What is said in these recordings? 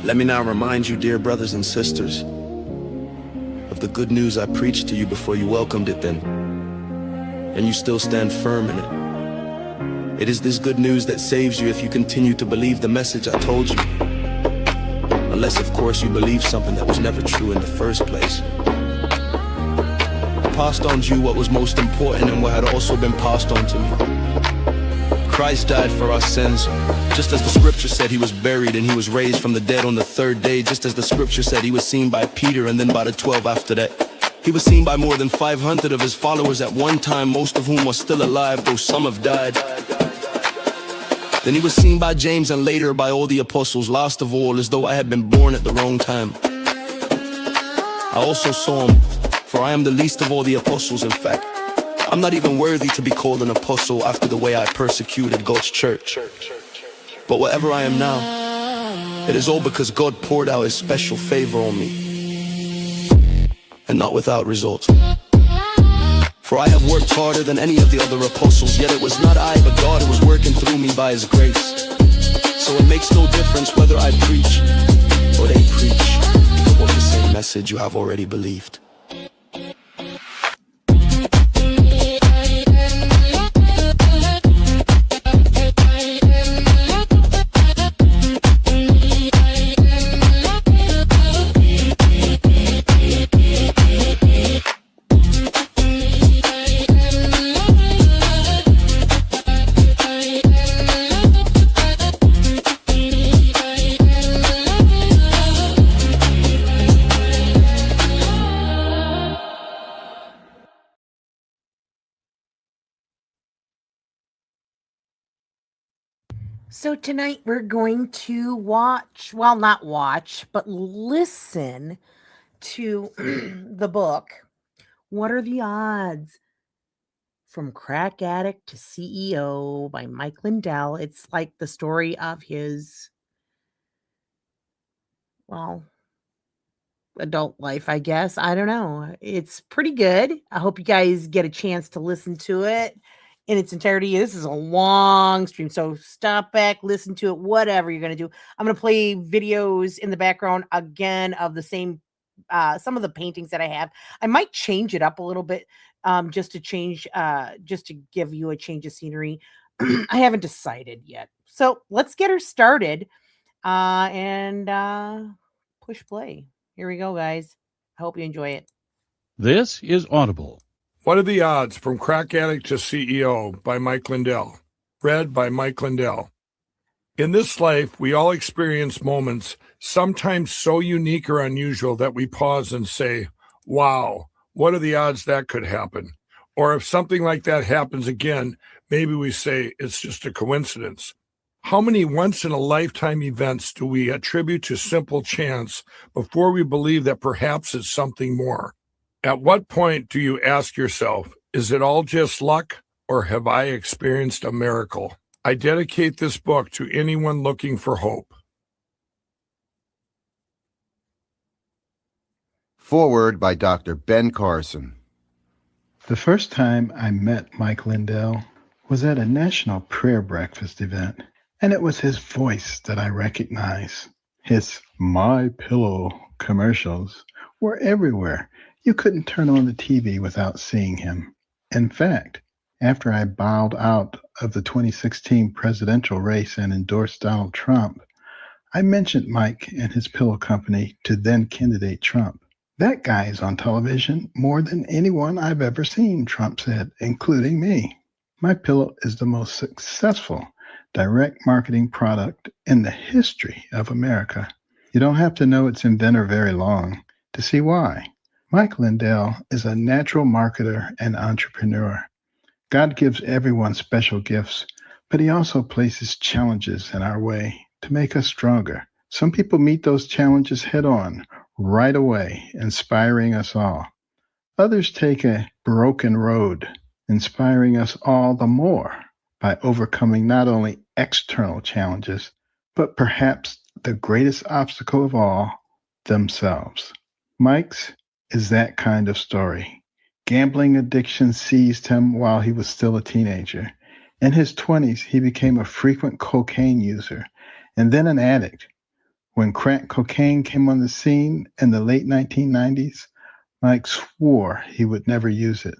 Let me now remind you, dear brothers and sisters, of the good news I preached to you before you welcomed it then, and you still stand firm in it. It is this good news that saves you if you continue to believe the message I told you. Unless, of course, you believe something that was never true in the first place. I passed on to you what was most important and what had also been passed on to me. Christ died for our sins, just as the scripture said. He was buried and he was raised from the dead on the third day, just as the scripture said. He was seen by Peter and then by the 12 after that. He was seen by more than 500 of his followers at one time, most of whom were still alive, though some have died. Then he was seen by James and later by all the apostles, last of all, as though I had been born at the wrong time. I also saw him, for I am the least of all the apostles. In fact, I'm not even worthy to be called an apostle after the way I persecuted God's church. But whatever I am now, it is all because God poured out his special favor on me, and not without results. For I have worked harder than any of the other apostles, yet it was not I but God who was working through me by his grace. So it makes no difference whether I preach or they preach, because of the same message you have already believed. So tonight we're going to watch, well, not watch, but listen to the book, What Are the Odds? From Crack Addict to CEO by Mike Lindell. It's like the story of his, well, adult life, I guess. I don't know. It's pretty good. I hope you guys get a chance to listen to it in its entirety. This is a long stream, so stop back, listen to it, whatever you're going to do. I'm going to play videos in the background again of the same, some of the paintings that I have. I might change it up a little bit, just to change, just to give you a change of scenery. I haven't decided yet. So let's get her started, and push play. Here we go, guys. I hope you enjoy it. This is Audible. What Are the Odds? From Crack Addict to CEO by Mike Lindell. Read by Mike Lindell. In this life, we all experience moments, sometimes so unique or unusual that we pause and say, wow, what are the odds that could happen? Or if something like that happens again, maybe we say it's just a coincidence. How many once-in-a-lifetime events do we attribute to simple chance before we believe that perhaps it's something more? At what point do you ask yourself, is it all just luck, or have I experienced a miracle? I dedicate this book to anyone looking for hope. Foreword by Dr. Ben Carson. The first time I met Mike Lindell was at a National Prayer Breakfast event, and it was his voice that I recognized. His My Pillow commercials were everywhere. You couldn't turn on the TV without seeing him. In fact, after I bowed out of the 2016 presidential race and endorsed Donald Trump, I mentioned Mike and his pillow company to then candidate Trump. That guy is on television more than anyone I've ever seen, Trump said, including me. My Pillow is the most successful direct marketing product in the history of America. You don't have to know its inventor very long to see why. Mike Lindell is a natural marketer and entrepreneur. God gives everyone special gifts, but he also places challenges in our way to make us stronger. Some people meet those challenges head on, right away, inspiring us all. Others take a broken road, inspiring us all the more by overcoming not only external challenges, but perhaps the greatest obstacle of all, themselves. Mike's is that kind of story. Gambling addiction seized him while he was still a teenager. In his 20s, he became a frequent cocaine user and then an addict. When crack cocaine came on the scene in the late 1990s, Mike swore he would never use it,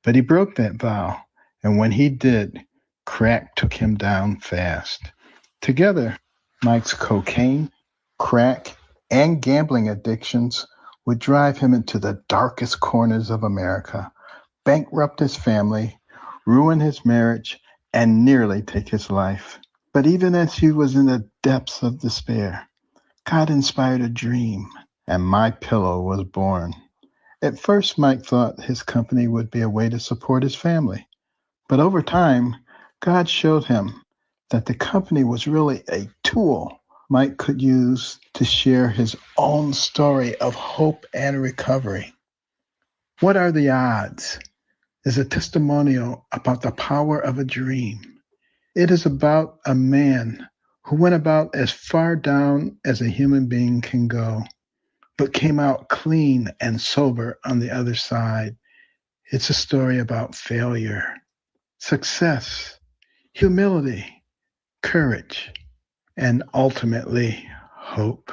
but he broke that vow, and when he did, crack took him down fast. Together, Mike's cocaine, crack, and gambling addictions would drive him into the darkest corners of America, bankrupt his family, ruin his marriage, and nearly take his life. But even as he was in the depths of despair, God inspired a dream, and My Pillow was born. At first, Mike thought his company would be a way to support his family. But over time, God showed him that the company was really a tool Mike could use to share his own story of hope and recovery. What Are the Odds is a testimonial about the power of a dream. It is about a man who went about as far down as a human being can go, but came out clean and sober on the other side. It's a story about failure, success, humility, courage, and ultimately hope.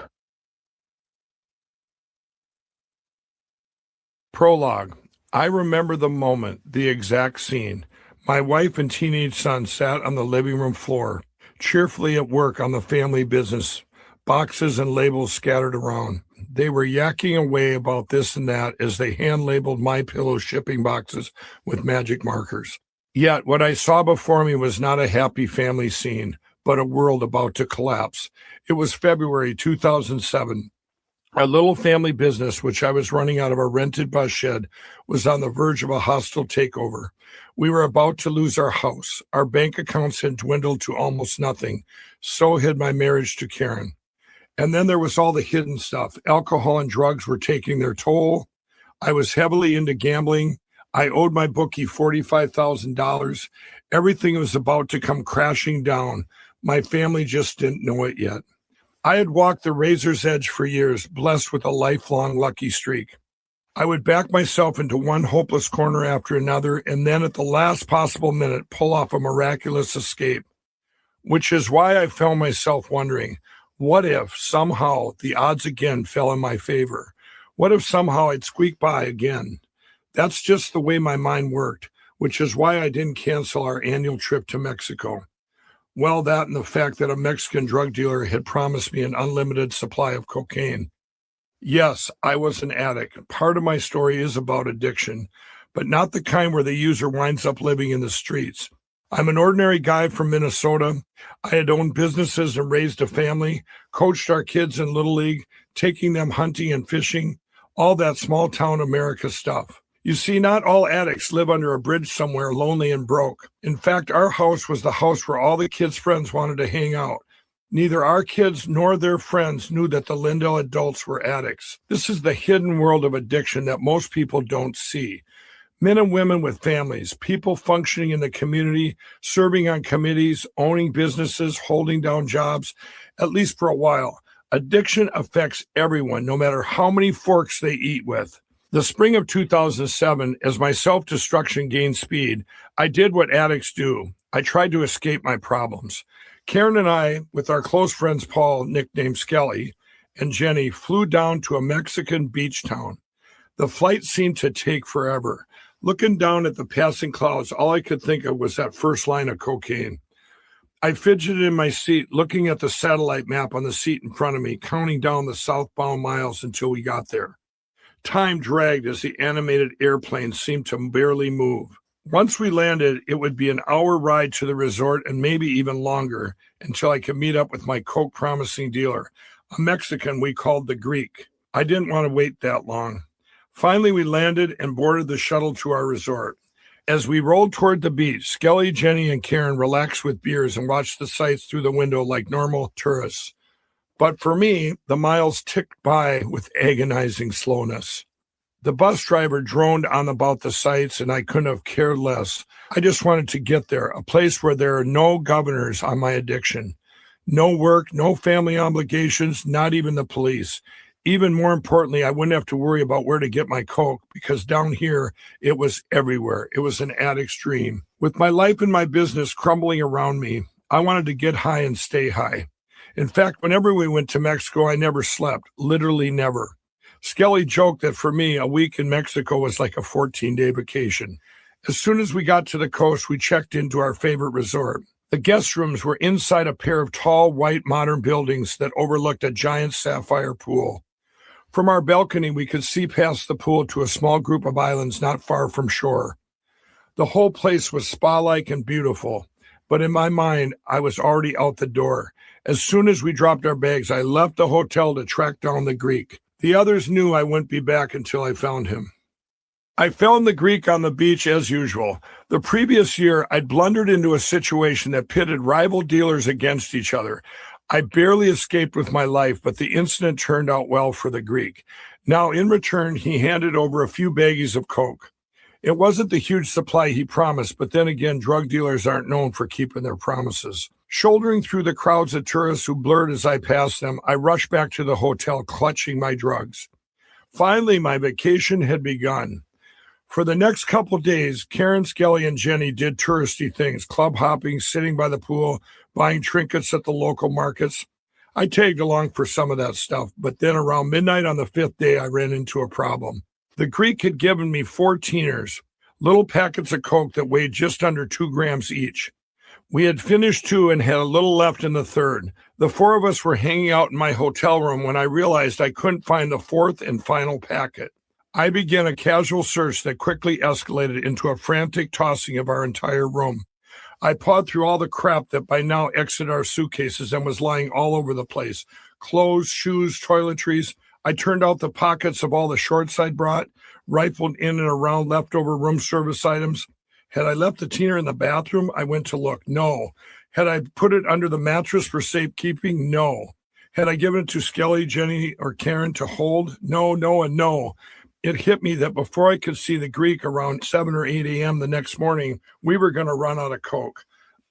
Prologue. I remember the moment, the exact scene. My wife and teenage son sat on the living room floor, cheerfully at work on the family business, boxes and labels scattered around. They were yakking away about this and that as they hand-labeled My Pillow shipping boxes with magic markers. Yet what I saw before me was not a happy family scene, but a world about to collapse. It was February 2007. Our little family business, which I was running out of a rented bus shed, was on the verge of a hostile takeover. We were about to lose our house. Our bank accounts had dwindled to almost nothing. So had my marriage to Karen. And then there was all the hidden stuff. Alcohol and drugs were taking their toll. I was heavily into gambling. I owed my bookie $45,000. Everything was about to come crashing down. My family just didn't know it yet. I had walked the razor's edge for years, blessed with a lifelong lucky streak. I would back myself into one hopeless corner after another, and then at the last possible minute, pull off a miraculous escape. Which is why I found myself wondering, what if somehow the odds again fell in my favor? What if somehow I'd squeak by again? That's just the way my mind worked, which is why I didn't cancel our annual trip to Mexico. Well, that and the fact that a Mexican drug dealer had promised me an unlimited supply of cocaine. Yes, I was an addict. Part of my story is about addiction, but not the kind where the user winds up living in the streets. I'm an ordinary guy from Minnesota. I had owned businesses and raised a family, coached our kids in Little League, taking them hunting and fishing, all that small town America stuff. You see, not all addicts live under a bridge somewhere lonely and broke. In fact, our house was the house where all the kids' friends wanted to hang out. Neither our kids nor their friends knew that the Lindell adults were addicts. This is the hidden world of addiction that most people don't see. Men and women with families, people functioning in the community, serving on committees, owning businesses, holding down jobs, at least for a while. Addiction affects everyone, no matter how many forks they eat with. The spring of 2007, as my self-destruction gained speed, I did what addicts do. I tried to escape my problems. Karen and I, with our close friends Paul, nicknamed Skelly, and Jenny, flew down to a Mexican beach town. The flight seemed to take forever. Looking down at the passing clouds, all I could think of was that first line of cocaine. I fidgeted in my seat, looking at the satellite map on the seat in front of me, counting down the southbound miles until we got there. Time dragged as the animated airplane seemed to barely move. Once we landed, it would be an hour ride to the resort and maybe even longer until I could meet up with my coke-promising dealer, a Mexican we called the Greek. I didn't want to wait that long. Finally, we landed and boarded the shuttle to our resort. As we rolled toward the beach, Skelly, Jenny, and Karen relaxed with beers and watched the sights through the window like normal tourists. But for me, the miles ticked by with agonizing slowness. The bus driver droned on about the sights, and I couldn't have cared less. I just wanted to get there, a place where there are no governors on my addiction. No work, no family obligations, not even the police. Even more importantly, I wouldn't have to worry about where to get my coke, because down here, it was everywhere. It was an addict's dream. With my life and my business crumbling around me, I wanted to get high and stay high. In fact, whenever we went to Mexico, I never slept, literally never. Skelly joked that for me, a week in Mexico was like a 14-day vacation. As soon as we got to the coast, we checked into our favorite resort. The guest rooms were inside a pair of tall, white, modern buildings that overlooked a giant sapphire pool. From our balcony, we could see past the pool to a small group of islands not far from shore. The whole place was spa-like and beautiful, but in my mind, I was already out the door. As soon as we dropped our bags, I left the hotel to track down the Greek. The others knew I wouldn't be back until I found him. I found the Greek on the beach as usual. The previous year, I'd blundered into a situation that pitted rival dealers against each other. I barely escaped with my life, but the incident turned out well for the Greek. Now, in return, he handed over a few baggies of coke. It wasn't the huge supply he promised, but then again, drug dealers aren't known for keeping their promises. Shouldering through the crowds of tourists who blurred as I passed them, I rushed back to the hotel, clutching my drugs. Finally, my vacation had begun. For the next couple days, Karen, Skelly, and Jenny did touristy things, club hopping, sitting by the pool, buying trinkets at the local markets. I tagged along for some of that stuff, but then around midnight on the 5th day, I ran into a problem. The Greek had given me 4 teeners, little packets of coke that weighed just under 2 grams each. We had finished 2 and had a little left in the 3rd. The 4 of us were hanging out in my hotel room when I realized I couldn't find the 4th and final packet. I began a casual search that quickly escalated into a frantic tossing of our entire room. I pawed through all the crap that by now exited our suitcases and was lying all over the place. Clothes, shoes, toiletries. I turned out the pockets of all the shorts I'd brought, rifled in and around leftover room service items. Had I left the teener in the bathroom? I went to look. No. Had I put it under the mattress for safekeeping? No. Had I given it to Skelly, Jenny, or Karen to hold? No, no, and no. It hit me that before I could see the Greek around 7 or 8 a.m. the next morning, we were going to run out of coke.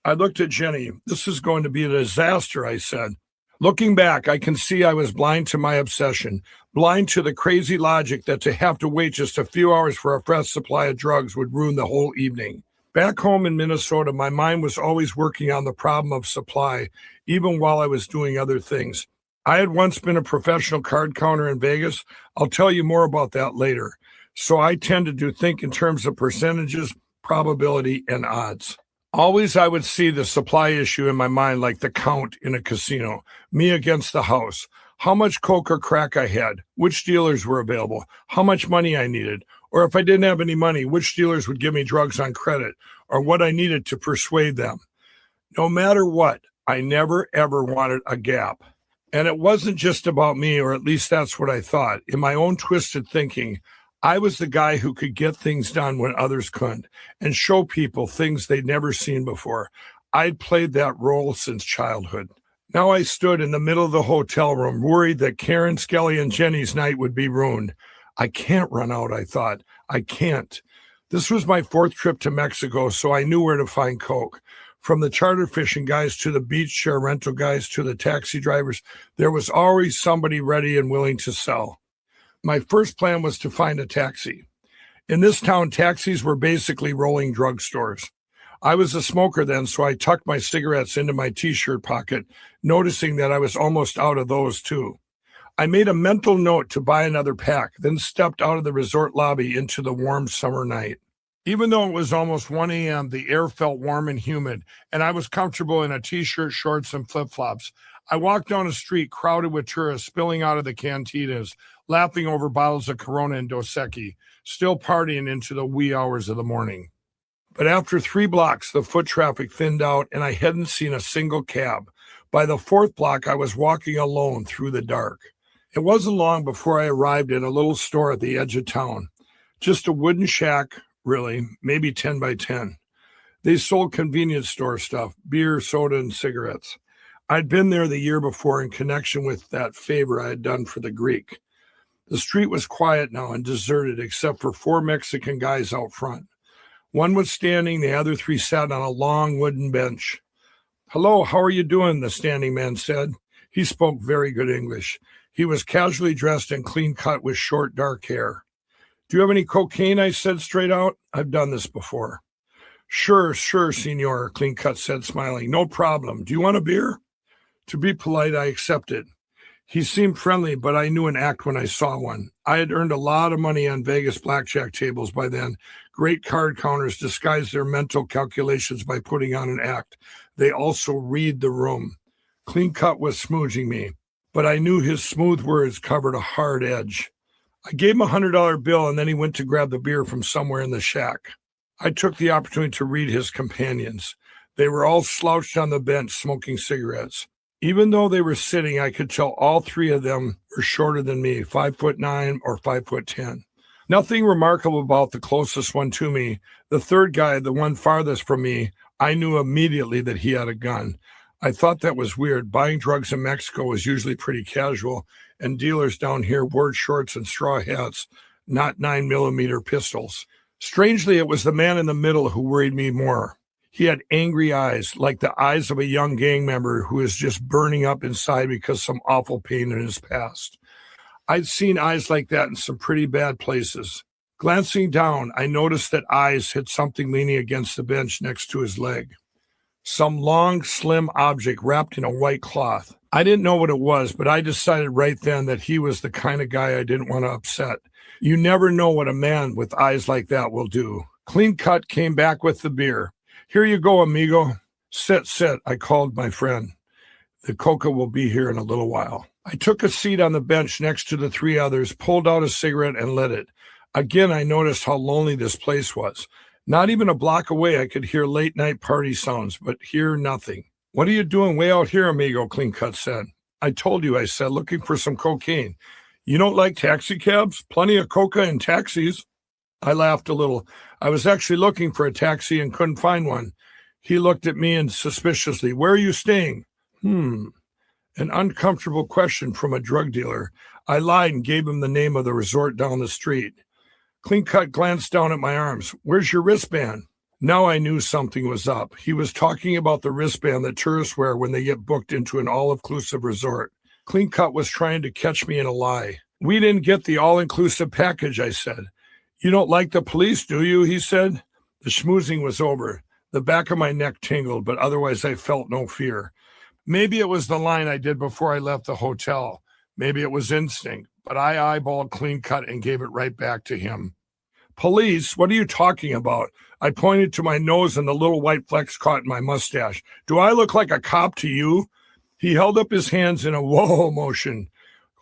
I looked at Jenny. This is going to be a disaster, I said. Looking back, I can see I was blind to my obsession, blind to the crazy logic that to have to wait just a few hours for a fresh supply of drugs would ruin the whole evening. Back home in Minnesota, my mind was always working on the problem of supply, even while I was doing other things. I had once been a professional card counter in Vegas. I'll tell you more about that later. So I tended to think in terms of percentages, probability, and odds. Always I would see the supply issue in my mind like the count in a casino, me against the house, how much coke or crack I had, which dealers were available, how much money I needed, or if I didn't have any money, which dealers would give me drugs on credit, or what I needed to persuade them. No matter what, I never ever wanted a gap. And it wasn't just about me, or at least that's what I thought. In my own twisted thinking, I was the guy who could get things done when others couldn't and show people things they'd never seen before. I'd played that role since childhood. Now I stood in the middle of the hotel room, worried that Karen, Skelly, and Jenny's night would be ruined. I can't run out, I thought. I can't. This was my 4th trip to Mexico, so I knew where to find coke. From the charter fishing guys to the beach chair rental guys to the taxi drivers, there was always somebody ready and willing to sell. My first plan was to find a taxi. In this town, taxis were basically rolling drugstores. I was a smoker then, so I tucked my cigarettes into my t-shirt pocket, noticing that I was almost out of those too. I made a mental note to buy another pack, then stepped out of the resort lobby into the warm summer night. Even though it was almost 1 a.m., the air felt warm and humid, and I was comfortable in a t-shirt, shorts, and flip-flops. I walked down a street crowded with tourists spilling out of the cantinas, laughing over bottles of Corona and Dos Equis, still partying into the wee hours of the morning. But after 3 blocks, the foot traffic thinned out, and I hadn't seen a single cab. By the 4th block, I was walking alone through the dark. It wasn't long before I arrived at a little store at the edge of town. Just a wooden shack, really, maybe 10 by 10. They sold convenience store stuff, beer, soda, and cigarettes. I'd been there the year before in connection with that favor I had done for the Greek. The street was quiet now and deserted except for 4 Mexican guys out front. One was standing, the other 3 sat on a long wooden bench. "Hello, how are you doing?" the standing man said. He spoke very good English. He was casually dressed and clean cut with short, dark hair. "Do you have any cocaine?" I said straight out. I've done this before. Sure, senor, Clean Cut said, smiling. "No problem. Do you want a beer?" To be polite, I accepted. He seemed friendly, but I knew an act when I saw one. I had earned a lot of money on Vegas blackjack tables by then. Great card counters disguise their mental calculations by putting on an act. They also read the room. Clean Cut was smooching me, but I knew his smooth words covered a hard edge. I gave him $100 bill, and then he went to grab the beer from somewhere in the shack. I took the opportunity to read his companions. They were all slouched on the bench smoking cigarettes. Even though they were sitting, I could tell all three of them were shorter than me, 5'9" or 5'10". Nothing remarkable about the closest one to me. The third guy, the one farthest from me, I knew immediately that he had a gun. I thought that was weird. Buying drugs in Mexico was usually pretty casual, and dealers down here wore shorts and straw hats, not 9mm pistols. Strangely, it was the man in the middle who worried me more. He had angry eyes, like the eyes of a young gang member who is just burning up inside because some awful pain in his past. I'd seen eyes like that in some pretty bad places. Glancing down, I noticed that eyes hit something leaning against the bench next to his leg. Some long, slim object wrapped in a white cloth. I didn't know what it was, but I decided right then that he was the kind of guy I didn't want to upset. You never know what a man with eyes like that will do. Clean Cut came back with the beer. Here you go, amigo. Sit, I called my friend. The coca will be here in a little while. I took a seat on the bench next to the three others, pulled out a cigarette, and lit it. Again, I noticed how lonely this place was. Not even a block away, I could hear late-night party sounds, but hear nothing. What are you doing way out here, amigo? Clean Cut said. I told you, I said, looking for some cocaine. You don't like taxi cabs? Plenty of coca in taxis. I laughed a little. I was actually looking for a taxi and couldn't find one. He looked at me and suspiciously, where are you staying? An uncomfortable question from a drug dealer. I lied and gave him the name of the resort down the street. Clean Cut glanced down at my arms. Where's your wristband? Now I knew something was up. He was talking about the wristband that tourists wear when they get booked into an all-inclusive resort. Clean Cut was trying to catch me in a lie. We didn't get the all-inclusive package, I said. You don't like the police, do you? He said. The schmoozing was over. The back of my neck tingled, but otherwise I felt no fear. Maybe it was the line I did before I left the hotel. Maybe it was instinct, but I eyeballed Clean Cut and gave it right back to him. Police? What are you talking about? I pointed to my nose and the little white flecks caught in my mustache. Do I look like a cop to you? He held up his hands in a whoa motion.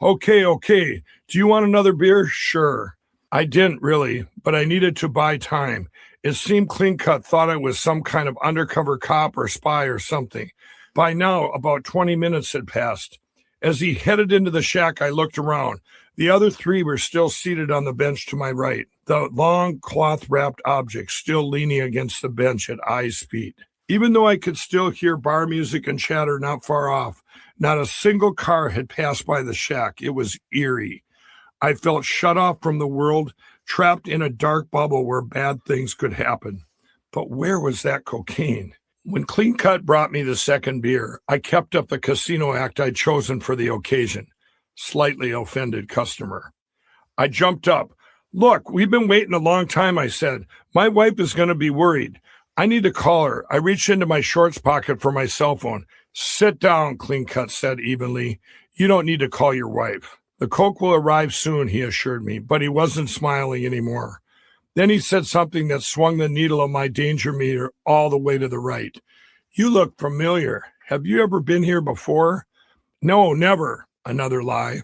Okay. Do you want another beer? Sure. I didn't really, but I needed to buy time. It seemed Clean Cut thought I was some kind of undercover cop or spy or something. By now, about 20 minutes had passed. As he headed into the shack, I looked around. The other three were still seated on the bench to my right, the long cloth-wrapped object still leaning against the bench at eye speed. Even though I could still hear bar music and chatter not far off, not a single car had passed by the shack. It was eerie. I felt shut off from the world, trapped in a dark bubble where bad things could happen. But where was that cocaine? When Clean Cut brought me the second beer, I kept up the casino act I'd chosen for the occasion. Slightly offended customer. I jumped up. Look, we've been waiting a long time, I said. My wife is going to be worried. I need to call her. I reached into my shorts pocket for my cell phone. Sit down, Clean Cut said evenly. You don't need to call your wife. The coke will arrive soon, he assured me, but he wasn't smiling anymore. Then he said something that swung the needle of my danger meter all the way to the right. You look familiar. Have you ever been here before? No, never. Another lie.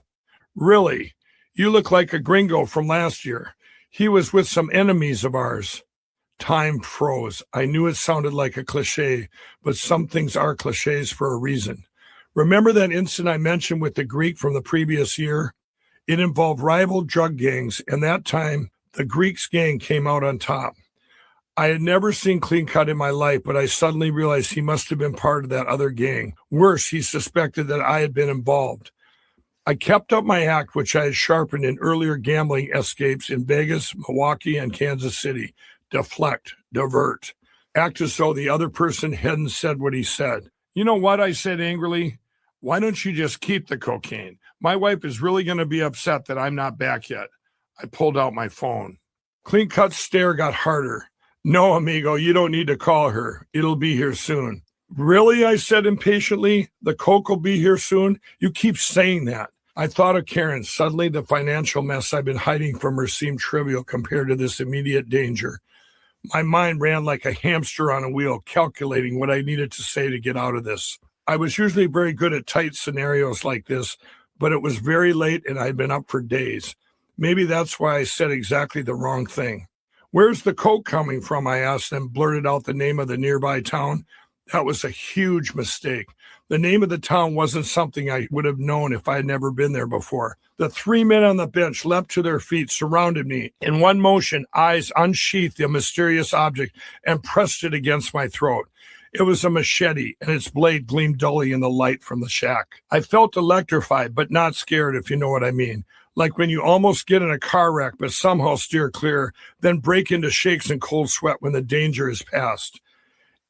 Really? You look like a gringo from last year. He was with some enemies of ours. Time froze. I knew it sounded like a cliche, but some things are cliches for a reason. Remember that incident I mentioned with the Greek from the previous year? It involved rival drug gangs, and that time, the Greek's gang came out on top. I had never seen Clean Cut in my life, but I suddenly realized he must have been part of that other gang. Worse, he suspected that I had been involved. I kept up my act, which I had sharpened in earlier gambling escapes in Vegas, Milwaukee, and Kansas City. Deflect, divert, act as though the other person hadn't said what he said. You know what, I said angrily? Why don't you just keep the cocaine? My wife is really going to be upset that I'm not back yet. I pulled out my phone. Clean Cut's stare got harder. No, amigo, you don't need to call her. It'll be here soon. Really? I said impatiently. The Coke will be here soon. You keep saying that. I thought of Karen. Suddenly, the financial mess I've been hiding from her seemed trivial compared to this immediate danger. My mind ran like a hamster on a wheel, calculating what I needed to say to get out of this. I was usually very good at tight scenarios like this, but it was very late and I'd been up for days. Maybe that's why I said exactly the wrong thing. Where's the Coke coming from? I asked, and blurted out the name of the nearby town. That was a huge mistake. The name of the town wasn't something I would have known if I had never been there before. The 3 men on the bench leapt to their feet, surrounded me. In one motion, eyes unsheathed the mysterious object and pressed it against my throat. It was a machete, and its blade gleamed dully in the light from the shack. I felt electrified, but not scared, if you know what I mean. Like when you almost get in a car wreck, but somehow steer clear, then break into shakes and cold sweat when the danger is past.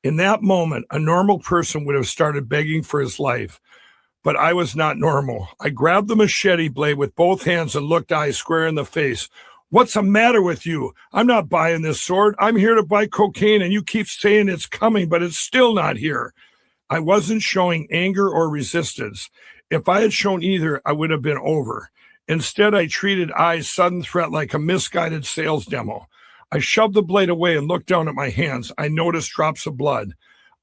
In that moment, a normal person would have started begging for his life, but I was not normal. I grabbed the machete blade with both hands and looked Eye square in the face. What's the matter with you? I'm not buying this sword. I'm here to buy cocaine, and you keep saying it's coming, but it's still not here. I wasn't showing anger or resistance. If I had shown either, I would have been over. Instead, I treated Eye's sudden threat like a misguided sales demo. I shoved the blade away and looked down at my hands. I noticed drops of blood.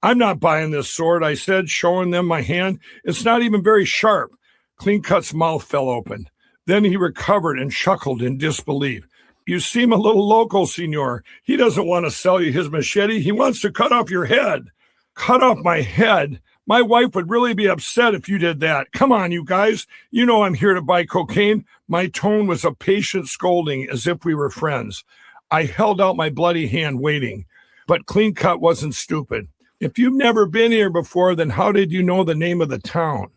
I'm not buying this sword, I said, showing them my hand. It's not even very sharp. Clean Cut's mouth fell open. Then he recovered and chuckled in disbelief. You seem a little loco, senor. He doesn't want to sell you his machete. He wants to cut off your head. Cut off my head? My wife would really be upset if you did that. Come on, you guys. You know I'm here to buy cocaine. My tone was a patient scolding, as if we were friends. I held out my bloody hand, waiting. But Clean Cut wasn't stupid. If you've never been here before, then how did you know the name of the town?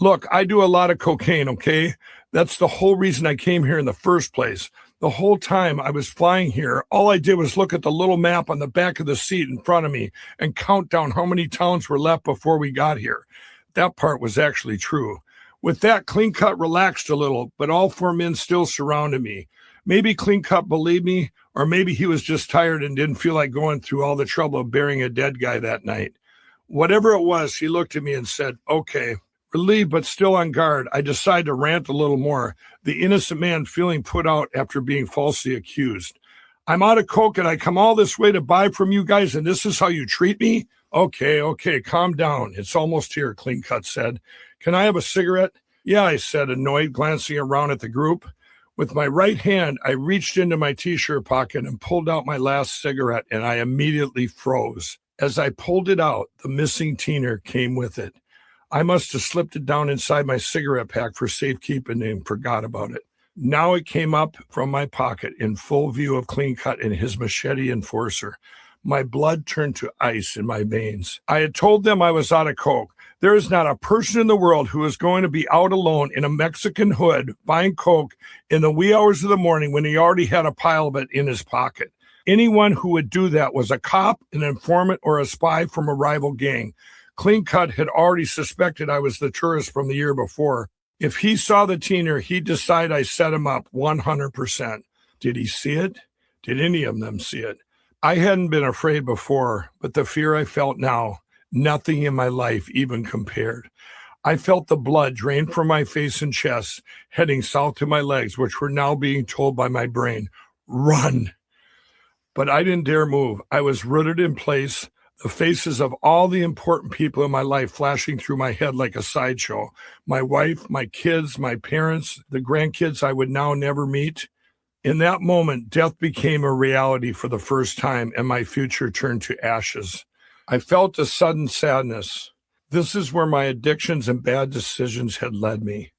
Look, I do a lot of cocaine, okay? That's the whole reason I came here in the first place. The whole time I was flying here, all I did was look at the little map on the back of the seat in front of me and count down how many towns were left before we got here. That part was actually true. With that, Clean Cut relaxed a little, but all 4 men still surrounded me. Maybe Clean Cut believed me, or maybe he was just tired and didn't feel like going through all the trouble of burying a dead guy that night. Whatever it was, he looked at me and said, okay. Relieved but still on guard, I decided to rant a little more, the innocent man feeling put out after being falsely accused. I'm out of coke and I come all this way to buy from you guys, and this is how you treat me? Okay, calm down. It's almost here, Clean Cut said. Can I have a cigarette? Yeah, I said, annoyed, glancing around at the group. With my right hand, I reached into my t-shirt pocket and pulled out my last cigarette, and I immediately froze. As I pulled it out, the missing teener came with it. I must have slipped it down inside my cigarette pack for safekeeping and forgot about it. Now it came up from my pocket in full view of Clean Cut and his machete enforcer. My blood turned to ice in my veins. I had told them I was out of coke. There is not a person in the world who is going to be out alone in a Mexican hood buying coke in the wee hours of the morning when he already had a pile of it in his pocket. Anyone who would do that was a cop, an informant, or a spy from a rival gang. Clean Cut had already suspected I was the tourist from the year before. If he saw the teener, he'd decide I set him up 100%. Did he see it? Did any of them see it? I hadn't been afraid before, but the fear I felt now, nothing in my life even compared. I felt the blood drain from my face and chest, heading south to my legs, which were now being told by my brain, run. But I didn't dare move. I was rooted in place, the faces of all the important people in my life flashing through my head like a sideshow. My wife, my kids, my parents, the grandkids I would now never meet. In that moment, death became a reality for the first time, and my future turned to ashes. I felt a sudden sadness. This is where my addictions and bad decisions had led me.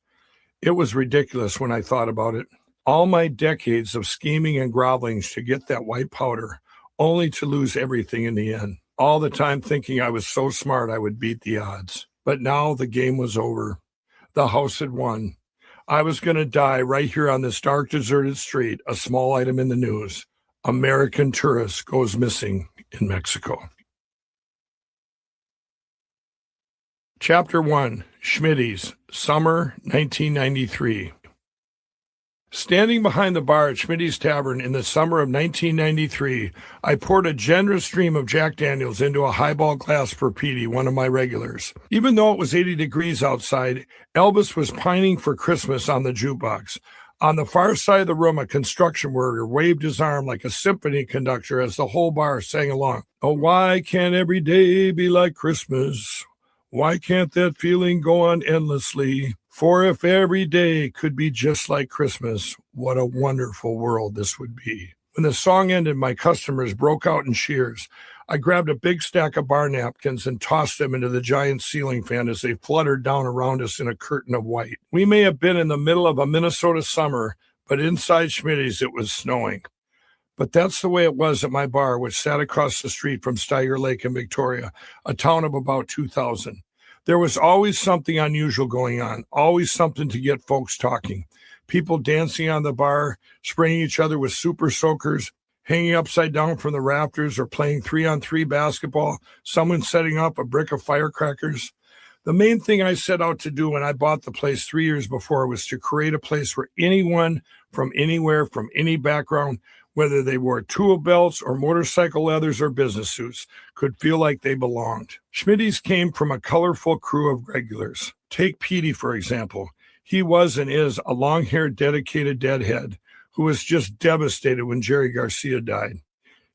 It was ridiculous when I thought about it. All my decades of scheming and groveling to get that white powder, only to lose everything in the end. All the time thinking I was so smart I would beat the odds. But now the game was over. The house had won. I was going to die right here on this dark, deserted street, a small item in the news. American tourist goes missing in Mexico. Chapter 1, Schmitty's, Summer 1993. Standing behind the bar at Schmitty's Tavern in the summer of 1993, I poured a generous stream of Jack Daniels into a highball glass for Petey, one of my regulars. Even though it was 80 degrees outside, Elvis was pining for Christmas on the jukebox. On the far side of the room, a construction worker waved his arm like a symphony conductor as the whole bar sang along. Oh, why can't every day be like Christmas? Why can't that feeling go on endlessly? For if every day could be just like Christmas, what a wonderful world this would be. When the song ended, my customers broke out in cheers. I grabbed a big stack of bar napkins and tossed them into the giant ceiling fan as they fluttered down around us in a curtain of white. We may have been in the middle of a Minnesota summer, but inside Schmitty's it was snowing. But that's the way it was at my bar, which sat across the street from Steiger Lake in Victoria, a town of about 2,000. There was always something unusual going on, always something to get folks talking. People dancing on the bar, spraying each other with super soakers, hanging upside down from the rafters, or playing 3-on-3 basketball, someone setting up a brick of firecrackers. The main thing I set out to do when I bought the place 3 years before was to create a place where anyone from anywhere, from any background, whether they wore tool belts or motorcycle leathers or business suits, could feel like they belonged. Schmitty's came from a colorful crew of regulars. Take Petey, for example. He was and is a long-haired, dedicated deadhead who was just devastated when Jerry Garcia died.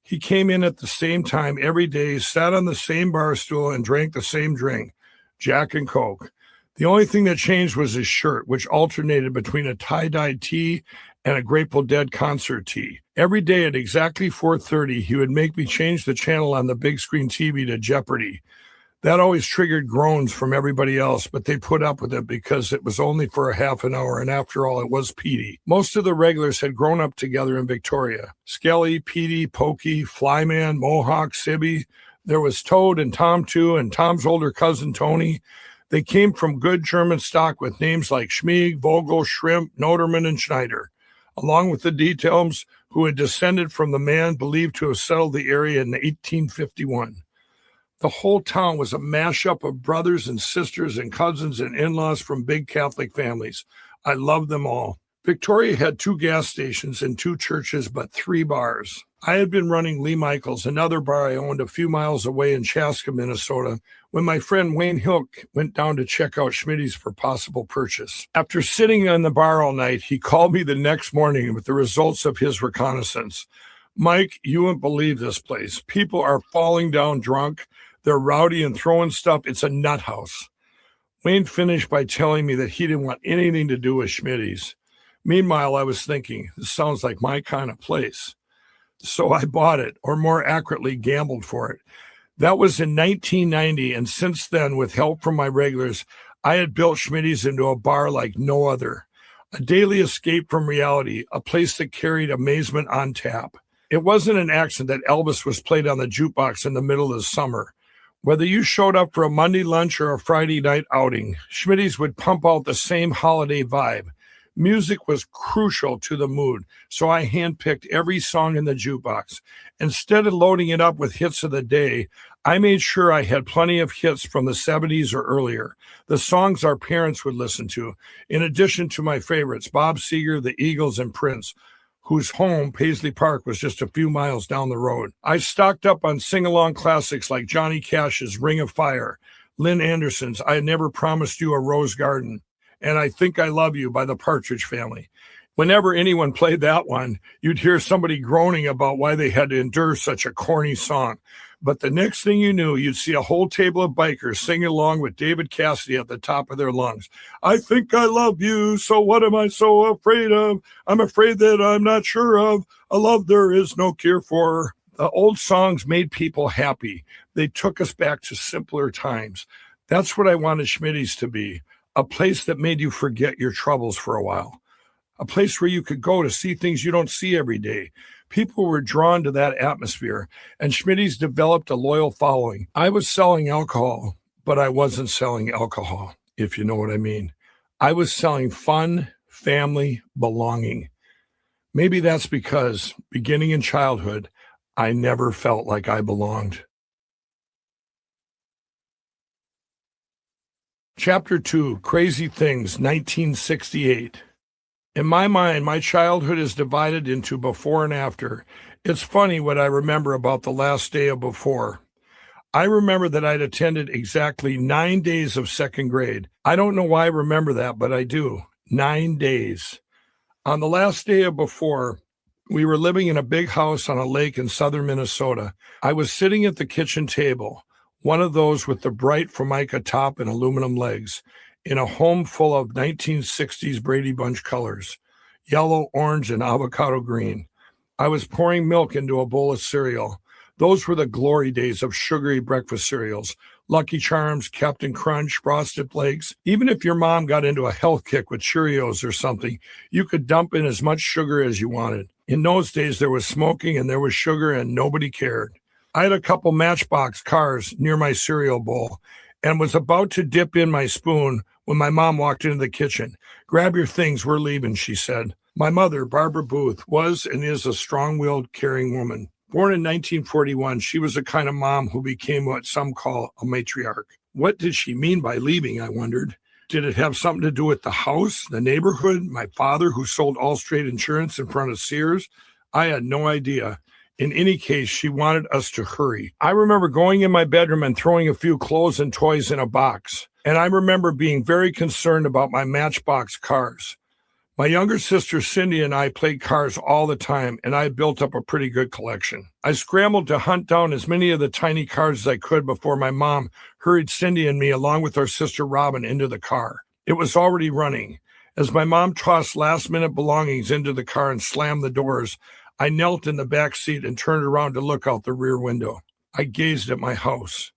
He came in at the same time every day, sat on the same bar stool, and drank the same drink, Jack and Coke. The only thing that changed was his shirt, which alternated between a tie-dyed tee and a Grateful Dead concert tee. Every day at exactly 4:30, he would make me change the channel on the big screen TV to Jeopardy. That always triggered groans from everybody else, but they put up with it because it was only for a half an hour, and after all, it was Petey. Most of the regulars had grown up together in Victoria. Skelly, Petey, Pokey, Flyman, Mohawk, Sibby. There was Toad and Tom, too, and Tom's older cousin, Tony. They came from good German stock with names like Schmieg, Vogel, Shrimp, Noterman, and Schneider, along with the Details, who had descended from the man believed to have settled the area in 1851. The whole town was a mashup of brothers and sisters and cousins and in-laws from big Catholic families. I loved them all. Victoria had 2 gas stations and 2 churches, but 3 bars. I had been running Lee Michaels, another bar I owned a few miles away in Chaska, Minnesota, when my friend Wayne Hilk went down to check out Schmitty's for possible purchase. After sitting in the bar all night, he called me the next morning with the results of his reconnaissance. Mike, you wouldn't believe this place. People are falling down drunk. They're rowdy and throwing stuff. It's a nut house. Wayne finished by telling me that he didn't want anything to do with Schmitty's. Meanwhile, I was thinking, this sounds like my kind of place. So I bought it, or more accurately, gambled for it. That was in 1990, and since then, with help from my regulars, I had built Schmitty's into a bar like no other. A daily escape from reality, a place that carried amazement on tap. It wasn't an accident that Elvis was played on the jukebox in the middle of the summer. Whether you showed up for a Monday lunch or a Friday night outing, Schmitty's would pump out the same holiday vibe. Music was crucial to the mood, so I handpicked every song in the jukebox. Instead of loading it up with hits of the day, I made sure I had plenty of hits from the 70s or earlier, the songs our parents would listen to, in addition to my favorites, Bob Seger, the Eagles, and Prince, whose home, Paisley Park, was just a few miles down the road. I stocked up on sing-along classics like Johnny Cash's Ring of Fire, Lynn Anderson's I Never Promised You a Rose Garden, and I Think I Love You by the Partridge Family. Whenever anyone played that one, you'd hear somebody groaning about why they had to endure such a corny song. But the next thing you knew, you'd see a whole table of bikers singing along with David Cassidy at the top of their lungs. I think I love you, so what am I so afraid of? I'm afraid that I'm not sure of a love there is no cure for. The old songs made people happy. They took us back to simpler times. That's what I wanted Schmitty's to be, a place that made you forget your troubles for a while. A place where you could go to see things you don't see every day. People were drawn to that atmosphere, and Schmitty's developed a loyal following. I was selling alcohol, but I wasn't selling alcohol, if you know what I mean. I was selling fun, family, belonging. Maybe that's because, beginning in childhood, I never felt like I belonged. Chapter 2, Crazy Things, 1968. In my mind, my childhood is divided into before and after. It's funny what I remember about the last day of before. I remember that I'd attended exactly 9 days of second grade. I don't know why I remember that, but I do. 9 days. On the last day of before, we were living in a big house on a lake in southern Minnesota. I was sitting at the kitchen table, one of those with the bright Formica top and aluminum legs, in a home full of 1960s Brady Bunch colors, yellow, orange, and avocado green. I was pouring milk into a bowl of cereal. Those were the glory days of sugary breakfast cereals, Lucky Charms, Captain Crunch, Frosted Flakes. Even if your mom got into a health kick with Cheerios or something, you could dump in as much sugar as you wanted. In those days, there was smoking and there was sugar and nobody cared. I had a couple Matchbox cars near my cereal bowl and was about to dip in my spoon when my mom walked into the kitchen. "Grab your things, we're leaving," she said. My mother, Barbara Booth, was and is a strong-willed, caring woman. Born in 1941, she was the kind of mom who became what some call a matriarch. What did she mean by leaving, I wondered? Did it have something to do with the house, the neighborhood, my father who sold Allstate insurance in front of Sears? I had no idea. In any case, she wanted us to hurry. I remember going in my bedroom and throwing a few clothes and toys in a box. And I remember being very concerned about my Matchbox cars. My younger sister Cindy and I played cars all the time, and I built up a pretty good collection. I scrambled to hunt down as many of the tiny cars as I could before my mom hurried Cindy and me, along with our sister Robin, into the car. It was already running. As my mom tossed last-minute belongings into the car and slammed the doors, I knelt in the back seat and turned around to look out the rear window. I gazed at my house.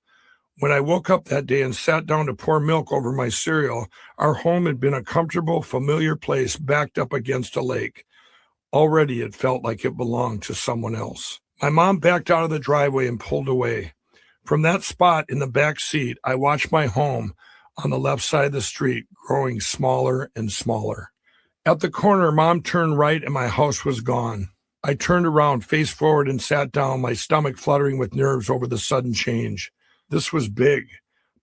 When I woke up that day and sat down to pour milk over my cereal, our home had been a comfortable, familiar place backed up against a lake. Already it felt like it belonged to someone else. My mom backed out of the driveway and pulled away. From that spot in the back seat, I watched my home on the left side of the street growing smaller and smaller. At the corner, Mom turned right and my house was gone. I turned around, face forward, and sat down, my stomach fluttering with nerves over the sudden change. This was big.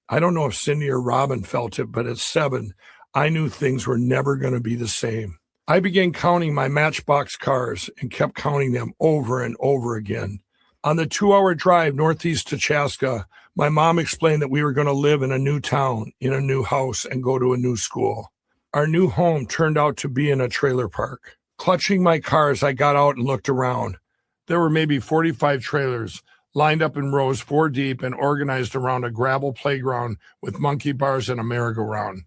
I don't know if Cindy or Robin felt it, but at 7, I knew things were never going to be the same. I began counting my Matchbox cars and kept counting them over and over again. On the 2-hour drive northeast to Chaska, my mom explained that we were going to live in a new town, in a new house, and go to a new school. Our new home turned out to be in a trailer park. Clutching my cars, I got out and looked around. There were maybe 45 trailers, lined up in rows 4 deep and organized around a gravel playground with monkey bars and a merry-go-round.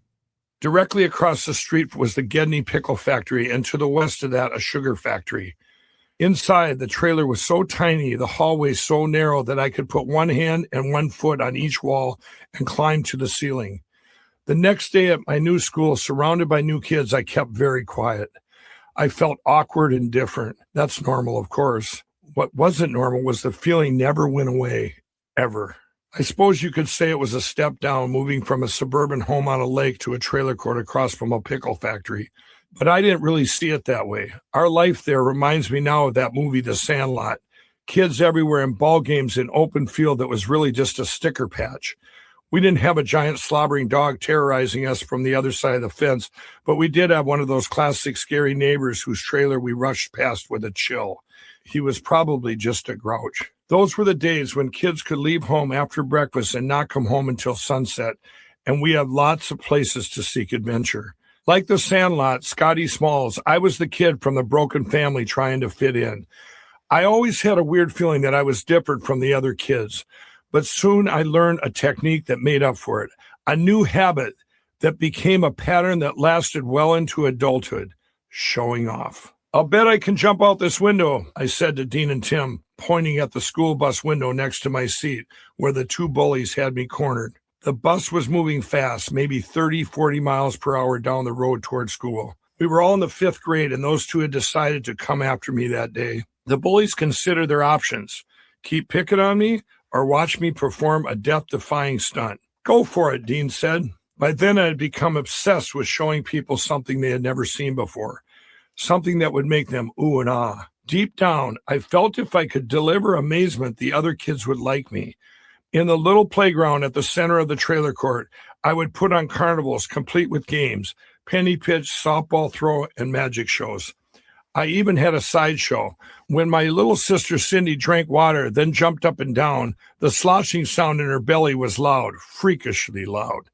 Directly across the street was the Gedney Pickle Factory, and to the west of that, a sugar factory. Inside, the trailer was so tiny, the hallway so narrow that I could put one hand and one foot on each wall and climb to the ceiling. The next day at my new school, surrounded by new kids, I kept very quiet. I felt awkward and different. That's normal, of course. What wasn't normal was the feeling never went away, ever. I suppose you could say it was a step down, moving from a suburban home on a lake to a trailer court across from a pickle factory. But I didn't really see it that way. Our life there reminds me now of that movie, The Sandlot. Kids everywhere and ball games in open field that was really just a sticker patch. We didn't have a giant slobbering dog terrorizing us from the other side of the fence, but we did have one of those classic scary neighbors whose trailer we rushed past with a chill. He was probably just a grouch. Those were the days when kids could leave home after breakfast and not come home until sunset, and we had lots of places to seek adventure. Like The Sandlot, Scotty Smalls, I was the kid from the broken family trying to fit in. I always had a weird feeling that I was different from the other kids, but soon I learned a technique that made up for it, a new habit that became a pattern that lasted well into adulthood, showing off. "I'll bet I can jump out this window," I said to Dean and Tim, pointing at the school bus window next to my seat where the 2 bullies had me cornered. The bus was moving fast, maybe 30, 40 miles per hour down the road toward school. We were all in the 5th grade, and those 2 had decided to come after me that day. The bullies considered their options: keep picking on me or watch me perform a death-defying stunt. "Go for it," Dean said. By then, I had become obsessed with showing people something they had never seen before, something that would make them ooh and ah. Deep down, I felt if I could deliver amazement, the other kids would like me. In the little playground at the center of the trailer court, I would put on carnivals complete with games, penny pitch, softball throw, and magic shows. I even had a sideshow. When my little sister Cindy drank water, then jumped up and down, the sloshing sound in her belly was loud, freakishly loud.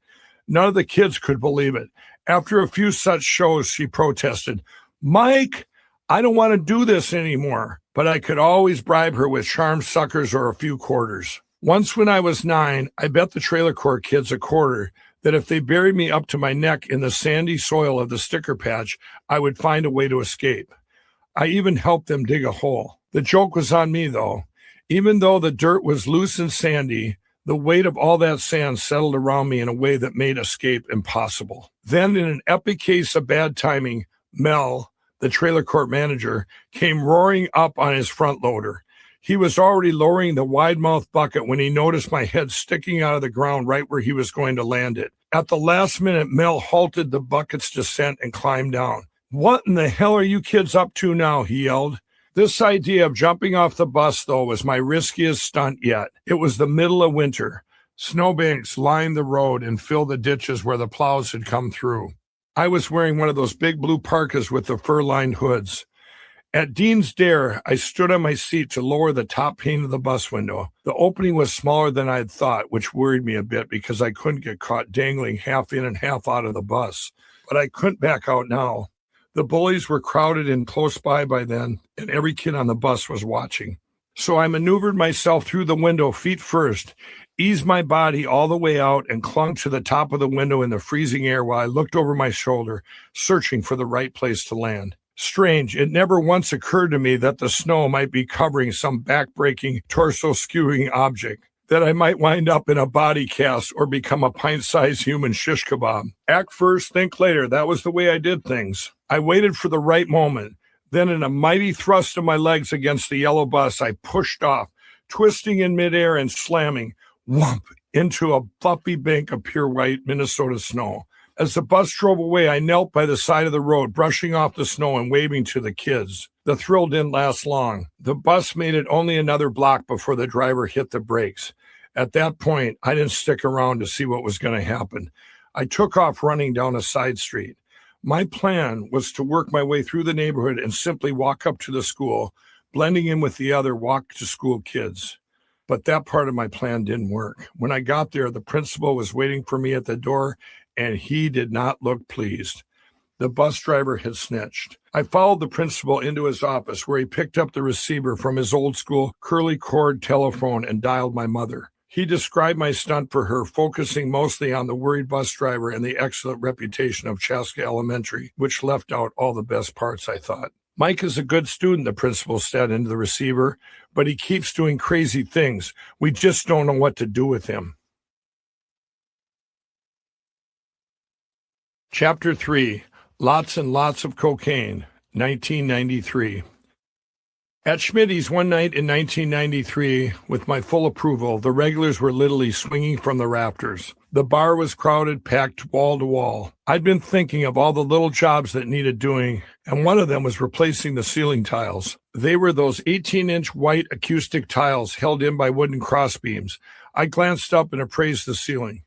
None of the kids could believe it. After a few such shows, she protested, "Mike, I don't want to do this anymore." But I could always bribe her with charm suckers or a few quarters. Once when I was 9, I bet the trailer court kids a quarter that if they buried me up to my neck in the sandy soil of the sticker patch, I would find a way to escape. I even helped them dig a hole. The joke was on me, though. Even though the dirt was loose and sandy, the weight of all that sand settled around me in a way that made escape impossible. Then, in an epic case of bad timing, Mel, the trailer court manager, came roaring up on his front loader. He was already lowering the wide-mouthed bucket when he noticed my head sticking out of the ground right where he was going to land it. At the last minute, Mel halted the bucket's descent and climbed down. "What in the hell are you kids up to now?" he yelled. This idea of jumping off the bus, though, was my riskiest stunt yet. It was the middle of winter. Snowbanks lined the road and filled the ditches where the plows had come through. I was wearing one of those big blue parkas with the fur-lined hoods. At Dean's Dare, I stood on my seat to lower the top pane of the bus window. The opening was smaller than I had thought, which worried me a bit because I couldn't get caught dangling half in and half out of the bus. But I couldn't back out now. The bullies were crowded in close by then, and every kid on the bus was watching. So I maneuvered myself through the window feet first, eased my body all the way out, and clung to the top of the window in the freezing air while I looked over my shoulder, searching for the right place to land. Strange, it never once occurred to me that the snow might be covering some back-breaking, torso-skewing object, that I might wind up in a body cast or become a pint-sized human shish kebab. Act first, think later. That was the way I did things. I waited for the right moment. Then in a mighty thrust of my legs against the yellow bus, I pushed off, twisting in midair and slamming, whump, into a fluffy bank of pure white Minnesota snow. As the bus drove away, I knelt by the side of the road, brushing off the snow and waving to the kids. The thrill didn't last long. The bus made it only another block before the driver hit the brakes. At that point, I didn't stick around to see what was going to happen. I took off running down a side street. My plan was to work my way through the neighborhood and simply walk up to the school, blending in with the other walk-to-school kids. But that part of my plan didn't work. When I got there, the principal was waiting for me at the door, and he did not look pleased. The bus driver had snitched. I followed the principal into his office, where he picked up the receiver from his old-school curly-cord telephone and dialed my mother. He described my stunt for her, focusing mostly on the worried bus driver and the excellent reputation of Chaska Elementary, which left out all the best parts, I thought. "Mike is a good student," the principal said into the receiver, "but he keeps doing crazy things. We just don't know what to do with him." Chapter 3, Lots and Lots of Cocaine, 1993. At Schmitty's one night in 1993, with my full approval, the regulars were literally swinging from the rafters. The bar was crowded, packed wall to wall. I'd been thinking of all the little jobs that needed doing, and one of them was replacing the ceiling tiles. They were those 18-inch white acoustic tiles held in by wooden crossbeams. I glanced up and appraised the ceiling.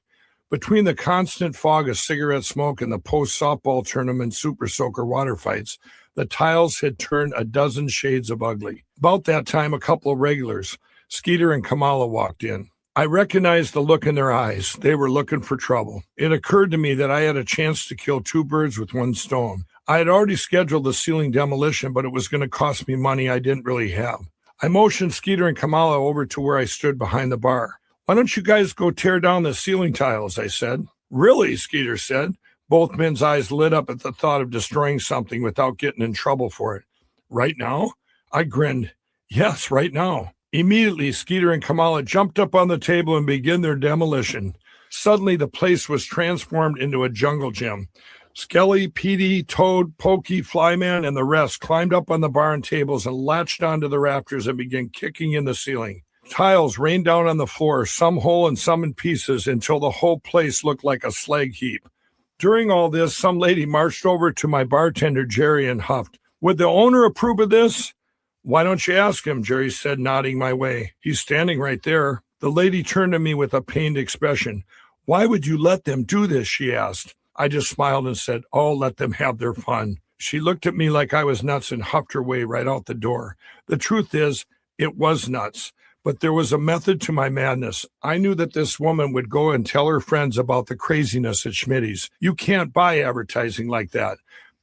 Between the constant fog of cigarette smoke and the post-softball tournament super soaker water fights, the tiles had turned a dozen shades of ugly. About that time, a couple of regulars, Skeeter and Kamala, walked in. I recognized the look in their eyes. They were looking for trouble. It occurred to me that I had a chance to kill two birds with one stone. I had already scheduled the ceiling demolition, but it was going to cost me money I didn't really have. I motioned Skeeter and Kamala over to where I stood behind the bar. "Why don't you guys go tear down the ceiling tiles?" I said. "Really?" Skeeter said. Both men's eyes lit up at the thought of destroying something without getting in trouble for it. "Right now?" I grinned. "Yes, right now." Immediately, Skeeter and Kamala jumped up on the table and began their demolition. Suddenly, the place was transformed into a jungle gym. Skelly, Petey, Toad, Pokey, Flyman, and the rest climbed up on the bar and tables and latched onto the rafters and began kicking in the ceiling. Tiles rained down on the floor, some whole and some in pieces, until the whole place looked like a slag heap. During all this, some lady marched over to my bartender, Jerry, and huffed, "Would the owner approve of this?" "Why don't you ask him?" Jerry said, nodding my way. "He's standing right there." The lady turned to me with a pained expression. "Why would you let them do this?" she asked. I just smiled and said, "Oh, let them have their fun." She looked at me like I was nuts and huffed her way right out the door. The truth is, it was nuts, but there was a method to my madness. I knew that this woman would go and tell her friends about the craziness at Schmitty's. You can't buy advertising like that.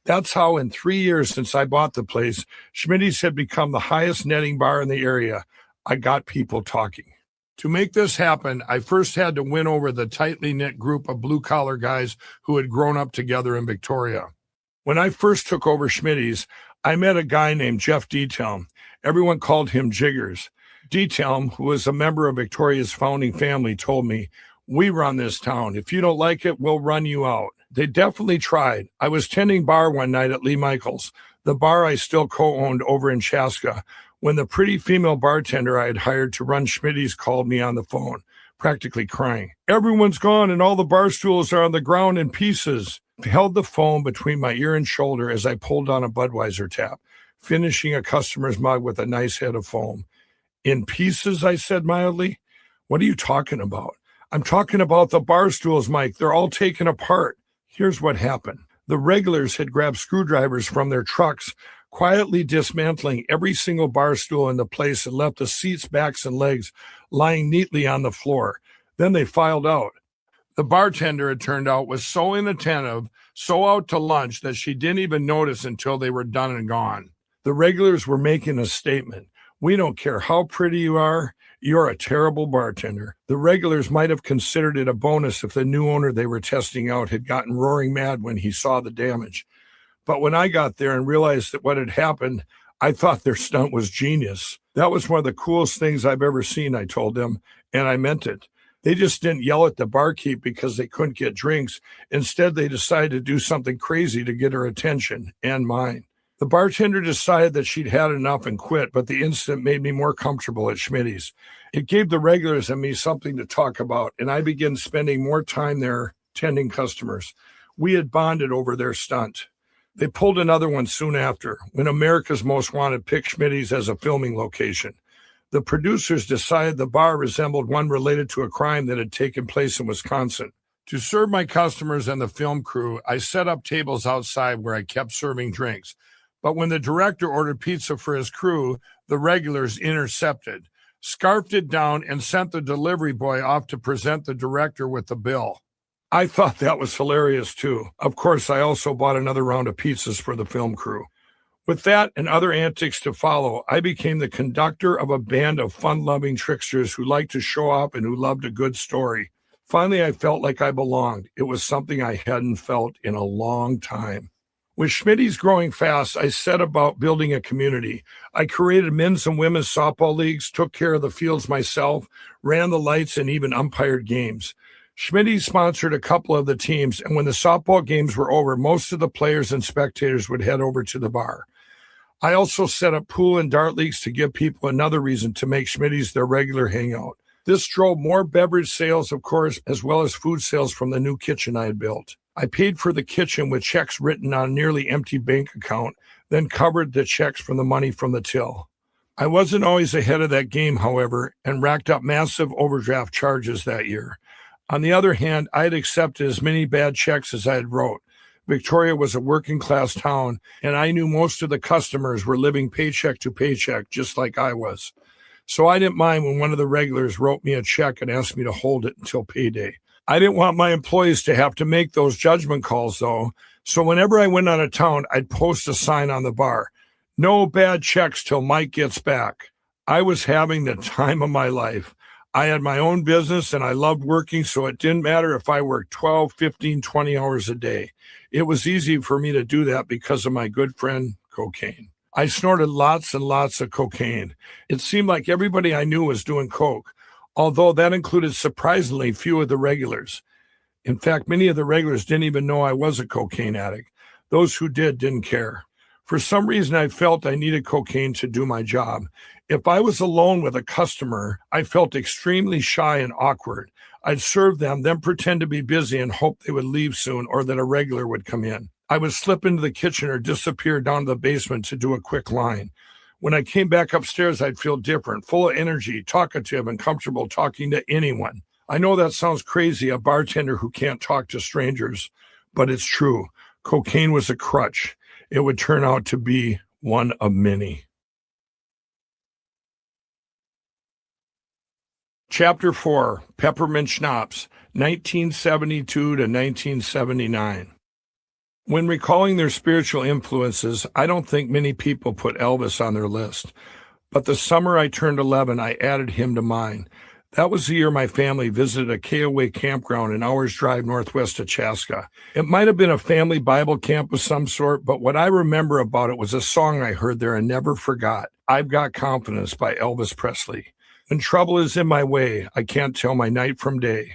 That's how in 3 years since I bought the place, Schmitty's had become the highest netting bar in the area. I got people talking. To make this happen, I first had to win over the tightly knit group of blue-collar guys who had grown up together in Victoria. When I first took over Schmitty's, I met a guy named Jeff Detail. Everyone called him Jiggers. Detail, who was a member of Victoria's founding family, told me, "We run this town. If you don't like it, we'll run you out." They definitely tried. I was tending bar one night at Lee Michaels, the bar I still co-owned over in Chaska, when the pretty female bartender I had hired to run Schmitty's called me on the phone, practically crying. "Everyone's gone and all the bar stools are on the ground in pieces." I held the phone between my ear and shoulder as I pulled on a Budweiser tap, finishing a customer's mug with a nice head of foam. "In pieces," I said mildly. "What are you talking about?" "I'm talking about the bar stools, Mike. They're all taken apart." Here's what happened. The regulars had grabbed screwdrivers from their trucks, quietly dismantling every single bar stool in the place and left the seats, backs, and legs lying neatly on the floor. Then they filed out. The bartender, it turned out, was so inattentive, so out to lunch, that she didn't even notice until they were done and gone. The regulars were making a statement. "We don't care how pretty you are. You're a terrible bartender." The regulars might have considered it a bonus if the new owner they were testing out had gotten roaring mad when he saw the damage. But when I got there and realized that what had happened, I thought their stunt was genius. "That was one of the coolest things I've ever seen," I told them, and I meant it. They just didn't yell at the barkeep because they couldn't get drinks. Instead, they decided to do something crazy to get her attention and mine. The bartender decided that she'd had enough and quit, but the incident made me more comfortable at Schmitty's. It gave the regulars and me something to talk about, and I began spending more time there tending customers. We had bonded over their stunt. They pulled another one soon after, when America's Most Wanted picked Schmitty's as a filming location. The producers decided the bar resembled one related to a crime that had taken place in Wisconsin. To serve my customers and the film crew, I set up tables outside where I kept serving drinks. But when the director ordered pizza for his crew, the regulars intercepted, scarfed it down, and sent the delivery boy off to present the director with the bill. I thought that was hilarious, too. Of course, I also bought another round of pizzas for the film crew. With that and other antics to follow, I became the conductor of a band of fun-loving tricksters who liked to show up and who loved a good story. Finally, I felt like I belonged. It was something I hadn't felt in a long time. With Schmitty's growing fast, I set about building a community. I created men's and women's softball leagues, took care of the fields myself, ran the lights, and even umpired games. Schmitty's sponsored a couple of the teams, and when the softball games were over, most of the players and spectators would head over to the bar. I also set up pool and dart leagues to give people another reason to make Schmitty's their regular hangout. This drove more beverage sales, of course, as well as food sales from the new kitchen I had built. I paid for the kitchen with checks written on a nearly empty bank account, then covered the checks from the money from the till. I wasn't always ahead of that game, however, and racked up massive overdraft charges that year. On the other hand, I had accepted as many bad checks as I had wrote. Victoria was a working-class town, and I knew most of the customers were living paycheck to paycheck, just like I was. So I didn't mind when one of the regulars wrote me a check and asked me to hold it until payday. I didn't want my employees to have to make those judgment calls, though, so whenever I went out of town, I'd post a sign on the bar, "No bad checks till Mike gets back." I was having the time of my life. I had my own business and I loved working, so it didn't matter if I worked 12, 15, 20 hours a day. It was easy for me to do that because of my good friend, cocaine. I snorted lots and lots of cocaine. It seemed like everybody I knew was doing coke, although that included surprisingly few of the regulars. In fact, many of the regulars didn't even know I was a cocaine addict. Those who did didn't care. For some reason, I felt I needed cocaine to do my job. If I was alone with a customer, I felt extremely shy and awkward. I'd serve them, then pretend to be busy and hope they would leave soon or that a regular would come in. I would slip into the kitchen or disappear down to the basement to do a quick line. When I came back upstairs, I'd feel different, full of energy, talkative, and comfortable talking to anyone. I know that sounds crazy, a bartender who can't talk to strangers, But it's true. Cocaine was a crutch. It would turn out to be one of many. Chapter 4, Peppermint Schnapps, 1972 to 1979. When recalling their spiritual influences, I don't think many people put Elvis on their list. But the summer I turned 11, I added him to mine. That was the year my family visited a KOA campground an hour's drive northwest of Chaska. It might have been a family Bible camp of some sort, but what I remember about it was a song I heard there and never forgot. I've Got Confidence by Elvis Presley. When trouble is in my way, I can't tell my night from day.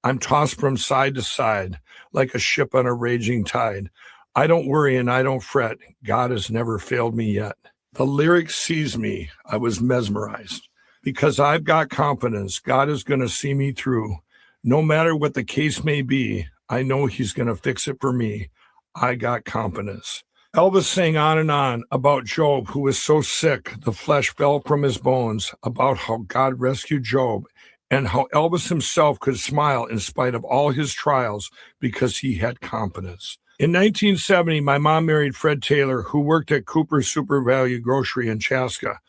I'm tossed from side to side like a ship on a raging tide. I don't worry and I don't fret. God has never failed me yet. The lyrics seized me. I was mesmerized. Because I've got confidence, God is going to see me through. No matter what the case may be, I know he's going to fix it for me. I got confidence. Elvis sang on and on about Job, who was so sick, the flesh fell from his bones, about how God rescued Job, and how Elvis himself could smile in spite of all his trials because he had confidence. In 1970, my mom married Fred Taylor, who worked at Cooper's Super Value Grocery in Chaska.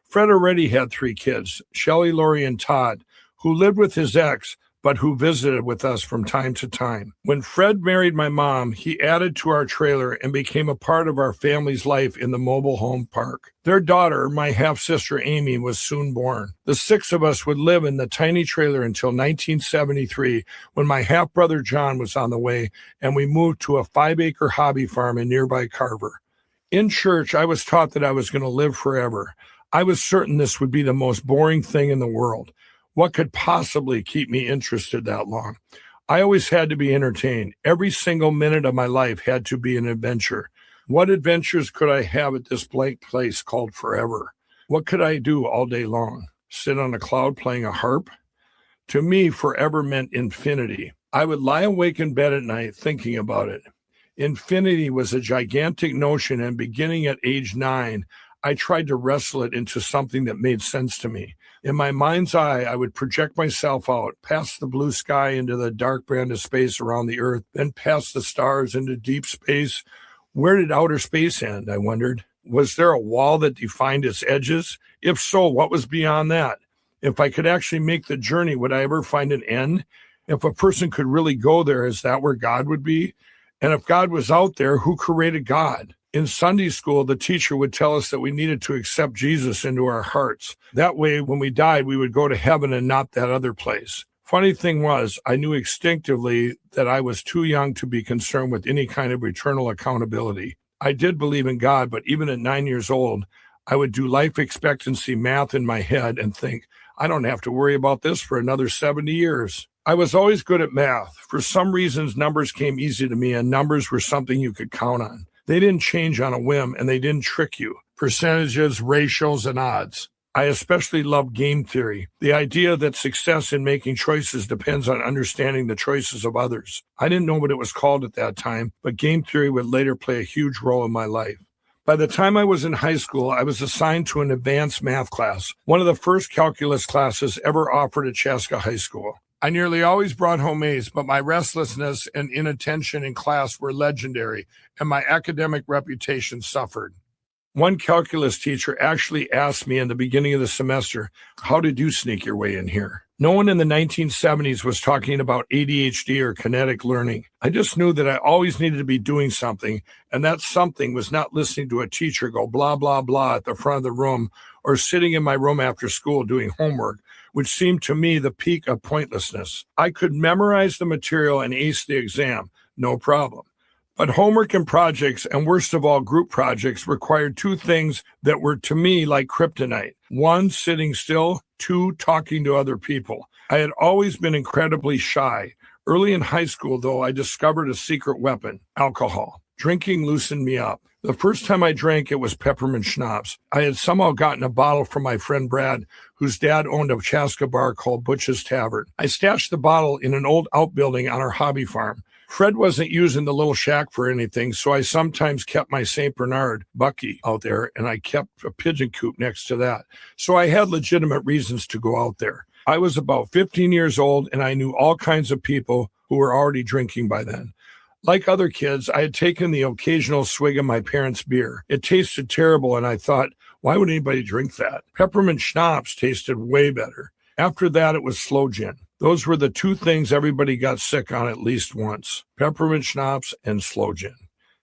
Fred already had 3 kids, Shelley, Lori, and Todd, who lived with his ex, but who visited with us from time to time. When Fred married my mom, he added to our trailer and became a part of our family's life in the mobile home park. Their daughter, my half-sister Amy, was soon born. The 6 of us would live in the tiny trailer until 1973, when my half-brother John was on the way, and we moved to a 5-acre hobby farm in nearby Carver. In church, I was taught that I was going to live forever. I was certain this would be the most boring thing in the world. What could possibly keep me interested that long? I always had to be entertained. Every single minute of my life had to be an adventure. What adventures could I have at this blank place called forever? What could I do all day long? Sit on a cloud playing a harp? To me, forever meant infinity. I would lie awake in bed at night thinking about it. Infinity was a gigantic notion, and beginning at age 9, I tried to wrestle it into something that made sense to me. In my mind's eye, I would project myself out, past the blue sky into the dark band of space around the Earth, then past the stars into deep space. Where did outer space end, I wondered? Was there a wall that defined its edges? If so, what was beyond that? If I could actually make the journey, would I ever find an end? If a person could really go there, is that where God would be? And if God was out there, who created God? In Sunday school, the teacher would tell us that we needed to accept Jesus into our hearts. That way, when we died, we would go to heaven and not that other place. Funny thing was, I knew instinctively that I was too young to be concerned with any kind of eternal accountability. I did believe in God, but even at 9 years old, I would do life expectancy math in my head and think, I don't have to worry about this for another 70 years. I was always good at math. For some reasons, numbers came easy to me, and numbers were something you could count on. They didn't change on a whim, and they didn't trick you. Percentages, ratios, and odds. I especially loved game theory, the idea that success in making choices depends on understanding the choices of others. I didn't know what it was called at that time, but game theory would later play a huge role in my life. By the time I was in high school, I was assigned to an advanced math class, one of the first calculus classes ever offered at Chaska High School. I nearly always brought home A's, but my restlessness and inattention in class were legendary, and my academic reputation suffered. One calculus teacher actually asked me in the beginning of the semester, how did you sneak your way in here? No one in the 1970s was talking about ADHD or kinetic learning. I just knew that I always needed to be doing something, and that something was not listening to a teacher go blah, blah, blah at the front of the room or sitting in my room after school doing homework, which seemed to me the peak of pointlessness. I could memorize the material and ace the exam, no problem. But homework and projects, and worst of all, group projects, required 2 things that were to me like kryptonite. 1, sitting still. 2, talking to other people. I had always been incredibly shy. Early in high school, though, I discovered a secret weapon, alcohol. Drinking loosened me up. The first time I drank, it was peppermint schnapps. I had somehow gotten a bottle from my friend Brad, whose dad owned a Chaska bar called Butch's Tavern. I stashed the bottle in an old outbuilding on our hobby farm. Fred wasn't using the little shack for anything, so I sometimes kept my St. Bernard, Bucky, out there, and I kept a pigeon coop next to that. So I had legitimate reasons to go out there. I was about 15 years old, and I knew all kinds of people who were already drinking by then. Like other kids, I had taken the occasional swig of my parents' beer. It tasted terrible, and I thought, why would anybody drink that? Peppermint schnapps tasted way better. After that, it was sloe gin. Those were the two things everybody got sick on at least once: peppermint schnapps and sloe gin.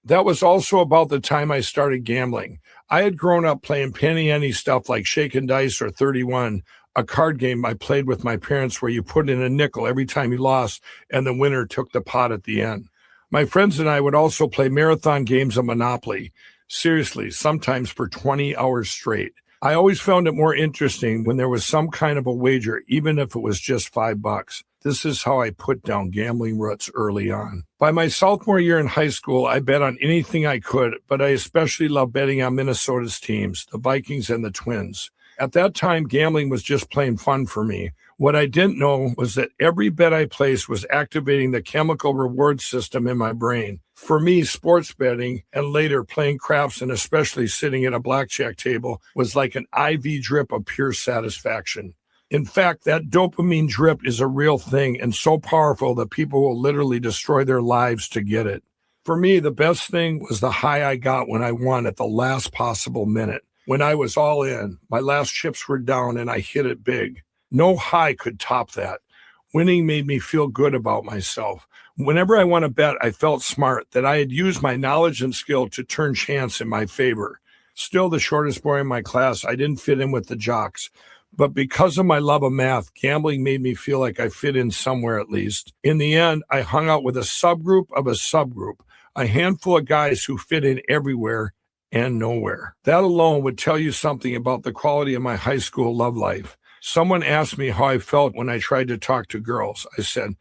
That was also about the time I started gambling. I had grown up playing penny ante stuff like Shaken Dice or 31, a card game I played with my parents where you put in a nickel every time you lost and the winner took the pot at the end. My friends and I would also play marathon games of Monopoly. Seriously, sometimes for 20 hours straight. I always found it more interesting when there was some kind of a wager, even if it was just $5. This is how I put down gambling roots early on. By my sophomore year in high school, I bet on anything I could, but I especially loved betting on Minnesota's teams, the Vikings and the Twins. At that time, gambling was just plain fun for me. What I didn't know was that every bet I placed was activating the chemical reward system in my brain. For me, sports betting and later playing craps and especially sitting at a blackjack table was like an IV drip of pure satisfaction. In fact, that dopamine drip is a real thing and so powerful that people will literally destroy their lives to get it. For me, the best thing was the high I got when I won at the last possible minute. When I was all in, my last chips were down and I hit it big. No high could top that. Winning made me feel good about myself. Whenever I won a bet, I felt smart, that I had used my knowledge and skill to turn chance in my favor. Still the shortest boy in my class, I didn't fit in with the jocks. But because of my love of math, gambling made me feel like I fit in somewhere at least. In the end, I hung out with a subgroup of a subgroup, a handful of guys who fit in everywhere and nowhere. That alone would tell you something about the quality of my high school love life. Someone asked me how I felt when I tried to talk to girls. I said,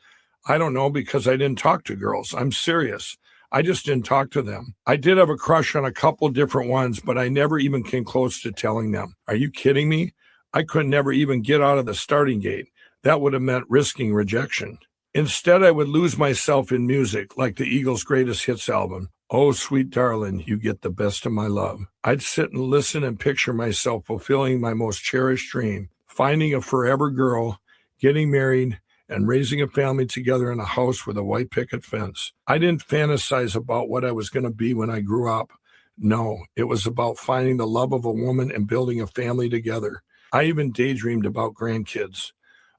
I don't know, because I didn't talk to girls. I'm serious. I just didn't talk to them. I did have a crush on a couple different ones, but I never even came close to telling them. Are you kidding me? I could never even get out of the starting gate. That would have meant risking rejection. Instead, I would lose myself in music, like the Eagles' greatest hits album. Oh, sweet darling, you get the best of my love. I'd sit and listen and picture myself fulfilling my most cherished dream, finding a forever girl, getting married, and raising a family together in a house with a white picket fence. I didn't fantasize about what I was going to be when I grew up. No, it was about finding the love of a woman and building a family together. I even daydreamed about grandkids.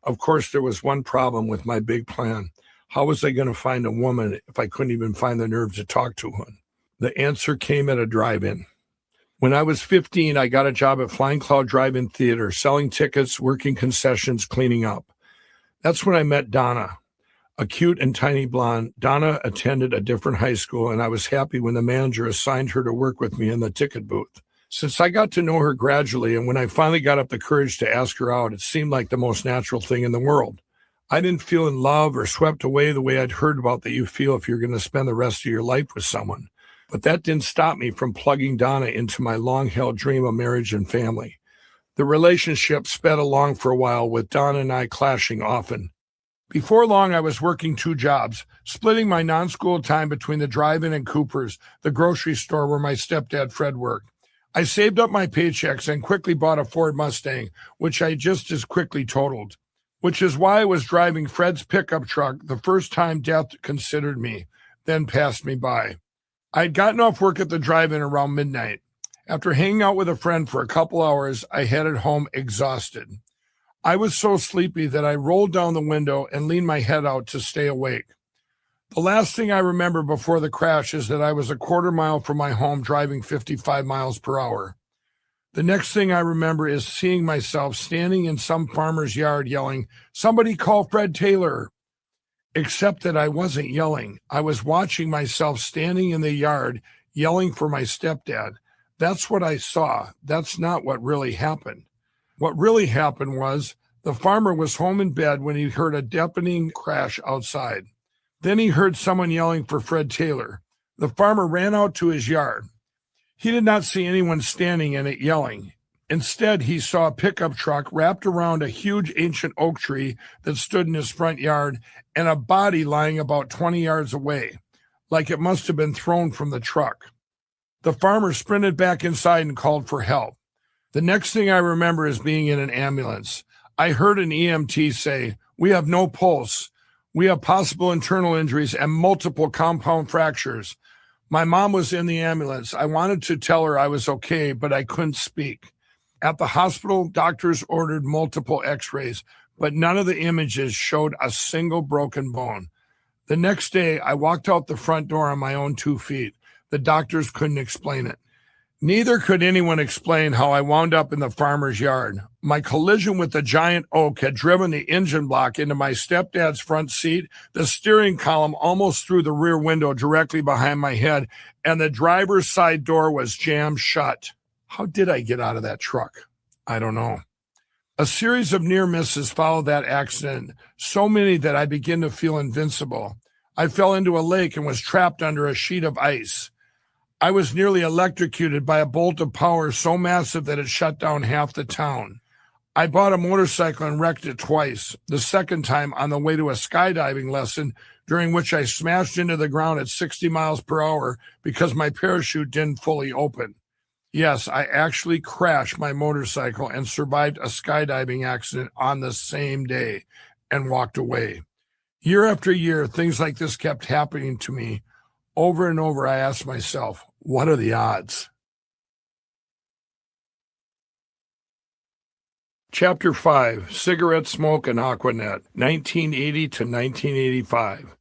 Of course, there was one problem with my big plan. How was I going to find a woman if I couldn't even find the nerve to talk to one? The answer came at a drive-in. When I was 15, I got a job at Flying Cloud Drive-In Theater, selling tickets, working concessions, cleaning up. That's when I met Donna, a cute and tiny blonde. Donna attended a different high school, and I was happy when the manager assigned her to work with me in the ticket booth. Since I got to know her gradually, and when I finally got up the courage to ask her out, it seemed like the most natural thing in the world. I didn't feel in love or swept away the way I'd heard about that you feel if you're going to spend the rest of your life with someone. But that didn't stop me from plugging Donna into my long-held dream of marriage and family. The relationship sped along for a while, with Donna and I clashing often. Before long, I was working 2 jobs, splitting my non-school time between the drive-in and Cooper's, the grocery store where my stepdad Fred worked. I saved up my paychecks and quickly bought a Ford Mustang, which I just as quickly totaled, which is why I was driving Fred's pickup truck the first time death considered me, then passed me by. I had gotten off work at the drive-in around midnight. After hanging out with a friend for a couple hours, I headed home exhausted. I was so sleepy that I rolled down the window and leaned my head out to stay awake. The last thing I remember before the crash is that I was a quarter mile from my home driving 55 miles per hour. The next thing I remember is seeing myself standing in some farmer's yard yelling, "Somebody call Fred Taylor." Except that I wasn't yelling. I was watching myself standing in the yard yelling for my stepdad. That's what I saw. That's not what really happened. What really happened was the farmer was home in bed when he heard a deafening crash outside. Then he heard someone yelling for Fred Taylor. The farmer ran out to his yard. He did not see anyone standing in it yelling. Instead, he saw a pickup truck wrapped around a huge ancient oak tree that stood in his front yard and a body lying about 20 yards away, like it must have been thrown from the truck. The farmer sprinted back inside and called for help. The next thing I remember is being in an ambulance. I heard an EMT say, "We have no pulse. We have possible internal injuries and multiple compound fractures. My mom was in the ambulance. I wanted to tell her I was okay, but I couldn't speak. At the hospital, doctors ordered multiple x-rays, but none of the images showed a single broken bone. The next day, I walked out the front door on my own 2 feet. The doctors couldn't explain it. Neither could anyone explain how I wound up in the farmer's yard. My collision with the giant oak had driven the engine block into my stepdad's front seat, the steering column almost through the rear window directly behind my head, and the driver's side door was jammed shut. How did I get out of that truck? I don't know. A series of near misses followed that accident, so many that I began to feel invincible. I fell into a lake and was trapped under a sheet of ice. I was nearly electrocuted by a bolt of power so massive that it shut down half the town. I bought a motorcycle and wrecked it twice, the second time on the way to a skydiving lesson, during which I smashed into the ground at 60 miles per hour because my parachute didn't fully open. Yes, I actually crashed my motorcycle and survived a skydiving accident on the same day and walked away. Year after year, things like this kept happening to me. Over and over, I asked myself, what are the odds? Chapter 5, Cigarette Smoke and Aquanet, 1980 to 1985.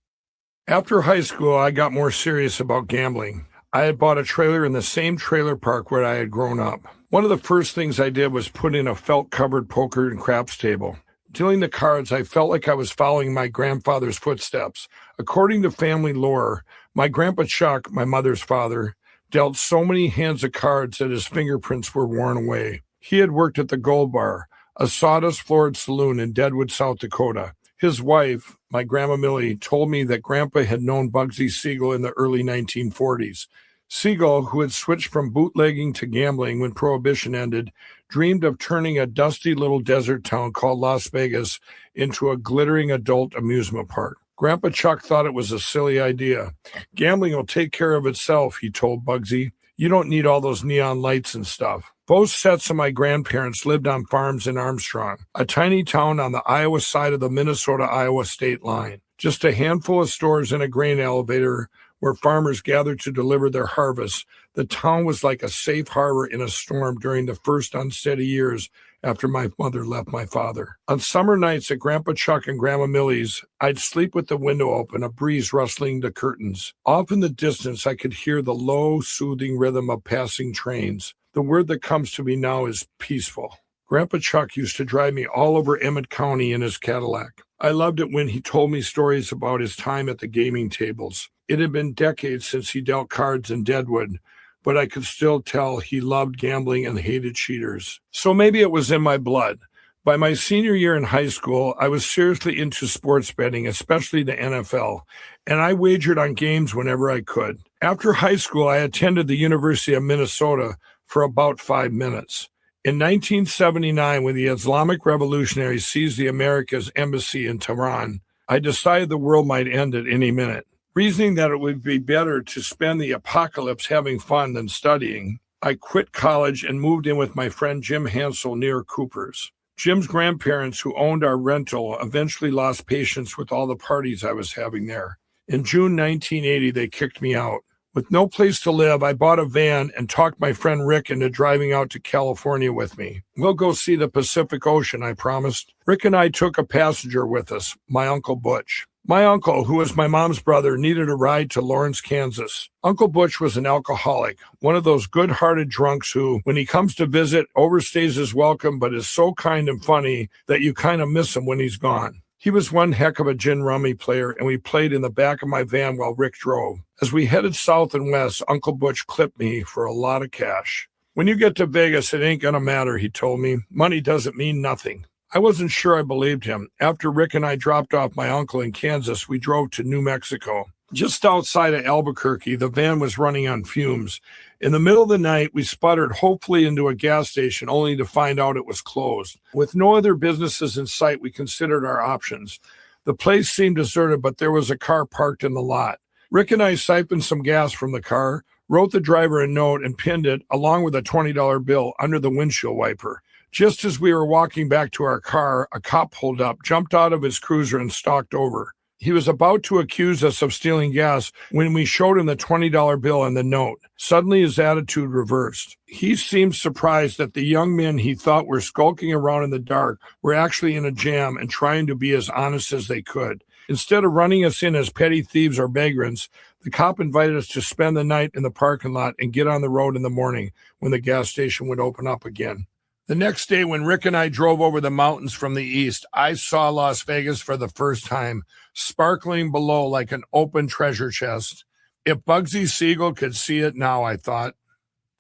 After high school, I got more serious about gambling. I had bought a trailer in the same trailer park where I had grown up. One of the first things I did was put in a felt-covered poker and craps table. Dealing the cards, I felt like I was following my grandfather's footsteps. According to family lore, my grandpa Chuck, my mother's father, dealt so many hands of cards that his fingerprints were worn away. He had worked at the Gold Bar, a sawdust-floored saloon in Deadwood, South Dakota. His wife, my Grandma Millie, told me that Grandpa had known Bugsy Siegel in the early 1940s. Siegel, who had switched from bootlegging to gambling when Prohibition ended, dreamed of turning a dusty little desert town called Las Vegas into a glittering adult amusement park. Grandpa Chuck thought it was a silly idea. Gambling will take care of itself, he told Bugsy. You don't need all those neon lights and stuff. Both sets of my grandparents lived on farms in Armstrong, a tiny town on the Iowa side of the Minnesota-Iowa state line. Just a handful of stores and a grain elevator where farmers gathered to deliver their harvests. The town was like a safe harbor in a storm during the first unsteady years after my mother left my father. On summer nights at Grandpa Chuck and Grandma Millie's, I'd sleep with the window open, a breeze rustling the curtains. Off in the distance, I could hear the low, soothing rhythm of passing trains. The word that comes to me now is peaceful. Grandpa Chuck used to drive me all over Emmett County in his Cadillac. I loved it when he told me stories about his time at the gaming tables. It had been decades since he dealt cards in Deadwood, but I could still tell he loved gambling and hated cheaters. So maybe it was in my blood. By my senior year in high school, I was seriously into sports betting, especially the NFL, and I wagered on games whenever I could. After high school, I attended the University of Minnesota for about 5 minutes. In 1979, when the Islamic revolutionaries seized the America's embassy in Tehran, I decided the world might end at any minute. Reasoning that it would be better to spend the apocalypse having fun than studying, I quit college and moved in with my friend Jim Hansel near Cooper's. Jim's grandparents, who owned our rental, eventually lost patience with all the parties I was having there. In June 1980, they kicked me out. With no place to live, I bought a van and talked my friend Rick into driving out to California with me. We'll go see the Pacific Ocean, I promised. Rick and I took a passenger with us, my Uncle Butch. My uncle, who was my mom's brother, needed a ride to Lawrence, Kansas. Uncle Butch was an alcoholic, one of those good-hearted drunks who, when he comes to visit, overstays his welcome but is so kind and funny that you kind of miss him when he's gone. He was one heck of a gin rummy player, and we played in the back of my van while Rick drove. As we headed south and west, Uncle Butch clipped me for a lot of cash. When you get to Vegas, it ain't gonna matter, he told me. Money doesn't mean nothing. I wasn't sure I believed him. After Rick and I dropped off my uncle in Kansas, we drove to New Mexico. Just outside of Albuquerque, the van was running on fumes. In the middle of the night, we sputtered hopefully into a gas station only to find out it was closed. With no other businesses in sight, we considered our options. The place seemed deserted, but there was a car parked in the lot. Rick and I siphoned some gas from the car, wrote the driver a note, and pinned it, along with a $20 bill, under the windshield wiper. Just as we were walking back to our car, a cop pulled up, jumped out of his cruiser, and stalked over. He was about to accuse us of stealing gas when we showed him the $20 bill and the note. Suddenly his attitude reversed. He seemed surprised that the young men he thought were skulking around in the dark were actually in a jam and trying to be as honest as they could. Instead of running us in as petty thieves or vagrants, the cop invited us to spend the night in the parking lot and get on the road in the morning when the gas station would open up again. The next day, when Rick and I drove over the mountains from the east, I saw Las Vegas for the first time, sparkling below like an open treasure chest. If Bugsy Siegel could see it now, I thought.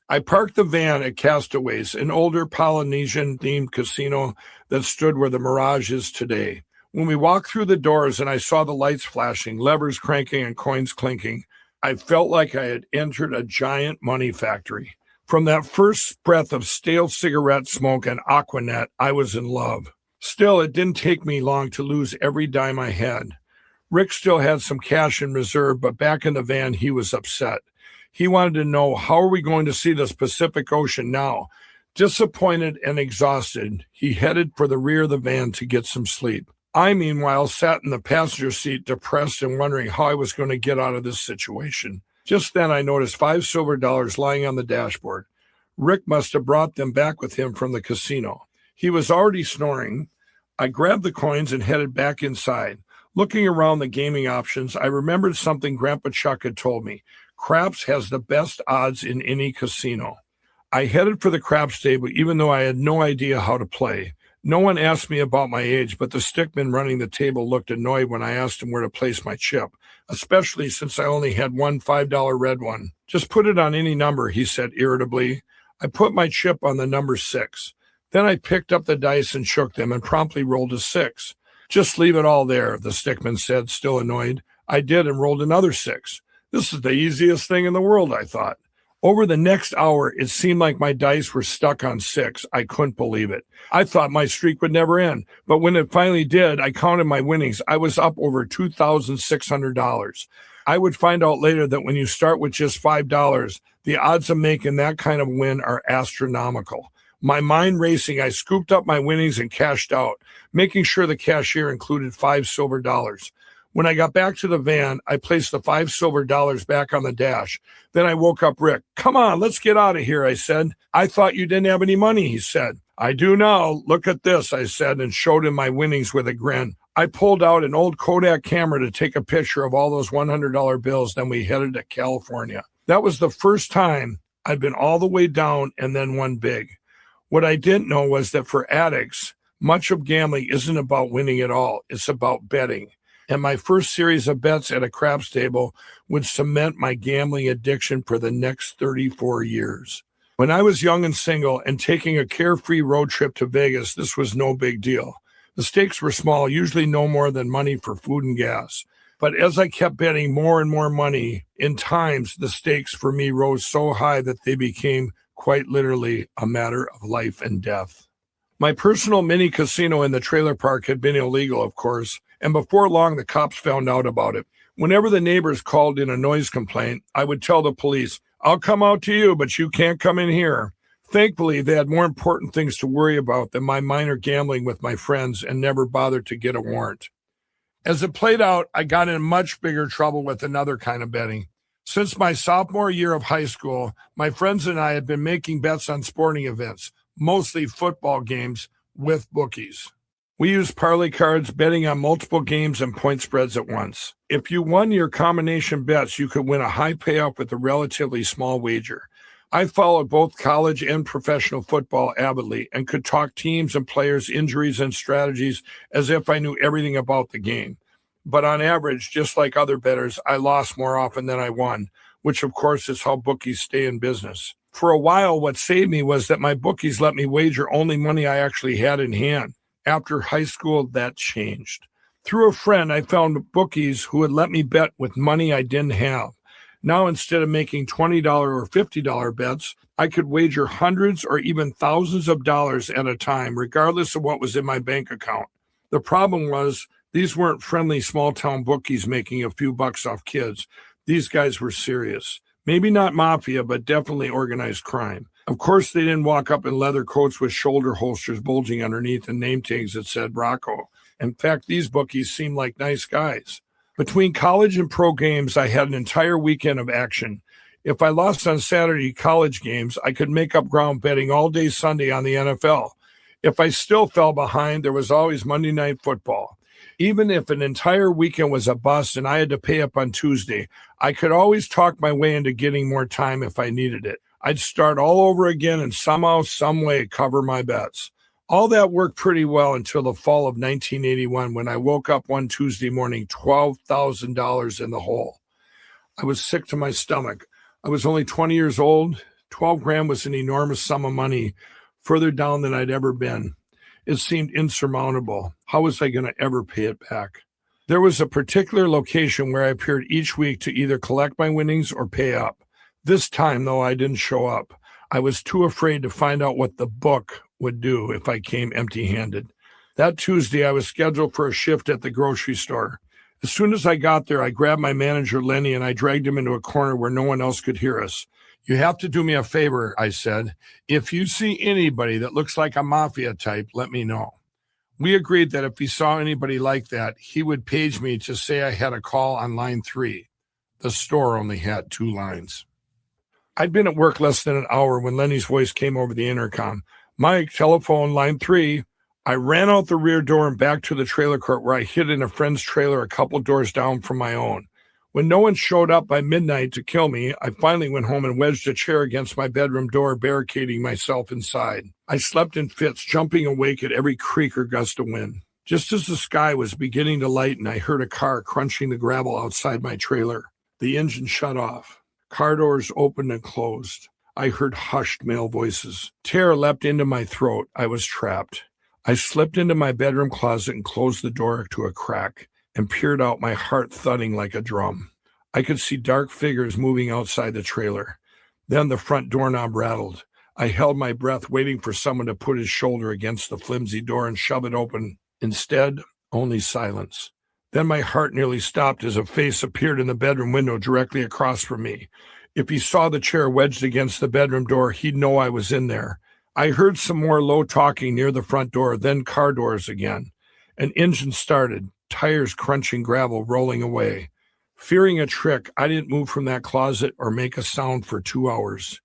I parked the van at Castaways, an older Polynesian-themed casino that stood where the Mirage is today. When we walked through the doors and I saw the lights flashing, levers cranking, and coins clinking, I felt like I had entered a giant money factory. From that first breath of stale cigarette smoke and Aquanet, I was in love. Still, it didn't take me long to lose every dime I had. Rick still had some cash in reserve, but back in the van, he was upset. He wanted to know, how are we going to see the Pacific Ocean now? Disappointed and exhausted, he headed for the rear of the van to get some sleep. I, meanwhile, sat in the passenger seat, depressed and wondering how I was going to get out of this situation. Just then, I noticed $5 silver lying on the dashboard. Rick must have brought them back with him from the casino. He was already snoring. I grabbed the coins and headed back inside. Looking around the gaming options, I remembered something Grandpa Chuck had told me. Craps has the best odds in any casino. I headed for the craps table, even though I had no idea how to play. No one asked me about my age, but the stickman running the table looked annoyed when I asked him where to place my chip, especially since I only had one $5 red one. Just put it on any number, he said irritably. I put my chip on the number 6. Then I picked up the dice and shook them and promptly rolled a 6. Just leave it all there, the stickman said, still annoyed. I did and rolled another 6. This is the easiest thing in the world, I thought. Over the next hour, it seemed like my dice were stuck on 6. I couldn't believe it. I thought my streak would never end. But when it finally did, I counted my winnings. I was up over $2,600. I would find out later that when you start with just $5, the odds of making that kind of win are astronomical. My mind racing, I scooped up my winnings and cashed out, making sure the cashier included $5 silver. When I got back to the van, I placed the $5 silver back on the dash. Then I woke up Rick. Come on, let's get out of here, I said. I thought you didn't have any money, he said. I do now. Look at this, I said, and showed him my winnings with a grin. I pulled out an old Kodak camera to take a picture of all those $100 bills. Then we headed to California. That was the first time I'd been all the way down and then won big. What I didn't know was that for addicts, much of gambling isn't about winning at all. It's about betting. And my first series of bets at a craps table would cement my gambling addiction for the next 34 years. When I was young and single and taking a carefree road trip to Vegas, this was no big deal. The stakes were small, usually no more than money for food and gas. But as I kept betting more and more money, in times the stakes for me rose so high that they became quite literally a matter of life and death. My personal mini casino in the trailer park had been illegal, of course, and before long the cops found out about it. Whenever the neighbors called in a noise complaint, I would tell the police, I'll come out to you, but you can't come in here. Thankfully, they had more important things to worry about than my minor gambling with my friends and never bothered to get a warrant. As it played out, I got in much bigger trouble with another kind of betting. Since my sophomore year of high school, my friends and I had been making bets on sporting events, mostly football games, with bookies. We used parlay cards, betting on multiple games and point spreads at once. If you won your combination bets, you could win a high payout with a relatively small wager. I followed both college and professional football avidly and could talk teams and players, injuries, and strategies as if I knew everything about the game. But on average, just like other bettors, I lost more often than I won, which of course is how bookies stay in business. For a while, what saved me was that my bookies let me wager only money I actually had in hand. After high school, that changed. Through a friend, I found bookies who would let me bet with money I didn't have. Now, instead of making $20 or $50 bets, I could wager hundreds or even thousands of dollars at a time, regardless of what was in my bank account. The problem was these weren't friendly small-town bookies making a few bucks off kids. These guys were serious. Maybe not mafia, but definitely organized crime. Of course, they didn't walk up in leather coats with shoulder holsters bulging underneath and name tags that said Rocco. In fact, these bookies seemed like nice guys. Between college and pro games, I had an entire weekend of action. If I lost on Saturday college games, I could make up ground betting all day Sunday on the NFL. If I still fell behind, there was always Monday Night Football. Even if an entire weekend was a bust and I had to pay up on Tuesday, I could always talk my way into getting more time if I needed it. I'd start all over again and somehow, some way, cover my bets. All that worked pretty well until the fall of 1981 when I woke up one Tuesday morning, $12,000 in the hole. I was sick to my stomach. I was only 20 years old. 12 grand was an enormous sum of money, further down than I'd ever been. It seemed insurmountable. How was I going to ever pay it back? There was a particular location where I appeared each week to either collect my winnings or pay up. This time, though, I didn't show up. I was too afraid to find out what the book would do if I came empty-handed. That Tuesday, I was scheduled for a shift at the grocery store. As soon as I got there, I grabbed my manager, Lenny, and I dragged him into a corner where no one else could hear us. "You have to do me a favor," I said. "If you see anybody that looks like a mafia type, let me know." We agreed that if he saw anybody like that, he would page me to say I had a call on line 3. The store only had 2 lines. I'd been at work less than an hour when Lenny's voice came over the intercom. "Mike, telephone, line 3. I ran out the rear door and back to the trailer court where I hid in a friend's trailer a couple doors down from my own. When no one showed up by midnight to kill me, I finally went home and wedged a chair against my bedroom door, barricading myself inside. I slept in fits, jumping awake at every creak or gust of wind. Just as the sky was beginning to lighten, I heard a car crunching the gravel outside my trailer. The engine shut off. Car doors opened and closed. I heard hushed male voices. Terror leapt into my throat. I was trapped. I slipped into my bedroom closet and closed the door to a crack and peered out, my heart thudding like a drum. I could see dark figures moving outside the trailer. Then the front doorknob rattled. I held my breath, waiting for someone to put his shoulder against the flimsy door and shove it open. Instead, only silence. Then my heart nearly stopped as a face appeared in the bedroom window directly across from me. If he saw the chair wedged against the bedroom door, he'd know I was in there. I heard some more low talking near the front door, then car doors again. An engine started, tires crunching gravel, rolling away. Fearing a trick, I didn't move from that closet or make a sound for 2 hours.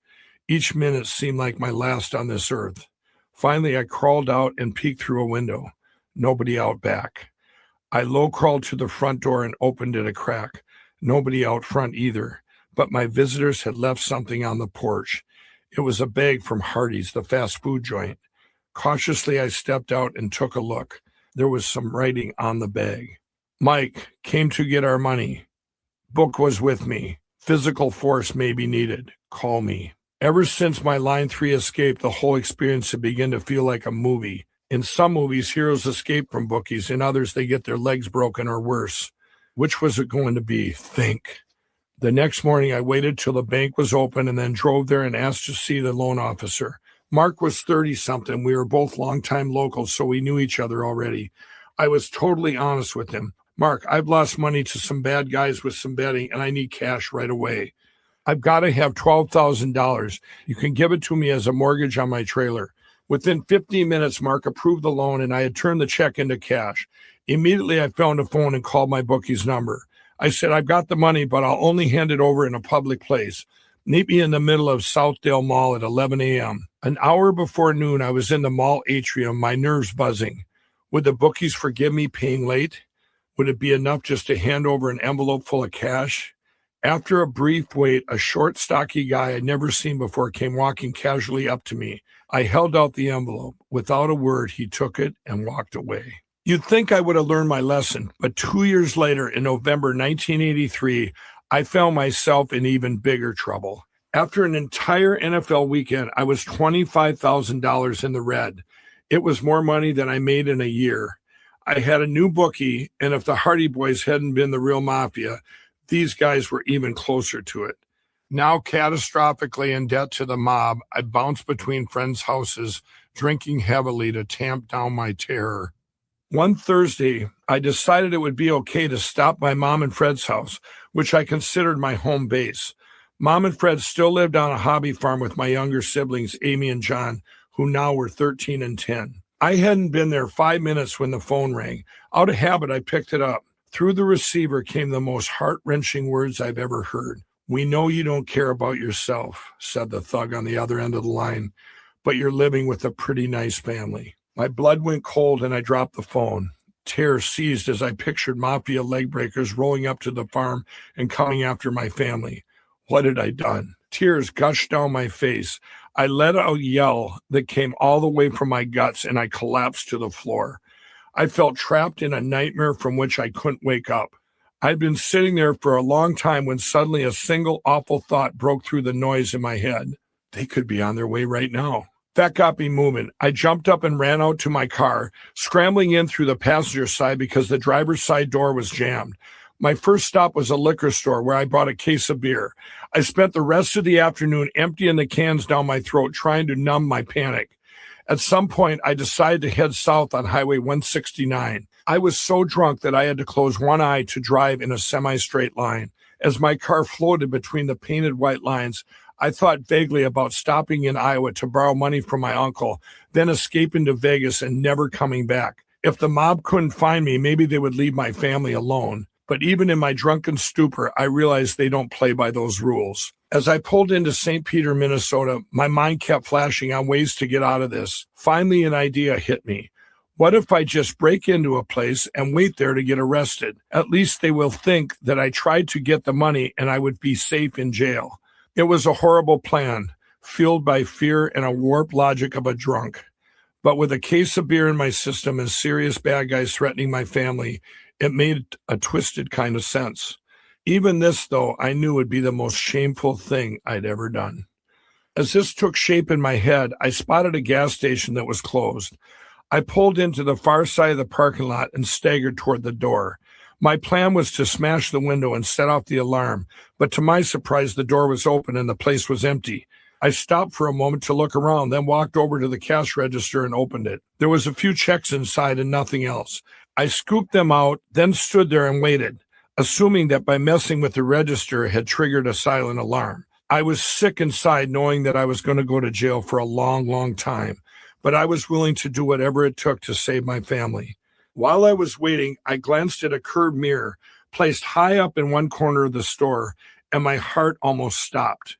Each minute seemed like my last on this earth. Finally, I crawled out and peeked through a window. Nobody out back. I low-crawled to the front door and opened it a crack. Nobody out front either, but my visitors had left something on the porch. It was a bag from Hardee's, the fast food joint. Cautiously, I stepped out and took a look. There was some writing on the bag. "Mike, came to get our money. Book was with me. Physical force may be needed. Call me." Ever since my line 3 escape, the whole experience had begun to feel like a movie. In some movies, heroes escape from bookies. In others, they get their legs broken or worse. Which was it going to be? Think. The next morning, I waited till the bank was open and then drove there and asked to see the loan officer. Mark was 30-something. We were both longtime locals, so we knew each other already. I was totally honest with him. "Mark, I've lost money to some bad guys with some betting, and I need cash right away. I've got to have $12,000. You can give it to me as a mortgage on my trailer." Within 15 minutes, Mark approved the loan, and I had turned the check into cash. Immediately, I found a phone and called my bookie's number. I said, "I've got the money, but I'll only hand it over in a public place. Meet me in the middle of Southdale Mall at 11 a.m. An hour before noon, I was in the mall atrium, my nerves buzzing. Would the bookies forgive me paying late? Would it be enough just to hand over an envelope full of cash? After a brief wait, a short, stocky guy I'd never seen before came walking casually up to me. I held out the envelope. Without a word, he took it and walked away. You'd think I would have learned my lesson, but 2 years later, in November 1983, I found myself in even bigger trouble. After an entire NFL weekend, I was $25,000 in the red. It was more money than I made in a year. I had a new bookie, and if the Hardy Boys hadn't been the real mafia, these guys were even closer to it. Now catastrophically in debt to the mob, I bounced between friends' houses, drinking heavily to tamp down my terror. One Thursday, I decided it would be okay to stop by Mom and Fred's house, which I considered my home base. Mom and Fred still lived on a hobby farm with my younger siblings, Amy and John, who now were 13 and 10. I hadn't been there 5 minutes when the phone rang. Out of habit, I picked it up. Through the receiver came the most heart-wrenching words I've ever heard. "We know you don't care about yourself," said the thug on the other end of the line, "but you're living with a pretty nice family." My blood went cold and I dropped the phone. Terror seized as I pictured mafia leg breakers rolling up to the farm and coming after my family. What had I done? Tears gushed down my face. I let out a yell that came all the way from my guts and I collapsed to the floor. I felt trapped in a nightmare from which I couldn't wake up. I'd been sitting there for a long time when suddenly a single awful thought broke through the noise in my head. They could be on their way right now. That got me moving. I jumped up and ran out to my car, scrambling in through the passenger side because the driver's side door was jammed. My first stop was a liquor store where I bought a case of beer. I spent the rest of the afternoon emptying the cans down my throat, trying to numb my panic. At some point, I decided to head south on Highway 169. I was so drunk that I had to close one eye to drive in a semi-straight line. As my car floated between the painted white lines, I thought vaguely about stopping in Iowa to borrow money from my uncle, then escaping to Vegas and never coming back. If the mob couldn't find me, maybe they would leave my family alone. But even in my drunken stupor, I realized they don't play by those rules. As I pulled into St. Peter, Minnesota, my mind kept flashing on ways to get out of this. Finally, an idea hit me. What if I just break into a place and wait there to get arrested? At least they will think that I tried to get the money and I would be safe in jail. It was a horrible plan, fueled by fear and a warped logic of a drunk. But with a case of beer in my system and serious bad guys threatening my family, it made a twisted kind of sense. Even this, though, I knew would be the most shameful thing I'd ever done. As this took shape in my head, I spotted a gas station that was closed. I pulled into the far side of the parking lot and staggered toward the door. My plan was to smash the window and set off the alarm, but to my surprise, the door was open and the place was empty. I stopped for a moment to look around, then walked over to the cash register and opened it. There was a few checks inside and nothing else. I scooped them out, then stood there and waited, assuming that by messing with the register it had triggered a silent alarm. I was sick inside knowing that I was going to go to jail for a long, long time, but I was willing to do whatever it took to save my family. While I was waiting, I glanced at a curved mirror placed high up in one corner of the store, and my heart almost stopped.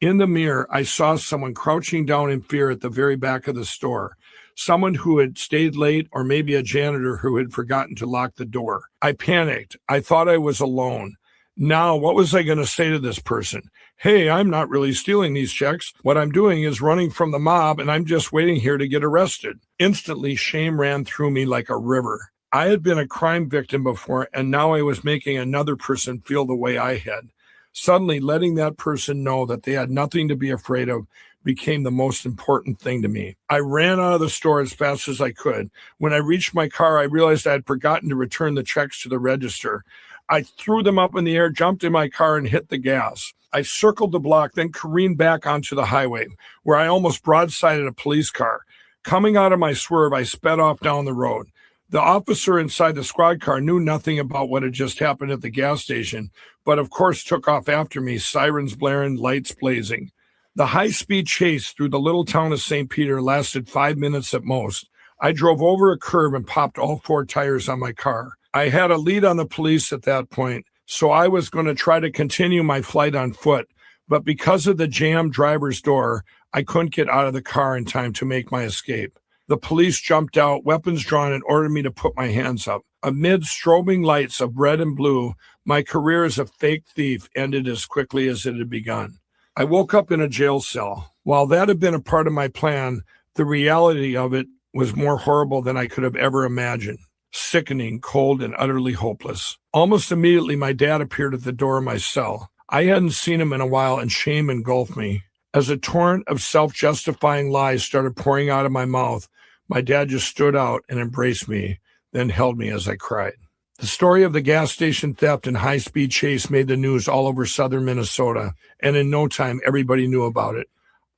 In the mirror, I saw someone crouching down in fear at the very back of the store, someone who had stayed late or maybe a janitor who had forgotten to lock the door. I panicked. I thought I was alone. Now, what was I going to say to this person? Hey, I'm not really stealing these checks. What I'm doing is running from the mob, and I'm just waiting here to get arrested. Instantly, shame ran through me like a river. I had been a crime victim before, and now I was making another person feel the way I had. Suddenly, letting that person know that they had nothing to be afraid of became the most important thing to me. I ran out of the store as fast as I could. When I reached my car, I realized I had forgotten to return the checks to the register. I threw them up in the air, jumped in my car, and hit the gas. I circled the block, then careened back onto the highway, where I almost broadsided a police car. Coming out of my swerve, I sped off down the road. The officer inside the squad car knew nothing about what had just happened at the gas station, but of course took off after me, sirens blaring, lights blazing. The high-speed chase through the little town of St. Peter lasted 5 minutes at most. I drove over a curb and popped all 4 tires on my car. I had a lead on the police at that point, so I was going to try to continue my flight on foot, but because of the jammed driver's door, I couldn't get out of the car in time to make my escape. The police jumped out, weapons drawn, and ordered me to put my hands up. Amid strobing lights of red and blue, my career as a fake thief ended as quickly as it had begun. I woke up in a jail cell. While that had been a part of my plan, the reality of it was more horrible than I could have ever imagined. Sickening, cold, and utterly hopeless. Almost immediately, my dad appeared at the door of my cell. I hadn't seen him in a while, and shame engulfed me. As a torrent of self-justifying lies started pouring out of my mouth, my dad just stood out and embraced me, then held me as I cried. The story of the gas station theft and high-speed chase made the news all over southern Minnesota, and in no time, everybody knew about it.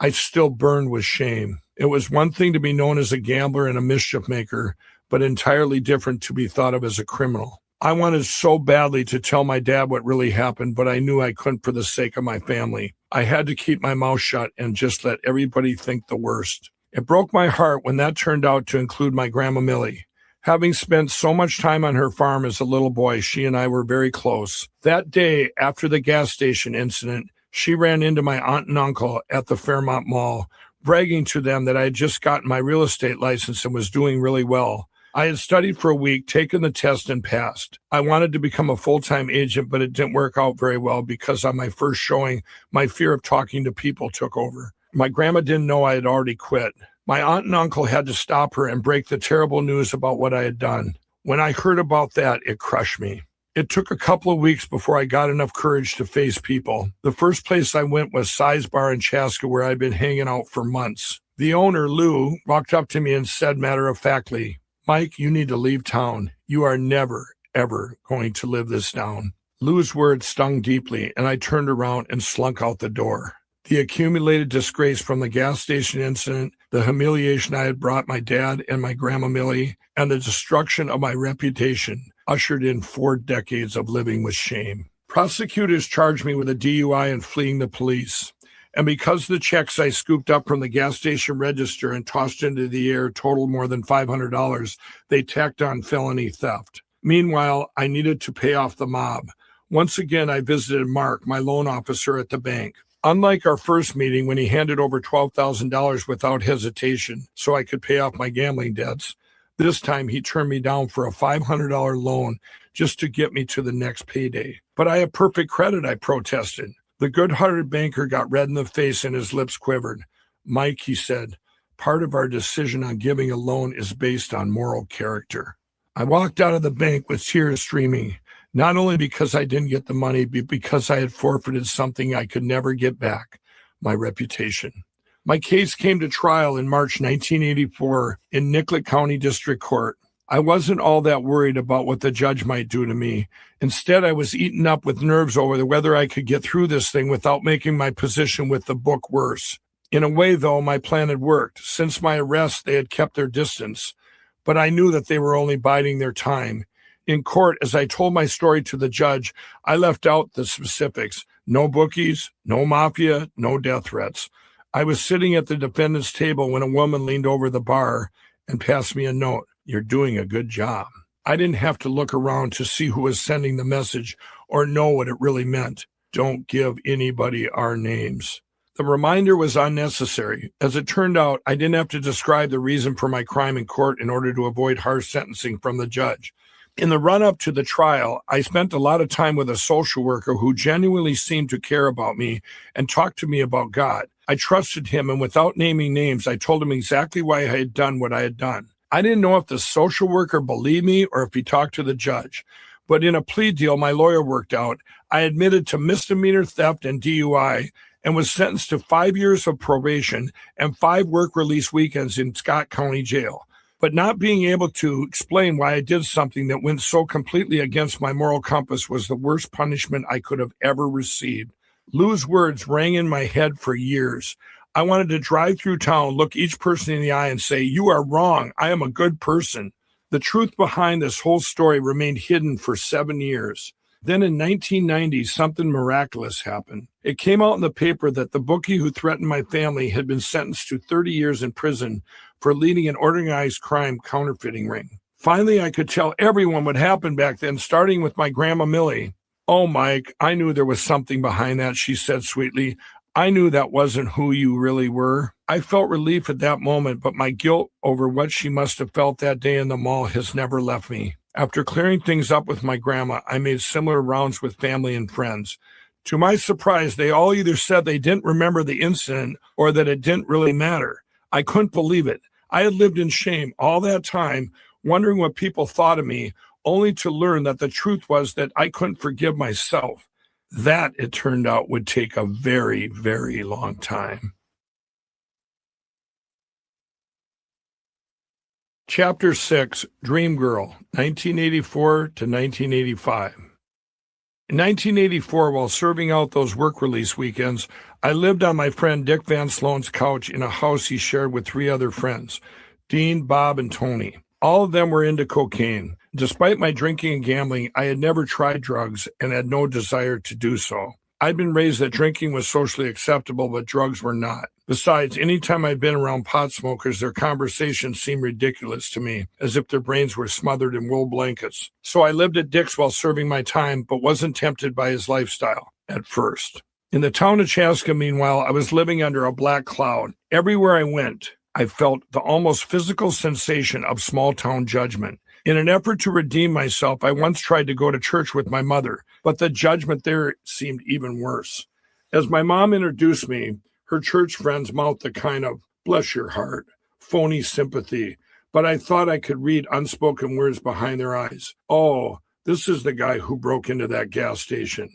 I still burned with shame. It was one thing to be known as a gambler and a mischief maker, but entirely different to be thought of as a criminal. I wanted so badly to tell my dad what really happened, but I knew I couldn't for the sake of my family. I had to keep my mouth shut and just let everybody think the worst. It broke my heart when that turned out to include my Grandma Millie. Having spent so much time on her farm as a little boy, she and I were very close. That day, after the gas station incident, she ran into my aunt and uncle at the Fairmont Mall, bragging to them that I had just gotten my real estate license and was doing really well. I had studied for a week, taken the test, and passed. I wanted to become a full-time agent, but it didn't work out very well because on my first showing, my fear of talking to people took over. My grandma didn't know I had already quit. My aunt and uncle had to stop her and break the terrible news about what I had done. When I heard about that, it crushed me. It took a couple of weeks before I got enough courage to face people. The first place I went was Size Bar in Chaska, where I'd been hanging out for months. The owner, Lou, walked up to me and said matter-of-factly, "Mike, you need to leave town. You are never, ever going to live this down." Lou's words stung deeply, and I turned around and slunk out the door. The accumulated disgrace from the gas station incident, the humiliation I had brought my dad and my grandma Millie, and the destruction of my reputation ushered in 4 decades of living with shame. Prosecutors charged me with a DUI and fleeing the police. And because the checks I scooped up from the gas station register and tossed into the air totaled more than $500, they tacked on felony theft. Meanwhile, I needed to pay off the mob. Once again, I visited Mark, my loan officer at the bank. Unlike our first meeting when he handed over $12,000 without hesitation so I could pay off my gambling debts, this time he turned me down for a $500 loan just to get me to the next payday. "But I have perfect credit," I protested. The good-hearted banker got red in the face and his lips quivered. "Mike," he said, "part of our decision on giving a loan is based on moral character." I walked out of the bank with tears streaming. Not only because I didn't get the money, but because I had forfeited something I could never get back, my reputation. My case came to trial in March 1984 in Nicollet County District Court. I wasn't all that worried about what the judge might do to me. Instead, I was eaten up with nerves over whether I could get through this thing without making my position with the book worse. In a way, though, my plan had worked. Since my arrest, they had kept their distance. But I knew that they were only biding their time. In court, as I told my story to the judge, I left out the specifics. No bookies, no mafia, no death threats. I was sitting at the defendant's table when a woman leaned over the bar and passed me a note. "You're doing a good job." I didn't have to look around to see who was sending the message or know what it really meant. "Don't give anybody our names." The reminder was unnecessary. As it turned out, I didn't have to describe the reason for my crime in court in order to avoid harsh sentencing from the judge. In the run-up to the trial, I spent a lot of time with a social worker who genuinely seemed to care about me and talked to me about God. I trusted him, and without naming names, I told him exactly why I had done what I had done. I didn't know if the social worker believed me or if he talked to the judge. But in a plea deal my lawyer worked out, I admitted to misdemeanor theft and DUI and was sentenced to 5 years of probation and 5 work release weekends in Scott County Jail. But not being able to explain why I did something that went so completely against my moral compass was the worst punishment I could have ever received. Lou's words rang in my head for years. I wanted to drive through town, look each person in the eye and say, "You are wrong. I am a good person." The truth behind this whole story remained hidden for 7 years. Then in 1990, something miraculous happened. It came out in the paper that the bookie who threatened my family had been sentenced to 30 years in prison for leading an organized crime counterfeiting ring. Finally, I could tell everyone what happened back then, starting with my grandma Millie. "Oh, Mike, I knew there was something behind that," she said sweetly. "I knew that wasn't who you really were." I felt relief at that moment, but my guilt over what she must have felt that day in the mall has never left me. After clearing things up with my grandma, I made similar rounds with family and friends. To my surprise, they all either said they didn't remember the incident or that it didn't really matter. I couldn't believe it. I had lived in shame all that time, wondering what people thought of me, only to learn that the truth was that I couldn't forgive myself. That, it turned out, would take a very, very long time. Chapter 6, Dream Girl, 1984 to 1985. In 1984, while serving out those work release weekends, I lived on my friend Dick Van Sloan's couch in a house he shared with 3 other friends, Dean, Bob, and Tony. All of them were into cocaine. Despite my drinking and gambling, I had never tried drugs and had no desire to do so. I'd been raised that drinking was socially acceptable, but drugs were not. Besides, anytime I'd been around pot smokers, their conversations seemed ridiculous to me, as if their brains were smothered in wool blankets. So I lived at Dick's while serving my time, but wasn't tempted by his lifestyle at first. In the town of Chaska, meanwhile, I was living under a black cloud. Everywhere I went, I felt the almost physical sensation of small-town judgment. In an effort to redeem myself, I once tried to go to church with my mother, but the judgment there seemed even worse. As my mom introduced me, her church friends mouthed the kind of, bless your heart, phony sympathy, but I thought I could read unspoken words behind their eyes. Oh, this is the guy who broke into that gas station.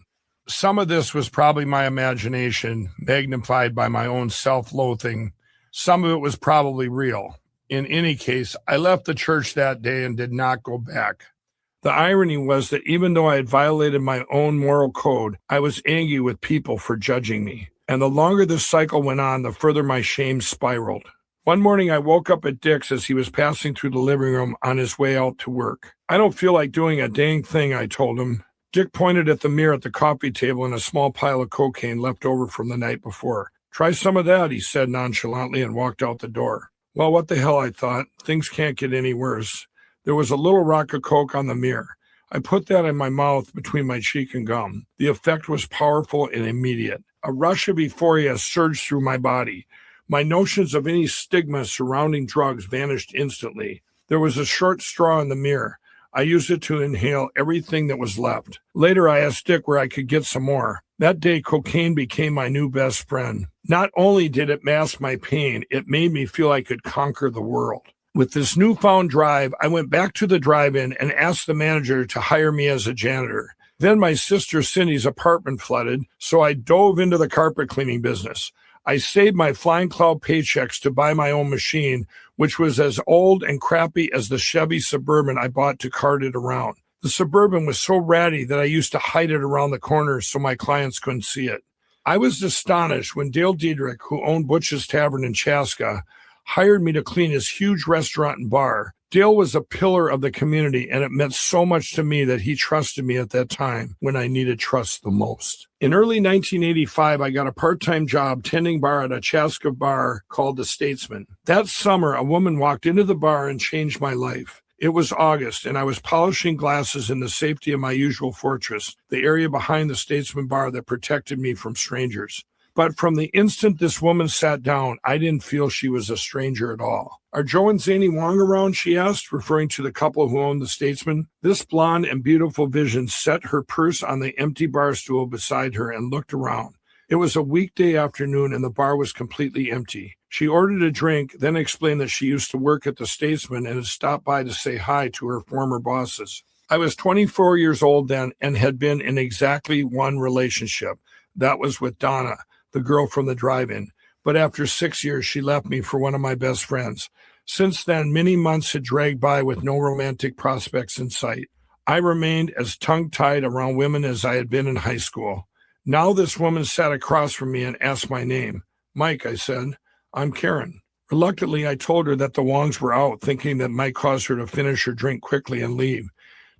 Some of this was probably my imagination, magnified by my own self-loathing. Some of it was probably real. In any case, I left the church that day and did not go back. The irony was that even though I had violated my own moral code, I was angry with people for judging me. And the longer this cycle went on, the further my shame spiraled. One morning, I woke up at Dick's as he was passing through the living room on his way out to work. I don't feel like doing a dang thing, I told him. Dick pointed at the mirror at the coffee table and a small pile of cocaine left over from the night before. Try some of that, he said nonchalantly, and walked out the door. Well, what the hell, I thought. Things can't get any worse. There was a little rock of coke on the mirror. I put that in my mouth between my cheek and gum. The effect was powerful and immediate. A rush of euphoria surged through my body. My notions of any stigma surrounding drugs vanished instantly. There was a short straw in the mirror. I used it to inhale everything that was left. Later, I asked Dick where I could get some more. That day, cocaine became my new best friend. Not only did it mask my pain, it made me feel I could conquer the world. With this newfound drive, I went back to the drive-in and asked the manager to hire me as a janitor. Then my sister Cindy's apartment flooded, so I dove into the carpet cleaning business. I saved my Flying Cloud paychecks to buy my own machine, which was as old and crappy as the Chevy Suburban I bought to cart it around. The Suburban was so ratty that I used to hide it around the corners so my clients couldn't see it. I was astonished when Dale Diedrich, who owned Butch's Tavern in Chaska, hired me to clean his huge restaurant and bar. Dale was a pillar of the community, and it meant so much to me that he trusted me at that time when I needed trust the most. In early 1985, I got a part-time job tending bar at a Chaska bar called The Statesman. That summer, a woman walked into the bar and changed my life. It was August, and I was polishing glasses in the safety of my usual fortress, the area behind the Statesman bar that protected me from strangers. But from the instant this woman sat down, I didn't feel she was a stranger at all. Are Joe and Zany Wong around, she asked, referring to the couple who owned The Statesman. This blonde and beautiful vision set her purse on the empty bar stool beside her and looked around. It was a weekday afternoon and the bar was completely empty. She ordered a drink, then explained that she used to work at The Statesman and had stopped by to say hi to her former bosses. I was 24 years old then and had been in exactly one relationship. That was with Donna, the girl from the drive-in. But after 6 years, she left me for one of my best friends. Since then, many months had dragged by with no romantic prospects in sight. I remained as tongue-tied around women as I had been in high school. Now this woman sat across from me and asked my name. Mike, I said. I'm Karen. Reluctantly, I told her that the Wongs were out, thinking that might cause her to finish her drink quickly and leave.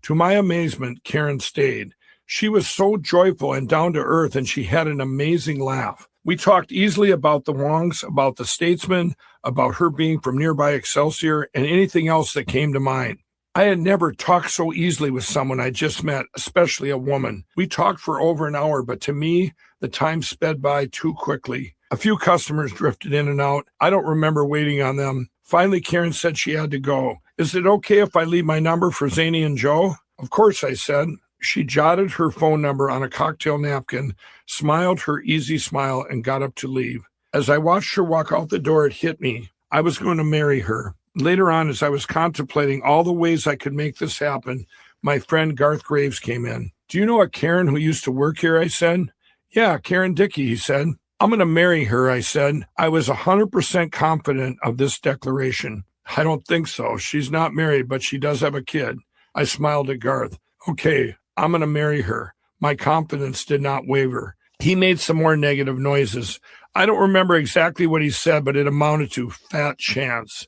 To my amazement, Karen stayed. She was so joyful and down to earth, and she had an amazing laugh. We talked easily about the Wongs, about The Statesman, about her being from nearby Excelsior, and anything else that came to mind. I had never talked so easily with someone I just met, especially a woman. We talked for over an hour, but to me, the time sped by too quickly. A few customers drifted in and out. I don't remember waiting on them. Finally, Karen said she had to go. Is it okay if I leave my number for Zany and Joe? Of course, I said. She jotted her phone number on a cocktail napkin, smiled her easy smile, and got up to leave. As I watched her walk out the door, it hit me. I was going to marry her. Later on, as I was contemplating all the ways I could make this happen, my friend Garth Graves came in. Do you know a Karen who used to work here? I said. Yeah, Karen Dickey, he said. I'm going to marry her, I said. I was 100% confident of this declaration. I don't think so. She's not married, but she does have a kid. I smiled at Garth. Okay, I'm going to marry her. My confidence did not waver. He made some more negative noises. I don't remember exactly what he said, but it amounted to fat chance.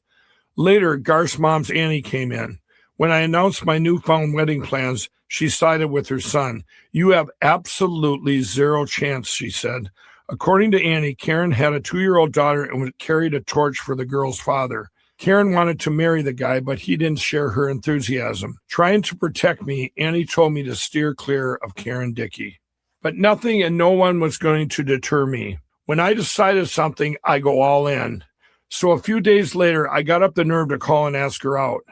Later, Garth's mom's Annie came in. When I announced my newfound wedding plans, She sided with her son. "You have absolutely zero chance," she said. According to Annie, Karen had a 2-year-old daughter and carried a torch for the girl's father. Karen wanted to marry the guy, but he didn't share her enthusiasm. Trying to protect me, Annie told me to steer clear of Karen Dickey. But nothing and no one was going to deter me. When I decided something, I go all in. So a few days later, I got up the nerve to call and ask her out.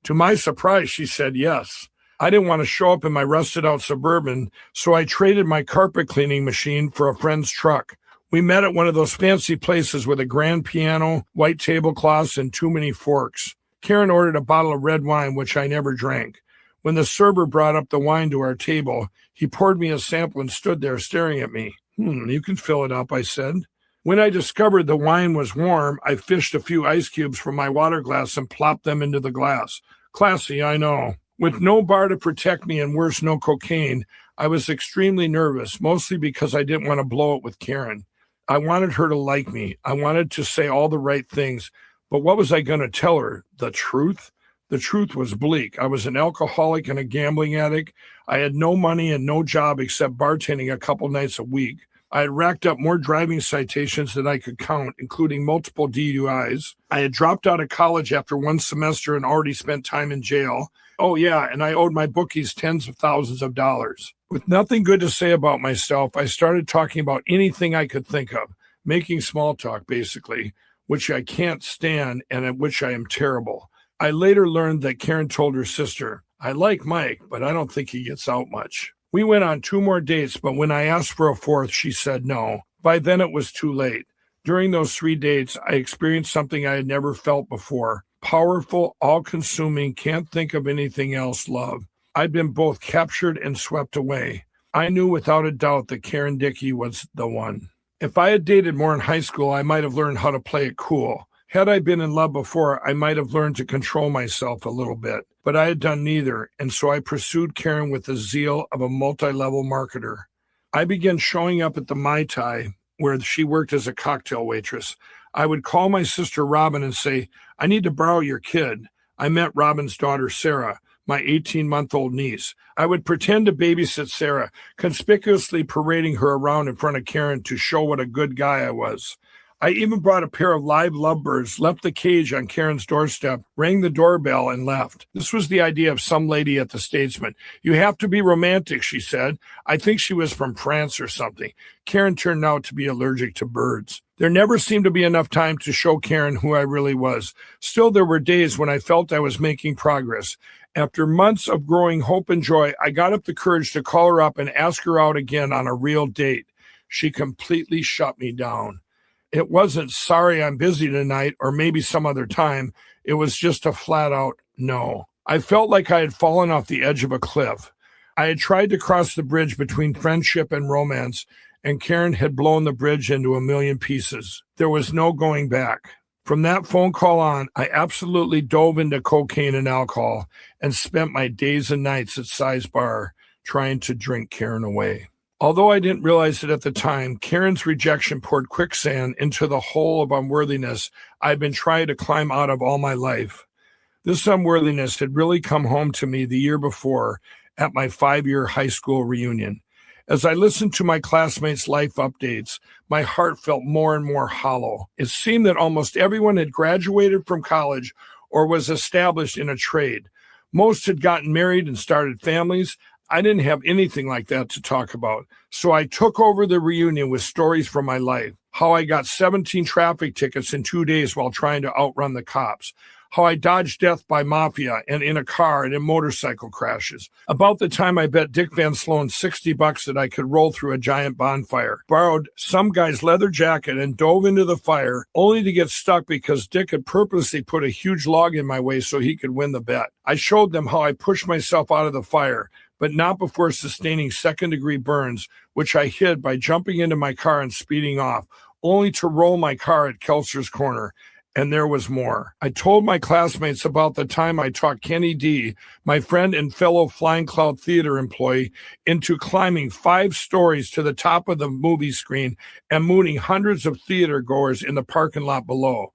To my surprise, she said yes. I didn't want to show up in my rusted-out Suburban, so I traded my carpet cleaning machine for a friend's truck. We met at one of those fancy places with a grand piano, white tablecloths, and too many forks. Karen ordered a bottle of red wine, which I never drank. When the server brought up the wine to our table, he poured me a sample and stood there staring at me. You can fill it up," I said. When I discovered the wine was warm, I fished a few ice cubes from my water glass and plopped them into the glass. Classy, I know. With no bar to protect me and worse, no cocaine, I was extremely nervous, mostly because I didn't want to blow it with Karen. I wanted her to like me. I wanted to say all the right things. But what was I going to tell her? The truth? The truth was bleak. I was an alcoholic and a gambling addict. I had no money and no job except bartending a couple nights a week. I had racked up more driving citations than I could count, including multiple DUIs. I had dropped out of college after one semester and already spent time in jail. Oh, yeah, and I owed my bookies tens of thousands of dollars. With nothing good to say about myself, I started talking about anything I could think of, making small talk, basically, which I can't stand and at which I am terrible. I later learned that Karen told her sister, "I like Mike, but I don't think he gets out much." We went on 2 more dates, but when I asked for a 4th, she said no. By then it was too late. During those 3 dates, I experienced something I had never felt before. Powerful, all-consuming, can't think of anything else love. I'd been both captured and swept away. I knew without a doubt that Karen Dickey was the one. If I had dated more in high school, I might have learned how to play it cool. Had I been in love before, I might have learned to control myself a little bit. But I had done neither, and so I pursued Karen with the zeal of a multi-level marketer. I began showing up at the Mai Tai, where she worked as a cocktail waitress. I would call my sister Robin and say, "I need to borrow your kid." I met Robin's daughter, Sarah, my 18-month-old niece. I would pretend to babysit Sarah, conspicuously parading her around in front of Karen to show what a good guy I was. I even brought a pair of live lovebirds, left the cage on Karen's doorstep, rang the doorbell, and left. This was the idea of some lady at the Statesman. "You have to be romantic," she said. I think she was from France or something. Karen turned out to be allergic to birds. There never seemed to be enough time to show Karen who I really was. Still, there were days when I felt I was making progress. After months of growing hope and joy, I got up the courage to call her up and ask her out again on a real date. She completely shut me down. It wasn't "sorry, I'm busy tonight," or maybe some other time. It was just a flat out no. I felt like I had fallen off the edge of a cliff. I had tried to cross the bridge between friendship and romance, and Karen had blown the bridge into a million pieces. There was no going back. From that phone call on, I absolutely dove into cocaine and alcohol and spent my days and nights at Size Bar trying to drink Karen away. Although I didn't realize it at the time, Karen's rejection poured quicksand into the hole of unworthiness I'd been trying to climb out of all my life. This unworthiness had really come home to me the year before at my 5-year high school reunion. As I listened to my classmates' life updates, my heart felt more and more hollow. It seemed that almost everyone had graduated from college or was established in a trade. Most had gotten married and started families. I didn't have anything like that to talk about, so I took over the reunion with stories from my life. How I got 17 traffic tickets in 2 days while trying to outrun the cops. How I dodged death by mafia and in a car and in motorcycle crashes. About the time I bet Dick Van Sloan $60 that I could roll through a giant bonfire. Borrowed some guy's leather jacket and dove into the fire, only to get stuck because Dick had purposely put a huge log in my way so he could win the bet. I showed them how I pushed myself out of the fire, but not before sustaining second-degree burns, which I hid by jumping into my car and speeding off, only to roll my car at Kelser's Corner. And there was more. I told my classmates about the time I talked Kenny D, my friend and fellow Flying Cloud Theater employee, into climbing 5 stories to the top of the movie screen and mooning hundreds of theater goers in the parking lot below.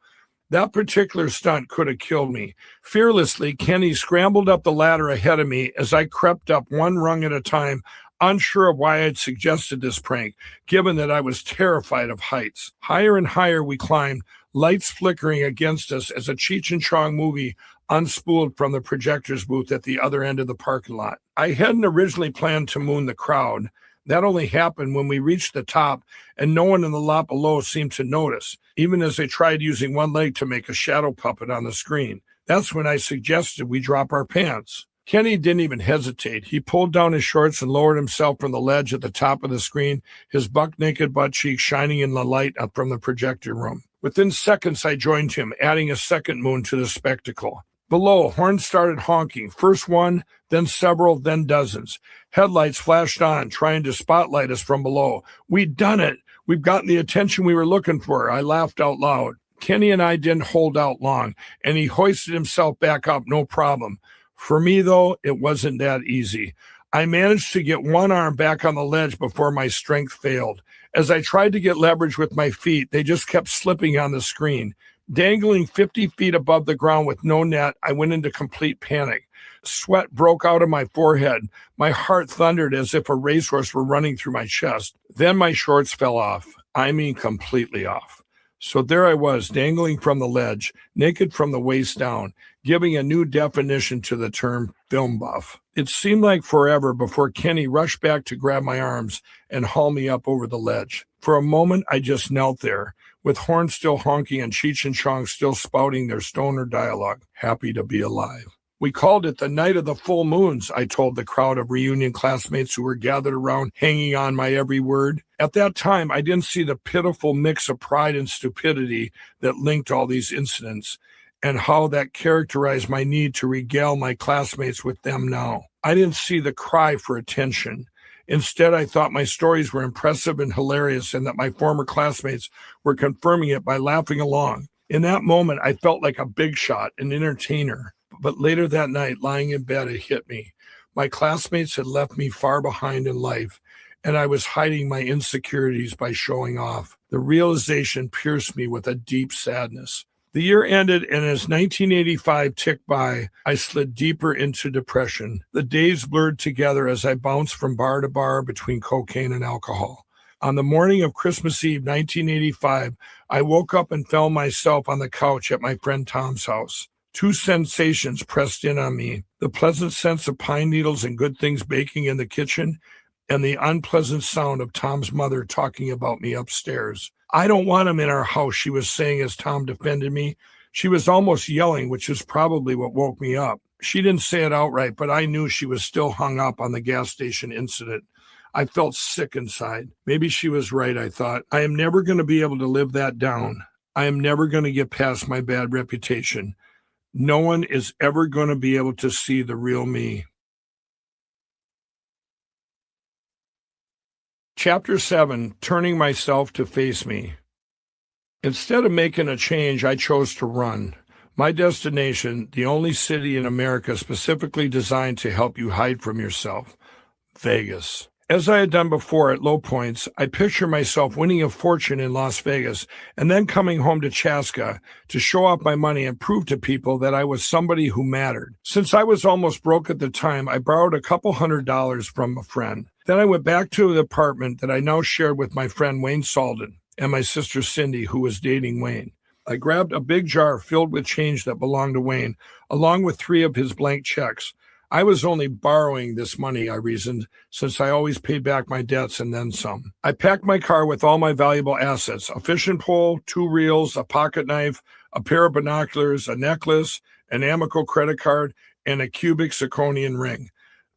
That particular stunt could have killed me. Fearlessly, Kenny scrambled up the ladder ahead of me as I crept up one rung at a time, unsure of why I'd suggested this prank, given that I was terrified of heights. Higher and higher we climbed, lights flickering against us as a Cheech and Chong movie unspooled from the projector's booth at the other end of the parking lot. I hadn't originally planned to moon the crowd. That only happened when we reached the top and no one in the lot below seemed to notice, even as I tried using one leg to make a shadow puppet on the screen. That's when I suggested we drop our pants. Kenny didn't even hesitate. He pulled down his shorts and lowered himself from the ledge at the top of the screen, his buck-naked butt cheeks shining in the light up from the projector room. Within seconds, I joined him, adding a second moon to the spectacle. Below, horns started honking, first one, then several, then dozens. Headlights flashed on, trying to spotlight us from below. We'd done it. We've gotten the attention we were looking for. I laughed out loud. Kenny and I didn't hold out long, and he hoisted himself back up, no problem. For me, though, it wasn't that easy. I managed to get one arm back on the ledge before my strength failed. As I tried to get leverage with my feet, they just kept slipping on the screen. Dangling 50 feet above the ground with no net, I went into complete panic. Sweat broke out of my forehead. My heart thundered as if a racehorse were running through my chest. Then my shorts fell off. I mean, completely off. So there I was, dangling from the ledge, naked from the waist down, giving a new definition to the term film buff. It seemed like forever before Kenny rushed back to grab my arms and haul me up over the ledge. For a moment, I just knelt there, with horns still honking and Cheech and Chong still spouting their stoner dialogue, happy to be alive. We called it the night of the full moons, I told the crowd of reunion classmates who were gathered around, hanging on my every word. At that time, I didn't see the pitiful mix of pride and stupidity that linked all these incidents, and how that characterized my need to regale my classmates with them now. I didn't see the cry for attention. Instead, I thought my stories were impressive and hilarious, and that my former classmates were confirming it by laughing along. In that moment, I felt like a big shot, an entertainer. But later that night, lying in bed, it hit me. My classmates had left me far behind in life, and I was hiding my insecurities by showing off. The realization pierced me with a deep sadness. The year ended, and as 1985 ticked by, I slid deeper into depression. The days blurred together as I bounced from bar to bar between cocaine and alcohol. On the morning of Christmas Eve, 1985, I woke up and found myself on the couch at my friend Tom's house. Two sensations pressed in on me: the pleasant sense of pine needles and good things baking in the kitchen, and the unpleasant sound of Tom's mother talking about me upstairs. "I don't want him in our house," she was saying as Tom defended me. She was almost yelling, which is probably what woke me up. She didn't say it outright, but I knew she was still hung up on the gas station incident. I felt sick inside. Maybe she was right, I thought. I am never going to be able to live that down. I am never going to get past my bad reputation. No one is ever going to be able to see the real me. Chapter 7, Turning Myself to Face Me. Instead of making a change, I chose to run. My destination, the only city in America specifically designed to help you hide from yourself, Vegas. As I had done before at low points, I picture myself winning a fortune in Las Vegas and then coming home to Chaska to show off my money and prove to people that I was somebody who mattered. Since I was almost broke at the time, I borrowed a couple $100 from a friend. Then I went back to the apartment that I now shared with my friend Wayne Salden and my sister Cindy, who was dating Wayne. I grabbed a big jar filled with change that belonged to Wayne, along with 3 of his blank checks. I was only borrowing this money, I reasoned, since I always paid back my debts and then some. I packed my car with all my valuable assets: a fishing pole, 2 reels, a pocket knife, a pair of binoculars, a necklace, an Amico credit card, and a cubic zirconian ring.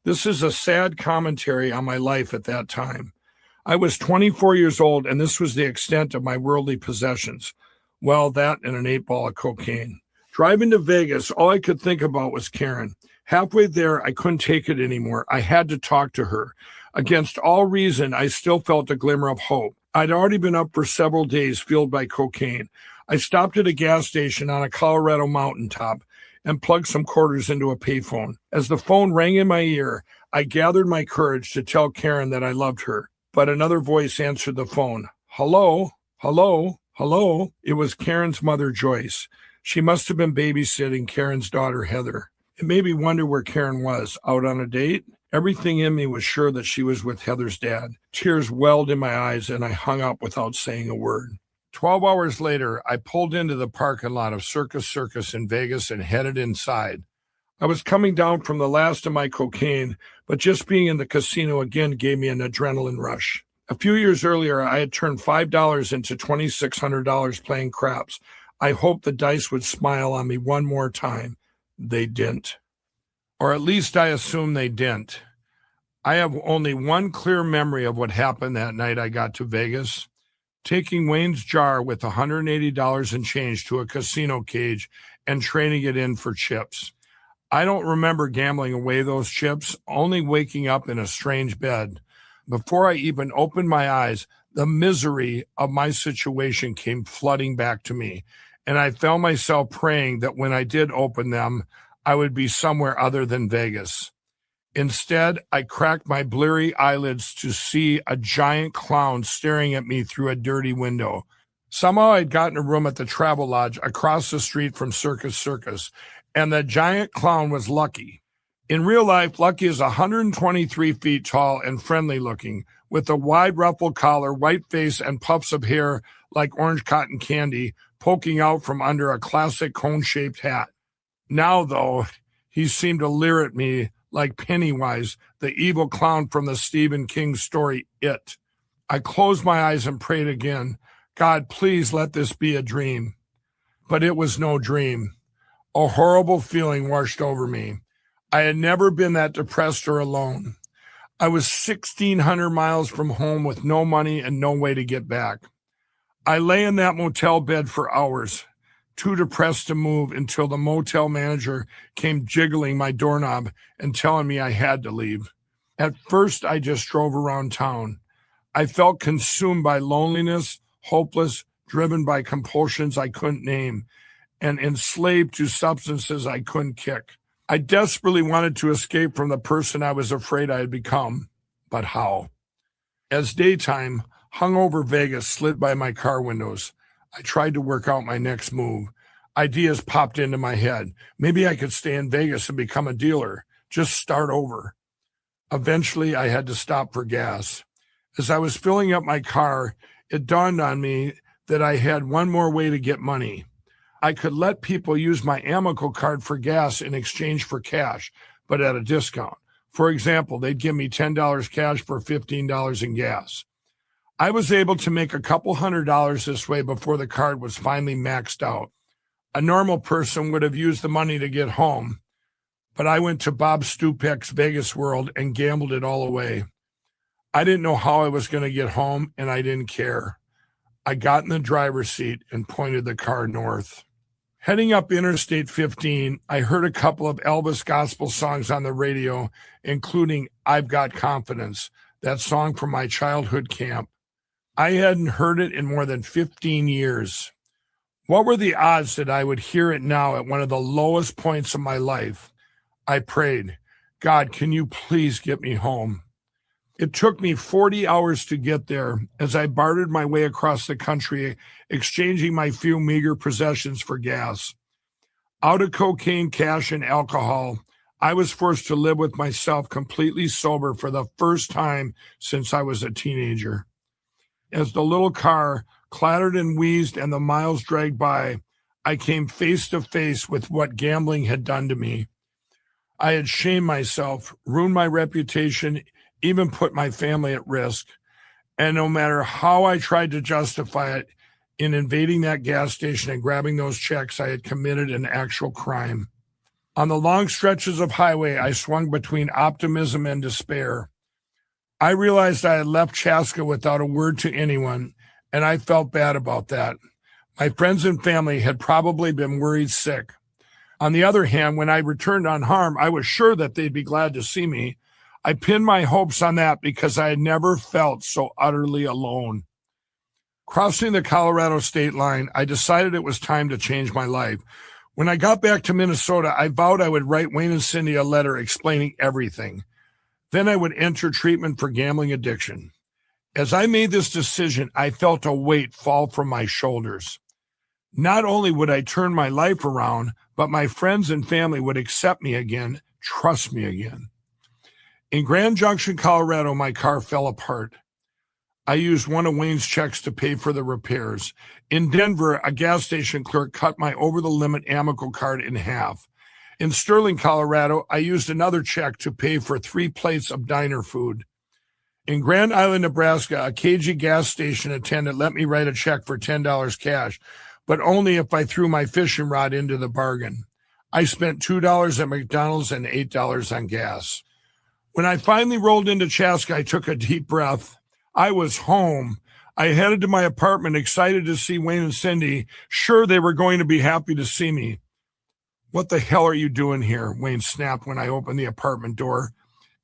This is a sad commentary on my life at that time. I was 24 years old, and this was the extent of my worldly possessions. Well, that and an 8-ball of cocaine. Driving to Vegas, all I could think about was Karen. Halfway there, I couldn't take it anymore. I had to talk to her. Against all reason, I still felt a glimmer of hope. I'd already been up for several days fueled by cocaine. I stopped at a gas station on a Colorado mountaintop and plugged some quarters into a payphone. As the phone rang in my ear, I gathered my courage to tell Karen that I loved her. But another voice answered the phone. "Hello? Hello? Hello?" It was Karen's mother, Joyce. She must have been babysitting Karen's daughter, Heather. It made me wonder where Karen was, out on a date? Everything in me was sure that she was with Heather's dad. Tears welled in my eyes, and I hung up without saying a word. 12 hours later, I pulled into the parking lot of Circus in Vegas and headed inside. I was coming down from the last of my cocaine, but just being in the casino again gave me an adrenaline rush. A few years earlier, I had turned $5 into $2,600 playing craps. I hoped the dice would smile on me one more time. They didn't. Or at least I assume they didn't. I have only one clear memory of what happened that night I got to Vegas. Taking Wayne's jar with $180 and change to a casino cage and trading it in for chips. I don't remember gambling away those chips, only waking up in a strange bed. Before I even opened my eyes, the misery of my situation came flooding back to me, and I found myself praying that when I did open them, I would be somewhere other than Vegas. Instead, I cracked my bleary eyelids to see a giant clown staring at me through a dirty window. Somehow I'd gotten a room at the Travel Lodge across the street from Circus, and the giant clown was Lucky. In real life, Lucky is 123 feet tall and friendly looking, with a wide ruffled collar, white face, and puffs of hair like orange cotton candy poking out from under a classic cone-shaped hat. Now, though, he seemed to leer at me like Pennywise, the evil clown from the Stephen King story, It. I closed my eyes and prayed again. God, please let this be a dream. But it was no dream. A horrible feeling washed over me. I had never been that depressed or alone. I was 1,600 miles from home with no money and no way to get back. I lay in that motel bed for hours, too depressed to move until the motel manager came jiggling my doorknob and telling me I had to leave. At first, I just drove around town. I felt consumed by loneliness, hopeless, driven by compulsions I couldn't name, and enslaved to substances I couldn't kick. I desperately wanted to escape from the person I was afraid I had become, but how? As daytime hung over Vegas slid by my car windows, I tried to work out my next move. Ideas popped into my head. Maybe I could stay in Vegas and become a dealer, just start over. Eventually, I had to stop for gas. As I was filling up my car, it dawned on me that I had one more way to get money. I could let people use my Amico card for gas in exchange for cash, but at a discount. For example, they'd give me $10 cash for $15 in gas. I was able to make a couple $100 this way before the card was finally maxed out. A normal person would have used the money to get home, but I went to Bob Stupek's Vegas World and gambled it all away. I didn't know how I was going to get home, and I didn't care. I got in the driver's seat and pointed the car north. Heading up Interstate 15, I heard a couple of Elvis gospel songs on the radio, including I've Got Confidence, that song from my childhood camp. I hadn't heard it in more than 15 years. What were the odds that I would hear it now at one of the lowest points of my life? I prayed, God, can you please get me home? It took me 40 hours to get there as I bartered my way across the country, exchanging my few meager possessions for gas. Out of cocaine, cash, and alcohol, I was forced to live with myself completely sober for the first time since I was a teenager. As the little car clattered and wheezed and the miles dragged by, I came face to face with what gambling had done to me. I had shamed myself, ruined my reputation, even put my family at risk. And no matter how I tried to justify it, in invading that gas station and grabbing those checks, I had committed an actual crime. On the long stretches of highway, I swung between optimism and despair. I realized I had left Chaska without a word to anyone, and I felt bad about that. My friends and family had probably been worried sick. On the other hand, when I returned unharmed, I was sure that they'd be glad to see me. I pinned my hopes on that because I had never felt so utterly alone. Crossing the Colorado state line, I decided it was time to change my life. When I got back to Minnesota, I vowed I would write Wayne and Cindy a letter explaining everything. Then I would enter treatment for gambling addiction. As I made this decision, I felt a weight fall from my shoulders. Not only would I turn my life around, but my friends and family would accept me again, trust me again. In Grand Junction, Colorado, my car fell apart. I used one of Wayne's checks to pay for the repairs. In Denver, a gas station clerk cut my over-the-limit Amical card in half. In Sterling, Colorado, I used another check to pay for 3 plates of diner food. In Grand Island, Nebraska, a cagey gas station attendant let me write a check for $10 cash, but only if I threw my fishing rod into the bargain. I spent $2 at McDonald's and $8 on gas. When I finally rolled into Chaska, I took a deep breath. I was home. I headed to my apartment, excited to see Wayne and Cindy, sure they were going to be happy to see me. "What the hell are you doing here?" Wayne snapped when I opened the apartment door.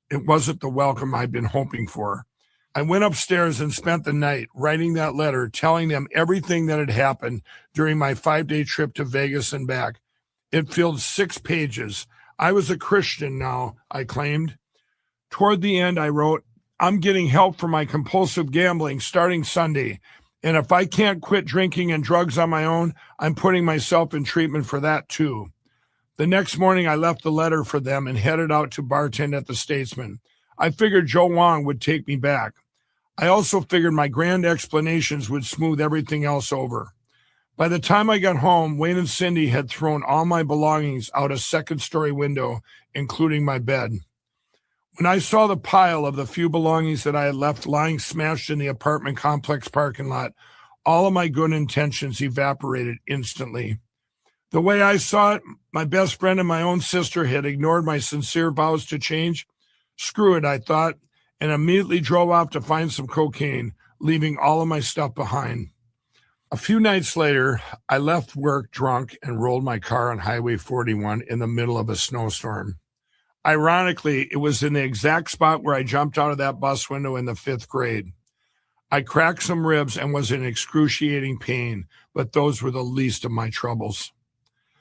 It wasn't the welcome I'd been hoping for. I went upstairs and spent the night writing that letter, telling them everything that had happened during my 5-day trip to Vegas and back. It filled 6 pages. I was a Christian now, I claimed. Toward the end, I wrote, "I'm getting help for my compulsive gambling starting Sunday. And if I can't quit drinking and drugs on my own, I'm putting myself in treatment for that too." The next morning, I left the letter for them and headed out to bartend at the Statesman. I figured Joe Wong would take me back. I also figured my grand explanations would smooth everything else over. By the time I got home, Wayne and Cindy had thrown all my belongings out a second-story window, including my bed. When I saw the pile of the few belongings that I had left lying smashed in the apartment complex parking lot, all of my good intentions evaporated instantly. The way I saw it, my best friend and my own sister had ignored my sincere vows to change. Screw it, I thought, and immediately drove off to find some cocaine, leaving all of my stuff behind. A few nights later, I left work drunk and rolled my car on Highway 41 in the middle of a snowstorm. Ironically, it was in the exact spot where I jumped out of that bus window in the 5th grade. I cracked some ribs and was in excruciating pain, but those were the least of my troubles.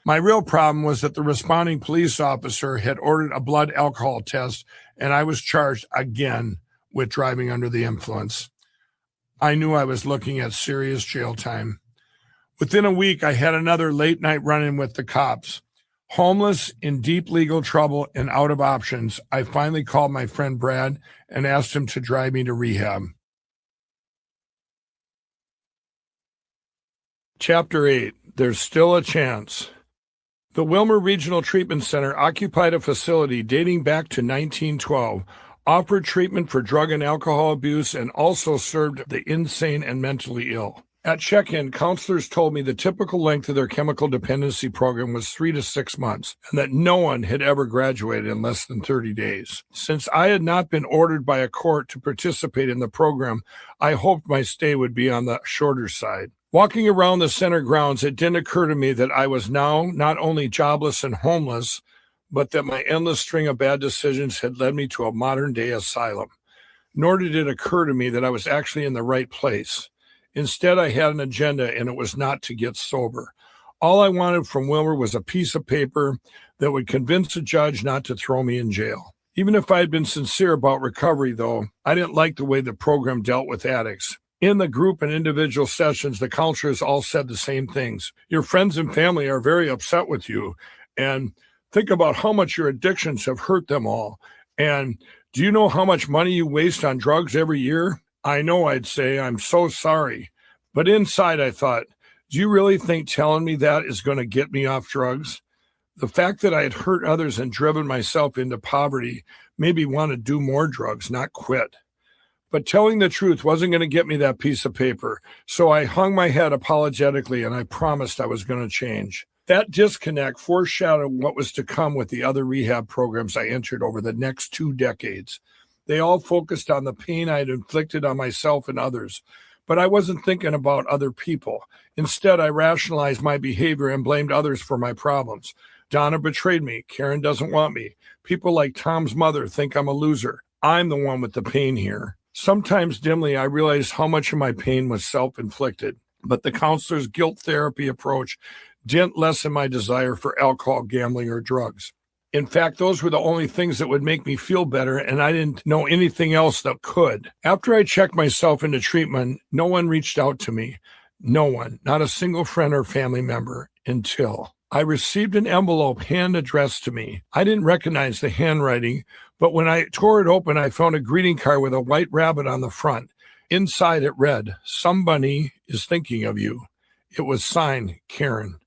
My real problem was that the responding police officer had ordered a blood alcohol test, and I was charged again with driving under the influence. I knew I was looking at serious jail time. Within a week, I had another late-night run-in with the cops. Homeless, in deep legal trouble, and out of options, I finally called my friend Brad and asked him to drive me to rehab. Chapter 8, There's Still a Chance. The Wilmer Regional Treatment Center occupied a facility dating back to 1912, offered treatment for drug and alcohol abuse, and also served the insane and mentally ill. At check-in, counselors told me the typical length of their chemical dependency program was 3 to 6 months, and that no one had ever graduated in less than 30 days. Since I had not been ordered by a court to participate in the program, I hoped my stay would be on the shorter side. Walking around the center grounds, it didn't occur to me that I was now not only jobless and homeless, but that my endless string of bad decisions had led me to a modern-day asylum. Nor did it occur to me that I was actually in the right place. Instead, I had an agenda, and it was not to get sober. All I wanted from Wilmer was a piece of paper that would convince a judge not to throw me in jail. Even if I had been sincere about recovery, though, I didn't like the way the program dealt with addicts. In the group and individual sessions, the counselors all said the same things. Your friends and family are very upset with you, and think about how much your addictions have hurt them all. And do you know how much money you waste on drugs every year? I know, I'd say, I'm so sorry. But inside I thought, do you really think telling me that is going to get me off drugs? The fact that I had hurt others and driven myself into poverty made me want to do more drugs, not quit. But telling the truth wasn't going to get me that piece of paper, so I hung my head apologetically and I promised I was going to change. That disconnect foreshadowed what was to come with the other rehab programs I entered over the next 2 decades. They all focused on the pain I had inflicted on myself and others, but I wasn't thinking about other people. Instead, I rationalized my behavior and blamed others for my problems. Donna betrayed me. Karen doesn't want me. People like Tom's mother think I'm a loser. I'm the one with the pain here. Sometimes dimly, I realized how much of my pain was self-inflicted, but the counselor's guilt therapy approach didn't lessen my desire for alcohol, gambling, or drugs. In fact, those were the only things that would make me feel better, and I didn't know anything else that could. After I checked myself into treatment, no one reached out to me. No one, not a single friend or family member, until I received an envelope hand addressed to me. I didn't recognize the handwriting, but when I tore it open, I found a greeting card with a white rabbit on the front. Inside it read, "Somebody is thinking of you." It was signed Karen.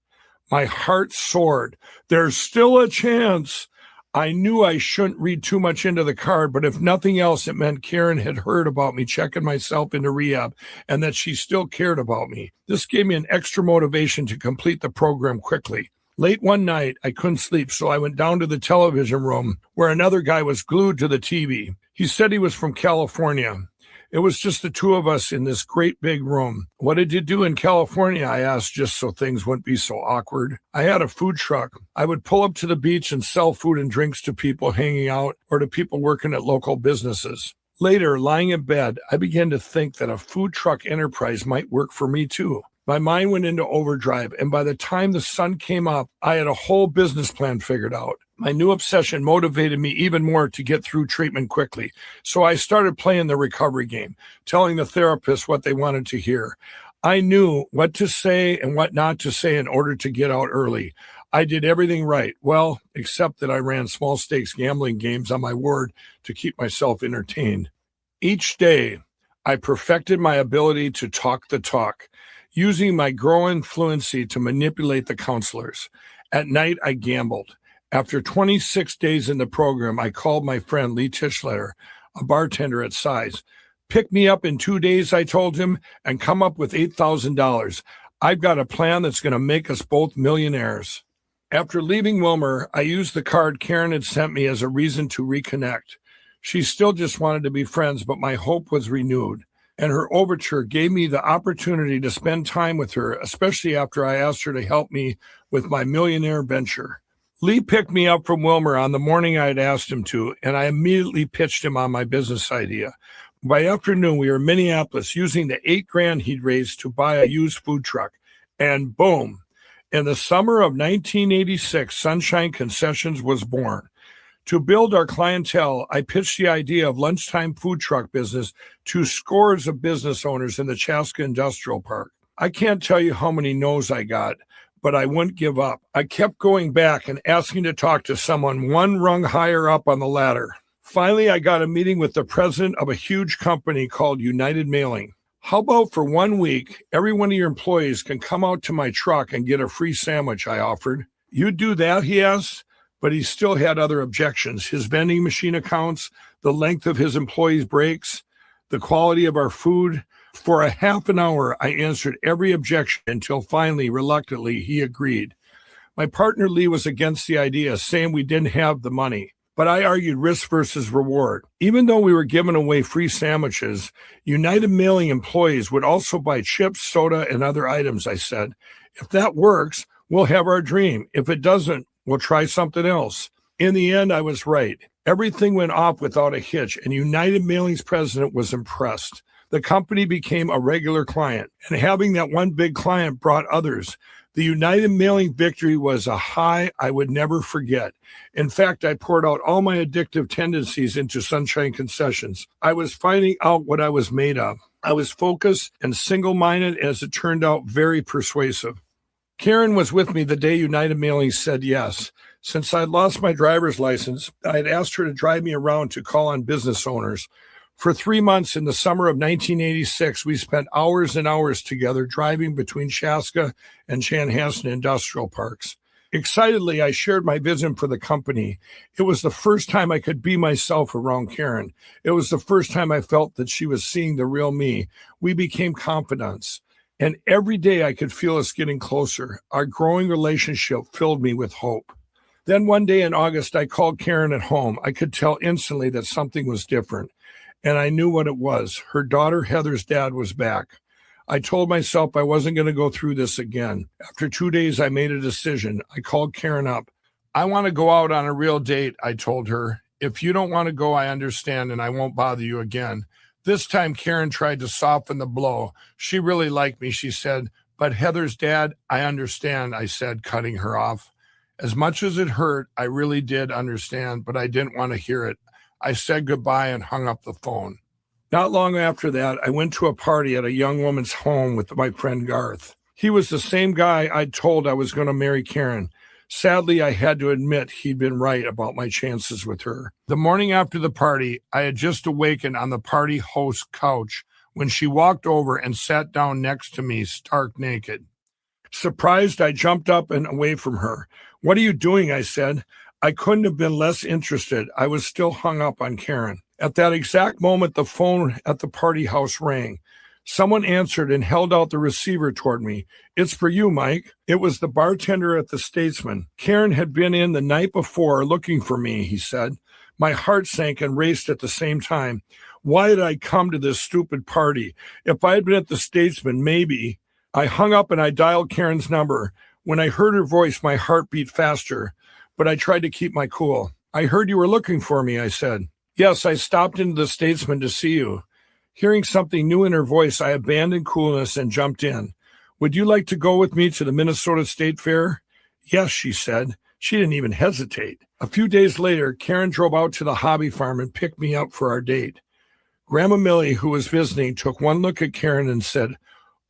My heart soared. There's still a chance. I knew I shouldn't read too much into the card, but if nothing else, it meant Karen had heard about me checking myself into rehab and that she still cared about me. This gave me an extra motivation to complete the program quickly. Late one night, I couldn't sleep, so I went down to the television room where another guy was glued to the TV. He said he was from California. It was just the two of us in this great big room. "What did you do in California?" I asked, just so things wouldn't be so awkward. "I had a food truck. I would pull up to the beach and sell food and drinks to people hanging out or to people working at local businesses." Later, lying in bed, I began to think that a food truck enterprise might work for me too. My mind went into overdrive, and by the time the sun came up, I had a whole business plan figured out. My new obsession motivated me even more to get through treatment quickly. So I started playing the recovery game, telling the therapist what they wanted to hear. I knew what to say and what not to say in order to get out early. I did everything right. Well, except that I ran small stakes gambling games on my ward to keep myself entertained. Each day, I perfected my ability to talk the talk, using my growing fluency to manipulate the counselors. At night, I gambled. After 26 days in the program, I called my friend Lee Tischler, a bartender at Size. "Pick me up in 2 days," I told him, "and come up with $8,000. I've got a plan that's going to make us both millionaires." After leaving Wilmer, I used the card Karen had sent me as a reason to reconnect. She still just wanted to be friends, but my hope was renewed. And her overture gave me the opportunity to spend time with her, especially after I asked her to help me with my millionaire venture. Lee picked me up from Wilmer on the morning I had asked him to, and I immediately pitched him on my business idea. By afternoon, we were in Minneapolis using the $8,000 he'd raised to buy a used food truck. And boom, in the summer of 1986, Sunshine Concessions was born. To build our clientele, I pitched the idea of lunchtime food truck business to scores of business owners in the Chaska Industrial Park. I can't tell you how many no's I got, but I wouldn't give up. I kept going back and asking to talk to someone one rung higher up on the ladder. Finally, I got a meeting with the president of a huge company called United Mailing. "How about for 1 week, every one of your employees can come out to my truck and get a free sandwich?" I offered. "You do that?" he asked. But he still had other objections: his vending machine accounts, the length of his employees' breaks, the quality of our food. For a half an hour, I answered every objection until finally, reluctantly, he agreed. My partner Lee was against the idea, saying we didn't have the money. But I argued risk versus reward. Even though we were giving away free sandwiches, United Mailing employees would also buy chips, soda, and other items, I said. "If that works, we'll have our dream. If it doesn't, we'll try something else." In the end, I was right. Everything went off without a hitch, and United Mailing's president was impressed. The company became a regular client, and having that one big client brought others. The United Mailing victory was a high I would never forget. In fact, I poured out all my addictive tendencies into Sunshine Concessions. I was finding out what I was made of. I was focused and single-minded, as it turned out, very persuasive. Karen was with me the day United Mailing said yes. Since I'd lost my driver's license, I had asked her to drive me around to call on business owners. For 3 months in the summer of 1986, we spent hours and hours together driving between Chaska and Chanhassen industrial parks. Excitedly, I shared my vision for the company. It was the first time I could be myself around Karen. It was the first time I felt that she was seeing the real me. We became confidants. And every day I could feel us getting closer. Our growing relationship filled me with hope. Then one day in August, I called Karen at home. I could tell instantly that something was different. And I knew what it was. Her daughter Heather's dad was back. I told myself I wasn't going to go through this again. After 2 days, I made a decision. I called Karen up. "I want to go out on a real date," I told her. "If you don't want to go, I understand, and I won't bother you again." This time, Karen tried to soften the blow. "She really liked me," she said. "But Heather's dad, I understand," I said, cutting her off. As much as it hurt, I really did understand, but I didn't want to hear it. I said goodbye and hung up the phone. Not long after that, I went to a party at a young woman's home with my friend Garth. He was the same guy I'd told I was going to marry Karen. Sadly, I had to admit he'd been right about my chances with her. The morning after the party, I had just awakened on the party host's couch when she walked over and sat down next to me, stark naked. Surprised, I jumped up and away from her. "What are you doing?" I said. I couldn't have been less interested. I was still hung up on Karen. At that exact moment, the phone at the party house rang. Someone answered and held out the receiver toward me. "It's for you, Mike." It was the bartender at the Statesman. Karen had been in the night before looking for me, he said. My heart sank and raced at the same time. Why had I come to this stupid party? If I had been at the Statesman, maybe. I hung up and I dialed Karen's number. When I heard her voice, my heart beat faster, but I tried to keep my cool. "I heard you were looking for me," I said. "Yes, I stopped into the Statesman to see you." Hearing something new in her voice, I abandoned coolness and jumped in. "Would you like to go with me to the Minnesota State Fair?" "Yes," she said. She didn't even hesitate. A few days later, Karen drove out to the hobby farm and picked me up for our date. Grandma Millie, who was visiting, took one look at Karen and said,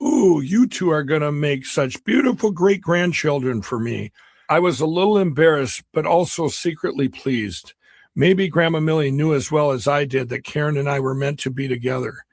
"Ooh, you two are going to make such beautiful great-grandchildren for me." I was a little embarrassed, but also secretly pleased. Maybe Grandma Millie knew as well as I did that Karen and I were meant to be together.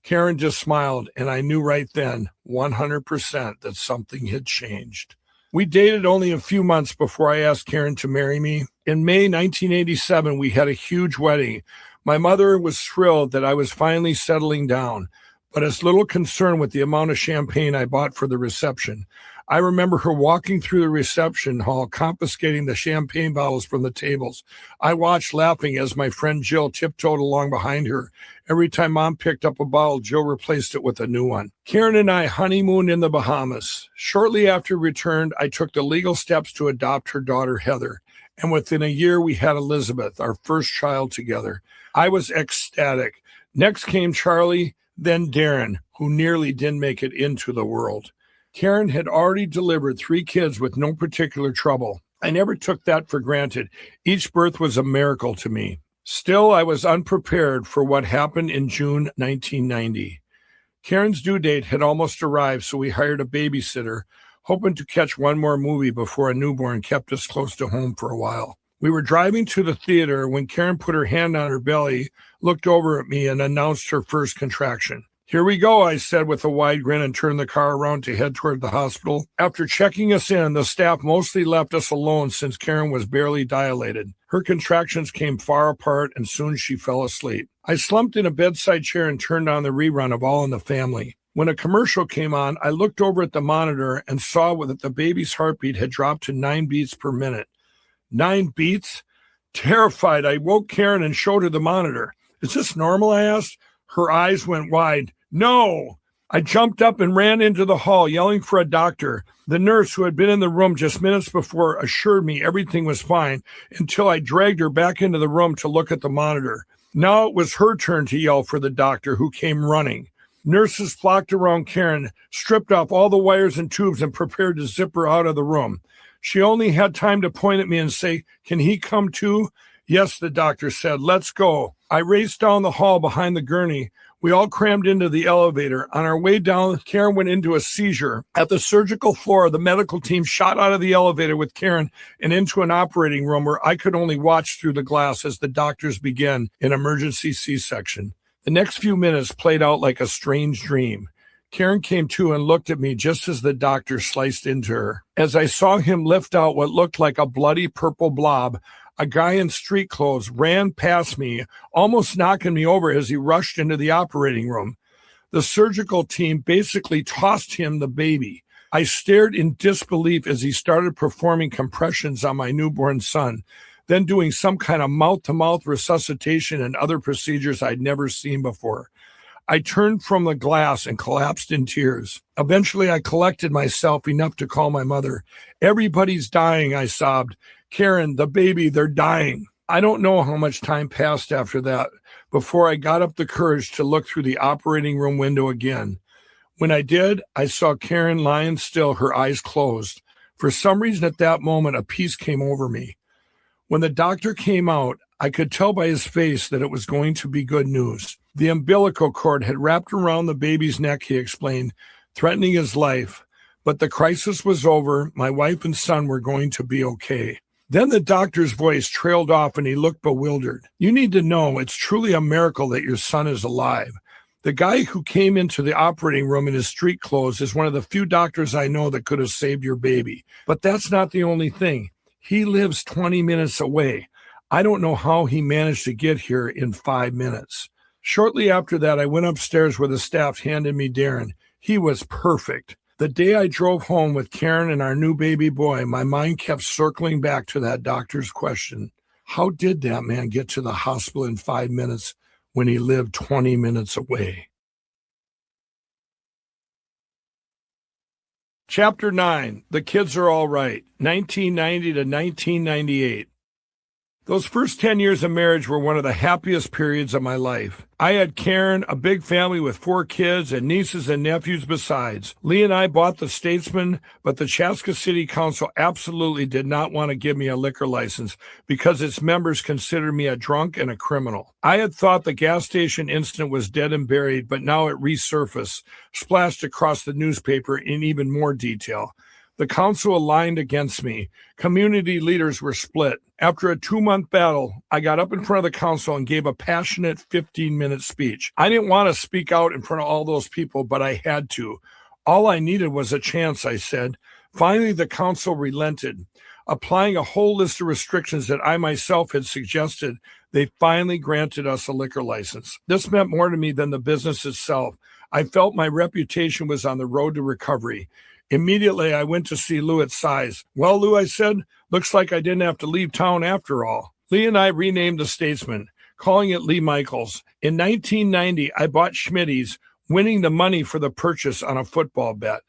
Karen just smiled, and I knew right then, 100%, that something had changed. We dated only a few months before I asked Karen to marry me. In May 1987, we had a huge wedding. My mother was thrilled that I was finally settling down, but as little concerned with the amount of champagne I bought for the reception. I remember her walking through the reception hall, confiscating the champagne bottles from the tables. I watched laughing as my friend Jill tiptoed along behind her. Every time Mom picked up a bottle, Jill replaced it with a new one. Karen and I honeymooned in the Bahamas. Shortly after we returned, I took the legal steps to adopt her daughter, Heather. And within a year, we had Elizabeth, our first child, together. I was ecstatic. Next came Charlie, then Darren, who nearly didn't make it into the world. Karen had already delivered 3 kids with no particular trouble. I never took that for granted. Each birth was a miracle to me. Still, I was unprepared for what happened in June 1990. Karen's due date had almost arrived, so we hired a babysitter, hoping to catch one more movie before a newborn kept us close to home for a while. We were driving to the theater when Karen put her hand on her belly, looked over at me, and announced her first contraction. "Here we go," I said with a wide grin and turned the car around to head toward the hospital. After checking us in, the staff mostly left us alone since Karen was barely dilated. Her contractions came far apart and soon she fell asleep. I slumped in a bedside chair and turned on the rerun of All in the Family. When a commercial came on, I looked over at the monitor and saw that the baby's heartbeat had dropped to 9 beats per minute. 9 beats? Terrified, I woke Karen and showed her the monitor. "Is this normal?" I asked. Her eyes went wide. "No!" I jumped up and ran into the hall, yelling for a doctor. The nurse, who had been in the room just minutes before, assured me everything was fine until I dragged her back into the room to look at the monitor. Now it was her turn to yell for the doctor, who came running. Nurses flocked around Karen, stripped off all the wires and tubes, and prepared to zip her out of the room. She only had time to point at me and say, "Can he come too?" "Yes," the doctor said. "Let's go." I raced down the hall behind the gurney. We all crammed into the elevator. On our way down, Karen went into a seizure. At the surgical floor, the medical team shot out of the elevator with Karen and into an operating room where I could only watch through the glass as the doctors began an emergency C-section. The next few minutes played out like a strange dream. Karen came to and looked at me just as the doctor sliced into her. As I saw him lift out what looked like a bloody purple blob, a guy in street clothes ran past me, almost knocking me over as he rushed into the operating room. The surgical team basically tossed him the baby. I stared in disbelief as he started performing compressions on my newborn son, then doing some kind of mouth-to-mouth resuscitation and other procedures I'd never seen before. I turned from the glass and collapsed in tears. Eventually, I collected myself enough to call my mother. "Everybody's dying," I sobbed. "Karen, the baby, they're dying." I don't know how much time passed after that before I got up the courage to look through the operating room window again. When I did, I saw Karen lying still, her eyes closed. For some reason at that moment, a peace came over me. When the doctor came out, I could tell by his face that it was going to be good news. The umbilical cord had wrapped around the baby's neck, he explained, threatening his life. But the crisis was over. My wife and son were going to be okay. Then the doctor's voice trailed off and he looked bewildered. You need to know it's truly a miracle that your son is alive. The guy who came into the operating room in his street clothes is one of the few doctors I know that could have saved your baby. But that's not the only thing. He lives 20 minutes away. I don't know how he managed to get here in 5 minutes. Shortly after that, I went upstairs where the staff handed me Darren. He was perfect. The day I drove home with Karen and our new baby boy, my mind kept circling back to that doctor's question. How did that man get to the hospital in 5 minutes when he lived 20 minutes away? Chapter 9, The Kids Are All Right, 1990 to 1998. Those first 10 years of marriage were one of the happiest periods of my life. I had Karen, a big family with 4 kids and nieces and nephews besides. Lee and I bought the Statesman, but the Chaska City Council absolutely did not want to give me a liquor license because its members considered me a drunk and a criminal. I had thought the gas station incident was dead and buried, but now it resurfaced, splashed across the newspaper in even more detail. The council aligned against me. Community leaders were split. After a 2-month battle, I got up in front of the council and gave a passionate 15-minute speech. I didn't want to speak out in front of all those people, but I had to. All I needed was a chance, I said. Finally, the council relented. Applying a whole list of restrictions that I myself had suggested, they finally granted us a liquor license. This meant more to me than the business itself. I felt my reputation was on the road to recovery. Immediately, I went to see Lou at Size. Well, Lou, I said, looks like I didn't have to leave town after all. Lee and I renamed the Statesman, calling it Lee Michaels. In 1990, I bought Schmitty's, winning the money for the purchase on a football bet.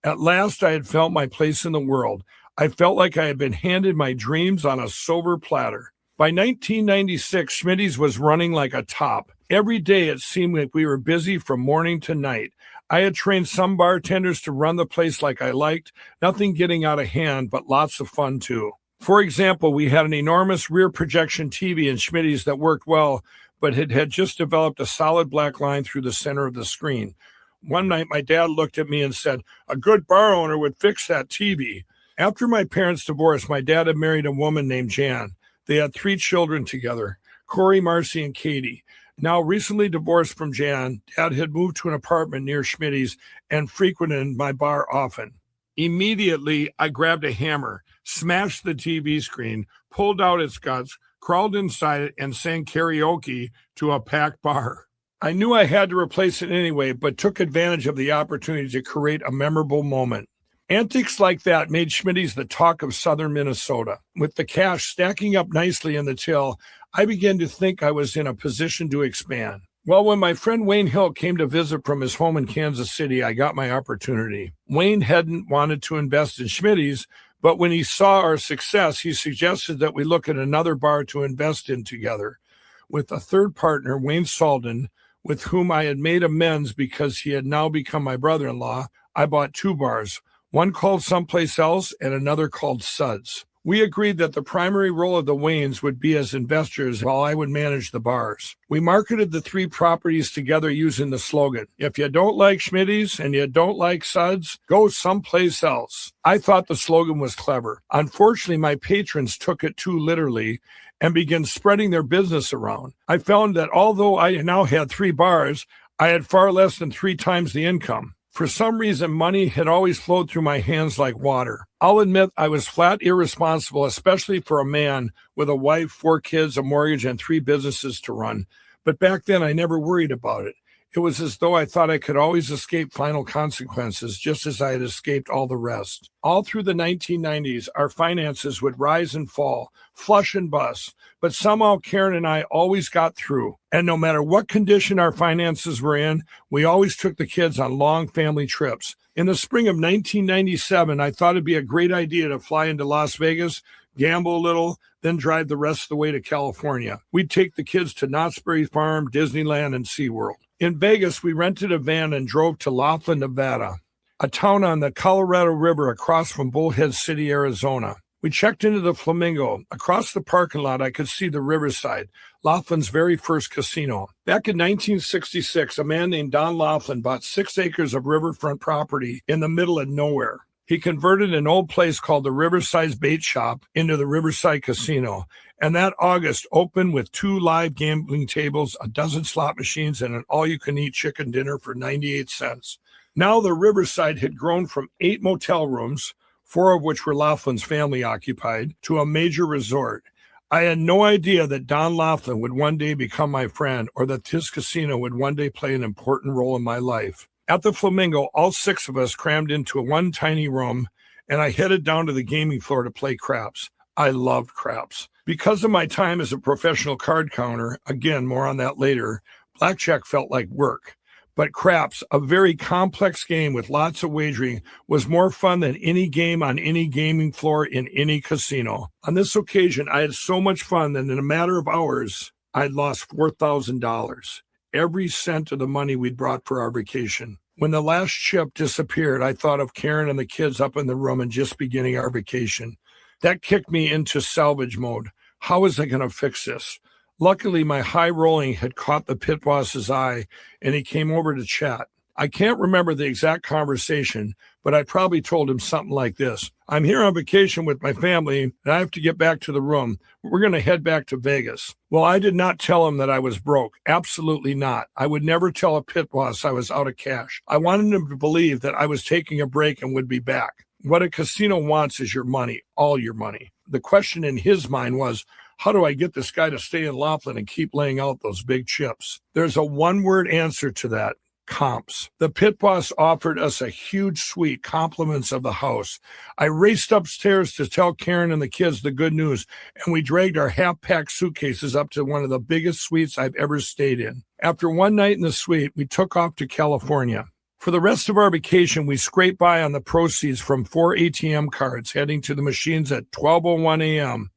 At last, I had felt my place in the world. I felt like I had been handed my dreams on a silver platter. By 1996, Schmitty's was running like a top. Every day, it seemed like we were busy from morning to night. I had trained some bartenders to run the place like I liked, nothing getting out of hand, but lots of fun too. For example, we had an enormous rear projection TV in Schmitty's that worked well, but it had just developed a solid black line through the center of the screen. One night, my dad looked at me and said, "A good bar owner would fix that TV." After my parents' divorce, my dad had married a woman named Jan. They had 3 children together, Corey, Marcy, and Katie. Now recently divorced from Jan, Dad had moved to an apartment near Schmitty's and frequented my bar often. Immediately, I grabbed a hammer, smashed the TV screen, pulled out its guts, crawled inside it, and sang karaoke to a packed bar. I knew I had to replace it anyway, but took advantage of the opportunity to create a memorable moment. Antics like that made Schmitty's the talk of southern Minnesota. With the cash stacking up nicely in the till, I began to think I was in a position to expand. Well, when my friend Wayne Hill came to visit from his home in Kansas City, I got my opportunity. Wayne hadn't wanted to invest in Schmitty's, but when he saw our success, he suggested that we look at another bar to invest in together. With a third partner, Wayne Salden, with whom I had made amends because he had now become my brother-in-law, I bought 2 bars, one called Someplace Else and another called Suds. We agreed that the primary role of the Waynes would be as investors while I would manage the bars. We marketed the 3 properties together using the slogan, "If you don't like Schmitty's and you don't like Suds, go someplace else." I thought the slogan was clever. Unfortunately, my patrons took it too literally and began spreading their business around. I found that although I now had 3 bars, I had far less than 3 times the income. For some reason, money had always flowed through my hands like water. I'll admit I was flat irresponsible, especially for a man with a wife, 4 kids, a mortgage, and 3 businesses to run. But back then, I never worried about it. It was as though I thought I could always escape final consequences, just as I had escaped all the rest. All through the 1990s, our finances would rise and fall, flush and bust, but somehow Karen and I always got through. And no matter what condition our finances were in, we always took the kids on long family trips. In the spring of 1997, I thought it'd be a great idea to fly into Las Vegas, gamble a little, then drive the rest of the way to California. We'd take the kids to Knott's Berry Farm, Disneyland, and SeaWorld. In Vegas, we rented a van and drove to Laughlin, Nevada, a town on the Colorado River across from Bullhead City, Arizona. We checked into the Flamingo. Across the parking lot, I could see the Riverside, Laughlin's very first casino. Back in 1966, a man named Don Laughlin bought 6 acres of riverfront property in the middle of nowhere. He converted an old place called the Riverside Bait Shop into the Riverside Casino, and that August opened with 2 live gambling tables, a dozen slot machines, and an all-you-can-eat chicken dinner for 98 cents. Now the Riverside had grown from 8 motel rooms, 4 of which were Laughlin's family occupied, to a major resort. I had no idea that Don Laughlin would one day become my friend or that his casino would one day play an important role in my life. At the Flamingo, all 6 of us crammed into one tiny room, and I headed down to the gaming floor to play craps. I loved craps. Because of my time as a professional card counter, again, more on that later, blackjack felt like work. But craps, a very complex game with lots of wagering, was more fun than any game on any gaming floor in any casino. On this occasion, I had so much fun that in a matter of hours, I'd lost $4,000. Every cent of the money we'd brought for our vacation. When the last chip disappeared, I thought of Karen and the kids up in the room and just beginning our vacation. That kicked me into salvage mode. How was I going to fix this? Luckily, my high rolling had caught the pit boss's eye, and he came over to chat. I can't remember the exact conversation, but I probably told him something like this. I'm here on vacation with my family, and I have to get back to the room. We're going to head back to Vegas. Well, I did not tell him that I was broke. Absolutely not. I would never tell a pit boss I was out of cash. I wanted him to believe that I was taking a break and would be back. What a casino wants is your money, all your money. The question in his mind was, how do I get this guy to stay in Laughlin and keep laying out those big chips? There's a one-word answer to that. Comps. The pit boss offered us a huge suite, compliments of the house. I raced upstairs to tell Karen and the kids the good news, and we dragged our half-packed suitcases up to one of the biggest suites I've ever stayed in. After one night in the suite, we took off to California. For the rest of our vacation, we scraped by on the proceeds from 4 ATM cards, heading to the machines at 12:01 a.m.,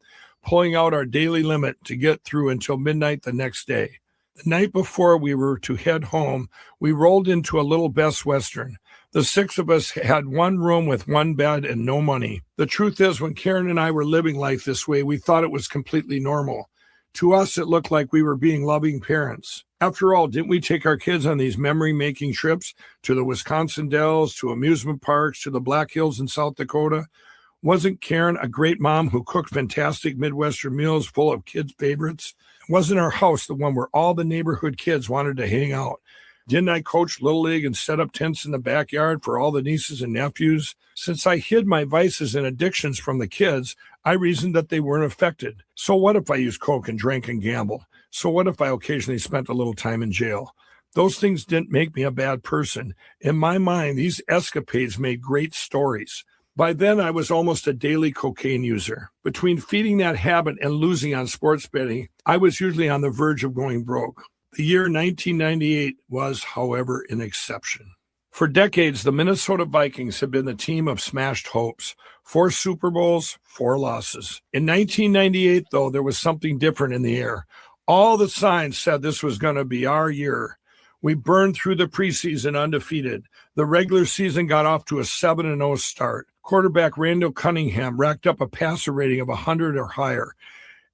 pulling out our daily limit to get through until midnight the next day. The night before we were to head home, we rolled into a little Best Western. The 6 of us had one room with one bed and no money. The truth is, when Karen and I were living life this way, we thought it was completely normal. To us, it looked like we were being loving parents. After all, didn't we take our kids on these memory-making trips to the Wisconsin Dells, to amusement parks, to the Black Hills in South Dakota? Wasn't Karen a great mom who cooked fantastic Midwestern meals full of kids' favorites? Wasn't our house the one where all the neighborhood kids wanted to hang out? Didn't I coach Little League and set up tents in the backyard for all the nieces and nephews? Since I hid my vices and addictions from the kids, I reasoned that they weren't affected. So what if I used coke and drank and gambled? So what if I occasionally spent a little time in jail? Those things didn't make me a bad person. In my mind, these escapades made great stories. By then, I was almost a daily cocaine user. Between feeding that habit and losing on sports betting, I was usually on the verge of going broke. The year 1998 was, however, an exception. For decades, the Minnesota Vikings have been the team of smashed hopes. 4 Super Bowls, 4 losses. In 1998, though, there was something different in the air. All the signs said this was going to be our year. We burned through the preseason undefeated. The regular season got off to a 7-0 start. Quarterback Randall Cunningham racked up a passer rating of 100 or higher,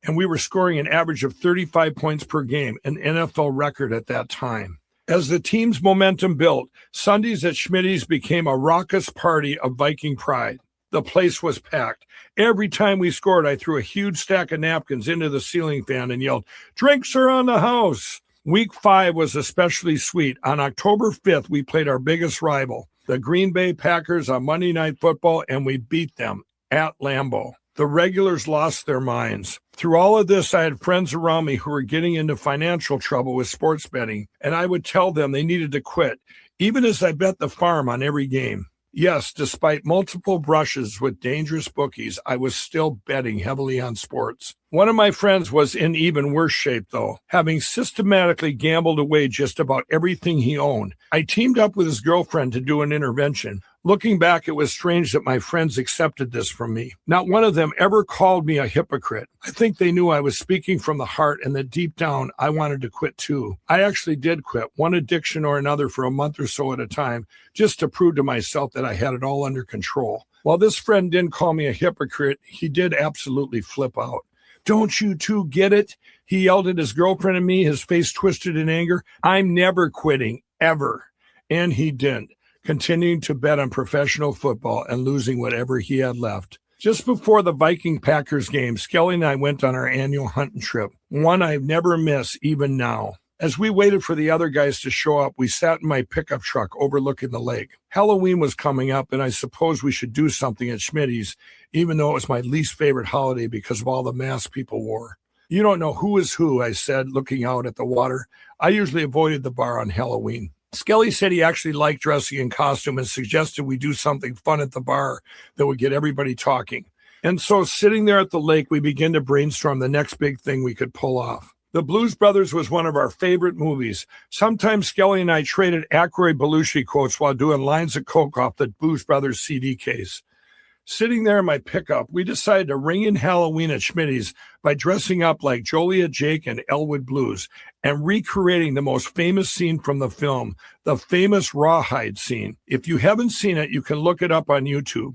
and we were scoring an average of 35 points per game, an NFL record at that time. As the team's momentum built, Sundays at Schmitty's became a raucous party of Viking pride. The place was packed. Every time we scored, I threw a huge stack of napkins into the ceiling fan and yelled, "Drinks are on the house!" Week 5 was especially sweet. On October 5th, we played our biggest rival, the Green Bay Packers, on Monday Night Football, and we beat them at Lambeau. The regulars lost their minds. Through all of this, I had friends around me who were getting into financial trouble with sports betting, and I would tell them they needed to quit, even as I bet the farm on every game. Yes, despite multiple brushes with dangerous bookies, I was still betting heavily on sports. One of my friends was in even worse shape, though, having systematically gambled away just about everything he owned. I teamed up with his girlfriend to do an intervention. Looking back, it was strange that my friends accepted this from me. Not one of them ever called me a hypocrite. I think they knew I was speaking from the heart and that deep down, I wanted to quit too. I actually did quit, one addiction or another for a month or so at a time, just to prove to myself that I had it all under control. While this friend didn't call me a hypocrite, he did absolutely flip out. "Don't you two get it?" He yelled at his girlfriend and me, his face twisted in anger. "I'm never quitting, ever." And he didn't, continuing to bet on professional football and losing whatever he had left. Just before the Viking-Packers game, Skelly and I went on our annual hunting trip, one I never miss even now. As we waited for the other guys to show up, we sat in my pickup truck overlooking the lake. Halloween was coming up, and I suppose we should do something at Schmitty's, even though it was my least favorite holiday because of all the masks people wore. "You don't know who is who," I said, looking out at the water. I usually avoided the bar on Halloween. Skelly said he actually liked dressing in costume and suggested we do something fun at the bar that would get everybody talking. And so sitting there at the lake, we began to brainstorm the next big thing we could pull off. The Blues Brothers was one of our favorite movies. Sometimes Skelly and I traded Aykroyd Belushi quotes while doing lines of coke off the Blues Brothers CD case. Sitting there in my pickup, we decided to ring in Halloween at Schmitty's by dressing up like Joliet Jake and Elwood Blues and recreating the most famous scene from the film, the famous rawhide scene. If you haven't seen it, you can look it up on YouTube.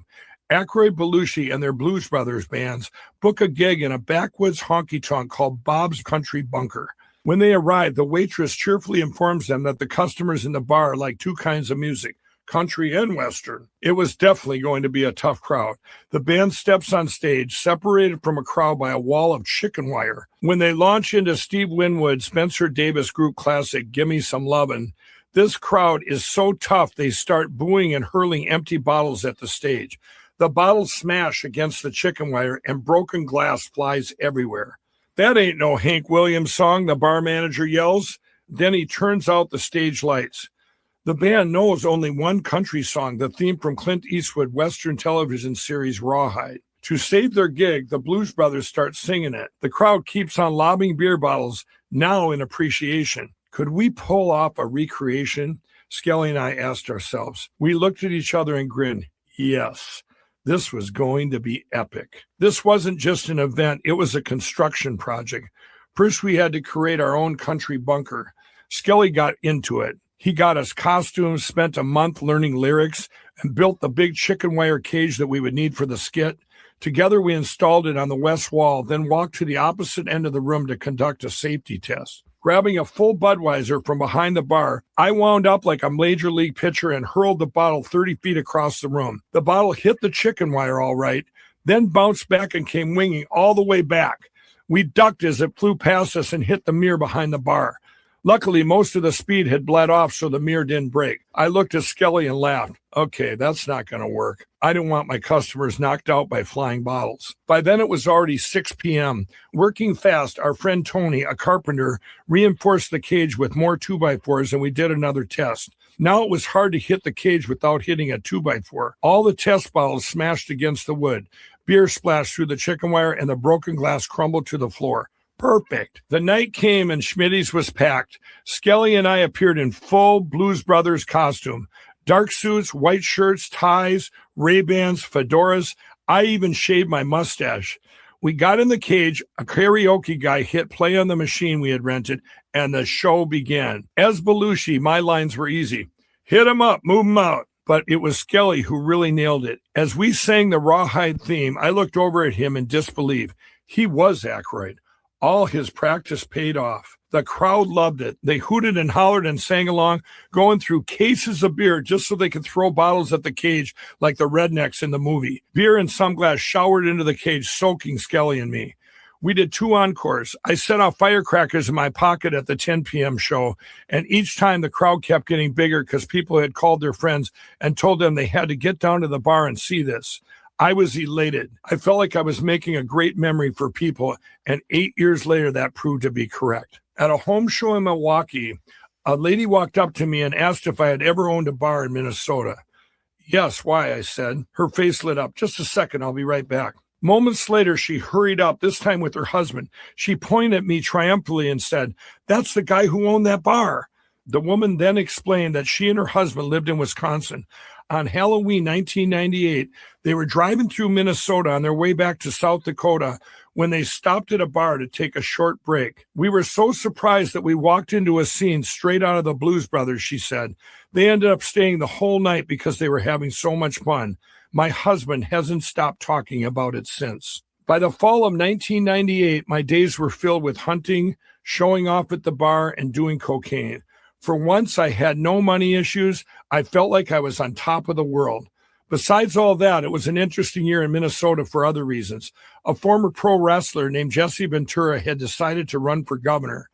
Aykroyd Belushi and their Blues Brothers bands book a gig in a backwoods honky-tonk called Bob's Country Bunker. When they arrive, the waitress cheerfully informs them that the customers in the bar like two kinds of music, country and western. It was definitely going to be a tough crowd. The band steps on stage, separated from a crowd by a wall of chicken wire. When they launch into Steve Winwood's Spencer Davis group classic, "Gimme Some Lovin'," this crowd is so tough they start booing and hurling empty bottles at the stage. The bottles smash against the chicken wire and broken glass flies everywhere. "That ain't no Hank Williams song," the bar manager yells. Then he turns out the stage lights. The band knows only one country song, the theme from Clint Eastwood Western television series Rawhide. To save their gig, the Blues Brothers start singing it. The crowd keeps on lobbing beer bottles, now in appreciation. Could we pull off a recreation? Skelly and I asked ourselves. We looked at each other and grinned. Yes. This was going to be epic. This wasn't just an event, it was a construction project. First, we had to create our own country bunker. Skelly got into it. He got us costumes, spent a month learning lyrics, and built the big chicken wire cage that we would need for the skit. Together, we installed it on the west wall, then walked to the opposite end of the room to conduct a safety test. Grabbing a full Budweiser from behind the bar, I wound up like a major league pitcher and hurled the bottle 30 feet across the room. The bottle hit the chicken wire all right, then bounced back and came winging all the way back. We ducked as it flew past us and hit the mirror behind the bar. Luckily, most of the speed had bled off, so the mirror didn't break. I looked at Skelly and laughed. Okay, that's not going to work. I didn't want my customers knocked out by flying bottles. By then, it was already 6 p.m. Working fast, our friend Tony, a carpenter, reinforced the cage with more 2x4s, and we did another test. Now it was hard to hit the cage without hitting a 2x4. All the test bottles smashed against the wood. Beer splashed through the chicken wire, and the broken glass crumbled to the floor. Perfect. The night came and Schmitty's was packed. Skelly and I appeared in full Blues Brothers costume. Dark suits, white shirts, ties, Ray-Bans, fedoras. I even shaved my mustache. We got in the cage. A karaoke guy hit play on the machine we had rented, and the show began. As Belushi, my lines were easy. Hit 'em up, move 'em out. But it was Skelly who really nailed it. As we sang the Rawhide theme, I looked over at him in disbelief. He was Aykroyd. All his practice paid off. The crowd loved it. They hooted and hollered and sang along, going through cases of beer just so they could throw bottles at the cage like the rednecks in the movie. Beer in some glass showered into the cage, soaking Skelly and me. We did 2 encores. I set off firecrackers in my pocket at the 10 p.m. show, and each time the crowd kept getting bigger because people had called their friends and told them they had to get down to the bar and see this. I was elated. I felt like I was making a great memory for people, and 8 years later, that proved to be correct. At a home show in Milwaukee, a lady walked up to me and asked if I had ever owned a bar in Minnesota. Yes, why, I said. Her face lit up. Just a second, I'll be right back. Moments later, she hurried up, this time with her husband. She pointed at me triumphantly and said, "That's the guy who owned that bar." The woman then explained that she and her husband lived in Wisconsin. On Halloween 1998, they were driving through Minnesota on their way back to South Dakota when they stopped at a bar to take a short break. We were so surprised that we walked into a scene straight out of the Blues Brothers, she said. They ended up staying the whole night because they were having so much fun. My husband hasn't stopped talking about it since. By the fall of 1998, my days were filled with hunting, showing off at the bar, and doing cocaine. For once, I had no money issues. I felt like I was on top of the world. Besides all that, it was an interesting year in Minnesota for other reasons. A former pro wrestler named Jesse Ventura had decided to run for governor.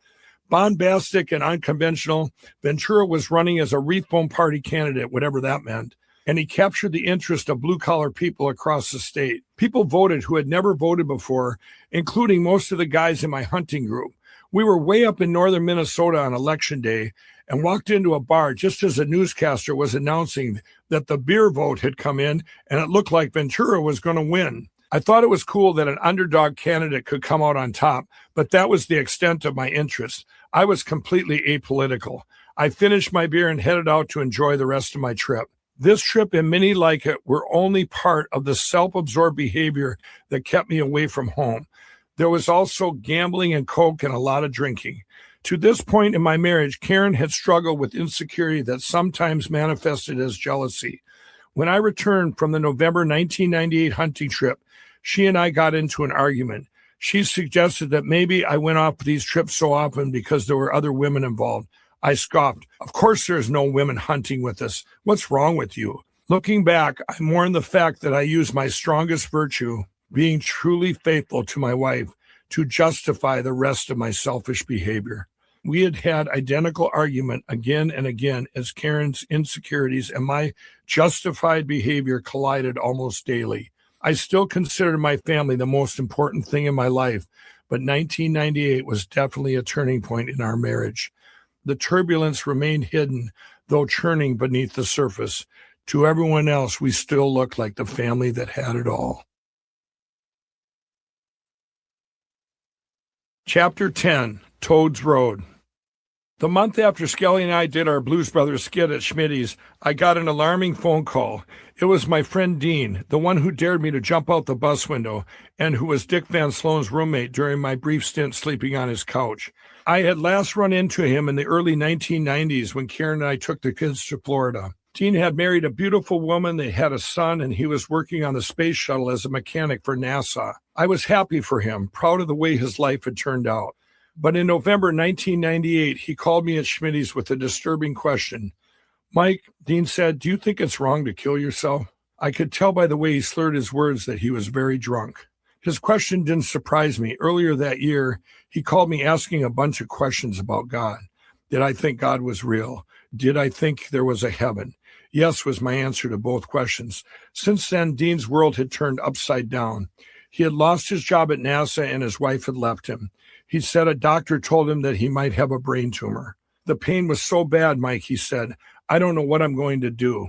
Bombastic and unconventional, Ventura was running as a Wreathbone Party candidate, whatever that meant, and he captured the interest of blue-collar people across the state. People voted who had never voted before, including most of the guys in my hunting group. We were way up in northern Minnesota on Election Day and walked into a bar just as a newscaster was announcing that the beer vote had come in and it looked like Ventura was going to win. I thought it was cool that an underdog candidate could come out on top, but that was the extent of my interest. I was completely apolitical. I finished my beer and headed out to enjoy the rest of my trip. This trip and many like it were only part of the self-absorbed behavior that kept me away from home. There was also gambling and coke and a lot of drinking. To this point in my marriage, Karen had struggled with insecurity that sometimes manifested as jealousy. When I returned from the November 1998 hunting trip, she and I got into an argument. She suggested that maybe I went off these trips so often because there were other women involved. I scoffed. Of course there's no women hunting with us. What's wrong with you? Looking back, I mourn the fact that I used my strongest virtue, being truly faithful to my wife, to justify the rest of my selfish behavior. We had had identical argument again and again as Karen's insecurities and my justified behavior collided almost daily. I still consider my family the most important thing in my life, but 1998 was definitely a turning point in our marriage. The turbulence remained hidden, though churning beneath the surface. To everyone else, we still looked like the family that had it all. Chapter 10, Toad's Road. The month after Skelly and I did our Blues Brothers skit at Schmitty's, I got an alarming phone call. It was my friend Dean, the one who dared me to jump out the bus window and who was Dick Van Sloan's roommate during my brief stint sleeping on his couch. I had last run into him in the early 1990s when Karen and I took the kids to Florida. Dean had married a beautiful woman, they had a son, and he was working on the space shuttle as a mechanic for NASA. I was happy for him, proud of the way his life had turned out. But in November 1998, he called me at Schmitty's with a disturbing question. Mike, Dean said, do you think it's wrong to kill yourself? I could tell by the way he slurred his words that he was very drunk. His question didn't surprise me. Earlier that year, he called me asking a bunch of questions about God. Did I think God was real? Did I think there was a heaven? Yes was my answer to both questions. Since then, Dean's world had turned upside down. He had lost his job at NASA and his wife had left him. He said a doctor told him that he might have a brain tumor. The pain was so bad, Mike, he said, I don't know what I'm going to do.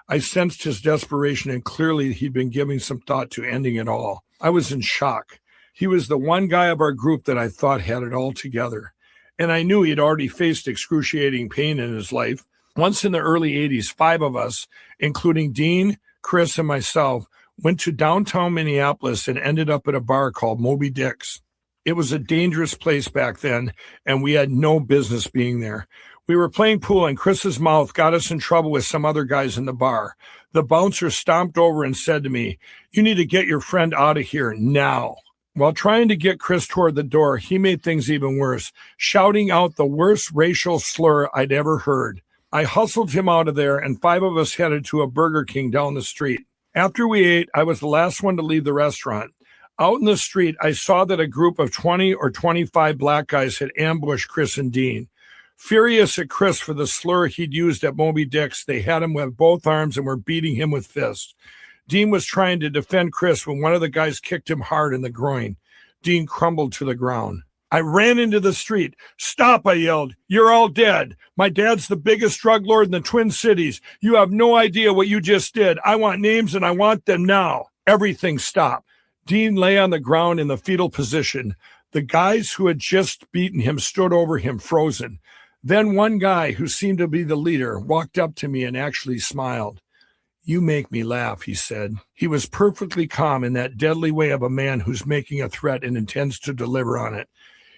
I sensed his desperation, and clearly he'd been giving some thought to ending it all. I was in shock. He was the one guy of our group that I thought had it all together. And I knew he'd already faced excruciating pain in his life. Once in the early 80s, 5 of us, including Dean, Chris, and myself, went to downtown Minneapolis and ended up at a bar called Moby Dick's. It was a dangerous place back then, and we had no business being there. We were playing pool, and Chris's mouth got us in trouble with some other guys in the bar. The bouncer stomped over and said to me, you need to get your friend out of here now. While trying to get Chris toward the door, he made things even worse, shouting out the worst racial slur I'd ever heard. I hustled him out of there, and 5 of us headed to a Burger King down the street. After we ate, I was the last one to leave the restaurant. Out in the street, I saw that a group of 20 or 25 black guys had ambushed Chris and Dean. Furious at Chris for the slur he'd used at Moby Dick's, they had him with both arms and were beating him with fists. Dean was trying to defend Chris when one of the guys kicked him hard in the groin. Dean crumbled to the ground. I ran into the street. Stop, I yelled. You're all dead. My dad's the biggest drug lord in the Twin Cities. You have no idea what you just did. I want names and I want them now. Everything stopped. Dean lay on the ground in the fetal position. The guys who had just beaten him stood over him, frozen. Then one guy, who seemed to be the leader, walked up to me and actually smiled. "You make me laugh," he said. He was perfectly calm in that deadly way of a man who's making a threat and intends to deliver on it.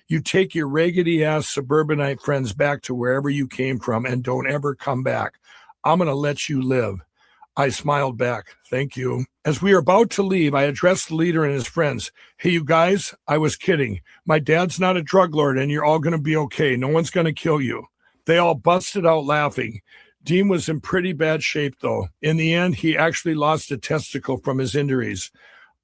"You take your raggedy-ass suburbanite friends back to wherever you came from and don't ever come back. I'm going to let you live." I smiled back. "Thank you." As we were about to leave, I addressed the leader and his friends. "Hey, you guys, I was kidding. My dad's not a drug lord, and you're all going to be okay. No one's going to kill you." They all busted out laughing. Dean was in pretty bad shape, though. In the end, he actually lost a testicle from his injuries.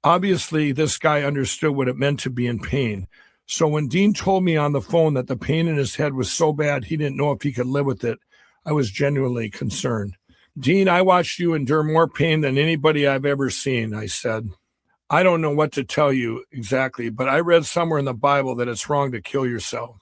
Obviously, this guy understood what it meant to be in pain. So when Dean told me on the phone that the pain in his head was so bad he didn't know if he could live with it, I was genuinely concerned. "Dean, I watched you endure more pain than anybody I've ever seen," I said. "I don't know what to tell you exactly, but I read somewhere in the Bible that it's wrong to kill yourself."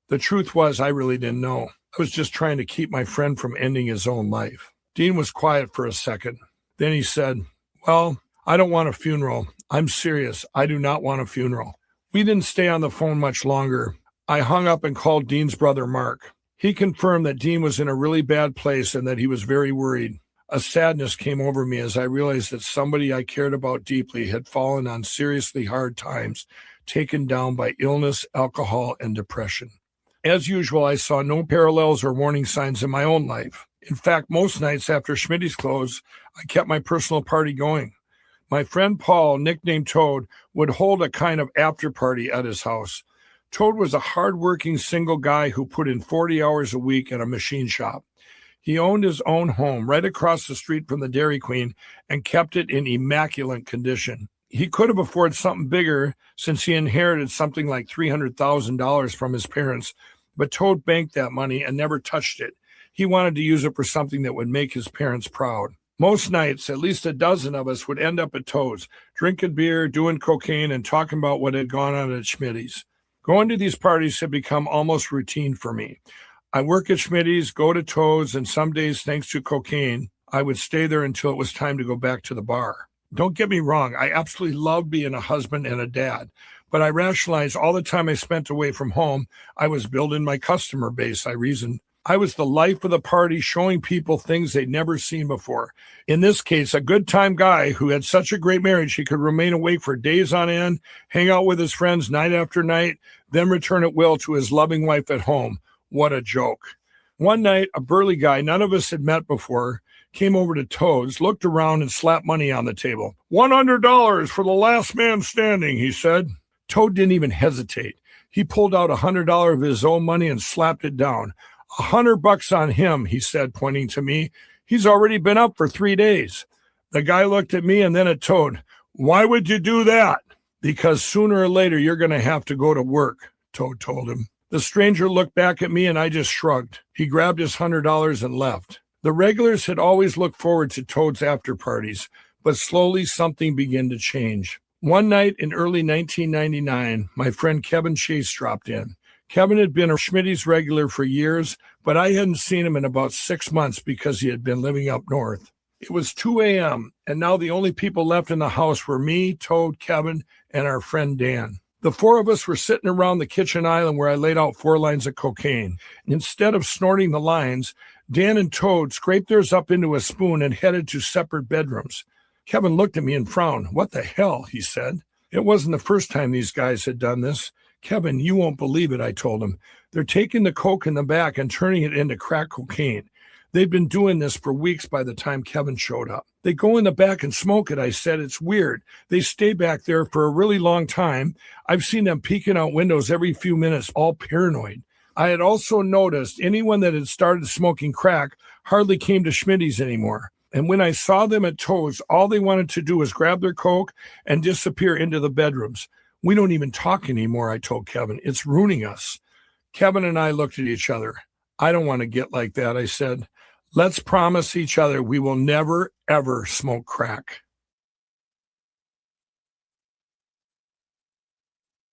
The truth was, I really didn't know. I was just trying to keep my friend from ending his own life. Dean was quiet for a second. Then he said, "Well, I don't want a funeral. I'm serious. I do not want a funeral." We didn't stay on the phone much longer. I hung up and called Dean's brother, Mark. He confirmed that Dean was in a really bad place and that he was very worried. A sadness came over me as I realized that somebody I cared about deeply had fallen on seriously hard times, taken down by illness, alcohol, and depression. As usual, I saw no parallels or warning signs in my own life. In fact, most nights after Schmitty's closed, I kept my personal party going. My friend Paul, nicknamed Toad, would hold a kind of after party at his house. Toad was a hard-working single guy who put in 40 hours a week at a machine shop. He owned his own home right across the street from the Dairy Queen and kept it in immaculate condition. He could have afforded something bigger since he inherited something like $300,000 from his parents, but Toad banked that money and never touched it. He wanted to use it for something that would make his parents proud. Most nights, at least a dozen of us would end up at Toad's, drinking beer, doing cocaine, and talking about what had gone on at Schmitty's. Going to these parties had become almost routine for me. I work at Schmitty's, go to Toad's, and some days, thanks to cocaine, I would stay there until it was time to go back to the bar. Don't get me wrong, I absolutely love being a husband and a dad, but I rationalized all the time I spent away from home, I was building my customer base, I reasoned. I was the life of the party, showing people things they'd never seen before. In this case, a good-time guy who had such a great marriage he could remain awake for days on end, hang out with his friends night after night, then return at will to his loving wife at home. What a joke. One night, a burly guy none of us had met before came over to Toad's, looked around, and slapped money on the table. $100 for the last man standing, he said. Toad didn't even hesitate. He pulled out $100 of his own money and slapped it down. $100 on him, he said, pointing to me. He's already been up for 3 days. The guy looked at me and then at Toad. Why would you do that? Because sooner or later you're going to have to go to work, Toad told him. The stranger looked back at me and I just shrugged. He grabbed his $100 and left. The regulars had always looked forward to Toad's after parties, but slowly something began to change. One night in early 1999, my friend Kevin Chase dropped in. Kevin had been a Schmitty's regular for years, but I hadn't seen him in about 6 months because he had been living up north. It was 2 a.m., and now the only people left in the house were me, Toad, Kevin, and our friend Dan. The four of us were sitting around the kitchen island where I laid out 4 lines of cocaine. Instead of snorting the lines, Dan and Toad scraped theirs up into a spoon and headed to separate bedrooms. Kevin looked at me and frowned. What the hell, he said. It wasn't the first time these guys had done this. Kevin, you won't believe it, I told him. They're taking the coke in the back and turning it into crack cocaine. They'd been doing this for weeks by the time Kevin showed up. They go in the back and smoke it, I said. It's weird. They stay back there for a really long time. I've seen them peeking out windows every few minutes, all paranoid. I had also noticed anyone that had started smoking crack hardly came to Schmitty's anymore. And when I saw them at Toad's, all they wanted to do was grab their coke and disappear into the bedrooms. We don't even talk anymore, I told Kevin. It's ruining us. Kevin and I looked at each other. I don't want to get like that, I said. Let's promise each other we will never, ever smoke crack.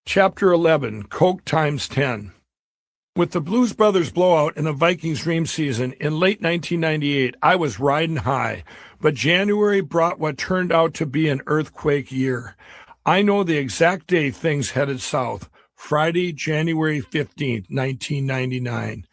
Chapter 11, Coke times 10. With the Blues Brothers blowout and the Vikings dream season in late 1998, I was riding high, but January brought what turned out to be an earthquake year. I know the exact day things headed south, Friday, January 15th, 1999.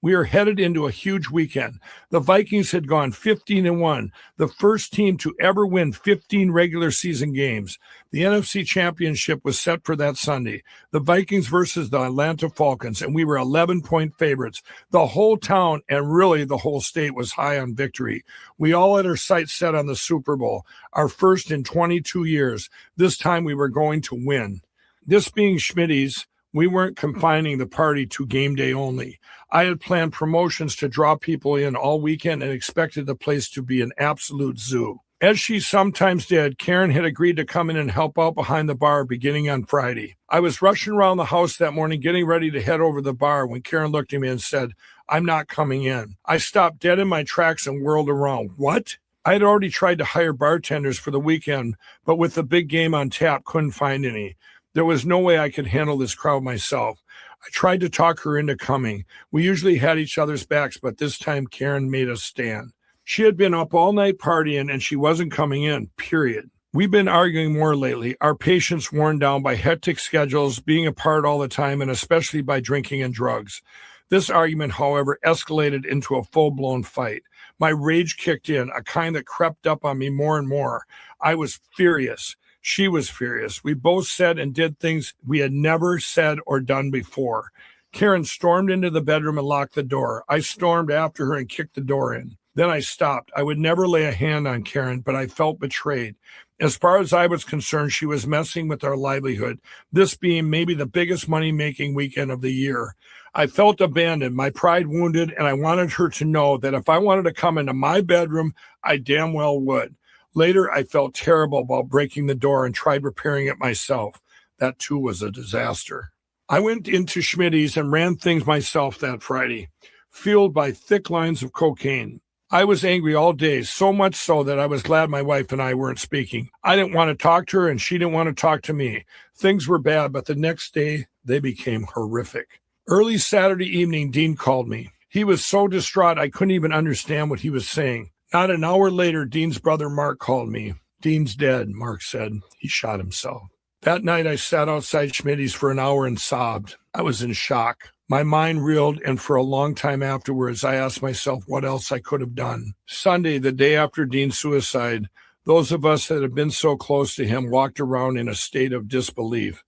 We are headed into a huge weekend. The Vikings had gone 15-1, the first team to ever win 15 regular season games. The NFC Championship was set for that Sunday. The Vikings versus the Atlanta Falcons, and we were 11-point favorites. The whole town, and really the whole state, was high on victory. We all had our sights set on the Super Bowl, our first in 22 years. This time we were going to win. This being Schmitty's, we weren't confining the party to game day only. I had planned promotions to draw people in all weekend and expected the place to be an absolute zoo. As she sometimes did, Karen had agreed to come in and help out behind the bar beginning on Friday. I was rushing around the house that morning getting ready to head over the bar when Karen looked at me and said, "I'm not coming in." I stopped dead in my tracks and whirled around. What? I had already tried to hire bartenders for the weekend, but with the big game on tap, couldn't find any. There was no way I could handle this crowd myself. I tried to talk her into coming. We usually had each other's backs, but this time Karen made us stand. She had been up all night partying and she wasn't coming in, period. We've been arguing more lately, our patience worn down by hectic schedules, being apart all the time, and especially by drinking and drugs. This argument, however, escalated into a full-blown fight. My rage kicked in, a kind that crept up on me more and more. I was furious. She was furious. We both said and did things we had never said or done before. Karen stormed into the bedroom and locked the door. I stormed after her and kicked the door in. Then I stopped. I would never lay a hand on Karen, but I felt betrayed. As far as I was concerned, she was messing with our livelihood, this being maybe the biggest money-making weekend of the year. I felt abandoned, my pride wounded, and I wanted her to know that if I wanted to come into my bedroom, I damn well would. Later, I felt terrible about breaking the door and tried repairing it myself. That, too, was a disaster. I went into Schmitty's and ran things myself that Friday, fueled by thick lines of cocaine. I was angry all day, so much so that I was glad my wife and I weren't speaking. I didn't want to talk to her, and she didn't want to talk to me. Things were bad, but the next day, they became horrific. Early Saturday evening, Dean called me. He was so distraught I couldn't even understand what he was saying. Not an hour later, Dean's brother Mark called me. "Dean's dead," Mark said. "He shot himself." That night, I sat outside Schmitty's for an hour and sobbed. I was in shock. My mind reeled, and for a long time afterwards, I asked myself what else I could have done. Sunday, the day after Dean's suicide, those of us that had been so close to him walked around in a state of disbelief.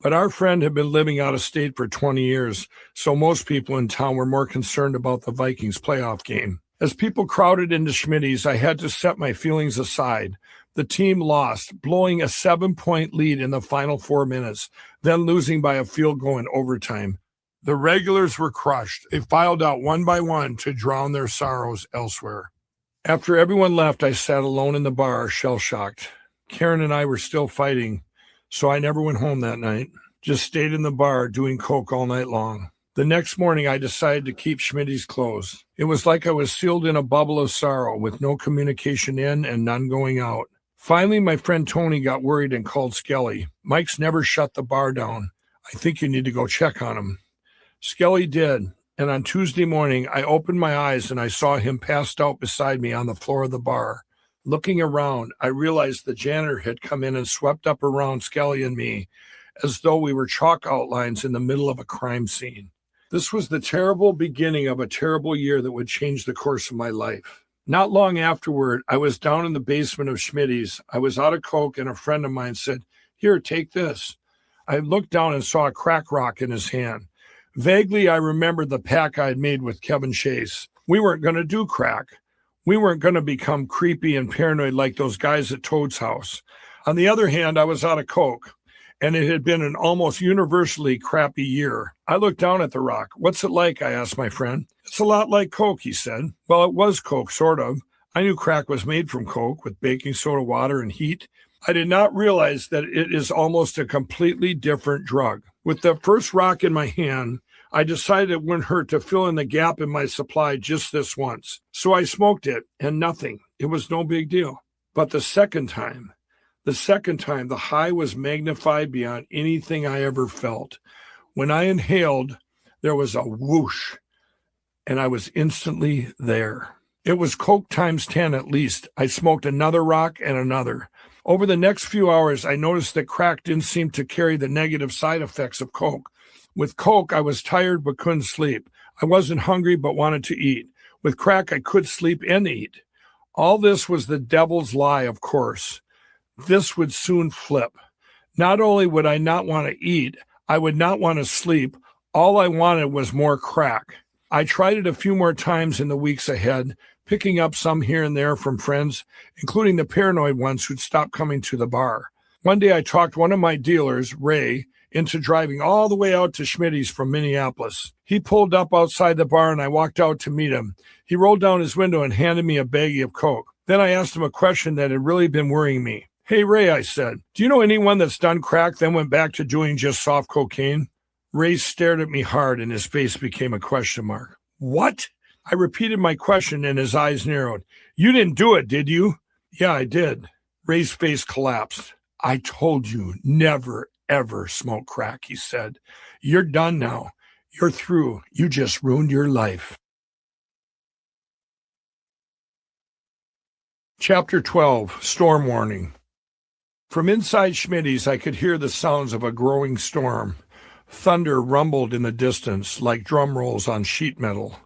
But our friend had been living out of state for 20 years, so most people in town were more concerned about the Vikings playoff game. As people crowded into Schmitty's, I had to set my feelings aside. The team lost, blowing a 7-point lead in the final 4 minutes, then losing by a field goal in overtime. The regulars were crushed. They filed out one by one to drown their sorrows elsewhere. After everyone left, I sat alone in the bar, shell-shocked. Karen and I were still fighting, so I never went home that night. Just stayed in the bar doing coke all night long. The next morning, I decided to keep Schmitty's closed. It was like I was sealed in a bubble of sorrow with no communication in and none going out. Finally, my friend Tony got worried and called Skelly. "Mike's never shut the bar down. I think you need to go check on him." Skelly did, and on Tuesday morning, I opened my eyes and I saw him passed out beside me on the floor of the bar. Looking around, I realized the janitor had come in and swept up around Skelly and me, as though we were chalk outlines in the middle of a crime scene. This was the terrible beginning of a terrible year that would change the course of my life. Not long afterward, I was down in the basement of Schmitty's. I was out of coke, and a friend of mine said, "Here, take this." I looked down and saw a crack rock in his hand. Vaguely, I remembered the pact I'd made with Kevin Chase. We weren't going to do crack. We weren't going to become creepy and paranoid like those guys at Toad's house. On the other hand, I was out of coke, and it had been an almost universally crappy year. I looked down at the rock. "What's it like?" I asked my friend. "It's a lot like coke," he said. Well, it was coke, sort of. I knew crack was made from coke with baking soda, water, and heat. I did not realize that it is almost a completely different drug. With the first rock in my hand, I decided it wouldn't hurt to fill in the gap in my supply just this once. So I smoked it, and nothing. It was no big deal. But the second time, the high was magnified beyond anything I ever felt. When I inhaled, there was a whoosh, and I was instantly there. It was coke times 10 at least. I smoked another rock and another. Over the next few hours, I noticed that crack didn't seem to carry the negative side effects of coke. With coke, I was tired but couldn't sleep. I wasn't hungry but wanted to eat. With crack, I could sleep and eat. All this was the devil's lie, of course. This would soon flip. Not only would I not want to eat, I would not want to sleep. All I wanted was more crack. I tried it a few more times in the weeks ahead, picking up some here and there from friends, including the paranoid ones who'd stop coming to the bar. One day I talked one of my dealers, Ray, into driving all the way out to Schmitty's from Minneapolis. He pulled up outside the bar and I walked out to meet him. He rolled down his window and handed me a baggie of Coke. Then I asked him a question that had really been worrying me. "Hey, Ray," I said, "do you know anyone that's done crack then went back to doing just soft cocaine?" Ray stared at me hard and his face became a question mark. "What?" I repeated my question and his eyes narrowed. "You didn't do it, did you?" "Yeah, I did." Ray's face collapsed. "I told you never, ever smoke crack," he said. "You're done now. You're through. You just ruined your life." Chapter 12, Storm Warning. From inside Schmitty's, I could hear the sounds of a growing storm. Thunder rumbled in the distance like drum rolls on sheet metal.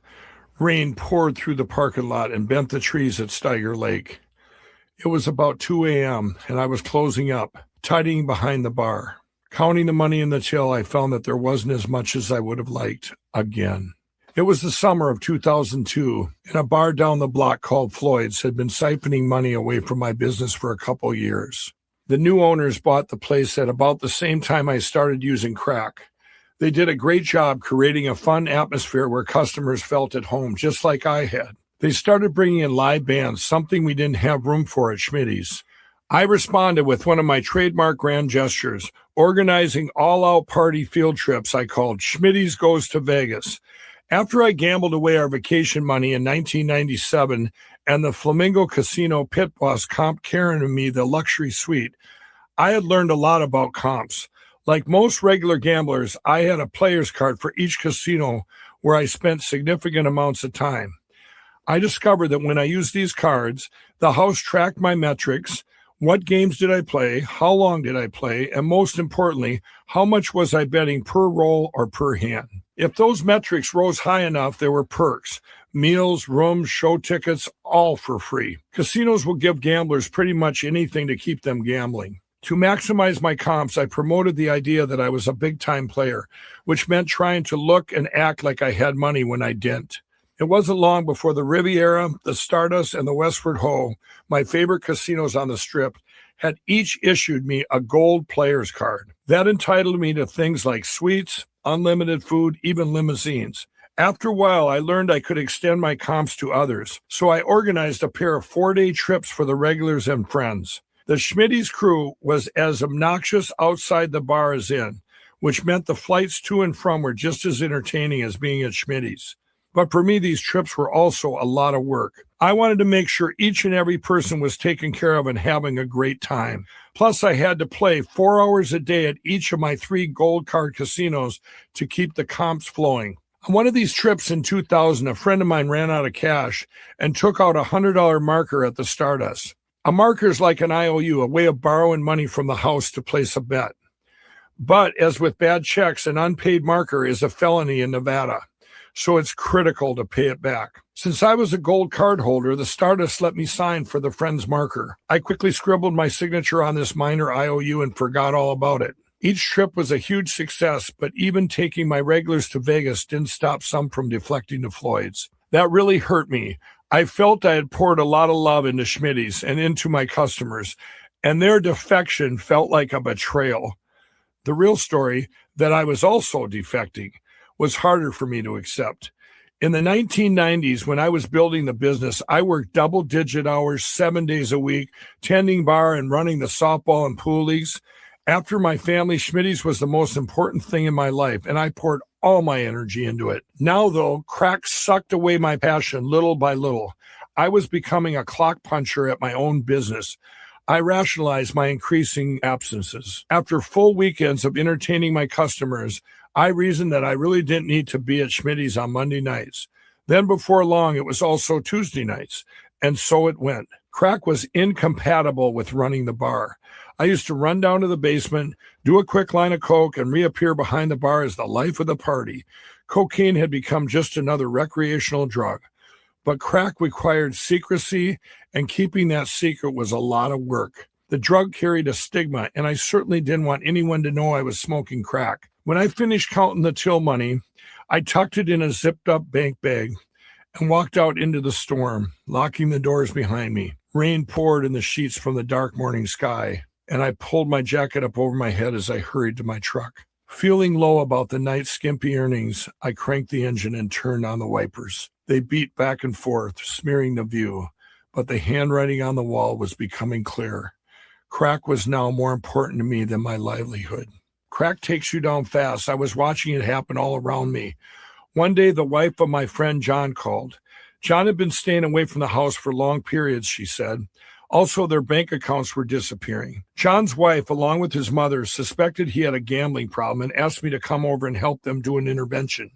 Rain poured through the parking lot and bent the trees at Steiger Lake. It was about 2 a.m., and I was closing up, tidying behind the bar. Counting the money in the till, I found that there wasn't as much as I would have liked again. It was the summer of 2002, and a bar down the block called Floyd's had been siphoning money away from my business for a couple years. The new owners bought the place at about the same time I started using crack. They did a great job creating a fun atmosphere where customers felt at home, just like I had. They started bringing in live bands, something we didn't have room for at Schmitty's. I responded with one of my trademark grand gestures, organizing all-out party field trips I called Schmitty's Goes to Vegas. After I gambled away our vacation money in 1997 and the Flamingo Casino pit boss comped Karen and me the luxury suite, I had learned a lot about comps. Like most regular gamblers, I had a player's card for each casino where I spent significant amounts of time. I discovered that when I used these cards, the house tracked my metrics. What games did I play? How long did I play? And most importantly, how much was I betting per roll or per hand? If those metrics rose high enough, there were perks. Meals, rooms, show tickets, all for free. Casinos will give gamblers pretty much anything to keep them gambling. To maximize my comps, I promoted the idea that I was a big-time player, which meant trying to look and act like I had money when I didn't. It wasn't long before the Riviera, the Stardust, and the Westward Ho, my favorite casinos on the Strip, had each issued me a gold player's card. That entitled me to things like suites, unlimited food, even limousines. After a while, I learned I could extend my comps to others, so I organized a pair of 4-day trips for the regulars and friends. The Schmitty's crew was as obnoxious outside the bar as in, which meant the flights to and from were just as entertaining as being at Schmitty's. But for me, these trips were also a lot of work. I wanted to make sure each and every person was taken care of and having a great time. Plus, I had to play 4 hours a day at each of my 3 gold card casinos to keep the comps flowing. On one of these trips in 2000, a friend of mine ran out of cash and took out a $100 marker at the Stardust. A marker is like an IOU, a way of borrowing money from the house to place a bet. But as with bad checks, an unpaid marker is a felony in Nevada, so it's critical to pay it back. Since I was a gold card holder, the Stardust let me sign for the friend's marker. I quickly scribbled my signature on this minor IOU and forgot all about it. Each trip was a huge success, but even taking my regulars to Vegas didn't stop some from deflecting to Floyd's. That really hurt me. I felt I had poured a lot of love into Schmitty's and into my customers, and their defection felt like a betrayal. The real story, that I was also defecting, was harder for me to accept. In the 1990s, when I was building the business, I worked double-digit hours, 7 days a week, tending bar and running the softball and pool leagues. After my family, Schmitty's was the most important thing in my life, and I poured all my energy into it. Now, though, crack sucked away my passion little by little. I was becoming a clock puncher at my own business. I rationalized my increasing absences. After full weekends of entertaining my customers, I reasoned that I really didn't need to be at Schmitty's on Monday nights. Then before long, it was also Tuesday nights, and so it went. Crack was incompatible with running the bar. I used to run down to the basement, do a quick line of coke, and reappear behind the bar as the life of the party. Cocaine had become just another recreational drug. But crack required secrecy, and keeping that secret was a lot of work. The drug carried a stigma, and I certainly didn't want anyone to know I was smoking crack. When I finished counting the till money, I tucked it in a zipped-up bank bag and walked out into the storm, locking the doors behind me. Rain poured in the sheets from the dark morning sky, and I pulled my jacket up over my head as I hurried to my truck. Feeling low about the night's skimpy earnings, I cranked the engine and turned on the wipers. They beat back and forth, smearing the view, but the handwriting on the wall was becoming clear. Crack was now more important to me than my livelihood. Crack takes you down fast. I was watching it happen all around me. One day, the wife of my friend John called. John had been staying away from the house for long periods, she said. Also, their bank accounts were disappearing. John's wife, along with his mother, suspected he had a gambling problem and asked me to come over and help them do an intervention.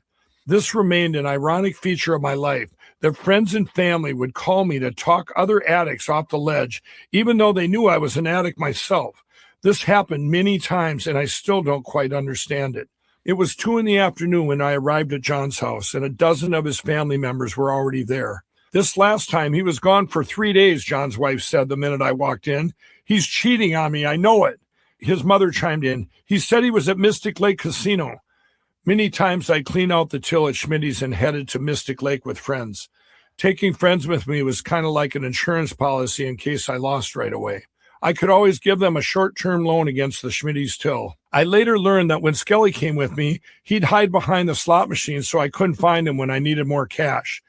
This remained an ironic feature of my life, that friends and family would call me to talk other addicts off the ledge, even though they knew I was an addict myself. This happened many times, and I still don't quite understand it. It was 2 p.m. when I arrived at John's house, and a dozen of his family members were already there. This last time, he was gone for 3 days, John's wife said the minute I walked in. He's cheating on me, I know it. His mother chimed in. He said he was at Mystic Lake Casino. Many times I cleaned out the till at Schmitty's and headed to Mystic Lake with friends. Taking friends with me was kind of like an insurance policy in case I lost right away. I could always give them a short-term loan against the Schmitty's till. I later learned that when Skelly came with me, he'd hide behind the slot machine so I couldn't find him when I needed more cash.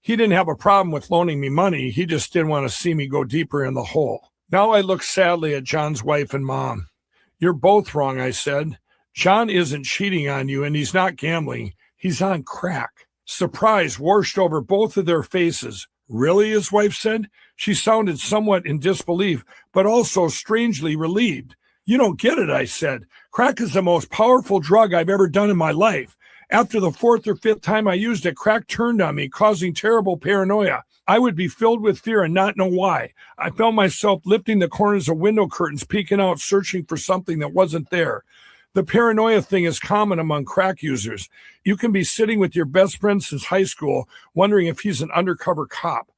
He didn't have a problem with loaning me money. He just didn't want to see me go deeper in the hole. Now I look sadly at John's wife and mom. You're both wrong, I said. John isn't cheating on you, and he's not gambling. He's on crack. Surprise washed over both of their faces. Really, his wife said. She sounded somewhat in disbelief, but also strangely relieved. You don't get it, I said. Crack is the most powerful drug I've ever done in my life. After the 4th or 5th time I used it, crack turned on me, causing terrible paranoia. I would be filled with fear and not know why. I felt myself lifting the corners of window curtains, peeking out, searching for something that wasn't there. The paranoia thing is common among crack users. You can be sitting with your best friend since high school, wondering if he's an undercover cop.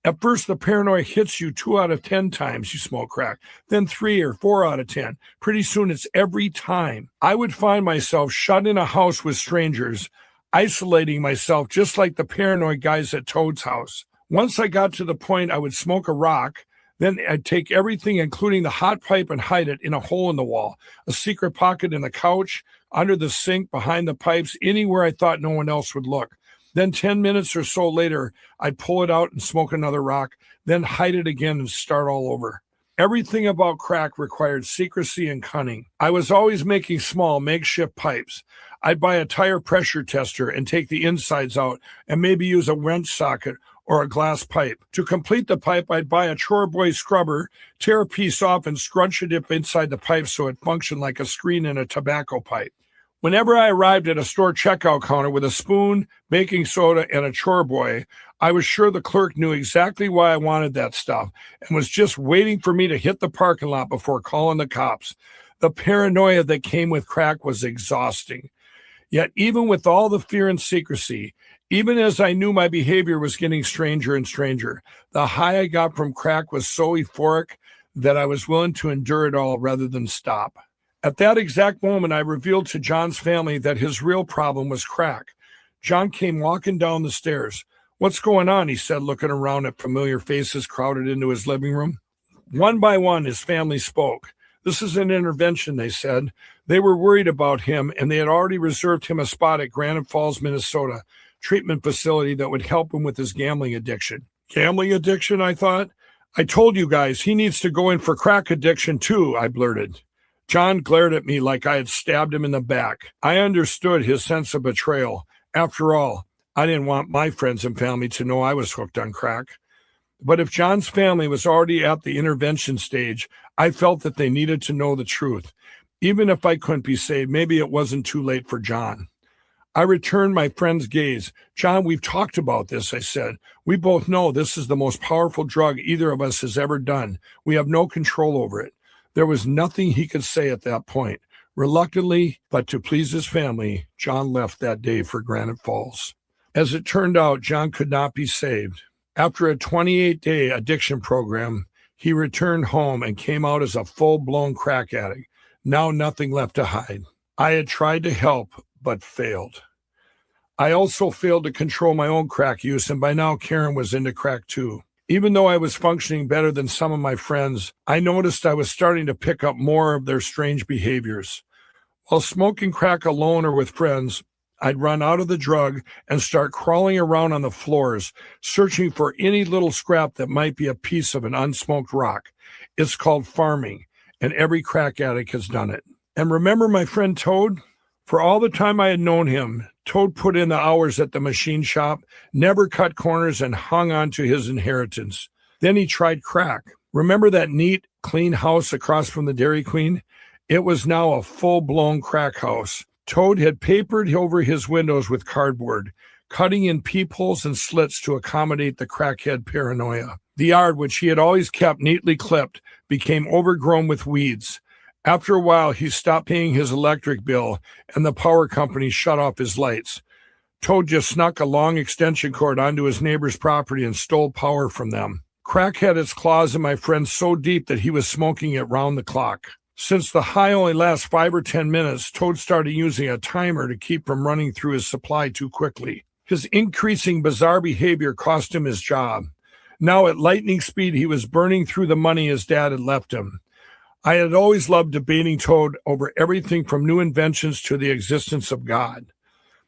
At first, the paranoia hits you 2 out of 10 times you smoke crack, then 3 or 4 out of 10. Pretty soon, it's every time. I would find myself shut in a house with strangers, isolating myself just like the paranoid guys at Toad's house. Once I got to the point I would smoke a rock, then I'd take everything, including the hot pipe, and hide it in a hole in the wall, a secret pocket in the couch, under the sink, behind the pipes, anywhere I thought no one else would look. Then 10 minutes or so later, I'd pull it out and smoke another rock, then hide it again and start all over. Everything about crack required secrecy and cunning. I was always making small, makeshift pipes. I'd buy a tire pressure tester and take the insides out and maybe use a wrench socket or a glass pipe. To complete the pipe, I'd buy a Chore Boy scrubber, tear a piece off, and scrunch it up inside the pipe so it functioned like a screen in a tobacco pipe. Whenever I arrived at a store checkout counter with a spoon, baking soda, and a Chore Boy, I was sure the clerk knew exactly why I wanted that stuff and was just waiting for me to hit the parking lot before calling the cops. The paranoia that came with crack was exhausting. Yet even with all the fear and secrecy, even as I knew my behavior was getting stranger and stranger, the high I got from crack was so euphoric that I was willing to endure it all rather than stop. At that exact moment, I revealed to John's family that his real problem was crack. John came walking down the stairs. "What's going on?" he said, looking around at familiar faces crowded into his living room. One by one, his family spoke. "This is an intervention," they said. They were worried about him, and they had already reserved him a spot at Granite Falls, Minnesota, treatment facility that would help him with his gambling addiction. Gambling addiction, I thought. "I told you guys, he needs to go in for crack addiction too," I blurted. John glared at me like I had stabbed him in the back. I understood his sense of betrayal. After all, I didn't want my friends and family to know I was hooked on crack. But if John's family was already at the intervention stage, I felt that they needed to know the truth. Even if I couldn't be saved, maybe it wasn't too late for John. I returned my friend's gaze. "John, we've talked about this," I said. "We both know this is the most powerful drug either of us has ever done. We have no control over it." There was nothing he could say at that point. Reluctantly, but to please his family, John left that day for Granite Falls. As it turned out, John could not be saved. After a 28-day addiction program, he returned home and came out as a full-blown crack addict. Now nothing left to hide. I had tried to help, but failed. I also failed to control my own crack use, and by now Karen was into crack too. Even though I was functioning better than some of my friends, I noticed I was starting to pick up more of their strange behaviors. While smoking crack alone or with friends, I'd run out of the drug and start crawling around on the floors, searching for any little scrap that might be a piece of an unsmoked rock. It's called farming, and every crack addict has done it. And remember my friend Toad? For all the time I had known him, Toad put in the hours at the machine shop, never cut corners, and hung on to his inheritance. Then he tried crack. Remember that neat, clean house across from the Dairy Queen? It was now a full-blown crack house. Toad had papered over his windows with cardboard, cutting in peepholes and slits to accommodate the crackhead paranoia. The yard, which he had always kept neatly clipped, became overgrown with weeds. After a while, he stopped paying his electric bill, and the power company shut off his lights. Toad just snuck a long extension cord onto his neighbor's property and stole power from them. Crack had its claws in my friend so deep that he was smoking it round the clock. Since the high only lasts 5 or 10 minutes, Toad started using a timer to keep from running through his supply too quickly. His increasing bizarre behavior cost him his job. Now at lightning speed, he was burning through the money his dad had left him. I had always loved debating Toad over everything from new inventions to the existence of God.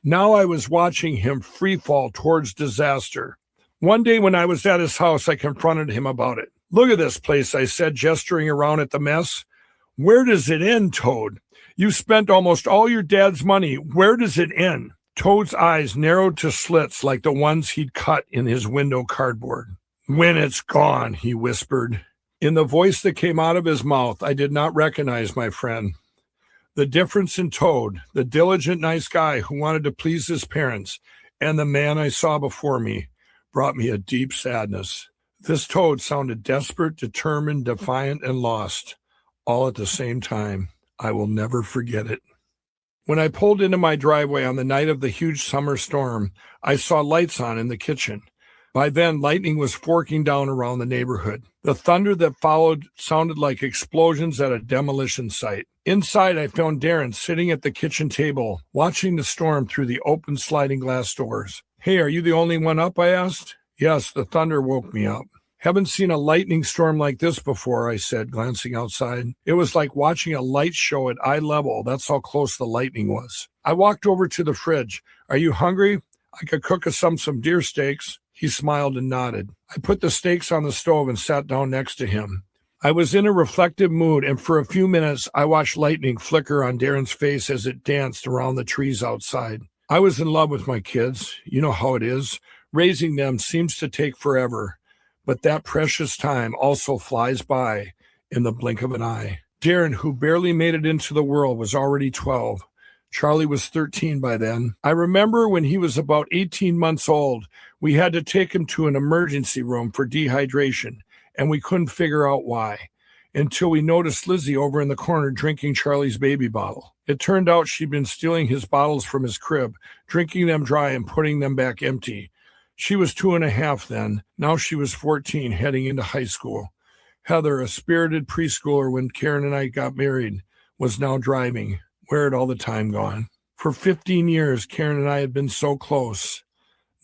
Now I was watching him free fall towards disaster. One day when I was at his house, I confronted him about it. "Look at this place," I said, gesturing around at the mess. "Where does it end, Toad? You spent almost all your dad's money. Where does it end?" Toad's eyes narrowed to slits like the ones he'd cut in his window cardboard. "When it's gone," he whispered. In the voice that came out of his mouth, I did not recognize my friend. The difference in Toad, the diligent, nice guy who wanted to please his parents, and the man I saw before me, brought me a deep sadness. This Toad sounded desperate, determined, defiant, and lost, all at the same time. I will never forget it. When I pulled into my driveway on the night of the huge summer storm, I saw lights on in the kitchen. By then, lightning was forking down around the neighborhood. The thunder that followed sounded like explosions at a demolition site. Inside, I found Darren sitting at the kitchen table, watching the storm through the open sliding glass doors. "Hey, are you the only one up?" I asked. "Yes, the thunder woke me up." "Haven't seen a lightning storm like this before," I said, glancing outside. It was like watching a light show at eye level. That's how close the lightning was. I walked over to the fridge. "Are you hungry? I could cook us some deer steaks." He smiled and nodded. I put the steaks on the stove and sat down next to him. I was in a reflective mood, and for a few minutes, I watched lightning flicker on Darren's face as it danced around the trees outside. I was in love with my kids. You know how it is. Raising them seems to take forever, but that precious time also flies by in the blink of an eye. Darren, who barely made it into the world, was already 12. Charlie was 13 by then. I remember when he was about 18 months old, we had to take him to an emergency room for dehydration, and we couldn't figure out why, until we noticed Lizzie over in the corner drinking Charlie's baby bottle. It turned out she'd been stealing his bottles from his crib, drinking them dry and putting them back empty. She was 2.5 then. Now she was 14, heading into high school. Heather, a spirited preschooler when Karen and I got married, was now driving. Where had all the time gone? For 15 years, Karen and I had been so close.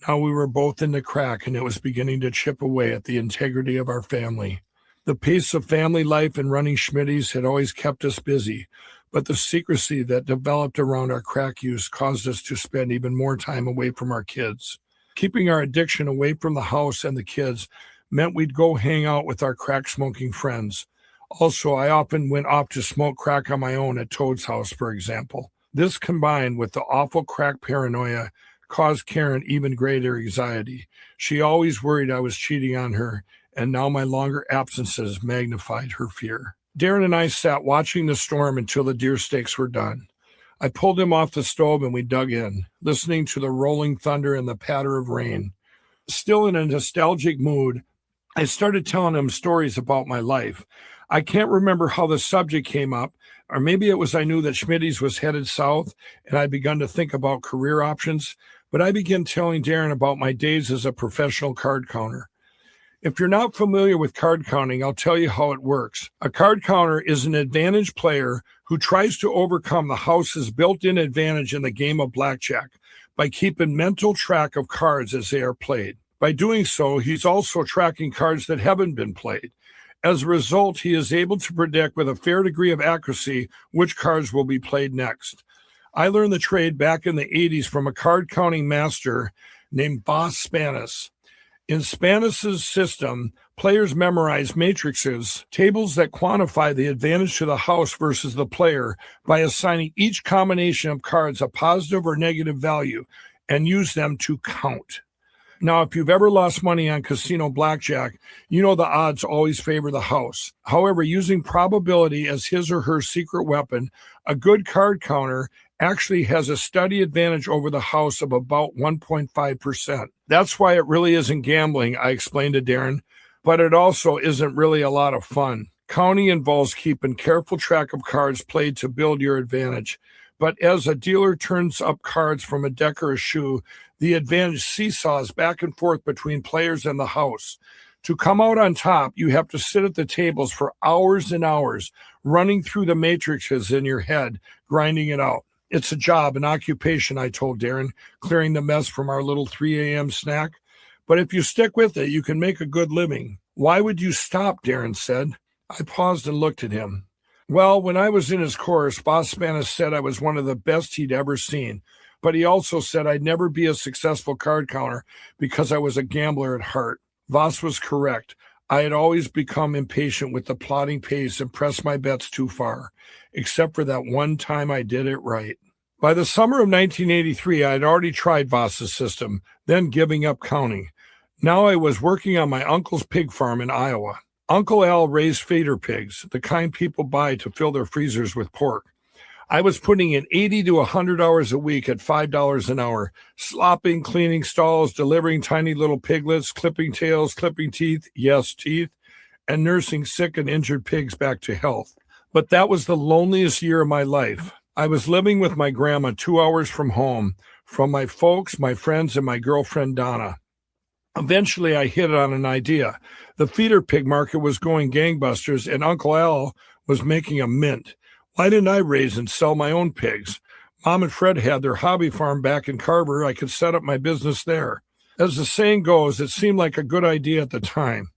Now we were both in the crack, and it was beginning to chip away at the integrity of our family. The pace of family life and running Schmitty's had always kept us busy, but the secrecy that developed around our crack use caused us to spend even more time away from our kids. Keeping our addiction away from the house and the kids meant we'd go hang out with our crack-smoking friends. Also, I often went off to smoke crack on my own at Toad's house, for example. This, combined with the awful crack paranoia, caused Karen even greater anxiety. She always worried I was cheating on her, and now my longer absences magnified her fear. Darren and I sat watching the storm until the deer steaks were done. I pulled him off the stove and we dug in, listening to the rolling thunder and the patter of rain. Still in a nostalgic mood, I started telling him stories about my life. I can't remember how the subject came up, or maybe it was I knew that Schmitty's was headed south and I'd begun to think about career options, but I began telling Darren about my days as a professional card counter. If you're not familiar with card counting, I'll tell you how it works. A card counter is an advantage player who tries to overcome the house's built-in advantage in the game of blackjack by keeping mental track of cards as they are played. By doing so, he's also tracking cards that haven't been played. As a result, he is able to predict with a fair degree of accuracy which cards will be played next. I learned the trade back in the 80s from a card counting master named Boss Spanis. In Spanis' system, players memorize matrices, tables that quantify the advantage to the house versus the player by assigning each combination of cards a positive or negative value and use them to count. Now, if you've ever lost money on casino blackjack, you know the odds always favor the house. However, using probability as his or her secret weapon, a good card counter actually has a steady advantage over the house of about 1.5%. That's why it really isn't gambling, I explained to Darren, but it also isn't really a lot of fun. Counting involves keeping careful track of cards played to build your advantage. But as a dealer turns up cards from a deck or a shoe, the advantage seesaws back and forth between players and the house. To come out on top, you have to sit at the tables for hours and hours, running through the matrices in your head, grinding it out. It's a job, an occupation, I told Darren, clearing the mess from our little 3 a.m. snack. But if you stick with it, you can make a good living. Why would you stop? Darren said. I paused and looked at him. Well, when I was in his course, Boss Spanis said I was one of the best he'd ever seen. But he also said I'd never be a successful card counter because I was a gambler at heart. Voss was correct. I had always become impatient with the plodding pace and pressed my bets too far, except for that one time I did it right. By the summer of 1983, I had already tried Voss's system, then giving up counting. Now I was working on my uncle's pig farm in Iowa. Uncle Al raised feeder pigs, the kind people buy to fill their freezers with pork. I was putting in 80 to 100 hours a week at $5 an hour, slopping, cleaning stalls, delivering tiny little piglets, clipping tails, clipping teeth, yes, teeth, and nursing sick and injured pigs back to health. But that was the loneliest year of my life. I was living with my grandma 2 hours from home, from my folks, my friends, and my girlfriend, Donna. Eventually, I hit on an idea. The feeder pig market was going gangbusters, and Uncle Al was making a mint. Why didn't I raise and sell my own pigs? Mom and Fred had their hobby farm back in Carver. I could set up my business there. As the saying goes, it seemed like a good idea at the time.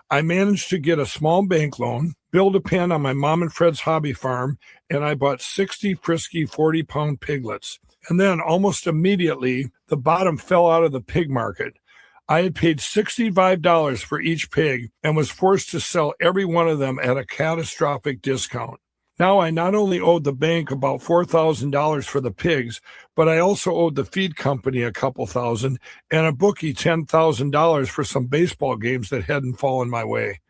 I managed to get a small bank loan, build a pen on my mom and Fred's hobby farm, and I bought 60 frisky 40-pound piglets. And then, almost immediately, the bottom fell out of the pig market. I had paid $65 for each pig and was forced to sell every one of them at a catastrophic discount. Now I not only owed the bank about $4,000 for the pigs, but I also owed the feed company a couple thousand and a bookie $10,000 for some baseball games that hadn't fallen my way.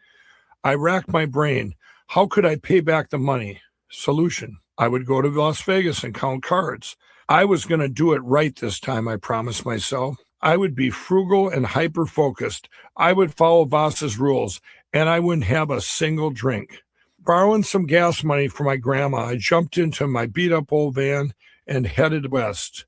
I racked my brain. How could I pay back the money? Solution. I would go to Las Vegas and count cards. I was going to do it right this time, I promised myself. I would be frugal and hyper-focused. I would follow Voss's rules, and I wouldn't have a single drink. Borrowing some gas money from my grandma, I jumped into my beat-up old van and headed west.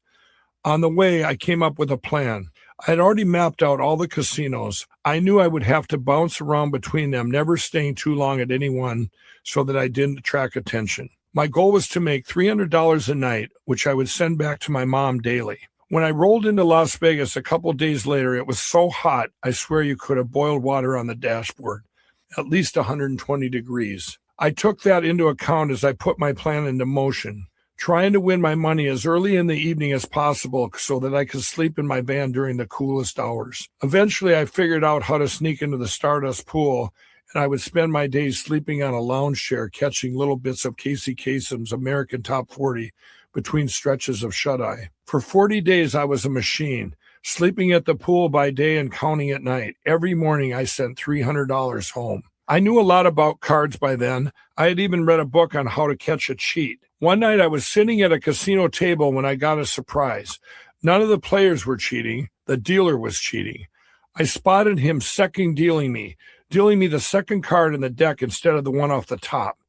On the way, I came up with a plan. I had already mapped out all the casinos. I knew I would have to bounce around between them, never staying too long at any one so that I didn't attract attention. My goal was to make $300 a night, which I would send back to my mom daily. When I rolled into Las Vegas a couple days later, it was so hot, I swear you could have boiled water on the dashboard, at least 120 degrees. I took that into account as I put my plan into motion, trying to win my money as early in the evening as possible so that I could sleep in my van during the coolest hours. Eventually, I figured out how to sneak into the Stardust pool, and I would spend my days sleeping on a lounge chair, catching little bits of Casey Kasem's American Top 40 between stretches of shut-eye. For 40 days, I was a machine, sleeping at the pool by day and counting at night. Every morning, I sent $300 home. I knew a lot about cards by then. I had even read a book on how to catch a cheat. One night, I was sitting at a casino table when I got a surprise. None of the players were cheating. The dealer was cheating. I spotted him second dealing me, dealing me the second card in the deck instead of the one off the top.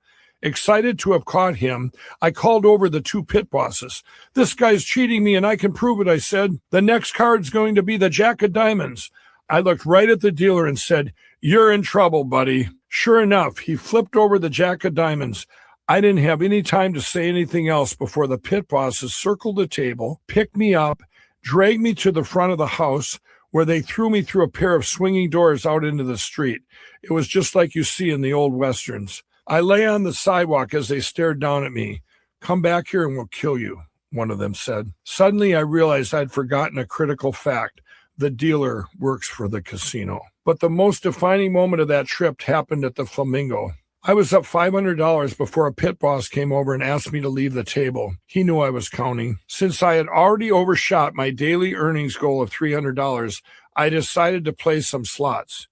Excited to have caught him, I called over the two pit bosses. "This guy's cheating me and I can prove it," I said. "The next card's going to be the Jack of Diamonds." I looked right at the dealer and said, "You're in trouble, buddy." Sure enough, he flipped over the Jack of Diamonds. I didn't have any time to say anything else before the pit bosses circled the table, picked me up, dragged me to the front of the house, where they threw me through a pair of swinging doors out into the street. It was just like you see in the old westerns. I lay on the sidewalk as they stared down at me. "Come back here and we'll kill you," one of them said. Suddenly I realized I'd forgotten a critical fact. The dealer works for the casino. But the most defining moment of that trip happened at the Flamingo. I was up $500 before a pit boss came over and asked me to leave the table. He knew I was counting. Since I had already overshot my daily earnings goal of $300, I decided to play some slots.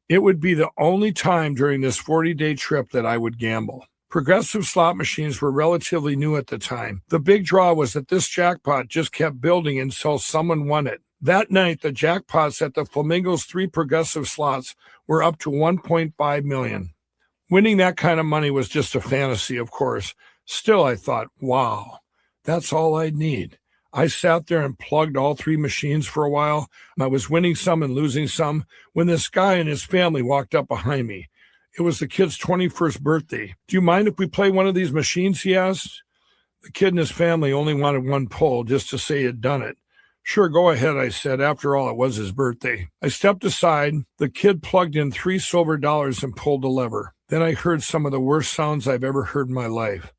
It would be the only time during this 40-day trip that I would gamble. Progressive slot machines were relatively new at the time. The big draw was that this jackpot just kept building until someone won it. That night, the jackpots at the Flamingo's 3 progressive slots were up to $1.5 million. Winning that kind of money was just a fantasy, of course. Still, I thought, wow, that's all I'd need. I sat there and plugged all 3 machines for a while. I was winning some and losing some when this guy and his family walked up behind me. It was the kid's 21st birthday. "Do you mind if we play one of these machines?" he asked. The kid and his family only wanted one pull just to say he'd done it. "Sure, go ahead," I said. After all, it was his birthday. I stepped aside. The kid plugged in 3 silver dollars and pulled the lever. Then I heard some of the worst sounds I've ever heard in my life.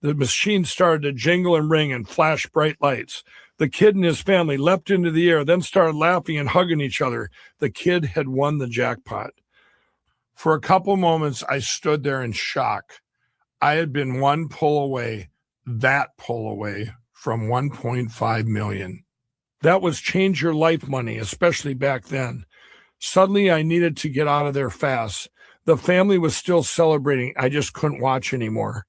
The machine started to jingle and ring and flash bright lights. The kid and his family leapt into the air, then started laughing and hugging each other. The kid had won the jackpot. For a couple moments, I stood there in shock. I had been one pull away, that pull away, from $1.5 million. That was change your life money, especially back then. Suddenly, I needed to get out of there fast. The family was still celebrating. I just couldn't watch anymore.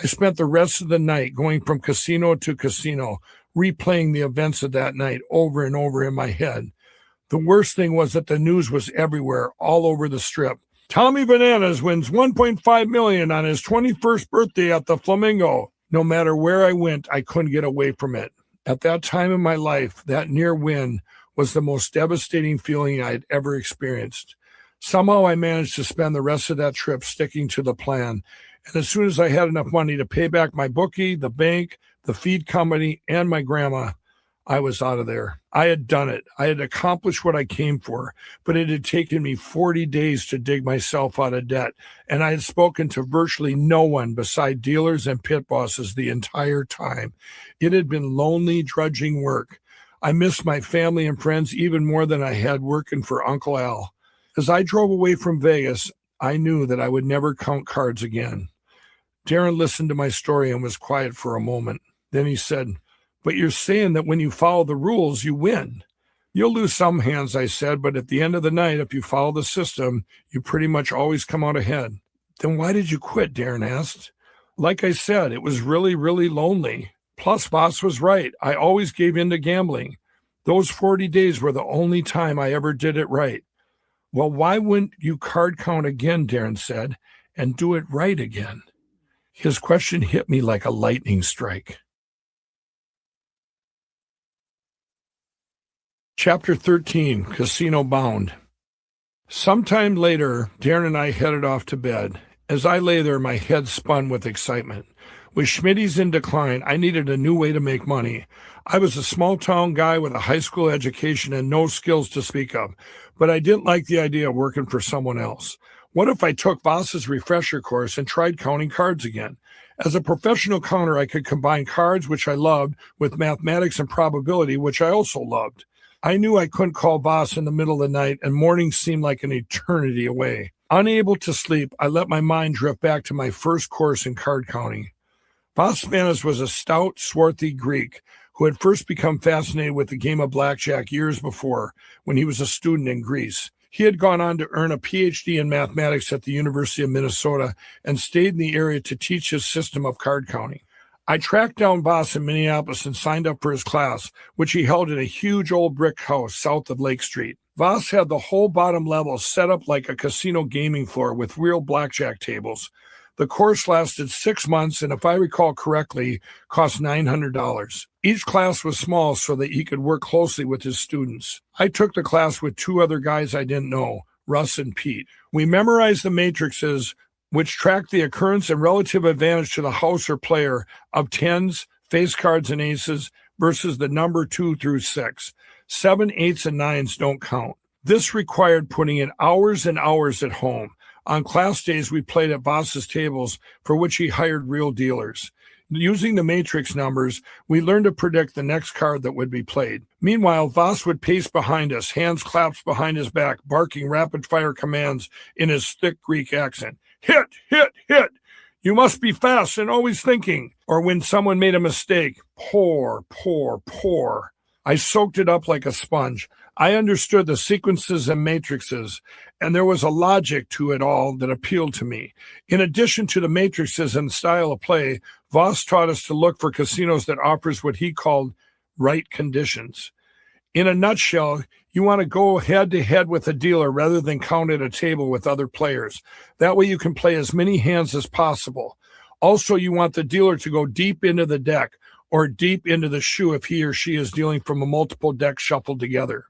I spent the rest of the night going from casino to casino, replaying the events of that night over and over in my head. The worst thing was that the news was everywhere, all over the strip. "Tommy Bananas wins $1.5 million on his 21st birthday at the Flamingo." No matter where I went, I couldn't get away from it. At that time in my life, that near win was the most devastating feeling I had ever experienced. Somehow I managed to spend the rest of that trip sticking to the plan. And as soon as I had enough money to pay back my bookie, the bank, the feed company, and my grandma, I was out of there. I had done it. I had accomplished what I came for, but it had taken me 40 days to dig myself out of debt, and I had spoken to virtually no one beside dealers and pit bosses the entire time. It had been lonely, drudging work. I missed my family and friends even more than I had working for Uncle Al. As I drove away from Vegas, I knew that I would never count cards again. Darren listened to my story and was quiet for a moment. Then he said, "But you're saying that when you follow the rules, you win." "You'll lose some hands," I said, "but at the end of the night, if you follow the system, you pretty much always come out ahead." "Then why did you quit?" Darren asked. "Like I said, it was really, really lonely. Plus, Voss was right. I always gave in to gambling. Those 40 days were the only time I ever did it right." "Well, why wouldn't you card count again," Darren said, "and do it right again?" His question hit me like a lightning strike. Chapter 13, Casino Bound. Sometime later, Darren and I headed off to bed. As I lay there, my head spun with excitement. With Schmitty's in decline, I needed a new way to make money. I was a small-town guy with a high school education and no skills to speak of, but I didn't like the idea of working for someone else. What if I took Voss's refresher course and tried counting cards again? As a professional counter, I could combine cards, which I loved, with mathematics and probability, which I also loved. I knew I couldn't call Voss in the middle of the night, and mornings seemed like an eternity away. Unable to sleep, I let my mind drift back to my first course in card counting. Voss Manis was a stout, swarthy Greek who had first become fascinated with the game of blackjack years before when he was a student in Greece. He had gone on to earn a PhD in mathematics at the University of Minnesota and stayed in the area to teach his system of card counting. I tracked down Voss in Minneapolis and signed up for his class, which he held in a huge old brick house south of Lake Street. Voss had the whole bottom level set up like a casino gaming floor with real blackjack tables. The course lasted 6 months and, if I recall correctly, cost $900. Each class was small so that he could work closely with his students. I took the class with 2 other guys I didn't know, Russ and Pete. We memorized the matrices, which tracked the occurrence and relative advantage to the house or player of tens, face cards, and aces versus the number 2 through 6. 7, 8s, and 9s don't count. This required putting in hours and hours at home. On class days, we played at Voss's tables, for which he hired real dealers. Using the matrix numbers, we learned to predict the next card that would be played. Meanwhile, Voss would pace behind us, hands clasped behind his back, barking rapid-fire commands in his thick Greek accent. Hit, hit, hit! You must be fast and always thinking. Or when someone made a mistake, pour, pour, pour. I soaked it up like a sponge. I understood the sequences and matrices, and there was a logic to it all that appealed to me. In addition to the matrices and style of play, Voss taught us to look for casinos that offers what he called right conditions. In a nutshell, you want to go head-to-head with a dealer rather than count at a table with other players. That way you can play as many hands as possible. Also, you want the dealer to go deep into the deck or deep into the shoe if he or she is dealing from a multiple deck shuffled together.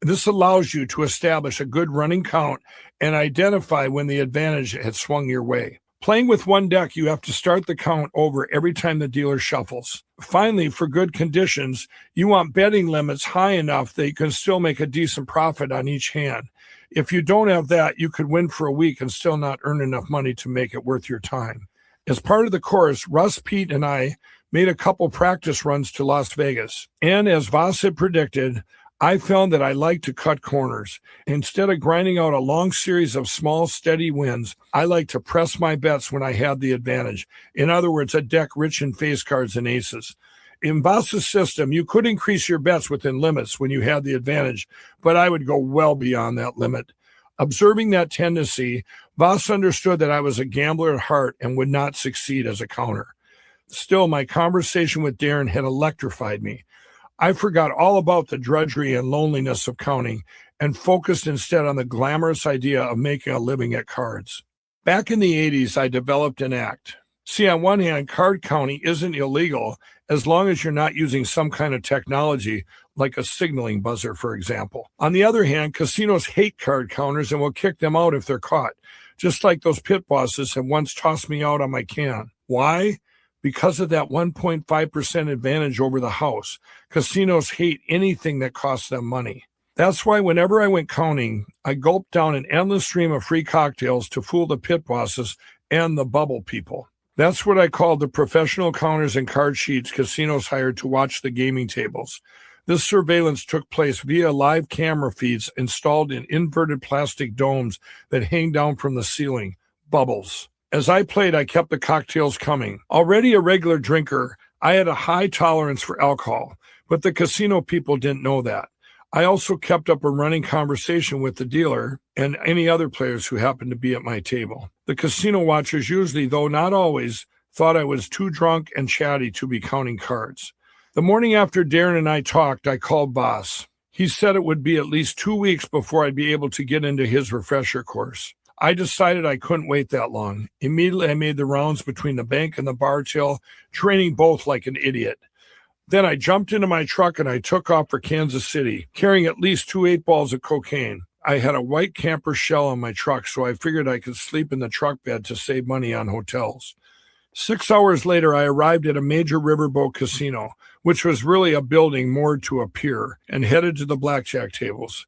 This allows you to establish a good running count and identify when the advantage had swung your way. Playing with one deck, you have to start the count over every time the dealer shuffles. Finally, for good conditions, you want betting limits high enough that you can still make a decent profit on each hand. If you don't have that, you could win for a week and still not earn enough money to make it worth your time. As part of the course, Russ, Pete, and I made a couple practice runs to Las Vegas. And as Voss had predicted, I found that I like to cut corners. Instead of grinding out a long series of small, steady wins, I like to press my bets when I had the advantage. In other words, a deck rich in face cards and aces. In Voss's system, you could increase your bets within limits when you had the advantage, but I would go well beyond that limit. Observing that tendency, Voss understood that I was a gambler at heart and would not succeed as a counter. Still, my conversation with Darren had electrified me. I forgot all about the drudgery and loneliness of counting and focused instead on the glamorous idea of making a living at cards. Back in the 80s, I developed an act. See, on one hand, card counting isn't illegal as long as you're not using some kind of technology like a signaling buzzer, for example. On the other hand, casinos hate card counters and will kick them out if they're caught, just like those pit bosses have once tossed me out on my can. Why? Because of that 1.5% advantage over the house. Casinos hate anything that costs them money. That's why whenever I went counting, I gulped down an endless stream of free cocktails to fool the pit bosses and the bubble people. That's what I called the professional counters and card sheets casinos hired to watch the gaming tables. This surveillance took place via live camera feeds installed in inverted plastic domes that hang down from the ceiling. Bubbles. As I played, I kept the cocktails coming. Already a regular drinker, I had a high tolerance for alcohol, but the casino people didn't know that. I also kept up a running conversation with the dealer and any other players who happened to be at my table. The casino watchers usually, though not always, thought I was too drunk and chatty to be counting cards. The morning after Darren and I talked, I called Voss. He said it would be at least 2 weeks before I'd be able to get into his refresher course. I decided I couldn't wait that long. Immediately, I made the rounds between the bank and the bar till, training both like an idiot. Then I jumped into my truck and I took off for Kansas City, carrying at least 2 8-balls of cocaine. I had a white camper shell on my truck, so I figured I could sleep in the truck bed to save money on hotels. 6 hours later, I arrived at a major riverboat casino, which was really a building moored to a pier, and headed to the blackjack tables.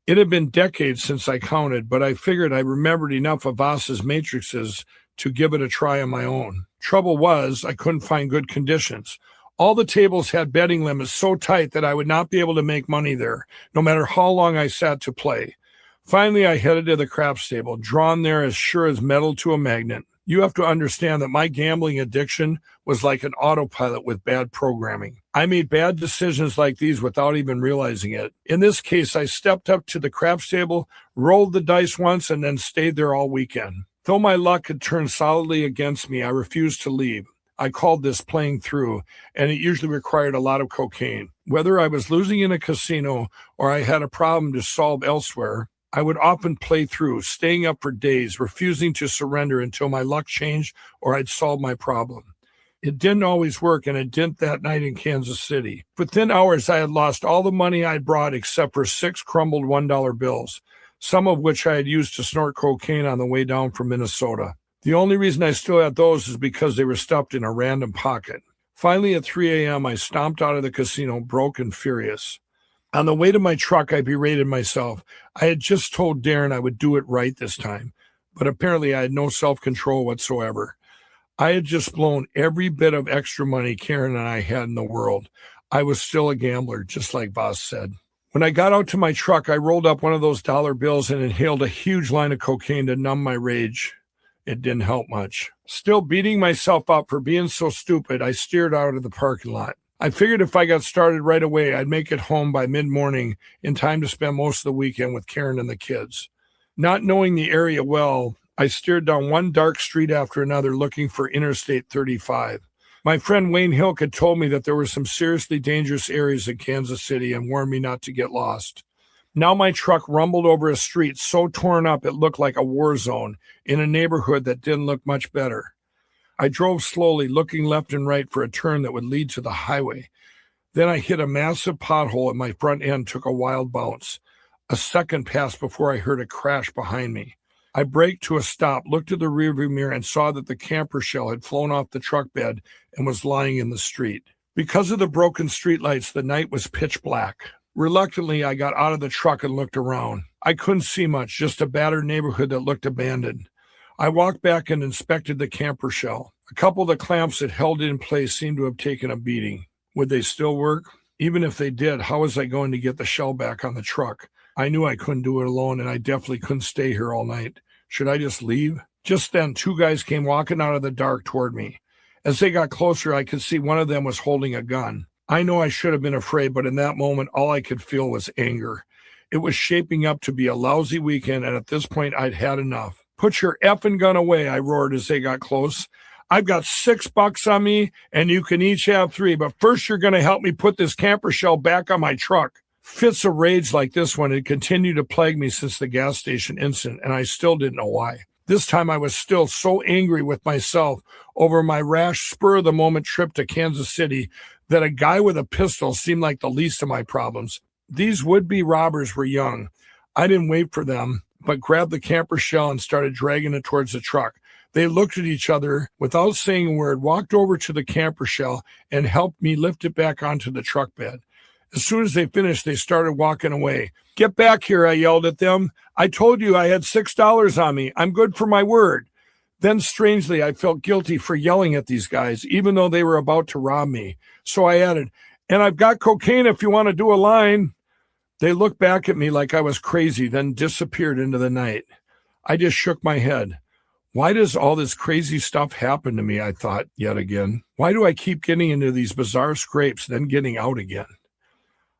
It had been decades since I counted, but I figured I remembered enough of Voss's matrices to give it a try on my own. Trouble was, I couldn't find good conditions. All the tables had betting limits so tight that I would not be able to make money there, no matter how long I sat to play. Finally, I headed to the craps table, drawn there as sure as metal to a magnet. You have to understand that my gambling addiction was like an autopilot with bad programming. I made bad decisions like these without even realizing it. In this case, I stepped up to the craps table, rolled the dice once, and then stayed there all weekend. Though my luck had turned solidly against me, I refused to leave. I called this playing through, and it usually required a lot of cocaine. Whether I was losing in a casino or I had a problem to solve elsewhere, I would often play through, staying up for days, refusing to surrender until my luck changed or I'd solved my problem. It didn't always work, and it didn't that night in Kansas City. Within hours, I had lost all the money I'd brought except for 6 crumbled $1 bills, some of which I had used to snort cocaine on the way down from Minnesota. The only reason I still had those is because they were stuffed in a random pocket. Finally, at 3 a.m., I stomped out of the casino, broke and furious. On the way to my truck, I berated myself. I had just told Darren I would do it right this time, but apparently I had no self-control whatsoever. I had just blown every bit of extra money Karen and I had in the world. I was still a gambler, just like Voss said. When I got out to my truck, I rolled up one of those dollar bills and inhaled a huge line of cocaine to numb my rage. It didn't help much. Still beating myself up for being so stupid, I steered out of the parking lot. I figured if I got started right away, I'd make it home by mid-morning in time to spend most of the weekend with Karen and the kids. Not knowing the area well, I steered down one dark street after another looking for Interstate 35. My friend Wayne Hilk had told me that there were some seriously dangerous areas in Kansas City and warned me not to get lost. Now my truck rumbled over a street so torn up it looked like a war zone in a neighborhood that didn't look much better. I drove slowly, looking left and right for a turn that would lead to the highway. Then I hit a massive pothole and my front end took a wild bounce. A second passed before I heard a crash behind me. I braked to a stop, looked at the rearview mirror, and saw that the camper shell had flown off the truck bed and was lying in the street. Because of the broken streetlights, the night was pitch black. Reluctantly, I got out of the truck and looked around. I couldn't see much, just a battered neighborhood that looked abandoned. I walked back and inspected the camper shell. A couple of the clamps that held it in place seemed to have taken a beating. Would they still work? Even if they did, how was I going to get the shell back on the truck? I knew I couldn't do it alone, and I definitely couldn't stay here all night. Should I just leave? Just then, 2 guys came walking out of the dark toward me. As they got closer, I could see one of them was holding a gun. I know I should have been afraid, but in that moment, all I could feel was anger. It was shaping up to be a lousy weekend, and at this point, I'd had enough. "Put your effing gun away," I roared as they got close. "I've got $6 on me, and you can each have 3, but first you're going to help me put this camper shell back on my truck." Fits of rage like this one had continued to plague me since the gas station incident, and I still didn't know why. This time I was still so angry with myself over my rash spur-of-the-moment trip to Kansas City that a guy with a pistol seemed like the least of my problems. These would-be robbers were young. I didn't wait for them, but grabbed the camper shell and started dragging it towards the truck. They looked at each other without saying a word, walked over to the camper shell, and helped me lift it back onto the truck bed. As soon as they finished, they started walking away. "Get back here," I yelled at them. "I told you I had $6 on me. I'm good for my word." Then, strangely, I felt guilty for yelling at these guys, even though they were about to rob me. So I added, "And I've got cocaine if you want to do a line." They looked back at me like I was crazy, then disappeared into the night. I just shook my head. Why does all this crazy stuff happen to me, I thought yet again. Why do I keep getting into these bizarre scrapes, then getting out again?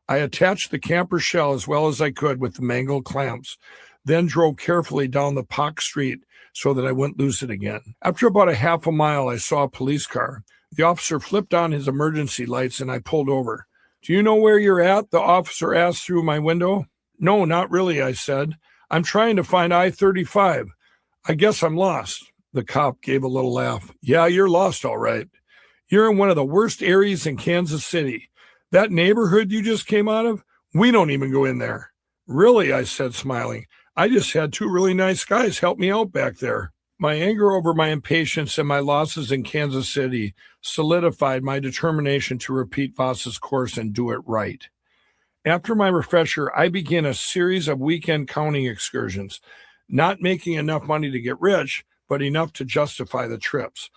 I attached the camper shell as well as I could with the mangled clamps, then drove carefully down the pock street so that I wouldn't lose it again. After about a half a mile, I saw a police car. The officer flipped on his emergency lights and I pulled over. "Do you know where you're at?" the officer asked through my window. "No, not really," I said. "I'm trying to find I-35. I guess I'm lost." The cop gave a little laugh. "Yeah, you're lost, all right. You're in one of the worst areas in Kansas City. That neighborhood you just came out of, we don't even go in there." "Really?" I said, smiling. "I just had 2 really nice guys help me out back there." My anger over my impatience and my losses in Kansas City solidified my determination to repeat Voss's course and do it right. After my refresher, I began a series of weekend counting excursions, not making enough money to get rich, but enough to justify the trips.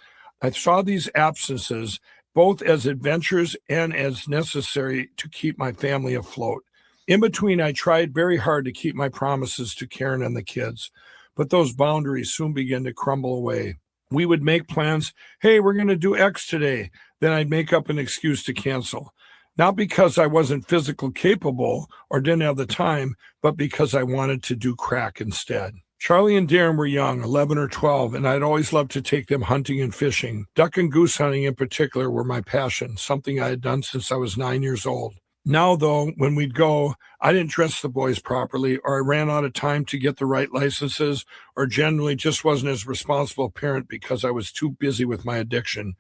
I saw these absences both as adventures and as necessary to keep my family afloat. In between, I tried very hard to keep my promises to Karen and the kids, but those boundaries soon began to crumble away. We would make plans. "Hey, we're going to do X today." Then I'd make up an excuse to cancel. Not because I wasn't physically capable or didn't have the time, but because I wanted to do crack instead. Charlie and Darren were young, 11 or 12, and I'd always loved to take them hunting and fishing. Duck and goose hunting in particular were my passion, something I had done since I was 9 years old. Now, though, when we'd go, I didn't dress the boys properly, or I ran out of time to get the right licenses, or generally just wasn't as responsible a parent because I was too busy with my addiction.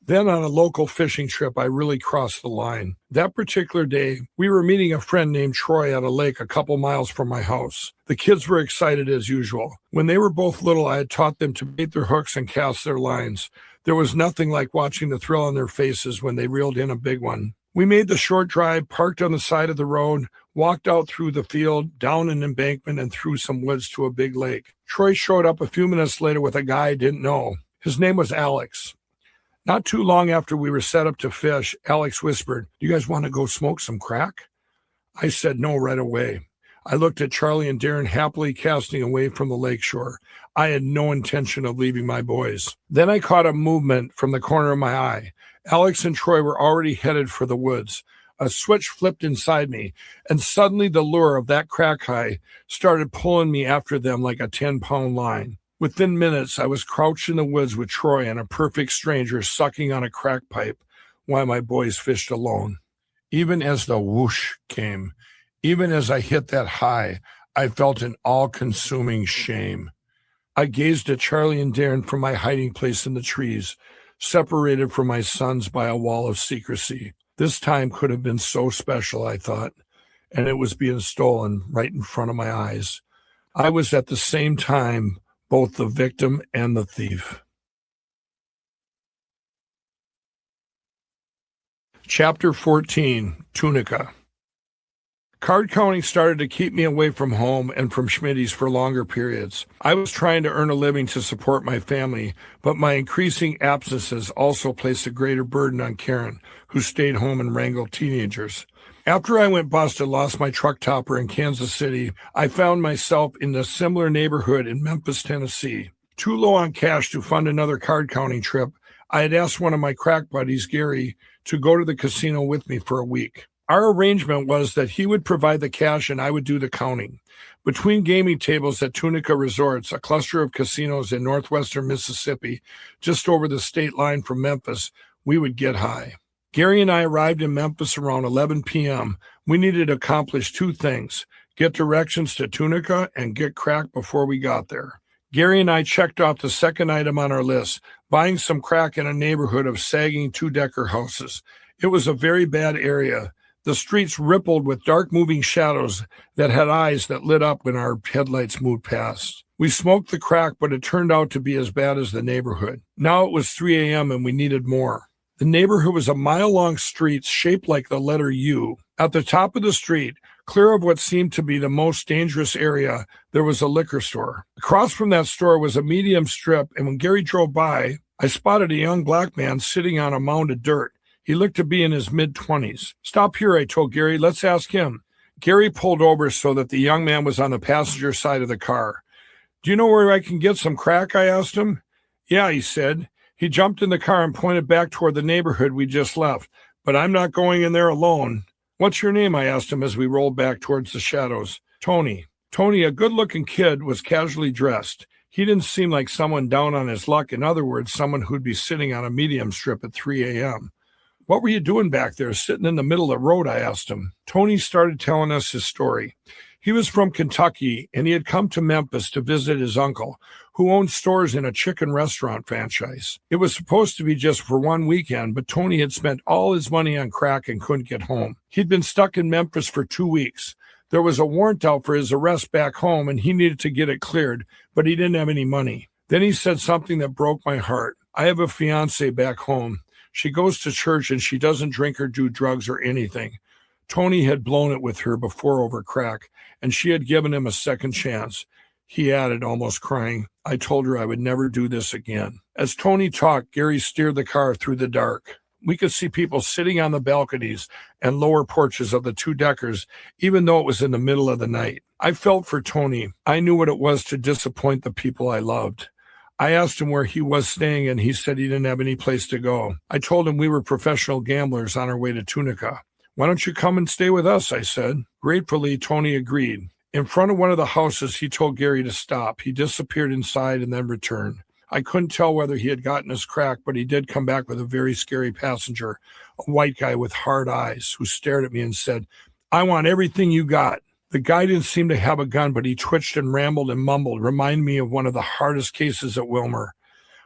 Then on a local fishing trip, I really crossed the line. That particular day, we were meeting a friend named Troy at a lake a couple miles from my house. The kids were excited as usual. When they were both little, I had taught them to bait their hooks and cast their lines. There was nothing like watching the thrill on their faces when they reeled in a big one. We made the short drive, parked on the side of the road, walked out through the field, down an embankment, and through some woods to a big lake. Troy showed up a few minutes later with a guy I didn't know. His name was Alex. Not too long after we were set up to fish, Alex whispered, "Do you guys want to go smoke some crack?" I said no right away. I looked at Charlie and Darren happily casting away from the lakeshore. I had no intention of leaving my boys. Then I caught a movement from the corner of my eye. Alex and Troy were already headed for the woods. A switch flipped inside me, and suddenly the lure of that crack high started pulling me after them like a 10-pound line. Within minutes, I was crouched in the woods with Troy and a perfect stranger sucking on a crack pipe while my boys fished alone. Even as the whoosh came, even as I hit that high, I felt an all-consuming shame. I gazed at Charlie and Darren from my hiding place in the trees, separated from my sons by a wall of secrecy. This time could have been so special, I thought, and it was being stolen right in front of my eyes. I was at the same time both the victim and the thief. Chapter 14, Tunica. Card counting started to keep me away from home and from Schmitty's for longer periods. I was trying to earn a living to support my family, but my increasing absences also placed a greater burden on Karen, who stayed home and wrangled teenagers. After I went bust and lost my truck topper in Kansas City, I found myself in a similar neighborhood in Memphis, Tennessee. Too low on cash to fund another card counting trip, I had asked one of my crack buddies, Gary, to go to the casino with me for a week. Our arrangement was that he would provide the cash and I would do the counting. Between gaming tables at Tunica Resorts, a cluster of casinos in northwestern Mississippi, just over the state line from Memphis, we would get high. Gary and I arrived in Memphis around 11 p.m. We needed to accomplish two things: get directions to Tunica and get crack before we got there. Gary and I checked off the second item on our list, buying some crack in a neighborhood of sagging two-decker houses. It was a very bad area. The streets rippled with dark moving shadows that had eyes that lit up when our headlights moved past. We smoked the crack, but it turned out to be as bad as the neighborhood. Now it was 3 a.m. and we needed more. The neighborhood was a mile-long street shaped like the letter U. At the top of the street, clear of what seemed to be the most dangerous area, there was a liquor store. Across from that store was a medium strip, and when Gary drove by, I spotted a young black man sitting on a mound of dirt. He looked to be in his mid-20s. "Stop here," I told Gary. "Let's ask him." Gary pulled over so that the young man was on the passenger side of the car. "Do you know where I can get some crack?" I asked him. "Yeah," he said. He jumped in the car and pointed back toward the neighborhood we just left. "But I'm not going in there alone." "What's your name?" I asked him as we rolled back towards the shadows. "Tony." Tony, a good-looking kid, was casually dressed. He didn't seem like someone down on his luck. In other words, someone who'd be sitting on a medium strip at 3 a.m. "What were you doing back there, sitting in the middle of the road?" I asked him. Tony started telling us his story. He was from Kentucky, and he had come to Memphis to visit his uncle, who owned stores in a chicken restaurant franchise. It was supposed to be just for one weekend, but Tony had spent all his money on crack and couldn't get home. He'd been stuck in Memphis for 2 weeks. There was a warrant out for his arrest back home, and he needed to get it cleared, but he didn't have any money. Then he said something that broke my heart. "I have a fiancée back home. She goes to church and she doesn't drink or do drugs or anything. Tony had blown it with her before over crack, and she had given him a second chance." He added, almost crying, "I told her I would never do this again." As Tony talked, Gary steered the car through the dark. We could see people sitting on the balconies and lower porches of the two-deckers, even though it was in the middle of the night. I felt for Tony. I knew what it was to disappoint the people I loved. I asked him where he was staying, and he said he didn't have any place to go. I told him we were professional gamblers on our way to Tunica. "Why don't you come and stay with us?" I said. Gratefully, Tony agreed. In front of one of the houses, he told Gary to stop. He disappeared inside and then returned. I couldn't tell whether he had gotten his crack, but he did come back with a very scary passenger, a white guy with hard eyes, who stared at me and said, "I want everything you got." The guy didn't seem to have a gun, but he twitched and rambled and mumbled, reminding me of one of the hardest cases at Wilmer.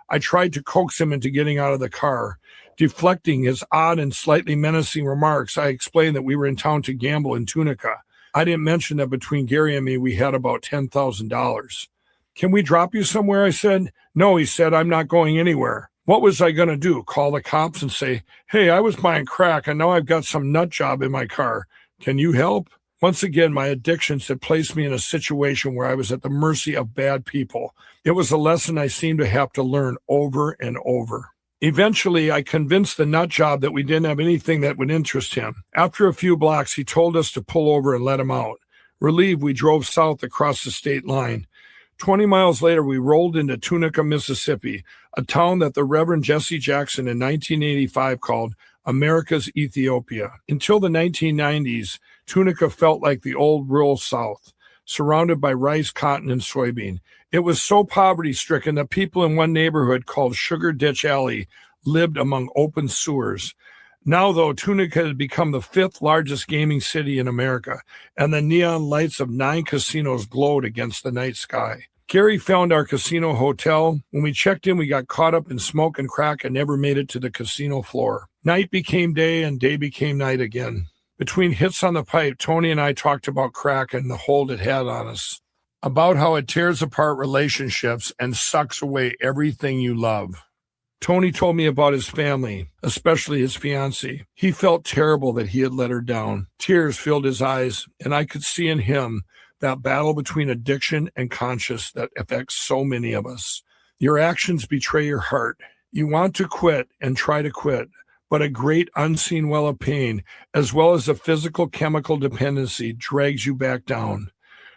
I tried to coax him into getting out of the car. Deflecting his odd and slightly menacing remarks, I explained that we were in town to gamble in Tunica. I didn't mention that between Gary and me, we had about $10,000. "Can we drop you somewhere?" I said. "No," he said, "I'm not going anywhere." What was I going to do? Call the cops and say, "Hey, I was buying crack and now I've got some nut job in my car. Can you help?" Once again, my addictions had placed me in a situation where I was at the mercy of bad people. It was a lesson I seemed to have to learn over and over. Eventually, I convinced the nut job that we didn't have anything that would interest him. After a few blocks, he told us to pull over and let him out. Relieved, we drove south across the state line. 20 miles later, we rolled into Tunica, Mississippi, a town that the Reverend Jesse Jackson in 1985 called America's Ethiopia. Until the 1990s, Tunica felt like the old rural South, surrounded by rice, cotton, and soybean. It was so poverty-stricken that people in one neighborhood called Sugar Ditch Alley lived among open sewers. Now, though, Tunica had become the 5th largest gaming city in America, and the neon lights of 9 casinos glowed against the night sky. Gary found our casino hotel. When we checked in, we got caught up in smoke and crack and never made it to the casino floor. Night became day and day became night again. Between hits on the pipe, Tony and I talked about crack and the hold it had on us, about how it tears apart relationships and sucks away everything you love. Tony told me about his family, especially his fiancée. He felt terrible that he had let her down. Tears filled his eyes, and I could see in him that battle between addiction and conscience that affects so many of us. Your actions betray your heart. You want to quit and try to quit, but a great unseen well of pain, as well as a physical chemical dependency, drags you back down.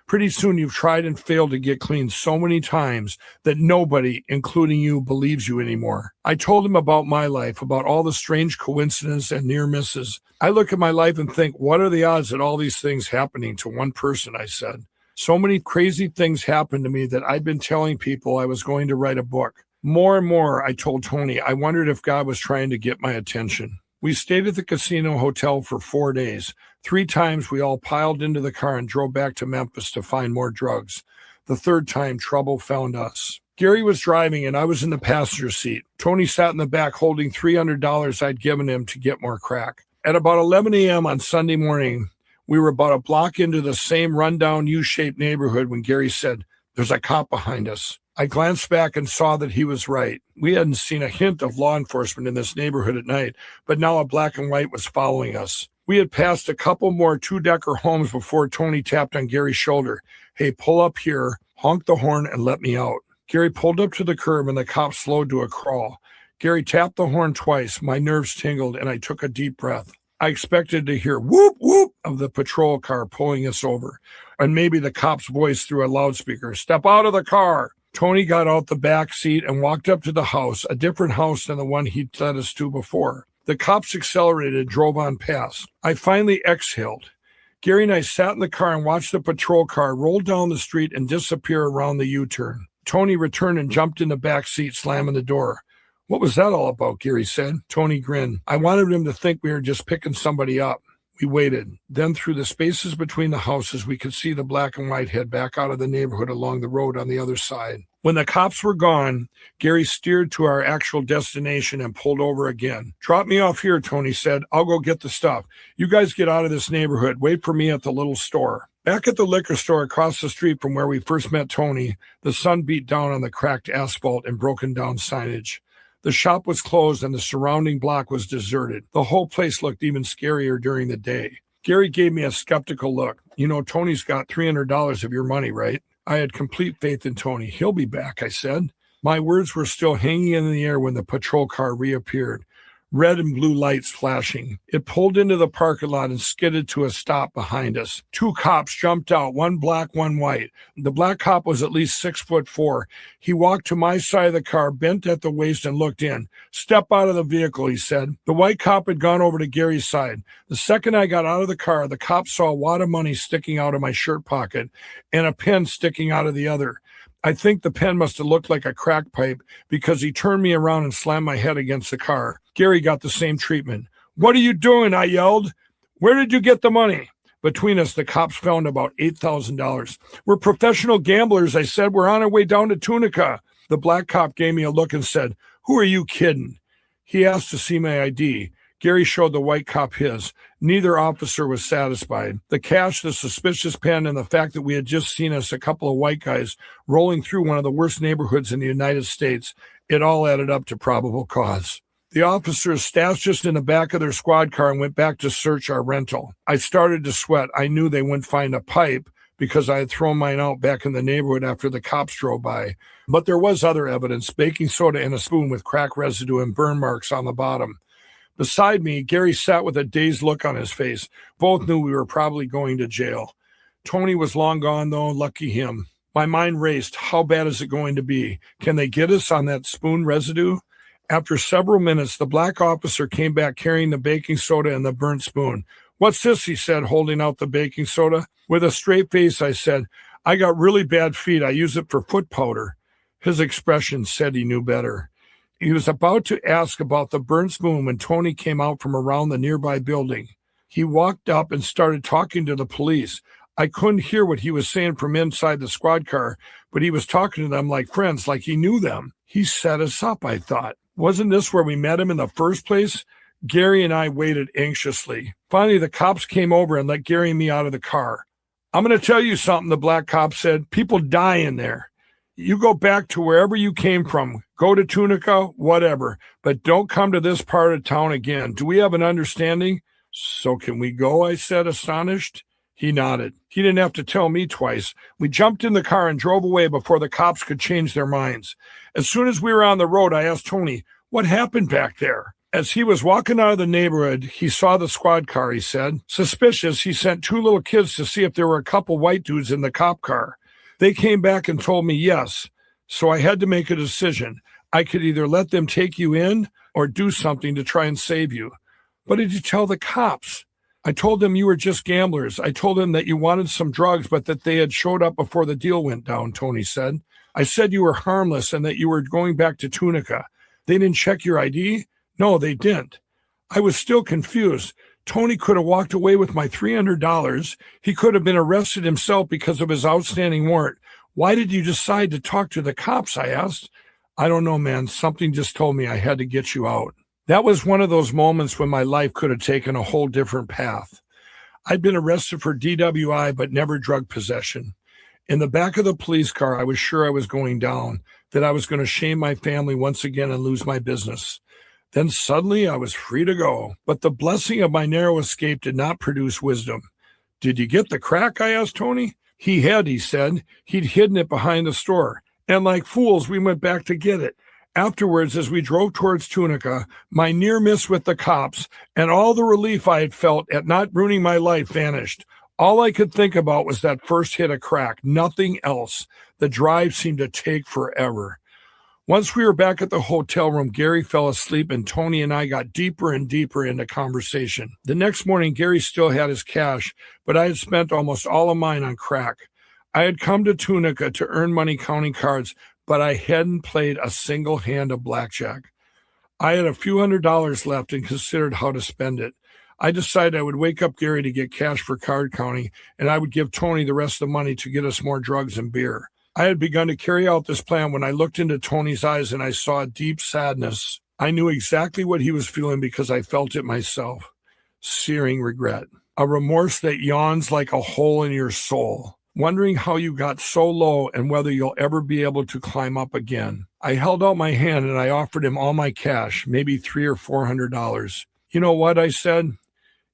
Pretty soon you've tried and failed to get clean so many times that nobody, including you, believes you anymore. I told him about my life, about all the strange coincidences and near misses. I look at my life and think, what are the odds that all these things happening to one person, I said. So many crazy things happened to me that I'd been telling people I was going to write a book. More and more, I told Tony, I wondered if God was trying to get my attention. We stayed at the casino hotel for 4 days. 3 times we all piled into the car and drove back to Memphis to find more drugs. The 3rd time, trouble found us. Gary was driving and I was in the passenger seat. Tony sat in the back holding $300 I'd given him to get more crack. At about 11 a.m. on Sunday morning, we were about a block into the same rundown U-shaped neighborhood when Gary said, "There's a cop behind us." I glanced back and saw that he was right. We hadn't seen a hint of law enforcement in this neighborhood at night, but now a black and white was following us. We had passed a couple more 2-decker homes before Tony tapped on Gary's shoulder. "Hey, pull up here, honk the horn, and let me out." Gary pulled up to the curb and the cop slowed to a crawl. Gary tapped the horn twice. My nerves tingled and I took a deep breath. I expected to hear whoop, whoop of the patrol car pulling us over, and maybe the cop's voice through a loudspeaker. "Step out of the car." Tony got out the back seat and walked up to the house, a different house than the one he'd led us to before. The cops accelerated and drove on past. I finally exhaled. Gary and I sat in the car and watched the patrol car roll down the street and disappear around the U-turn. Tony returned and jumped in the back seat, slamming the door. "What was that all about?" Gary said. Tony grinned. "I wanted him to think we were just picking somebody up." We waited. Then through the spaces between the houses, we could see the black and white head back out of the neighborhood along the road on the other side. When the cops were gone, Gary steered to our actual destination and pulled over again. "Drop me off here," Tony said. "I'll go get the stuff. You guys get out of this neighborhood. Wait for me at the little store." Back at the liquor store across the street from where we first met Tony, the sun beat down on the cracked asphalt and broken down signage. The shop was closed and the surrounding block was deserted. The whole place looked even scarier during the day. Gary gave me a skeptical look. "You know, Tony's got $300 of your money, right?" I had complete faith in Tony. "He'll be back," I said. My words were still hanging in the air when the patrol car reappeared. red and blue lights flashing. It pulled into the parking lot and skidded to a stop behind us. 2 cops jumped out, one black, one white. The black cop was at least 6'4". He walked to my side of the car, bent at the waist, and looked in. "Step out of the vehicle," he said. The white cop had gone over to Gary's side. The second I got out of the car, the cop saw a wad of money sticking out of my shirt pocket and a pen sticking out of the other. I think the pen must have looked like a crack pipe because he turned me around and slammed my head against the car. Gary got the same treatment. "What are you doing?" I yelled. "Where did you get the money?" Between us, the cops found about $8,000. "We're professional gamblers," I said. "We're on our way down to Tunica." The black cop gave me a look and said, "Who are you kidding?" He asked to see my ID. Gary showed the white cop his. Neither officer was satisfied. The cash, the suspicious pen, and the fact that we had just seen us a couple of white guys rolling through one of the worst neighborhoods in the United States, it all added up to probable cause. The officers stashed us in the back of their squad car and went back to search our rental. I started to sweat. I knew they wouldn't find a pipe because I had thrown mine out back in the neighborhood after the cops drove by. But there was other evidence, baking soda in a spoon with crack residue and burn marks on the bottom. Beside me, Gary sat with a dazed look on his face. Both knew we were probably going to jail. Tony was long gone, though. Lucky him. My mind raced. How bad is it going to be? Can they get us on that spoon residue? After several minutes, the black officer came back carrying the baking soda and the burnt spoon. "What's this?" he said, holding out the baking soda. With a straight face, I said, "I got really bad feet. I use it for foot powder." His expression said he knew better. He was about to ask about the burnt spoon when Tony came out from around the nearby building. He walked up and started talking to the police. I couldn't hear what he was saying from inside the squad car, but he was talking to them like friends, like he knew them. He set us up, I thought. Wasn't this where we met him in the first place? Gary and I waited anxiously. Finally, the cops came over and let Gary and me out of the car. "I'm going to tell you something," the black cop said. "People die in there. You go back to wherever you came from. Go to Tunica, whatever. But don't come to this part of town again. Do we have an understanding?" "So can we go?" I said, astonished. He nodded. He didn't have to tell me twice. We jumped in the car and drove away before the cops could change their minds. As soon as we were on the road, I asked Tony, "What happened back there?" As he was walking out of the neighborhood, he saw the squad car, he said. Suspicious, he sent 2 little kids to see if there were a couple white dudes in the cop car. They came back and told me yes, so I had to make a decision. I could either let them take you in or do something to try and save you. "What did you tell the cops?" "I told them you were just gamblers. I told them that you wanted some drugs, but that they had showed up before the deal went down," Tony said. "I said you were harmless and that you were going back to Tunica. They didn't check your ID?" "No, they didn't." I was still confused. Tony could have walked away with my $300. He could have been arrested himself because of his outstanding warrant. "Why did you decide to talk to the cops?" I asked. "I don't know, man. Something just told me I had to get you out." That was one of those moments when my life could have taken a whole different path. I'd been arrested for DWI, but never drug possession. In the back of the police car, I was sure I was going down, that I was going to shame my family once again and lose my business. Then suddenly I was free to go. But the blessing of my narrow escape did not produce wisdom. "Did you get the crack?" I asked Tony. He had, he said. He'd hidden it behind the store. And like fools, we went back to get it. Afterwards, as we drove towards Tunica, my near miss with the cops and all the relief I had felt at not ruining my life vanished. All I could think about was that first hit of crack, nothing else. The drive seemed to take forever. Once we were back at the hotel room, Gary fell asleep and Tony and I got deeper and deeper into conversation. The next morning, Gary still had his cash, but I had spent almost all of mine on crack. I had come to Tunica to earn money counting cards, but I hadn't played a single hand of blackjack. I had a few $100s left and considered how to spend it. I decided I would wake up Gary to get cash for card counting, and I would give Tony the rest of the money to get us more drugs and beer. I had begun to carry out this plan when I looked into Tony's eyes and I saw a deep sadness. I knew exactly what he was feeling because I felt it myself. Searing regret. A remorse that yawns like a hole in your soul. Wondering how you got so low and whether you'll ever be able to climb up again. I held out my hand and I offered him all my cash, maybe $300 or $400. "You know what?" I said.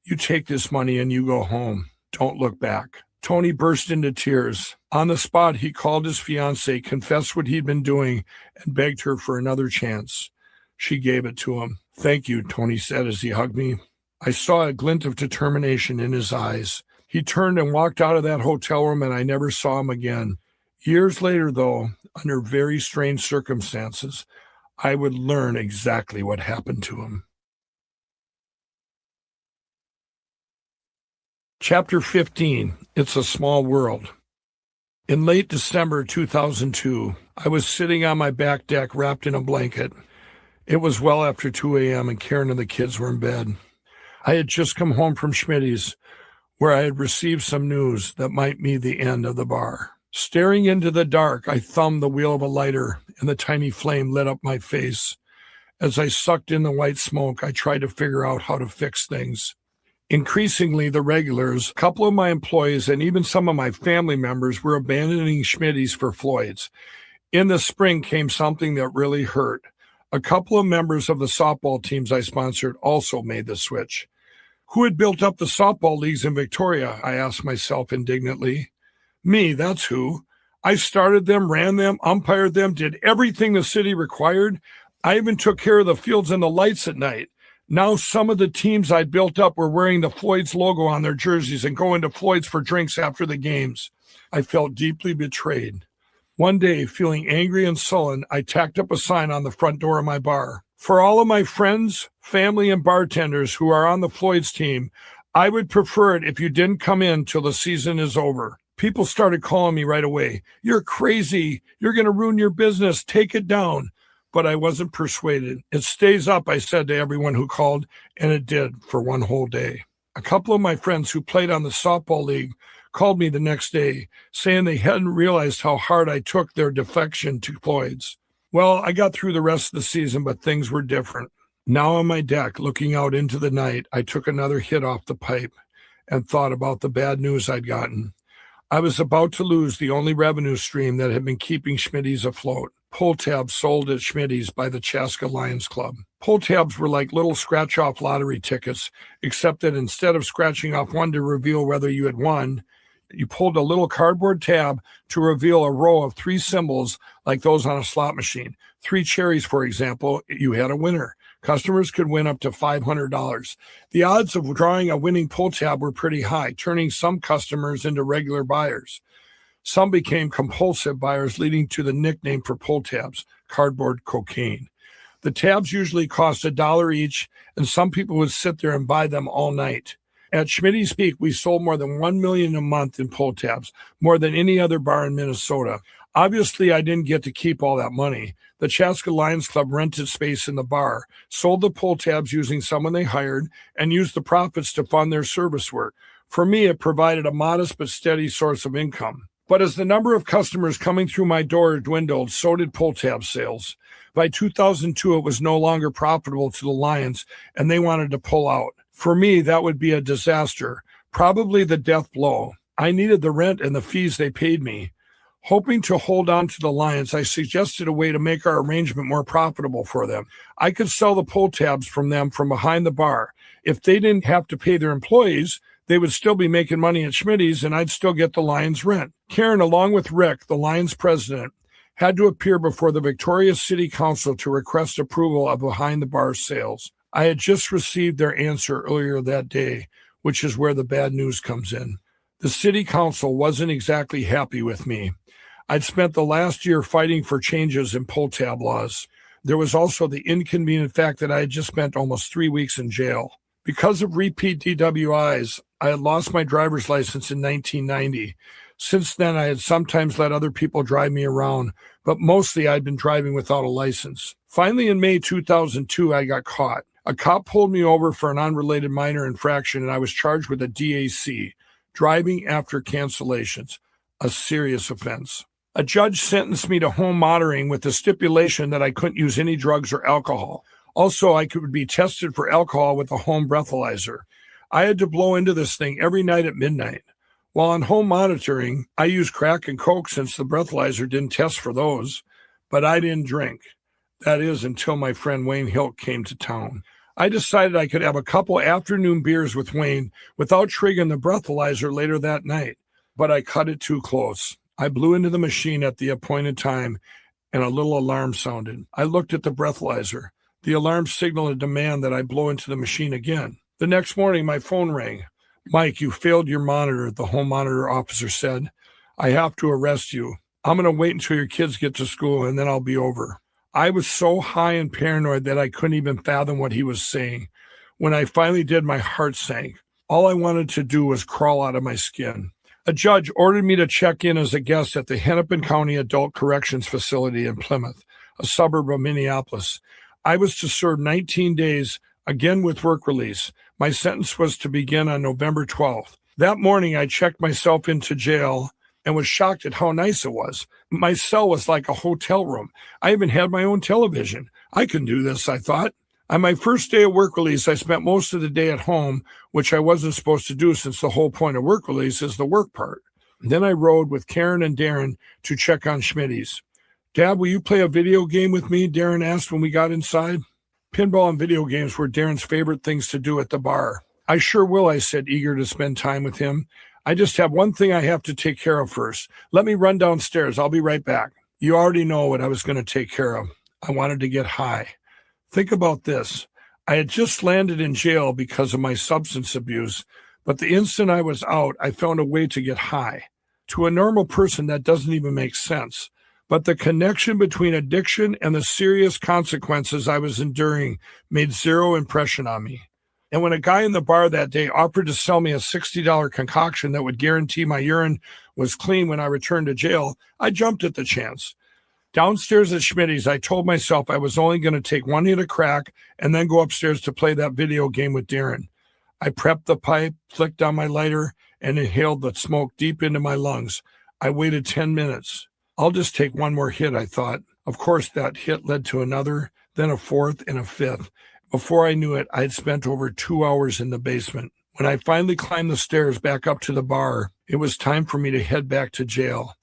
"You take this money and you go home. Don't look back." Tony burst into tears. On the spot, he called his fiancée, confessed what he'd been doing, and begged her for another chance. She gave it to him. "Thank you," Tony said as he hugged me. I saw a glint of determination in his eyes. He turned and walked out of that hotel room, and I never saw him again. Years later, though, under very strange circumstances, I would learn exactly what happened to him. Chapter 15, It's a Small World. In late December 2002, I was sitting on my back deck wrapped in a blanket. It was well after 2 a.m. and Karen and the kids were in bed. I had just come home from Schmitty's, where I had received some news that might mean the end of the bar. Staring into the dark, I thumbed the wheel of a lighter, and the tiny flame lit up my face. As I sucked in the white smoke, I tried to figure out how to fix things. Increasingly, the regulars, a couple of my employees, and even some of my family members were abandoning Schmitty's for Floyd's. In the spring came something that really hurt. A couple of members of the softball teams I sponsored also made the switch. Who had built up the softball leagues in Victoria? I asked myself indignantly. Me, that's who. I started them, ran them, umpired them, did everything the city required. I even took care of the fields and the lights at night. Now some of the teams I'd built up were wearing the Floyd's logo on their jerseys and going to Floyd's for drinks after the games. I felt deeply betrayed. One day, feeling angry and sullen, I tacked up a sign on the front door of my bar. For all of my friends, family, and bartenders who are on the Floyd's team, I would prefer it if you didn't come in till the season is over. People started calling me right away. You're crazy. You're going to ruin your business. Take it down. But I wasn't persuaded. It stays up, I said to everyone who called, and it did for one whole day. A couple of my friends who played on the softball league called me the next day, saying they hadn't realized how hard I took their defection to Floyd's. Well, I got through the rest of the season, but things were different. Now on my deck, looking out into the night, I took another hit off the pipe and thought about the bad news I'd gotten. I was about to lose the only revenue stream that had been keeping Schmitty's afloat. Pull tabs sold at Schmitty's by the Chaska Lions Club. Pull tabs were like little scratch-off lottery tickets, except that instead of scratching off one to reveal whether you had won, you pulled a little cardboard tab to reveal a row of 3 symbols like those on a slot machine. 3 cherries, for example, you had a winner. Customers could win up to $500. The odds of drawing a winning pull tab were pretty high, turning some customers into regular buyers. Some became compulsive buyers, leading to the nickname for pull tabs, cardboard cocaine. The tabs usually cost $1 each, and some people would sit there and buy them all night. At Schmitty's Peak, we sold more than $1 million a month in pull tabs, more than any other bar in Minnesota. Obviously, I didn't get to keep all that money. The Chaska Lions Club rented space in the bar, sold the pull tabs using someone they hired, and used the profits to fund their service work. For me, it provided a modest but steady source of income. But as the number of customers coming through my door dwindled, so did pull tab sales. By 2002, it was no longer profitable to the Lions, and they wanted to pull out. For me, that would be a disaster, probably the death blow. I needed the rent and the fees they paid me. Hoping to hold on to the Lions, I suggested a way to make our arrangement more profitable for them. I could sell the pull tabs from them from behind the bar. If they didn't have to pay their employees, they would still be making money at Schmitty's, and I'd still get the Lions' rent. Karen, along with Rick, the Lions president, had to appear before the Victoria City Council to request approval of behind-the-bar sales. I had just received their answer earlier that day, which is where the bad news comes in. The City Council wasn't exactly happy with me. I'd spent the last year fighting for changes in pull tab laws. There was also the inconvenient fact that I had just spent almost 3 weeks in jail. Because of repeat DWIs, I had lost my driver's license in 1990. Since then, I had sometimes let other people drive me around, but mostly I'd been driving without a license. Finally, in May 2002, I got caught. A cop pulled me over for an unrelated minor infraction, and I was charged with a DAC, driving after cancellations, a serious offense. A judge sentenced me to home monitoring with the stipulation that I couldn't use any drugs or alcohol. Also, I could be tested for alcohol with a home breathalyzer. I had to blow into this thing every night at midnight. While on home monitoring, I used crack and coke since the breathalyzer didn't test for those, but I didn't drink. That is, until my friend Wayne Hilt came to town. I decided I could have a couple afternoon beers with Wayne without triggering the breathalyzer later that night, but I cut it too close. I blew into the machine at the appointed time, and a little alarm sounded. I looked at the breathalyzer. The alarm signaled a demand that I blow into the machine again. The next morning, my phone rang. "Mike, you failed your monitor," the home monitor officer said. "I have to arrest you. I'm going to wait until your kids get to school, and then I'll be over." I was so high and paranoid that I couldn't even fathom what he was saying. When I finally did, my heart sank. All I wanted to do was crawl out of my skin. A judge ordered me to check in as a guest at the Hennepin County Adult Corrections Facility in Plymouth, a suburb of Minneapolis. I was to serve 19 days, again with work release. My sentence was to begin on November 12th. That morning, I checked myself into jail and was shocked at how nice it was. My cell was like a hotel room. I even had my own television. I can do this, I thought. On my first day of work release, I spent most of the day at home, which I wasn't supposed to do since the whole point of work release is the work part. Then I rode with Karen and Darren to check on Schmitty's. "Dad, will you play a video game with me?" Darren asked when we got inside. Pinball and video games were Darren's favorite things to do at the bar. "I sure will," I said, eager to spend time with him. "I just have one thing I have to take care of first. Let me run downstairs. I'll be right back." You already know what I was going to take care of. I wanted to get high. Think about this. I had just landed in jail because of my substance abuse, but the instant I was out, I found a way to get high. To a normal person, that doesn't even make sense. But the connection between addiction and the serious consequences I was enduring made zero impression on me. And when a guy in the bar that day offered to sell me a $60 concoction that would guarantee my urine was clean when I returned to jail, I jumped at the chance. Downstairs at Schmitty's, I told myself I was only going to take one hit of crack and then go upstairs to play that video game with Darren. I prepped the pipe, flicked on my lighter, and inhaled the smoke deep into my lungs. I waited 10 minutes. I'll just take one more hit, I thought. Of course, that hit led to another, then a fourth and a fifth. Before I knew it, I had spent over 2 hours in the basement. When I finally climbed the stairs back up to the bar, it was time for me to head back to jail.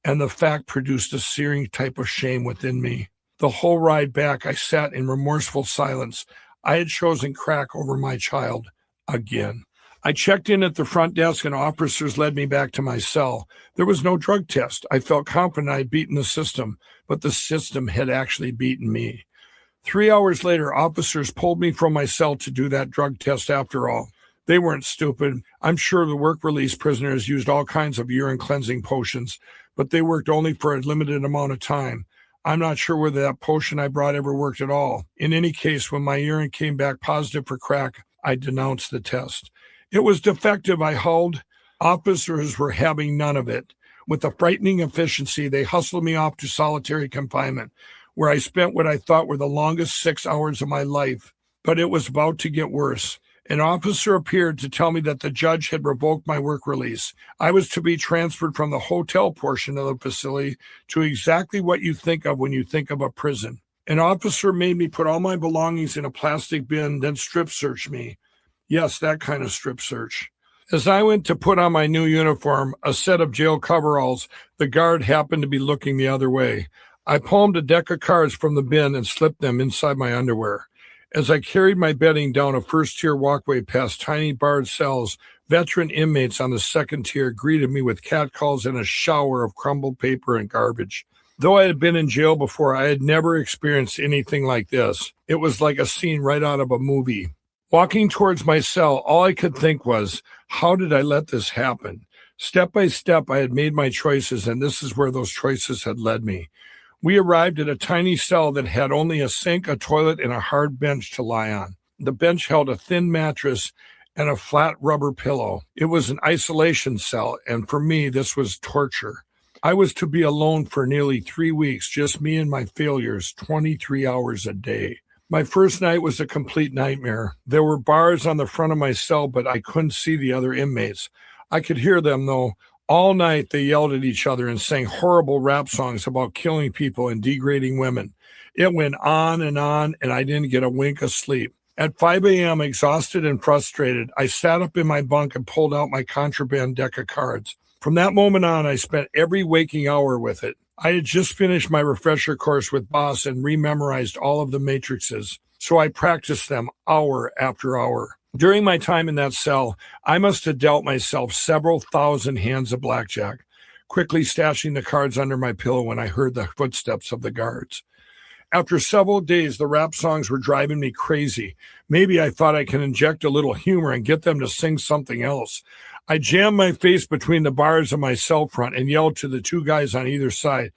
And the fact produced a searing type of shame within me. The whole ride back, I sat in remorseful silence. I had chosen crack over my child again. I checked in at the front desk and officers led me back to my cell. There was no drug test. I felt confident I had beaten the system, but the system had actually beaten me. 3 hours later, officers pulled me from my cell to do that drug test after all. They weren't stupid. I'm sure the work release prisoners used all kinds of urine cleansing potions, but they worked only for a limited amount of time. I'm not sure whether that potion I brought ever worked at all. In any case, when my urine came back positive for crack, I denounced the test. It was defective, I howled. Officers were having none of it. With a frightening efficiency, they hustled me off to solitary confinement, where I spent what I thought were the longest 6 hours of my life. But it was about to get worse. An officer appeared to tell me that the judge had revoked my work release. I was to be transferred from the hotel portion of the facility to exactly what you think of when you think of a prison. An officer made me put all my belongings in a plastic bin, then strip search me. Yes, that kind of strip search. As I went to put on my new uniform, a set of jail coveralls, the guard happened to be looking the other way. I palmed a deck of cards from the bin and slipped them inside my underwear. As I carried my bedding down a first-tier walkway past tiny barred cells, veteran inmates on the second tier greeted me with catcalls and a shower of crumbled paper and garbage. Though I had been in jail before, I had never experienced anything like this. It was like a scene right out of a movie. Walking towards my cell, all I could think was, how did I let this happen? Step by step, I had made my choices, and this is where those choices had led me. We arrived at a tiny cell that had only a sink, a toilet, and a hard bench to lie on. The bench held a thin mattress and a flat rubber pillow. It was an isolation cell, and for me, this was torture. I was to be alone for nearly 3 weeks, just me and my failures, 23 hours a day. My first night was a complete nightmare. There were bars on the front of my cell, but I couldn't see the other inmates. I could hear them, though. All night, they yelled at each other and sang horrible rap songs about killing people and degrading women. It went on, and I didn't get a wink of sleep. At 5 a.m., exhausted and frustrated, I sat up in my bunk and pulled out my contraband deck of cards. From that moment on, I spent every waking hour with it. I had just finished my refresher course with Boss and rememorized all of the matrices, so I practiced them hour after hour. During my time in that cell, I must have dealt myself several thousand hands of blackjack, quickly stashing the cards under my pillow when I heard the footsteps of the guards. After several days, the rap songs were driving me crazy. Maybe I thought I could inject a little humor and get them to sing something else. I jammed my face between the bars of my cell front and yelled to the two guys on either side,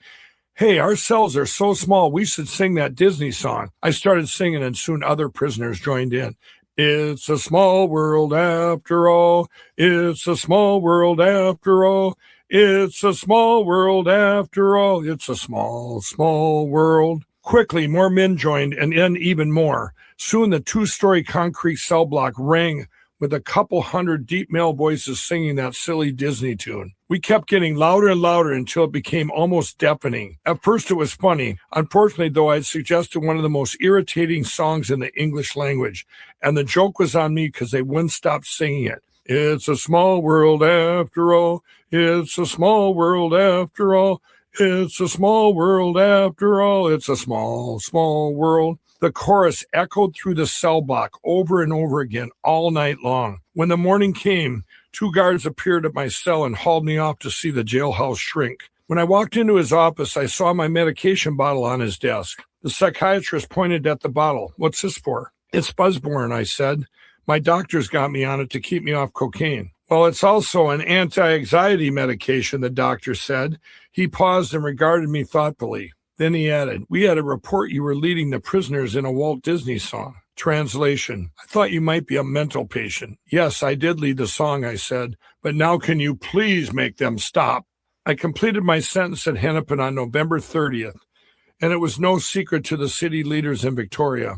"Hey, our cells are so small, we should sing that Disney song." I started singing, and soon other prisoners joined in. It's a small world after all. It's a small world after all. It's a small world after all. It's a small, small world. Quickly, more men joined, and then even more. Soon the two-story concrete cell block rang with a couple hundred deep male voices singing that silly Disney tune. We kept getting louder and louder until it became almost deafening. At first it was funny. Unfortunately, though, I had suggested one of the most irritating songs in the English language, and the joke was on me because they wouldn't stop singing it. It's a small world after all. It's a small world after all. It's a small world after all. It's a small, small world. The chorus echoed through the cell block over and over again all night long. When the morning came, two guards appeared at my cell and hauled me off to see the jailhouse shrink. When I walked into his office, I saw my medication bottle on his desk. The psychiatrist pointed at the bottle. "What's this for?" "It's Buzzborn," I said. "My doctor's got me on it to keep me off cocaine." "Well, it's also an anti-anxiety medication," the doctor said. He paused and regarded me thoughtfully. Then he added, "We had a report you were leading the prisoners in a Walt Disney song." Translation: "I thought you might be a mental patient." "Yes, I did lead the song," I said, "but now can you please make them stop?" I completed my sentence at Hennepin on November 30th, and it was no secret to the city leaders in Victoria.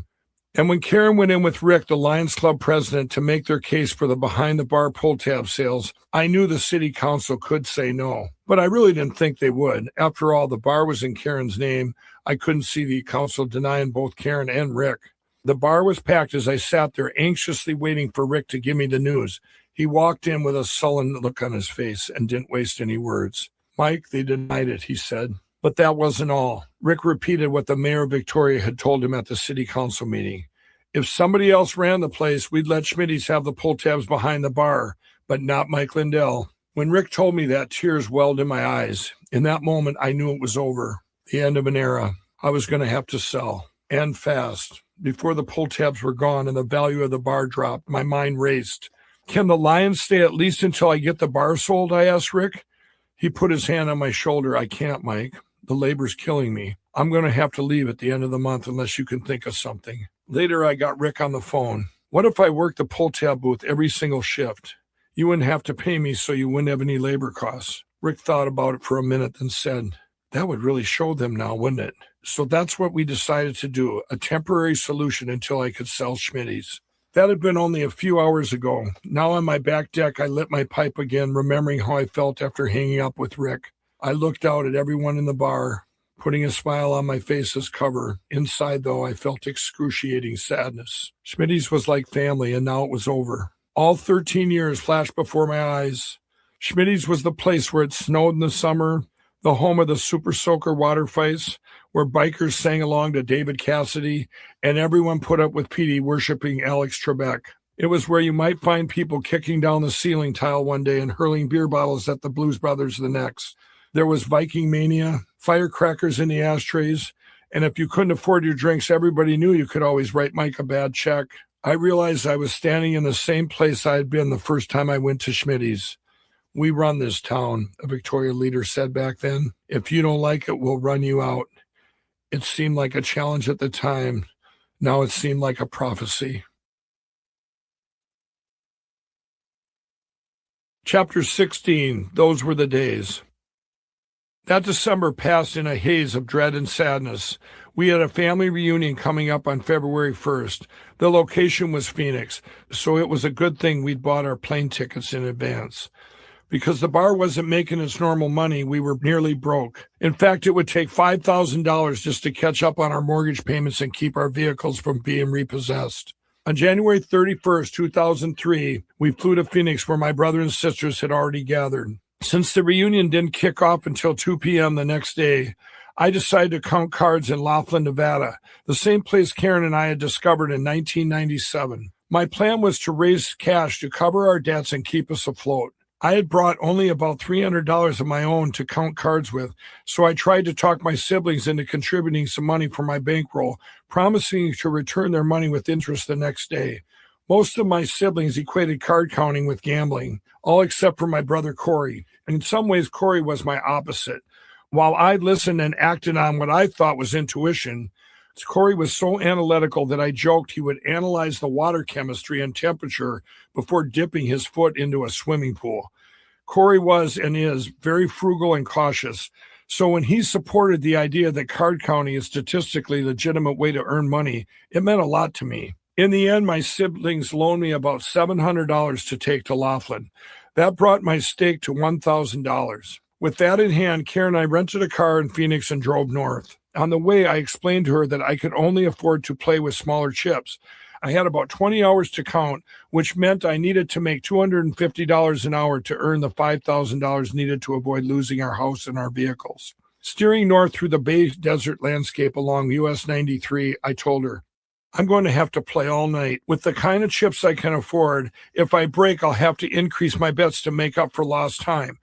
And when Karen went in with Rick, the Lions Club president, to make their case for the behind-the-bar pull-tab sales, I knew the city council could say no. But I really didn't think they would. After all, the bar was in Karen's name. I couldn't see the council denying both Karen and Rick. The bar was packed as I sat there anxiously waiting for Rick to give me the news. He walked in with a sullen look on his face and didn't waste any words. "Mike, they denied it," he said. But that wasn't all. Rick repeated what the mayor of Victoria had told him at the city council meeting. "If somebody else ran the place, we'd let Schmitty's have the pull tabs behind the bar, but not Mike Lindell." When Rick told me that, tears welled in my eyes. In that moment, I knew it was over. The end of an era. I was going to have to sell. And fast. Before the pull tabs were gone and the value of the bar dropped, my mind raced. "Can the Lions stay at least until I get the bar sold?" I asked Rick. He put his hand on my shoulder. "I can't, Mike. The labor's killing me. I'm going to have to leave at the end of the month unless you can think of something." Later, I got Rick on the phone. "What if I worked the pull tab booth every single shift? You wouldn't have to pay me, so you wouldn't have any labor costs." Rick thought about it for a minute, then said, "That would really show them now, wouldn't it?" So that's what we decided to do, a temporary solution until I could sell Schmitty's. That had been only a few hours ago. Now on my back deck, I lit my pipe again, remembering how I felt after hanging up with Rick. I looked out at everyone in the bar, putting a smile on my face as cover. Inside, though, I felt excruciating sadness. Schmitty's was like family, and now it was over. All 13 years flashed before my eyes. Schmitty's was the place where it snowed in the summer, the home of the Super Soaker water fights, where bikers sang along to David Cassidy, and everyone put up with Petey worshiping Alex Trebek. It was where you might find people kicking down the ceiling tile one day and hurling beer bottles at the Blues Brothers the next. There was Viking mania, firecrackers in the ashtrays, and if you couldn't afford your drinks, everybody knew you could always write Mike a bad check. I realized I was standing in the same place I had been the first time I went to Schmitty's. "We run this town," a Victoria leader said back then. "If you don't like it, we'll run you out." It seemed like a challenge at the time. Now it seemed like a prophecy. Chapter 16, Those Were the Days. That December passed in a haze of dread and sadness. We had a family reunion coming up on February 1st. The location was Phoenix, so it was a good thing we'd bought our plane tickets in advance. Because the bar wasn't making its normal money, we were nearly broke. In fact, it would take $5,000 just to catch up on our mortgage payments and keep our vehicles from being repossessed. On January 31st, 2003, we flew to Phoenix where my brother and sisters had already gathered. Since the reunion didn't kick off until 2 p.m. the next day, I decided to count cards in Laughlin, Nevada, the same place Karen and I had discovered in 1997. My plan was to raise cash to cover our debts and keep us afloat. I had brought only about $300 of my own to count cards with, so I tried to talk my siblings into contributing some money for my bankroll, promising to return their money with interest the next day. Most of my siblings equated card counting with gambling, all except for my brother Corey. And in some ways, Corey was my opposite. While I listened and acted on what I thought was intuition, Corey was so analytical that I joked he would analyze the water chemistry and temperature before dipping his foot into a swimming pool. Corey was and is very frugal and cautious. So when he supported the idea that card counting is a statistically legitimate way to earn money, it meant a lot to me. In the end, my siblings loaned me about $700 to take to Laughlin. That brought my stake to $1,000. With that in hand, Karen and I rented a car in Phoenix and drove north. On the way, I explained to her that I could only afford to play with smaller chips. I had about 20 hours to count, which meant I needed to make $250 an hour to earn the $5,000 needed to avoid losing our house and our vehicles. Steering north through the Bay Desert landscape along US 93, I told her, I'm going to have to play all night. With the kind of chips I can afford, if I break, I'll have to increase my bets to make up for lost time.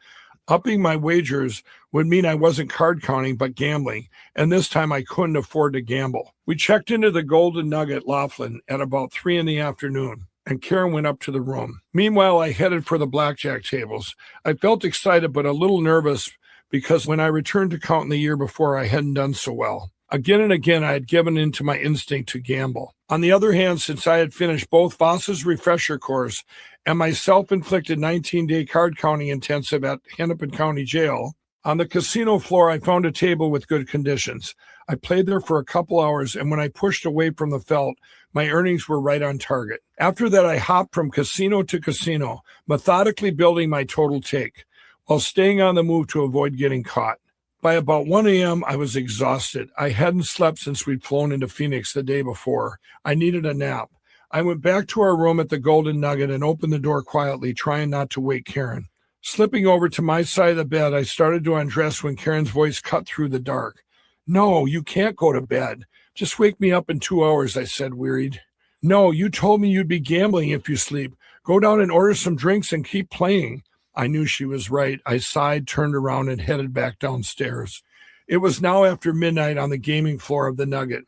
Upping my wagers would mean I wasn't card counting, but gambling, and this time I couldn't afford to gamble. We checked into the Golden Nugget Laughlin at about 3 p.m, and Karen went up to the room. Meanwhile, I headed for the blackjack tables. I felt excited, but a little nervous because when I returned to counting the year before, I hadn't done so well. Again and again, I had given in to my instinct to gamble. On the other hand, since I had finished both Voss's refresher course and my self-inflicted 19-day card counting intensive at Hennepin County Jail, on the casino floor, I found a table with good conditions. I played there for a couple hours, and when I pushed away from the felt, my earnings were right on target. After that, I hopped from casino to casino, methodically building my total take, while staying on the move to avoid getting caught. By about 1 a.m., I was exhausted. I hadn't slept since we'd flown into Phoenix the day before. I needed a nap. I went back to our room at the Golden Nugget and opened the door quietly, trying not to wake Karen. Slipping over to my side of the bed, I started to undress when Karen's voice cut through the dark. No, you can't go to bed. Just wake me up in 2 hours, I said, wearied. No, you told me you'd be gambling if you sleep. Go down and order some drinks and keep playing. I knew she was right. I sighed, turned around, and headed back downstairs. It was now after midnight on the gaming floor of the Nugget.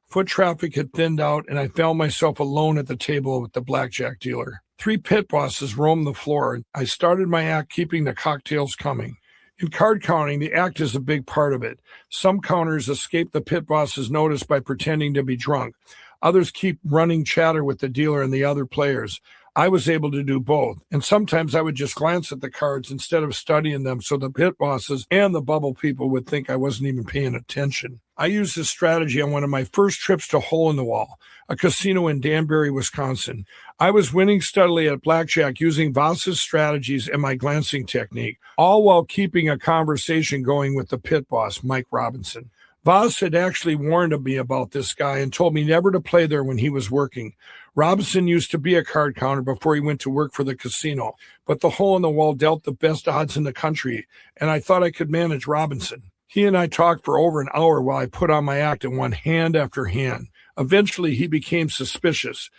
Foot traffic had thinned out, and I found myself alone at the table with the blackjack dealer. 3 pit bosses roamed the floor. I started my act, keeping the cocktails coming. In card counting, the act is a big part of it. Some counters escape the pit boss's notice by pretending to be drunk. Others keep running chatter with the dealer and the other players. I was able to do both, and sometimes I would just glance at the cards instead of studying them so the pit bosses and the bubble people would think I wasn't even paying attention. I used this strategy on one of my first trips to Hole in the Wall, a casino in Danbury, Wisconsin. I was winning steadily at blackjack using Voss's strategies and my glancing technique, all while keeping a conversation going with the pit boss, Mike Robinson. Voss had actually warned me about this guy and told me never to play there when he was working. Robinson used to be a card counter before he went to work for the casino, but the Hole in the Wall dealt the best odds in the country, and I thought I could manage Robinson. He and I talked for over an hour while I put on my act and won hand after hand. Eventually, he became suspicious.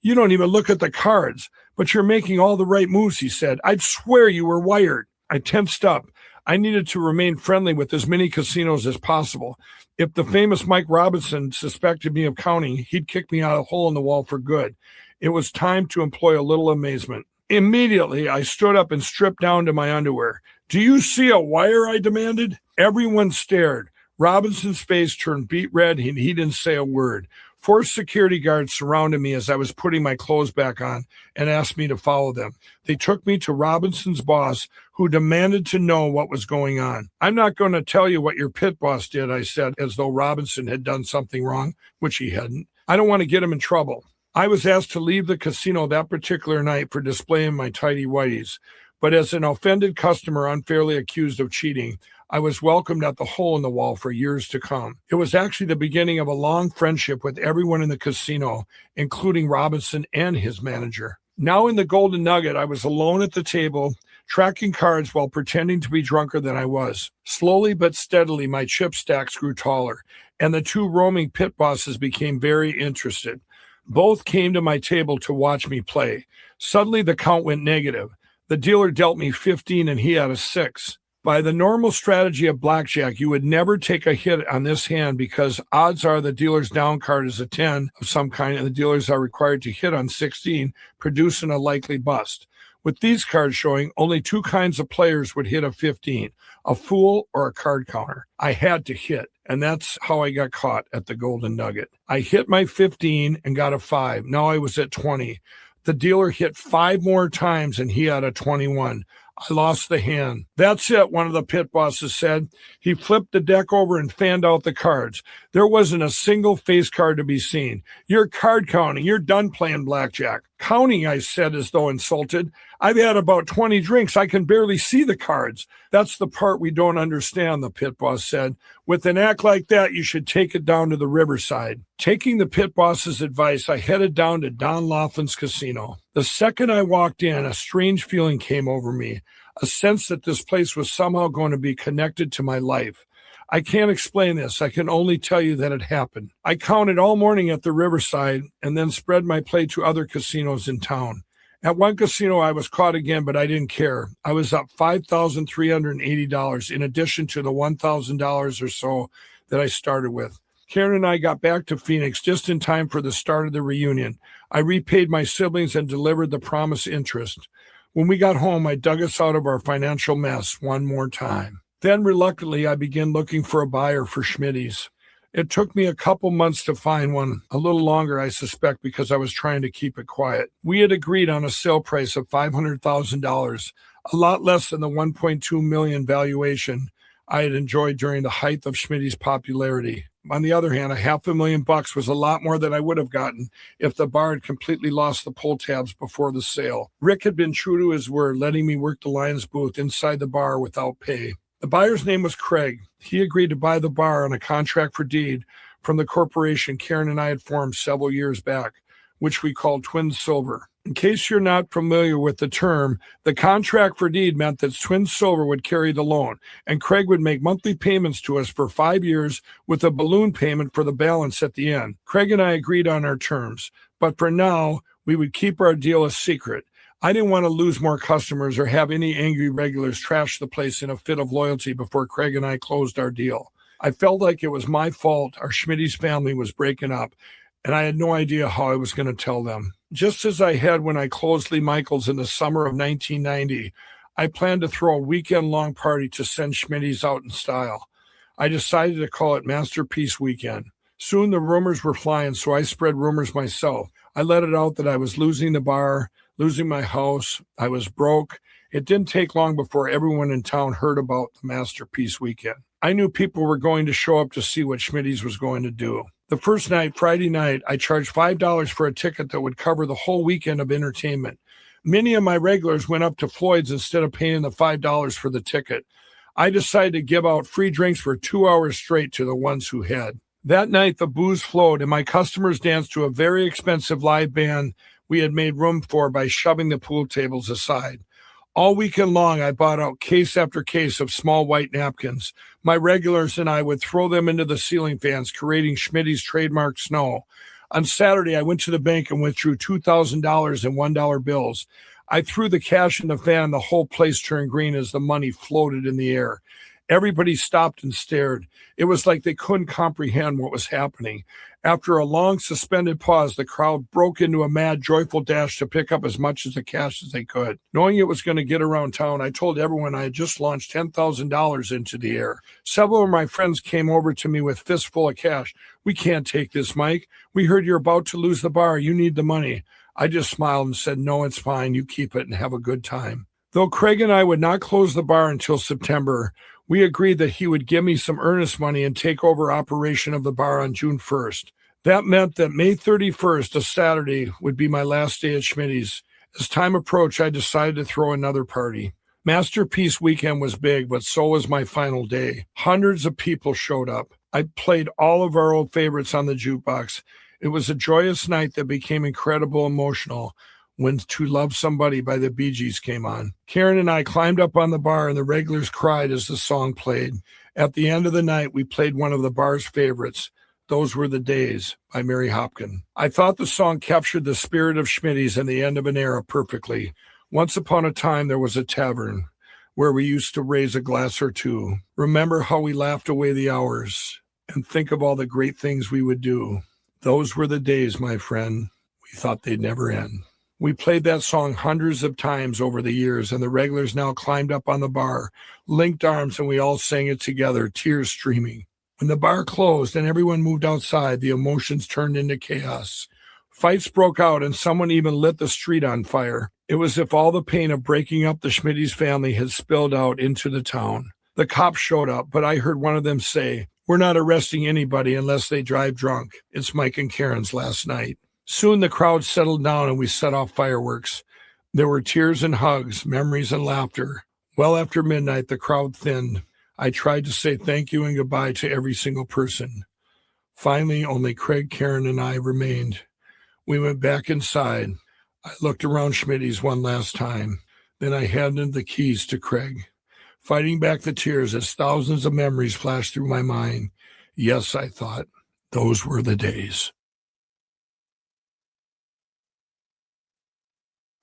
You don't even look at the cards, but you're making all the right moves, he said. I'd swear you were wired. I tensed up. I needed to remain friendly with as many casinos as possible. If the famous Mike Robinson suspected me of counting, he'd kick me out of Hole in the Wall for good. It was time to employ a little amazement. Immediately, I stood up and stripped down to my underwear. Do you see a wire? I demanded. Everyone stared. Robinson's face turned beet red and he didn't say a word. 4 security guards surrounded me as I was putting my clothes back on and asked me to follow them. They took me to Robinson's boss, who demanded to know what was going on. I'm not going to tell you what your pit boss did, I said, as though Robinson had done something wrong, which he hadn't. I don't want to get him in trouble. I was asked to leave the casino that particular night for displaying my tighty-whities, but as an offended customer unfairly accused of cheating, I was welcomed at the Hole in the Wall for years to come. It was actually the beginning of a long friendship with everyone in the casino, including Robinson and his manager. Now in the Golden Nugget, I was alone at the table, tracking cards while pretending to be drunker than I was. Slowly but steadily, my chip stacks grew taller, and the 2 roaming pit bosses became very interested. Both came to my table to watch me play. Suddenly, the count went negative. The dealer dealt me 15 and he had a 6. By the normal strategy of blackjack, you would never take a hit on this hand because odds are the dealer's down card is a 10 of some kind and the dealers are required to hit on 16, producing a likely bust. With these cards showing, only 2 kinds of players would hit a 15, a fool or a card counter. I had to hit, and that's how I got caught at the Golden Nugget. I hit my 15 and got a 5. Now I was at 20. The dealer hit 5 more times and he had a 21. I lost the hand. That's it, one of the pit bosses said. He flipped the deck over and fanned out the cards. There wasn't a single face card to be seen. You're card counting. You're done playing blackjack. Counting, I said as though insulted. I've had about 20 drinks. I can barely see the cards. That's the part we don't understand, the pit boss said. With an act like that, you should take it down to the riverside. Taking the pit boss's advice, I headed down to Don Laughlin's casino. The second I walked in, a strange feeling came over me, a sense that this place was somehow going to be connected to my life. I can't explain this. I can only tell you that it happened. I counted all morning at the riverside and then spread my play to other casinos in town. At one casino, I was caught again, but I didn't care. I was up $5,380 in addition to the $1,000 or so that I started with. Karen and I got back to Phoenix just in time for the start of the reunion. I repaid my siblings and delivered the promised interest. When we got home, I dug us out of our financial mess one more time. Then, reluctantly, I began looking for a buyer for Schmitty's. It took me a couple months to find one, a little longer, I suspect, because I was trying to keep it quiet. We had agreed on a sale price of $500,000, a lot less than the $1.2 million valuation I had enjoyed during the height of Schmitty's popularity. On the other hand, $500,000 was a lot more than I would have gotten if the bar had completely lost the pull tabs before the sale. Rick had been true to his word, letting me work the Lions booth inside the bar without pay. The buyer's name was Craig. He agreed to buy the bar on a contract for deed from the corporation Karen and I had formed several years back, which we called Twin Silver. In case you're not familiar with the term, the contract for deed meant that Twin Silver would carry the loan, and Craig would make monthly payments to us for 5 years with a balloon payment for the balance at the end. Craig and I agreed on our terms, but for now, we would keep our deal a secret. I didn't want to lose more customers or have any angry regulars trash the place in a fit of loyalty before Craig and I closed our deal. I felt like it was my fault our Schmitty's family was breaking up, and I had no idea how I was going to tell them. Just as I had when I closed Lee Michaels in the summer of 1990, I planned to throw a weekend-long party to send Schmitty's out in style. I decided to call it Masterpiece Weekend. Soon the rumors were flying, so I spread rumors myself. I let it out that I was losing the bar, losing my house. I was broke. It didn't take long before everyone in town heard about the Masterpiece Weekend. I knew people were going to show up to see what Schmitty's was going to do. The first night, Friday night, I charged $5 for a ticket that would cover the whole weekend of entertainment. Many of my regulars went up to Floyd's instead of paying the $5 for the ticket. I decided to give out free drinks for 2 hours straight to the ones who had. That night, the booze flowed, and my customers danced to a very expensive live band we had made room for by shoving the pool tables aside. All weekend long, I bought out case after case of small white napkins. My regulars and I would throw them into the ceiling fans, creating Schmitty's trademark snow. On Saturday, I went to the bank and withdrew $2,000 in $1 bills. I threw the cash in the fan, and the whole place turned green as the money floated in the air. Everybody stopped and stared. It was like they couldn't comprehend what was happening. After a long suspended pause, the crowd broke into a mad, joyful dash to pick up as much of the cash as they could. Knowing it was going to get around town, I told everyone I had just launched $10,000 into the air. Several of my friends came over to me with fistful of cash. "We can't take this, Mike. We heard you're about to lose the bar. You need the money." I just smiled and said, "No, it's fine. You keep it and have a good time." Though Craig and I would not close the bar until September, we agreed that he would give me some earnest money and take over operation of the bar on June 1st. That meant that May 31st, a Saturday, would be my last day at Schmitty's. As time approached, I decided to throw another party. Masterpiece Weekend was big, but so was my final day. Hundreds of people showed up. I played all of our old favorites on the jukebox. It was a joyous night that became incredible emotional when To Love Somebody by the Bee Gees came on. Karen and I climbed up on the bar, and the regulars cried as the song played. At the end of the night, we played one of the bar's favorites, Those Were the Days by Mary Hopkin. I thought the song captured the spirit of Schmitty's and the end of an era perfectly. Once upon a time there was a tavern where we used to raise a glass or two. Remember how we laughed away the hours and think of all the great things we would do. Those were the days, my friend. We thought they'd never end. We played that song hundreds of times over the years, and the regulars now climbed up on the bar, linked arms, and we all sang it together, tears streaming. When the bar closed and everyone moved outside, the emotions turned into chaos. Fights broke out, and someone even lit the street on fire. It was as if all the pain of breaking up the Schmitty's family had spilled out into the town. The cops showed up, but I heard one of them say, "We're not arresting anybody unless they drive drunk. It's Mike and Karen's last night." Soon the crowd settled down and we set off fireworks. There were tears and hugs, memories and laughter. Well after midnight, the crowd thinned. I tried to say thank you and goodbye to every single person. Finally, only Craig, Karen, and I remained. We went back inside. I looked around Schmitty's one last time. Then I handed the keys to Craig, fighting back the tears as thousands of memories flashed through my mind. Yes, I thought, those were the days.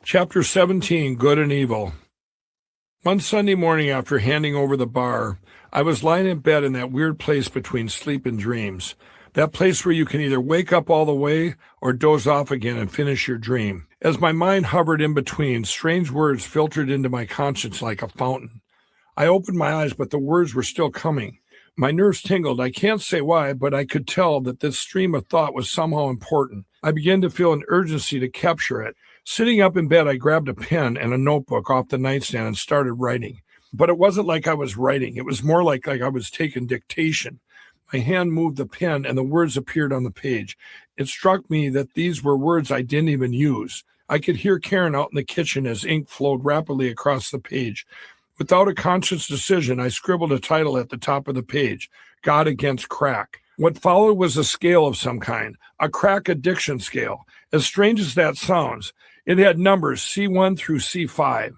Chapter 17, Good and Evil. One Sunday morning after handing over the bar, I was lying in bed in that weird place between sleep and dreams. That place where you can either wake up all the way or doze off again and finish your dream. As my mind hovered in between, strange words filtered into my conscience like a fountain. I opened my eyes, but the words were still coming. My nerves tingled. I can't say why, but I could tell that this stream of thought was somehow important. I began to feel an urgency to capture it. Sitting up in bed, I grabbed a pen and a notebook off the nightstand and started writing. But it wasn't like I was writing. It was more like I was taking dictation. My hand moved the pen and the words appeared on the page. It struck me that these were words I didn't even use. I could hear Karen out in the kitchen as ink flowed rapidly across the page. Without a conscious decision, I scribbled a title at the top of the page, God Against Crack. What followed was a scale of some kind, a crack addiction scale. As strange as that sounds, it had numbers C1 through C5.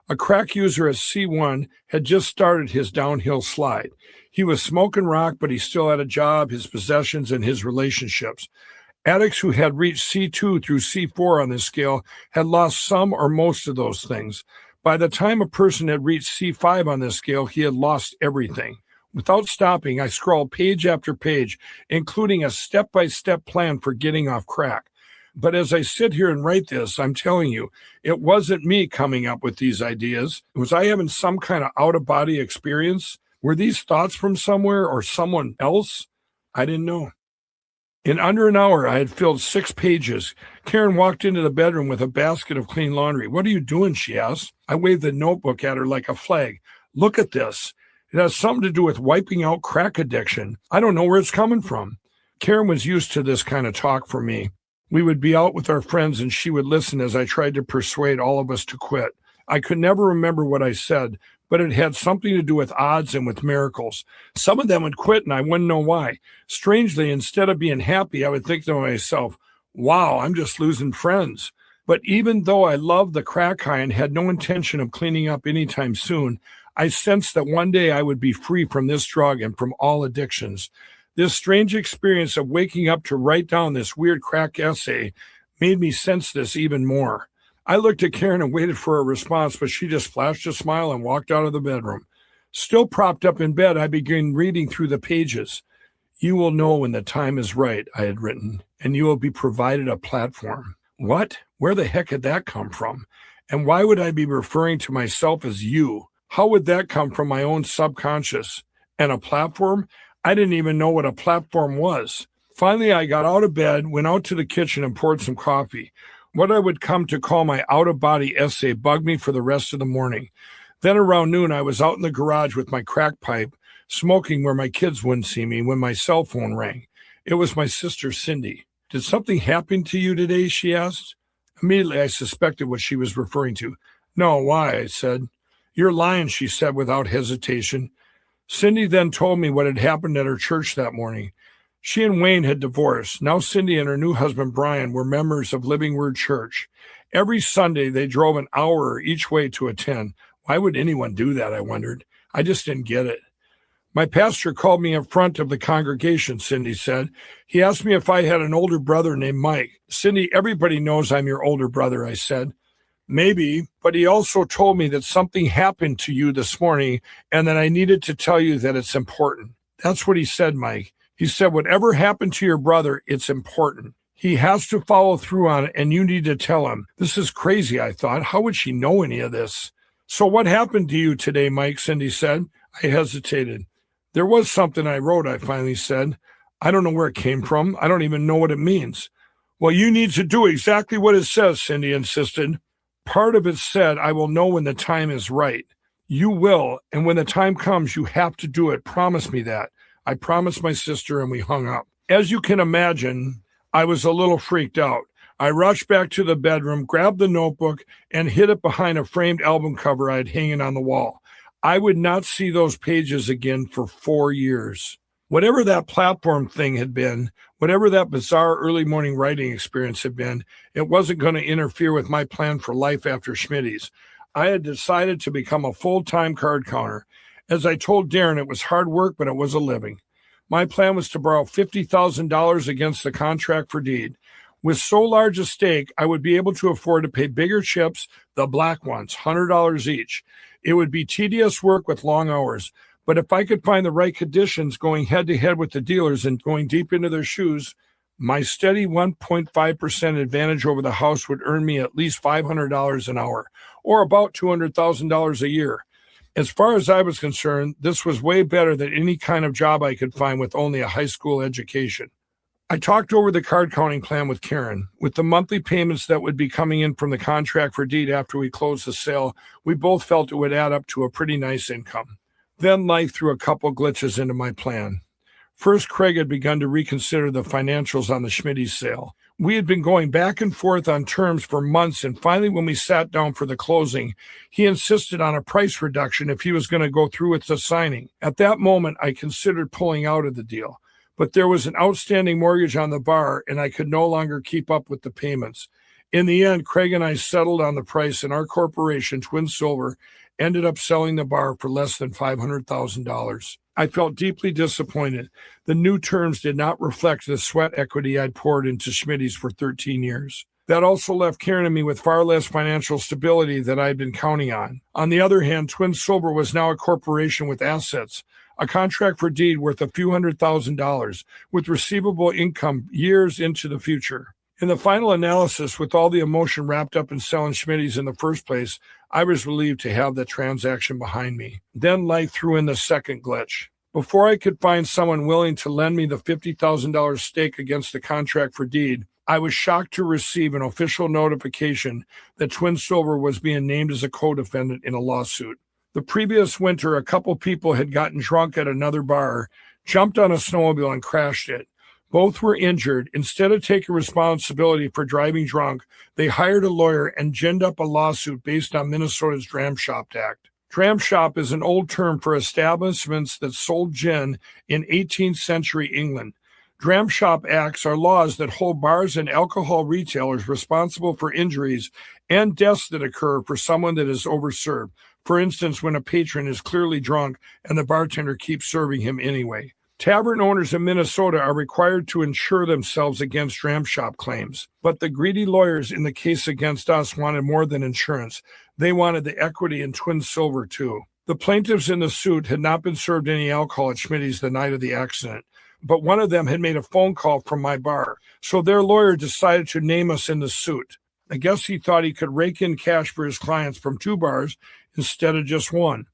A crack user at C1 had just started his downhill slide. He was smoking rock, but he still had a job, his possessions, and his relationships. Addicts who had reached C2 through C4 on this scale had lost some or most of those things. By the time a person had reached C5 on this scale, he had lost everything. Without stopping, I scrawled page after page, including a step-by-step plan for getting off crack. But as I sit here and write this, I'm telling you, it wasn't me coming up with these ideas. Was I having some kind of out-of-body experience? Were these thoughts from somewhere or someone else? I didn't know. In under an hour, I had filled 6 pages. Karen walked into the bedroom with a basket of clean laundry. "What are you doing?" she asked. I waved the notebook at her like a flag. "Look at this. It has something to do with wiping out crack addiction. I don't know where it's coming from." Karen was used to this kind of talk from me. We would be out with our friends and she would listen as I tried to persuade all of us to quit. I could never remember what I said, but it had something to do with odds and with miracles. Some of them would quit and I wouldn't know why. Strangely, instead of being happy, I would think to myself, wow, I'm just losing friends. But even though I loved the crack high and had no intention of cleaning up anytime soon, I sensed that one day I would be free from this drug and from all addictions. This strange experience of waking up to write down this weird crack essay made me sense this even more. I looked at Karen and waited for a response, but she just flashed a smile and walked out of the bedroom. Still propped up in bed, I began reading through the pages. "You will know when the time is right," I had written, "and you will be provided a platform." What? Where the heck had that come from? And why would I be referring to myself as you? How would that come from my own subconscious? And a platform? I didn't even know what a platform was. Finally, I got out of bed, went out to the kitchen and poured some coffee. What I would come to call my out-of-body essay bugged me for the rest of the morning. Then around noon, I was out in the garage with my crack pipe, smoking where my kids wouldn't see me when my cell phone rang. It was my sister, Cindy. "Did something happen to you today?" she asked. Immediately, I suspected what she was referring to. "No, why?" I said. "You're lying," she said without hesitation. Cindy then told me what had happened at her church that morning. She and Wayne had divorced. Now Cindy and her new husband, Brian, were members of Living Word Church. Every Sunday, they drove an hour each way to attend. Why would anyone do that, I wondered. I just didn't get it. "My pastor called me in front of the congregation," Cindy said. "He asked me if I had an older brother named Mike." "Cindy, everybody knows I'm your older brother," I said. Maybe, but he also told me that something happened to you this morning and that I needed to tell you that it's important. That's what he said, Mike. He said, whatever happened to your brother, it's important. He has to follow through on it, and you need to tell him. This is crazy, I thought. How would she know any of this? So what happened to you today, Mike? Cindy said. I hesitated. There was something I wrote, I finally said. I don't know where it came from. I don't even know what it means. Well, you need to do exactly what it says, Cindy insisted. Part of it said, I will know when the time is right. You will, and when the time comes, you have to do it. Promise me that. I promised my sister, and we hung up. As you can imagine, I was a little freaked out. I rushed back to the bedroom, grabbed the notebook, and hid it behind a framed album cover I had hanging on the wall. I would not see those pages again for 4 years. Whatever that platform thing had been, whatever that bizarre early morning writing experience had been, it wasn't going to interfere with my plan for life after Schmitty's. I had decided to become a full-time card counter. As I told Darren, it was hard work, but it was a living. My plan was to borrow $50,000 against the contract for deed. With so large a stake, I would be able to afford to pay bigger chips, the black ones, $100 each. It would be tedious work with long hours. But if I could find the right conditions going head-to-head with the dealers and going deep into their shoes, my steady 1.5% advantage over the house would earn me at least $500 an hour, or about $200,000 a year. As far as I was concerned, this was way better than any kind of job I could find with only a high school education. I talked over the card counting plan with Karen. With the monthly payments that would be coming in from the contract for deed after we closed the sale, we both felt it would add up to a pretty nice income. Then life threw a couple glitches into my plan. First, Craig had begun to reconsider the financials on the Schmitty's sale. We had been going back and forth on terms for months, and finally when we sat down for the closing, he insisted on a price reduction if he was going to go through with the signing. At that moment, I considered pulling out of the deal, but there was an outstanding mortgage on the bar, and I could no longer keep up with the payments. In the end, Craig and I settled on the price, and our corporation, Twin Silver, ended up selling the bar for less than $500,000. I felt deeply disappointed. The new terms did not reflect the sweat equity I'd poured into Schmitty's for 13 years. That also left Karen and me with far less financial stability that I'd been counting on. On the other hand, Twin Silver was now a corporation with assets, a contract for deed worth a few $100,000, with receivable income years into the future. In the final analysis, with all the emotion wrapped up in selling Schmitty's in the first place, I was relieved to have that transaction behind me. Then life threw in the second glitch. Before I could find someone willing to lend me the $50,000 stake against the contract for deed, I was shocked to receive an official notification that Twin Silver was being named as a co-defendant in a lawsuit. The previous winter, a couple people had gotten drunk at another bar, jumped on a snowmobile, and crashed it. Both were injured. Instead of taking responsibility for driving drunk, they hired a lawyer and ginned up a lawsuit based on Minnesota's Dram Shop Act. Dram shop is an old term for establishments that sold gin in 18th century England. Dram shop acts are laws that hold bars and alcohol retailers responsible for injuries and deaths that occur for someone that is overserved. For instance, when a patron is clearly drunk and the bartender keeps serving him anyway. Tavern owners in Minnesota are required to insure themselves against dram shop claims. But the greedy lawyers in the case against us wanted more than insurance. They wanted the equity in Twin Silver, too. The plaintiffs in the suit had not been served any alcohol at Schmitty's the night of the accident, but one of them had made a phone call from my bar, so their lawyer decided to name us in the suit. I guess he thought he could rake in cash for his clients from 2 bars instead of just one.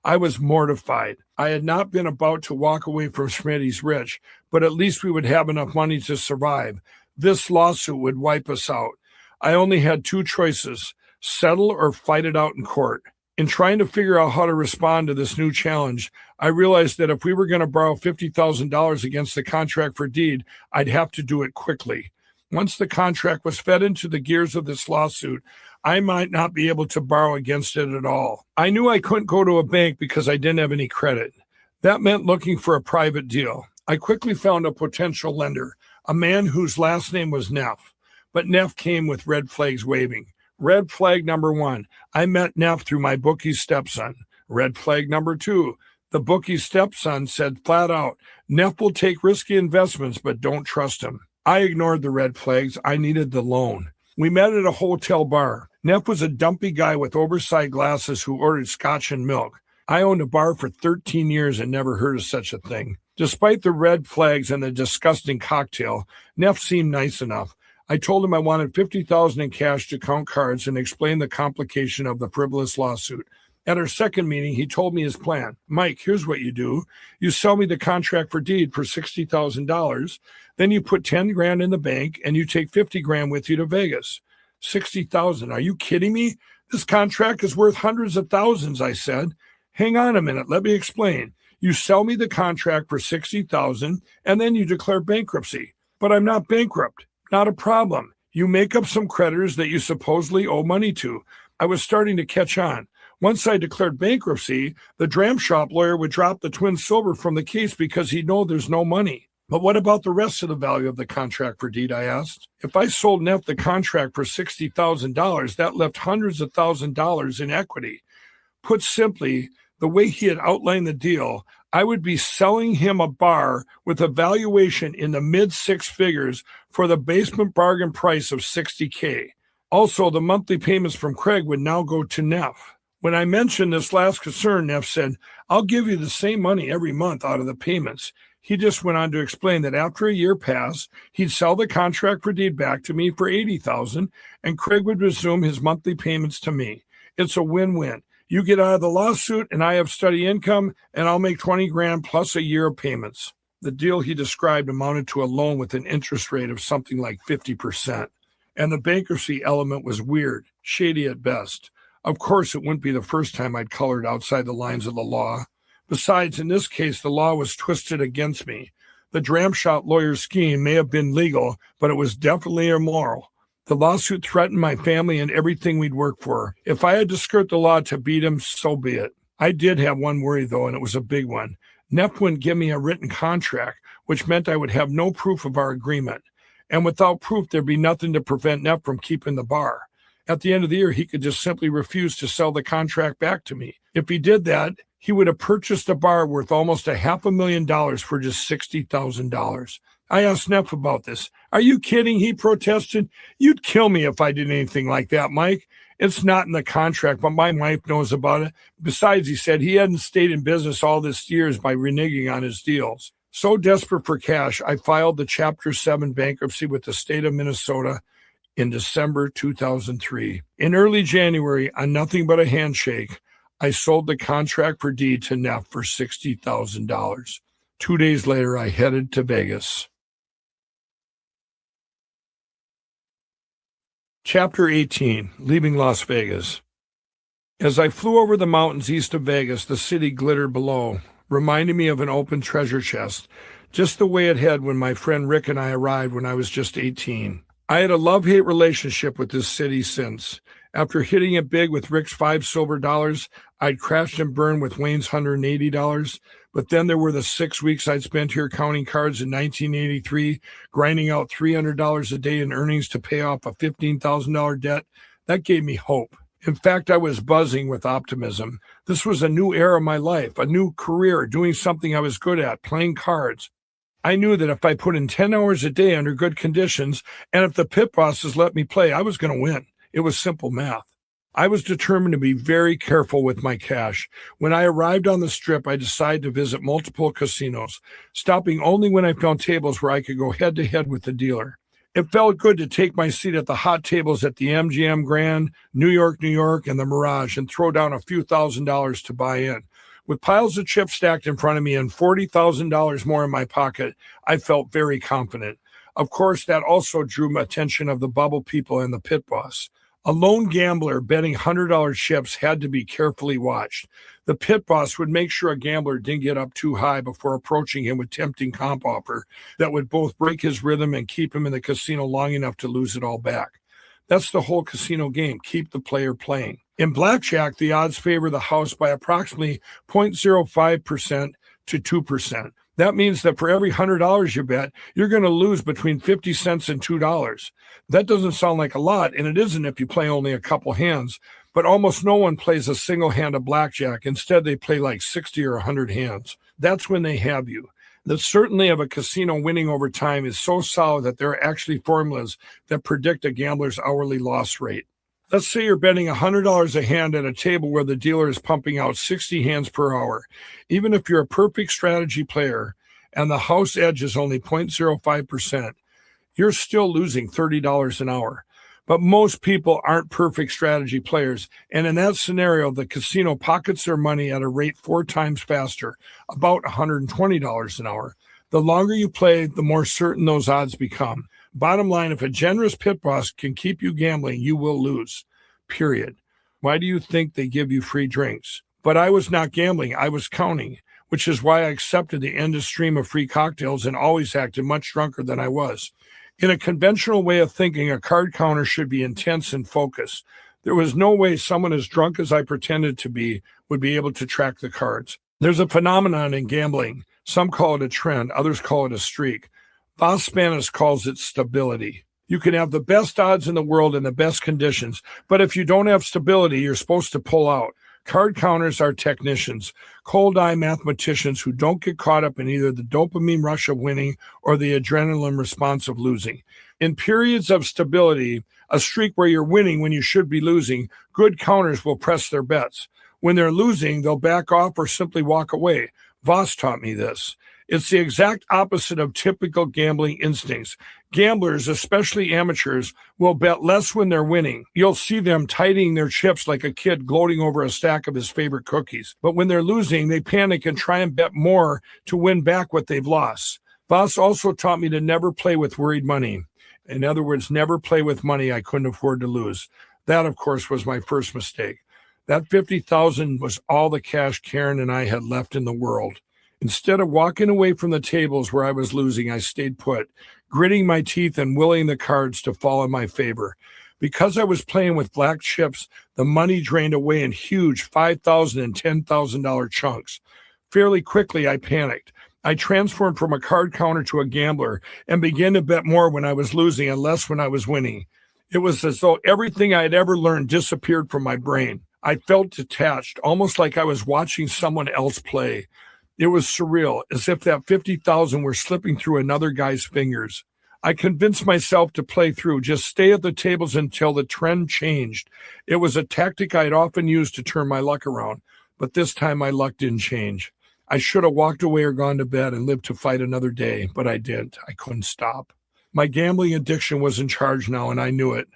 I was mortified. I had not been about to walk away from Schmitty's rich, but at least we would have enough money to survive. This lawsuit would wipe us out. I only had 2 choices, settle or fight it out in court. In trying to figure out how to respond to this new challenge, I realized that if we were going to borrow $50,000 against the contract for deed, I'd have to do it quickly. Once the contract was fed into the gears of this lawsuit, I might not be able to borrow against it at all. I knew I couldn't go to a bank because I didn't have any credit. That meant looking for a private deal. I quickly found a potential lender, a man whose last name was Neff. But Neff came with red flags waving. Red flag number 1, I met Neff through my bookie's stepson. Red flag number 2, the bookie's stepson said flat out, Neff will take risky investments, but don't trust him. I ignored the red flags. I needed the loan. We met at a hotel bar. Neff was a dumpy guy with oversized glasses who ordered scotch and milk. I owned a bar for 13 years and never heard of such a thing. Despite the red flags and the disgusting cocktail, Neff seemed nice enough. I told him I wanted $50,000 in cash to count cards and explained the complication of the frivolous lawsuit. At our second meeting, he told me his plan. Mike, here's what you do. You sell me the contract for deed for $60,000. Then you put 10 grand in the bank and you take 50 grand with you to Vegas. 60,000. Are you kidding me? This contract is worth hundreds of thousands, I said. Hang on a minute. Let me explain. You sell me the contract for 60,000 and then you declare bankruptcy. But I'm not bankrupt. Not a problem. You make up some creditors that you supposedly owe money to. I was starting to catch on. Once I declared bankruptcy, the dram shop lawyer would drop the twin silver from the case because he'd know there's no money. But what about the rest of the value of the contract for deed, I asked. If I sold Neff the contract for $60,000, that left hundreds of $1,000s in equity. Put simply, the way he had outlined the deal, I would be selling him a bar with a valuation in the mid-six figures for the basement bargain price of $60K. Also, the monthly payments from Craig would now go to Neff. When I mentioned this last concern, Neff said, I'll give you the same money every month out of the payments. He just went on to explain that after a year passed, he'd sell the contract for deed back to me for $80,000, and Craig would resume his monthly payments to me. It's a win-win. You get out of the lawsuit, and I have steady income, and I'll make 20 grand plus a year of payments. The deal he described amounted to a loan with an interest rate of something like 50%. And the bankruptcy element was weird, shady at best. Of course, it wouldn't be the first time I'd colored outside the lines of the law. Besides, in this case, the law was twisted against me. The dram shop lawyer's scheme may have been legal, but it was definitely immoral. The lawsuit threatened my family and everything we'd worked for. If I had to skirt the law to beat him, so be it. I did have one worry, though, and it was a big one. Neff wouldn't give me a written contract, which meant I would have no proof of our agreement. And without proof, there'd be nothing to prevent Neff from keeping the bar. At the end of the year, he could just simply refuse to sell the contract back to me. If he did that, he would have purchased a bar worth almost $500,000 for just $60,000. I asked Neff about this. Are you kidding? He protested. You'd kill me if I did anything like that, Mike. It's not in the contract, but my wife knows about it. Besides, he said he hadn't stayed in business all this years by reneging on his deals. So desperate for cash, I filed the Chapter 7 bankruptcy with the state of Minnesota in December 2003. In early January, on nothing but a handshake, I sold the contract for deed to Neff for $60,000. 2 days later, I headed to Vegas. Chapter 18, Leaving Las Vegas. As I flew over the mountains east of Vegas, the city glittered below, reminding me of an open treasure chest, just the way it had when my friend Rick and I arrived when I was just 18. I had a love-hate relationship with this city since. After hitting it big with Rick's $5 silver, I'd crashed and burned with Wayne's $180. But then there were the 6 weeks I'd spent here counting cards in 1983, grinding out $300 a day in earnings to pay off a $15,000 debt. That gave me hope. In fact, I was buzzing with optimism. This was a new era of my life, a new career, doing something I was good at, playing cards. I knew that if I put in 10 hours a day under good conditions, and if the pit bosses let me play, I was going to win. It was simple math. I was determined to be very careful with my cash. When I arrived on the Strip, I decided to visit multiple casinos, stopping only when I found tables where I could go head-to-head with the dealer. It felt good to take my seat at the hot tables at the MGM Grand, New York, and the Mirage and throw down a few $1,000s to buy in. With piles of chips stacked in front of me and $40,000 more in my pocket, I felt very confident. Of course, that also drew my attention of the bubble people and the pit boss. A lone gambler betting $100 chips had to be carefully watched. The pit boss would make sure a gambler didn't get up too high before approaching him with tempting comp offer that would both break his rhythm and keep him in the casino long enough to lose it all back. That's the whole casino game, keep the player playing. In blackjack, the odds favor the house by approximately 0.05% to 2%. That means that for every $100 you bet, you're going to lose between 50 cents and $2. That doesn't sound like a lot, and it isn't if you play only a couple hands, but almost no one plays a single hand of blackjack. Instead, they play like 60 or 100 hands. That's when they have you. The certainty of a casino winning over time is so solid that there are actually formulas that predict a gambler's hourly loss rate. Let's say you're betting $100 a hand at a table where the dealer is pumping out 60 hands per hour. Even if you're a perfect strategy player and the house edge is only 0.05%, you're still losing $30 an hour. But most people aren't perfect strategy players, and in that scenario, the casino pockets their money at a rate 4 times faster, about $120 an hour. The longer you play, the more certain those odds become. Bottom line, if a generous pit boss can keep you gambling, you will lose. Period. Why do you think they give you free drinks? But I was not gambling, I was counting, which is why I accepted the endless stream of free cocktails and always acted much drunker than I was. In a conventional way of thinking, a card counter should be intense and focused. There was no way someone as drunk as I pretended to be would be able to track the cards. There's a phenomenon in gambling. Some call it a trend, others call it a streak. Voss Spanish calls it stability. You can have the best odds in the world and the best conditions, but if you don't have stability, you're supposed to pull out. Card counters are technicians, cold-eye mathematicians who don't get caught up in either the dopamine rush of winning or the adrenaline response of losing. In periods of stability, a streak where you're winning when you should be losing, good counters will press their bets. When they're losing, they'll back off or simply walk away. Voss taught me this. It's the exact opposite of typical gambling instincts. Gamblers, especially amateurs, will bet less when they're winning. You'll see them tidying their chips like a kid gloating over a stack of his favorite cookies. But when they're losing, they panic and try and bet more to win back what they've lost. Voss also taught me to never play with worried money. In other words, never play with money I couldn't afford to lose. That, of course, was my first mistake. That $50,000 was all the cash Karen and I had left in the world. Instead of walking away from the tables where I was losing, I stayed put, gritting my teeth and willing the cards to fall in my favor. Because I was playing with black chips, the money drained away in huge $5,000 and $10,000 chunks. Fairly quickly, I panicked. I transformed from a card counter to a gambler and began to bet more when I was losing and less when I was winning. It was as though everything I had ever learned disappeared from my brain. I felt detached, almost like I was watching someone else play. It was surreal, as if that 50,000 were slipping through another guy's fingers. I convinced myself to play through, just stay at the tables until the trend changed. It was a tactic I'd often used to turn my luck around, but this time my luck didn't change. I should have walked away or gone to bed and lived to fight another day, but I didn't. I couldn't stop. My gambling addiction was in charge now, and I knew it.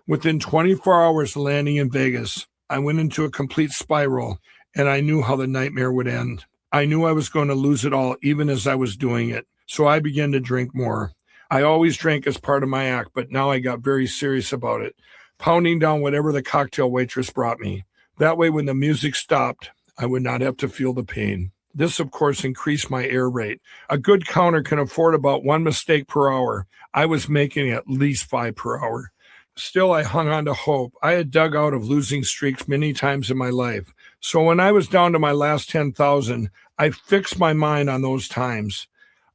Within 24 hours of landing in Vegas, I went into a complete spiral, and I knew how the nightmare would end. I knew I was going to lose it all, even as I was doing it. So I began to drink more. I always drank as part of my act, but now I got very serious about it, pounding down whatever the cocktail waitress brought me. That way, when the music stopped, I would not have to feel the pain. This, of course, increased my error rate. A good counter can afford about 1 mistake per hour. I was making at least 5 per hour. Still, I hung on to hope. I had dug out of losing streaks many times in my life. So when I was down to my last 10,000, I fixed my mind on those times.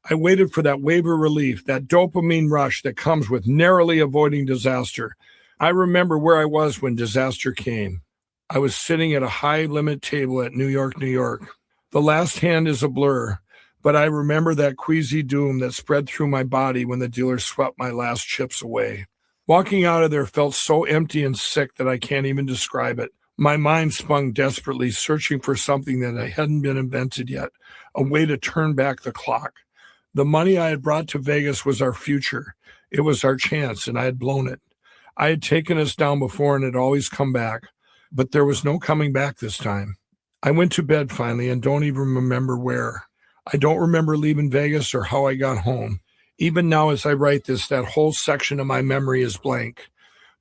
I waited for that wave of relief, that dopamine rush that comes with narrowly avoiding disaster. I remember where I was when disaster came. I was sitting at a high-limit table at New York, New York. The last hand is a blur, but I remember that queasy doom that spread through my body when the dealer swept my last chips away. Walking out of there felt so empty and sick that I can't even describe it. My mind spun desperately, searching for something that hadn't been invented yet, a way to turn back the clock. The money I had brought to Vegas was our future. It was our chance, and I had blown it. I had taken us down before and had always come back, but there was no coming back this time. I went to bed finally and don't even remember where. I don't remember leaving Vegas or how I got home. Even now as I write this, that whole section of my memory is blank.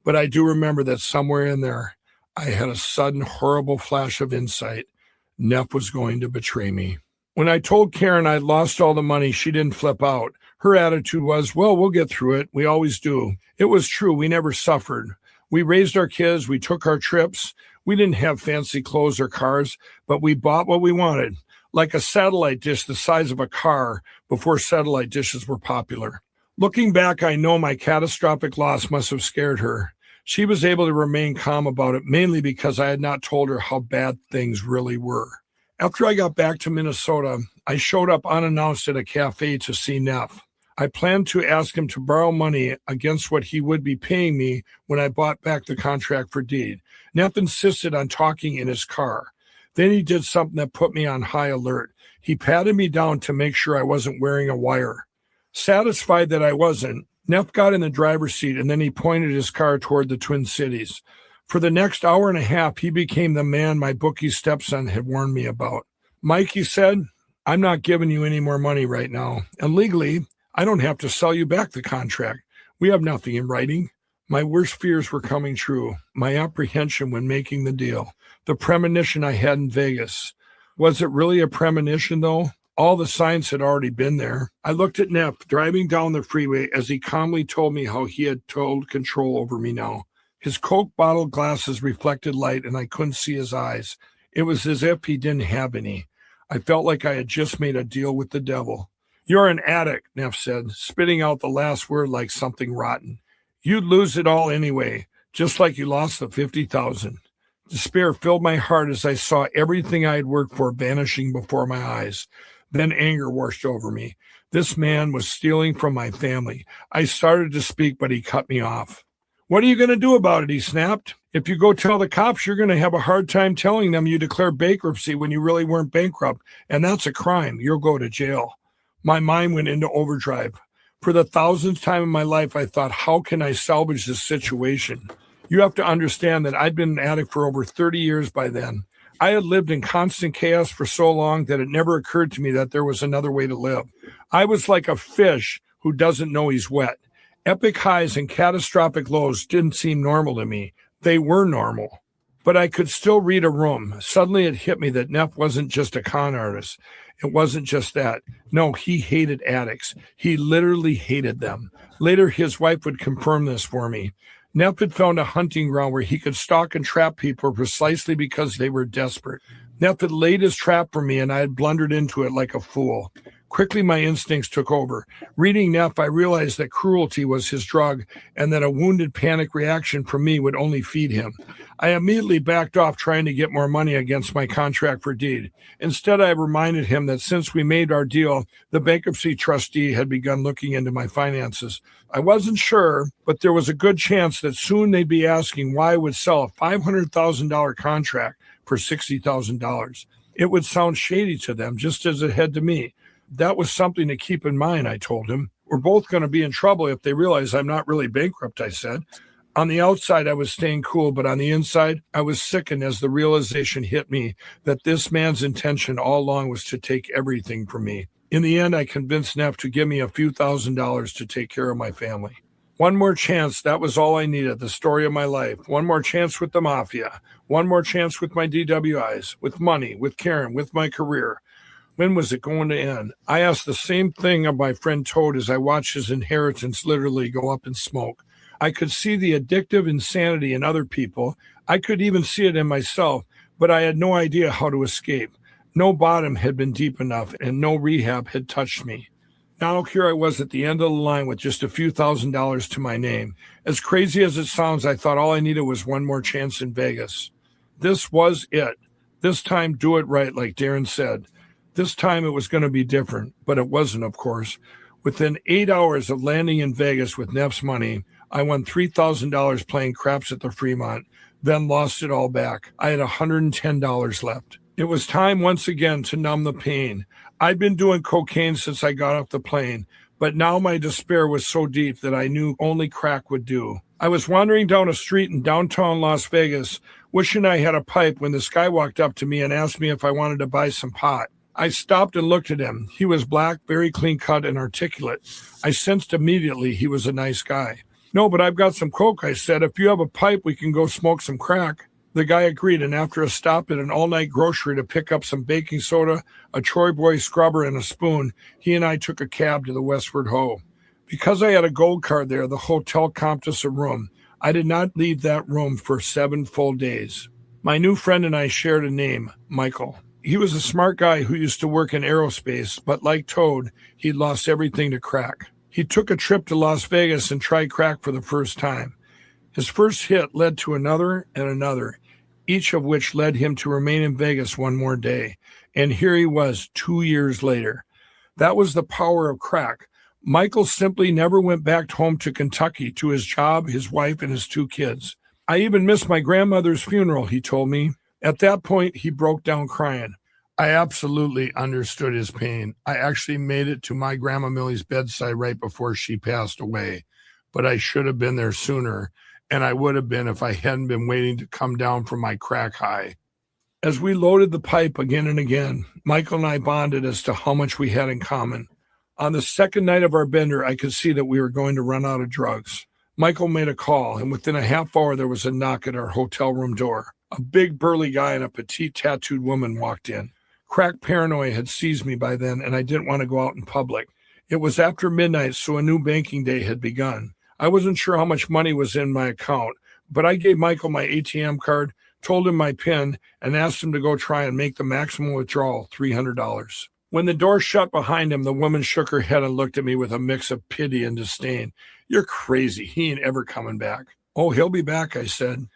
But I do remember that somewhere in there, I had a sudden, horrible flash of insight. Neff was going to betray me. When I told Karen I'd lost all the money, she didn't flip out. Her attitude was, well, we'll get through it. We always do. It was true. We never suffered. We raised our kids. We took our trips. We didn't have fancy clothes or cars, but we bought what we wanted, like a satellite dish the size of a car before satellite dishes were popular. Looking back, I know my catastrophic loss must have scared her. She was able to remain calm about it, mainly because I had not told her how bad things really were. After I got back to Minnesota, I showed up unannounced at a cafe to see Neff. I planned to ask him to borrow money against what he would be paying me when I bought back the contract for deed. Neff insisted on talking in his car. Then he did something that put me on high alert. He patted me down to make sure I wasn't wearing a wire. Satisfied that I wasn't, Neff got in the driver's seat and then he pointed his car toward the Twin Cities. For the next hour and a half, he became the man my bookie's stepson had warned me about. Mike, he said, I'm not giving you any more money right now. And legally, I don't have to sell you back the contract. We have nothing in writing. My worst fears were coming true. My apprehension when making the deal. The premonition I had in Vegas. Was it really a premonition, though? All the signs had already been there. I looked at Neff driving down the freeway as he calmly told me how he had total control over me now. His Coke bottle glasses reflected light, and I couldn't see his eyes. It was as if he didn't have any. I felt like I had just made a deal with the devil. You're an addict, Neff said, spitting out the last word like something rotten. You'd lose it all anyway, just like you lost the $50,000. Despair filled my heart as I saw everything I had worked for vanishing before my eyes. Then anger washed over me. This man was stealing from my family. I started to speak, but he cut me off. What are you going to do about it? He snapped. If you go tell the cops, you're going to have a hard time telling them you declared bankruptcy when you really weren't bankrupt, and that's a crime. You'll go to jail. My mind went into overdrive. For the 1000th time in my life, I thought, how can I salvage this situation? You have to understand that I'd been an addict for over 30 years by then. I had lived in constant chaos for so long that it never occurred to me that there was another way to live. I was like a fish who doesn't know he's wet. Epic highs and catastrophic lows didn't seem normal to me. They were normal. But I could still read a room. Suddenly it hit me that Neff wasn't just a con artist. It wasn't just that. No, he hated addicts. He literally hated them. Later, his wife would confirm this for me. Neff had found a hunting ground where he could stalk and trap people precisely because they were desperate. Neff had laid his trap for me, and I had blundered into it like a fool. Quickly, my instincts took over. Reading Neff, I realized that cruelty was his drug and that a wounded panic reaction from me would only feed him. I immediately backed off trying to get more money against my contract for deed. Instead, I reminded him that since we made our deal, the bankruptcy trustee had begun looking into my finances. I wasn't sure, but there was a good chance that soon they'd be asking why I would sell a $500,000 contract for $60,000. It would sound shady to them, just as it had to me. That was something to keep in mind, I told him. We're both going to be in trouble if they realize I'm not really bankrupt, I said. On the outside, I was staying cool, but on the inside, I was sickened as the realization hit me that this man's intention all along was to take everything from me. In the end, I convinced Neff to give me a few $1,000s to take care of my family. One more chance, that was all I needed, the story of my life. One more chance with the mafia. One more chance with my DWIs, with money, with Karen, with my career. When was it going to end? I asked the same thing of my friend Toad as I watched his inheritance literally go up in smoke. I could see the addictive insanity in other people. I could even see it in myself, but I had no idea how to escape. No bottom had been deep enough, and no rehab had touched me. Now here I was at the end of the line with just a few $1,000s to my name. As crazy as it sounds, I thought all I needed was one more chance in Vegas. This was it. This time, do it right, like Darren said. This time it was going to be different, but it wasn't, of course. Within 8 hours of landing in Vegas with Neff's money, I won $3,000 playing craps at the Fremont, then lost it all back. I had $110 left. It was time once again to numb the pain. I'd been doing cocaine since I got off the plane, but now my despair was so deep that I knew only crack would do. I was wandering down a street in downtown Las Vegas, wishing I had a pipe when this guy walked up to me and asked me if I wanted to buy some pot. I stopped and looked at him. He was black, very clean-cut and articulate. I sensed immediately he was a nice guy. No, but I've got some coke, I said. If you have a pipe, we can go smoke some crack. The guy agreed, and after a stop at an all-night grocery to pick up some baking soda, a Troy Boy scrubber, and a spoon, he and I took a cab to the Westward Ho. Because I had a gold card there, the hotel comped us a room. I did not leave that room for 7 full days. My new friend and I shared a name, Michael. He was a smart guy who used to work in aerospace, but like Toad, he'd lost everything to crack. He took a trip to Las Vegas and tried crack for the first time. His first hit led to another and another, each of which led him to remain in Vegas one more day. And here he was 2 years later. That was the power of crack. Michael simply never went back home to Kentucky to his job, his wife, and his 2 kids. I even missed my grandmother's funeral, he told me. At that point, he broke down crying. I absolutely understood his pain. I actually made it to my Grandma Millie's bedside right before she passed away, but I should have been there sooner, and I would have been if I hadn't been waiting to come down from my crack high. As we loaded the pipe again and again, Michael and I bonded as to how much we had in common. On the second night of our bender, I could see that we were going to run out of drugs. Michael made a call, and within a half hour, there was a knock at our hotel room door. A big burly guy and a petite tattooed woman walked in. Crack paranoia had seized me by then, and I didn't want to go out in public. It was after midnight, so a new banking day had begun. I wasn't sure how much money was in my account, but I gave Michael my ATM card, told him my PIN, and asked him to go try and make the maximum withdrawal, $300. When the door shut behind him, the woman shook her head and looked at me with a mix of pity and disdain. You're crazy. He ain't ever coming back. Oh, he'll be back, I said.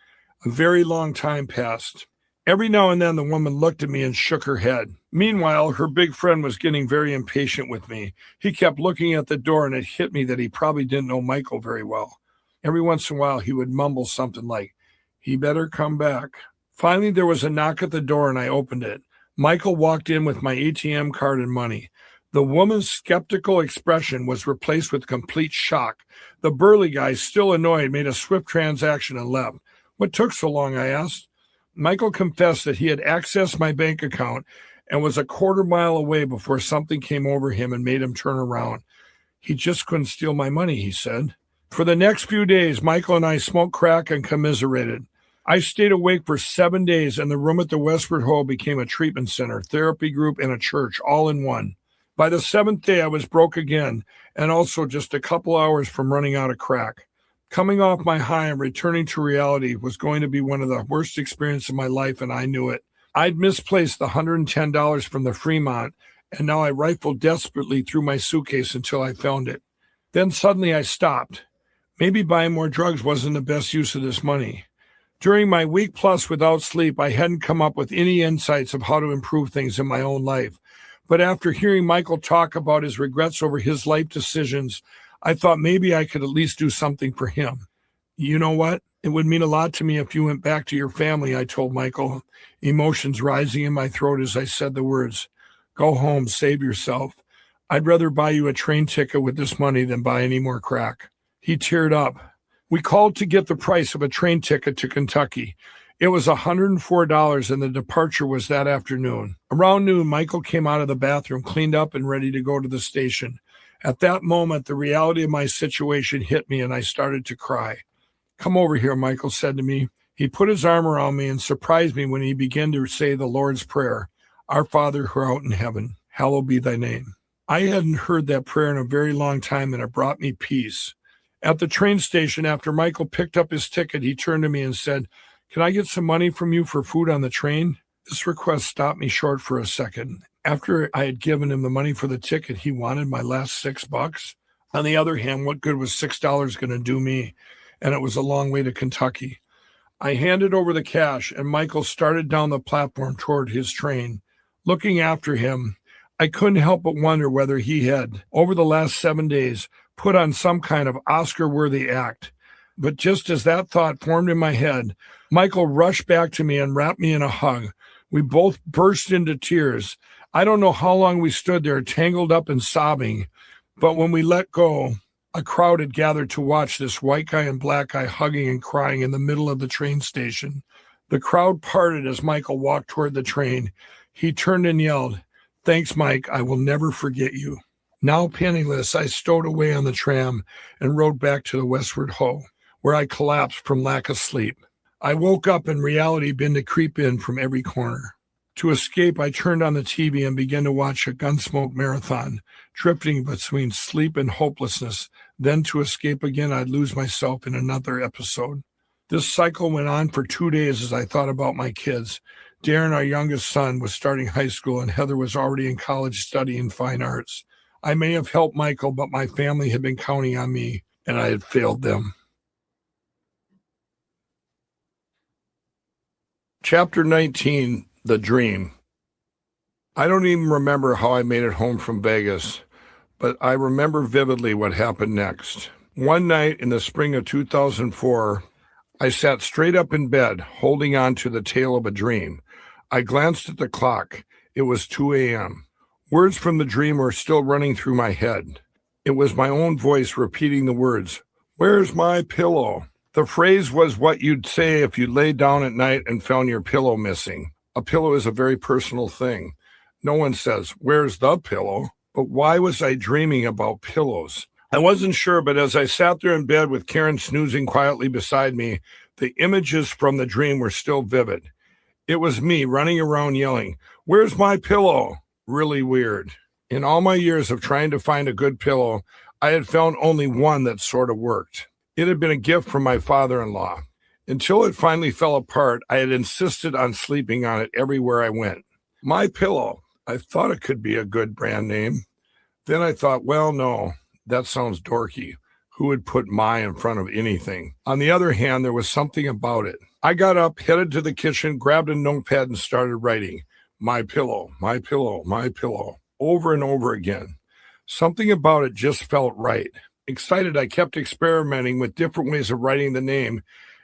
A very long time passed. Every now and then the woman looked at me and shook her head. Meanwhile, her big friend was getting very impatient with me. He kept looking at the door, and it hit me that he probably didn't know Michael very well. Every once in a while, he would mumble something like, "He better come back." Finally, there was a knock at the door, and I opened it. Michael walked in with my ATM card and money. The woman's skeptical expression was replaced with complete shock. The burly guy, still annoyed, made a swift transaction and left. What took so long, I asked. Michael confessed that he had accessed my bank account and was a quarter-mile away before something came over him and made him turn around. He just couldn't steal my money, he said. For the next few days, Michael and I smoked crack and commiserated. I stayed awake for 7 days, and the room at the Westward Ho became a treatment center, therapy group, and a church, all in one. By the 7th day, I was broke again, and also just a couple hours from running out of crack. Coming off my high and returning to reality was going to be one of the worst experiences of my life, and I knew it. I'd misplaced the $110 from the Fremont, and now I rifled desperately through my suitcase until I found it. Then suddenly I stopped. Maybe buying more drugs wasn't the best use of this money. During my week plus without sleep, I hadn't come up with any insights of how to improve things in my own life. But after hearing Michael talk about his regrets over his life decisions, I thought maybe I could at least do something for him. You know what? It would mean a lot to me if you went back to your family, I told Michael, emotions rising in my throat as I said the words. Go home, save yourself. I'd rather buy you a train ticket with this money than buy any more crack. He teared up. We called to get the price of a train ticket to Kentucky. It was $104, and the departure was that afternoon. Around noon, Michael came out of the bathroom, cleaned up and ready to go to the station. At that moment, the reality of my situation hit me, and I started to cry. Come over here, Michael said to me. He put his arm around me and surprised me when he began to say the Lord's Prayer, Our Father who art in heaven, hallowed be thy name. I hadn't heard that prayer in a very long time, and it brought me peace. At the train station, after Michael picked up his ticket, he turned to me and said, Can I get some money from you for food on the train? This request stopped me short for a second. After I had given him the money for the ticket, he wanted my last $6. On the other hand, what good was $6 going to do me? And it was a long way to Kentucky. I handed over the cash, and Michael started down the platform toward his train. Looking after him, I couldn't help but wonder whether he had, over the last 7 days, put on some kind of Oscar-worthy act. But just as that thought formed in my head, Michael rushed back to me and wrapped me in a hug. We both burst into tears. I don't know how long we stood there, tangled up and sobbing, but when we let go, a crowd had gathered to watch this white guy and black guy hugging and crying in the middle of the train station. The crowd parted as Michael walked toward the train. He turned and yelled, Thanks, Mike. I will never forget you. Now penniless, I stowed away on the tram and rode back to the Westward Ho, where I collapsed from lack of sleep. I woke up and reality began to creep in from every corner. To escape, I turned on the TV and began to watch a Gunsmoke marathon, drifting between sleep and hopelessness. Then to escape again, I'd lose myself in another episode. This cycle went on for 2 days as I thought about my kids. Darren, our youngest son, was starting high school, and Heather was already in college studying fine arts. I may have helped Michael, but my family had been counting on me, and I had failed them. Chapter 19, The Dream. I don't even remember how I made it home from Vegas, but I remember vividly what happened next. One night in the spring of 2004, I sat straight up in bed, holding on to the tail of a dream. I glanced at the clock. It was 2 a.m. Words from the dream were still running through my head. It was my own voice repeating the words, "Where's my pillow?" The phrase was what you'd say if you lay down at night and found your pillow missing. A pillow is a very personal thing. No one says, "Where's the pillow?" But why was I dreaming about pillows? I wasn't sure, but as I sat there in bed with Karen snoozing quietly beside me, the images from the dream were still vivid. It was me running around yelling, "Where's my pillow?" Really weird. In all my years of trying to find a good pillow, I had found only one that sort of worked. It had been a gift from my father-in-law. Until it finally fell apart, I had insisted on sleeping on it everywhere I went. My pillow. I thought it could be a good brand name. Then I thought, well, no, that sounds dorky. Who would put my in front of anything? On the other hand, there was something about it. I got up, headed to the kitchen, grabbed a notepad and started writing, "My pillow, my pillow, my pillow," over and over again. Something about it just felt right. Excited, I kept experimenting with different ways of writing the name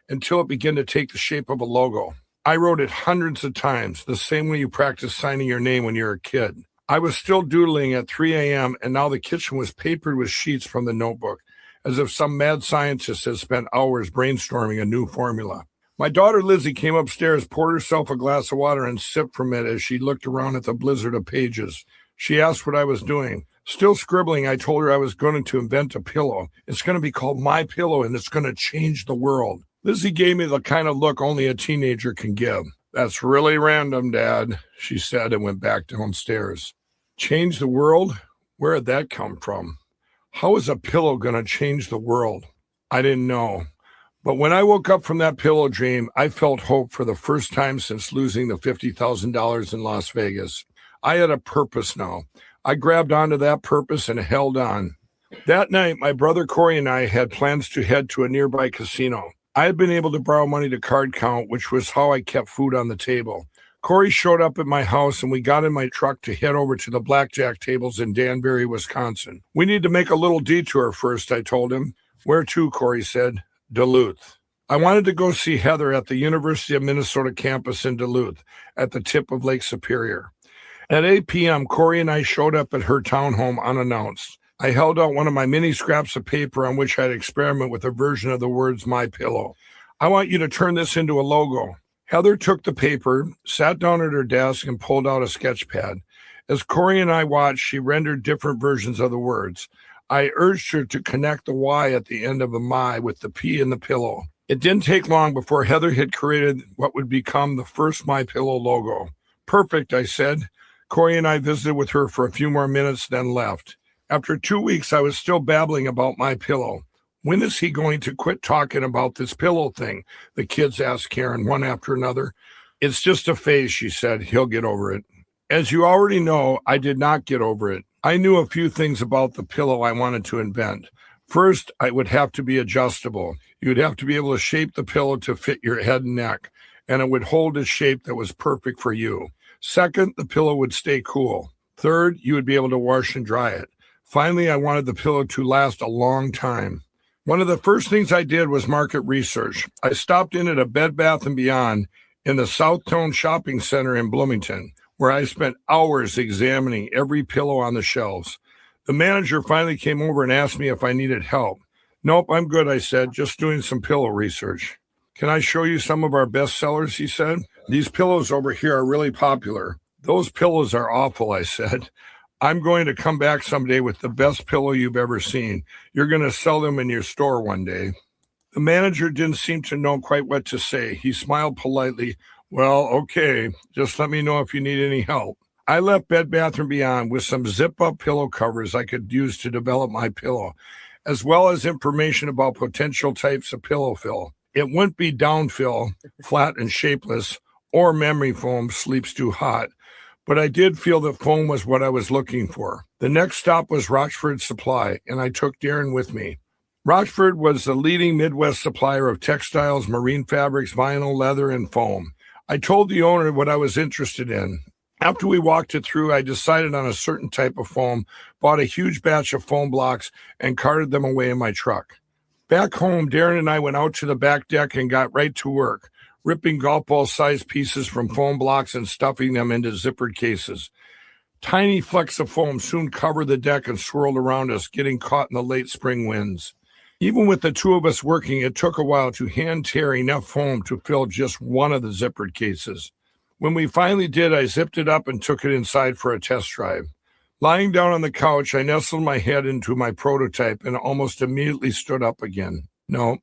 until it began to take the shape of a logo. I wrote it hundreds of times, the same way you practice signing your name when you're a kid. I was still doodling at 3 a.m., and now the kitchen was papered with sheets from the notebook, as if some mad scientist had spent hours brainstorming a new formula. My daughter Lizzie came upstairs, poured herself a glass of water, and sipped from it as she looked around at the blizzard of pages. She asked what I was doing. Still scribbling, I told her I was going to invent a pillow. It's going to be called My Pillow, and it's going to change the world. Lizzie gave me the kind of look only a teenager can give. "That's really random, Dad," she said, and went back downstairs. Change the world? Where did that come from? How is a pillow going to change the world? I didn't know. But when I woke up from that pillow dream, I felt hope for the first time since losing the $50,000 in Las Vegas. I had a purpose now. I grabbed onto that purpose and held on. That night, my brother Corey and I had plans to head to a nearby casino. I had been able to borrow money to card count, which was how I kept food on the table. Corey showed up at my house, and we got in my truck to head over to the blackjack tables in Danbury, Wisconsin. "We need to make a little detour first," I told him. "Where to?" Corey said. "Duluth." I wanted to go see Heather at the University of Minnesota campus in Duluth, at the tip of Lake Superior. At 8 p.m., Corey and I showed up at her townhome unannounced. I held out one of my mini scraps of paper on which I'd experiment with a version of the words "My Pillow." "I want you to turn this into a logo." Heather took the paper, sat down at her desk, and pulled out a sketch pad. As Corey and I watched, she rendered different versions of the words. I urged her to connect the Y at the end of a "my" with the P in the pillow. It didn't take long before Heather had created what would become the first My Pillow logo. "Perfect," I said. Corey and I visited with her for a few more minutes, then left. After 2 weeks, I was still babbling about My Pillow. "When is he going to quit talking about this pillow thing?" the kids asked Karen one after another. "It's just a phase," she said. "He'll get over it." As you already know, I did not get over it. I knew a few things about the pillow I wanted to invent. First, it would have to be adjustable. You'd have to be able to shape the pillow to fit your head and neck, and it would hold a shape that was perfect for you. Second, the pillow would stay cool. Third, you would be able to wash and dry it. Finally, I wanted the pillow to last a long time. One of the first things I did was market research. I stopped in at a Bed Bath & Beyond in the Southtone Shopping Center in Bloomington, where I spent hours examining every pillow on the shelves. The manager finally came over and asked me if I needed help. "Nope, I'm good," I said, "just doing some pillow research." "Can I show you some of our best sellers?" he said. "These pillows over here are really popular." "Those pillows are awful," I said. "I'm going to come back someday with the best pillow you've ever seen. You're going to sell them in your store one day." The manager didn't seem to know quite what to say. He smiled politely. "Well, okay, just let me know if you need any help." I left Bed Bath & Beyond with some zip-up pillow covers I could use to develop my pillow, as well as information about potential types of pillow fill. It wouldn't be downfill, flat and shapeless, or memory foam, sleeps too hot, but I did feel that foam was what I was looking for. The next stop was Rochford Supply, and I took Darren with me. Rochford was the leading Midwest supplier of textiles, marine fabrics, vinyl, leather, and foam. I told the owner what I was interested in. After we walked it through, I decided on a certain type of foam, bought a huge batch of foam blocks, and carted them away in my truck. Back home, Darren and I went out to the back deck and got right to work, ripping golf ball-sized pieces from foam blocks and stuffing them into zippered cases. Tiny flecks of foam soon covered the deck and swirled around us, getting caught in the late spring winds. Even with the two of us working, it took a while to hand tear enough foam to fill just one of the zippered cases. When we finally did, I zipped it up and took it inside for a test drive. Lying down on the couch, I nestled my head into my prototype and almost immediately stood up again. No.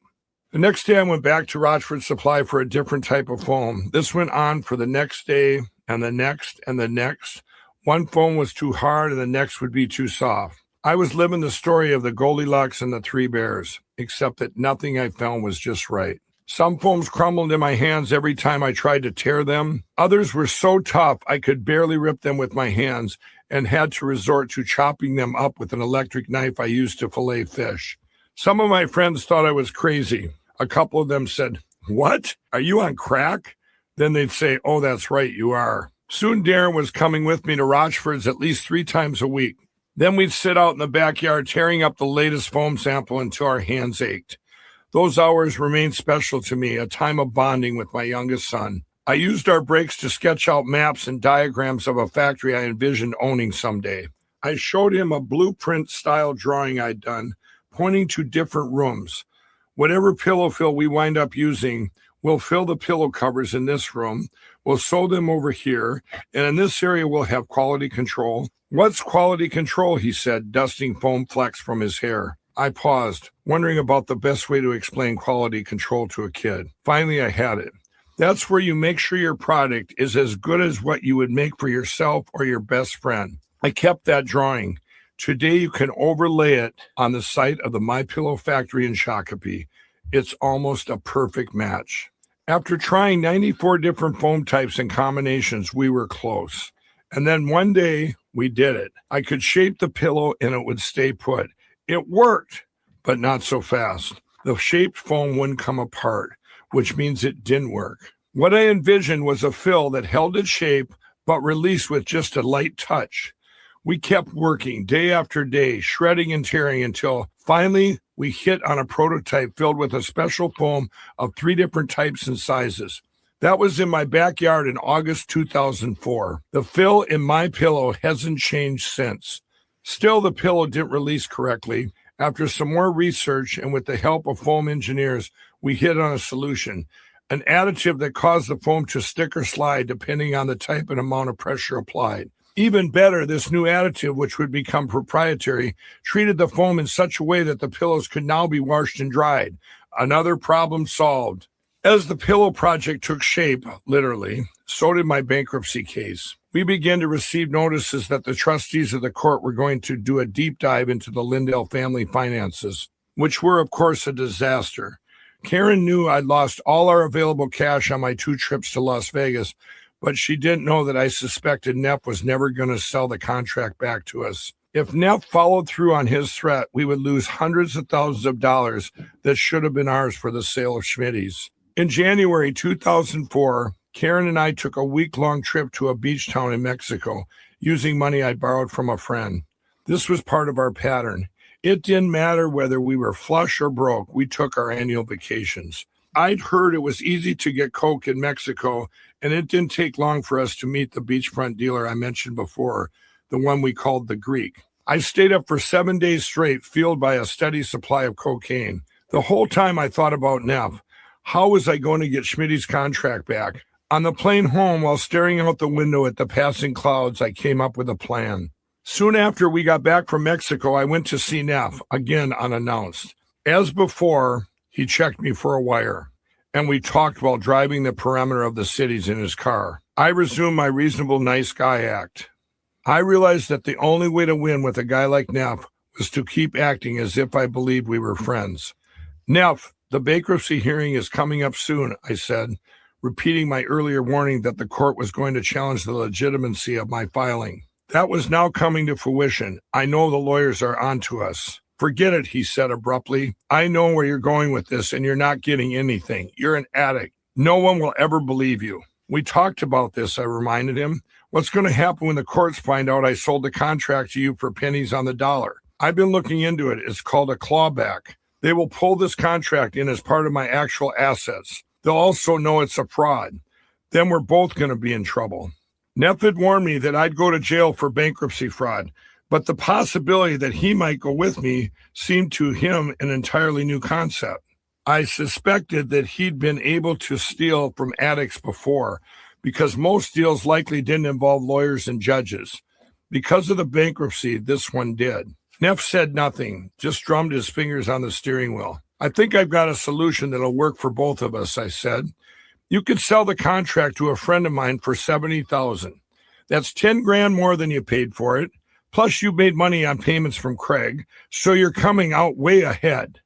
The next day, I went back to Rochford Supply for a different type of foam. This went on for the next day and the next and the next. One foam was too hard and the next would be too soft. I was living the story of the Goldilocks and the Three Bears, except that nothing I found was just right. Some foams crumbled in my hands every time I tried to tear them. Others were so tough I could barely rip them with my hands and had to resort to chopping them up with an electric knife I used to fillet fish. Some of my friends thought I was crazy. A couple of them said, "What? Are you on crack?" Then they'd say, "Oh, that's right, you are." Soon Darren was coming with me to Rochford's at least 3 times a week. Then we'd sit out in the backyard tearing up the latest foam sample until our hands ached. Those hours remained special to me, a time of bonding with my youngest son. I used our breaks to sketch out maps and diagrams of a factory I envisioned owning someday. I showed him a blueprint-style drawing I'd done, pointing to different rooms. Whatever pillow fill we wind up using, we'll fill the pillow covers in this room, we'll sew them over here, and in this area we'll have quality control. "What's quality control?" he said, dusting foam flecks from his hair. I paused, wondering about the best way to explain quality control to a kid. Finally, I had it. That's where you make sure your product is as good as what you would make for yourself or your best friend. I kept that drawing. Today, you can overlay it on the site of the MyPillow factory in Shakopee. It's almost a perfect match. After trying 94 different foam types and combinations, we were close. And then one day, we did it. I could shape the pillow and it would stay put. It worked, but not so fast. The shaped foam wouldn't come apart, which means it didn't work. What I envisioned was a fill that held its shape, but released with just a light touch. We kept working day after day, shredding and tearing until finally we hit on a prototype filled with a special foam of 3 different types and sizes. That was in my backyard in August 2004. The fill in MyPillow hasn't changed since. Still, the pillow didn't release correctly. After some more research and with the help of foam engineers, we hit on a solution, an additive that caused the foam to stick or slide depending on the type and amount of pressure applied. Even better, this new additive, which would become proprietary, treated the foam in such a way that the pillows could now be washed and dried. Another problem solved. As the pillow project took shape, literally, so did my bankruptcy case. We began to receive notices that the trustees of the court were going to do a deep dive into the Lindell family finances, which were, of course, a disaster. Karen knew I'd lost all our available cash on my 2 trips to Las Vegas, but she didn't know that I suspected Neff was never going to sell the contract back to us. If Neff followed through on his threat, we would lose hundreds of thousands of dollars that should have been ours for the sale of Schmitty's. In January 2004, Karen and I took a week-long trip to a beach town in Mexico using money I borrowed from a friend. This was part of our pattern. It didn't matter whether we were flush or broke, we took our annual vacations. I'd heard it was easy to get coke in Mexico, and it didn't take long for us to meet the beachfront dealer I mentioned before, the one we called the Greek. I stayed up for 7 days straight, fueled by a steady supply of cocaine. The whole time I thought about Neff. How was I going to get Schmitty's contract back? On the plane home, while staring out the window at the passing clouds, I came up with a plan. Soon after we got back from Mexico, I went to see Neff, again unannounced. As before, he checked me for a wire, and we talked while driving the perimeter of the cities in his car. I resumed my reasonable nice guy act. I realized that the only way to win with a guy like Neff was to keep acting as if I believed we were friends. "Neff, the bankruptcy hearing is coming up soon," I said, repeating my earlier warning that the court was going to challenge the legitimacy of my filing. That was now coming to fruition. "I know the lawyers are onto us." "Forget it," he said abruptly. "I know where you're going with this, and you're not getting anything. You're an addict. No one will ever believe you." We talked about this, I reminded him. What's going to happen when the courts find out I sold the contract to you for pennies on the dollar? I've been looking into it. It's called a clawback. They will pull this contract in as part of my actual assets. They'll also know it's a fraud. Then we're both going to be in trouble. Neff had warned me that I'd go to jail for bankruptcy fraud, but the possibility that he might go with me seemed to him an entirely new concept. I suspected that he'd been able to steal from addicts before, because most deals likely didn't involve lawyers and judges. Because of the bankruptcy, this one did. Neff said nothing, just drummed his fingers on the steering wheel. I think I've got a solution that'll work for both of us, I said. You could sell the contract to a friend of mine for $70,000. That's $10,000 more than you paid for it. Plus you made money on payments from Craig, so you're coming out way ahead.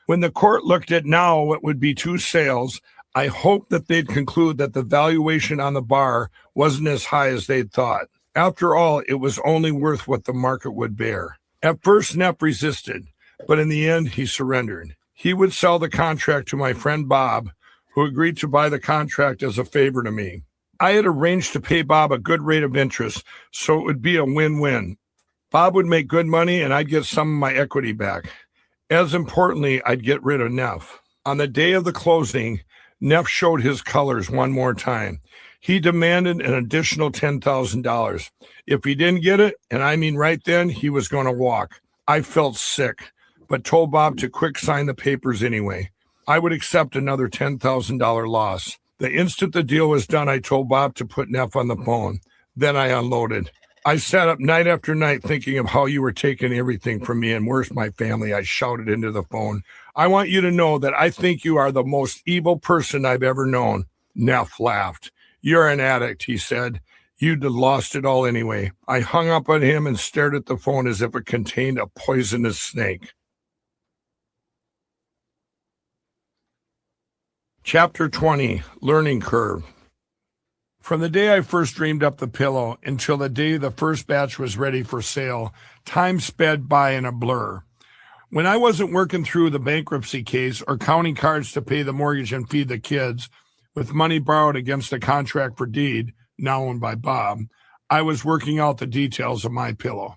When the court looked at now what would be 2 sales, I hoped that they'd conclude that the valuation on the bar wasn't as high as they'd thought. After all, it was only worth what the market would bear. At first, Neff resisted, but in the end, he surrendered. He would sell the contract to my friend Bob, who agreed to buy the contract as a favor to me. I had arranged to pay Bob a good rate of interest, so it would be a win-win. Bob would make good money, and I'd get some of my equity back. As importantly, I'd get rid of Neff. On the day of the closing, Neff showed his colors one more time. He demanded an additional $10,000. If he didn't get it, and I mean right then, he was going to walk. I felt sick, but told Bob to quick sign the papers anyway. I would accept another $10,000 loss. The instant the deal was done, I told Bob to put Neff on the phone. Then I unloaded. I sat up night after night thinking of how you were taking everything from me, and where's my family? I shouted into the phone. I want you to know that I think you are the most evil person I've ever known. Neff laughed. You're an addict, he said. You'd lost it all anyway. I hung up on him and stared at the phone as if it contained a poisonous snake. Chapter 20, Learning Curve. From the day I first dreamed up the pillow until the day the first batch was ready for sale, time sped by in a blur. When I wasn't working through the bankruptcy case or counting cards to pay the mortgage and feed the kids, with money borrowed against a contract for deed, now owned by Bob, I was working out the details of my pillow.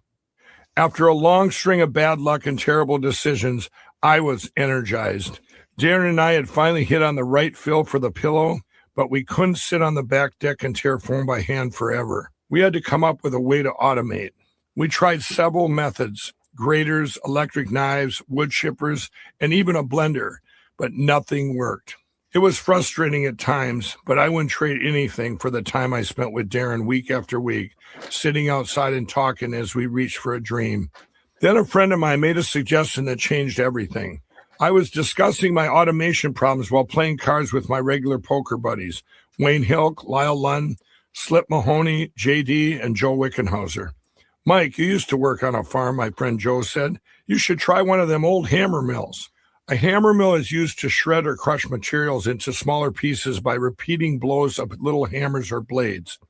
After a long string of bad luck and terrible decisions, I was energized. Darren and I had finally hit on the right fill for the pillow, but we couldn't sit on the back deck and tear foam by hand forever. We had to come up with a way to automate. We tried several methods, graters, electric knives, wood chippers, and even a blender, but nothing worked. It was frustrating at times, but I wouldn't trade anything for the time I spent with Darren week after week, sitting outside and talking as we reached for a dream. Then a friend of mine made a suggestion that changed everything. I was discussing my automation problems while playing cards with my regular poker buddies, Wayne Hilk, Lyle Lund, Slip Mahoney, JD, and Joe Wickenhauser. Mike, you used to work on a farm, my friend Joe said. You should try one of them old hammer mills. A hammer mill is used to shred or crush materials into smaller pieces by repeating blows of little hammers or blades.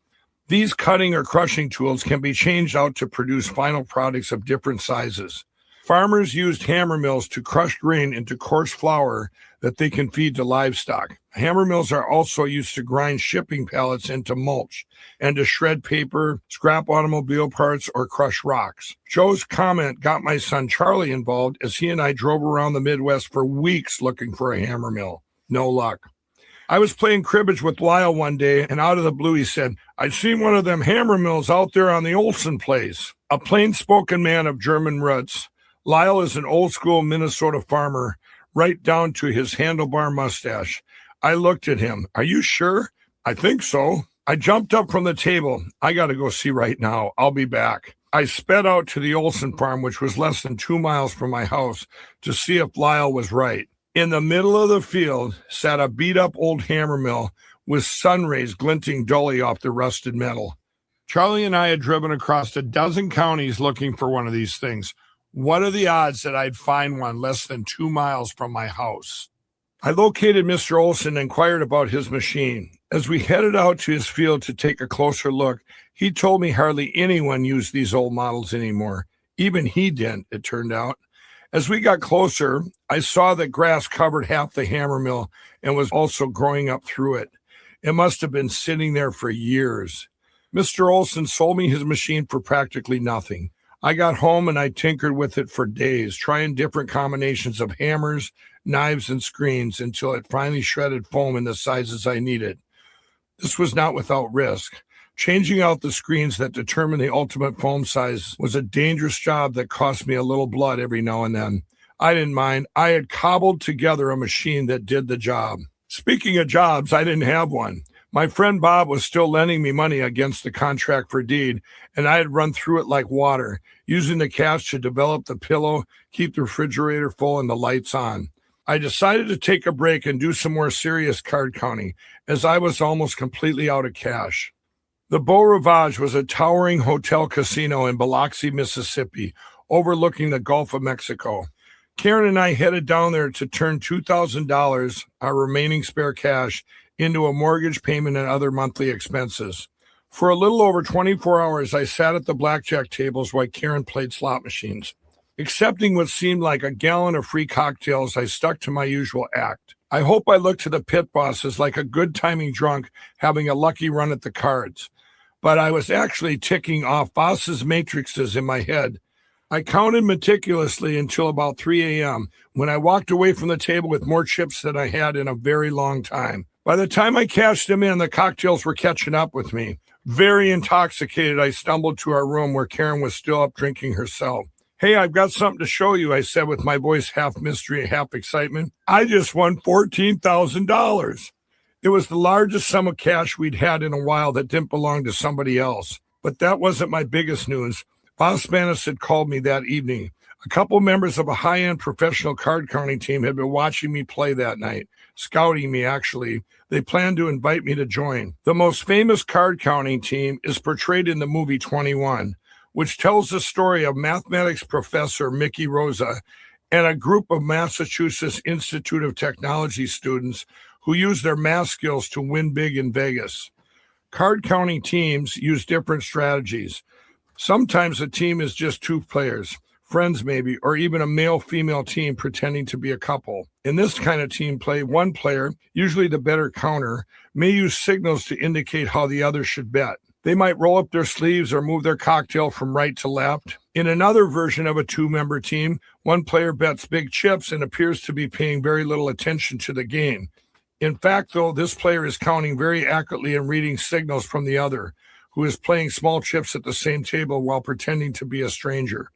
These cutting or crushing tools can be changed out to produce final products of different sizes. Farmers used hammer mills to crush grain into coarse flour that they can feed to livestock. Hammer mills are also used to grind shipping pallets into mulch and to shred paper, scrap automobile parts, or crush rocks. Joe's comment got my son Charlie involved as he and I drove around the Midwest for weeks looking for a hammer mill. No luck. I was playing cribbage with Lyle one day, and out of the blue he said, I'd seen one of them hammer mills out there on the Olson place. A plain-spoken man of German roots, Lyle is an old-school Minnesota farmer, right down to his handlebar mustache. I looked at him. Are you sure? I think so. I jumped up from the table. I got to go see right now. I'll be back. I sped out to the Olson farm, which was less than 2 miles from my house, to see if Lyle was right. In the middle of the field sat a beat-up old hammer mill with sun rays glinting dully off the rusted metal. Charlie and I had driven across a dozen counties looking for one of these things. What are the odds that I'd find one less than 2 miles from my house? I located Mr. Olson and inquired about his machine. As we headed out to his field to take a closer look, he told me hardly anyone used these old models anymore. Even he didn't, it turned out. As we got closer, I saw that grass covered half the hammer mill and was also growing up through it. It must have been sitting there for years. Mr. Olson sold me his machine for practically nothing. I got home and I tinkered with it for days, trying different combinations of hammers, knives, and screens until it finally shredded foam in the sizes I needed. This was not without risk. Changing out the screens that determine the ultimate foam size was a dangerous job that cost me a little blood every now and then. I didn't mind. I had cobbled together a machine that did the job. Speaking of jobs, I didn't have one. My friend Bob was still lending me money against the contract for deed, and I had run through it like water, using the cash to develop the pillow, keep the refrigerator full, and the lights on. I decided to take a break and do some more serious card counting, as I was almost completely out of cash. The Beau Rivage was a towering hotel casino in Biloxi, Mississippi, overlooking the Gulf of Mexico. Karen and I headed down there to turn $2,000, our remaining spare cash, into a mortgage payment and other monthly expenses. For a little over 24 hours, I sat at the blackjack tables while Karen played slot machines. Accepting what seemed like a gallon of free cocktails, I stuck to my usual act. I hope I looked to the pit bosses like a good-timing drunk having a lucky run at the cards. But I was actually ticking off bosses' matrices in my head. I counted meticulously until about 3 a.m. when I walked away from the table with more chips than I had in a very long time. By the time I cashed them in, the cocktails were catching up with me. Very intoxicated, I stumbled to our room where Karen was still up drinking herself. "Hey, I've got something to show you," I said with my voice half mystery, half excitement. "I just won $14,000. It was the largest sum of cash we'd had in a while that didn't belong to somebody else. But that wasn't my biggest news. Boss Manis had called me that evening. A couple members of a high-end professional card counting team had been watching me play that night, scouting me actually. They planned to invite me to join. The most famous card counting team is portrayed in the movie 21, which tells the story of mathematics professor Mickey Rosa and a group of Massachusetts Institute of Technology students who use their math skills to win big in Vegas. Card counting teams use different strategies. Sometimes a team is just two players, friends maybe, or even a male-female team pretending to be a couple. In this kind of team play, one player, usually the better counter, may use signals to indicate how the other should bet. They might roll up their sleeves or move their cocktail from right to left. In another version of a two-member team, one player bets big chips and appears to be paying very little attention to the game. In fact, though, this player is counting very accurately and reading signals from the other, who is playing small chips at the same table while pretending to be a stranger.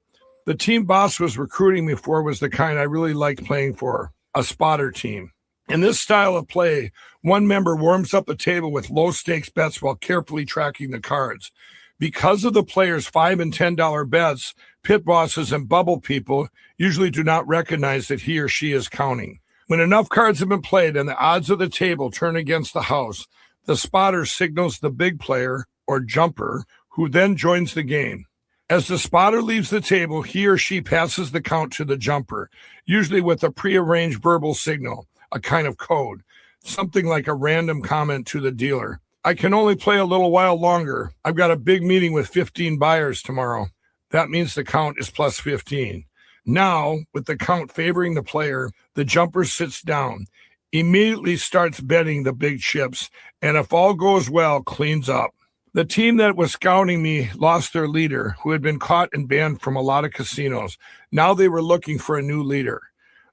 The team boss was recruiting me for was the kind I really liked playing for, a spotter team. In this style of play, one member warms up the table with low-stakes bets while carefully tracking the cards. Because of the players' $5 and $10 bets, pit bosses and bubble people usually do not recognize that he or she is counting. When enough cards have been played and the odds of the table turn against the house, the spotter signals the big player, or jumper, who then joins the game. As the spotter leaves the table, he or she passes the count to the jumper, usually with a prearranged verbal signal, a kind of code, something like a random comment to the dealer. "I can only play a little while longer. I've got a big meeting with 15 buyers tomorrow." That means the count is plus 15. Now, with the count favoring the player, the jumper sits down, immediately starts betting the big chips, and if all goes well, cleans up. The team that was scouting me lost their leader, who had been caught and banned from a lot of casinos. Now they were looking for a new leader.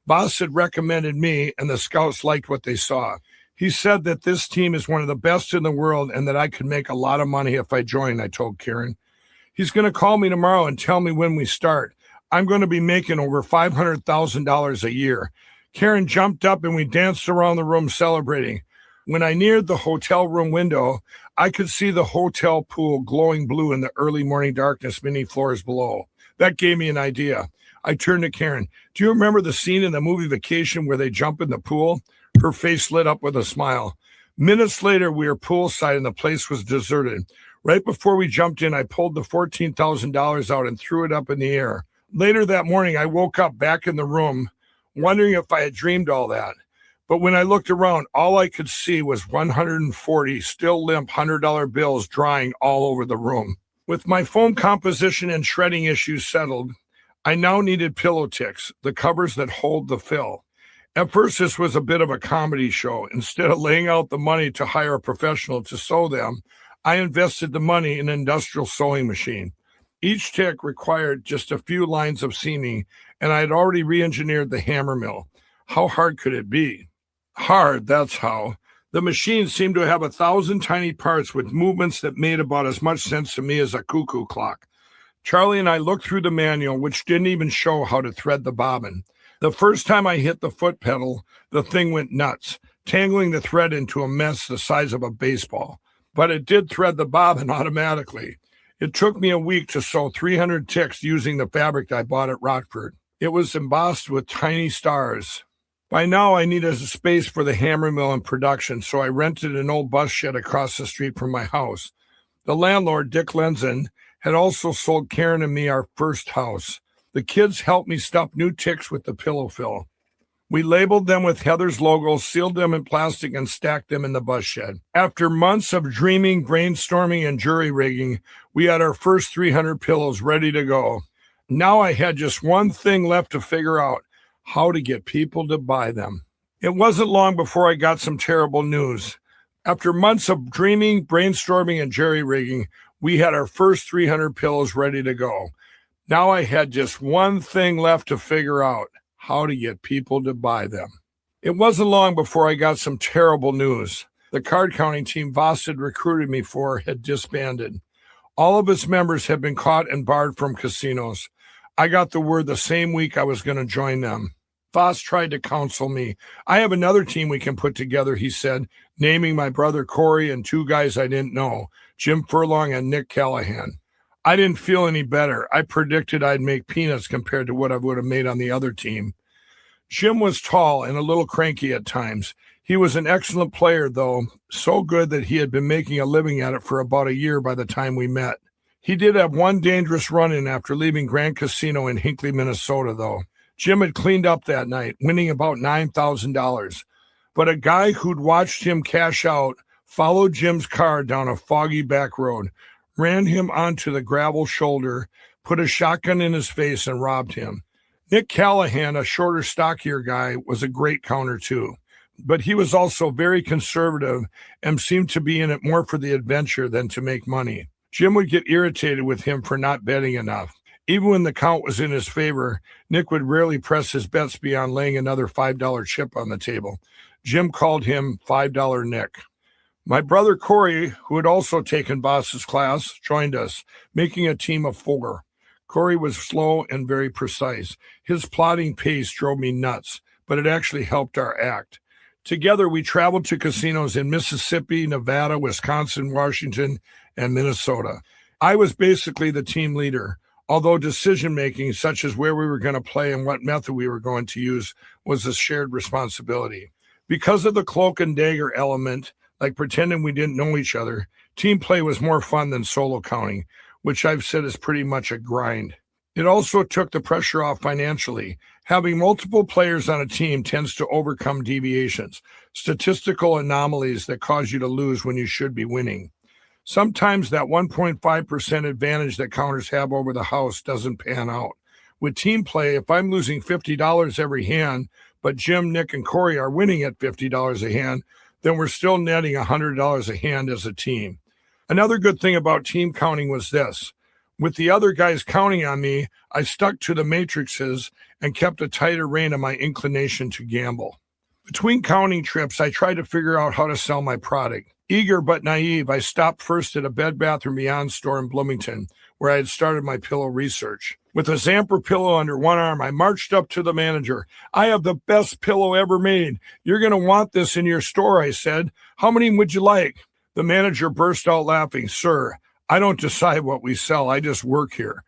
Boss had recommended me, and the scouts liked what they saw. He said that this team is one of the best in the world and that I could make a lot of money if I joined, I told Karen. He's going to call me tomorrow and tell me when we start. I'm going to be making over $500,000 a year. Karen jumped up and we danced around the room celebrating. When I neared the hotel room window, I could see the hotel pool glowing blue in the early morning darkness many floors below. That gave me an idea. I turned to Karen. "Do you remember the scene in the movie Vacation where they jump in the pool?" Her face lit up with a smile. Minutes later, we were poolside and the place was deserted. Right before we jumped in, I pulled the $14,000 out and threw it up in the air. Later that morning, I woke up back in the room, wondering if I had dreamed all that. But when I looked around, all I could see was 140 still limp $100 bills drying all over the room. With my foam composition and shredding issues settled, I now needed pillow ticks, the covers that hold the fill. At first, this was a bit of a comedy show. Instead of laying out the money to hire a professional to sew them, I invested the money in an industrial sewing machine. Each tick required just a few lines of seaming, and I had already re-engineered the hammer mill. How hard could it be? Hard, that's how. The machine seemed to have 1,000 tiny parts with movements that made about as much sense to me as a cuckoo clock. Charlie and I looked through the manual, which didn't even show how to thread the bobbin. The first time I hit the foot pedal, the thing went nuts, tangling the thread into a mess the size of a baseball. But it did thread the bobbin automatically. It took me a week to sew 300 ticks using the fabric I bought at Rockford. It was embossed with tiny stars. By now, I needed a space for the hammer mill and production, so I rented an old bus shed across the street from my house. The landlord, Dick Lenzen, had also sold Karen and me our first house. The kids helped me stuff new ticks with the pillow fill. We labeled them with Heather's logo, sealed them in plastic, and stacked them in the bus shed. After months of dreaming, brainstorming, and jury rigging, we had our first 300 pillows ready to go. Now I had just one thing left to figure out: how to get people to buy them. It wasn't long before I got some terrible news. After months of dreaming, brainstorming, and jerry-rigging, we had our first 300 pillows ready to go. Now I had just one thing left to figure out: how to get people to buy them. It wasn't long before I got some terrible news. The card counting team Voss had recruited me for had disbanded. All of its members had been caught and barred from casinos. I got the word the same week I was going to join them. Voss tried to counsel me. I have another team we can put together, he said, naming my brother Corey and two guys I didn't know, Jim Furlong and Nick Callahan. I didn't feel any better. I predicted I'd make peanuts compared to what I would have made on the other team. Jim was tall and a little cranky at times. He was an excellent player, though, so good that he had been making a living at it for about a year by the time we met. He did have one dangerous run-in after leaving Grand Casino in Hinckley, Minnesota, though. Jim had cleaned up that night, winning about $9,000. But a guy who'd watched him cash out followed Jim's car down a foggy back road, ran him onto the gravel shoulder, put a shotgun in his face, and robbed him. Nick Callahan, a shorter, stockier guy, was a great counter, too. But he was also very conservative and seemed to be in it more for the adventure than to make money. Jim would get irritated with him for not betting enough. Even when the count was in his favor, Nick would rarely press his bets beyond laying another $5 chip on the table. Jim called him $5 Nick. My brother Corey, who had also taken Voss's class, joined us, making a team of 4. Corey was slow and very precise. His plotting pace drove me nuts, but it actually helped our act. Together, we traveled to casinos in Mississippi, Nevada, Wisconsin, Washington, and Minnesota. I was basically the team leader, although decision-making, such as where we were going to play and what method we were going to use, was a shared responsibility. Because of the cloak and dagger element, like pretending we didn't know each other, team play was more fun than solo counting, which I've said is pretty much a grind. It also took the pressure off financially. Having multiple players on a team tends to overcome deviations, statistical anomalies that cause you to lose when you should be winning. Sometimes that 1.5% advantage that counters have over the house doesn't pan out. With team play, if I'm losing $50 every hand, but Jim, Nick, and Corey are winning at $50 a hand, then we're still netting $100 a hand as a team. Another good thing about team counting was this. With the other guys counting on me, I stuck to the matrices and kept a tighter rein on my inclination to gamble. Between counting trips, I tried to figure out how to sell my product. Eager but naive, I stopped first at a Bed Bath & Beyond store in Bloomington, where I had started my pillow research. With a Zamper pillow under one arm, I marched up to the manager. "I have the best pillow ever made. You're going to want this in your store," I said. "How many would you like?" The manager burst out laughing. "Sir, I don't decide what we sell. I just work here."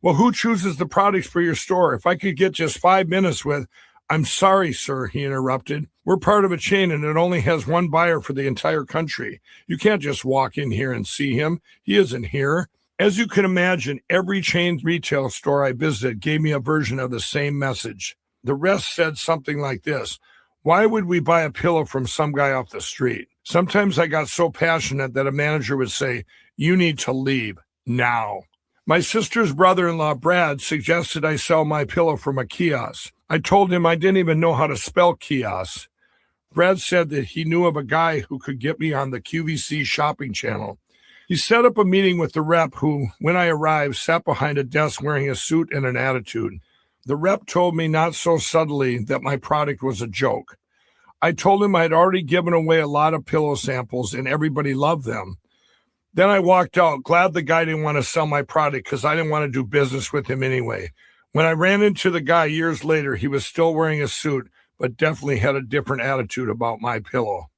"Well, who chooses the products for your store? If I could get just 5 minutes with—" "I'm sorry, sir," he interrupted. "We're part of a chain and it only has one buyer for the entire country. You can't just walk in here and see him. He isn't here." As you can imagine, every chain retail store I visited gave me a version of the same message. The rest said something like this: "Why would we buy a pillow from some guy off the street?" Sometimes I got so passionate that a manager would say, "You need to leave now." My sister's brother-in-law, Brad, suggested I sell my pillow from a kiosk. I told him I didn't even know how to spell kiosk. Brad said that he knew of a guy who could get me on the QVC shopping channel. He set up a meeting with the rep who, when I arrived, sat behind a desk wearing a suit and an attitude. The rep told me not so subtly that my product was a joke. I told him I'd already given away a lot of pillow samples and everybody loved them. Then I walked out, glad the guy didn't want to sell my product because I didn't want to do business with him anyway. When I ran into the guy years later, he was still wearing a suit, but definitely had a different attitude about my pillow.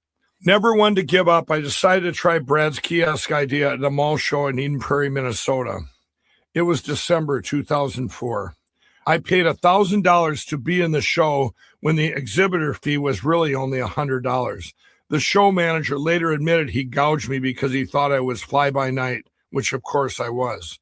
Never one to give up, I decided to try Brad's kiosk idea at the mall show in Eden Prairie, Minnesota. It was December 2004. I paid $1,000 to be in the show when the exhibitor fee was really only $100. The show manager later admitted he gouged me because he thought I was fly-by-night, which of course I was.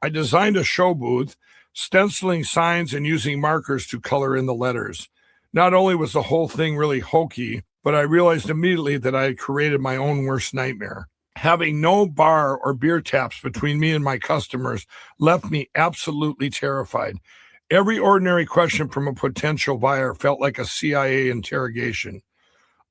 I designed a show booth, stenciling signs and using markers to color in the letters. Not only was the whole thing really hokey, but I realized immediately that I had created my own worst nightmare. Having no bar or beer taps between me and my customers left me absolutely terrified. Every ordinary question from a potential buyer felt like a CIA interrogation.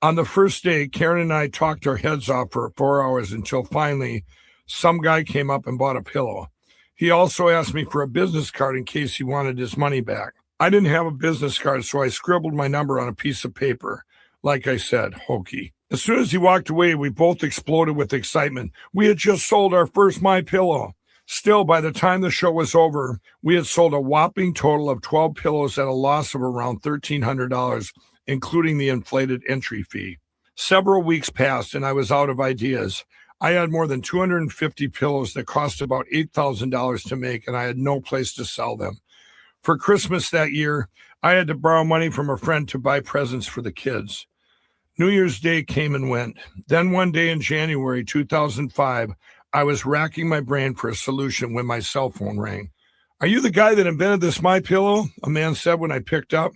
On the first day, Karen and I talked our heads off for 4 hours until finally some guy came up and bought a pillow. He also asked me for a business card in case he wanted his money back. I didn't have a business card, so I scribbled my number on a piece of paper. Like I said, hokey. As soon as he walked away, we both exploded with excitement. We had just sold our first My Pillow. Still, by the time the show was over, we had sold a whopping total of 12 pillows at a loss of around $1,300, including the inflated entry fee. Several weeks passed and I was out of ideas. I had more than 250 pillows that cost about $8,000 to make, and I had no place to sell them. For Christmas that year, I had to borrow money from a friend to buy presents for the kids. New Year's Day came and went. Then one day in January 2005, I was racking my brain for a solution when my cell phone rang. "Are you the guy that invented this My Pillow?" a man said when I picked up.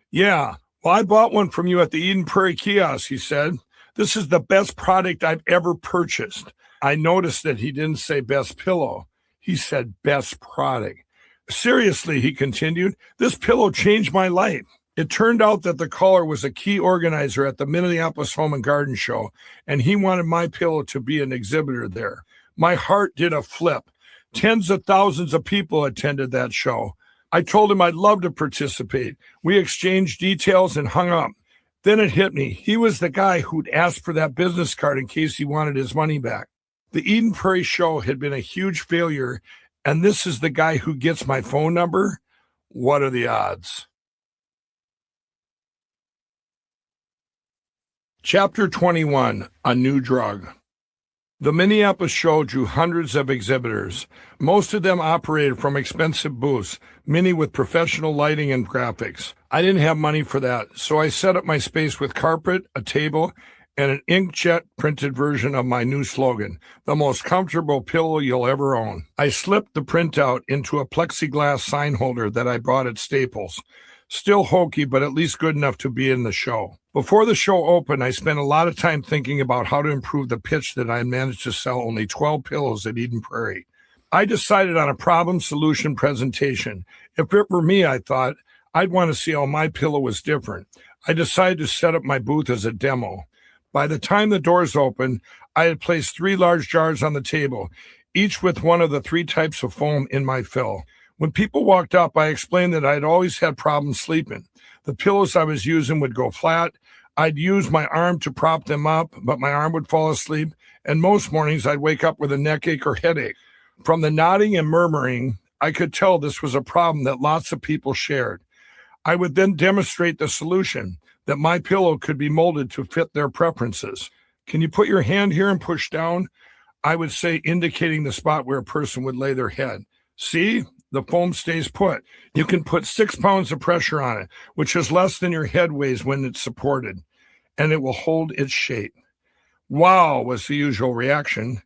"Yeah. Well, I bought one from you at the Eden Prairie kiosk," he said. "This is the best product I've ever purchased." I noticed that he didn't say best pillow. He said best product. "Seriously," he continued, "this pillow changed my life." It turned out that the caller was a key organizer at the Minneapolis Home and Garden Show, and he wanted My Pillow to be an exhibitor there. My heart did a flip. Tens of thousands of people attended that show. I told him I'd love to participate. We exchanged details and hung up. Then it hit me. He was the guy who'd asked for that business card in case he wanted his money back. The Eden Prairie show had been a huge failure, and this is the guy who gets my phone number? What are the odds? Chapter 21, A New Drug. The Minneapolis show drew hundreds of exhibitors. Most of them operated from expensive booths, many with professional lighting and graphics. I didn't have money for that, so I set up my space with carpet, a table, and an inkjet printed version of my new slogan, "The most comfortable pillow you'll ever own." I slipped the printout into a plexiglass sign holder that I bought at Staples. Still hokey, but at least good enough to be in the show. Before the show opened, I spent a lot of time thinking about how to improve the pitch that I had managed to sell only 12 pillows at Eden Prairie. I decided on a problem-solution presentation. If it were me, I thought, I'd want to see how my pillow was different. I decided to set up my booth as a demo. By the time the doors opened, I had placed 3 large jars on the table, each with one of the 3 types of foam in my fill. When people walked up, I explained that I'd always had problems sleeping. The pillows I was using would go flat. I'd use my arm to prop them up, but my arm would fall asleep, and most mornings I'd wake up with a neck ache or headache. From the nodding and murmuring, I could tell this was a problem that lots of people shared. I would then demonstrate the solution, that my pillow could be molded to fit their preferences. "Can you put your hand here and push down?" I would say, indicating the spot where a person would lay their head. "See? The foam stays put. You can put 6 pounds of pressure on it, which is less than your head weighs when it's supported, and it will hold its shape." "Wow," was the usual reaction.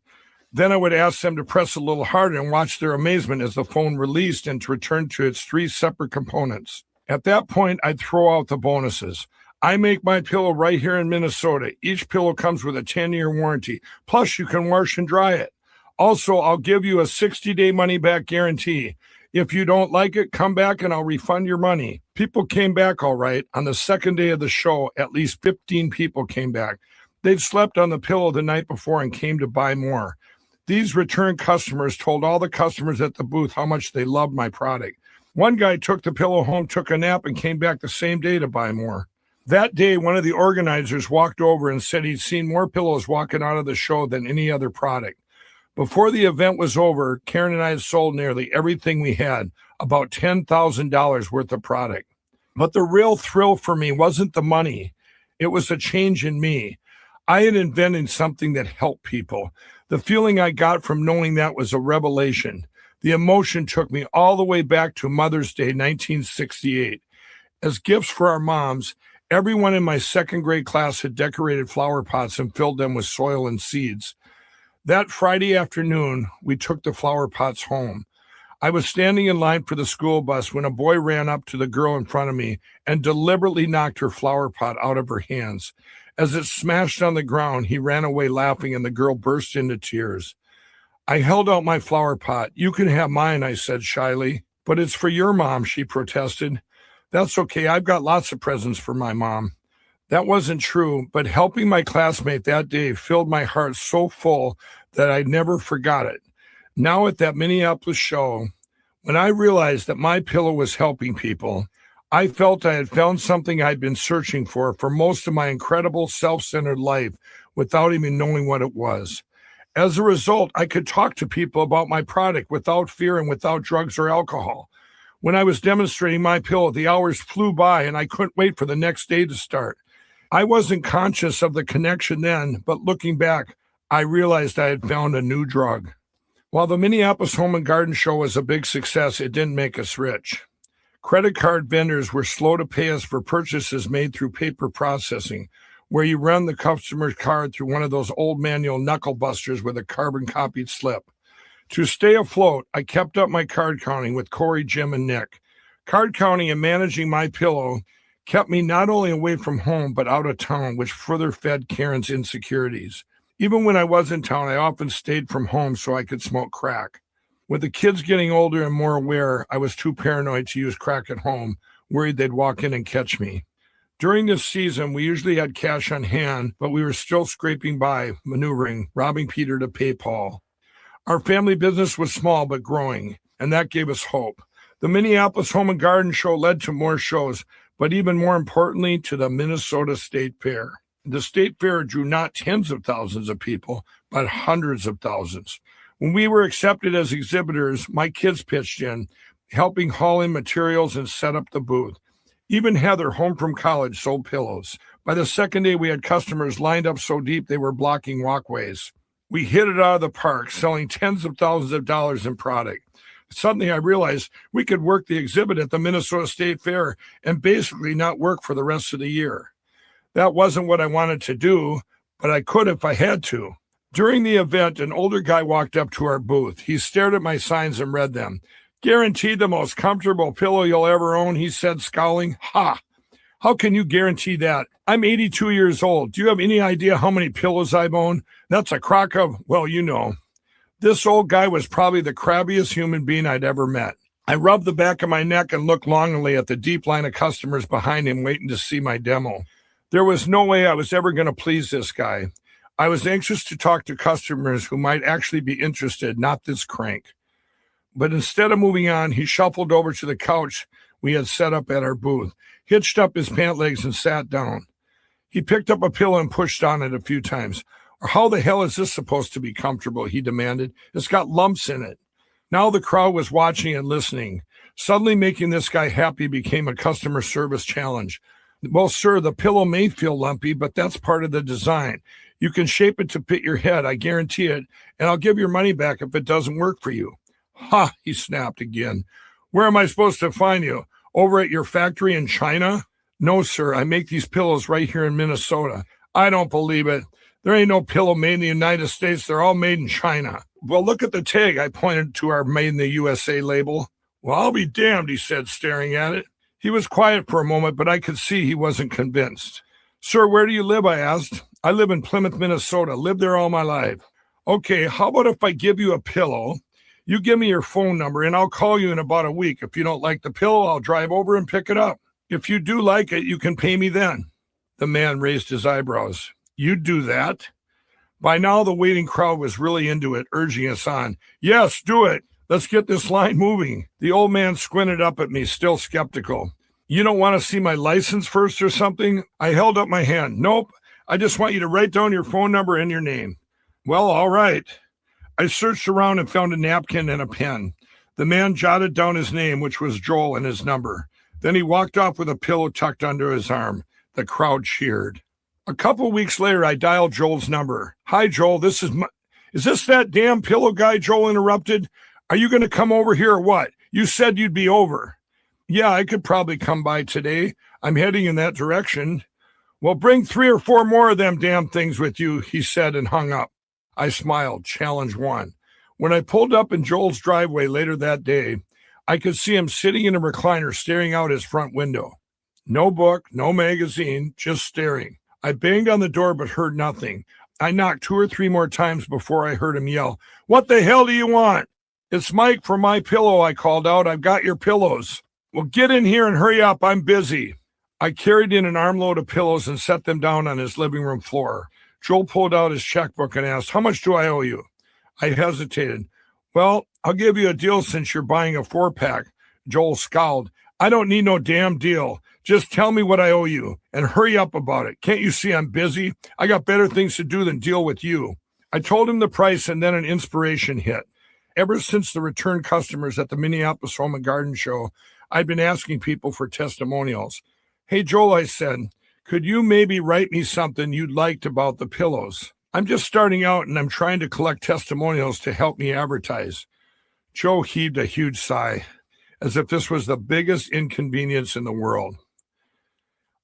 Then I would ask them to press a little harder and watch their amazement as the foam released and to return to its 3 separate components. At that point, I'd throw out the bonuses. "I make my pillow right here in Minnesota. Each pillow comes with a 10-year warranty. Plus, you can wash and dry it. Also, I'll give you a 60-day money-back guarantee. If you don't like it, come back and I'll refund your money." People came back all right. On the second day of the show, at least 15 people came back. They'd slept on the pillow the night before and came to buy more. These return customers told all the customers at the booth how much they loved my product. One guy took the pillow home, took a nap, and came back the same day to buy more. That day, one of the organizers walked over and said he'd seen more pillows walking out of the show than any other product. Before the event was over, Karen and I had sold nearly everything we had, about $10,000 worth of product. But the real thrill for me wasn't the money. It was a change in me. I had invented something that helped people. The feeling I got from knowing that was a revelation. The emotion took me all the way back to Mother's Day, 1968. As gifts for our moms, everyone in my second grade class had decorated flower pots and filled them with soil and seeds. That Friday afternoon, we took the flower pots home. I was standing in line for the school bus when a boy ran up to the girl in front of me and deliberately knocked her flower pot out of her hands. As it smashed on the ground, he ran away laughing and the girl burst into tears. I held out my flower pot. "You can have mine," I said shyly. "But it's for your mom," she protested. "That's okay. I've got lots of presents for my mom." That wasn't true, but helping my classmate that day filled my heart so full that I never forgot it. Now at that Minneapolis show, when I realized that my pillow was helping people, I felt I had found something I'd been searching for most of my incredible self-centered life without even knowing what it was. As a result, I could talk to people about my product without fear and without drugs or alcohol. When I was demonstrating my pillow, the hours flew by and I couldn't wait for the next day to start. I wasn't conscious of the connection then, but looking back, I realized I had found a new drug. While the Minneapolis Home and Garden Show was a big success, it didn't make us rich. Credit card vendors were slow to pay us for purchases made through paper processing, where you run the customer's card through one of those old manual knuckle busters with a carbon-copied slip. To stay afloat, I kept up my card counting with Corey, Jim, and Nick. Card counting and managing my pillow kept me not only away from home, but out of town, which further fed Karen's insecurities. Even when I was in town, I often stayed from home so I could smoke crack. With the kids getting older and more aware, I was too paranoid to use crack at home, worried they'd walk in and catch me. During this season, we usually had cash on hand, but we were still scraping by, maneuvering, robbing Peter to pay Paul. Our family business was small but growing, and that gave us hope. The Minneapolis Home and Garden Show led to more shows, but even more importantly, to the Minnesota State Fair. The State Fair drew not tens of thousands of people, but hundreds of thousands. When we were accepted as exhibitors, my kids pitched in, helping haul in materials and set up the booth. Even Heather, home from college, sold pillows. By the second day, we had customers lined up so deep they were blocking walkways. We hit it out of the park, selling tens of thousands of dollars in product. Suddenly, I realized we could work the exhibit at the Minnesota State Fair and basically not work for the rest of the year. That wasn't what I wanted to do, but I could if I had to. During the event, an older guy walked up to our booth. He stared at my signs and read them. "Guaranteed the most comfortable pillow you'll ever own," he said, scowling. "Ha! How can you guarantee that? I'm 82 years old. Do you have any idea how many pillows I've owned? That's a crock of, well, you know." This old guy was probably the crabbiest human being I'd ever met. I rubbed the back of my neck and looked longingly at the deep line of customers behind him waiting to see my demo. There was no way I was ever going to please this guy. I was anxious to talk to customers who might actually be interested, not this crank. But instead of moving on, he shuffled over to the couch we had set up at our booth, hitched up his pant legs and sat down. He picked up a pillow and pushed on it a few times. "Or how the hell is this supposed to be comfortable?" he demanded. "It's got lumps in it." Now the crowd was watching and listening. Suddenly making this guy happy became a customer service challenge. "Well, sir, the pillow may feel lumpy, but that's part of the design. You can shape it to fit your head, I guarantee it, and I'll give your money back if it doesn't work for you." "Ha," he snapped again. "Where am I supposed to find you? Over at your factory in China?" "No, sir, I make these pillows right here in Minnesota." "I don't believe it. There ain't no pillow made in the United States. They're all made in China." "Well, look at the tag." I pointed to our Made in the USA label. "Well, I'll be damned," he said, staring at it. He was quiet for a moment, but I could see he wasn't convinced. "Sir, where do you live?" I asked. "I live in Plymouth, Minnesota. Lived there all my life." "Okay, how about if I give you a pillow? You give me your phone number, and I'll call you in about a week. If you don't like the pillow, I'll drive over and pick it up. If you do like it, you can pay me then." The man raised his eyebrows. "You'd do that?" By now, the waiting crowd was really into it, urging us on. Yes, do it. Let's get this line moving. The old man squinted up at me, still skeptical. You don't want to see my license first or something? I held up my hand. Nope. I just want you to write down your phone number and your name. Well, all right. I searched around and found a napkin and a pen. The man jotted down his name, which was Joel, and his number. Then he walked off with a pillow tucked under his arm. The crowd cheered. A couple weeks later, I dialed Joel's number. Hi, Joel. Is this that damn pillow guy? Joel interrupted. Are you going to come over here or what? You said you'd be over. Yeah, I could probably come by today. I'm heading in that direction. Well, bring 3 or 4 more of them damn things with you, he said and hung up. I smiled. Challenge won. When I pulled up in Joel's driveway later that day, I could see him sitting in a recliner staring out his front window. No book, no magazine, just staring. I banged on the door but heard nothing. I knocked 2 or 3 more times before I heard him yell, "What the hell do you want?" "It's Mike from My Pillow," I called out. "I've got your pillows." "Well, get in here and hurry up. I'm busy." I carried in an armload of pillows and set them down on his living room floor. Joel pulled out his checkbook and asked, "How much do I owe you?" I hesitated. "Well, I'll give you a deal since you're buying a 4-pack. Joel scowled. "I don't need no damn deal. Just tell me what I owe you and hurry up about it. Can't you see I'm busy? I got better things to do than deal with you." I told him the price and then an inspiration hit. Ever since the return customers at the Minneapolis Home and Garden Show, I'd been asking people for testimonials. "Hey, Joel," I said, "could you maybe write me something you'd liked about the pillows? I'm just starting out and I'm trying to collect testimonials to help me advertise." Joe heaved a huge sigh, as if this was the biggest inconvenience in the world.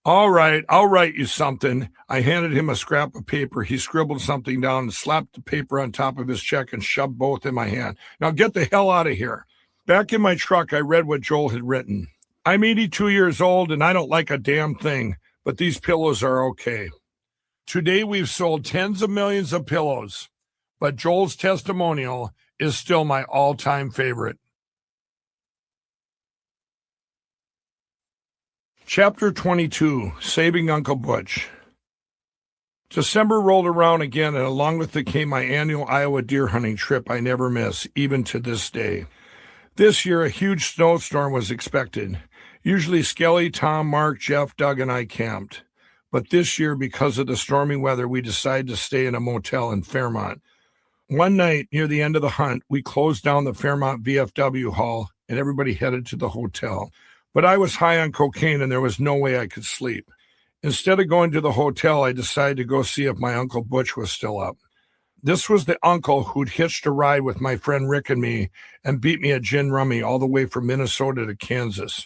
"All right, I'll write you something." I handed him a scrap of paper. He scribbled something down and slapped the paper on top of his check and shoved both in my hand. "Now get the hell out of here." Back in my truck, I read what Joel had written. "I'm 82 years old and I don't like a damn thing, but these pillows are okay. Today we've sold tens of millions of pillows, but Joel's testimonial is still my all-time favorite." Chapter 22, Saving Uncle Butch. December rolled around again, and along with it came my annual Iowa deer hunting trip I never miss, even to this day. This year, a huge snowstorm was expected. Usually Skelly, Tom, Mark, Jeff, Doug, and I camped. But this year, because of the stormy weather, we decided to stay in a motel in Fairmont. One night, near the end of the hunt, we closed down the Fairmont VFW hall, and everybody headed to the hotel. But I was high on cocaine, and there was no way I could sleep. Instead of going to the hotel, I decided to go see if my Uncle Butch was still up. This was the uncle who'd hitched a ride with my friend Rick and me and beat me at gin rummy all the way from Minnesota to Kansas.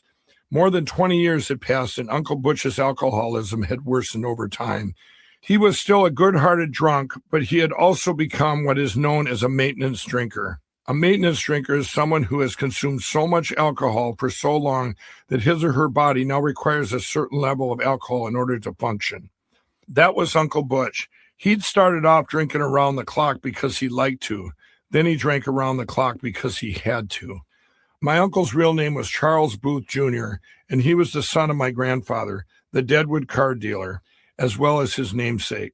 More than 20 years had passed, and Uncle Butch's alcoholism had worsened over time. He was still a good-hearted drunk, but he had also become what is known as a maintenance drinker. A maintenance drinker is someone who has consumed so much alcohol for so long that his or her body now requires a certain level of alcohol in order to function. That was Uncle Butch. He'd started off drinking around the clock because he liked to. Then he drank around the clock because he had to. My uncle's real name was Charles Booth Jr., and he was the son of my grandfather, the Deadwood card dealer, as well as his namesake.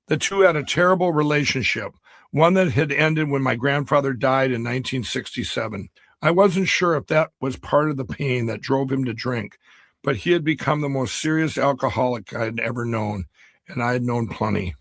The two had a terrible relationship, one that had ended when my grandfather died in 1967. I wasn't sure if that was part of the pain that drove him to drink, but he had become the most serious alcoholic I had ever known, and I had known plenty.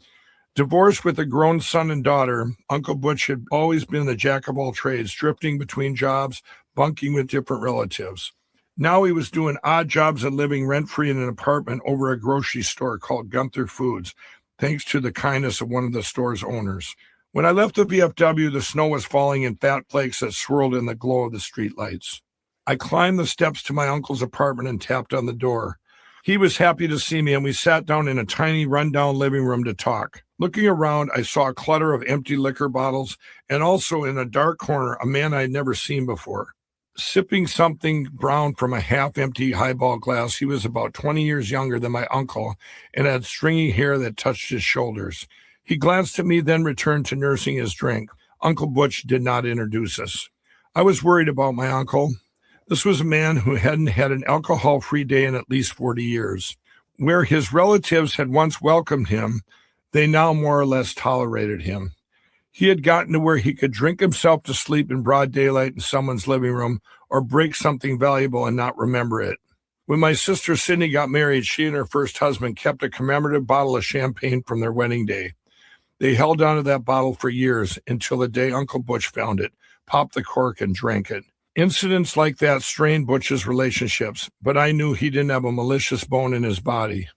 Divorced with a grown son and daughter, Uncle Butch had always been the jack of all trades, drifting between jobs, bunking with different relatives. Now he was doing odd jobs and living rent-free in an apartment over a grocery store called Gunther Foods, thanks to the kindness of one of the store's owners. When I left the VFW, the snow was falling in fat flakes that swirled in the glow of the streetlights. I climbed the steps to my uncle's apartment and tapped on the door. He was happy to see me, and we sat down in a tiny, rundown living room to talk. Looking around, I saw a clutter of empty liquor bottles, and also in a dark corner, a man I had never seen before. Sipping something brown from a half-empty highball glass, he was about 20 years younger than my uncle and had stringy hair that touched his shoulders. He glanced at me, then returned to nursing his drink. Uncle Butch did not introduce us. I was worried about my uncle. This was a man who hadn't had an alcohol-free day in at least 40 years. Where his relatives had once welcomed him, They now more or less tolerated him. He had gotten to where he could drink himself to sleep in broad daylight in someone's living room or break something valuable and not remember it. When my sister Sydney got married, she and her first husband kept a commemorative bottle of champagne from their wedding day. They held on to that bottle for years until the day Uncle Butch found it, popped the cork, and drank it. Incidents like that strained Butch's relationships, but I knew he didn't have a malicious bone in his body.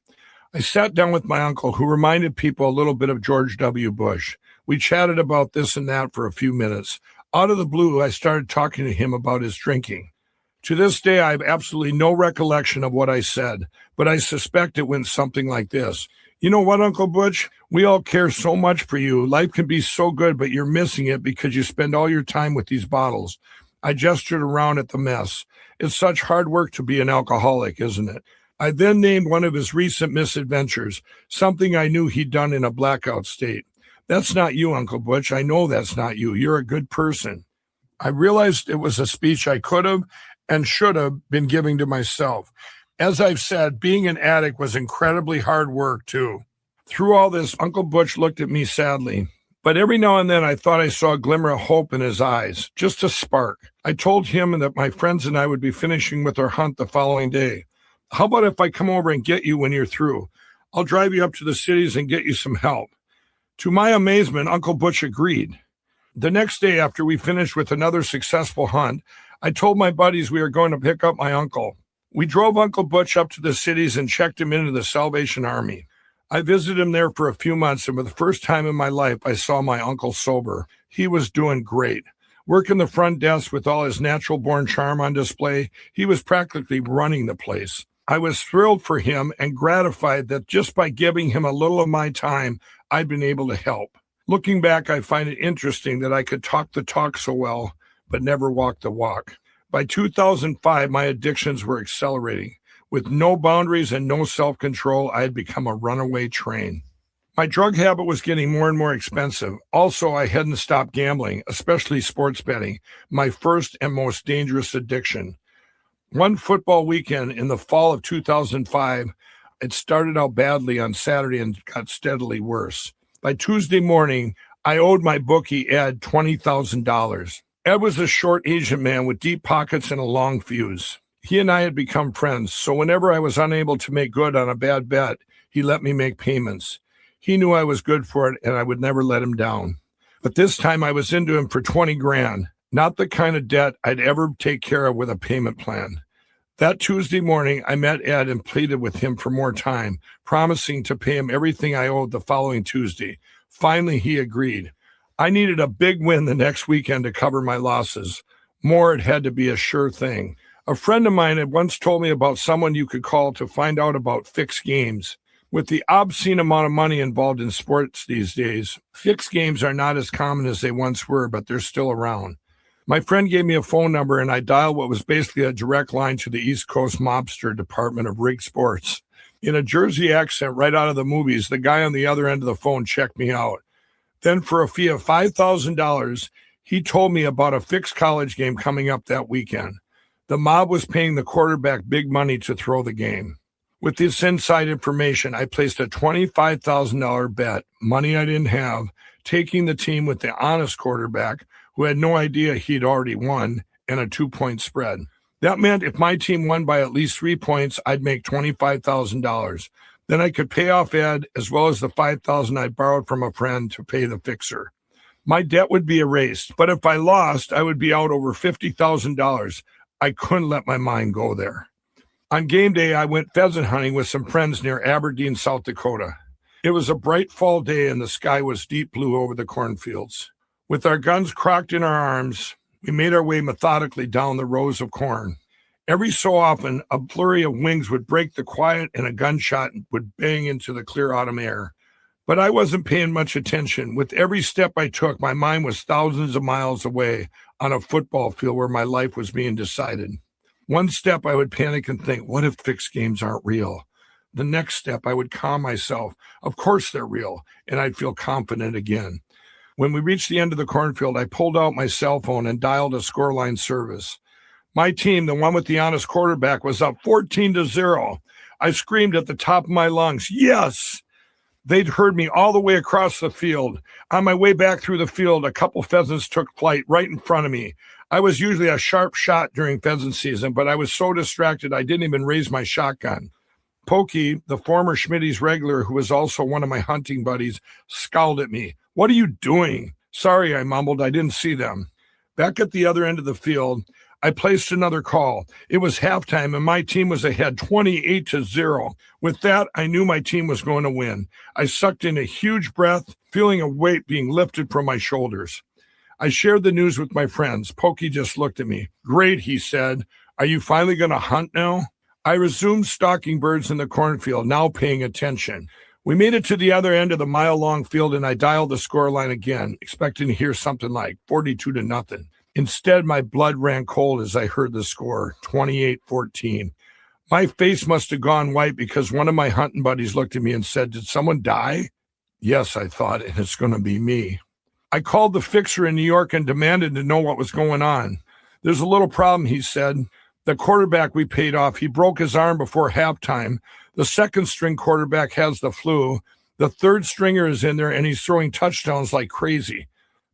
I sat down with my uncle, who reminded people a little bit of George W. Bush. We chatted about this and that for a few minutes. Out of the blue, I started talking to him about his drinking. To this day, I have absolutely no recollection of what I said, but I suspect it went something like this. You know what, Uncle Butch? We all care so much for you. Life can be so good, but you're missing it because you spend all your time with these bottles. I gestured around at the mess. It's such hard work to be an alcoholic, isn't it? I then named one of his recent misadventures, something I knew he'd done in a blackout state. That's not you, Uncle Butch. I know that's not you. You're a good person. I realized it was a speech I could have and should have been giving to myself. As I've said, being an addict was incredibly hard work, too. Through all this, Uncle Butch looked at me sadly. But every now and then I thought I saw a glimmer of hope in his eyes, just a spark. I told him that my friends and I would be finishing with our hunt the following day. How about if I come over and get you when you're through? I'll drive you up to the cities and get you some help. To my amazement, Uncle Butch agreed. The next day, after we finished with another successful hunt, I told my buddies we were going to pick up my uncle. We drove Uncle Butch up to the cities and checked him into the Salvation Army. I visited him there for a few months, and for the first time in my life, I saw my uncle sober. He was doing great. Working the front desk with all his natural-born charm on display, he was practically running the place. I was thrilled for him and gratified that just by giving him a little of my time, I'd been able to help. Looking back, I find it interesting that I could talk the talk so well, but never walk the walk. By 2005, my addictions were accelerating. With no boundaries and no self-control, I had become a runaway train. My drug habit was getting more and more expensive. Also, I hadn't stopped gambling, especially sports betting, my first and most dangerous addiction. One football weekend in the fall of 2005, it started out badly on Saturday and got steadily worse. By Tuesday morning, I owed my bookie, Ed, $20,000. Ed was a short Asian man with deep pockets and a long fuse. He and I had become friends, so whenever I was unable to make good on a bad bet, he let me make payments. He knew I was good for it, and I would never let him down. But this time I was into him for 20 grand, not the kind of debt I'd ever take care of with a payment plan. That Tuesday morning, I met Ed and pleaded with him for more time, promising to pay him everything I owed the following Tuesday. Finally, he agreed. I needed a big win the next weekend to cover my losses. More, it had to be a sure thing. A friend of mine had once told me about someone you could call to find out about fixed games. With the obscene amount of money involved in sports these days, fixed games are not as common as they once were, but they're still around. My friend gave me a phone number, and I dialed what was basically a direct line to the East Coast mobster department of rigged sports. In a Jersey accent right out of the movies, the guy on the other end of the phone checked me out. Then for a fee of $5,000, he told me about a fixed college game coming up that weekend. The mob was paying the quarterback big money to throw the game. With this inside information, I placed a $25,000 bet, money I didn't have, taking the team with the honest quarterback, who had no idea he'd already won, and a 2-point spread. That meant if my team won by at least 3 points, I'd make $25,000. Then I could pay off Ed, as well as the $5,000 I'd borrowed from a friend to pay the fixer. My debt would be erased, but if I lost, I would be out over $50,000. I couldn't let my mind go there. On game day, I went pheasant hunting with some friends near Aberdeen, South Dakota. It was a bright fall day, and the sky was deep blue over the cornfields. With our guns crocked in our arms, we made our way methodically down the rows of corn. Every so often, a flurry of wings would break the quiet, and a gunshot would bang into the clear autumn air. But I wasn't paying much attention. With every step I took, my mind was thousands of miles away on a football field where my life was being decided. One step, I would panic and think, what if fixed games aren't real? The next step, I would calm myself. Of course they're real, and I'd feel confident again. When we reached the end of the cornfield, I pulled out my cell phone and dialed a scoreline service. My team, the one with the honest quarterback, was up 14-0. I screamed at the top of my lungs, yes! They'd heard me all the way across the field. On my way back through the field, a couple pheasants took flight right in front of me. I was usually a sharp shot during pheasant season, but I was so distracted I didn't even raise my shotgun. Pokey, the former Schmitty's regular, who was also one of my hunting buddies, scowled at me. "What are you doing?" "Sorry," I mumbled. "I didn't see them." Back at the other end of the field, I placed another call. It was halftime, and my team was ahead 28-0. With that, I knew my team was going to win. I sucked in a huge breath, feeling a weight being lifted from my shoulders. I shared the news with my friends. Pokey just looked at me. "Great," he said. "Are you finally going to hunt now?" I resumed stalking birds in the cornfield, now paying attention. We made it to the other end of the mile-long field, and I dialed the scoreline again, expecting to hear something like 42-0. Instead, my blood ran cold as I heard the score, 28-14. My face must have gone white because one of my hunting buddies looked at me and said, "Did someone die?" Yes, I thought, and it's going to be me. I called the fixer in New York and demanded to know what was going on. "There's a little problem," he said. "The quarterback we paid off, he broke his arm before halftime. The second-string quarterback has the flu. The third stringer is in there, and he's throwing touchdowns like crazy."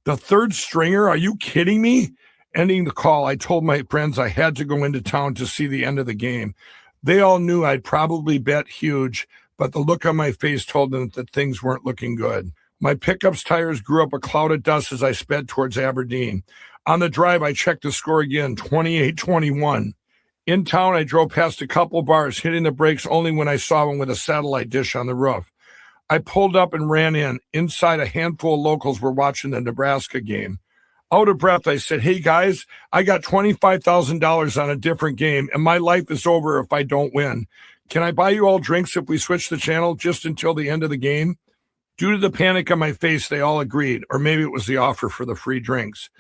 "The third stringer? Are you kidding me?" Ending the call, I told my friends I had to go into town to see the end of the game. They all knew I'd probably bet huge, but the look on my face told them that things weren't looking good. My pickup's tires grew up a cloud of dust as I sped towards Aberdeen. On the drive, I checked the score again, 28-21. In town, I drove past a couple bars, hitting the brakes only when I saw one with a satellite dish on the roof. I pulled up and ran in. Inside, a handful of locals were watching the Nebraska game. Out of breath, I said, "Hey, guys, I got $25,000 on a different game, and my life is over if I don't win. Can I buy you all drinks if we switch the channel just until the end of the game?" Due to the panic on my face, they all agreed, or maybe it was the offer for the free drinks.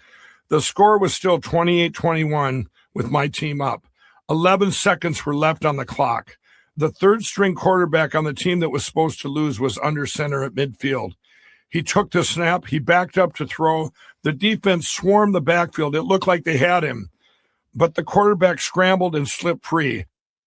The score was still 28-21 with my team up. 11 seconds were left on the clock. The third-string quarterback on the team that was supposed to lose was under center at midfield. He took the snap. He backed up to throw. The defense swarmed the backfield. It looked like they had him. But the quarterback scrambled and slipped free.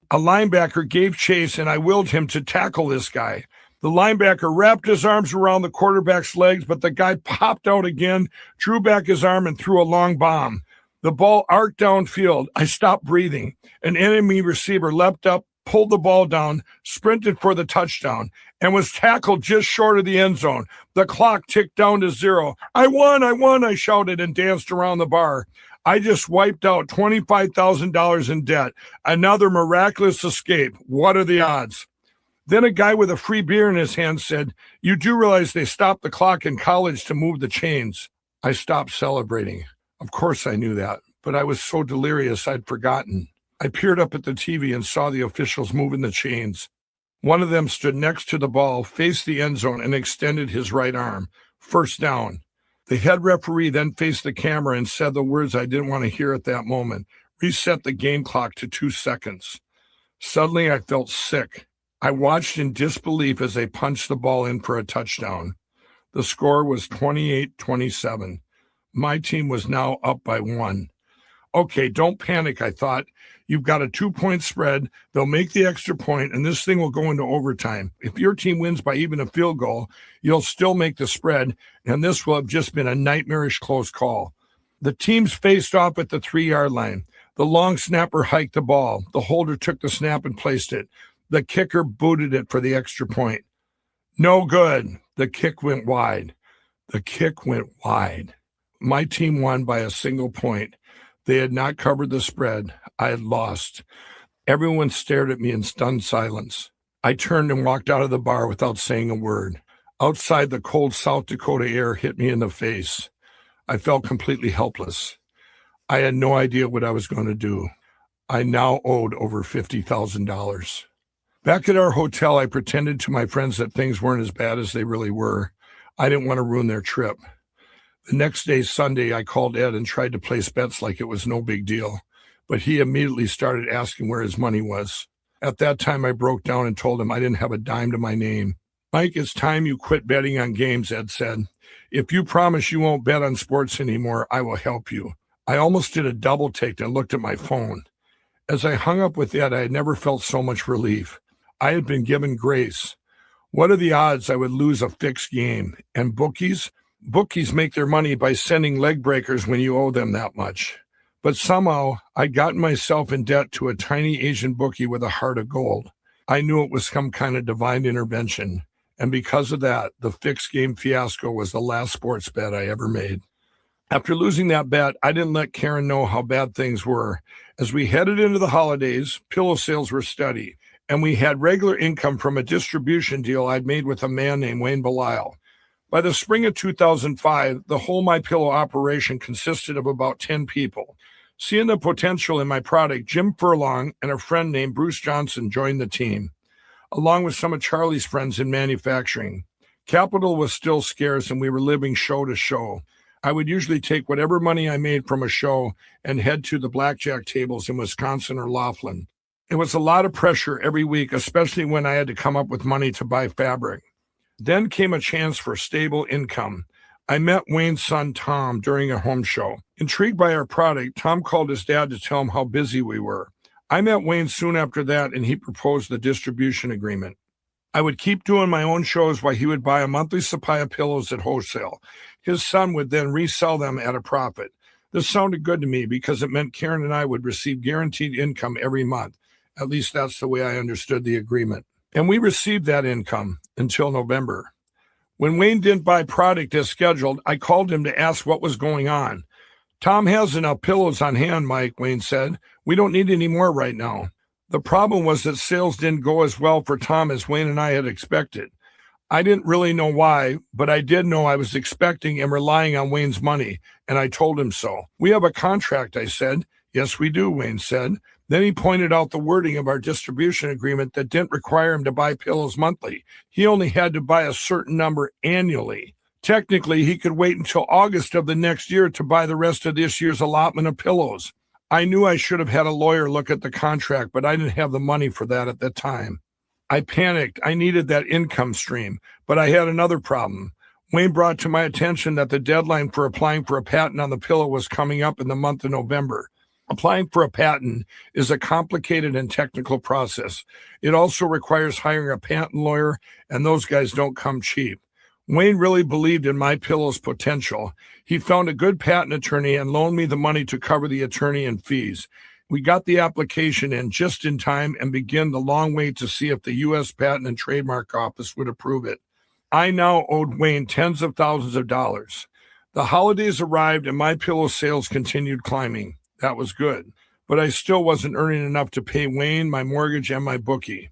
A linebacker gave chase, and I willed him to tackle this guy. The linebacker wrapped his arms around the quarterback's legs, but the guy popped out again, drew back his arm, and threw a long bomb. The ball arced downfield. I stopped breathing. An enemy receiver leapt up, pulled the ball down, sprinted for the touchdown, and was tackled just short of the end zone. The clock ticked down to 0. I won, I shouted and danced around the bar. I just wiped out $25,000 in debt. Another miraculous escape. What are the odds? Then a guy with a free beer in his hand said, "You do realize they stopped the clock in college to move the chains." I stopped celebrating. Of course I knew that, but I was so delirious I'd forgotten. I peered up at the TV and saw the officials moving the chains. One of them stood next to the ball, faced the end zone, and extended his right arm. First down. The head referee then faced the camera and said the words I didn't want to hear at that moment. Reset the game clock to 2 seconds. Suddenly I felt sick. I watched in disbelief as they punched the ball in for a touchdown. The score was 28-27. My team was now up by 1. Okay, don't panic, I thought. You've got a 2-point spread. They'll make the extra point, and this thing will go into overtime. If your team wins by even a field goal, you'll still make the spread, and this will have just been a nightmarish close call. The teams faced off at the 3-yard line. The long snapper hiked the ball. The holder took the snap and placed it. The kicker booted it for the extra point. No good. The kick went wide. My team won by a single point. They had not covered the spread. I had lost. Everyone stared at me in stunned silence. I turned and walked out of the bar without saying a word. Outside, the cold South Dakota air hit me in the face. I felt completely helpless. I had no idea what I was going to do. I now owed over $50,000. Back at our hotel, I pretended to my friends that things weren't as bad as they really were. I didn't want to ruin their trip. The next day, Sunday, I called Ed and tried to place bets like it was no big deal, but he immediately started asking where his money was. At that time, I broke down and told him I didn't have a dime to my name. "Mike, it's time you quit betting on games," Ed said. "If you promise you won't bet on sports anymore, I will help you." I almost did a double take and looked at my phone. As I hung up with Ed, I had never felt so much relief. I had been given grace. What are the odds I would lose a fixed game? And bookies? Bookies make their money by sending leg breakers when you owe them that much. But somehow, I'd gotten myself in debt to a tiny Asian bookie with a heart of gold. I knew it was some kind of divine intervention. And because of that, the fixed game fiasco was the last sports bet I ever made. After losing that bet, I didn't let Karen know how bad things were. As we headed into the holidays, pillow sales were steady, and we had regular income from a distribution deal I'd made with a man named Wayne Belial. By the spring of 2005, the whole My Pillow operation consisted of about 10 people. Seeing the potential in my product, Jim Furlong and a friend named Bruce Johnson joined the team, along with some of Charlie's friends in manufacturing. Capital was still scarce, and we were living show to show. I would usually take whatever money I made from a show and head to the blackjack tables in Wisconsin or Laughlin. It was a lot of pressure every week, especially when I had to come up with money to buy fabric. Then came a chance for stable income. I met Wayne's son, Tom, during a home show. Intrigued by our product, Tom called his dad to tell him how busy we were. I met Wayne soon after that, and he proposed the distribution agreement. I would keep doing my own shows while he would buy a monthly supply of pillows at wholesale. His son would then resell them at a profit. This sounded good to me because it meant Karen and I would receive guaranteed income every month. At least that's the way I understood the agreement. And we received that income until November. When Wayne didn't buy product as scheduled, I called him to ask what was going on. Tom has enough pillows on hand, Mike, Wayne said. We don't need any more right now. The problem was that sales didn't go as well for Tom as Wayne and I had expected. I didn't really know why, but I did know I was expecting and relying on Wayne's money, and I told him so. We have a contract, I said. Yes, we do, Wayne said. Then he pointed out the wording of our distribution agreement that didn't require him to buy pillows monthly. He only had to buy a certain number annually. Technically, he could wait until August of the next year to buy the rest of this year's allotment of pillows. I knew I should have had a lawyer look at the contract, but I didn't have the money for that at the time. I panicked. I needed that income stream, but I had another problem. Wayne brought to my attention that the deadline for applying for a patent on the pillow was coming up in the month of November. Applying for a patent is a complicated and technical process. It also requires hiring a patent lawyer, and those guys don't come cheap. Wayne really believed in My Pillow's potential. He found a good patent attorney and loaned me the money to cover the attorney and fees. We got the application in just in time and began the long wait to see if the U.S. Patent and Trademark Office would approve it. I now owed Wayne tens of thousands of dollars. The holidays arrived and My Pillow sales continued climbing. That was good, but I still wasn't earning enough to pay Wayne, my mortgage, and my bookie.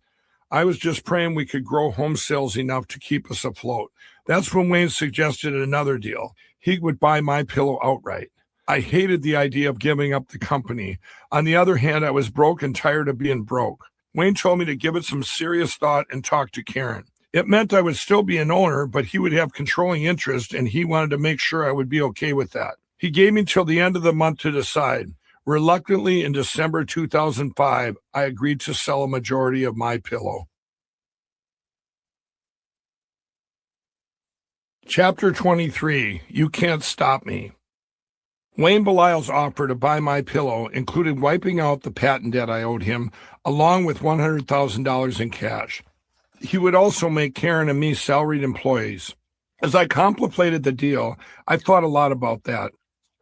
I was just praying we could grow home sales enough to keep us afloat. That's when Wayne suggested another deal. He would buy My Pillow outright. I hated the idea of giving up the company. On the other hand, I was broke and tired of being broke. Wayne told me to give it some serious thought and talk to Karen. It meant I would still be an owner, but he would have controlling interest, and he wanted to make sure I would be okay with that. He gave me till the end of the month to decide. Reluctantly, in December 2005, I agreed to sell a majority of My Pillow. Chapter 23, You Can't Stop Me. Wayne Belial's offer to buy My Pillow included wiping out the patent debt I owed him, along with $100,000 in cash. He would also make Karen and me salaried employees. As I contemplated the deal, I thought a lot about that.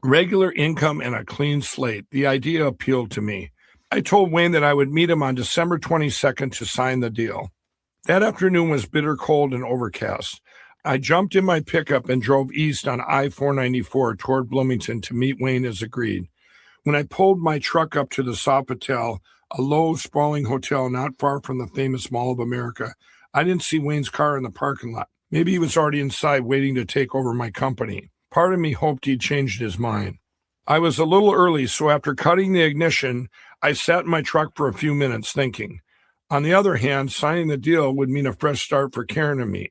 Regular income and a clean slate. The idea appealed to me. I told Wayne that I would meet him on December 22nd to sign the deal. That afternoon was bitter cold and overcast. I jumped in my pickup and drove east on I-494 toward Bloomington to meet Wayne as agreed. When I pulled my truck up to the Sofitel, a low, sprawling hotel not far from the famous Mall of America, I didn't see Wayne's car in the parking lot. Maybe he was already inside waiting to take over my company. Part of me hoped he'd changed his mind. I was a little early, so after cutting the ignition, I sat in my truck for a few minutes thinking. On the other hand, signing the deal would mean a fresh start for Karen and me.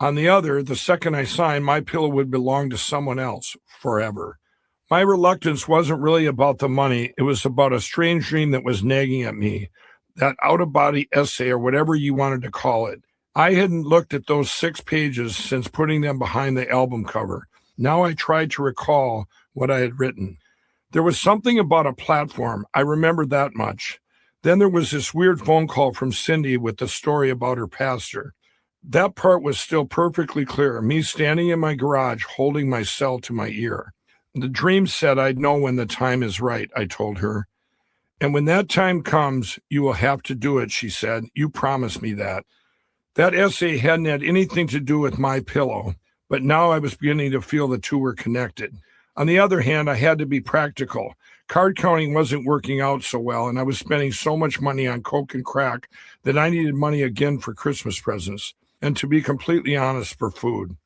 On the other, the second I signed, My Pillow would belong to someone else forever. My reluctance wasn't really about the money. It was about a strange dream that was nagging at me, that out-of-body essay or whatever you wanted to call it. I hadn't looked at those 6 pages since putting them behind the album cover. Now I tried to recall what I had written. There was something about a platform. I remembered that much. Then there was this weird phone call from Cindy with the story about her pastor. That part was still perfectly clear, me standing in my garage holding my cell to my ear. The dream said I'd know when the time is right, I told her. And when that time comes, you will have to do it, she said. You promised me that. That essay hadn't had anything to do with my pillow, but now I was beginning to feel the two were connected. On the other hand, I had to be practical. Card counting wasn't working out so well, and I was spending so much money on coke and crack that I needed money again for Christmas presents, and to be completely honest, for food.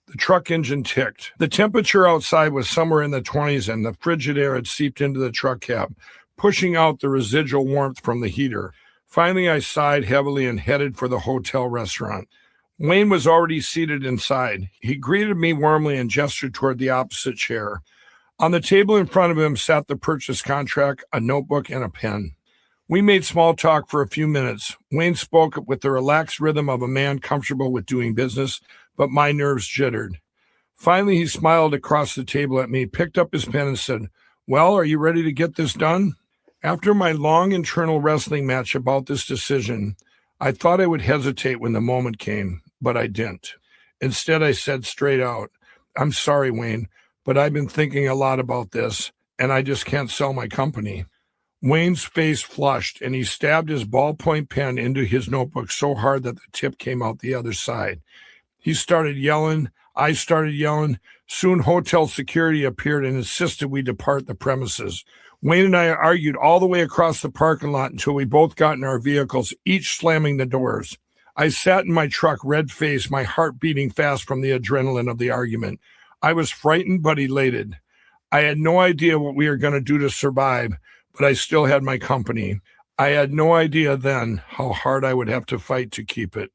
The truck engine ticked. The temperature outside was somewhere in the 20s, and the frigid air had seeped into the truck cab, pushing out the residual warmth from the heater. Finally, I sighed heavily and headed for the hotel restaurant. Wayne was already seated inside. He greeted me warmly and gestured toward the opposite chair. On the table in front of him sat the purchase contract, a notebook, and a pen. We made small talk for a few minutes. Wayne spoke with the relaxed rhythm of a man comfortable with doing business, but my nerves jittered. Finally, he smiled across the table at me, picked up his pen, and said, "Well, are you ready to get this done?" After my long internal wrestling match about this decision, I thought I would hesitate when the moment came, but I didn't. Instead, I said straight out, "I'm sorry, Wayne, but I've been thinking a lot about this, and I just can't sell my company." Wayne's face flushed, and he stabbed his ballpoint pen into his notebook so hard that the tip came out the other side. He started yelling. I started yelling. Soon hotel security appeared and insisted we depart the premises. Wayne and I argued all the way across the parking lot until we both got in our vehicles, each slamming the doors. I sat in my truck, red-faced, my heart beating fast from the adrenaline of the argument. I was frightened but elated. I had no idea what we were going to do to survive, but I still had my company. I had no idea then how hard I would have to fight to keep it.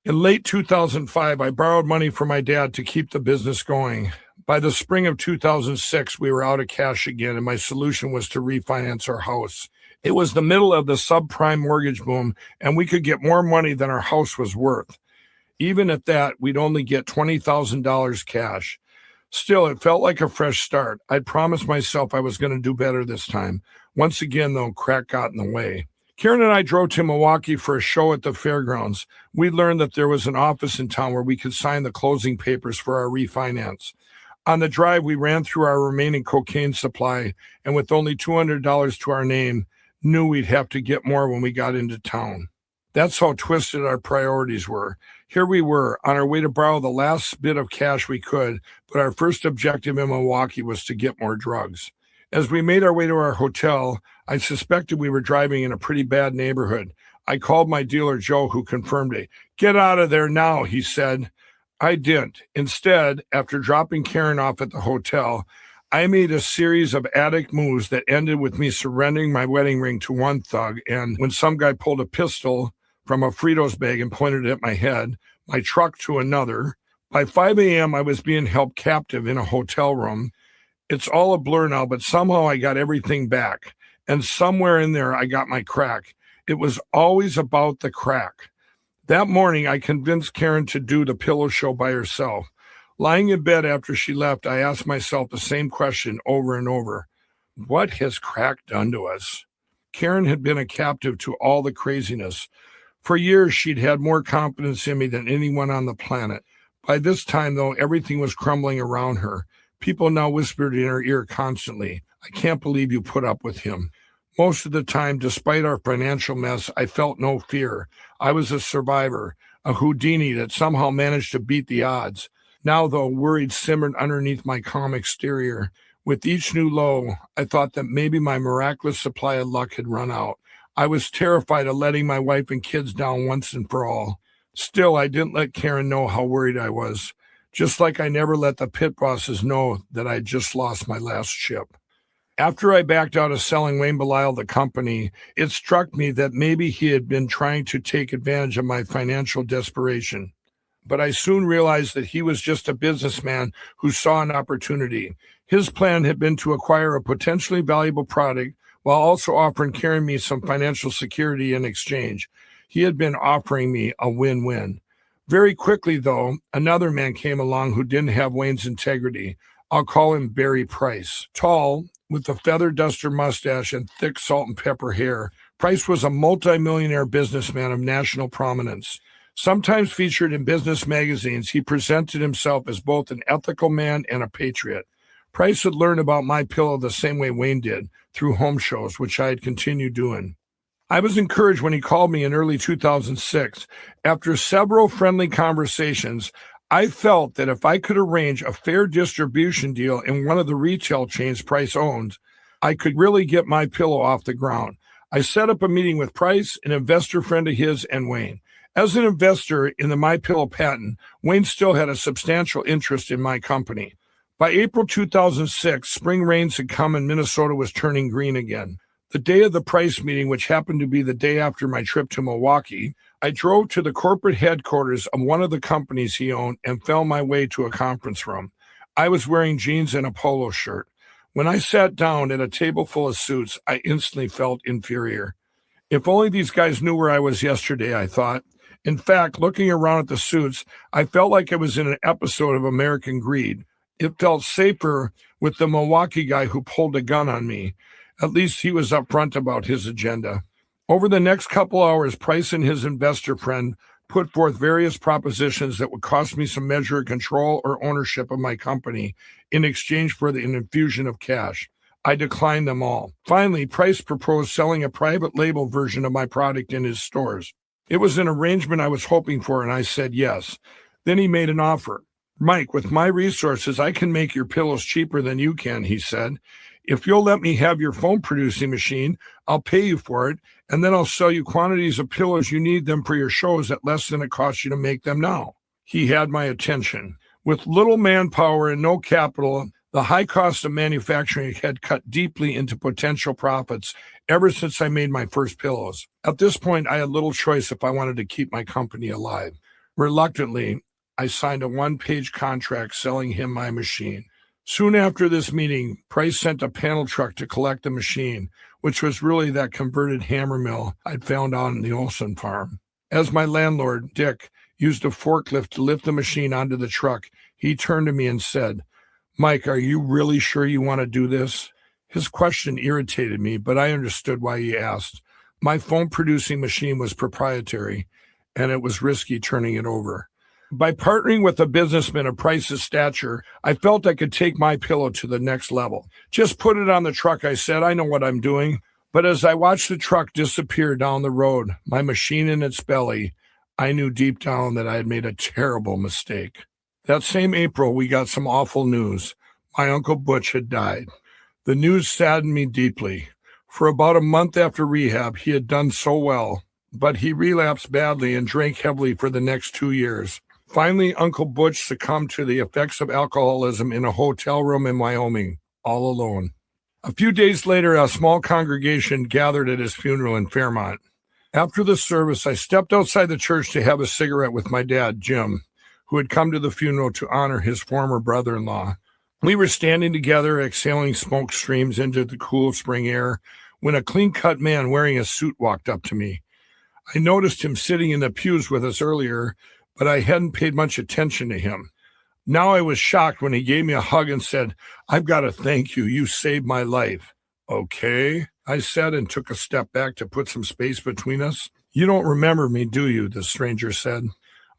In late 2005, I borrowed money from my dad to keep the business going. By the spring of 2006, we were out of cash again, and my solution was to refinance our house. It was the middle of the subprime mortgage boom, and we could get more money than our house was worth. Even at that, we'd only get $20,000 cash. Still, it felt like a fresh start. I'd promised myself I was going to do better this time. Once again, though, crack got in the way. Karen and I drove to Milwaukee for a show at the fairgrounds. We learned that there was an office in town where we could sign the closing papers for our refinance. On the drive, we ran through our remaining cocaine supply, and with only $200 to our name, knew we'd have to get more when we got into town. That's how twisted our priorities were. Here we were, on our way to borrow the last bit of cash we could, but our first objective in Milwaukee was to get more drugs. As we made our way to our hotel, I suspected we were driving in a pretty bad neighborhood. I called my dealer, Joe, who confirmed it. "Get out of there now," he said. I didn't. Instead, after dropping Karen off at the hotel, I made a series of Addict moves that ended with me surrendering my wedding ring to one thug, and when some guy pulled a pistol from a Fritos bag and pointed it at my head, my truck to another. By 5 a.m., I was being held captive in a hotel room. It's all a blur now, but somehow I got everything back. And somewhere in there, I got my crack. It was always about the crack. That morning, I convinced Karen to do the pillow show by herself. Lying in bed after she left, I asked myself the same question over and over. What has crack done to us? Karen had been a captive to all the craziness. For years, she'd had more confidence in me than anyone on the planet. By this time, though, everything was crumbling around her. People now whispered in her ear constantly, "I can't believe you put up with him." Most of the time, despite our financial mess, I felt no fear. I was a survivor, a Houdini that somehow managed to beat the odds. Now, though, worried simmered underneath my calm exterior. With each new low, I thought that maybe my miraculous supply of luck had run out. I was terrified of letting my wife and kids down once and for all. Still, I didn't let Karen know how worried I was, just like I never let the pit bosses know that I just lost my last ship. After I backed out of selling Wayne Belisle the company, it struck me that maybe he had been trying to take advantage of my financial desperation. But I soon realized that he was just a businessman who saw an opportunity. His plan had been to acquire a potentially valuable product while also offering Karen me some financial security in exchange. He had been offering me a win-win. Very quickly, though, another man came along who didn't have Wayne's integrity. I'll call him Barry Price. Tall, with a feather duster mustache and thick salt and pepper hair, Price was a multimillionaire businessman of national prominence. Sometimes featured in business magazines, he presented himself as both an ethical man and a patriot. Price had learned about MyPillow the same way Wayne did, through home shows, which I had continued doing. I was encouraged when he called me in early 2006. After several friendly conversations, I felt that if I could arrange a fair distribution deal in one of the retail chains Price owns, I could really get MyPillow off the ground. I set up a meeting with Price, an investor friend of his, and Wayne. As an investor in the MyPillow patent, Wayne still had a substantial interest in my company. By April 2006, spring rains had come and Minnesota was turning green again. The day of the Price meeting, which happened to be the day after my trip to Milwaukee, I drove to the corporate headquarters of one of the companies he owned and found my way to a conference room. I was wearing jeans and a polo shirt. When I sat down at a table full of suits, I instantly felt inferior. If only these guys knew where I was yesterday, I thought. In fact, looking around at the suits, I felt like I was in an episode of American Greed. It felt safer with the Milwaukee guy who pulled a gun on me. At least he was upfront about his agenda. Over the next couple hours, Price and his investor friend put forth various propositions that would cost me some measure of control or ownership of my company in exchange for an infusion of cash. I declined them all. Finally, Price proposed selling a private label version of my product in his stores. It was an arrangement I was hoping for, and I said yes. Then he made an offer. Mike, with my resources, I can make your pillows cheaper than you can, he said. If you'll let me have your foam producing machine, I'll pay you for it, and then I'll sell you quantities of pillows you need them for your shows at less than it costs you to make them now. He had my attention. With little manpower and no capital, the high cost of manufacturing had cut deeply into potential profits ever since I made my first pillows. At this point, I had little choice if I wanted to keep my company alive. Reluctantly, I signed a one-page contract selling him my machine. Soon after this meeting, Price sent a panel truck to collect the machine, which was really that converted hammer mill I'd found on the Olson farm. As my landlord, Dick, used a forklift to lift the machine onto the truck, he turned to me and said, "Mike, are you really sure you want to do this?" His question irritated me, but I understood why he asked. My foam-producing machine was proprietary, and it was risky turning it over. By partnering with a businessman of Price's stature, I felt I could take MyPillow to the next level. "Just put it on the truck," I said. "I know what I'm doing." But as I watched the truck disappear down the road, my machine in its belly, I knew deep down that I had made a terrible mistake. That same April, we got some awful news. My Uncle Butch had died. The news saddened me deeply. For about a month after rehab, he had done so well, but he relapsed badly and drank heavily for the next 2 years. Finally, Uncle Butch succumbed to the effects of alcoholism in a hotel room in Wyoming, all alone. A few days later, a small congregation gathered at his funeral in Fairmont. After the service, I stepped outside the church to have a cigarette with my dad, Jim, who had come to the funeral to honor his former brother-in-law. We were standing together, exhaling smoke streams into the cool spring air, when a clean-cut man wearing a suit walked up to me. I noticed him sitting in the pews with us earlier, but I hadn't paid much attention to him. Now I was shocked when he gave me a hug and said, "I've got to thank you. You saved my life." "Okay," I said, and took a step back to put some space between us. "You don't remember me, do you?" the stranger said.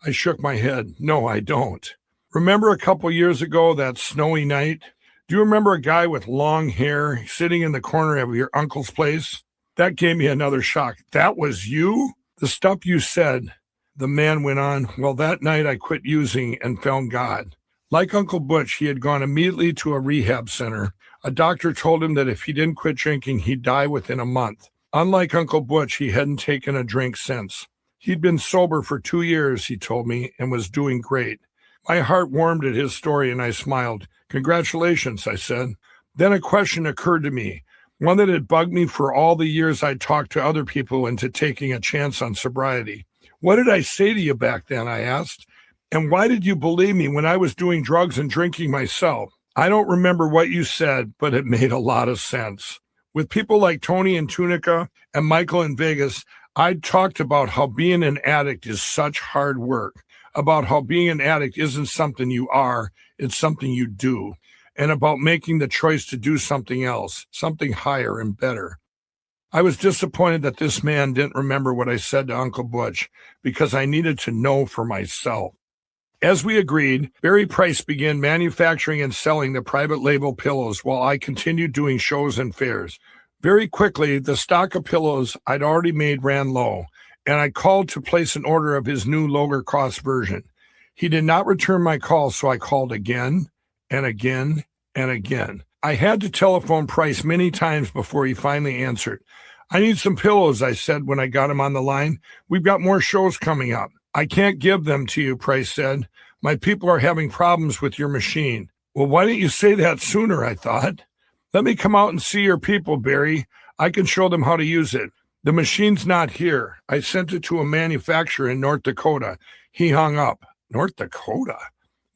I shook my head. "No, I don't." "Remember a couple years ago, that snowy night? Do you remember a guy with long hair sitting in the corner of your uncle's place?" That gave me another shock. "That was you?" "The stuff you said," the man went on, "well, that night I quit using and found God." Like Uncle Butch, he had gone immediately to a rehab center. A doctor told him that if he didn't quit drinking, he'd die within a month. Unlike Uncle Butch, he hadn't taken a drink since. He'd been sober for 2 years, he told me, and was doing great. My heart warmed at his story, and I smiled. "Congratulations," I said. Then a question occurred to me, one that had bugged me for all the years I'd talked to other people into taking a chance on sobriety. "What did I say to you back then?" I asked. "And why did you believe me when I was doing drugs and drinking myself?" "I don't remember what you said, but it made a lot of sense." With people like Tony in Tunica and Michael in Vegas, I'd talked about how being an addict is such hard work, about how being an addict isn't something you are, it's something you do, and about making the choice to do something else, something higher and better. I was disappointed that this man didn't remember what I said to Uncle Butch, because I needed to know for myself. As we agreed, Barry Price began manufacturing and selling the private label pillows while I continued doing shows and fairs. Very quickly, the stock of pillows I'd already made ran low, and I called to place an order of his new lower cost version. He did not return my call, so I called again and again and again. I had to telephone Price many times before he finally answered. I need some pillows, I said when I got him on the line. We've got more shows coming up. I can't give them to you, Price said. My people are having problems with your machine. Well, why didn't you say that sooner, I thought. Let me come out and see your people, Barry. I can show them how to use it. The machine's not here. I sent it to a manufacturer in North Dakota. He hung up. North Dakota?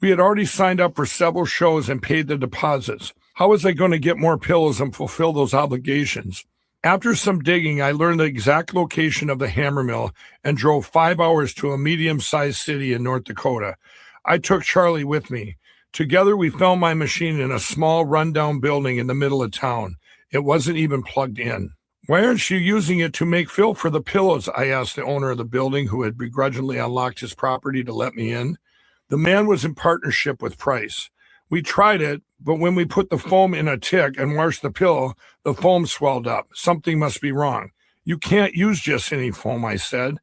We had already signed up for several shows and paid the deposits. How was I going to get more pillows and fulfill those obligations? After some digging, I learned the exact location of the hammer mill and drove 5 hours to a medium-sized city in North Dakota. I took Charlie with me. Together, we found my machine in a small, rundown building in the middle of town. It wasn't even plugged in. Why aren't you using it to make fill for the pillows? I asked the owner of the building, who had begrudgingly unlocked his property to let me in. The man was in partnership with Price. We tried it, but when we put the foam in a tick and washed the pillow, the foam swelled up. Something must be wrong. You can't use just any foam, I said.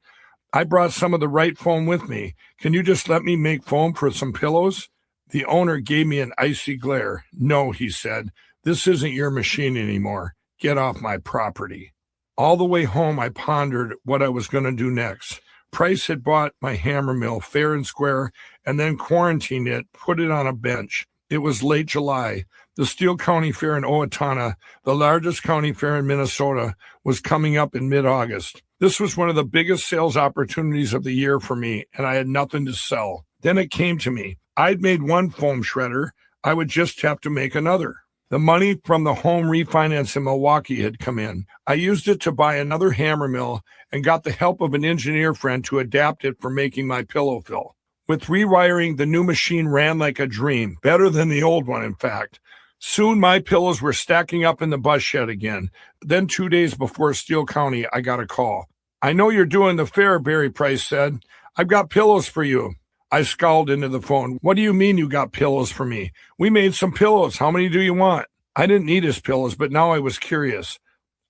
I brought some of the right foam with me. Can you just let me make foam for some pillows? The owner gave me an icy glare. No, he said, this isn't your machine anymore. Get off my property. All the way home, I pondered what I was going to do next. Price had bought my hammer mill fair and square and then quarantined it, put it on a bench. It was late July. The Steele County Fair in Owatonna, the largest county fair in Minnesota, was coming up in mid-August. This was one of the biggest sales opportunities of the year for me, and I had nothing to sell. Then it came to me. I'd made one foam shredder. I would just have to make another. The money from the home refinance in Milwaukee had come in. I used it to buy another hammer mill and got the help of an engineer friend to adapt it for making my pillow fill. With rewiring, the new machine ran like a dream, better than the old one, in fact. Soon my pillows were stacking up in the bus shed again. Then 2 days before Steele County, I got a call. I know you're doing the fair, Barry Price said. I've got pillows for you. I scowled into the phone. What do you mean you got pillows for me? We made some pillows. How many do you want? I didn't need his pillows, but now I was curious.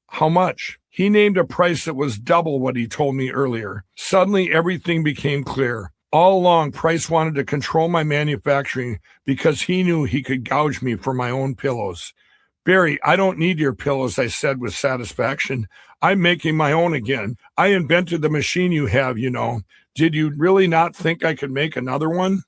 How much? He named a price that was double what he told me earlier. Suddenly, everything became clear. All along, Price wanted to control my manufacturing because he knew he could gouge me for my own pillows. Barry, I don't need your pillows, I said with satisfaction. I'm making my own again. I invented the machine you have, you know. Did you really not think I could make another one?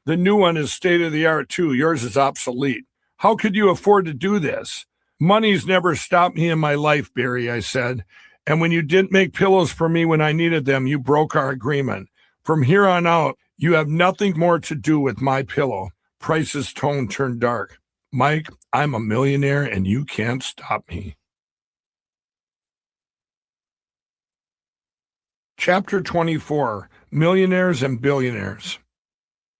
The new one is state-of-the-art, too. Yours is obsolete. How could you afford to do this? Money's never stopped me in my life, Barry, I said. And when you didn't make pillows for me when I needed them, you broke our agreement. From here on out, you have nothing more to do with my pillow. Price's tone turned dark. Mike, I'm a millionaire and you can't stop me. Chapter 24, Millionaires and Billionaires.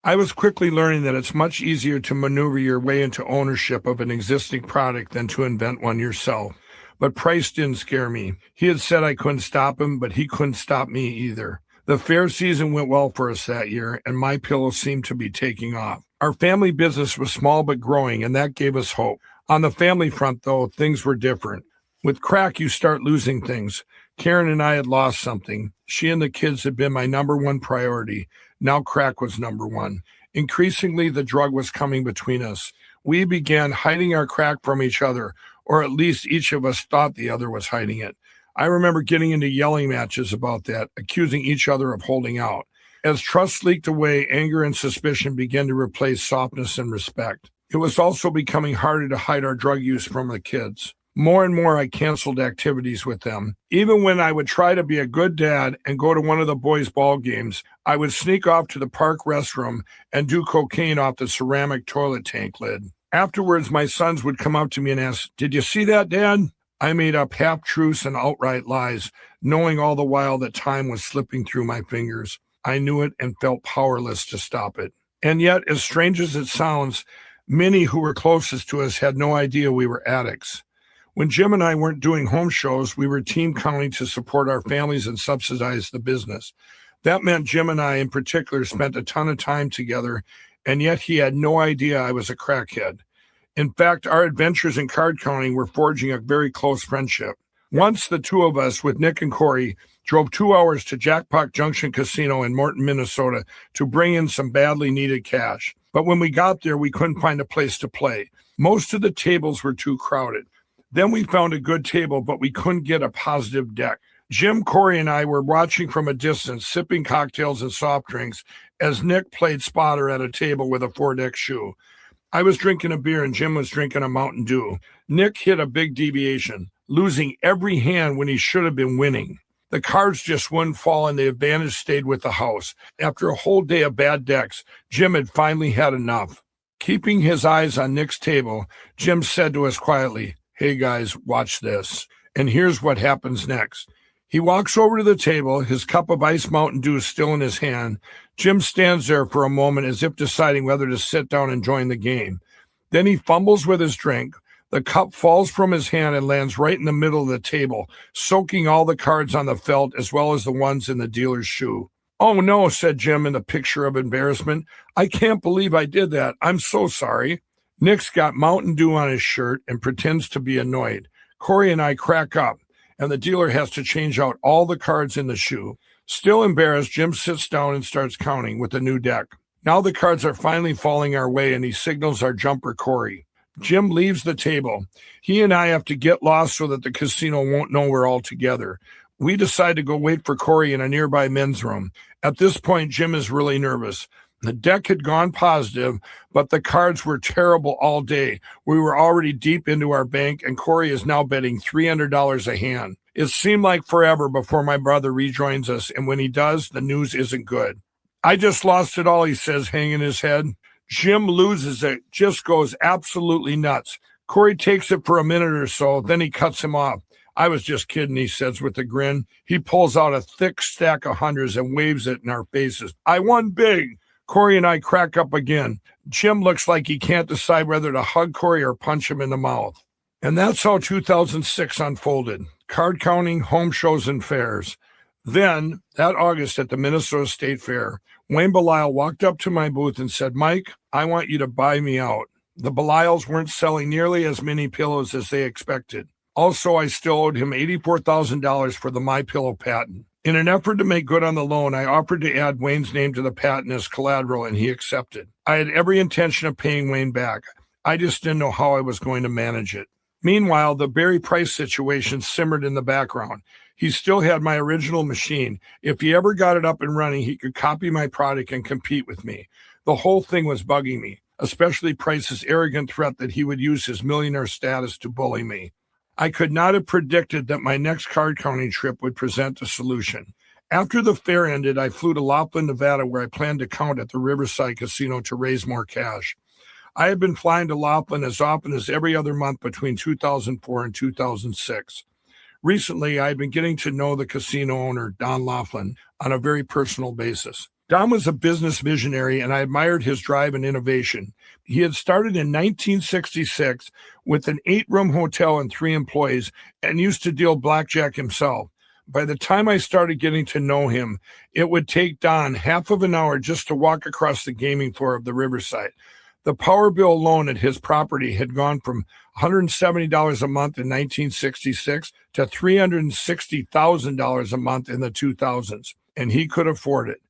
I was quickly learning that it's much easier to maneuver your way into ownership of an existing product than to invent one yourself. But Price didn't scare me. He had said I couldn't stop him, but he couldn't stop me either. The fair season went well for us that year, and my pillow seemed to be taking off. Our family business was small but growing, and that gave us hope. On the family front, though, things were different. With crack, you start losing things. Karen and I had lost something. She and the kids had been my number one priority. Now crack was number one. Increasingly, the drug was coming between us. We began hiding our crack from each other, or at least each of us thought the other was hiding it. I remember getting into yelling matches about that, accusing each other of holding out. As trust leaked away, anger and suspicion began to replace softness and respect. It was also becoming harder to hide our drug use from the kids. More and more, I canceled activities with them. Even when I would try to be a good dad and go to one of the boys' ball games, I would sneak off to the park restroom and do cocaine off the ceramic toilet tank lid. Afterwards, my sons would come up to me and ask, "Did you see that, Dad?" I made up half-truths and outright lies, knowing all the while that time was slipping through my fingers. I knew it and felt powerless to stop it. And yet, as strange as it sounds, many who were closest to us had no idea we were addicts. When Jim and I weren't doing home shows, we were team counting to support our families and subsidize the business. That meant Jim and I in particular spent a ton of time together, and yet he had no idea I was a crackhead. In fact, our adventures in card counting were forging a very close friendship. Once the two of us, with Nick and Corey, drove 2 hours to Jackpot Junction Casino in Morton, Minnesota to bring in some badly needed cash. But when we got there, we couldn't find a place to play. Most of the tables were too crowded. Then we found a good table, but we couldn't get a positive deck. Jim, Corey, and I were watching from a distance, sipping cocktails and soft drinks, as Nick played spotter at a table with a 4-deck shoe. I was drinking a beer and Jim was drinking a Mountain Dew. Nick hit a big deviation, losing every hand when he should have been winning. The cards just wouldn't fall and the advantage stayed with the house. After a whole day of bad decks, Jim had finally had enough. Keeping his eyes on Nick's table, Jim said to us quietly, "Hey guys, watch this." And here's what happens next. He walks over to the table, his cup of iced Mountain Dew still in his hand. Jim stands there for a moment as if deciding whether to sit down and join the game. Then he fumbles with his drink. The cup falls from his hand and lands right in the middle of the table, soaking all the cards on the felt as well as the ones in the dealer's shoe. "Oh no," said Jim in a picture of embarrassment. "I can't believe I did that. I'm so sorry." Nick's got Mountain Dew on his shirt and pretends to be annoyed. Corey and I crack up, and the dealer has to change out all the cards in the shoe. Still embarrassed, Jim sits down and starts counting with a new deck. Now the cards are finally falling our way, and he signals our jumper, Corey. Jim leaves the table. He and I have to get lost so that the casino won't know we're all together. We decide to go wait for Corey in a nearby men's room. At this point, Jim is really nervous. The deck had gone positive, but the cards were terrible all day. We were already deep into our bank, and Corey is now betting $300 a hand. It seemed like forever before my brother rejoins us, and when he does, the news isn't good. "I just lost it all," he says, hanging his head. Jim loses it, just goes absolutely nuts. Corey takes it for a minute or so, then he cuts him off. "I was just kidding," he says with a grin. He pulls out a thick stack of hundreds and waves it in our faces. "I won big." Corey and I crack up again. Jim looks like he can't decide whether to hug Corey or punch him in the mouth. And that's how 2006 unfolded. Card counting, home shows, and fairs. Then, that August at the Minnesota State Fair, Wayne Belisle walked up to my booth and said, "Mike, I want you to buy me out." The Belisles weren't selling nearly as many pillows as they expected. Also, I still owed him $84,000 for the MyPillow patent. In an effort to make good on the loan, I offered to add Wayne's name to the patent as collateral, and he accepted. I had every intention of paying Wayne back. I just didn't know how I was going to manage it. Meanwhile, the Barry Price situation simmered in the background. He still had my original machine. If he ever got it up and running, he could copy my product and compete with me. The whole thing was bugging me, especially Price's arrogant threat that he would use his millionaire status to bully me. I could not have predicted that my next card counting trip would present a solution. After the fair ended, I flew to Laughlin, Nevada, where I planned to count at the Riverside Casino to raise more cash. I had been flying to Laughlin as often as every other month between 2004 and 2006. Recently, I had been getting to know the casino owner, Don Laughlin, on a very personal basis. Don was a business visionary, and I admired his drive and innovation. He had started in 1966 with an 8-room hotel and 3 employees and used to deal blackjack himself. By the time I started getting to know him, it would take Don half of an hour just to walk across the gaming floor of the Riverside. The power bill alone at his property had gone from $170 a month in 1966 to $360,000 a month in the 2000s, and he could afford it.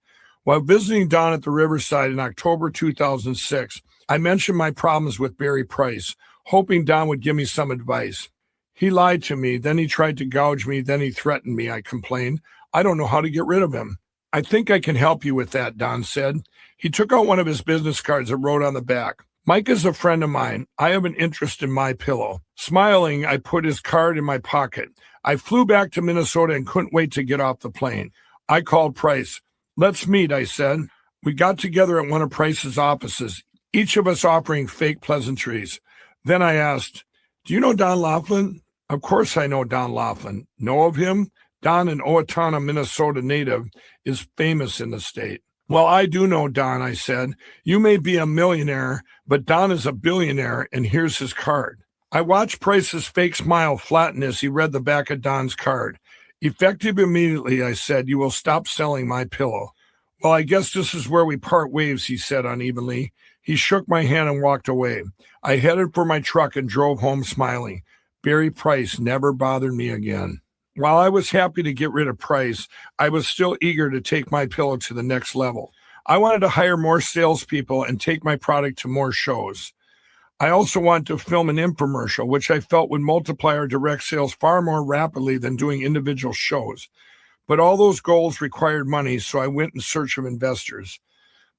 While visiting Don at the Riverside in October 2006, I mentioned my problems with Barry Price, hoping Don would give me some advice. He lied to me, then he tried to gouge me, then he threatened me, I complained. I don't know how to get rid of him. "I think I can help you with that," Don said. He took out one of his business cards and wrote on the back, "Mike is a friend of mine. I have an interest in MyPillow." Smiling, I put his card in my pocket. I flew back to Minnesota and couldn't wait to get off the plane. I called Price. "Let's meet," I said. We got together at one of Price's offices, each of us offering fake pleasantries. Then I asked, "Do you know Don Laughlin?" "Of course I know Don Laughlin." "Know of him?" Don, an Owatonna, Minnesota native, is famous in the state. "Well, I do know Don," I said. "You may be a millionaire, but Don is a billionaire, and here's his card." I watched Price's fake smile flatten as he read the back of Don's card. Effective immediately, I said, you will stop selling my pillow. Well, I guess this is where we part ways, he said unevenly. He shook my hand and walked away. I headed for my truck and drove home smiling. Barry Price never bothered me again. While I was happy to get rid of Price, I was still eager to take my pillow to the next level. I wanted to hire more salespeople and take my product to more shows. I also wanted to film an infomercial, which I felt would multiply our direct sales far more rapidly than doing individual shows. But all those goals required money, so I went in search of investors.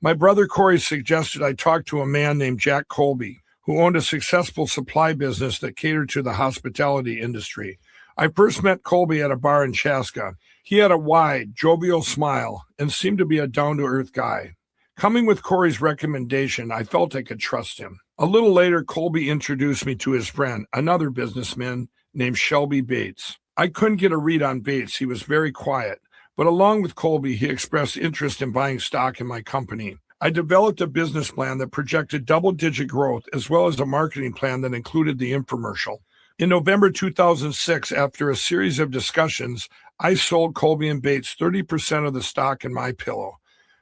My brother Corey suggested I talk to a man named Jack Colby, who owned a successful supply business that catered to the hospitality industry. I first met Colby at a bar in Chaska. He had a wide, jovial smile and seemed to be a down-to-earth guy. Coming with Corey's recommendation, I felt I could trust him. A little later, Colby introduced me to his friend, another businessman named Shelby Bates. I couldn't get a read on Bates. He was very quiet. But along with Colby, he expressed interest in buying stock in my company. I developed a business plan that projected double-digit growth, as well as a marketing plan that included the infomercial. In November 2006, after a series of discussions, I sold Colby and Bates 30% of the stock in my pillow.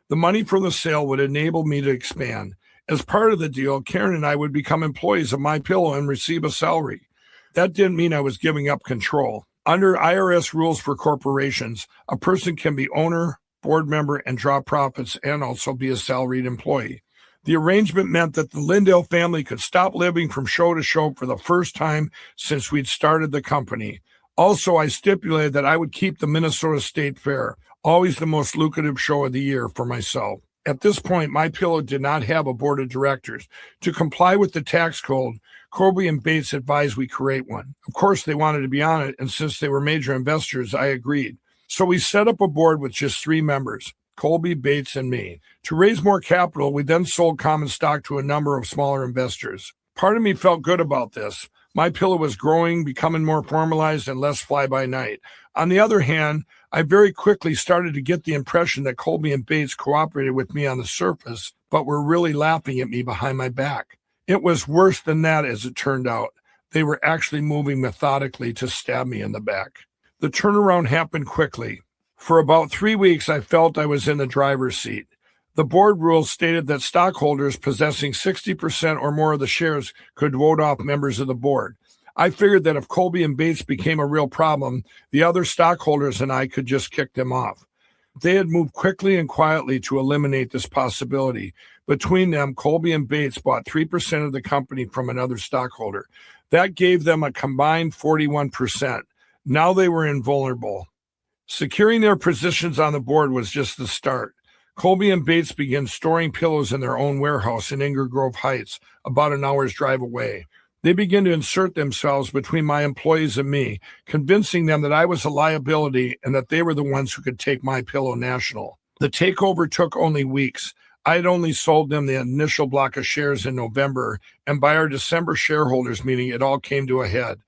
The money from the sale would enable me to expand. As part of the deal, Karen and I would become employees of my pillow and receive a salary. That didn't mean I was giving up control. Under IRS rules for corporations, a person can be owner, board member, and draw profits, and also be a salaried employee. The arrangement meant that the Lindell family could stop living from show to show for the first time since we'd started the company. Also, I stipulated that I would keep the Minnesota State Fair, always the most lucrative show of the year, for myself. At this point, my pillow did not have a board of directors. To comply with the tax code, Colby and Bates advised we create one. Of course, they wanted to be on it, and since they were major investors, I agreed. So we set up a board with just 3 members, Colby, Bates, and me. To raise more capital, we then sold common stock to a number of smaller investors. Part of me felt good about this. My pillow was growing, becoming more formalized, and less fly-by-night. On the other hand, I very quickly started to get the impression that Colby and Bates cooperated with me on the surface, but were really laughing at me behind my back. It was worse than that, as it turned out. They were actually moving methodically to stab me in the back. The turnaround happened quickly. For about 3 weeks, I felt I was in the driver's seat. The board rules stated that stockholders possessing 60% or more of the shares could vote off members of the board. I figured that if Colby and Bates became a real problem, the other stockholders and I could just kick them off. They had moved quickly and quietly to eliminate this possibility. Between them, Colby and Bates bought 3% of the company from another stockholder. That gave them a combined 41%. Now they were invulnerable. Securing their positions on the board was just the start. Colby and Bates began storing pillows in their own warehouse in Inger Grove Heights, about an hour's drive away. They began to insert themselves between my employees and me, convincing them that I was a liability and that they were the ones who could take my pillow national. The takeover took only weeks. I had only sold them the initial block of shares in November, and by our December shareholders meeting, it all came to a head.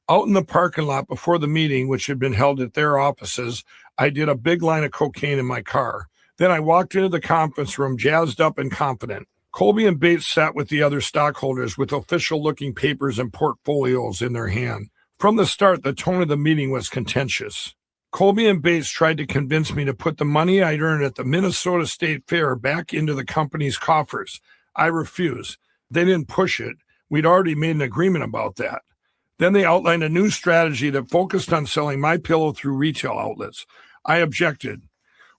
Out in the parking lot before the meeting, which had been held at their offices, I did a big line of cocaine in my car. Then I walked into the conference room, jazzed up and confident. Colby and Bates sat with the other stockholders with official-looking papers and portfolios in their hand. From the start, the tone of the meeting was contentious. Colby and Bates tried to convince me to put the money I'd earned at the Minnesota State Fair back into the company's coffers. I refused. They didn't push it. We'd already made an agreement about that. Then they outlined a new strategy that focused on selling my pillow through retail outlets. I objected.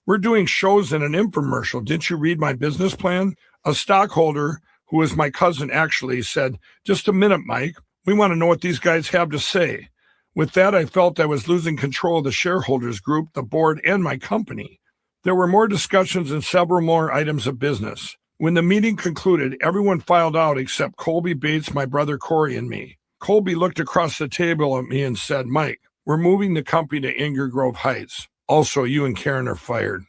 We're doing shows and an infomercial. Didn't you read my business plan? A stockholder, who was my cousin actually, said, "Just a minute, Mike. We want to know what these guys have to say." With that, I felt I was losing control of the shareholders group, the board, and my company. There were more discussions and several more items of business. When the meeting concluded, everyone filed out except Colby, Bates, my brother Corey, and me. Colby looked across the table at me and said, "Mike, we're moving the company to Inger Grove Heights. Also, you and Karen are fired."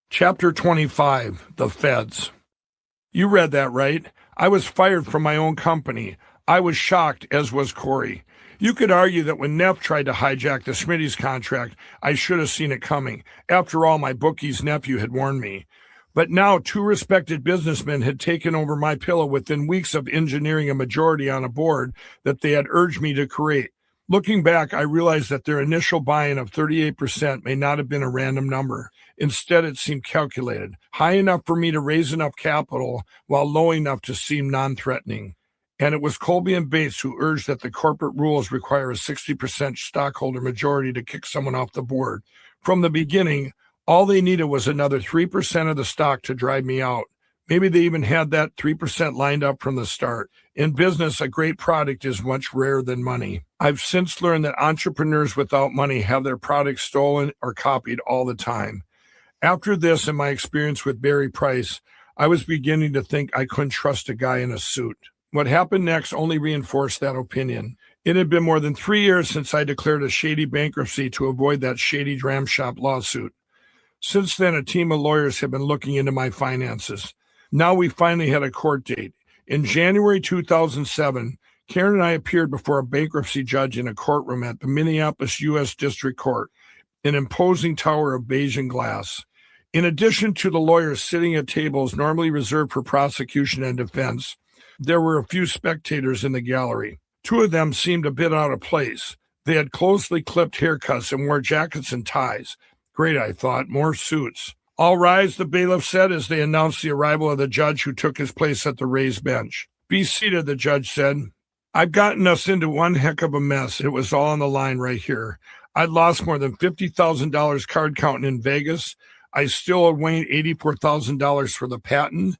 Chapter 25, The Feds. You read that right. I was fired from my own company. I was shocked, as was Corey. You could argue that when Neff tried to hijack the Smitty's contract, I should have seen it coming. After all, my bookie's nephew had warned me. But now 2 respected businessmen had taken over my pillow within weeks of engineering a majority on a board that they had urged me to create. Looking back, I realized that their initial buy-in of 38% may not have been a random number. Instead, it seemed calculated, high enough for me to raise enough capital while low enough to seem non-threatening. And it was Colby and Bates who urged that the corporate rules require a 60% stockholder majority to kick someone off the board. From the beginning, all they needed was another 3% of the stock to drive me out. Maybe they even had that 3% lined up from the start. In business, a great product is much rarer than money. I've since learned that entrepreneurs without money have their products stolen or copied all the time. After this and my experience with Barry Price, I was beginning to think I couldn't trust a guy in a suit. What happened next only reinforced that opinion. It had been more than 3 years since I declared a shady bankruptcy to avoid that shady dram shop lawsuit. Since then, a team of lawyers have been looking into my finances. Now we finally had a court date. In January 2007, Karen and I appeared before a bankruptcy judge in a courtroom at the Minneapolis U.S. District Court, an imposing tower of beige and glass. In addition to the lawyers sitting at tables normally reserved for prosecution and defense, there were a few spectators in the gallery. 2 of them seemed a bit out of place. They had closely clipped haircuts and wore jackets and ties. Great, I thought, more suits. All rise, the bailiff said as they announced the arrival of the judge who took his place at the raised bench. Be seated, the judge said. I've gotten us into one heck of a mess. It was all on the line right here. I'd lost more than $50,000 card counting in Vegas. I still owed Wayne $84,000 for the patent.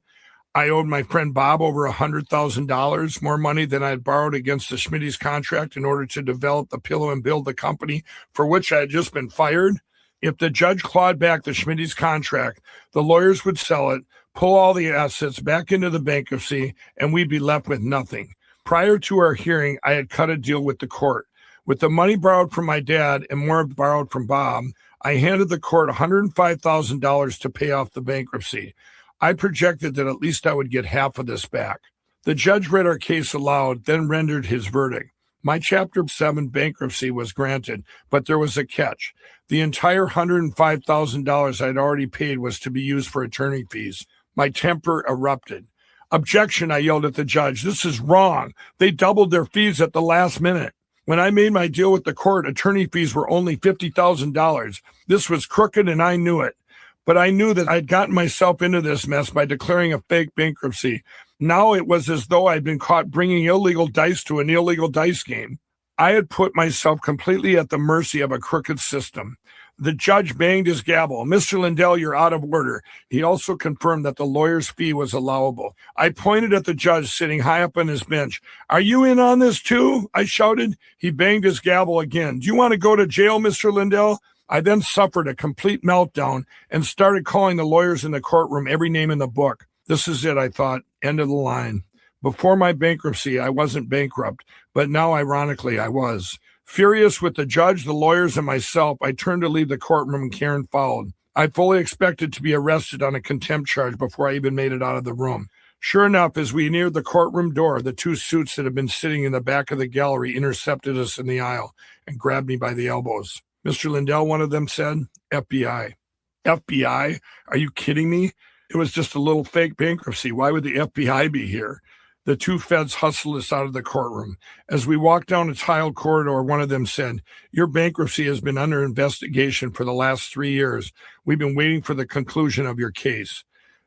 I owed my friend Bob over $100,000, more money than I had borrowed against the Schmitty's contract in order to develop the pillow and build the company for which I had just been fired. If the judge clawed back the Schmitty's contract, the lawyers would sell it, pull all the assets back into the bankruptcy, and we'd be left with nothing. Prior to our hearing, I had cut a deal with the court. With the money borrowed from my dad and more borrowed from Bob, I handed the court $105,000 to pay off the bankruptcy. I projected that at least I would get half of this back. The judge read our case aloud, then rendered his verdict. My Chapter 7 bankruptcy was granted, but there was a catch. The entire $105,000 I'd already paid was to be used for attorney fees. My temper erupted. Objection, I yelled at the judge. This is wrong. They doubled their fees at the last minute. When I made my deal with the court, attorney fees were only $50,000. This was crooked and I knew it. But I knew that I'd gotten myself into this mess by declaring a fake bankruptcy. Now it was as though I'd been caught bringing illegal dice to an illegal dice game. I had put myself completely at the mercy of a crooked system. The judge banged his gavel. Mr. Lindell, you're out of order. He also confirmed that the lawyer's fee was allowable. I pointed at the judge sitting high up on his bench. Are you in on this too? I shouted. He banged his gavel again. Do you want to go to jail, Mr. Lindell? I then suffered a complete meltdown and started calling the lawyers in the courtroom every name in the book. This is it, I thought. End of the line. Before my bankruptcy, I wasn't bankrupt, but now, ironically, I was. Furious with the judge, the lawyers, and myself, I turned to leave the courtroom and Karen followed. I fully expected to be arrested on a contempt charge before I even made it out of the room. Sure enough, as we neared the courtroom door, the 2 suits that had been sitting in the back of the gallery intercepted us in the aisle and grabbed me by the elbows. Mr. Lindell, one of them said, FBI. FBI? Are you kidding me? It was just a little fake bankruptcy. Why would the FBI be here? The 2 feds hustled us out of the courtroom. As we walked down a tiled corridor, one of them said, your bankruptcy has been under investigation for the last 3 years. We've been waiting for the conclusion of your case.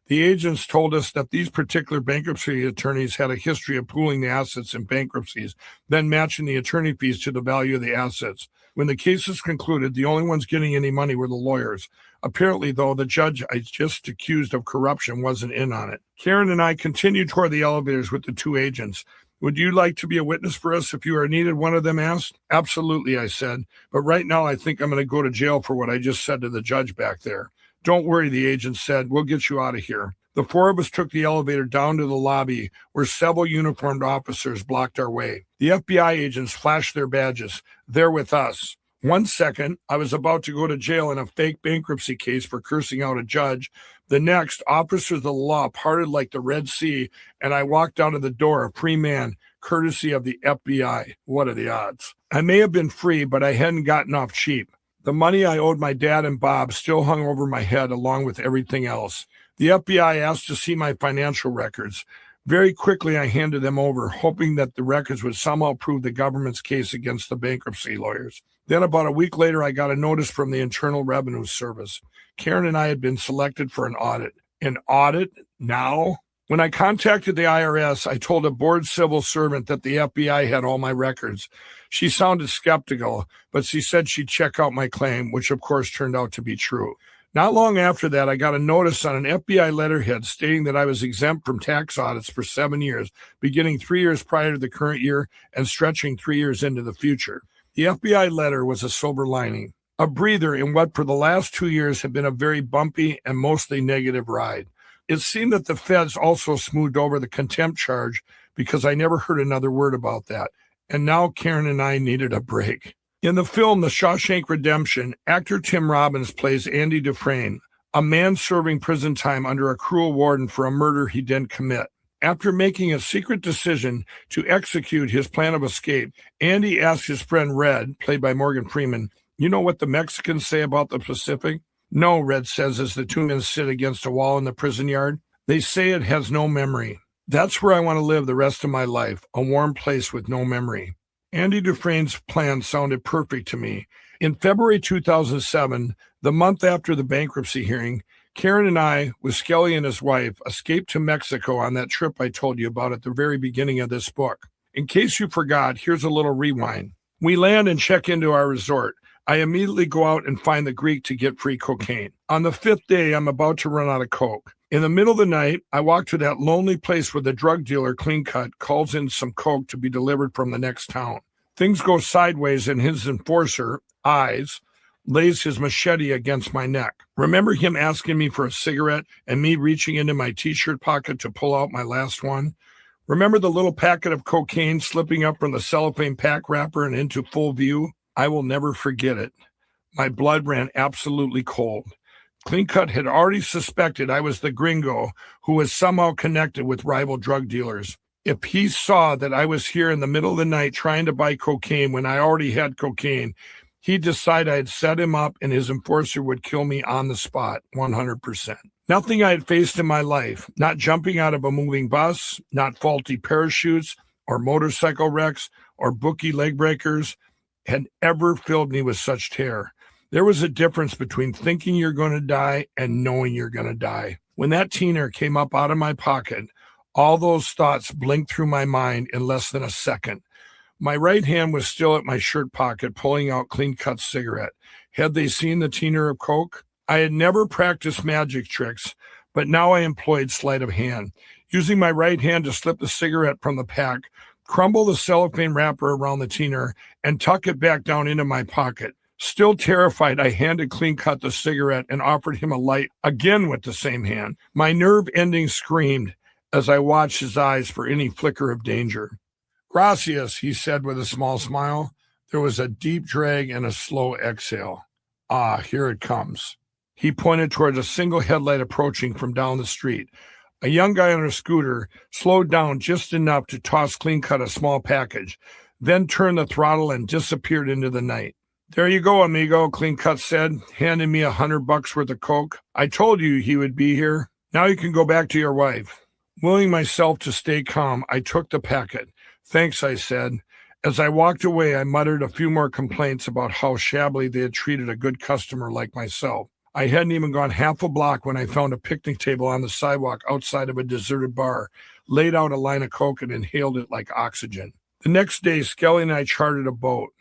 The agents told us that these particular bankruptcy attorneys had a history of pooling the assets in bankruptcies, then matching the attorney fees to the value of the assets. When the case is concluded, the only ones getting any money were the lawyers. Apparently, though, the judge I just accused of corruption wasn't in on it. Karen and I continued toward the elevators with the 2 agents. Would you like to be a witness for us if you are needed? One of them asked. Absolutely, I said. But right now, I think I'm going to go to jail for what I just said to the judge back there. Don't worry, the agent said. We'll get you out of here. The 4 of us took the elevator down to the lobby where several uniformed officers blocked our way. The FBI agents flashed their badges. They're with us. 1 second, I was about to go to jail in a fake bankruptcy case for cursing out a judge. The next, officers of the law parted like the Red Sea, and I walked out of the door a free man, courtesy of the FBI. What are the odds? I may have been free, but I hadn't gotten off cheap. The money I owed my dad and Bob still hung over my head along with everything else. The FBI asked to see my financial records. Very quickly, I handed them over, hoping that the records would somehow prove the government's case against the bankruptcy lawyers. Then about a week later, I got a notice from the Internal Revenue Service. Karen and I had been selected for an audit. An audit? Now? When I contacted the IRS, I told a bored civil servant that the FBI had all my records. She sounded skeptical, but she said she'd check out my claim, which of course turned out to be true. Not long after that, I got a notice on an FBI letterhead stating that I was exempt from tax audits for 7 years, beginning 3 years prior to the current year and stretching 3 years into the future. The FBI letter was a silver lining, a breather in what for the last 2 years had been a very bumpy and mostly negative ride. It seemed that the feds also smoothed over the contempt charge because I never heard another word about that. And now Karen and I needed a break. In the film The Shawshank Redemption, actor Tim Robbins plays Andy Dufresne, a man serving prison time under a cruel warden for a murder he didn't commit. After making a secret decision to execute his plan of escape, Andy asks his friend Red, played by Morgan Freeman, "You know what the Mexicans say about the Pacific?" "No," Red says as the two men sit against a wall in the prison yard. "They say it has no memory." That's where I want to live the rest of my life, a warm place with no memory. Andy Dufresne's plan sounded perfect to me. In February 2007, the month after the bankruptcy hearing, Karen and I, with Skelly and his wife, escaped to Mexico on that trip I told you about at the very beginning of this book. In case you forgot, here's a little rewind. We land and check into our resort. I immediately go out and find the Greek to get free cocaine. On the 5th day, I'm about to run out of coke. In the middle of the night, I walk to that lonely place where the drug dealer, Clean Cut, calls in some coke to be delivered from the next town. Things go sideways and his enforcer, Eyes, lays his machete against my neck. Remember him asking me for a cigarette and me reaching into my t-shirt pocket to pull out my last one? Remember the little packet of cocaine slipping up from the cellophane pack wrapper and into full view? I will never forget it. My blood ran absolutely cold. Clean Cut had already suspected I was the gringo who was somehow connected with rival drug dealers. If he saw that I was here in the middle of the night trying to buy cocaine when I already had cocaine, he'd decide I had set him up and his enforcer would kill me on the spot, 100%. Nothing I had faced in my life, not jumping out of a moving bus, not faulty parachutes or motorcycle wrecks or bookie leg breakers, had ever filled me with such terror. There was a difference between thinking you're going to die and knowing you're going to die. When that teener came up out of my pocket, all those thoughts blinked through my mind in less than a second. My right hand was still at my shirt pocket, pulling out Clean Cut's cigarette. Had they seen the teener of coke? I had never practiced magic tricks, but now I employed sleight of hand, using my right hand to slip the cigarette from the pack, crumble the cellophane wrapper around the teener, and tuck it back down into my pocket. Still terrified, I handed Clean Cut the cigarette and offered him a light again with the same hand. My nerve endings screamed as I watched his eyes for any flicker of danger. "Gracias," he said with a small smile. There was a deep drag and a slow exhale. "Ah, here it comes." He pointed towards a single headlight approaching from down the street. A young guy on a scooter slowed down just enough to toss Clean Cut a small package, then turned the throttle and disappeared into the night. "There you go, amigo," Clean Cut said, handing me $100 worth of coke. "I told you he would be here. Now you can go back to your wife." Willing myself to stay calm, I took the packet. "Thanks," I said. As I walked away, I muttered a few more complaints about how shabbily they had treated a good customer like myself. I hadn't even gone half a block when I found a picnic table on the sidewalk outside of a deserted bar, laid out a line of coke and inhaled it like oxygen. The next day, Skelly and I chartered a boat.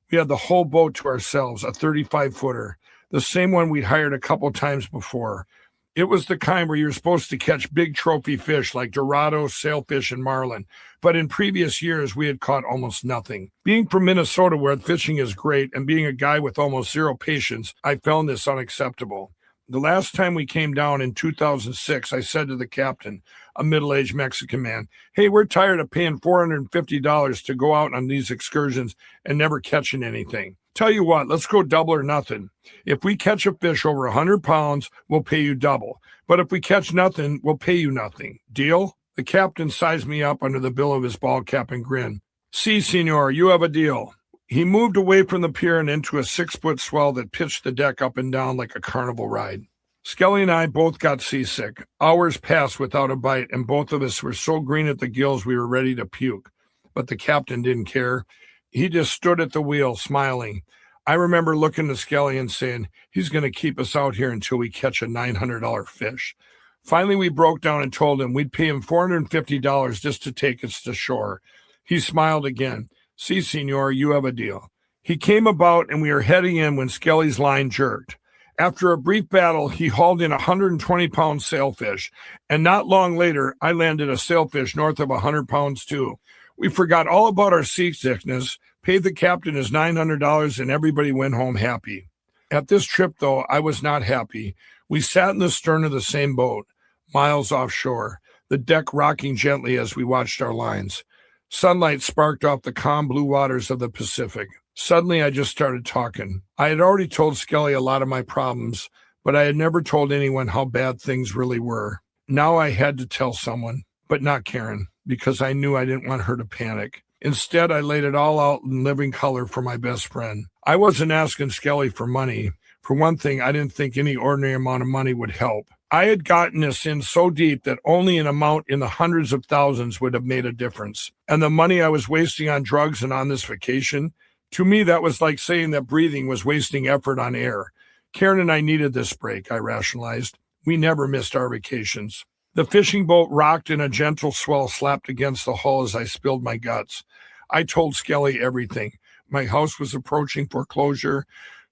We had the whole boat to ourselves, a 35-footer, the same one we'd hired a couple times before. It was the kind where you're supposed to catch big trophy fish like Dorado, sailfish, and marlin. But in previous years, we had caught almost nothing. Being from Minnesota, where fishing is great, and being a guy with almost zero patience, I found this unacceptable. The last time we came down in 2006, I said to the captain, a middle-aged Mexican man, "Hey, we're tired of paying $450 to go out on these excursions and never catching anything. Tell you what, let's go double or nothing. If we catch a fish over 100 pounds, we'll pay you double. But if we catch nothing, we'll pay you nothing. Deal?" The captain sized me up under the bill of his bald cap and grinned. "Si, senor, you have a deal." He moved away from the pier and into a 6-foot swell that pitched the deck up and down like a carnival ride. Skelly and I both got seasick. Hours passed without a bite, and both of us were so green at the gills we were ready to puke. But the captain didn't care. He just stood at the wheel, smiling. I remember looking at Skelly and saying, he's going to keep us out here until we catch a $900 fish. Finally, we broke down and told him we'd pay him $450 just to take us to shore. He smiled again. Si, senor, you have a deal. He came about, and we were heading in when Skelly's line jerked. After a brief battle, he hauled in a 120-pound sailfish, and not long later, I landed a sailfish north of 100 pounds too. We forgot all about our seasickness, paid the captain his $900, and everybody went home happy. At this trip, though, I was not happy. We sat in the stern of the same boat, miles offshore, the deck rocking gently as we watched our lines. Sunlight sparked off the calm blue waters of the Pacific. Suddenly, I just started talking. I had already told Skelly a lot of my problems, but I had never told anyone how bad things really were. Now I had to tell someone, but not Karen, because I knew I didn't want her to panic. Instead, I laid it all out in living color for my best friend. I wasn't asking Skelly for money. For one thing, I didn't think any ordinary amount of money would help. I had gotten this in so deep that only an amount in the hundreds of thousands would have made a difference. And the money I was wasting on drugs and on this vacation, to me, that was like saying that breathing was wasting effort on air. Karen and I needed this break, I rationalized. We never missed our vacations. The fishing boat rocked and a gentle swell slapped against the hull as I spilled my guts. I told Skelly everything. My house was approaching foreclosure.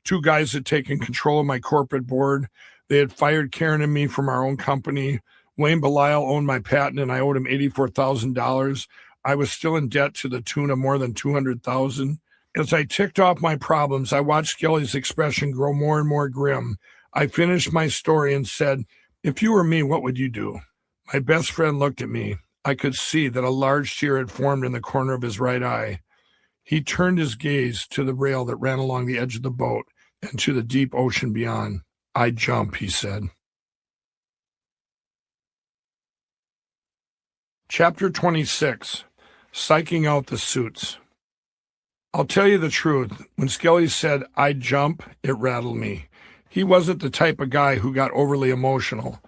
2 guys had taken control of my corporate board. They had fired Karen and me from our own company. Wayne Belial owned my patent, and I owed him $84,000. I was still in debt to the tune of more than $200,000. As I ticked off my problems, I watched Skelly's expression grow more and more grim. I finished my story and said, "If you were me, what would you do?" My best friend looked at me. I could see that a large tear had formed in the corner of his right eye. He turned his gaze to the rail that ran along the edge of the boat and to the deep ocean beyond. "I'd jump," he said. Chapter 26, Psyching Out the Suits. I'll tell you the truth. When Skelly said, "I'd jump," it rattled me. He wasn't the type of guy who got overly emotional.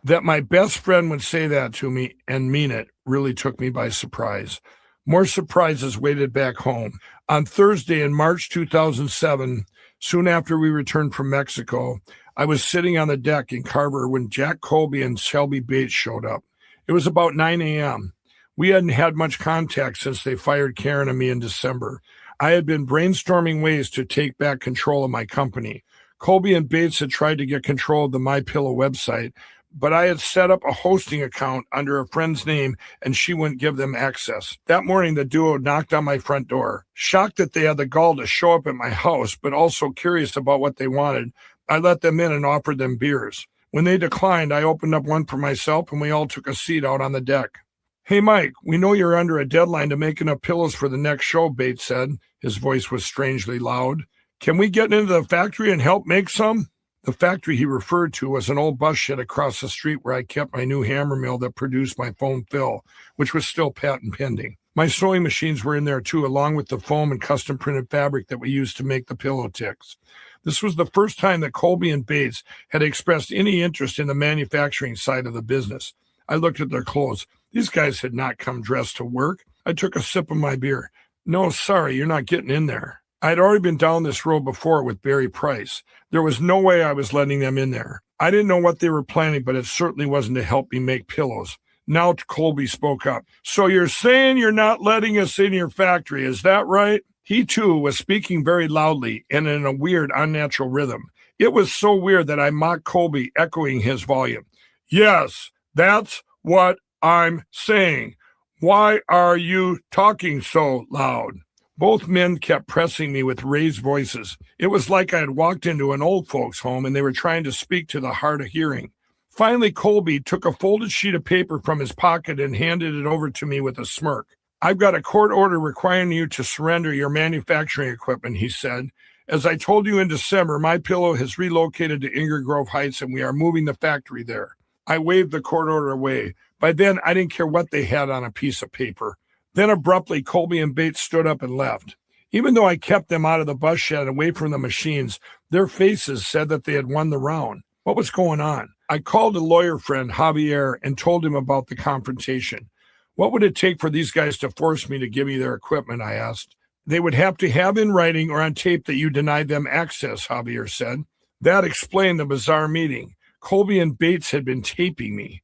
That my best friend would say that to me and mean it really took me by surprise. More surprises waited back home. On Thursday in March 2007, soon after we returned from Mexico, I was sitting on the deck in Carver when Jack Colby and Shelby Bates showed up. It was about 9 a.m. We hadn't had much contact since they fired Karen and me in December. I had been brainstorming ways to take back control of my company. Colby and Bates had tried to get control of the MyPillow website, but I had set up a hosting account under a friend's name and she wouldn't give them access. That morning, the duo knocked on my front door. Shocked that they had the gall to show up at my house, but also curious about what they wanted, I let them in and offered them beers. When they declined, I opened up one for myself and we all took a seat out on the deck. "Hey, Mike, we know you're under a deadline to make enough pillows for the next show," Bates said. His voice was strangely loud. "Can we get into the factory and help make some?" The factory he referred to was an old bus shed across the street where I kept my new hammer mill that produced my foam fill, which was still patent pending. My sewing machines were in there too, along with the foam and custom printed fabric that we used to make the pillow ticks. This was the first time that Colby and Bates had expressed any interest in the manufacturing side of the business. I looked at their clothes. These guys had not come dressed to work. I took a sip of my beer. "No, sorry, you're not getting in there." I had already been down this road before with Barry Price. There was no way I was letting them in there. I didn't know what they were planning, but it certainly wasn't to help me make pillows. Now Colby spoke up. "So you're saying you're not letting us in your factory, is that right?" He, too, was speaking very loudly and in a weird, unnatural rhythm. It was so weird that I mocked Colby, echoing his volume. "Yes, that's what I'm saying. Why are you talking so loud?" Both men kept pressing me with raised voices. It was like I had walked into an old folks' home and they were trying to speak to the hard of hearing. Finally, Colby took a folded sheet of paper from his pocket and handed it over to me with a smirk. "I've got a court order requiring you to surrender your manufacturing equipment," he said. "As I told you in December, MyPillow has relocated to Inger Grove Heights and we are moving the factory there." I waved the court order away. By then, I didn't care what they had on a piece of paper. Then abruptly, Colby and Bates stood up and left. Even though I kept them out of the bus shed and away from the machines, their faces said that they had won the round. What was going on? I called a lawyer friend, Javier, and told him about the confrontation. What would it take for these guys to force me to give me their equipment, I asked. They would have to have in writing or on tape that you denied them access, Javier said. That explained the bizarre meeting. Colby and Bates had been taping me.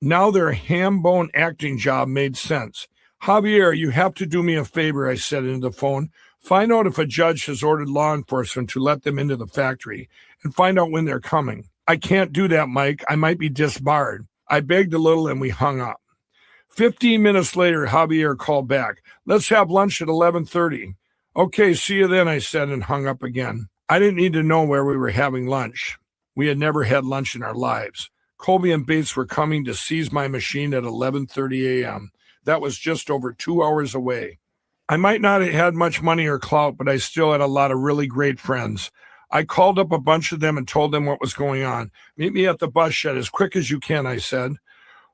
Now their ham-bone acting job made sense. Javier, you have to do me a favor, I said into the phone. Find out if a judge has ordered law enforcement to let them into the factory, and find out when they're coming. I can't do that, Mike. I might be disbarred. I begged a little, and we hung up. 15 minutes later, Javier called back. Let's have lunch at 11:30. Okay, see you then, I said, and hung up again. I didn't need to know where we were having lunch. We had never had lunch in our lives. Colby and Bates were coming to seize my machine at 11:30 a.m. That was just over 2 hours away. I might not have had much money or clout, but I still had a lot of really great friends. I called up a bunch of them and told them what was going on. Meet me at the bus shed as quick as you can, I said.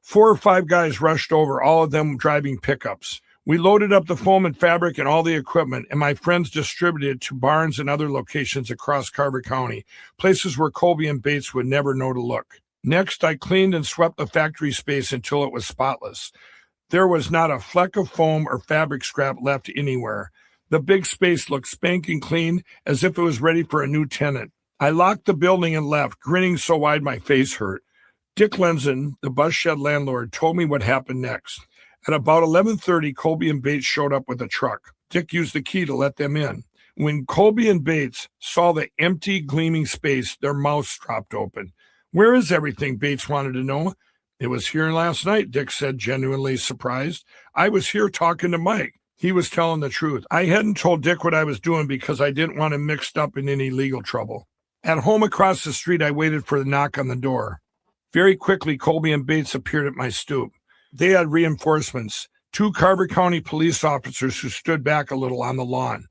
4 or 5 guys rushed over, all of them driving pickups. We loaded up the foam and fabric and all the equipment, and my friends distributed it to barns and other locations across Carver County, places where Colby and Bates would never know to look. Next, I cleaned and swept the factory space until it was spotless. There was not a fleck of foam or fabric scrap left anywhere. The big space looked spanking clean, as if it was ready for a new tenant. I locked the building and left, grinning so wide my face hurt. Dick Lenzen, the bus shed landlord, told me what happened next. At about 11:30, Colby and Bates showed up with a truck. Dick used the key to let them in. When Colby and Bates saw the empty, gleaming space, their mouths dropped open. Where is everything? Bates wanted to know. It was here last night, Dick said, genuinely surprised. I was here talking to Mike. He was telling the truth. I hadn't told Dick what I was doing because I didn't want him mixed up in any legal trouble. At home across the street, I waited for the knock on the door. Very quickly, Colby and Bates appeared at my stoop. They had reinforcements, 2 Carver County police officers who stood back a little on the lawn.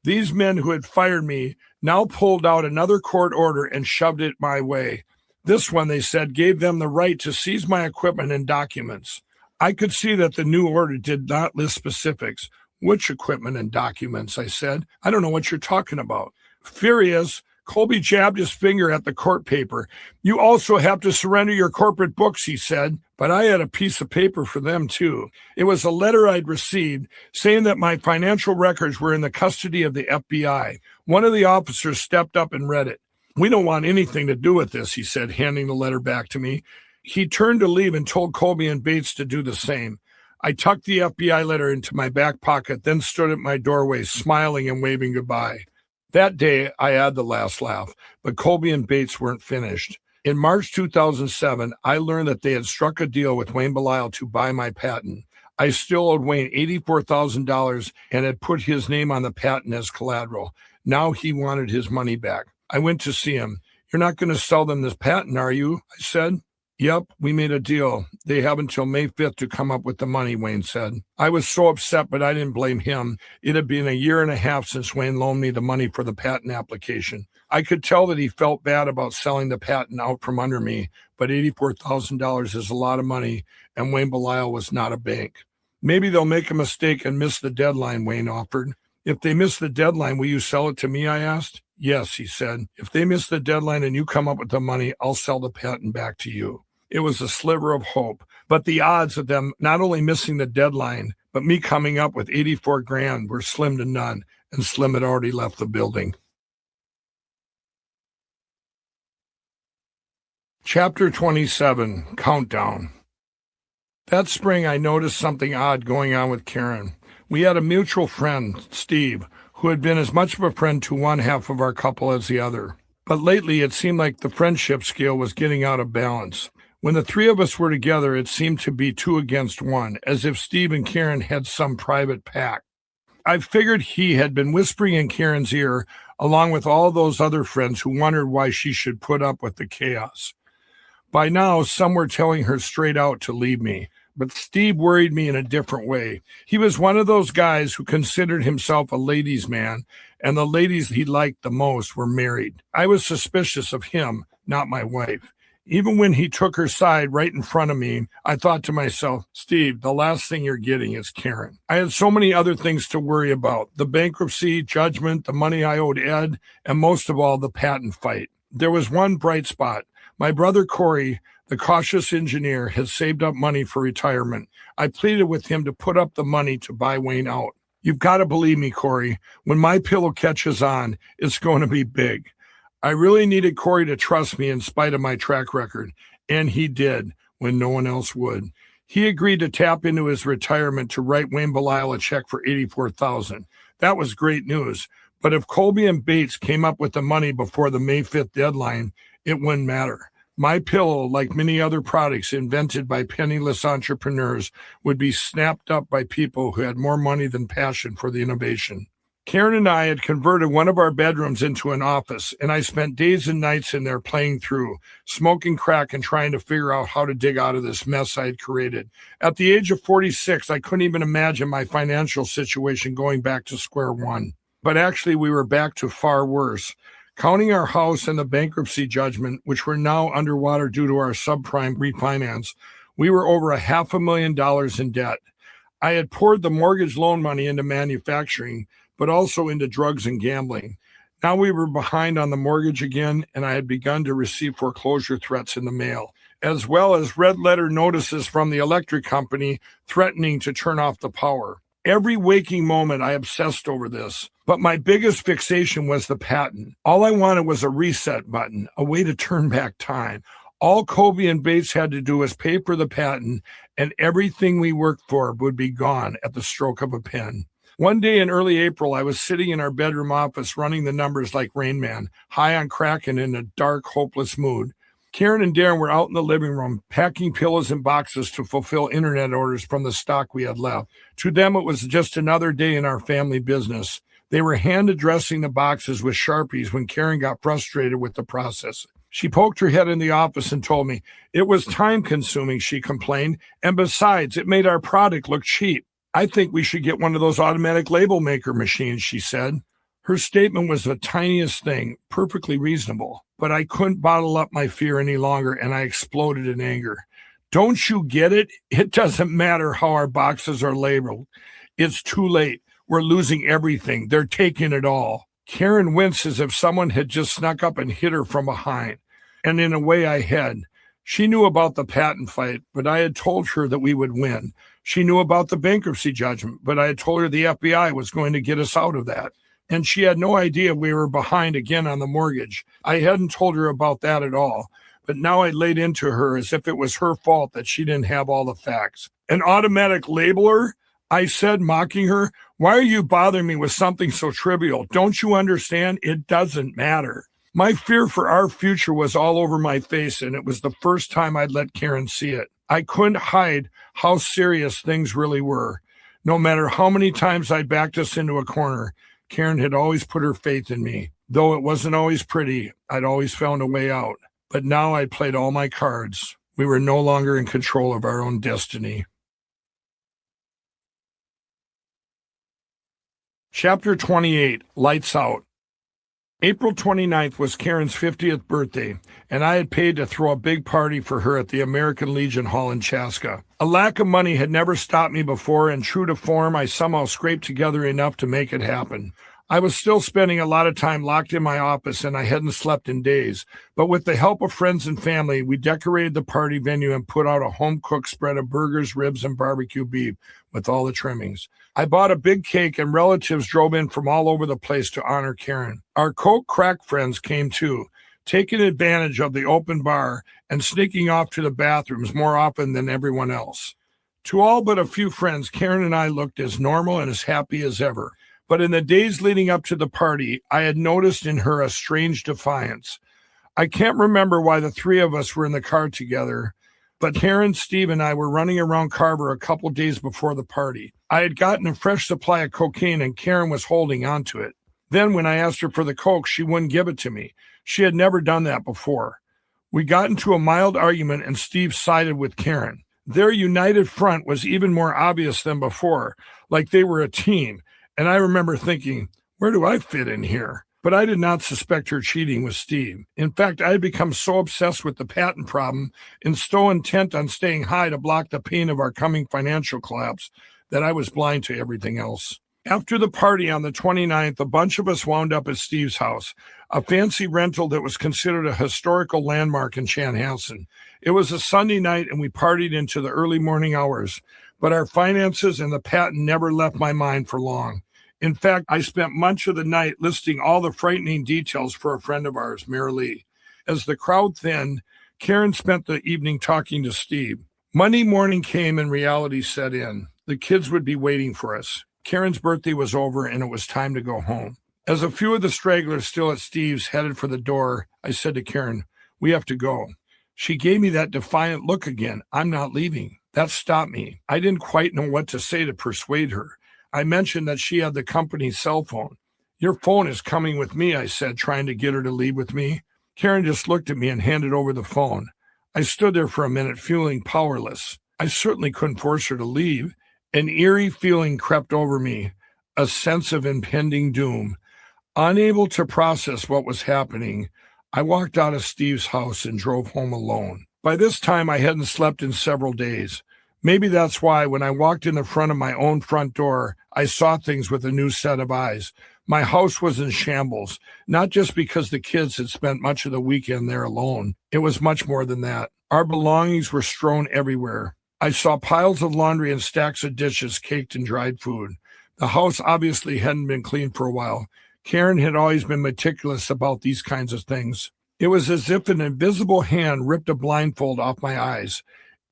These men who had fired me now pulled out another court order and shoved it my way. This one, they said, gave them the right to seize my equipment and documents. I could see that the new order did not list specifics. Which equipment and documents? I said. I don't know what you're talking about. Furious, Colby jabbed his finger at the court paper. You also have to surrender your corporate books, he said, but I had a piece of paper for them too. It was a letter I'd received saying that my financial records were in the custody of the FBI. One of the officers stepped up and read it. We don't want anything to do with this, he said, handing the letter back to me. He turned to leave and told Colby and Bates to do the same. I tucked the FBI letter into my back pocket, then stood at my doorway, smiling and waving goodbye. That day, I had the last laugh, but Colby and Bates weren't finished. In March 2007, I learned that they had struck a deal with Wayne Belisle to buy my patent. I still owed Wayne $84,000 and had put his name on the patent as collateral. Now he wanted his money back. I went to see him. You're not going to sell them this patent, are you? I said. Yep, we made a deal. They have until May 5th to come up with the money, Wayne said. I was so upset, but I didn't blame him. It had been a year and a half since Wayne loaned me the money for the patent application. I could tell that he felt bad about selling the patent out from under me, but $84,000 is a lot of money, and Wayne Belisle was not a bank. Maybe they'll make a mistake and miss the deadline, Wayne offered. If they miss the deadline, will you sell it to me, I asked. Yes, he said. If they miss the deadline and you come up with the money, I'll sell the patent back to you. It was a sliver of hope, but the odds of them not only missing the deadline, but me coming up with 84 grand were slim to none, and Slim had already left the building. Chapter 27, Countdown. That spring, I noticed something odd going on with Karen. We had a mutual friend, Steve, who had been as much of a friend to one half of our couple as the other. But lately, it seemed like the friendship scale was getting out of balance. When the 3 of us were together, it seemed to be 2 against 1, as if Steve and Karen had some private pact. I figured he had been whispering in Karen's ear, along with all those other friends who wondered why she should put up with the chaos. By now, some were telling her straight out to leave me, but Steve worried me in a different way. He was one of those guys who considered himself a ladies' man, and the ladies he liked the most were married. I was suspicious of him, not my wife. Even when he took her side right in front of me, I thought to myself, Steve, the last thing you're getting is Karen. I had so many other things to worry about: the bankruptcy, judgment, the money I owed Ed, and most of all, the patent fight. There was one bright spot. My brother Corey, the cautious engineer, had saved up money for retirement. I pleaded with him to put up the money to buy Wayne out. You've got to believe me, Corey. When my pillow catches on, it's going to be big. I really needed Corey to trust me in spite of my track record, and he did when no one else would. He agreed to tap into his retirement to write Wayne Belisle a check for $84,000. That was great news. But if Colby and Bates came up with the money before the May 5th deadline, it wouldn't matter. My pillow, like many other products invented by penniless entrepreneurs, would be snapped up by people who had more money than passion for the innovation. Karen and I had converted one of our bedrooms into an office, and I spent days and nights in there playing through, smoking crack and trying to figure out how to dig out of this mess I had created. At the age of 46, I couldn't even imagine my financial situation going back to square one. But actually, we were back to far worse. Counting our house and the bankruptcy judgment, which were now underwater due to our subprime refinance, we were over $500,000 in debt. I had poured the mortgage loan money into manufacturing, but also into drugs and gambling. Now we were behind on the mortgage again, and I had begun to receive foreclosure threats in the mail, as well as red letter notices from the electric company threatening to turn off the power. Every waking moment I obsessed over this, but my biggest fixation was the patent. All I wanted was a reset button, a way to turn back time. All Colby and Bates had to do was pay for the patent, and everything we worked for would be gone at the stroke of a pen. One day in early April, I was sitting in our bedroom office running the numbers like Rain Man, high on crack and in a dark, hopeless mood. Karen and Darren were out in the living room, packing pillows and boxes to fulfill internet orders from the stock we had left. To them, it was just another day in our family business. They were hand-addressing the boxes with Sharpies when Karen got frustrated with the process. She poked her head in the office and told me, "It was time-consuming," she complained, "and besides, it made our product look cheap. I think we should get one of those automatic label maker machines," she said. Her statement was the tiniest thing, perfectly reasonable, but I couldn't bottle up my fear any longer, and I exploded in anger. "Don't you get it? It doesn't matter how our boxes are labeled. It's too late. We're losing everything. They're taking it all." Karen winced as if someone had just snuck up and hit her from behind, and in a way I had. She knew about the patent fight, but I had told her that we would win. She knew about the bankruptcy judgment, but I had told her the FBI was going to get us out of that. And she had no idea we were behind again on the mortgage. I hadn't told her about that at all, but now I laid into her as if it was her fault that she didn't have all the facts. "An automatic labeler?" I said, mocking her. "Why are you bothering me with something so trivial? Don't you understand? It doesn't matter." My fear for our future was all over my face, and it was the first time I'd let Karen see it. I couldn't hide how serious things really were. No matter how many times I backed us into a corner, Karen had always put her faith in me. Though it wasn't always pretty, I'd always found a way out. But now I'd played all my cards. We were no longer in control of our own destiny. Chapter 28, Lights Out. April 29th was Karen's 50th birthday, and I had paid to throw a big party for her at the American Legion Hall in Chaska. A lack of money had never stopped me before, and true to form, I somehow scraped together enough to make it happen. I was still spending a lot of time locked in my office, and I hadn't slept in days. But with the help of friends and family, we decorated the party venue and put out a home-cooked spread of burgers, ribs, and barbecue beef with all the trimmings. I bought a big cake, and relatives drove in from all over the place to honor Karen. Our Coke crack friends came too, taking advantage of the open bar and sneaking off to the bathrooms more often than everyone else. To all but a few friends, Karen and I looked as normal and as happy as ever. But in the days leading up to the party, I had noticed in her a strange defiance. I can't remember why the three of us were in the car together, but Karen, Steve, and I were running around Carver a couple days before the party. I had gotten a fresh supply of cocaine, and Karen was holding on to it. Then when I asked her for the coke, she wouldn't give it to me. She had never done that before. We got into a mild argument, and Steve sided with Karen. Their united front was even more obvious than before, like they were a team. And I remember thinking, where do I fit in here? But I did not suspect her cheating with Steve. In fact, I had become so obsessed with the patent problem and so intent on staying high to block the pain of our coming financial collapse that I was blind to everything else. After the party on the 29th, a bunch of us wound up at Steve's house, a fancy rental that was considered a historical landmark in Chanhassen. It was a Sunday night and we partied into the early morning hours, but our finances and the patent never left my mind for long. In fact, I spent much of the night listing all the frightening details for a friend of ours, Mary Lee. As the crowd thinned, Karen spent the evening talking to Steve. Monday morning came and reality set in. The kids would be waiting for us. Karen's birthday was over and it was time to go home. As a few of the stragglers still at Steve's headed for the door, I said to Karen, "We have to go." She gave me that defiant look again. "I'm not leaving." That stopped me. I didn't quite know what to say to persuade her. I mentioned that she had the company's cell phone. "Your phone is coming with me," I said, trying to get her to leave with me. Karen just looked at me and handed over the phone. I stood there for a minute, feeling powerless. I certainly couldn't force her to leave. An eerie feeling crept over me, a sense of impending doom. Unable to process what was happening, I walked out of Steve's house and drove home alone. By this time, I hadn't slept in several days. Maybe that's why when I walked in the front of my own front door, I saw things with a new set of eyes. My house was in shambles, not just because the kids had spent much of the weekend there alone. It was much more than that. Our belongings were strewn everywhere. I saw piles of laundry and stacks of dishes caked in dried food. The house obviously hadn't been cleaned for a while. Karen had always been meticulous about these kinds of things. It was as if an invisible hand ripped a blindfold off my eyes.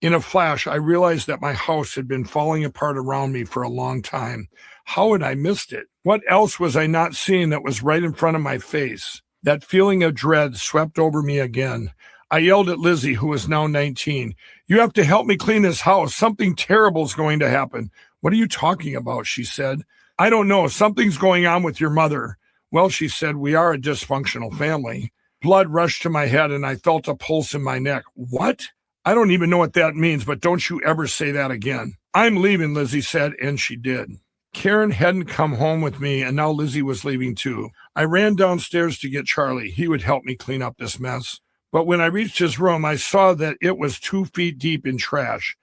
In a flash, I realized that my house had been falling apart around me for a long time. How had I missed it? What else was I not seeing that was right in front of my face? That feeling of dread swept over me again. I yelled at Lizzie, who was now 19. "You have to help me clean this house. Something terrible is going to happen." "What are you talking about?" she said. "I don't know. Something's going on with your mother." "Well," she said, "we are a dysfunctional family." Blood rushed to my head and I felt a pulse in my neck. "What?" "I don't even know what that means, but don't you ever say that again." "I'm leaving," Lizzie said, and she did. Karen hadn't come home with me, and now Lizzie was leaving too. I ran downstairs to get Charlie. He would help me clean up this mess. But when I reached his room, I saw that it was 2 feet deep in trash.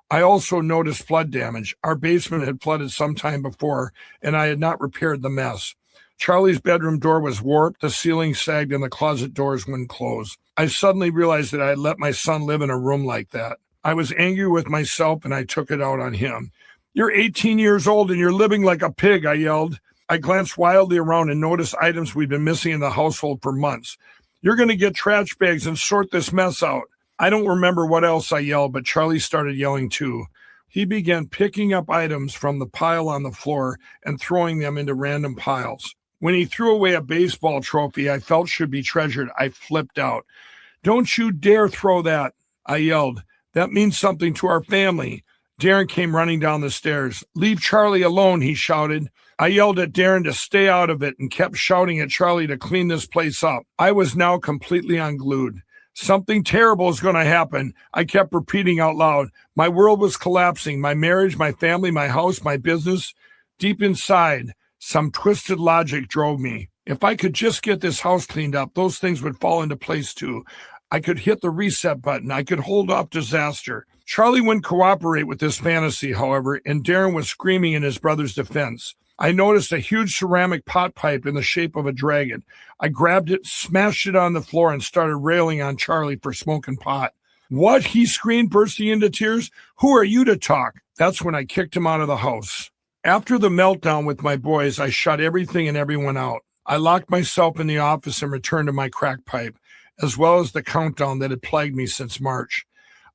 I also noticed flood damage. Our basement had flooded some time before, and I had not repaired the mess. Charlie's bedroom door was warped, the ceiling sagged, and the closet doors wouldn't close. I suddenly realized that I had let my son live in a room like that. I was angry with myself, and I took it out on him. "You're 18 years old, and you're living like a pig," I yelled. I glanced wildly around and noticed items we'd been missing in the household for months. "You're going to get trash bags and sort this mess out." I don't remember what else I yelled, but Charlie started yelling too. He began picking up items from the pile on the floor and throwing them into random piles. When he threw away a baseball trophy I felt should be treasured, I flipped out. "Don't you dare throw that," I yelled. "That means something to our family." Darren came running down the stairs. "Leave Charlie alone," he shouted. I yelled at Darren to stay out of it and kept shouting at Charlie to clean this place up. I was now completely unglued. "Something terrible is going to happen," I kept repeating out loud. My world was collapsing. My marriage, my family, my house, my business. Deep inside, some twisted logic drove me. If I could just get this house cleaned up, those things would fall into place too. I could hit the reset button. I could hold off disaster. Charlie wouldn't cooperate with this fantasy, however, and Darren was screaming in his brother's defense. I noticed a huge ceramic pot pipe in the shape of a dragon. I grabbed it, smashed it on the floor, and started railing on Charlie for smoking pot. "What?" he screamed, bursting into tears. "Who are you to talk?" That's when I kicked him out of the house. After the meltdown with my boys, I shut everything and everyone out. I locked myself in the office and returned to my crack pipe, as well as the countdown that had plagued me since March.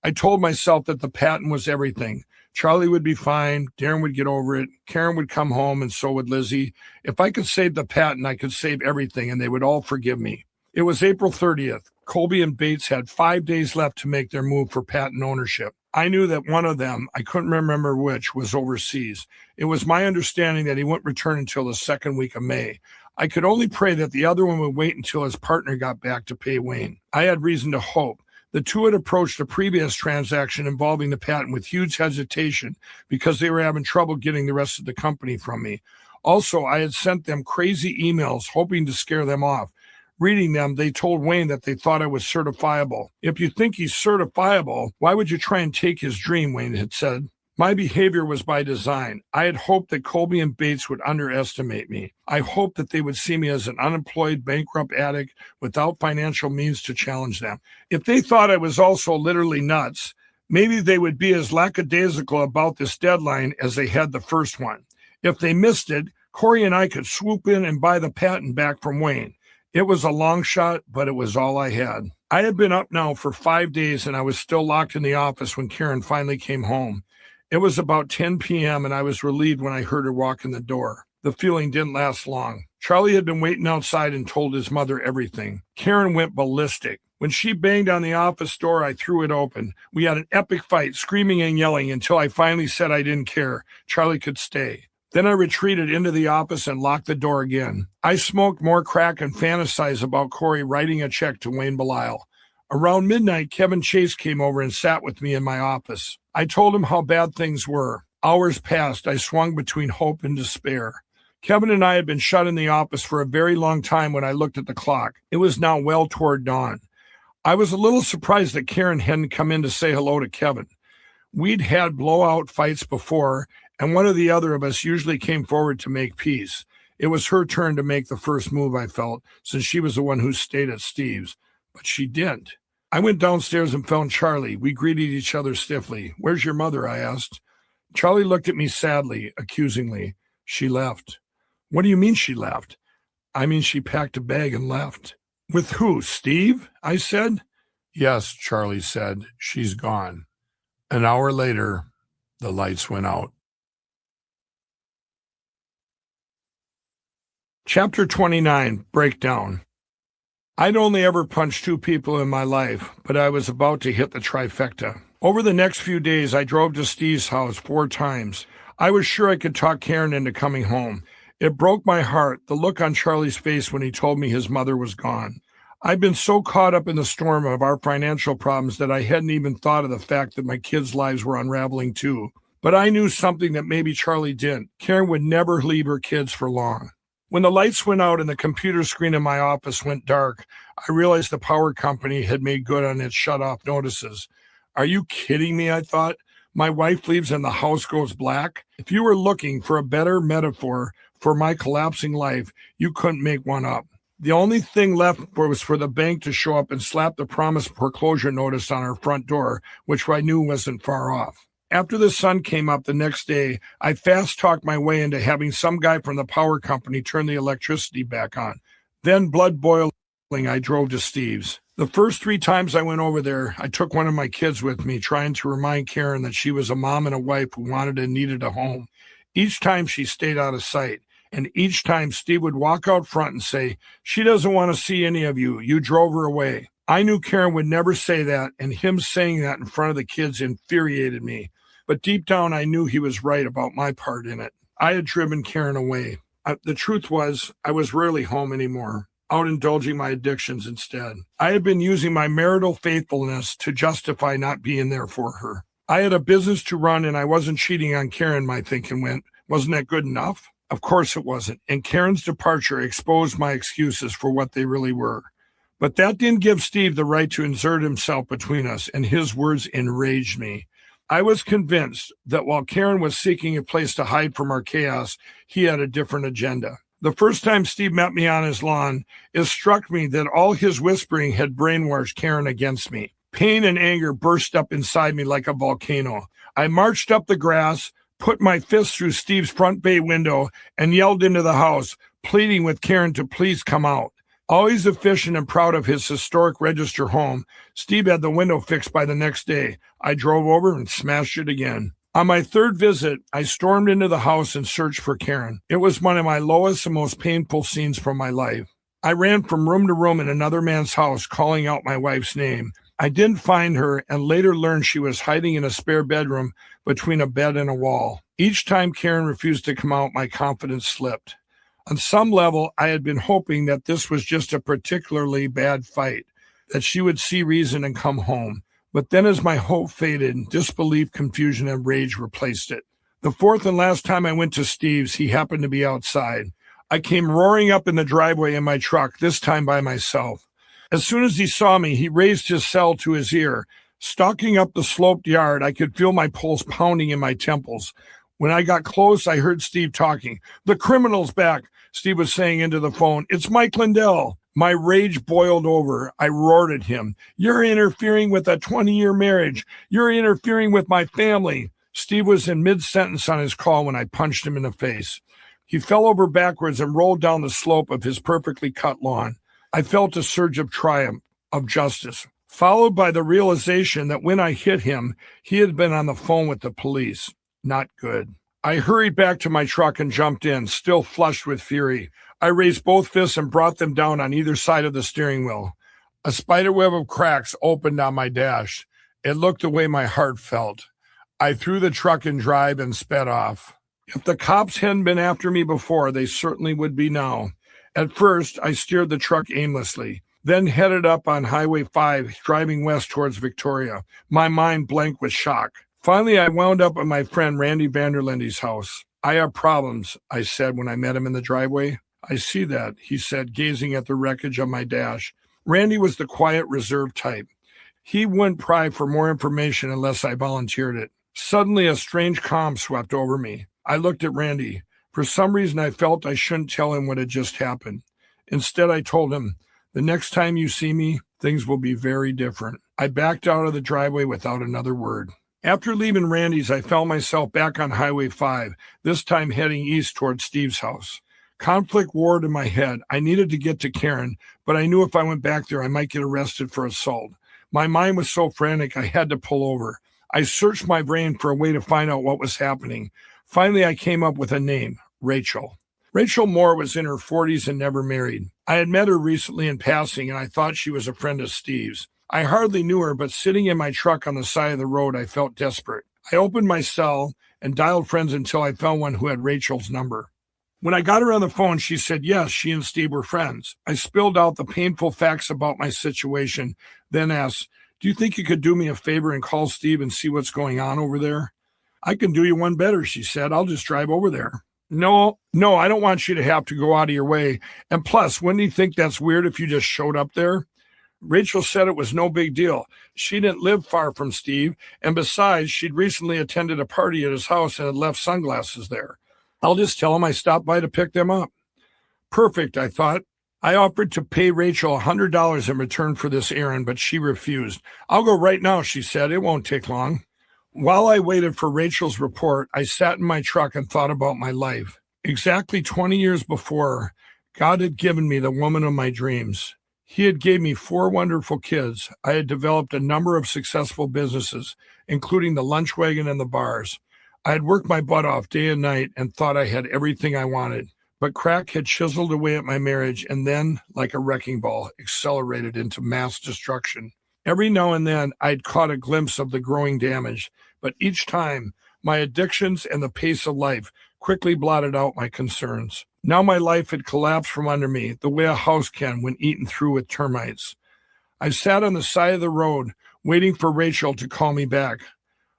I told myself that the patent was everything. Charlie would be fine, Darren would get over it, Karen would come home, and so would Lizzie. If I could save the patent, I could save everything, and they would all forgive me. It was April 30th. Colby and Bates had 5 days left to make their move for patent ownership. I knew that one of them, I couldn't remember which, was overseas. It was my understanding that he wouldn't return until the second week of May. I could only pray that the other one would wait until his partner got back to pay Wayne. I had reason to hope. The two had approached a previous transaction involving the patent with huge hesitation because they were having trouble getting the rest of the company from me. Also, I had sent them crazy emails hoping to scare them off. Reading them, they told Wayne that they thought I was certifiable. "If you think he's certifiable, why would you try and take his dream?" Wayne had said. My behavior was by design. I had hoped that Colby and Bates would underestimate me. I hoped that they would see me as an unemployed, bankrupt addict without financial means to challenge them. If they thought I was also literally nuts, maybe they would be as lackadaisical about this deadline as they had the first one. If they missed it, Corey and I could swoop in and buy the patent back from Wayne. It was a long shot, but it was all I had. I had been up now for 5 days, and I was still locked in the office when Karen finally came home. It was about 10 p.m., and I was relieved when I heard her walk in the door. The feeling didn't last long. Charlie had been waiting outside and told his mother everything. Karen went ballistic. When she banged on the office door, I threw it open. We had an epic fight, screaming and yelling, until I finally said I didn't care. Charlie could stay. Then I retreated into the office and locked the door again. I smoked more crack and fantasized about Corey writing a check to Wayne Belisle. Around midnight, Kevin Chase came over and sat with me in my office. I told him how bad things were. Hours passed. I swung between hope and despair. Kevin and I had been shut in the office for a very long time when I looked at the clock. It was now well toward dawn. I was a little surprised that Karen hadn't come in to say hello to Kevin. We'd had blowout fights before, and one or the other of us usually came forward to make peace. It was her turn to make the first move, I felt, since she was the one who stayed at Steve's. But she didn't. I went downstairs and found Charlie. We greeted each other stiffly. "Where's your mother?" I asked. Charlie looked at me sadly, accusingly. "She left." "What do you mean she left?" "I mean she packed a bag and left." "With who, Steve?" I said. "Yes," Charlie said. "She's gone." An hour later, the lights went out. Chapter 29, Breakdown. I'd only ever punched 2 people in my life, but I was about to hit the trifecta. Over the next few days, I drove to Steve's house 4 times. I was sure I could talk Karen into coming home. It broke my heart, the look on Charlie's face when he told me his mother was gone. I'd been so caught up in the storm of our financial problems that I hadn't even thought of the fact that my kids' lives were unraveling too. But I knew something that maybe Charlie didn't. Karen would never leave her kids for long. When the lights went out and the computer screen in my office went dark, I realized the power company had made good on its shut-off notices. Are you kidding me, I thought? My wife leaves and the house goes black? If you were looking for a better metaphor for my collapsing life, you couldn't make one up. The only thing left was for the bank to show up and slap the promised foreclosure notice on our front door, which I knew wasn't far off. After the sun came up the next day, I fast-talked my way into having some guy from the power company turn the electricity back on. Then, blood boiling, I drove to Steve's. The first 3 times I went over there, I took one of my kids with me, trying to remind Karen that she was a mom and a wife who wanted and needed a home. Each time she stayed out of sight, and each time Steve would walk out front and say, "She doesn't want to see any of you. You drove her away." I knew Karen would never say that, and him saying that in front of the kids infuriated me. But deep down, I knew he was right about my part in it. I had driven Karen away. The truth was, I was rarely home anymore, out indulging my addictions instead. I had been using my marital faithfulness to justify not being there for her. I had a business to run, and I wasn't cheating on Karen, my thinking went. Wasn't that good enough? Of course it wasn't, and Karen's departure exposed my excuses for what they really were. But that didn't give Steve the right to insert himself between us, and his words enraged me. I was convinced that while Karen was seeking a place to hide from our chaos, he had a different agenda. The first time Steve met me on his lawn, it struck me that all his whispering had brainwashed Karen against me. Pain and anger burst up inside me like a volcano. I marched up the grass, put my fist through Steve's front bay window, and yelled into the house, pleading with Karen to please come out. Always efficient and proud of his historic register home, Steve had the window fixed by the next day. I drove over and smashed it again. On my 3rd visit, I stormed into the house and searched for Karen. It was one of my lowest and most painful scenes from my life. I ran from room to room in another man's house, calling out my wife's name. I didn't find her, and later learned she was hiding in a spare bedroom between a bed and a wall. Each time Karen refused to come out, my confidence slipped. On some level, I had been hoping that this was just a particularly bad fight, that she would see reason and come home. But then as my hope faded, disbelief, confusion, and rage replaced it. The 4th and last time I went to Steve's, he happened to be outside. I came roaring up in the driveway in my truck, this time by myself. As soon as he saw me, he raised his cell to his ear, Stalking up the sloped yard, I could feel my pulse pounding in my temples. When I got close, I heard Steve talking. "The criminal's back," Steve was saying into the phone. "It's Mike Lindell." My rage boiled over. I roared at him. "You're interfering with a 20-year marriage. You're interfering with my family." Steve was in mid-sentence on his call when I punched him in the face. He fell over backwards and rolled down the slope of his perfectly cut lawn. I felt a surge of triumph, of justice, followed by the realization that when I hit him, he had been on the phone with the police. Not good. I hurried back to my truck and jumped in, still flushed with fury. I raised both fists and brought them down on either side of the steering wheel. A spiderweb of cracks opened on my dash. It looked the way my heart felt. I threw the truck in drive and sped off. If the cops hadn't been after me before, they certainly would be now. At first, I steered the truck aimlessly, then headed up on Highway 5, driving west towards Victoria, my mind blank with shock. Finally, I wound up at my friend Randy Vanderlinde's house. "I have problems," I said when I met him in the driveway. "I see that," he said, gazing at the wreckage of my dash. Randy was the quiet, reserved type. He wouldn't pry for more information unless I volunteered it. Suddenly, a strange calm swept over me. I looked at Randy. For some reason, I felt I shouldn't tell him what had just happened. Instead, I told him, "The next time you see me, things will be very different." I backed out of the driveway without another word. After leaving Randy's, I found myself back on Highway 5, this time heading east toward Steve's house. Conflict warred in my head. I needed to get to Karen, but I knew if I went back there, I might get arrested for assault. My mind was so frantic, I had to pull over. I searched my brain for a way to find out what was happening. Finally, I came up with a name, Rachel. Rachel Moore was in her 40s and never married. I had met her recently in passing, and I thought she was a friend of Steve's. I hardly knew her, but sitting in my truck on the side of the road, I felt desperate. I opened my cell and dialed friends until I found one who had Rachel's number. When I got her on the phone, she said yes, she and Steve were friends. I spilled out the painful facts about my situation, then asked, "Do you think you could do me a favor and call Steve and see what's going on over there?" "I can do you one better," she said. "I'll just drive over there." No, I don't want you to have to go out of your way. And plus, wouldn't he think that's weird if you just showed up there? Rachel said it was no big deal. She didn't live far from Steve, and besides, she'd recently attended a party at his house and had left sunglasses there. I'll just tell him I stopped by to pick them up. Perfect, I thought. I offered to pay Rachel $100 in return for this errand, but she refused. "I'll go right now," she said. "It won't take long." While I waited for Rachel's report, I sat in my truck and thought about my life. Exactly 20 years before, God had given me the woman of my dreams. He had gave me 4 wonderful kids. I had developed a number of successful businesses, including the lunch wagon and the bars. I had worked my butt off day and night and thought I had everything I wanted. But crack had chiseled away at my marriage and then, like a wrecking ball, accelerated into mass destruction. Every now and then, I'd caught a glimpse of the growing damage, but each time, my addictions and the pace of life quickly blotted out my concerns. Now my life had collapsed from under me, the way a house can when eaten through with termites. I sat on the side of the road, waiting for Rachel to call me back,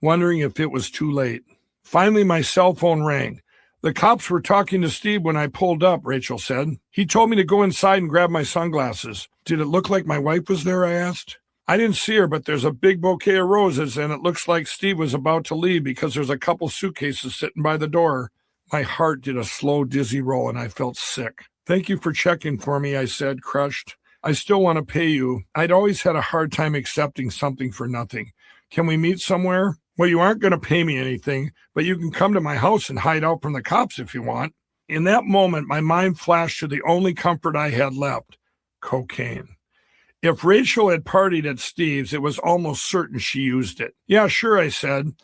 wondering if it was too late. Finally, my cell phone rang. "The cops were talking to Steve when I pulled up," Rachel said. "He told me to go inside and grab my sunglasses." "Did it look like my wife was there?" I asked. "I didn't see her, but there's a big bouquet of roses, and it looks like Steve was about to leave because there's a couple suitcases sitting by the door." My heart did a slow, dizzy roll, and I felt sick. "Thank you for checking for me," I said, crushed. "I still want to pay you. I'd always had a hard time accepting something for nothing. Can we meet somewhere?" "Well, you aren't going to pay me anything, but you can come to my house and hide out from the cops if you want." In that moment, my mind flashed to the only comfort I had left, cocaine. If Rachel had partied at Steve's, it was almost certain she used it. "Yeah, sure," I said.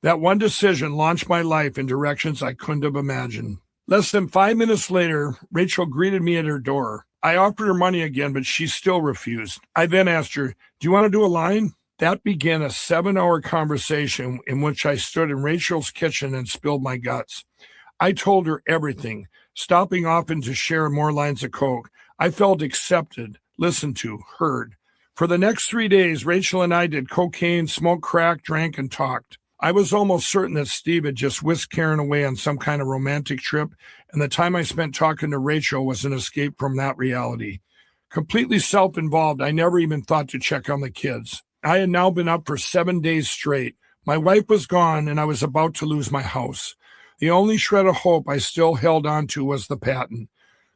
That one decision launched my life in directions I couldn't have imagined. Less than 5 minutes later, Rachel greeted me at her door. I offered her money again, but she still refused. I then asked her, "Do you want to do a line?" That began a 7-hour conversation in which I stood in Rachel's kitchen and spilled my guts. I told her everything, stopping often to share more lines of coke. I felt accepted, listened to, heard. For the next 3 days, Rachel and I did cocaine, smoked crack, drank, and talked. I was almost certain that Steve had just whisked Karen away on some kind of romantic trip, and the time I spent talking to Rachel was an escape from that reality. Completely self-involved, I never even thought to check on the kids. I had now been up for 7 days straight. My wife was gone, and I was about to lose my house. The only shred of hope I still held on to was the patent.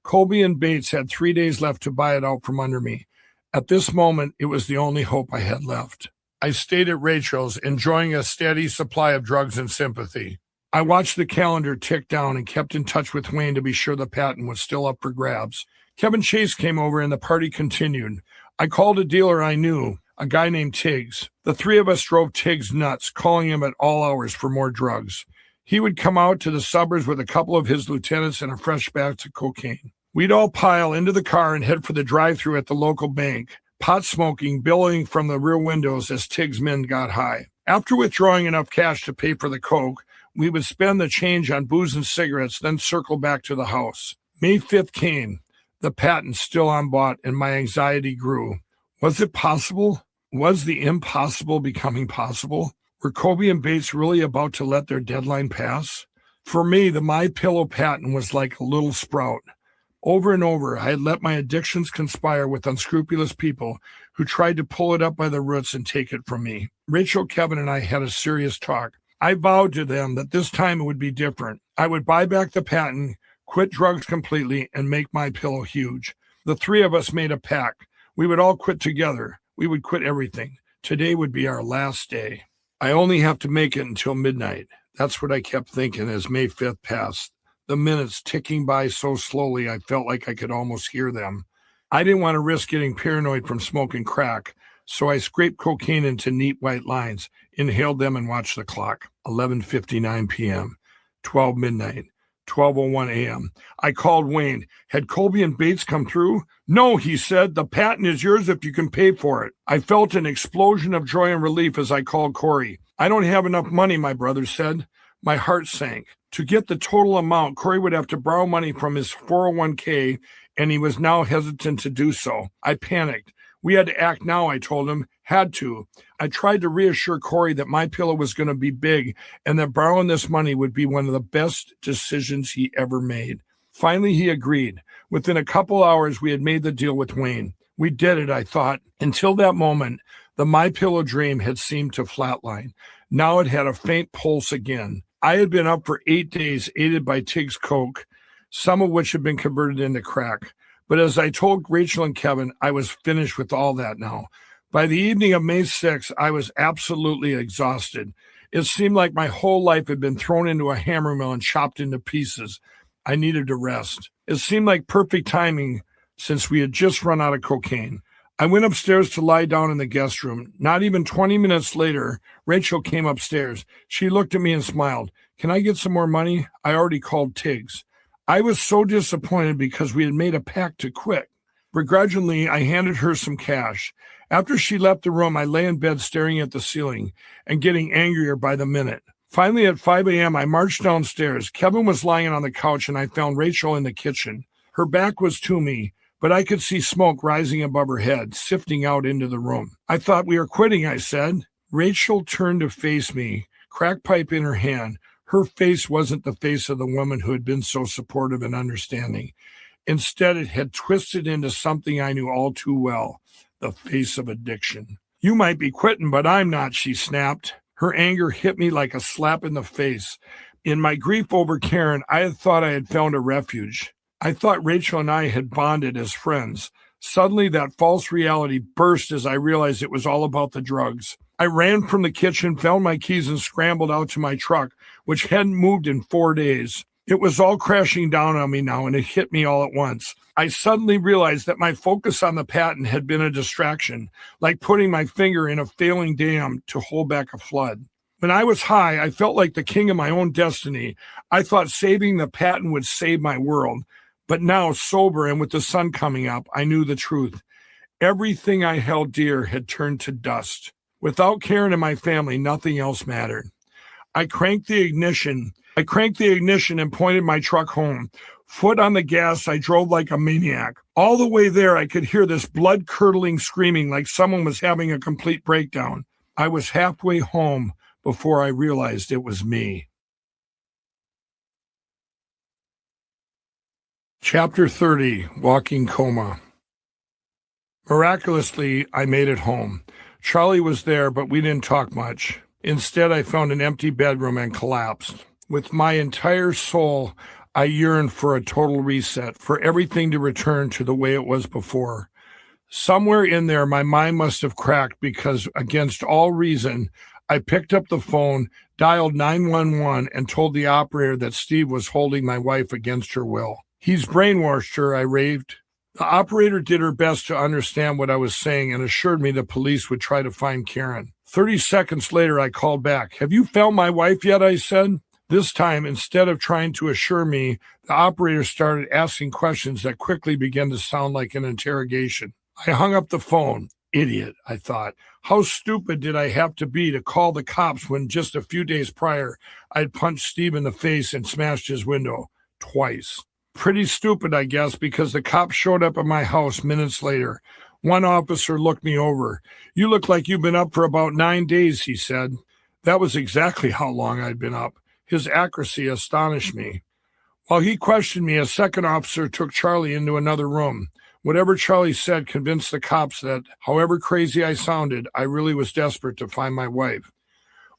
Colby and Bates had 3 days left to buy it out from under me. At this moment, it was the only hope I had left. I stayed at Rachel's, enjoying a steady supply of drugs and sympathy. I watched the calendar tick down and kept in touch with Wayne to be sure the patent was still up for grabs. Kevin Chase came over and the party continued. I called a dealer I knew, a guy named Tiggs. The three of us drove Tiggs nuts, calling him at all hours for more drugs. He would come out to the suburbs with a couple of his lieutenants and a fresh batch of cocaine. We'd all pile into the car and head for the drive-thru at the local bank, pot smoking, billowing from the rear windows as Tiggs' men got high. After withdrawing enough cash to pay for the coke, we would spend the change on booze and cigarettes, then circle back to the house. May 5th came, the patent still unbought, and my anxiety grew. Was it possible? Was the impossible becoming possible? Were Colby and Bates really about to let their deadline pass? For me, the MyPillow patent was like a little sprout. Over and over, I had let my addictions conspire with unscrupulous people who tried to pull it up by the roots and take it from me. Rachel, Kevin, and I had a serious talk. I vowed to them that this time it would be different. I would buy back the patent, quit drugs completely, and make MyPillow huge. The three of us made a pact. We would all quit together. We would quit everything. Today would be our last day. I only have to make it until midnight. That's what I kept thinking as May 5th passed. The minutes ticking by so slowly I felt like I could almost hear them. I didn't want to risk getting paranoid from smoking crack, so I scraped cocaine into neat white lines, inhaled them, and watched the clock. 11:59 p.m., 12 midnight, 12:01 a.m. I called Wayne. Had Colby and Bates come through? No, he said. The patent is yours if you can pay for it. I felt an explosion of joy and relief as I called Corey. I don't have enough money, my brother said. My heart sank. To get the total amount, Corey would have to borrow money from his 401k, and he was now hesitant to do so. I panicked. We had to act now, I told him. Had to. I tried to reassure Corey that MyPillow was going to be big and that borrowing this money would be one of the best decisions he ever made. Finally, he agreed. Within a couple hours, we had made the deal with Wayne. We did it, I thought. Until that moment, the MyPillow dream had seemed to flatline. Now it had a faint pulse again. I had been up for 8 days, aided by Tiggs coke, some of which had been converted into crack. But as I told Rachel and Kevin, I was finished with all that now. By the evening of May 6th, I was absolutely exhausted. It seemed like my whole life had been thrown into a hammer mill and chopped into pieces. I needed to rest. It seemed like perfect timing since we had just run out of cocaine. I went upstairs to lie down in the guest room. Not even 20 minutes later, Rachel came upstairs. She looked at me and smiled. Can I get some more money? I already called Tiggs. I was so disappointed because we had made a pact to quit. Begrudgingly, I handed her some cash. After she left the room, I lay in bed staring at the ceiling and getting angrier by the minute. Finally, at 5 a.m., I marched downstairs. Kevin was lying on the couch, and I found Rachel in the kitchen. Her back was to me, but I could see smoke rising above her head, sifting out into the room. I thought we were quitting, I said. Rachel turned to face me, crack pipe in her hand. Her face wasn't the face of the woman who had been so supportive and understanding. Instead, it had twisted into something I knew all too well, the face of addiction. You might be quitting, but I'm not, she snapped. Her anger hit me like a slap in the face. In my grief over Karen, I had thought I had found a refuge. I thought Rachel and I had bonded as friends. Suddenly, that false reality burst as I realized it was all about the drugs. I ran from the kitchen, found my keys, and scrambled out to my truck, which hadn't moved in 4 days. It was all crashing down on me now, and it hit me all at once. I suddenly realized that my focus on the patent had been a distraction, like putting my finger in a failing dam to hold back a flood. When I was high, I felt like the king of my own destiny. I thought saving the patent would save my world. But now, sober and with the sun coming up, I knew the truth. Everything I held dear had turned to dust. Without Karen and my family, nothing else mattered. I cranked the ignition and pointed my truck home. Foot on the gas, I drove like a maniac. All the way there, I could hear this blood-curdling screaming like someone was having a complete breakdown. I was halfway home before I realized it was me. Chapter 30, Walking Coma. Miraculously, I made it home. Charlie was there, but we didn't talk much. Instead, I found an empty bedroom and collapsed. With my entire soul, I yearned for a total reset, for everything to return to the way it was before. Somewhere in there, my mind must have cracked because, against all reason, I picked up the phone, dialed 911, and told the operator that Steve was holding my wife against her will. He's brainwashed her, I raved. The operator did her best to understand what I was saying and assured me the police would try to find Karen. 30 seconds later, I called back. Have you found my wife yet? I said. This time, instead of trying to assure me, the operator started asking questions that quickly began to sound like an interrogation. I hung up the phone. Idiot, I thought. How stupid did I have to be to call the cops when just a few days prior I'd punched Steve in the face and smashed his window twice? Pretty stupid, I guess, because the cops showed up at my house minutes later. One officer looked me over. You look like you've been up for about 9 days, he said. That was exactly how long I'd been up. His accuracy astonished me. While he questioned me, a second officer took Charlie into another room. Whatever Charlie said convinced the cops that, however crazy I sounded, I really was desperate to find my wife.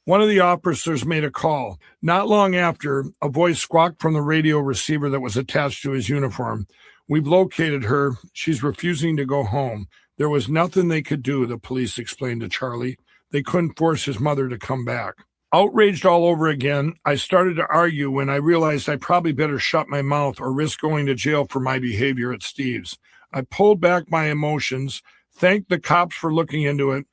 One of the officers made a call. Not long after, a voice squawked from the radio receiver that was attached to his uniform. We've located her. She's refusing to go home. There was nothing they could do, the police explained to Charlie. They couldn't force his mother to come back. Outraged all over again, I started to argue when I realized I probably better shut my mouth or risk going to jail for my behavior at Steve's. I pulled back my emotions, thanked the cops for looking into it,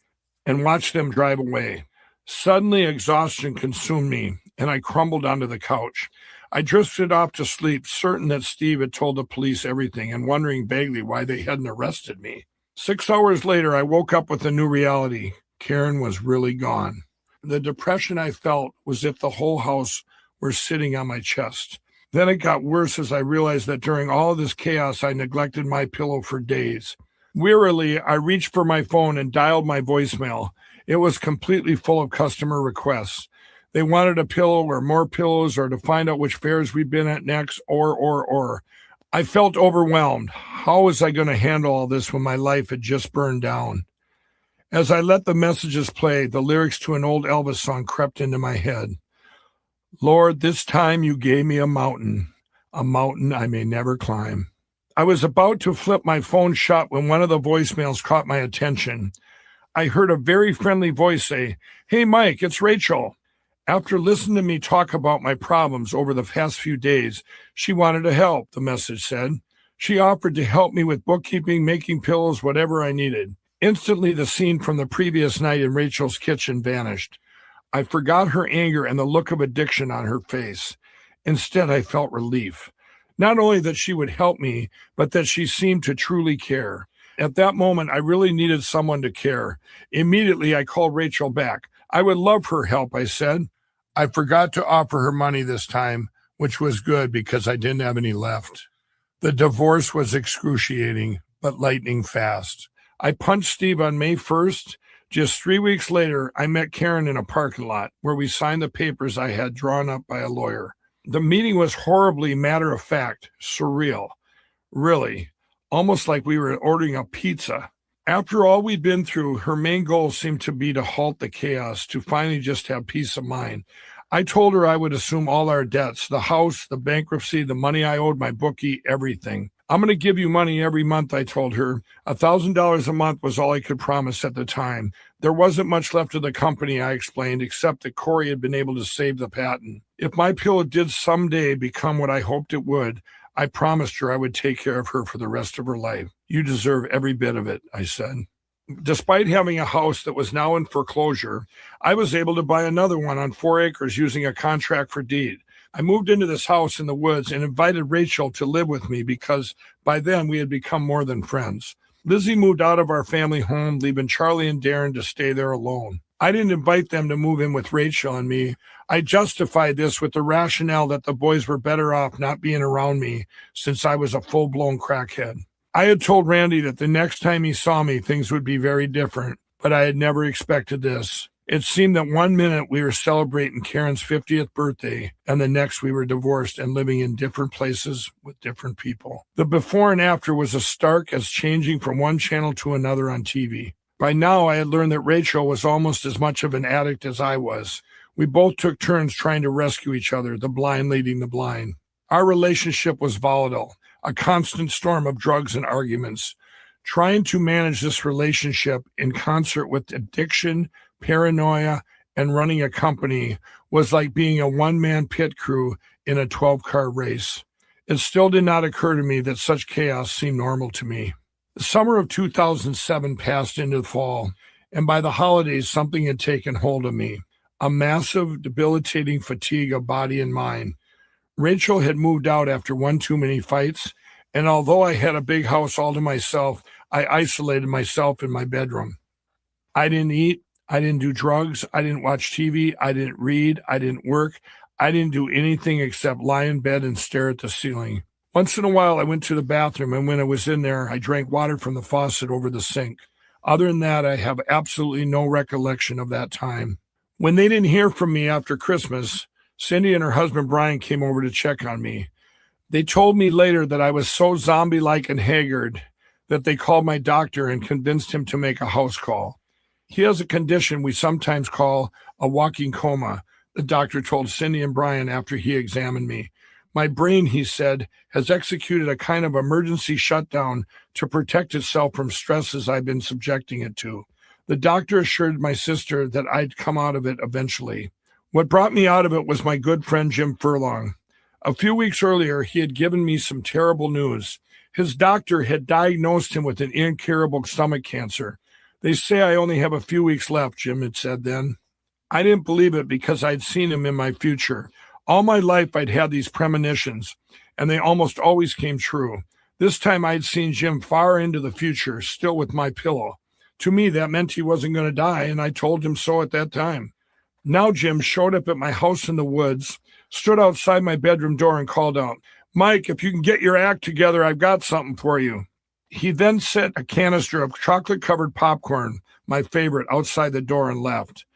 and watched them drive away. Suddenly, exhaustion consumed me, and I crumbled onto the couch. I drifted off to sleep, certain that Steve had told the police everything and wondering vaguely why they hadn't arrested me. 6 hours later, I woke up with a new reality. Karen was really gone. The depression I felt was if the whole house were sitting on my chest. Then it got worse as I realized that during all of this chaos, I neglected my pillow for days. Wearily, I reached for my phone and dialed my voicemail. It was completely full of customer requests. They wanted a pillow or more pillows or to find out which fairs we'd been at next or. I felt overwhelmed. How was I going to handle all this when my life had just burned down? As I let the messages play, the lyrics to an old Elvis song crept into my head. Lord, this time you gave me a mountain I may never climb. I was about to flip my phone shut when one of the voicemails caught my attention. I heard a very friendly voice say, "Hey, Mike, it's Rachel." After listening to me talk about my problems over the past few days, she wanted to help, the message said. She offered to help me with bookkeeping, making pillows, whatever I needed. Instantly, the scene from the previous night in Rachel's kitchen vanished. I forgot her anger and the look of addiction on her face. Instead, I felt relief. Not only that she would help me, but that she seemed to truly care. At that moment, I really needed someone to care. Immediately, I called Rachel back. I would love her help, I said. I forgot to offer her money this time, which was good because I didn't have any left. The divorce was excruciating, but lightning fast. I punched Steve on May 1st. Just 3 weeks later, I met Karen in a parking lot where we signed the papers I had drawn up by a lawyer. The meeting was horribly matter-of-fact, surreal. Really, almost like we were ordering a pizza. After all we'd been through, her main goal seemed to be to halt the chaos, to finally just have peace of mind. I told her I would assume all our debts, the house, the bankruptcy, the money I owed my bookie, everything. I'm going to give you money every month, I told her. $1,000 a month was all I could promise at the time. There wasn't much left of the company, I explained, except that Corey had been able to save the patent. If my pillow did someday become what I hoped it would, I promised her I would take care of her for the rest of her life. You deserve every bit of it, I said. Despite having a house that was now in foreclosure, I was able to buy another one on 4 acres using a contract for deed. I moved into this house in the woods and invited Rachel to live with me because by then we had become more than friends. Lizzie moved out of our family home, leaving Charlie and Darren to stay there alone. I didn't invite them to move in with Rachel and me. I justified this with the rationale that the boys were better off not being around me since I was a full-blown crackhead. I had told Randy that the next time he saw me, things would be very different, but I had never expected this. It seemed that 1 minute we were celebrating Karen's 50th birthday, and the next we were divorced and living in different places with different people. The before and after was as stark as changing from one channel to another on TV. By now, I had learned that Rachel was almost as much of an addict as I was. We both took turns trying to rescue each other, the blind leading the blind. Our relationship was volatile, a constant storm of drugs and arguments. Trying to manage this relationship in concert with addiction, paranoia, and running a company was like being a one-man pit crew in a 12-car race. It still did not occur to me that such chaos seemed normal to me. The summer of 2007 passed into the fall, and by the holidays, something had taken hold of me, a massive, debilitating fatigue of body and mind. Rachel had moved out after one too many fights, and although I had a big house all to myself, I isolated myself in my bedroom. I didn't eat, I didn't do drugs, I didn't watch TV, I didn't read, I didn't work, I didn't do anything except lie in bed and stare at the ceiling. Once in a while, I went to the bathroom, and when I was in there, I drank water from the faucet over the sink. Other than that, I have absolutely no recollection of that time. When they didn't hear from me after Christmas, Cindy and her husband Brian came over to check on me. They told me later that I was so zombie-like and haggard that they called my doctor and convinced him to make a house call. He has a condition we sometimes call a walking coma, the doctor told Cindy and Brian after he examined me. My brain, he said, has executed a kind of emergency shutdown to protect itself from stresses I've been subjecting it to. The doctor assured my sister that I'd come out of it eventually. What brought me out of it was my good friend Jim Furlong. A few weeks earlier, he had given me some terrible news. His doctor had diagnosed him with an incurable stomach cancer. They say I only have a few weeks left, Jim had said then. I didn't believe it because I'd seen him in my future. All my life, I'd had these premonitions, and they almost always came true. This time, I'd seen Jim far into the future, still with my pillow. To me, that meant he wasn't going to die, and I told him so at that time. Now Jim showed up at my house in the woods, stood outside my bedroom door, and called out, "Mike, if you can get your act together, I've got something for you." He then set a canister of chocolate-covered popcorn, my favorite, outside the door and left.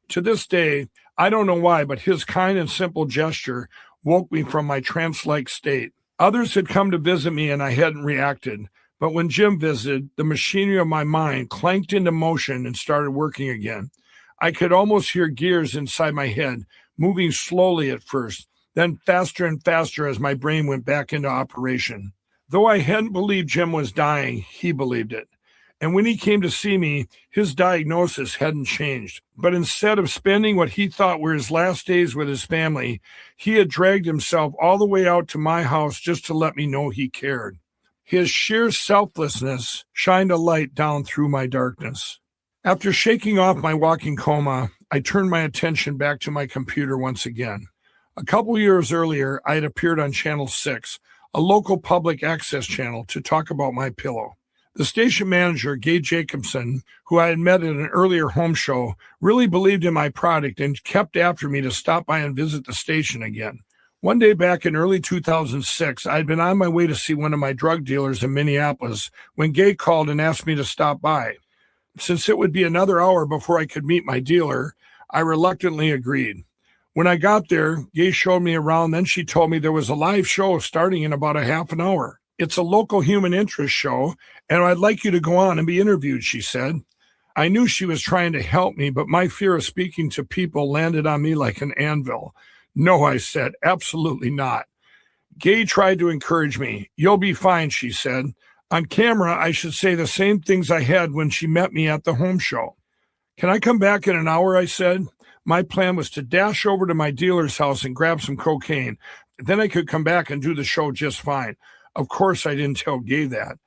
To this day, I don't know why, but his kind and simple gesture woke me from my trance-like state. Others had come to visit me and I hadn't reacted, but when Jim visited, the machinery of my mind clanked into motion and started working again. I could almost hear gears inside my head, moving slowly at first, then faster and faster as my brain went back into operation. Though I hadn't believed Jim was dying, he believed it. And when he came to see me, his diagnosis hadn't changed. But instead of spending what he thought were his last days with his family, he had dragged himself all the way out to my house just to let me know he cared. His sheer selflessness shined a light down through my darkness. After shaking off my walking coma, I turned my attention back to my computer once again. A couple years earlier, I had appeared on Channel 6, a local public access channel, to talk about my pillow. The station manager, Gay Jacobson, who I had met at an earlier home show, really believed in my product and kept after me to stop by and visit the station again. One day back in early 2006, I'd been on my way to see one of my drug dealers in Minneapolis when Gay called and asked me to stop by. Since it would be another hour before I could meet my dealer, I reluctantly agreed. When I got there, Gay showed me around, then she told me there was a live show starting in about a half an hour. "It's a local human interest show, and I'd like you to go on and be interviewed," she said. I knew she was trying to help me, but my fear of speaking to people landed on me like an anvil. "No," I said, "absolutely not." Gay tried to encourage me. "You'll be fine," she said. On camera, I should say the same things I had when she met me at the home show. "Can I come back in an hour?" I said. My plan was to dash over to my dealer's house and grab some cocaine. Then I could come back and do the show just fine. Of course, I didn't tell Gay that.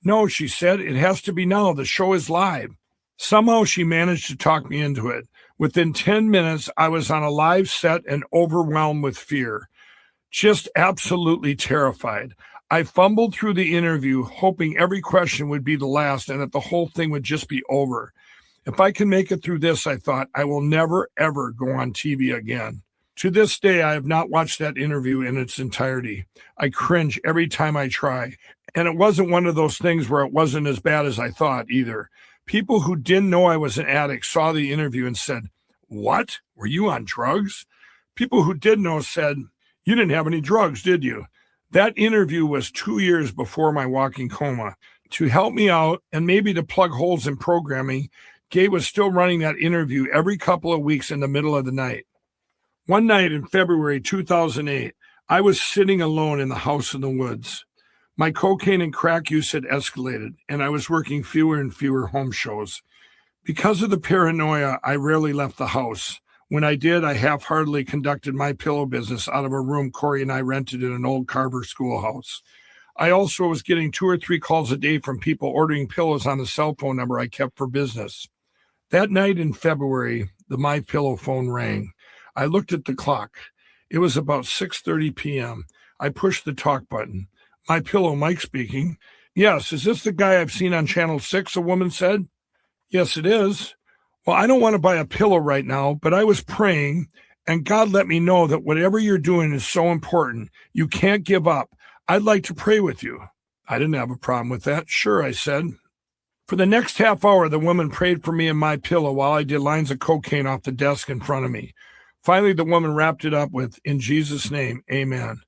"No," she said, "it has to be now. The show is live." Somehow she managed to talk me into it. Within 10 minutes, I was on a live set and overwhelmed with fear. Just absolutely terrified. I fumbled through the interview, hoping every question would be the last and that the whole thing would just be over. If I can make it through this, I thought, I will never, ever go on TV again. To this day, I have not watched that interview in its entirety. I cringe every time I try. And it wasn't one of those things where it wasn't as bad as I thought either. People who didn't know I was an addict saw the interview and said, "What? Were you on drugs?" People who did know said, "You didn't have any drugs, did you?" That interview was 2 years before my walking coma. To help me out and maybe to plug holes in programming, Gabe was still running that interview every couple of weeks in the middle of the night. One night in February 2008, I was sitting alone in the house in the woods. My cocaine and crack use had escalated, and I was working fewer and fewer home shows. Because of the paranoia, I rarely left the house. When I did, I half-heartedly conducted my pillow business out of a room Corey and I rented in an old Carver schoolhouse. I also was getting 2 or 3 calls a day from people ordering pillows on the cell phone number I kept for business. That night in February, the My Pillow phone rang. I looked at the clock. It was about 6:30 p.m. I pushed the talk button. My Pillow, Mike speaking. Yes, is this the guy I've seen on Channel 6, a woman said. Yes, it is. Well, I don't want to buy a pillow right now, but I was praying, and God let me know that whatever you're doing is so important. You can't give up. I'd like to pray with you. I didn't have a problem with that. Sure, I said. For the next half hour, the woman prayed for me and My Pillow while I did lines of cocaine off the desk in front of me. Finally, the woman wrapped it up with, "In Jesus' name, amen."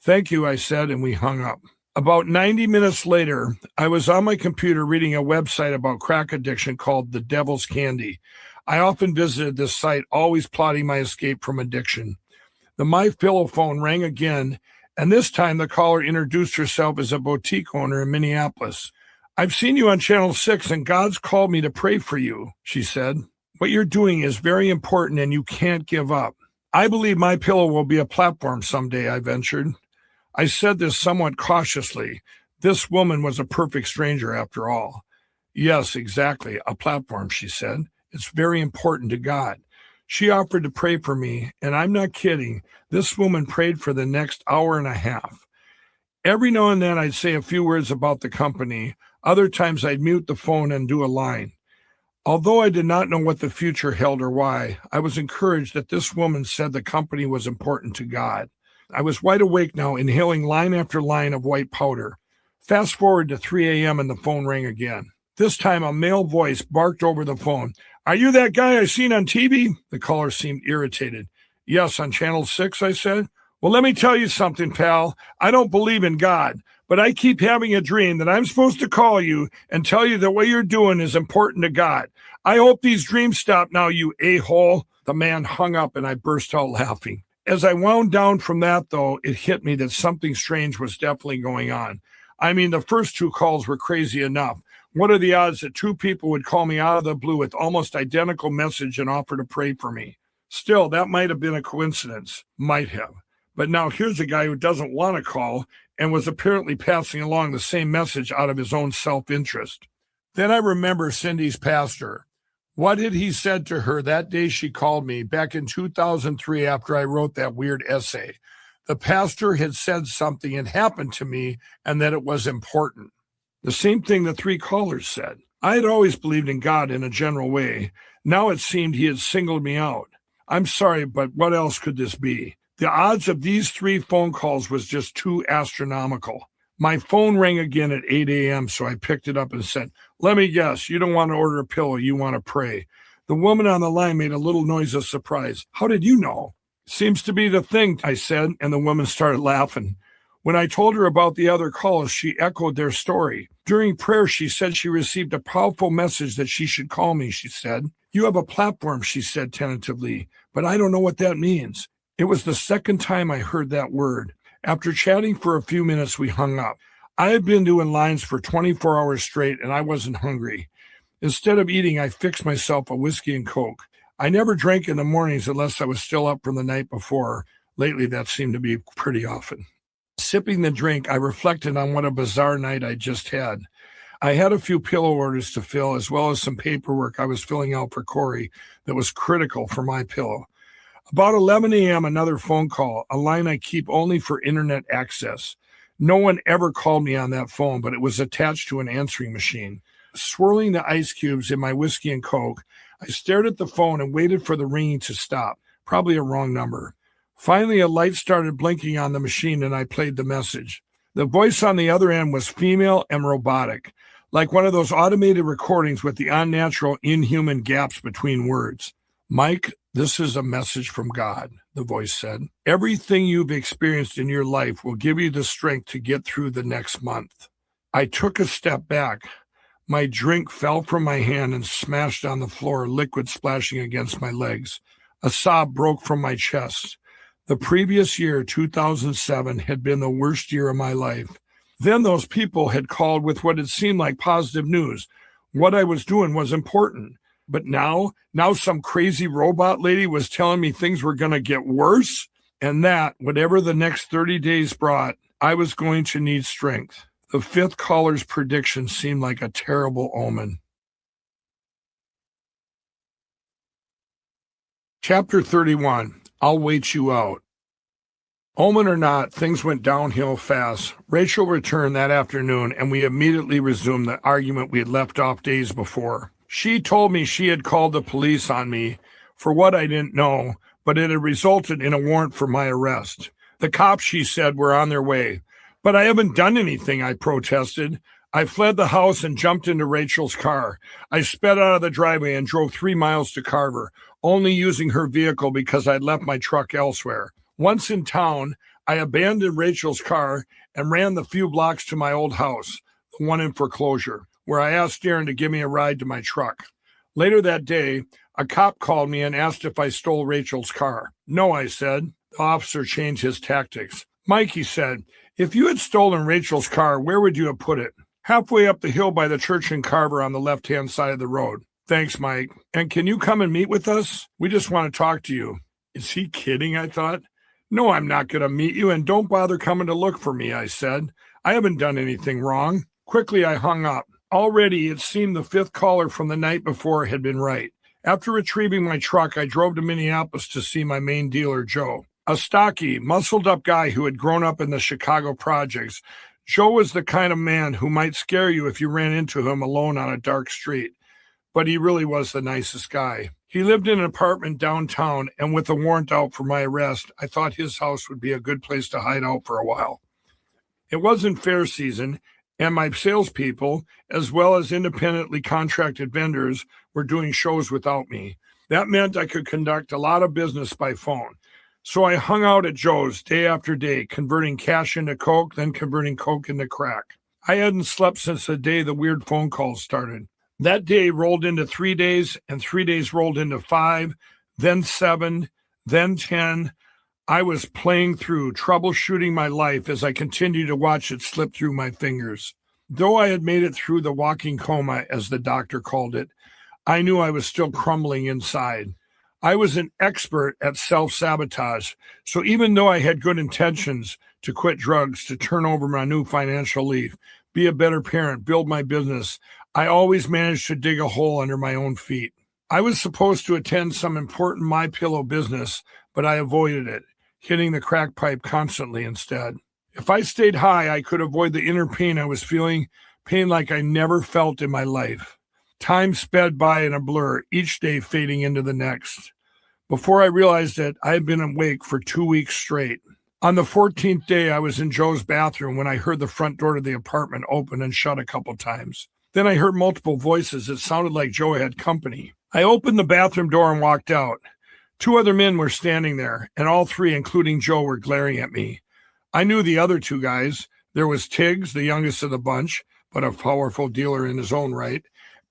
"Thank you," I said, and we hung up. About 90 minutes later, I was on my computer reading a website about crack addiction called The Devil's Candy. I often visited this site, always plotting my escape from addiction. The My Pillow phone rang again, and this time the caller introduced herself as a boutique owner in Minneapolis. "I've seen you on Channel 6, and God's called me to pray for you," she said. "What you're doing is very important, and you can't give up." "I believe My Pillow will be a platform someday," I ventured. I said this somewhat cautiously. This woman was a perfect stranger after all. "Yes, exactly, a platform," she said. "It's very important to God." She offered to pray for me, and I'm not kidding. This woman prayed for the next hour and a half. Every now and then I'd say a few words about the company. Other times I'd mute the phone and do a line. Although I did not know what the future held or why, I was encouraged that this woman said the company was important to God. I was wide awake now, inhaling line after line of white powder. Fast forward to 3 a.m. and the phone rang again. This time a male voice barked over the phone. "Are you that guy I seen on TV?" The caller seemed irritated. "Yes, on Channel 6, I said. "Well, let me tell you something, pal. I don't believe in God, but I keep having a dream that I'm supposed to call you and tell you that what you're doing is important to God. I hope these dreams stop now, you a-hole." The man hung up and I burst out laughing. As I wound down from that, though, it hit me that something strange was definitely going on. I mean, the first 2 calls were crazy enough. What are the odds that 2 people would call me out of the blue with almost identical message and offer to pray for me? Still, that might have been a coincidence. Might have. But now here's a guy who doesn't want to call and was apparently passing along the same message out of his own self-interest. Then I remember Cindy's pastor. What had he said to her that day she called me back in 2003 after I wrote that weird essay? The pastor had said something had happened to me and that it was important. The same thing the 3 callers said. I had always believed in God in a general way. Now it seemed he had singled me out. I'm sorry, but what else could this be? The odds of these 3 phone calls was just too astronomical. My phone rang again at 8 a.m., so I picked it up and said, "Let me guess, you don't want to order a pillow, you want to pray." The woman on the line made a little noise of surprise. "How did you know?" "Seems to be the thing," I said, and the woman started laughing. When I told her about the other calls, she echoed their story. During prayer, she said she received a powerful message that she should call me, she said. "You have a platform," she said tentatively, "but I don't know what that means." It was the second time I heard that word. After chatting for a few minutes, we hung up. I had been doing lines for 24 hours straight, and I wasn't hungry. Instead of eating, I fixed myself a whiskey and Coke. I never drank in the mornings unless I was still up from the night before. Lately, that seemed to be pretty often. Sipping the drink, I reflected on what a bizarre night I just had. I had a few pillow orders to fill, as well as some paperwork I was filling out for Corey that was critical for My Pillow. About 11 a.m., another phone call, a line I keep only for internet access. No one ever called me on that phone, but it was attached to an answering machine. Swirling the ice cubes in my whiskey and Coke, I stared at the phone and waited for the ringing to stop. Probably a wrong number. Finally, a light started blinking on the machine, and I played the message. The voice on the other end was female and robotic, like one of those automated recordings with the unnatural, inhuman gaps between words. "Mike, this is a message from God," the voice said. "Everything you've experienced in your life will give you the strength to get through the next month." I took a step back. My drink fell from my hand and smashed on the floor, liquid splashing against my legs. A sob broke from my chest. The previous year, 2007, had been the worst year of my life. Then those people had called with what had seemed like positive news. What I was doing was important. But now some crazy robot lady was telling me things were going to get worse, and that, whatever the next 30 days brought, I was going to need strength. The fifth caller's prediction seemed like a terrible omen. Chapter 31, I'll Wait You Out. Omen or not, things went downhill fast. Rachel returned that afternoon, and we immediately resumed the argument we had left off days before. She told me she had called the police on me for what I didn't know, but it had resulted in a warrant for my arrest. The cops, she said, were on their way. But I haven't done anything, I protested. I fled the house and jumped into Rachel's car. I sped out of the driveway and drove 3 miles to Carver, only using her vehicle because I'd left my truck elsewhere. Once in town, I abandoned Rachel's car and ran the few blocks to my old house, the one in foreclosure, where I asked Darren to give me a ride to my truck. Later that day, a cop called me and asked if I stole Rachel's car. No, I said. The officer changed his tactics. Mike, he said, if you had stolen Rachel's car, where would you have put it? Halfway up the hill by the church in Carver on the left-hand side of the road. Thanks, Mike. And can you come and meet with us? We just want to talk to you. Is he kidding, I thought. No, I'm not going to meet you, and don't bother coming to look for me, I said. I haven't done anything wrong. Quickly, I hung up. Already, it seemed the fifth caller from the night before had been right. After retrieving my truck, I drove to Minneapolis to see my main dealer, Joe. A stocky, muscled-up guy who had grown up in the Chicago projects. Joe was the kind of man who might scare you if you ran into him alone on a dark street. But he really was the nicest guy. He lived in an apartment downtown, and with a warrant out for my arrest, I thought his house would be a good place to hide out for a while. It wasn't fair season, and my salespeople, as well as independently contracted vendors, were doing shows without me. That meant I could conduct a lot of business by phone. So I hung out at Joe's day after day, converting cash into coke, then converting coke into crack. I hadn't slept since the day the weird phone calls started. That day rolled into 3 days, and 3 days rolled into 5, then 7, then 10. I was playing through, troubleshooting my life as I continued to watch it slip through my fingers. Though I had made it through the walking coma, as the doctor called it, I knew I was still crumbling inside. I was an expert at self-sabotage, so even though I had good intentions to quit drugs, to turn over my new financial leaf, be a better parent, build my business, I always managed to dig a hole under my own feet. I was supposed to attend some important MyPillow business, but I avoided it, hitting the crack pipe constantly instead. If I stayed high, I could avoid the inner pain I was feeling, pain like I never felt in my life. Time sped by in a blur, each day fading into the next. Before I realized it, I had been awake for 2 weeks straight. On the 14th day, I was in Joe's bathroom when I heard the front door to the apartment open and shut a couple times. Then I heard multiple voices. It sounded like Joe had company. I opened the bathroom door and walked out. 2 other men were standing there, and all 3, including Joe, were glaring at me. I knew the other 2 guys. There was Tiggs, the youngest of the bunch, but a powerful dealer in his own right.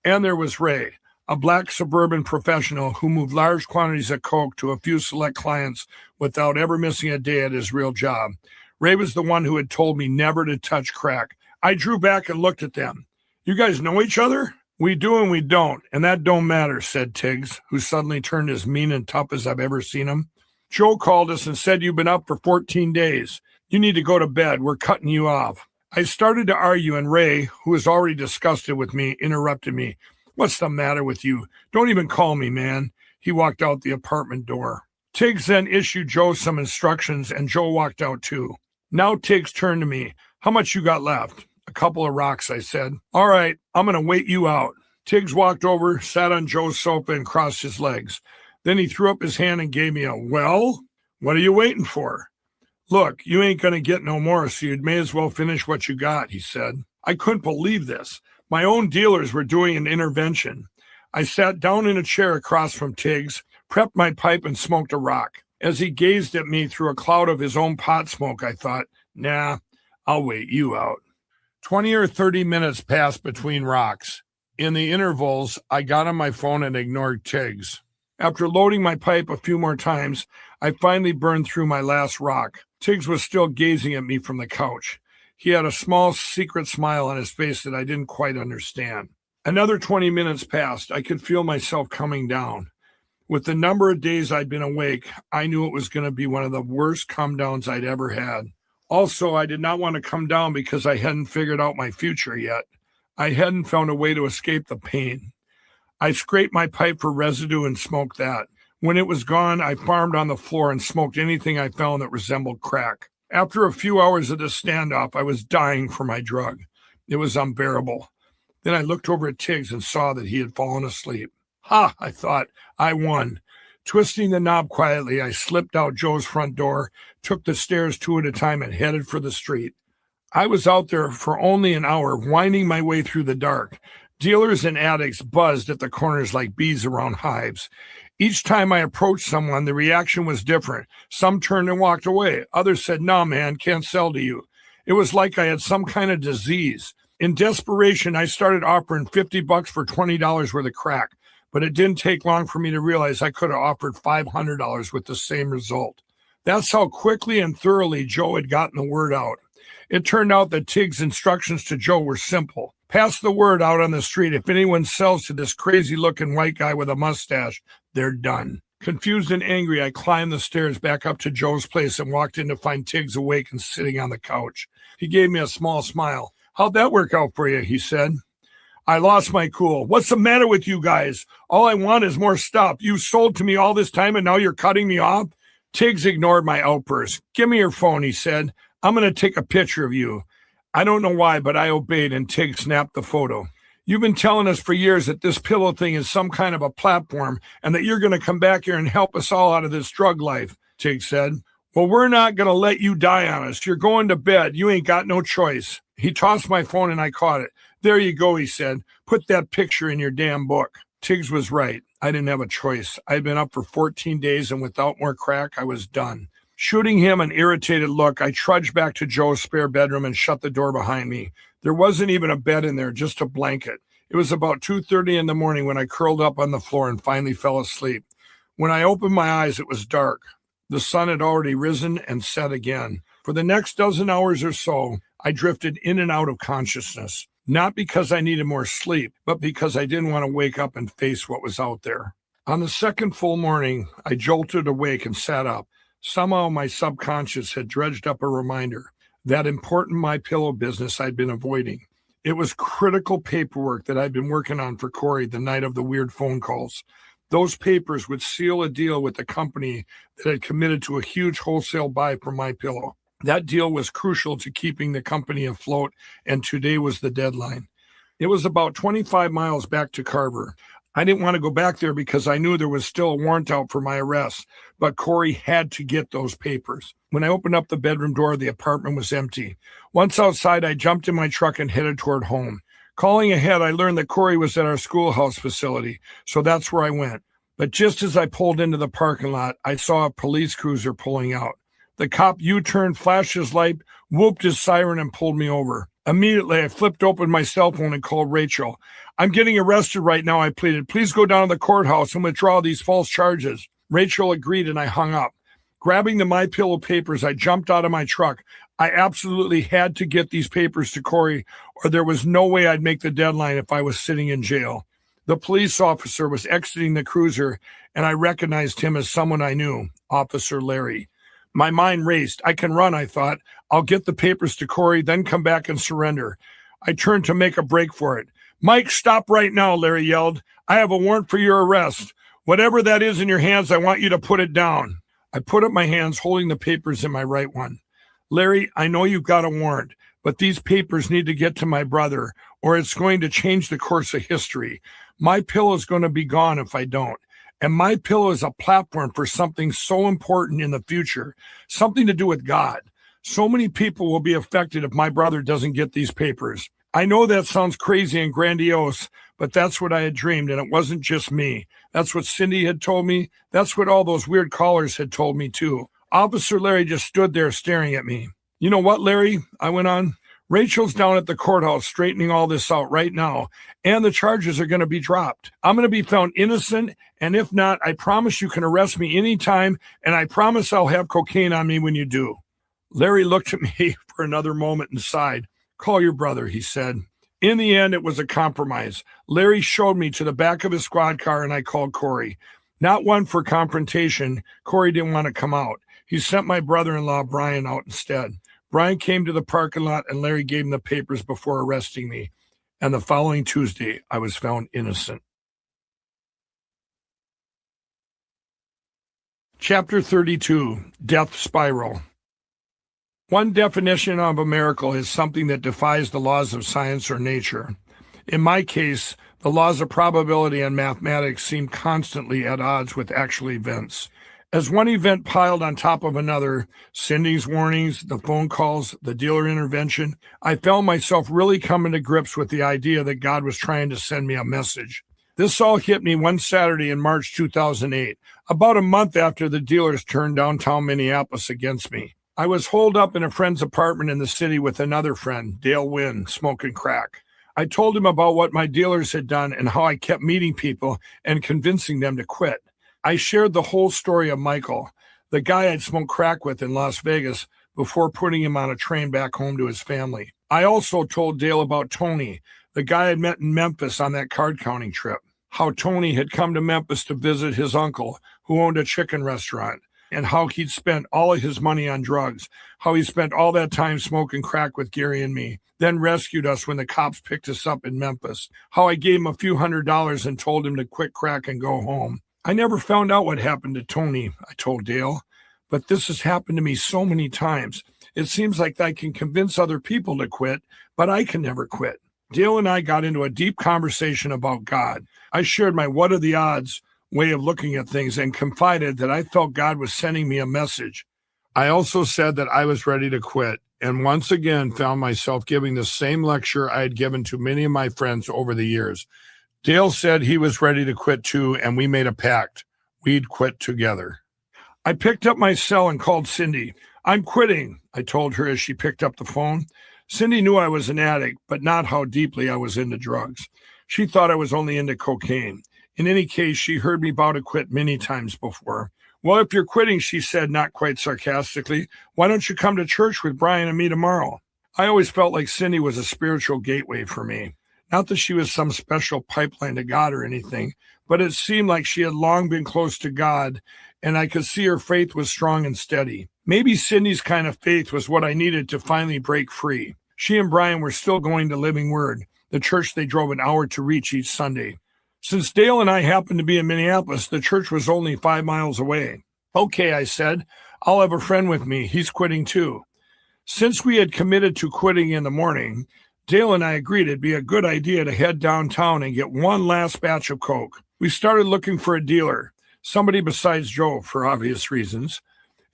And there was Ray, a black suburban professional who moved large quantities of coke to a few select clients without ever missing a day at his real job. Ray was the one who had told me never to touch crack. I drew back and looked at them. You guys know each other? We do and we don't, and that don't matter, said Tiggs, who suddenly turned as mean and tough as I've ever seen him. Joe called us and said you've been up for 14 days. You need to go to bed. We're cutting you off. I started to argue, and Ray, who was already disgusted with me, interrupted me. What's the matter with you? Don't even call me, man. He walked out the apartment door. Tiggs then issued Joe some instructions, and Joe walked out too. Now Tiggs turned to me. How much you got left? A couple of rocks, I said. All right, I'm going to wait you out. Tiggs walked over, sat on Joe's sofa, and crossed his legs. Then he threw up his hand and gave me a, well, what are you waiting for? Look, you ain't going to get no more, so you may as well finish what you got, he said. I couldn't believe this. My own dealers were doing an intervention. I sat down in a chair across from Tiggs, prepped my pipe, and smoked a rock. As he gazed at me through a cloud of his own pot smoke, I thought, nah, I'll wait you out. 20 or 30 minutes passed between rocks. In the intervals, I got on my phone and ignored Tiggs. After loading my pipe a few more times, I finally burned through my last rock. Tiggs was still gazing at me from the couch. He had a small secret smile on his face that I didn't quite understand. Another 20 minutes passed. I could feel myself coming down. With the number of days I'd been awake, I knew it was going to be one of the worst come downs I'd ever had. Also, I did not want to come down because I hadn't figured out my future yet. I hadn't found a way to escape the pain. I scraped my pipe for residue and smoked that. When it was gone, I farmed on the floor and smoked anything I found that resembled crack. After a few hours of this standoff, I was dying for my drug. It was unbearable. Then I looked over at Tiggs and saw that he had fallen asleep. Ha, I thought, I won. Twisting the knob quietly, I slipped out Joe's front door, took the stairs 2 at a time, and headed for the street. I was out there for only an hour, winding my way through the dark. Dealers and addicts buzzed at the corners like bees around hives. Each time I approached someone, the reaction was different. Some turned and walked away. Others said, "No, man, can't sell to you." It was like I had some kind of disease. In desperation, I started offering $50 for $20 worth of crack, but it didn't take long for me to realize I could have offered $500 with the same result. That's how quickly and thoroughly Joe had gotten the word out. It turned out that Tiggs' instructions to Joe were simple. Pass the word out on the street. If anyone sells to this crazy-looking white guy with a mustache, they're done. Confused and angry, I climbed the stairs back up to Joe's place and walked in to find Tiggs awake and sitting on the couch. He gave me a small smile. "How'd that work out for you?" he said. I lost my cool. "What's the matter with you guys? All I want is more stuff. You sold to me all this time and now you're cutting me off?" Tiggs ignored my outburst. "Give me your phone," he said. "I'm going to take a picture of you." I don't know why, but I obeyed and Tiggs snapped the photo. "You've been telling us for years that this pillow thing is some kind of a platform and that you're going to come back here and help us all out of this drug life," Tiggs said. "Well, we're not going to let you die on us. You're going to bed. You ain't got no choice." He tossed my phone and I caught it. "There you go," he said. "Put that picture in your damn book." Tiggs was right. I didn't have a choice. I'd been up for 14 days and without more crack, I was done. Shooting him an irritated look, I trudged back to Joe's spare bedroom and shut the door behind me. There wasn't even a bed in there, just a blanket. It was about 2:30 in the morning when I curled up on the floor and finally fell asleep. When I opened my eyes, it was dark. The sun had already risen and set again. For the next dozen hours or so, I drifted in and out of consciousness. Not because I needed more sleep, but because I didn't want to wake up and face what was out there. On the second full morning, I jolted awake and sat up. Somehow my subconscious had dredged up a reminder, that important MyPillow business I'd been avoiding. It was critical paperwork that I'd been working on for Corey the night of the weird phone calls. Those papers would seal a deal with the company that had committed to a huge wholesale buy for MyPillow. That deal was crucial to keeping the company afloat, and today was the deadline. It was about 25 miles back to Carver. I didn't want to go back there because I knew there was still a warrant out for my arrest, but Corey had to get those papers. When I opened up the bedroom door, the apartment was empty. Once outside, I jumped in my truck and headed toward home. Calling ahead, I learned that Corey was at our schoolhouse facility, so that's where I went. But just as I pulled into the parking lot, I saw a police cruiser pulling out. The cop U-turned, flashed his light, whooped his siren, and pulled me over. Immediately, I flipped open my cell phone and called Rachel. "I'm getting arrested right now," I pleaded. "Please go down to the courthouse and withdraw these false charges." Rachel agreed, and I hung up. Grabbing the MyPillow papers, I jumped out of my truck. I absolutely had to get these papers to Corey, or there was no way I'd make the deadline if I was sitting in jail. The police officer was exiting the cruiser, and I recognized him as someone I knew, Officer Larry. My mind raced. I can run, I thought. I'll get the papers to Corey, then come back and surrender. I turned to make a break for it. "Mike, stop right now," Larry yelled. "I have a warrant for your arrest. Whatever that is in your hands, I want you to put it down." I put up my hands, holding the papers in my right one. "Larry, I know you've got a warrant, but these papers need to get to my brother, or it's going to change the course of history. MyPillow is going to be gone if I don't. And MyPillow is a platform for something so important in the future, something to do with God. So many people will be affected if my brother doesn't get these papers. I know that sounds crazy and grandiose, but that's what I had dreamed, and it wasn't just me. That's what Cindy had told me. That's what all those weird callers had told me, too." Officer Larry just stood there staring at me. "You know what, Larry?" I went on. Rachel's down at the courthouse straightening all this out right now, and the charges are going to be dropped. I'm going to be found innocent, and if not, I promise you can arrest me anytime, and I promise I'll have cocaine on me when you do. Larry looked at me for another moment and sighed. Call your brother, he said. In the end, it was a compromise. Larry showed me to the back of his squad car, and I called Corey. Not one for confrontation. Corey didn't want to come out. He sent my brother-in-law, Brian, out instead. Brian came to the parking lot, and Larry gave him the papers before arresting me. And the following Tuesday, I was found innocent. Chapter 32, Death Spiral. One definition of a miracle is something that defies the laws of science or nature. In my case, the laws of probability and mathematics seem constantly at odds with actual events. As one event piled on top of another, Cindy's warnings, the phone calls, the dealer intervention, I found myself really coming to grips with the idea that God was trying to send me a message. This all hit me one Saturday in March 2008, about a month after the dealers turned downtown Minneapolis against me. I was holed up in a friend's apartment in the city with another friend, Dale Wynn, smoking crack. I told him about what my dealers had done and how I kept meeting people and convincing them to quit. I shared the whole story of Michael, the guy I'd smoked crack with in Las Vegas before putting him on a train back home to his family. I also told Dale about Tony, the guy I'd met in Memphis on that card counting trip, how Tony had come to Memphis to visit his uncle, who owned a chicken restaurant, and how he'd spent all of his money on drugs, how he spent all that time smoking crack with Gary and me, then rescued us when the cops picked us up in Memphis, how I gave him a few $100s and told him to quit crack and go home. I never found out what happened to Tony, I told Dale, but this has happened to me so many times. It seems like I can convince other people to quit, but I can never quit. Dale and I got into a deep conversation about God. I shared my what are the odds way of looking at things and confided that I felt God was sending me a message. I also said that I was ready to quit, and once again found myself giving the same lecture I had given to many of my friends over the years. Dale said he was ready to quit too, and we made a pact. We'd quit together. I picked up my cell and called Cindy. I'm quitting, I told her as she picked up the phone. Cindy knew I was an addict, but not how deeply I was into drugs. She thought I was only into cocaine. In any case, she heard me vow to quit many times before. Well, if you're quitting, she said, not quite sarcastically, why don't you come to church with Brian and me tomorrow? I always felt like Cindy was a spiritual gateway for me. Not that she was some special pipeline to God or anything, but it seemed like she had long been close to God, and I could see her faith was strong and steady. Maybe Cindy's kind of faith was what I needed to finally break free. She and Brian were still going to Living Word, the church they drove an hour to reach each Sunday. Since Dale and I happened to be in Minneapolis, the church was only 5 miles away. Okay, I said, I'll have a friend with me. He's quitting too. Since we had committed to quitting in the morning, Dale and I agreed it'd be a good idea to head downtown and get one last batch of coke. We started looking for a dealer, somebody besides Joe for obvious reasons.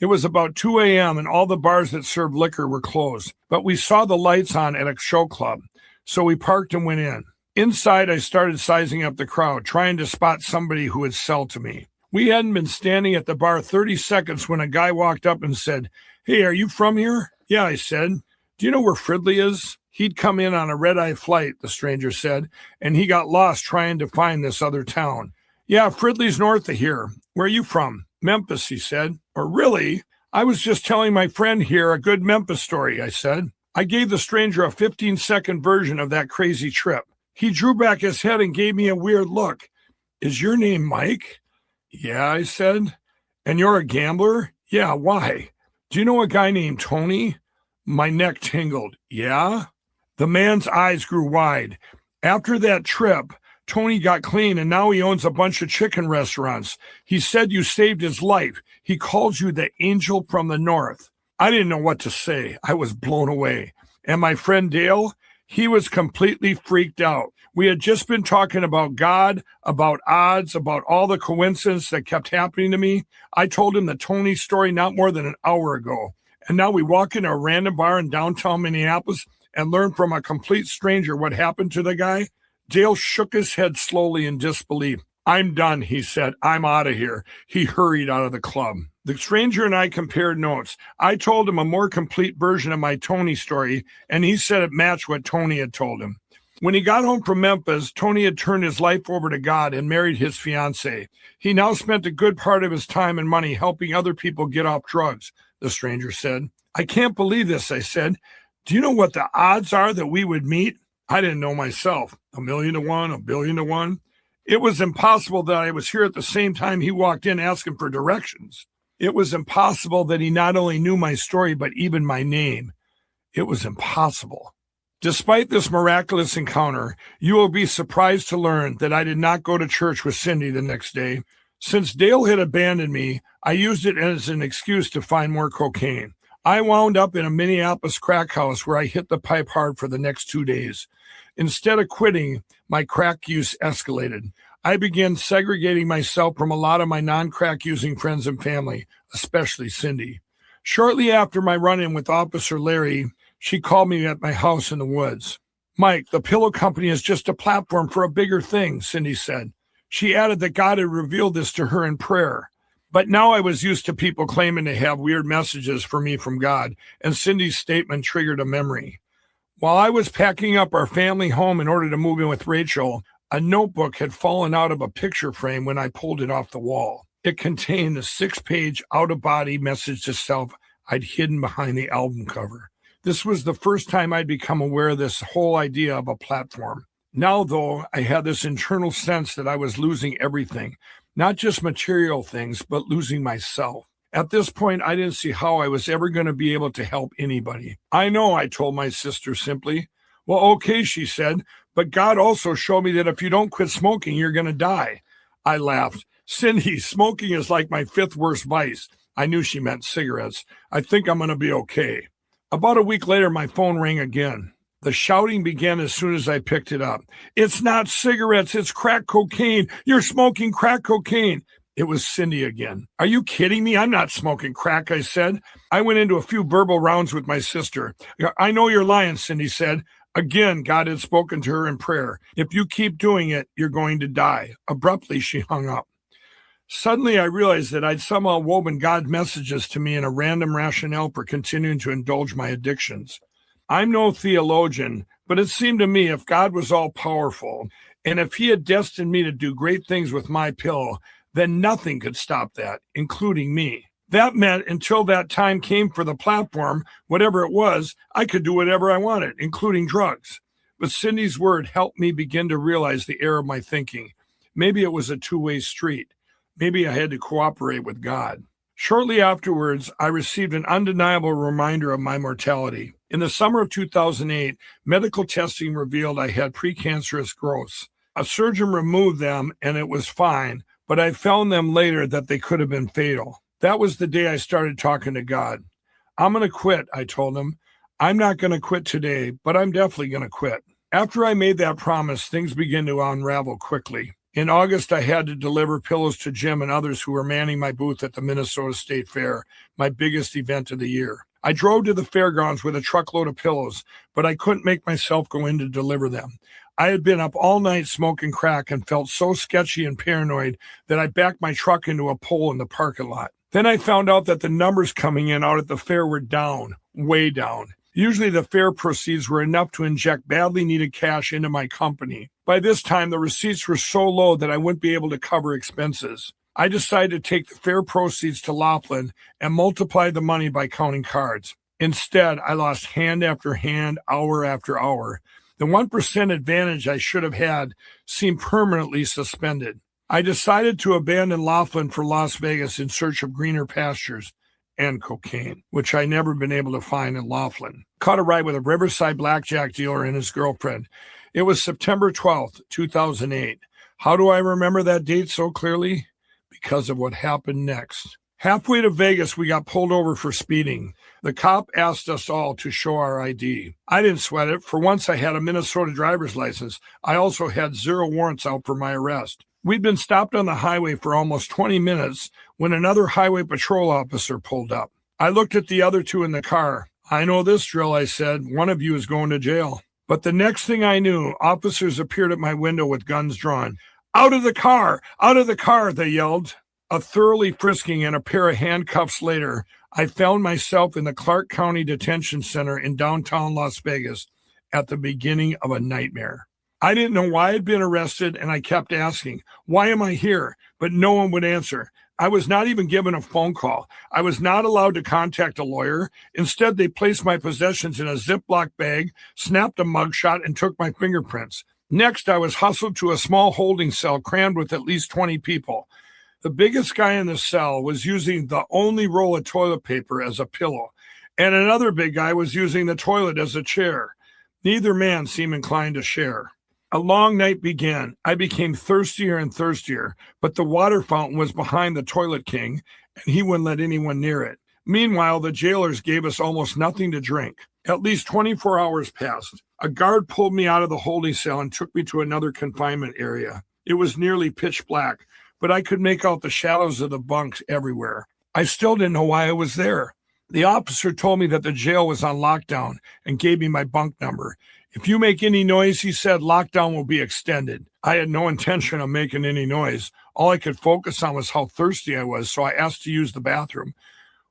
It was about 2 a.m. and all the bars that served liquor were closed, but we saw the lights on at a show club, so we parked and went in. Inside, I started sizing up the crowd, trying to spot somebody who would sell to me. We hadn't been standing at the bar 30 seconds when a guy walked up and said, "Hey, are you from here?" "Yeah," I said. "Do you know where Fridley is?" He'd come in on a red-eye flight, the stranger said, and he got lost trying to find this other town. "Yeah, Fridley's north of here. Where are you from?" "Memphis," he said. "Or really? I was just telling my friend here a good Memphis story," I said. I gave the stranger a 15-second version of that crazy trip. He drew back his head and gave me a weird look. "Is your name Mike?" "Yeah," I said. "And you're a gambler?" "Yeah, why?" "Do you know a guy named Tony?" My neck tingled. "Yeah?" The man's eyes grew wide. "After that trip, Tony got clean and now he owns a bunch of chicken restaurants. He said you saved his life. He calls you the angel from the north." I didn't know what to say. I was blown away. And my friend Dale, he was completely freaked out. We had just been talking about God, about odds, about all the coincidences that kept happening to me. I told him the Tony story not more than an hour ago. And now we walk into a random bar in downtown Minneapolis and learn from a complete stranger what happened to the guy. Dale shook his head slowly in disbelief. "I'm done," he said. "I'm out of here." He hurried out of the club. The stranger and I compared notes. I told him a more complete version of my Tony story, and he said it matched what Tony had told him. When he got home from Memphis, Tony had turned his life over to God and married his fiancée. He now spent a good part of his time and money helping other people get off drugs, the stranger said. I can't believe this, I said. Do you know what the odds are that we would meet? I didn't know myself. 1,000,000 to 1, 1,000,000,000 to 1. It was impossible that I was here at the same time he walked in asking for directions. It was impossible that he not only knew my story, but even my name. It was impossible. Despite this miraculous encounter, you will be surprised to learn that I did not go to church with Cindy the next day. Since Dale had abandoned me, I used it as an excuse to find more cocaine. I wound up in a Minneapolis crack house where I hit the pipe hard for the next 2 days. Instead of quitting, my crack use escalated. I began segregating myself from a lot of my non-crack using friends and family, especially Cindy. Shortly after my run-in with Officer Larry, she called me at my house in the woods. Mike, the pillow company is just a platform for a bigger thing, Cindy said. She added that God had revealed this to her in prayer. But now I was used to people claiming to have weird messages for me from God, and Cindy's statement triggered a memory. While I was packing up our family home in order to move in with Rachel, a notebook had fallen out of a picture frame when I pulled it off the wall. It contained the 6-page out-of-body message to self I'd hidden behind the album cover. This was the first time I'd become aware of this whole idea of a platform. Now, though, I had this internal sense that I was losing everything, not just material things, but losing myself. At this point, I didn't see how I was ever going to be able to help anybody. I know, I told my sister simply. Well, okay, she said, but God also showed me that if you don't quit smoking, you're going to die. I laughed. Cindy, smoking is like my 5th worst vice. I knew she meant cigarettes. I think I'm going to be okay. About a week later, my phone rang again. The shouting began as soon as I picked it up. It's not cigarettes, it's crack cocaine. You're smoking crack cocaine. It was Cindy again. Are you kidding me? I'm not smoking crack, I said. I went into a few verbal rounds with my sister. I know you're lying, Cindy said. Again, God had spoken to her in prayer. If you keep doing it, you're going to die. Abruptly, she hung up. Suddenly, I realized that I'd somehow woven God's messages to me in a random rationale for continuing to indulge my addictions. I'm no theologian, but it seemed to me if God was all-powerful, and if he had destined me to do great things with my pill, then nothing could stop that, including me. That meant until that time came for the platform, whatever it was, I could do whatever I wanted, including drugs. But Cindy's word helped me begin to realize the error of my thinking. Maybe it was a two-way street. Maybe I had to cooperate with God. Shortly afterwards, I received an undeniable reminder of my mortality. In the summer of 2008, medical testing revealed I had precancerous growths. A surgeon removed them and it was fine, but I found them later that they could have been fatal. That was the day I started talking to God. I'm going to quit, I told him. I'm not going to quit today, but I'm definitely going to quit. After I made that promise, things began to unravel quickly. In August, I had to deliver pillows to Jim and others who were manning my booth at the Minnesota State Fair, my biggest event of the year. I drove to the fairgrounds with a truckload of pillows, but I couldn't make myself go in to deliver them. I had been up all night smoking crack and felt so sketchy and paranoid that I backed my truck into a pole in the parking lot. Then I found out that the numbers coming in out at the fair were down, way down. Usually the fair proceeds were enough to inject badly needed cash into my company. By this time, the receipts were so low that I wouldn't be able to cover expenses. I decided to take the fair proceeds to Laughlin and multiply the money by counting cards. Instead, I lost hand after hand, hour after hour. The 1% advantage I should have had seemed permanently suspended. I decided to abandon Laughlin for Las Vegas in search of greener pastures and cocaine, which I never been able to find in Laughlin. Caught a ride with a Riverside blackjack dealer and his girlfriend. It was September 12th, 2008. How do I remember that date so clearly? Because of what happened next. Halfway to Vegas, we got pulled over for speeding. The cop asked us all to show our ID. I didn't sweat it. For once, I had a Minnesota driver's license. I also had 0 warrants out for my arrest. We'd been stopped on the highway for almost 20 minutes when another highway patrol officer pulled up. I looked at the other two in the car. I know this drill, I said. One of you is going to jail. But the next thing I knew, officers appeared at my window with guns drawn. Out of the car! Out of the car! They yelled. A thoroughly frisking and a pair of handcuffs later, I found myself in the Clark County Detention Center in downtown Las Vegas at the beginning of a nightmare. I didn't know why I'd been arrested, and I kept asking, why am I here? But no one would answer. I was not even given a phone call. I was not allowed to contact a lawyer. Instead, they placed my possessions in a Ziploc bag, snapped a mugshot, and took my fingerprints. Next, I was hustled to a small holding cell crammed with at least 20 people. The biggest guy in the cell was using the only roll of toilet paper as a pillow, and another big guy was using the toilet as a chair. Neither man seemed inclined to share. A long night began. I became thirstier and thirstier, but the water fountain was behind the toilet king, and he wouldn't let anyone near it. Meanwhile, the jailers gave us almost nothing to drink. At least 24 hours passed. A guard pulled me out of the holding cell and took me to another confinement area. It was nearly pitch black, but I could make out the shadows of the bunks everywhere. I still didn't know why I was there. The officer told me that the jail was on lockdown and gave me my bunk number. If you make any noise, he said, lockdown will be extended. I had no intention of making any noise. All I could focus on was how thirsty I was, so I asked to use the bathroom.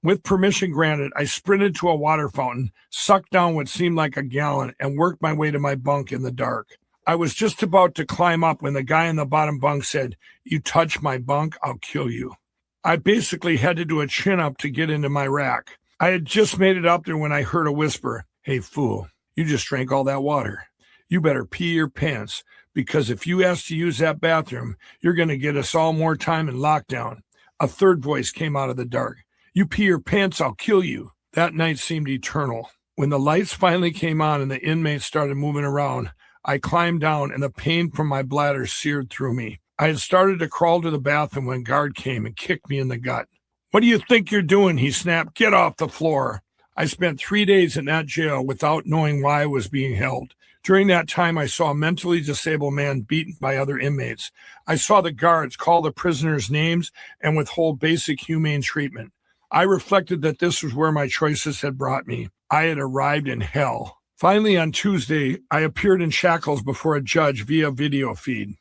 With permission granted, I sprinted to a water fountain, sucked down what seemed like a gallon, and worked my way to my bunk in the dark. I was just about to climb up when the guy in the bottom bunk said, "You touch my bunk, I'll kill you." I basically had to do a chin-up to get into my rack. I had just made it up there when I heard a whisper, "Hey, fool, you just drank all that water. You better pee your pants, because if you ask to use that bathroom, you're going to get us all more time in lockdown." A third voice came out of the dark. "You pee your pants, I'll kill you." That night seemed eternal. When the lights finally came on and the inmates started moving around, I climbed down and the pain from my bladder seared through me. I had started to crawl to the bathroom when guard came and kicked me in the gut. "What do you think you're doing?" he snapped. "Get off the floor." I spent 3 days in that jail without knowing why I was being held. During that time, I saw a mentally disabled man beaten by other inmates. I saw the guards call the prisoners names and withhold basic humane treatment. I reflected that this was where my choices had brought me. I had arrived in hell. Finally, on Tuesday, I appeared in shackles before a judge via video feed.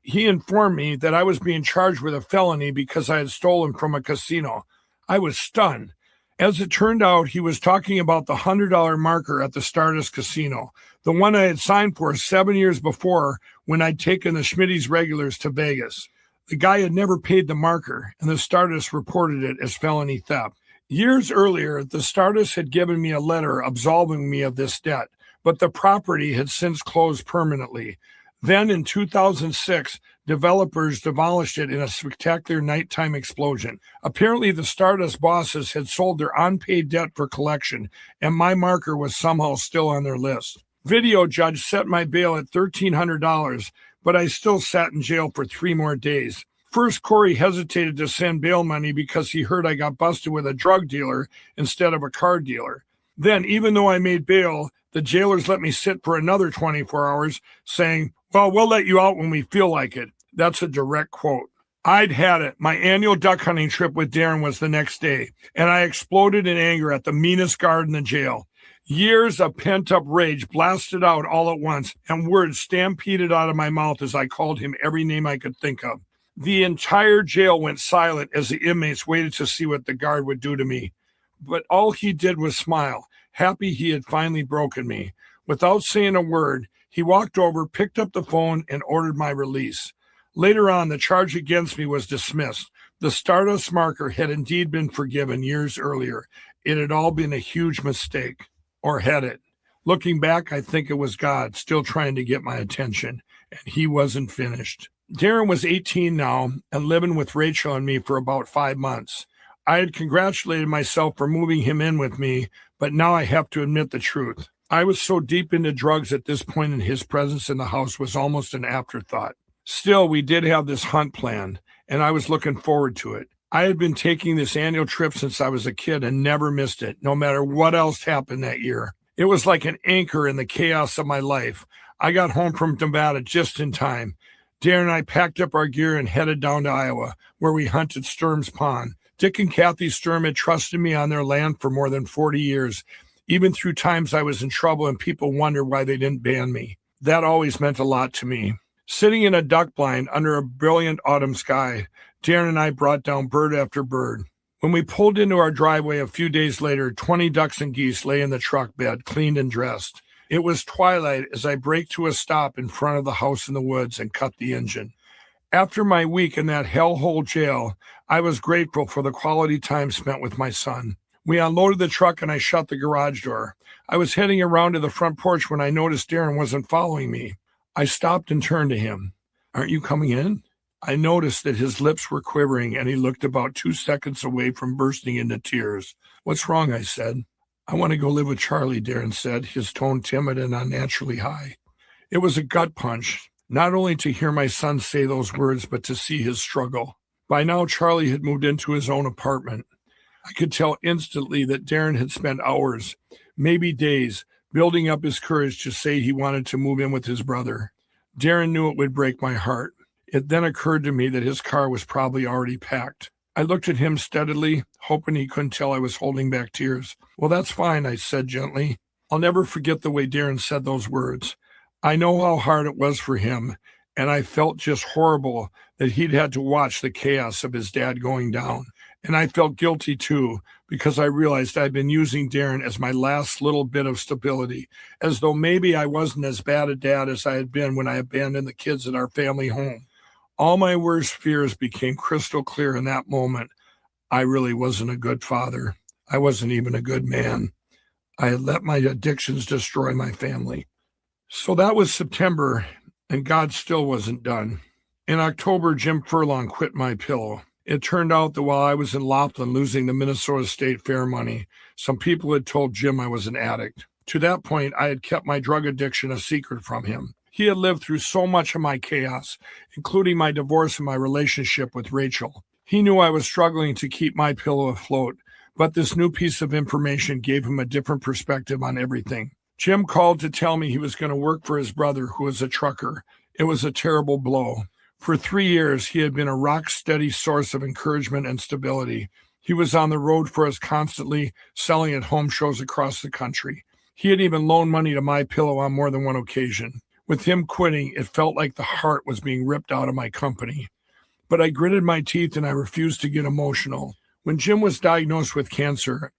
He informed me that I was being charged with a felony because I had stolen from a casino. I was stunned. As it turned out, he was talking about the $100 marker at the Stardust Casino, the one I had signed for 7 years before when I'd taken the Schmitty's regulars to Vegas. The guy had never paid the marker, and the Stardust reported it as felony theft. Years earlier, the Stardust had given me a letter absolving me of this debt, but the property had since closed permanently. Then in 2006, developers demolished it in a spectacular nighttime explosion. Apparently, the Stardust bosses had sold their unpaid debt for collection, and my marker was somehow still on their list. Video judge set my bail at $1,300, but I still sat in jail for 3 more days. First, Corey hesitated to send bail money because he heard I got busted with a drug dealer instead of a car dealer. Then, even though I made bail, the jailers let me sit for another 24 hours, saying, "Well, we'll let you out when we feel like it." That's a direct quote. I'd had it. My annual duck hunting trip with Darren was the next day, and I exploded in anger at the meanest guard in the jail. Years of pent-up rage blasted out all at once, and words stampeded out of my mouth as I called him every name I could think of. The entire jail went silent as the inmates waited to see what the guard would do to me. But all he did was smile, happy he had finally broken me. Without saying a word, he walked over, picked up the phone, and ordered my release. Later on, the charge against me was dismissed. The Stardust marker had indeed been forgiven years earlier. It had all been a huge mistake. Or had it? Looking back, I think it was God still trying to get my attention, and he wasn't finished. Darren was 18 now and living with Rachel and me for about 5 months. I had congratulated myself for moving him in with me, but now I have to admit the truth. I was so deep into drugs at this point, and his presence in the house was almost an afterthought. Still, we did have this hunt planned, and I was looking forward to it. I had been taking this annual trip since I was a kid and never missed it, no matter what else happened that year. It was like an anchor in the chaos of my life. I got home from Nevada just in time. Darren and I packed up our gear and headed down to Iowa, where we hunted Sturm's Pond. Dick and Kathy Sturm had trusted me on their land for more than 40 years, even through times I was in trouble and people wondered why they didn't ban me. That always meant a lot to me. Sitting in a duck blind under a brilliant autumn sky, Darren and I brought down bird after bird. When we pulled into our driveway a few days later, 20 ducks and geese lay in the truck bed, cleaned and dressed. It was twilight as I braked to a stop in front of the house in the woods and cut the engine. After my week in that hellhole jail, I was grateful for the quality time spent with my son. We unloaded the truck and I shut the garage door. I was heading around to the front porch when I noticed Darren wasn't following me. I stopped and turned to him. "Aren't you coming in?" I noticed that his lips were quivering and he looked about 2 seconds away from bursting into tears. "What's wrong?" I said. "I want to go live with Charlie," Darren said, his tone timid and unnaturally high. It was a gut punch, not only to hear my son say those words, but to see his struggle. By now, Charlie had moved into his own apartment. I could tell instantly that Darren had spent hours, maybe days, building up his courage to say he wanted to move in with his brother. Darren knew it would break my heart. It then occurred to me that his car was probably already packed. I looked at him steadily, hoping he couldn't tell I was holding back tears. "Well, that's fine," I said gently. I'll never forget the way Darren said those words. I know how hard it was for him, and I felt just horrible that he'd had to watch the chaos of his dad going down. And I felt guilty too, because I realized I'd been using Darren as my last little bit of stability, as though maybe I wasn't as bad a dad as I had been when I abandoned the kids at our family home. All my worst fears became crystal clear in that moment. I really wasn't a good father. I wasn't even a good man. I had let my addictions destroy my family. So that was September, and God still wasn't done. In October, Jim Furlong quit my pillow. It turned out that while I was in Laughlin losing the Minnesota State Fair money, some people had told Jim I was an addict. To that point, I had kept my drug addiction a secret from him. He had lived through so much of my chaos, including my divorce and my relationship with Rachel. He knew I was struggling to keep my pillow afloat, but this new piece of information gave him a different perspective on everything. Jim called to tell me he was going to work for his brother, who was a trucker. It was a terrible blow. For 3 years, he had been a rock-steady source of encouragement and stability. He was on the road for us constantly, selling at home shows across the country. He had even loaned money to My Pillow on more than one occasion. With him quitting, it felt like the heart was being ripped out of my company. But I gritted my teeth and I refused to get emotional. When Jim was diagnosed with cancer,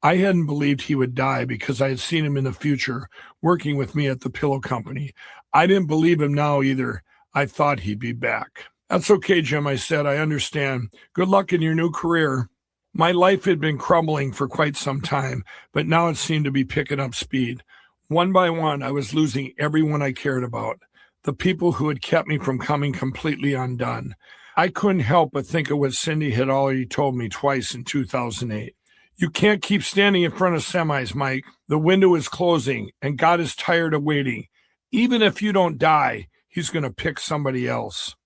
I hadn't believed he would die because I had seen him in the future working with me at the pillow company. I didn't believe him now either. I thought he'd be back. "That's okay, Jim," I said. "I understand. Good luck in your new career." My life had been crumbling for quite some time, but now it seemed to be picking up speed. One by one, I was losing everyone I cared about, the people who had kept me from coming completely undone. I couldn't help but think of what Cindy had already told me twice in 2008. "You can't keep standing in front of semis, Mike. The window is closing, and God is tired of waiting. Even if you don't die, He's going to pick somebody else."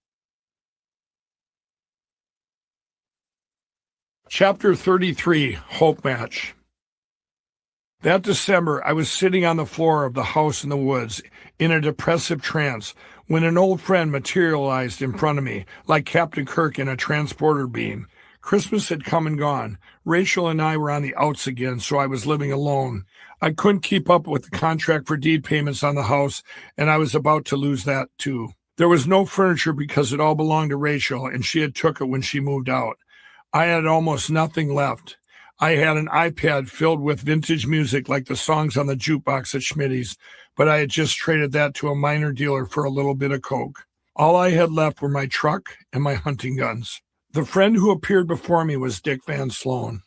Chapter 33, Hope Match. That December, I was sitting on the floor of the house in the woods in a depressive trance when an old friend materialized in front of me, like Captain Kirk in a transporter beam. Christmas had come and gone. Rachel and I were on the outs again, so I was living alone. I couldn't keep up with the contract for deed payments on the house, and I was about to lose that too. There was no furniture because it all belonged to Rachel, and she had took it when she moved out. I had almost nothing left. I had an iPad filled with vintage music like the songs on the jukebox at Schmitty's, but I had just traded that to a minor dealer for a little bit of coke. All I had left were my truck and my hunting guns. The friend who appeared before me was Dick Van Sloan.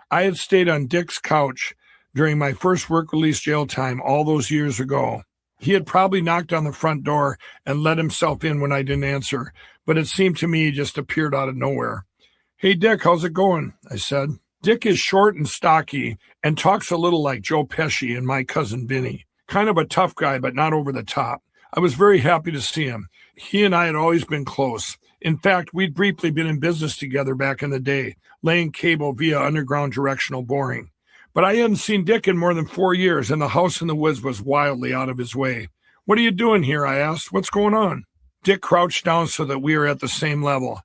I had stayed on Dick's couch during my first work release jail time all those years ago. He had probably knocked on the front door and let himself in when I didn't answer, but it seemed to me he just appeared out of nowhere. "Hey, Dick, how's it going?" I said. Dick is short and stocky and talks a little like Joe Pesci and My Cousin Vinny. Kind of a tough guy, but not over the top. I was very happy to see him. He and I had always been close. In fact, we'd briefly been in business together back in the day, laying cable via underground directional boring. But I hadn't seen Dick in more than 4 years, and the house in the woods was wildly out of his way. "What are you doing here?" I asked. "What's going on?" Dick crouched down so that we were at the same level.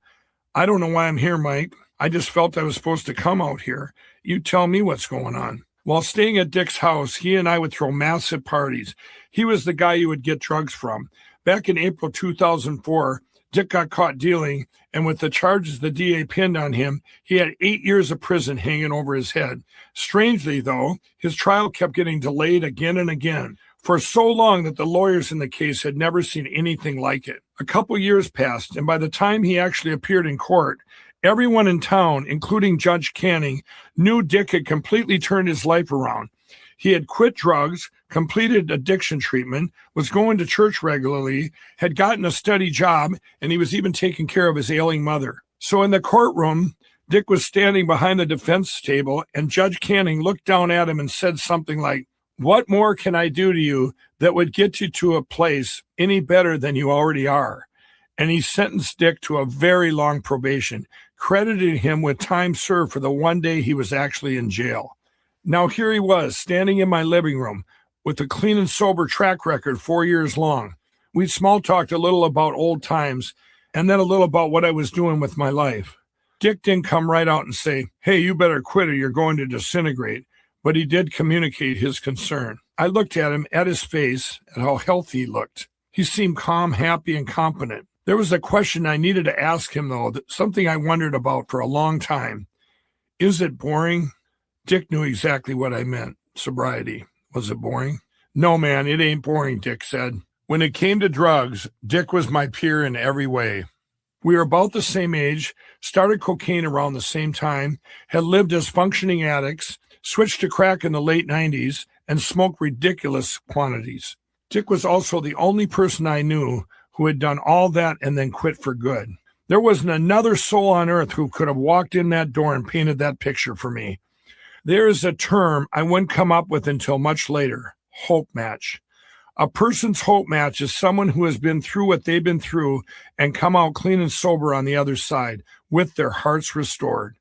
"I don't know why I'm here, Mike. I just felt I was supposed to come out here. You tell me what's going on." While staying at Dick's house, he and I would throw massive parties. He was the guy you would get drugs from. Back in April 2004, Dick got caught dealing, and with the charges the DA pinned on him, he had 8 years of prison hanging over his head. Strangely, though, his trial kept getting delayed again and again, for so long that the lawyers in the case had never seen anything like it. A couple years passed, and by the time he actually appeared in court, everyone in town, including Judge Canning, knew Dick had completely turned his life around. He had quit drugs, completed addiction treatment, was going to church regularly, had gotten a steady job, and he was even taking care of his ailing mother. So in the courtroom, Dick was standing behind the defense table, and Judge Canning looked down at him and said something like, "What more can I do to you that would get you to a place any better than you already are?" And he sentenced Dick to a very long probation, credited him with time served for the one day he was actually in jail. Now here he was, standing in my living room, with a clean and sober track record 4 years long. We small talked a little about old times, and then a little about what I was doing with my life. Dick didn't come right out and say, "Hey, you better quit or you're going to disintegrate," but he did communicate his concern. I looked at him, at his face, at how healthy he looked. He seemed calm, happy, and competent. There was a question I needed to ask him, though, something I wondered about for a long time. Is it boring? Dick knew exactly what I meant. Sobriety. Was it boring? "No, man, it ain't boring," Dick said. When it came to drugs, Dick was my peer in every way. We were about the same age, started cocaine around the same time, had lived as functioning addicts, switched to crack in the late 90s, and smoked ridiculous quantities. Dick was also the only person I knew who had done all that and then quit for good. There wasn't another soul on earth who could have walked in that door and painted that picture for me. There is a term I wouldn't come up with until much later: hope match. A person's hope match is someone who has been through what they've been through and come out clean and sober on the other side with their hearts restored.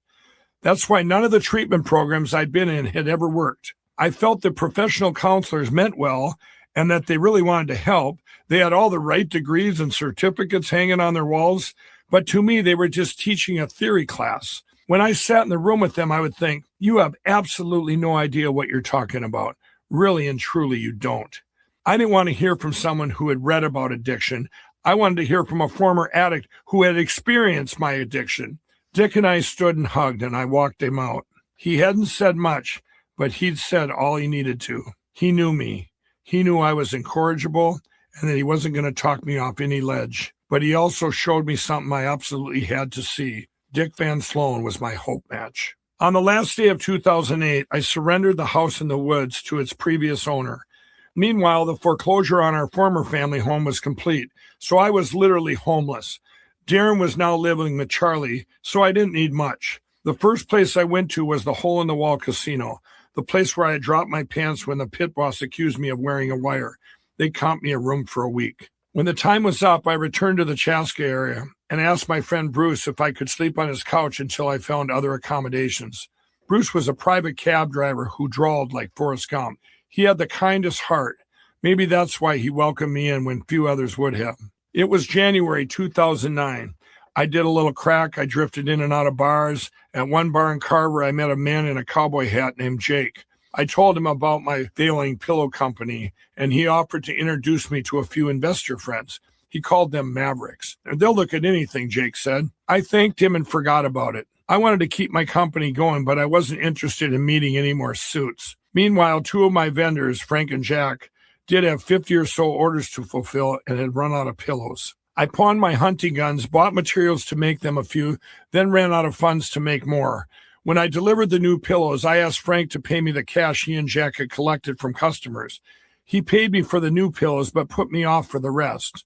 That's why none of the treatment programs I'd been in had ever worked. I felt that professional counselors meant well and that they really wanted to help. They had all the right degrees and certificates hanging on their walls, but to me, they were just teaching a theory class. When I sat in the room with them, I would think, "You have absolutely no idea what you're talking about. Really and truly, you don't." I didn't want to hear from someone who had read about addiction. I wanted to hear from a former addict who had experienced my addiction. Dick and I stood and hugged, and I walked him out. He hadn't said much, but he'd said all he needed to. He knew me. He knew I was incorrigible and that he wasn't going to talk me off any ledge. But he also showed me something I absolutely had to see. Dick Van Sloan was my hope match. On the last day of 2008, I surrendered the house in the woods to its previous owner. Meanwhile, the foreclosure on our former family home was complete, so I was literally homeless. Darren was now living with Charlie, so I didn't need much. The first place I went to was the hole-in-the-wall casino, the place where I dropped my pants when the pit boss accused me of wearing a wire. They comped me a room for a week. When the time was up, I returned to the Chaska area and asked my friend Bruce if I could sleep on his couch until I found other accommodations. Bruce was a private cab driver who drawled like Forrest Gump. He had the kindest heart. Maybe that's why he welcomed me in when few others would have. It was January 2009. I did a little crack. I drifted in and out of bars. At one bar in Carver, I met a man in a cowboy hat named Jake. I told him about my failing pillow company, and he offered to introduce me to a few investor friends. He called them Mavericks. "They'll look at anything," Jake said. I thanked him and forgot about it. I wanted to keep my company going, but I wasn't interested in meeting any more suits. Meanwhile, two of my vendors, Frank and Jack, did have 50 or so orders to fulfill and had run out of pillows. I pawned my hunting guns, bought materials to make them a few, then ran out of funds to make more. When I delivered the new pillows, I asked Frank to pay me the cash he and Jack had collected from customers. He paid me for the new pillows, but put me off for the rest.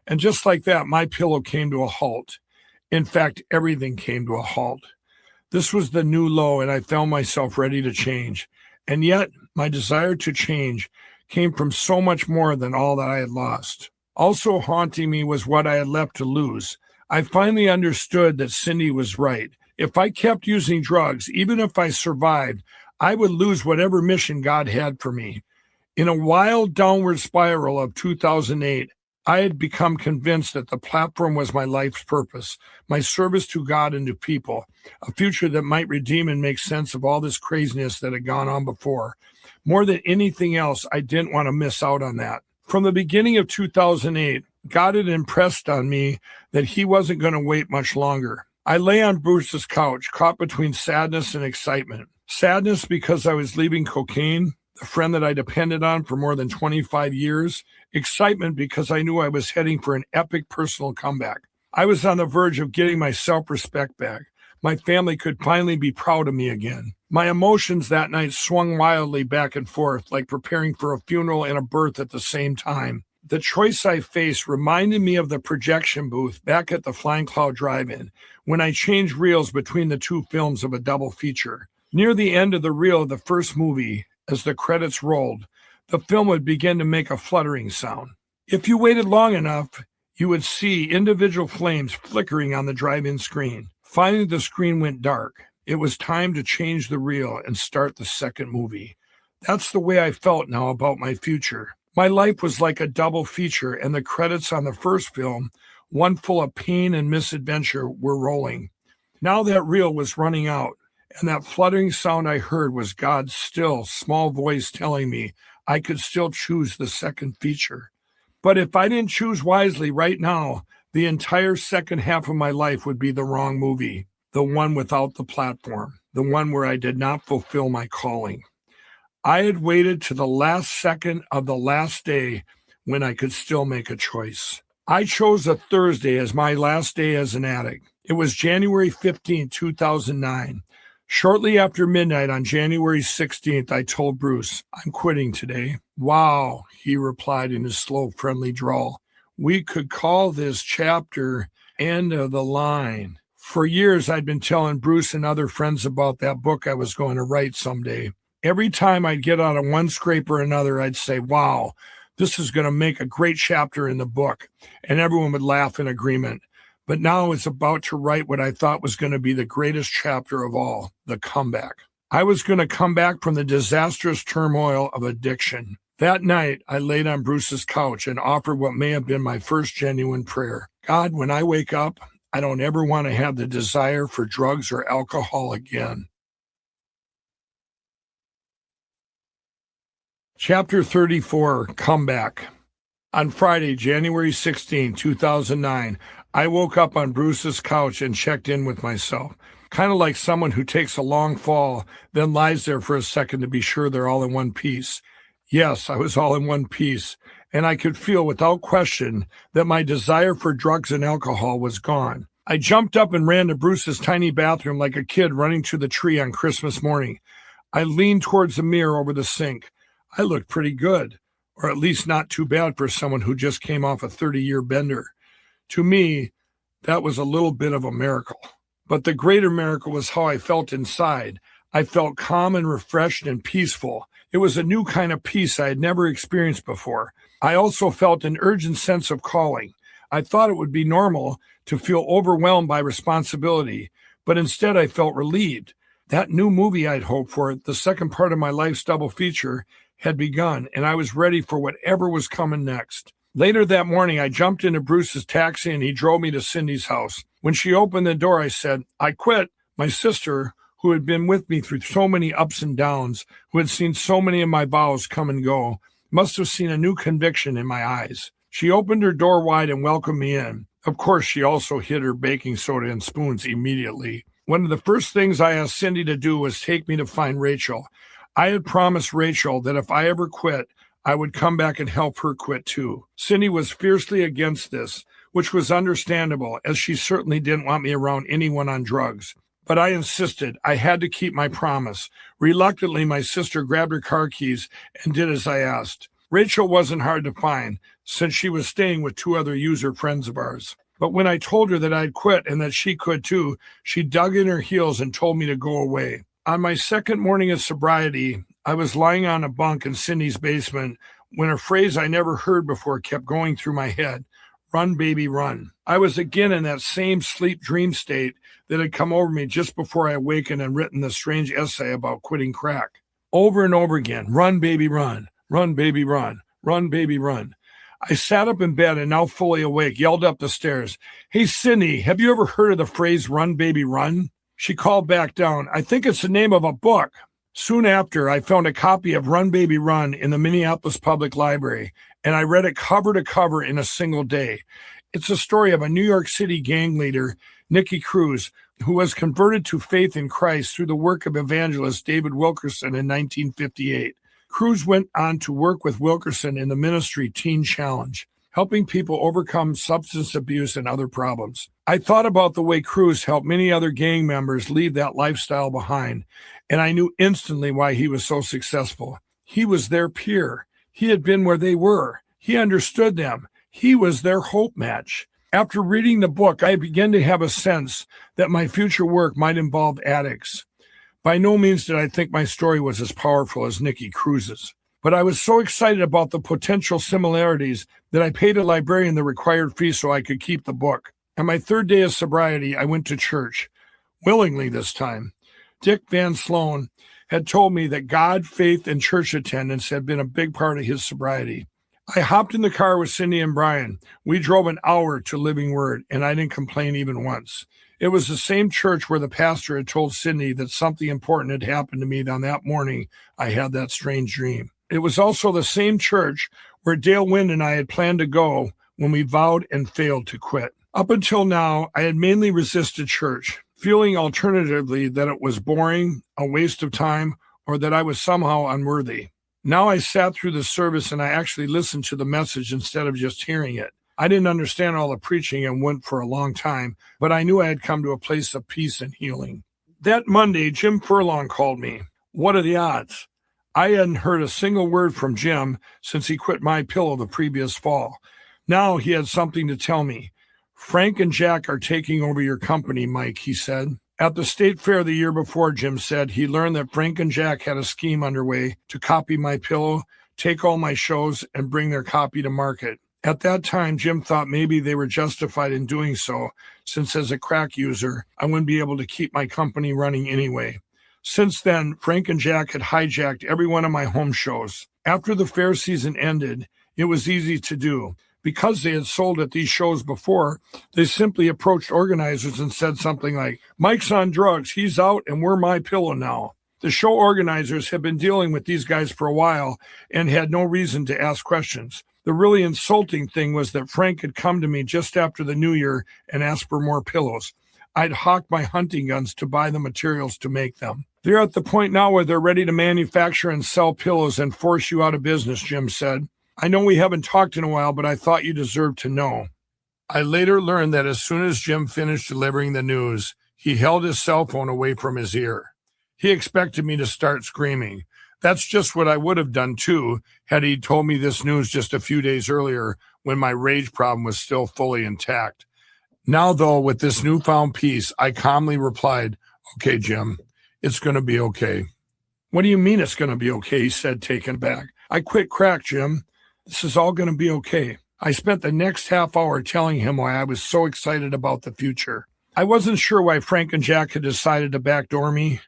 And just like that, my pillow came to a halt. In fact, everything came to a halt. This was the new low, and I found myself ready to change. And yet, my desire to change came from so much more than all that I had lost. Also haunting me was what I had left to lose. I finally understood that Cindy was right. If I kept using drugs, even if I survived, I would lose whatever mission God had for me. In a wild downward spiral of 2008, I had become convinced that the platform was my life's purpose, my service to God and to people, a future that might redeem and make sense of all this craziness that had gone on before. More than anything else, I didn't want to miss out on that. From the beginning of 2008, God had impressed on me that he wasn't going to wait much longer. I lay on Bruce's couch, caught between sadness and excitement. Sadness because I was leaving cocaine, the friend that I depended on for more than 25 years. Excitement because I knew I was heading for an epic personal comeback. I was on the verge of getting my self-respect back. My family could finally be proud of me again. My emotions that night swung wildly back and forth, like preparing for a funeral and a birth at the same time. The choice I faced reminded me of the projection booth back at the Flying Cloud Drive-In, when I changed reels between the two films of a double feature. Near the end of the reel of the first movie, as the credits rolled, the film would begin to make a fluttering sound. If you waited long enough, you would see individual flames flickering on the drive-in screen. Finally, the screen went dark. It was time to change the reel and start the second movie. That's the way I felt now about my future. My life was like a double feature, and the credits on the first film, one full of pain and misadventure, were rolling. Now that reel was running out, and that fluttering sound I heard was God's still, small voice telling me I could still choose the second feature. But if I didn't choose wisely right now, the entire second half of my life would be the wrong movie, the one without the platform, the one where I did not fulfill my calling. I had waited to the last second of the last day when I could still make a choice. I chose a Thursday as my last day as an addict. It was January 15, 2009. Shortly after midnight on January 16th, I told Bruce, "I'm quitting today." "Wow," he replied in his slow, friendly drawl. "We could call this chapter End of the Line." For years, I'd been telling Bruce and other friends about that book I was going to write someday. Every time I'd get out of one scrape or another, I'd say, "Wow, this is going to make a great chapter in the book." And everyone would laugh in agreement. But now I was about to write what I thought was going to be the greatest chapter of all, the comeback. I was going to come back from the disastrous turmoil of addiction. That night, I laid on Bruce's couch and offered what may have been my first genuine prayer. "God, when I wake up, I don't ever want to have the desire for drugs or alcohol again." Chapter 34, Comeback. On Friday, January 16, 2009, I woke up on Bruce's couch and checked in with myself, kind of like someone who takes a long fall, then lies there for a second to be sure they're all in one piece. Yes, I was all in one piece, and I could feel without question that my desire for drugs and alcohol was gone. I jumped up and ran to Bruce's tiny bathroom like a kid running to the tree on Christmas morning. I leaned towards the mirror over the sink. I looked pretty good, or at least not too bad for someone who just came off a 30-year bender. To me, that was a little bit of a miracle. But the greater miracle was how I felt inside. I felt calm and refreshed and peaceful. It was a new kind of peace I had never experienced before. I also felt an urgent sense of calling. I thought it would be normal to feel overwhelmed by responsibility, but instead I felt relieved. That new movie I'd hoped for, the second part of my life's double feature, had begun, and I was ready for whatever was coming next. Later that morning, I jumped into Bruce's taxi and he drove me to Cindy's house. When she opened the door, I said, "I quit." My sister, who had been with me through so many ups and downs, who had seen so many of my vows come and go, must have seen a new conviction in my eyes. She opened her door wide and welcomed me in. Of course, she also hid her baking soda and spoons immediately. One of the first things I asked Cindy to do was take me to find Rachel. I had promised Rachel that if I ever quit, I would come back and help her quit too. Cindy was fiercely against this, which was understandable, as she certainly didn't want me around anyone on drugs. But I insisted. I had to keep my promise. Reluctantly, my sister grabbed her car keys and did as I asked. Rachel wasn't hard to find, since she was staying with two other user friends of ours. But when I told her that I'd quit and that she could too, she dug in her heels and told me to go away. On my second morning of sobriety, I was lying on a bunk in Cindy's basement when a phrase I never heard before kept going through my head: "Run, baby, run." I was again in that same sleep dream state that had come over me just before I awakened and written the strange essay about quitting crack. Over and over again: "Run, baby, run. Run, baby, run. Run, baby, run." I sat up in bed and, now fully awake, yelled up the stairs, "Hey, Cindy, have you ever heard of the phrase 'run, baby, run'?" She called back down, "I think it's the name of a book." Soon after, I found a copy of Run Baby Run in the Minneapolis Public Library, and I read it cover to cover in a single day. It's a story of a New York City gang leader, Nicky Cruz, who was converted to faith in Christ through the work of evangelist David Wilkerson in 1958. Cruz went on to work with Wilkerson in the ministry Teen Challenge, helping people overcome substance abuse and other problems. I thought about the way Cruz helped many other gang members leave that lifestyle behind, and I knew instantly why he was so successful. He was their peer. He had been where they were. He understood them. He was their hope match. After reading the book, I began to have a sense that my future work might involve addicts. By no means did I think my story was as powerful as Nicky Cruz's, but I was so excited about the potential similarities that I paid a librarian the required fee so I could keep the book. On my third day of sobriety, I went to church, willingly this time. Dick Van Sloan had told me that God, faith, and church attendance had been a big part of his sobriety. I hopped in the car with Cindy and Brian. We drove an hour to Living Word, and I didn't complain even once. It was the same church where the pastor had told Cindy that something important had happened to me on that morning I had that strange dream. It was also the same church where Dale Wind and I had planned to go when we vowed and failed to quit. Up until now, I had mainly resisted church, feeling alternatively that it was boring, a waste of time, or that I was somehow unworthy. Now I sat through the service and I actually listened to the message instead of just hearing it. I didn't understand all the preaching and went for a long time, but I knew I had come to a place of peace and healing. That Monday, Jim Furlong called me. What are the odds? I hadn't heard a single word from Jim since he quit My Pillow the previous fall. Now he had something to tell me. Frank and Jack are taking over your company, Mike, he said. At the state fair the year before, Jim said, he learned that Frank and Jack had a scheme underway to copy My Pillow, take all my shows, and bring their copy to market. At that time, Jim thought maybe they were justified in doing so, since as a crack user, I wouldn't be able to keep my company running anyway. Since then, Frank and Jack had hijacked every one of my home shows. After the fair season ended, it was easy to do. Because they had sold at these shows before, they simply approached organizers and said something like, Mike's on drugs, he's out, and we're My Pillow now. The show organizers had been dealing with these guys for a while and had no reason to ask questions. The really insulting thing was that Frank had come to me just after the new year and asked for more pillows. I'd hawked my hunting guns to buy the materials to make them. They're at the point now where they're ready to manufacture and sell pillows and force you out of business, Jim said. I know we haven't talked in a while, but I thought you deserved to know. I later learned that as soon as Jim finished delivering the news, he held his cell phone away from his ear. He expected me to start screaming. That's just what I would have done too, had he told me this news just a few days earlier when my rage problem was still fully intact. Now, though, with this newfound peace, I calmly replied, okay, Jim, it's going to be okay. What do you mean it's going to be okay? He said, taken aback. I quit crack, Jim. This is all going to be okay. I spent the next half hour telling him why I was so excited about the future. I wasn't sure why Frank and Jack had decided to backdoor me.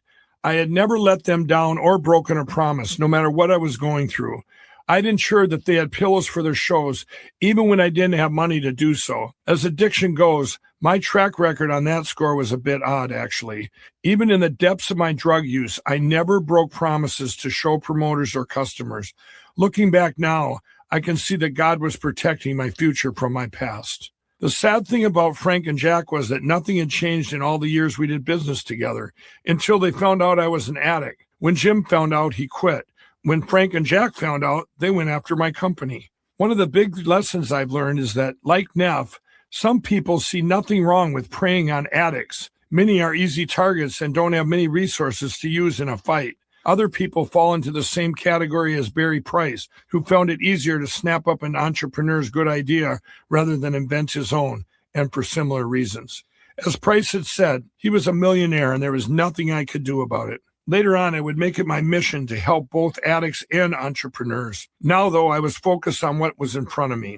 I had never let them down or broken a promise, no matter what I was going through. I'd ensured that they had pillows for their shows, even when I didn't have money to do so. As addiction goes, my track record on that score was a bit odd, actually. Even in the depths of my drug use, I never broke promises to show promoters or customers. Looking back now, I can see that God was protecting my future from my past. The sad thing about Frank and Jack was that nothing had changed in all the years we did business together until they found out I was an addict. When Jim found out, he quit. When Frank and Jack found out, they went after my company. One of the big lessons I've learned is that, like Neff, some people see nothing wrong with preying on addicts. Many are easy targets and don't have many resources to use in a fight. Other people fall into the same category as Barry Price, who found it easier to snap up an entrepreneur's good idea rather than invent his own, and for similar reasons. As Price had said, he was a millionaire and there was nothing I could do about it. Later on, I would make it my mission to help both addicts and entrepreneurs. Now, though, I was focused on what was in front of me.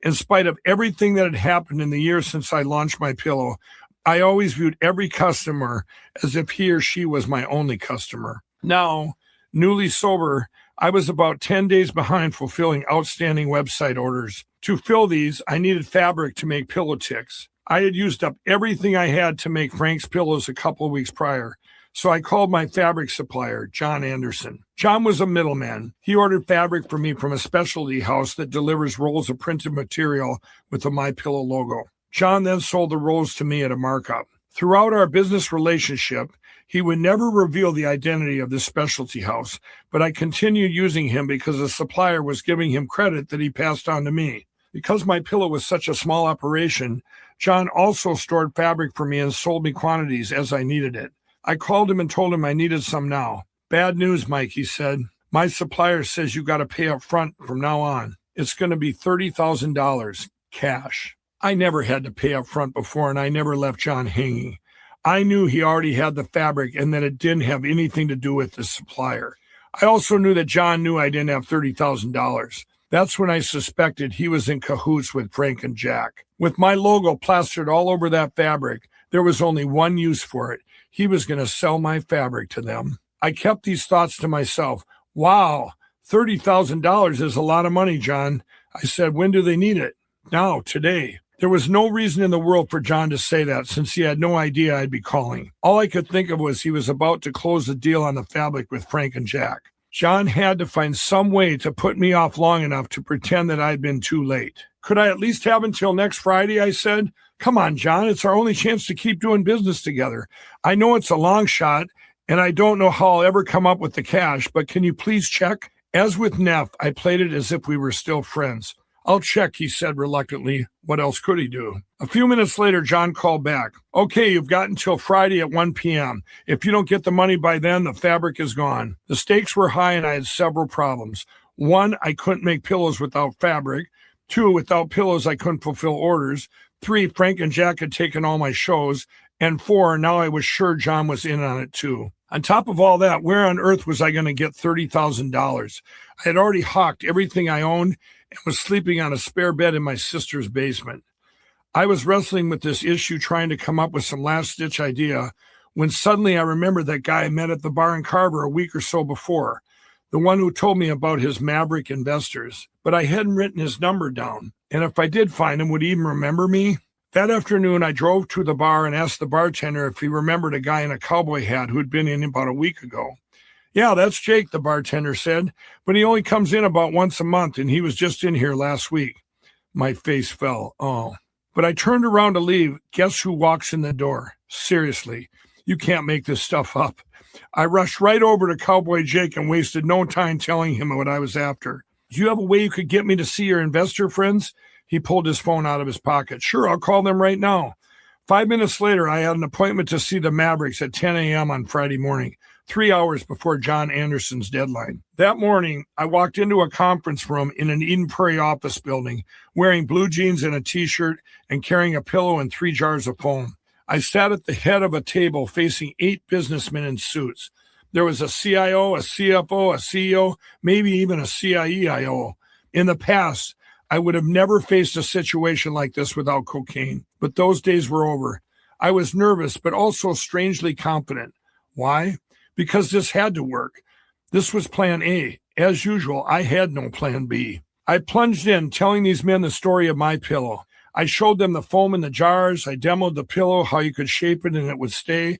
In spite of everything that had happened in the years since I launched My Pillow, I always viewed every customer as if he or she was my only customer. Now, newly sober, I was about 10 days behind fulfilling outstanding website orders. To fill these, I needed fabric to make pillow ticks. I had used up everything I had to make Frank's pillows a couple of weeks prior. So I called my fabric supplier, John Anderson. John was a middleman. He ordered fabric for me from a specialty house that delivers rolls of printed material with the MyPillow logo. John then sold the rolls to me at a markup. Throughout our business relationship, he would never reveal the identity of this specialty house, but I continued using him because the supplier was giving him credit that he passed on to me. Because MyPillow was such a small operation, John also stored fabric for me and sold me quantities as I needed it. I called him and told him I needed some now. Bad news, Mike, he said. My supplier says you got to pay up front from now on. It's going to be $30,000 cash. I never had to pay up front before, and I never left John hanging. I knew he already had the fabric and that it didn't have anything to do with the supplier. I also knew that John knew I didn't have $30,000. That's when I suspected he was in cahoots with Frank and Jack. With my logo plastered all over that fabric, there was only one use for it. He was going to sell my fabric to them. I kept these thoughts to myself. Wow, $30,000 is a lot of money, John. I said, when do they need it? Now, today. There was no reason in the world for John to say that since he had no idea I'd be calling. All I could think of was he was about to close the deal on the fabric with Frank and Jack. John had to find some way to put me off long enough to pretend that I'd been too late. Could I at least have until next Friday, I said. Come on, John, it's our only chance to keep doing business together. I know it's a long shot, and I don't know how I'll ever come up with the cash, but can you please check? As with Neff, I played it as if we were still friends. I'll check, he said reluctantly. What else could he do? A few minutes later, John called back. Okay, you've got until Friday at 1 p.m. If you don't get the money by then, the fabric is gone. The stakes were high and I had several problems. 1, I couldn't make pillows without fabric. 2, without pillows, I couldn't fulfill orders. 3, Frank and Jack had taken all my shows. And 4, now I was sure John was in on it too. On top of all that, where on earth was I going to get $30,000? I had already hawked everything I owned and was sleeping on a spare bed in my sister's basement. I was wrestling with this issue, trying to come up with some last-ditch idea, when suddenly I remembered that guy I met at the bar in Carver a week or so before, the one who told me about his maverick investors. But I hadn't written his number down, and if I did find him, would he even remember me? That afternoon, I drove to the bar and asked the bartender if he remembered a guy in a cowboy hat who'd been in about a week ago. Yeah, that's Jake, the bartender said, but he only comes in about once a month, and he was just in here last week. My face fell. Oh. But I turned around to leave. Guess who walks in the door? Seriously, you can't make this stuff up. I rushed right over to Cowboy Jake and wasted no time telling him what I was after. Do you have a way you could get me to see your investor friends? He pulled his phone out of his pocket. Sure, I'll call them right now. 5 minutes later, I had an appointment to see the Mavericks at 10 a.m. on Friday morning, 3 hours before John Anderson's deadline. That morning, I walked into a conference room in an Eden Prairie office building, wearing blue jeans and a T-shirt and carrying a pillow and 3 jars of foam. I sat at the head of a table facing 8 businessmen in suits. There was a CIO, a CFO, a CEO, maybe even a CIEIO. In the past, I would have never faced a situation like this without cocaine, but those days were over. I was nervous, but also strangely confident. Why? Because this had to work. This was plan A. As usual, I had no plan B. I plunged in, telling these men the story of MyPillow. I showed them the foam in the jars. I demoed the pillow, how you could shape it and it would stay.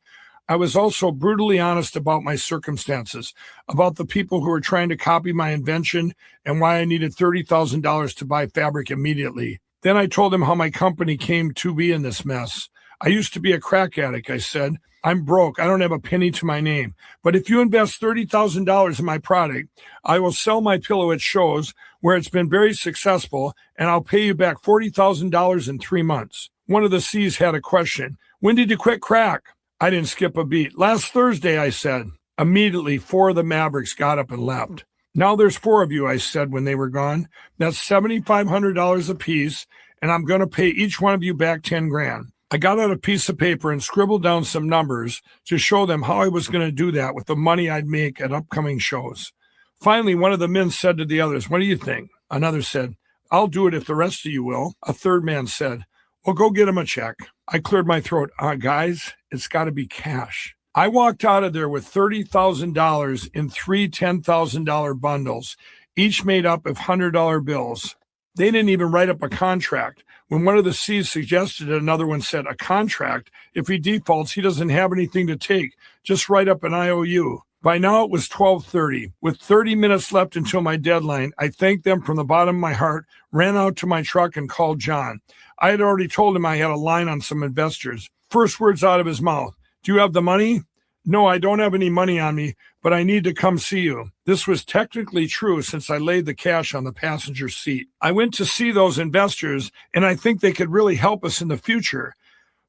I was also brutally honest about my circumstances, about the people who were trying to copy my invention and why I needed $30,000 to buy fabric immediately. Then I told them how my company came to be in this mess. I used to be a crack addict, I said. I'm broke. I don't have a penny to my name. But if you invest $30,000 in my product, I will sell MyPillow at shows where it's been very successful, and I'll pay you back $40,000 in 3 months. One of the C's had a question. When did you quit crack? I didn't skip a beat. Last Thursday, I said. Immediately, 4 of the Mavericks got up and left. Now there's 4 of you, I said when they were gone. That's $7,500 apiece, and I'm going to pay each one of you back $10,000. I got out a piece of paper and scribbled down some numbers to show them how I was going to do that with the money I'd make at upcoming shows. Finally, one of the men said to the others, what do you think? Another said, I'll do it if the rest of you will. A third man said, well, go get him a check. I cleared my throat. Guys, it's got to be cash. I walked out of there with $30,000 in 3 $10,000 bundles, each made up of $100 bills. They didn't even write up a contract. When one of the C's suggested it, another one said, a contract? If he defaults, he doesn't have anything to take. Just write up an IOU. By now it was 12:30. With 30 minutes left until my deadline, I thanked them from the bottom of my heart, ran out to my truck and called John. I had already told him I had a line on some investors. First words out of his mouth, "Do you have the money?" "No, I don't have any money on me, but I need to come see you." This was technically true since I laid the cash on the passenger seat. I went to see those investors, and I think they could really help us in the future.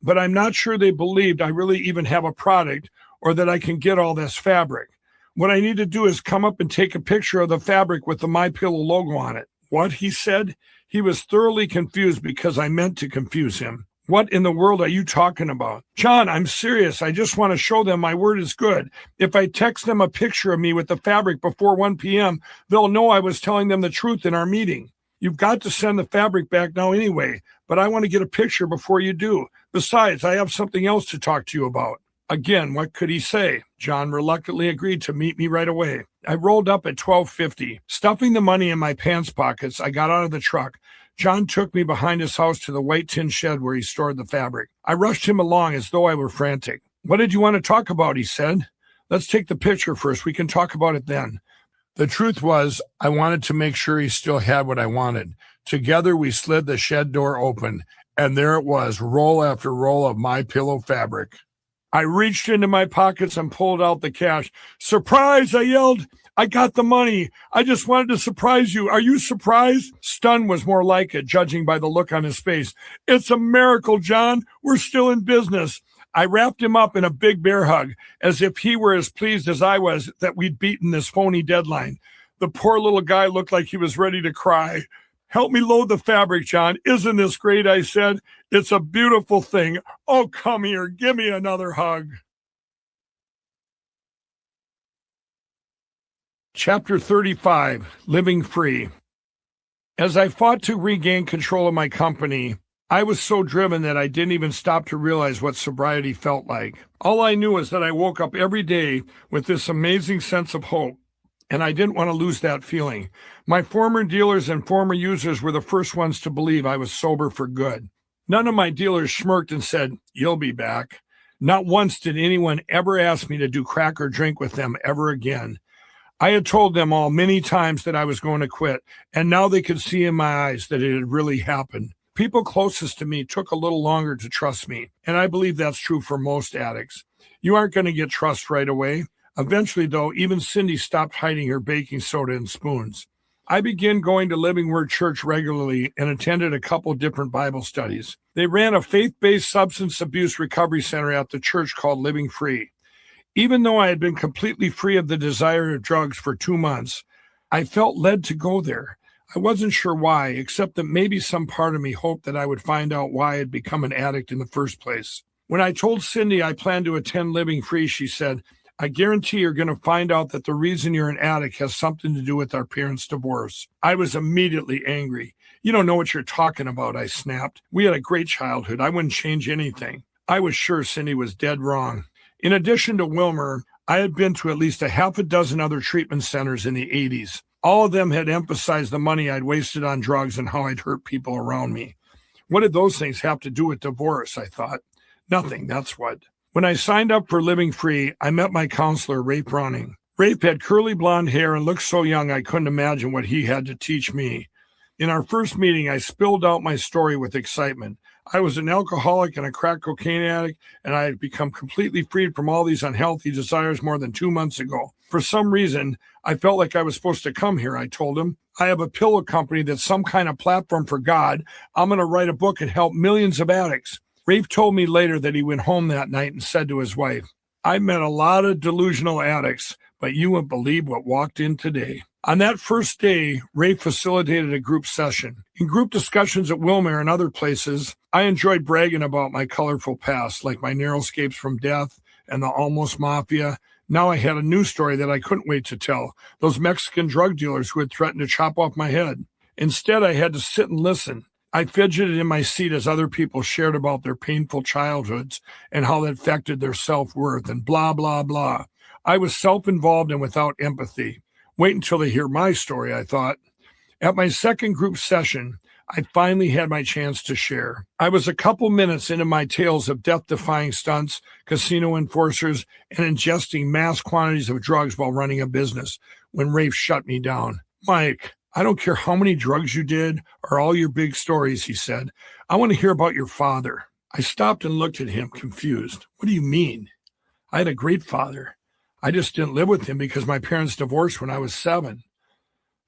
But I'm not sure they believed I really even have a product or that I can get all this fabric. What I need to do is come up and take a picture of the fabric with the MyPillow logo on it. "What?" he said. He was thoroughly confused because I meant to confuse him. "What in the world are you talking about?" "John, I'm serious. I just want to show them my word is good. If I text them a picture of me with the fabric before 1 p.m., they'll know I was telling them the truth in our meeting. You've got to send the fabric back now anyway, but I want to get a picture before you do. Besides, I have something else to talk to you about." Again, what could he say? John reluctantly agreed to meet me right away. I rolled up at 12:50. Stuffing the money in my pants pockets, I got out of the truck. John took me behind his house to the white tin shed where he stored the fabric. I rushed him along as though I were frantic. "What did you want to talk about?" he said. "Let's take the picture first. We can talk about it then." The truth was, I wanted to make sure he still had what I wanted. Together, we slid the shed door open, and there it was, roll after roll of MyPillow fabric. I reached into my pockets and pulled out the cash. "Surprise!" I yelled. "I got the money. I just wanted to surprise you. Are you surprised?" Stunned was more like it, judging by the look on his face. "It's a miracle, John. We're still in business." I wrapped him up in a big bear hug, as if he were as pleased as I was that we'd beaten this phony deadline. The poor little guy looked like he was ready to cry. "Help me load the fabric, John. Isn't this great?" I said. "It's a beautiful thing. Oh, come here. Give me another hug." Chapter 35, Living Free. As I fought to regain control of my company, I was so driven that I didn't even stop to realize what sobriety felt like. All I knew was that I woke up every day with this amazing sense of hope, and I didn't want to lose that feeling. My former dealers and former users were the first ones to believe I was sober for good. None of my dealers smirked and said, "You'll be back." Not once did anyone ever ask me to do crack or drink with them ever again. I had told them all many times that I was going to quit, and now they could see in my eyes that it had really happened. People closest to me took a little longer to trust me, and I believe that's true for most addicts. You aren't going to get trust right away. Eventually, though, even Cindy stopped hiding her baking soda and spoons. I began going to Living Word Church regularly and attended a couple different Bible studies. They ran a faith-based substance abuse recovery center at the church called Living Free. Even though I had been completely free of the desire of drugs for 2 months, I felt led to go there. I wasn't sure why, except that maybe some part of me hoped that I would find out why I had become an addict in the first place. When I told Cindy I planned to attend Living Free, she said, "I guarantee you're going to find out that the reason you're an addict has something to do with our parents' divorce." I was immediately angry. "You don't know what you're talking about," I snapped. "We had a great childhood. I wouldn't change anything." I was sure Cindy was dead wrong. In addition to Wilmer, I had been to at least a half a dozen other treatment centers in the 80s. All of them had emphasized the money I'd wasted on drugs and how I'd hurt people around me. What did those things have to do with divorce, I thought? Nothing, that's what. When I signed up for Living Free, I met my counselor, Rafe Browning. Rafe had curly blonde hair and looked so young I couldn't imagine what he had to teach me. In our first meeting, I spilled out my story with excitement. I was an alcoholic and a crack cocaine addict, and I had become completely freed from all these unhealthy desires more than 2 months ago. For some reason, I felt like I was supposed to come here, I told him. I have a pillow company that's some kind of platform for God. I'm going to write a book and help millions of addicts. Rafe told me later that he went home that night and said to his wife, "I met a lot of delusional addicts, but you wouldn't believe what walked in today." On that first day, Rafe facilitated a group session. In group discussions at Wilmer and other places, I enjoyed bragging about my colorful past, like my narrow escapes from death and the almost mafia. Now I had a new story that I couldn't wait to tell, those Mexican drug dealers who had threatened to chop off my head. Instead, I had to sit and listen. I fidgeted in my seat as other people shared about their painful childhoods and how that affected their self-worth and blah, blah, blah. I was self-involved and without empathy. Wait until they hear my story, I thought. At my second group session, I finally had my chance to share. I was a couple minutes into my tales of death-defying stunts, casino enforcers, and ingesting mass quantities of drugs while running a business when Rafe shut me down. Mike, I don't care how many drugs you did or all your big stories, he said. I want to hear about your father. I stopped and looked at him, confused. What do you mean? I had a great father. I just didn't live with him because my parents divorced when I was 7.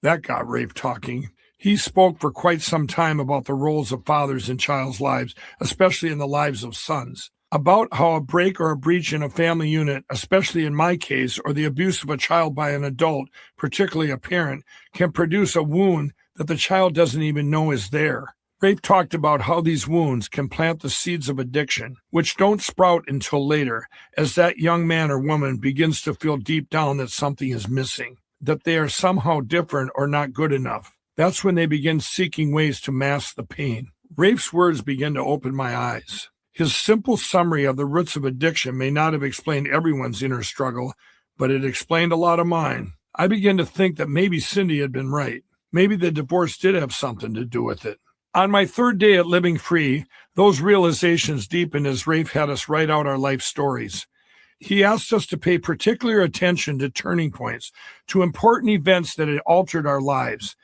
That got Rafe talking. He spoke for quite some time about the roles of fathers in child's lives, especially in the lives of sons, about how a break or a breach in a family unit, especially in my case, or the abuse of a child by an adult, particularly a parent, can produce a wound that the child doesn't even know is there. Rafe talked about how these wounds can plant the seeds of addiction, which don't sprout until later, as that young man or woman begins to feel deep down that something is missing, that they are somehow different or not good enough. That's when they begin seeking ways to mask the pain. Rafe's words began to open my eyes. His simple summary of the roots of addiction may not have explained everyone's inner struggle, but it explained a lot of mine. I began to think that maybe Cindy had been right. Maybe the divorce did have something to do with it. On my 3rd day at Living Free, those realizations deepened as Rafe had us write out our life stories. He asked us to pay particular attention to turning points, to important events that had altered our lives.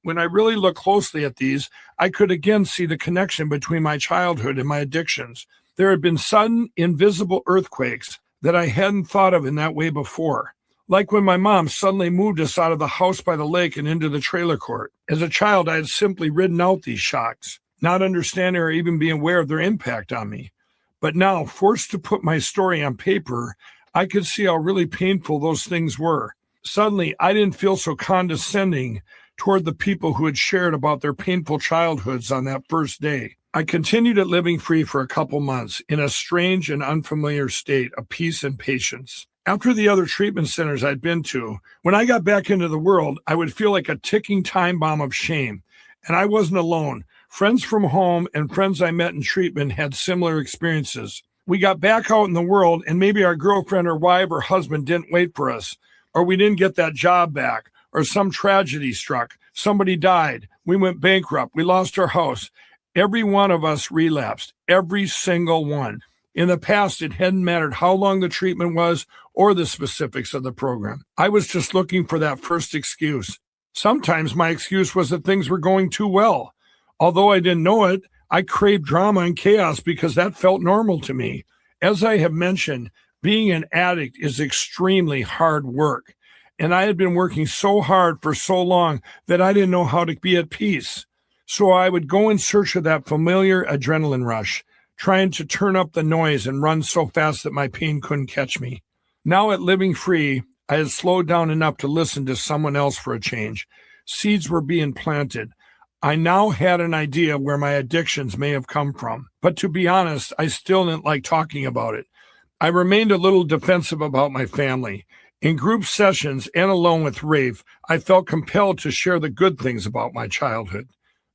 When I really looked closely at these, I could again see the connection between my childhood and my addictions. There had been sudden, invisible earthquakes that I hadn't thought of in that way before. Like when my mom suddenly moved us out of the house by the lake and into the trailer court. As a child, I had simply ridden out these shocks, not understanding or even being aware of their impact on me. But now, forced to put my story on paper, I could see how really painful those things were. Suddenly, I didn't feel so condescending toward the people who had shared about their painful childhoods on that first day. I continued at Living Free for a couple months in a strange and unfamiliar state of peace and patience. After the other treatment centers I'd been to, when I got back into the world, I would feel like a ticking time bomb of shame. And I wasn't alone. Friends from home and friends I met in treatment had similar experiences. We got back out in the world, and maybe our girlfriend or wife or husband didn't wait for us, or we didn't get that job back, or some tragedy struck. Somebody died. We went bankrupt. We lost our house. Every one of us relapsed. Every single one. In the past, it hadn't mattered how long the treatment was or the specifics of the program. I was just looking for that first excuse. Sometimes my excuse was that things were going too well. Although I didn't know it, I craved drama and chaos because that felt normal to me. As I have mentioned, being an addict is extremely hard work. And I had been working so hard for so long that I didn't know how to be at peace. So I would go in search of that familiar adrenaline rush, trying to turn up the noise and run so fast that my pain couldn't catch me. Now at Living Free, I had slowed down enough to listen to someone else for a change. Seeds were being planted. I now had an idea where my addictions may have come from. But to be honest, I still didn't like talking about it. I remained a little defensive about my family. In group sessions and alone with Rafe, I felt compelled to share the good things about my childhood.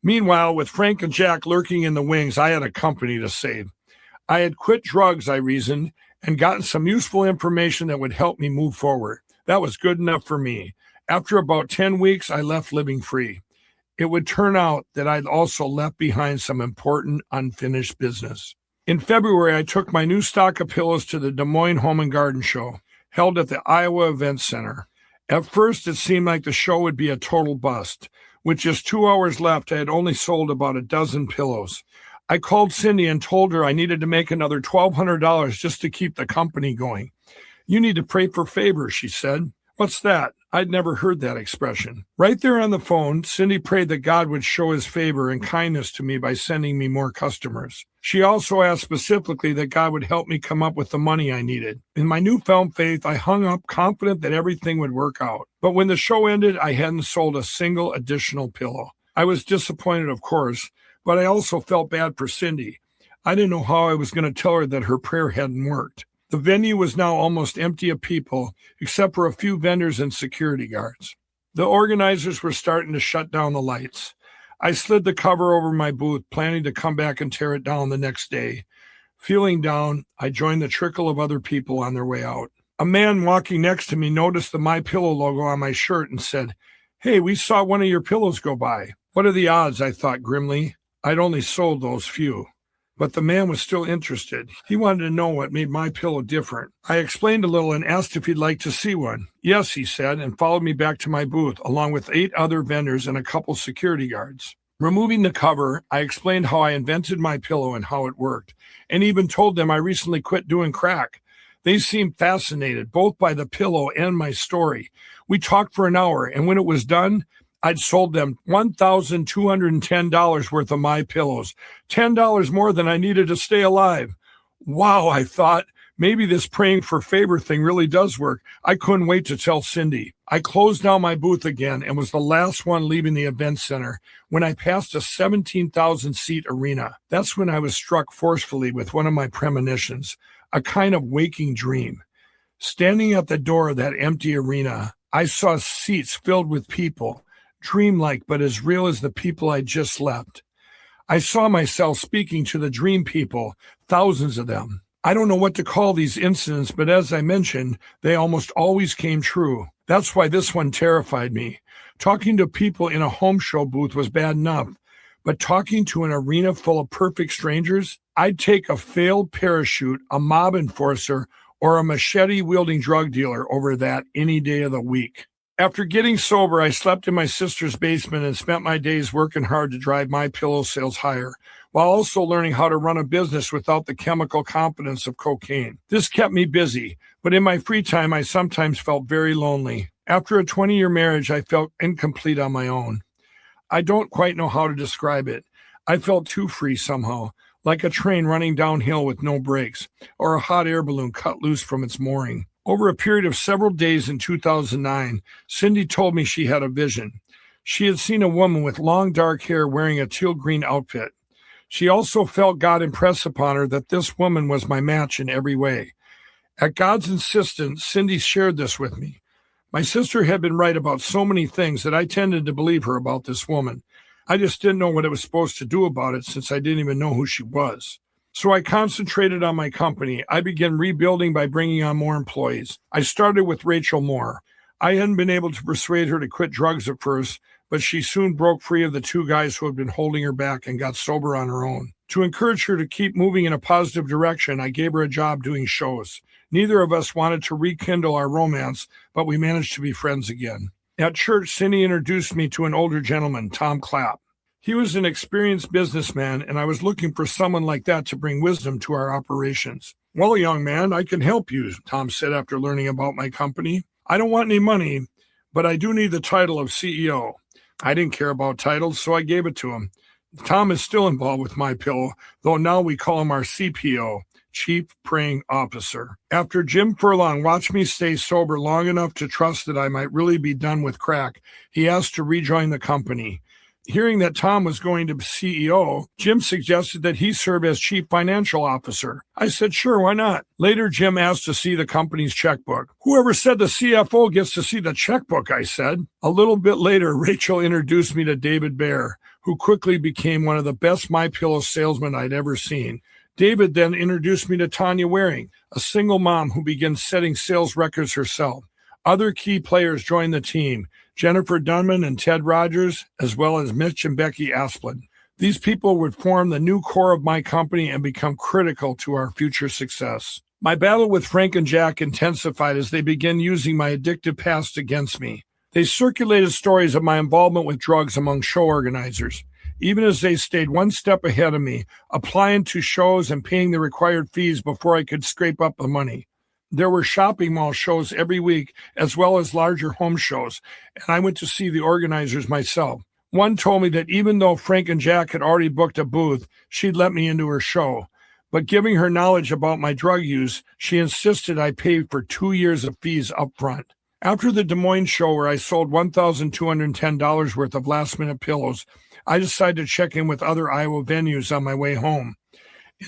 Meanwhile, with Frank and Jack lurking in the wings, I had a company to save. I had quit drugs, I reasoned, and gotten some useful information that would help me move forward. That was good enough for me. After about 10 weeks, I left Living Free. It would turn out that I'd also left behind some important unfinished business. In February, I took my new stock of pillows to the Des Moines Home and Garden Show, held at the Iowa Event Center. At first, it seemed like the show would be a total bust. With just 2 hours left, I had only sold about a dozen pillows. I called Cindy and told her I needed to make another $1,200 just to keep the company going. "You need to pray for favor," she said. "What's that?" I'd never heard that expression. Right there on the phone, Cindy prayed that God would show his favor and kindness to me by sending me more customers. She also asked specifically that God would help me come up with the money I needed. In my newfound faith, I hung up confident that everything would work out. But when the show ended, I hadn't sold a single additional pillow. I was disappointed, of course, but I also felt bad for Cindy. I didn't know how I was going to tell her that her prayer hadn't worked. The venue was now almost empty of people, except for a few vendors and security guards. The organizers were starting to shut down the lights. I slid the cover over my booth, planning to come back and tear it down the next day. Feeling down, I joined the trickle of other people on their way out. A man walking next to me noticed the My Pillow logo on my shirt and said, "Hey, we saw one of your pillows go by." What are the odds, I thought grimly. I'd only sold those few. But the man was still interested. He wanted to know what made my pillow different. I explained a little and asked if he'd like to see one. Yes, he said, and followed me back to my booth, along with 8 other vendors and a couple security guards. Removing the cover, I explained how I invented my pillow and how it worked, and even told them I recently quit doing crack. They seemed fascinated, both by the pillow and my story. We talked for an hour, and when it was done, I'd sold them $1,210 worth of my pillows, $10 more than I needed to stay alive. Wow, I thought, maybe this praying for favor thing really does work. I couldn't wait to tell Cindy. I closed down my booth again and was the last one leaving the event center when I passed a 17,000-seat arena. That's when I was struck forcefully with one of my premonitions, a kind of waking dream. Standing at the door of that empty arena, I saw seats filled with people, dreamlike but as real as the people I'd just left. I saw myself speaking to the dream people, thousands of them. I don't know what to call these incidents, but as I mentioned, they almost always came true. That's why this one terrified me. Talking to people in a home show booth was bad enough, but talking to an arena full of perfect strangers, I'd take a failed parachute, a mob enforcer, or a machete-wielding drug dealer over that any day of the week. After getting sober, I slept in my sister's basement and spent my days working hard to drive my pillow sales higher, while also learning how to run a business without the chemical competence of cocaine. This kept me busy, but in my free time, I sometimes felt very lonely. After a 20-year marriage, I felt incomplete on my own. I don't quite know how to describe it. I felt too free somehow, like a train running downhill with no brakes, or a hot air balloon cut loose from its mooring. Over a period of several days in 2009, Cindy told me she had a vision. She had seen a woman with long dark hair wearing a teal green outfit. She also felt God impress upon her that this woman was my match in every way. At God's insistence, Cindy shared this with me. My sister had been right about so many things that I tended to believe her about this woman. I just didn't know what I was supposed to do about it since I didn't even know who she was. So I concentrated on my company. I began rebuilding by bringing on more employees. I started with Rachel Moore. I hadn't been able to persuade her to quit drugs at first, but she soon broke free of the 2 guys who had been holding her back and got sober on her own. To encourage her to keep moving in a positive direction, I gave her a job doing shows. Neither of us wanted to rekindle our romance, but we managed to be friends again. At church, Cindy introduced me to an older gentleman, Tom Clapp. He was an experienced businessman, and I was looking for someone like that to bring wisdom to our operations. Well, young man, I can help you, Tom said after learning about my company. I don't want any money, but I do need the title of CEO. I didn't care about titles, so I gave it to him. Tom is still involved with my pillow, though now we call him our CPO, Chief Praying Officer. After Jim Furlong watched me stay sober long enough to trust that I might really be done with crack, he asked to rejoin the company. Hearing that Tom was going to be CEO, Jim suggested that he serve as Chief Financial Officer. I said, sure, why not? Later, Jim asked to see the company's checkbook. Whoever said the CFO gets to see the checkbook, I said. A little bit later, Rachel introduced me to David Baer, who quickly became one of the best MyPillow salesmen I'd ever seen. David then introduced me to Tanya Waring, a single mom who began setting sales records herself. Other key players joined the team, Jennifer Dunman and Ted Rogers, as well as Mitch and Becky Asplin. These people would form the new core of my company and become critical to our future success. My battle with Frank and Jack intensified as they began using my addictive past against me. They circulated stories of my involvement with drugs among show organizers, even as they stayed one step ahead of me, applying to shows and paying the required fees before I could scrape up the money. There were shopping mall shows every week, as well as larger home shows, and I went to see the organizers myself. One told me that even though Frank and Jack had already booked a booth, she'd let me into her show. But giving her knowledge about my drug use, she insisted I pay for 2 years of fees up front. After the Des Moines show, where I sold $1,210 worth of last-minute pillows, I decided to check in with other Iowa venues on my way home.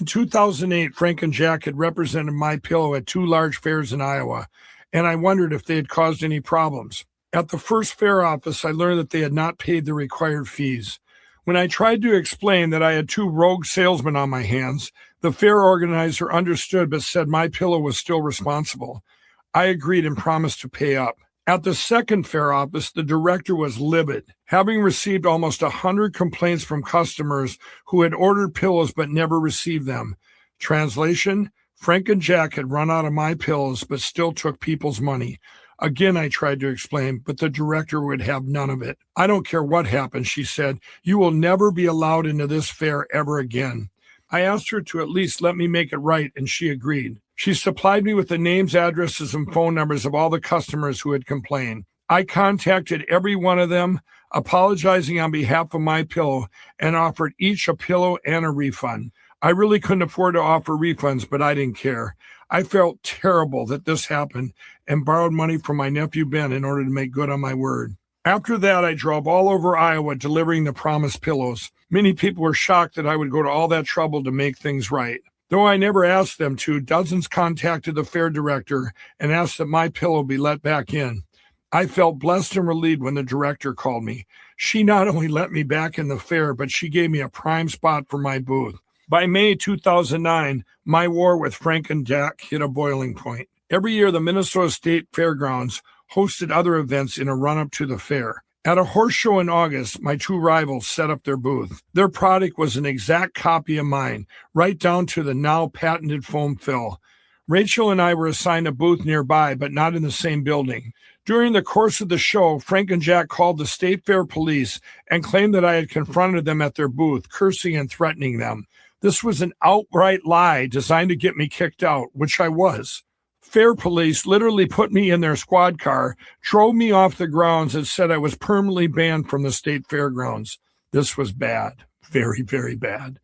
In 2008, Frank and Jack had represented my pillow at 2 large fairs in Iowa, and I wondered if they had caused any problems. At the first fair office, I learned that they had not paid the required fees. When I tried to explain that I had 2 rogue salesmen on my hands, the fair organizer understood but said my pillow was still responsible. I agreed and promised to pay up. At the second fair office, the director was livid, having received almost 100 complaints from customers who had ordered pillows but never received them. Translation: Frank and Jack had run out of my pillows but still took people's money. Again, I tried to explain, but the director would have none of it. I don't care what happens, she said. You will never be allowed into this fair ever again. I asked her to at least let me make it right, and she agreed. She supplied me with the names, addresses, and phone numbers of all the customers who had complained. I contacted every one of them, apologizing on behalf of my pillow, and offered each a pillow and a refund. I really couldn't afford to offer refunds, but I didn't care. I felt terrible that this happened and borrowed money from my nephew Ben in order to make good on my word. After that, I drove all over Iowa delivering the promised pillows. Many people were shocked that I would go to all that trouble to make things right. Though I never asked them to, dozens contacted the fair director and asked that my pillow be let back in. I felt blessed and relieved when the director called me. She not only let me back in the fair, but she gave me a prime spot for my booth. By May 2009, my war with Frank and Jack hit a boiling point. Every year, the Minnesota State Fairgrounds hosted other events in a run-up to the fair. At a horse show in August, my two rivals set up their booth. Their product was an exact copy of mine, right down to the now patented foam fill. Rachel and I were assigned a booth nearby, but not in the same building. During the course of the show, Frank and Jack called the State Fair police and claimed that I had confronted them at their booth, cursing and threatening them. This was an outright lie designed to get me kicked out, which I was. Fair police literally put me in their squad car, drove me off the grounds, and said I was permanently banned from the state fairgrounds. This was bad, very, very bad.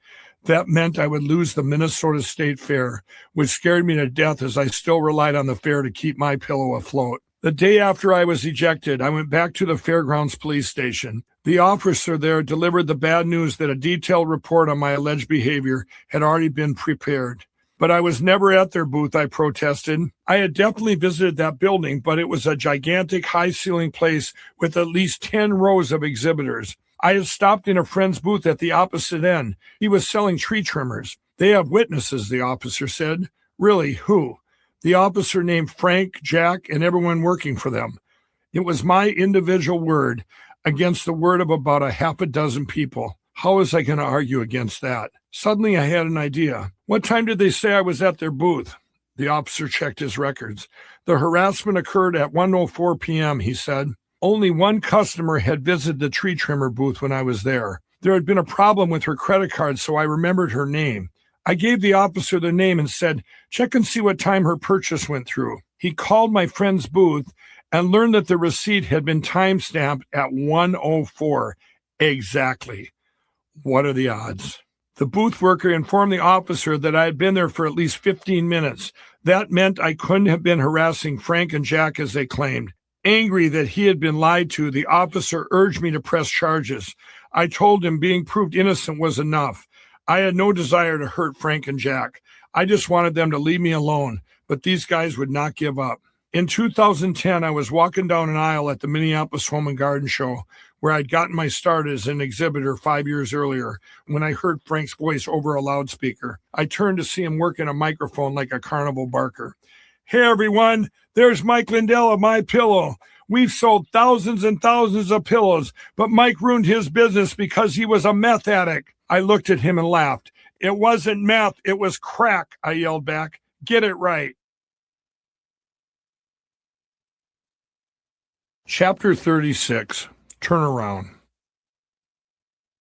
That meant I would lose the Minnesota State Fair, which scared me to death as I still relied on the fair to keep my pillow afloat. The day after I was ejected, I went back to the fairgrounds police station. The officer there delivered the bad news that a detailed report on my alleged behavior had already been prepared. But I was never at their booth, I protested. I had definitely visited that building, but it was a gigantic high-ceiling place with at least 10 rows of exhibitors. I had stopped in a friend's booth at the opposite end. He was selling tree trimmers. They have witnesses, the officer said. Really, who? The officer named Frank, Jack, and everyone working for them. It was my individual word against the word of about a half a dozen people. How was I going to argue against that? Suddenly I had an idea. What time did they say I was at their booth? The officer checked his records. The harassment occurred at 1:04 p.m., he said. Only one customer had visited the tree trimmer booth when I was there. There had been a problem with her credit card, so I remembered her name. I gave the officer the name and said, check and see what time her purchase went through. He called my friend's booth and learned that the receipt had been time-stamped at 1:04 exactly. What are the odds? The booth worker informed the officer that I had been there for at least 15 minutes. That meant I couldn't have been harassing Frank and Jack as they claimed. Angry that he had been lied to, the officer urged me to press charges. I told him being proved innocent was enough. I had no desire to hurt Frank and Jack. I just wanted them to leave me alone, but these guys would not give up. In 2010, I was walking down an aisle at the Minneapolis Home and Garden Show, where I'd gotten my start as an exhibitor 5 years earlier, when I heard Frank's voice over a loudspeaker. I turned to see him working a microphone like a carnival barker. Hey, everyone, there's Mike Lindell of My Pillow. We've sold thousands and thousands of pillows, but Mike ruined his business because he was a meth addict. I looked at him and laughed. It wasn't meth, it was crack, I yelled back. Get it right. Chapter 36, Turnaround.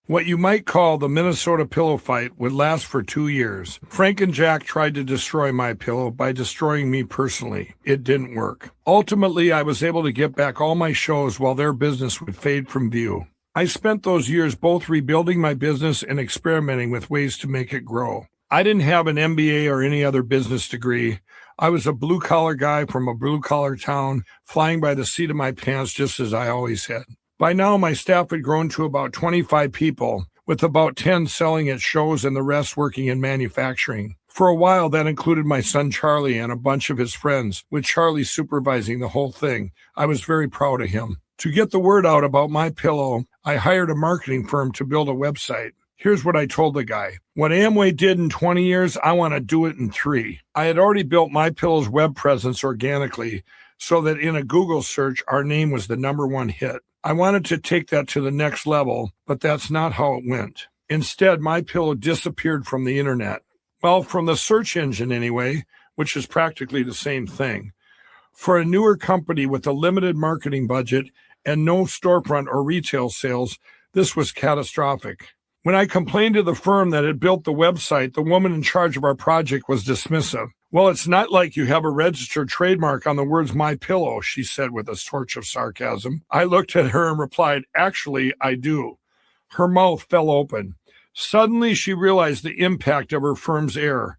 What you might call the Minnesota pillow fight would last for 2 years. Frank and Jack tried to destroy My Pillow by destroying me personally. It didn't work. Ultimately, I was able to get back all my shows while their business would fade from view. I spent those years both rebuilding my business and experimenting with ways to make it grow. I didn't have an MBA or any other business degree. I was a blue-collar guy from a blue-collar town, flying by the seat of my pants just as I always had. By now, my staff had grown to about 25 people, with about 10 selling at shows and the rest working in manufacturing. For a while, that included my son Charlie and a bunch of his friends, with Charlie supervising the whole thing. I was very proud of him. To get the word out about My Pillow, I hired a marketing firm to build a website. Here's what I told the guy. What Amway did in 20 years, I want to do it in 3. I had already built My Pillow's web presence organically, so that in a Google search, our name was the #1 hit. I wanted to take that to the next level, but that's not how it went. Instead, MyPillow disappeared from the internet. Well, from the search engine anyway, which is practically the same thing. For a newer company with a limited marketing budget and no storefront or retail sales, this was catastrophic. When I complained to the firm that had built the website, the woman in charge of our project was dismissive. Well, it's not like you have a registered trademark on the words "My Pillow," she said with a torch of sarcasm. I looked at her and replied, "Actually, I do." Her mouth fell open. Suddenly, she realized the impact of her firm's error.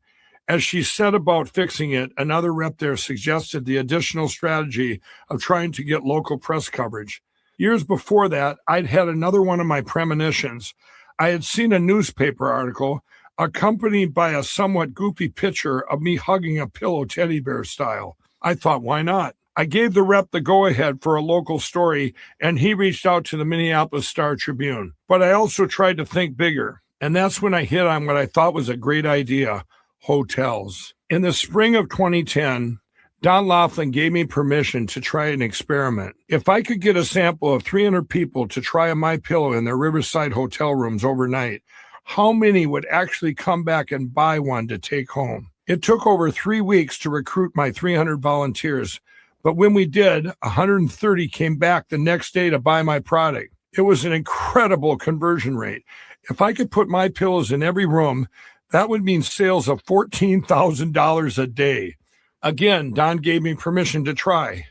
As she set about fixing it, another rep there suggested the additional strategy of trying to get local press coverage. Years before that, I'd had another one of my premonitions. I had seen a newspaper article accompanied by a somewhat goofy picture of me hugging a pillow teddy bear style. I thought, why not? I gave the rep the go-ahead for a local story, and he reached out to the Minneapolis Star-Tribune. But I also tried to think bigger, and that's when I hit on what I thought was a great idea: hotels. In the spring of 2010, Don Laughlin gave me permission to try an experiment. If I could get a sample of 300 people to try a MyPillow in their Riverside hotel rooms overnight, how many would actually come back and buy one to take home? It took over 3 weeks to recruit my 300 volunteers, but when we did, 130 came back the next day to buy my product. It was an incredible conversion rate. If I could put MyPillows in every room, that would mean sales of $14,000 a day. Again, Don gave me permission to try.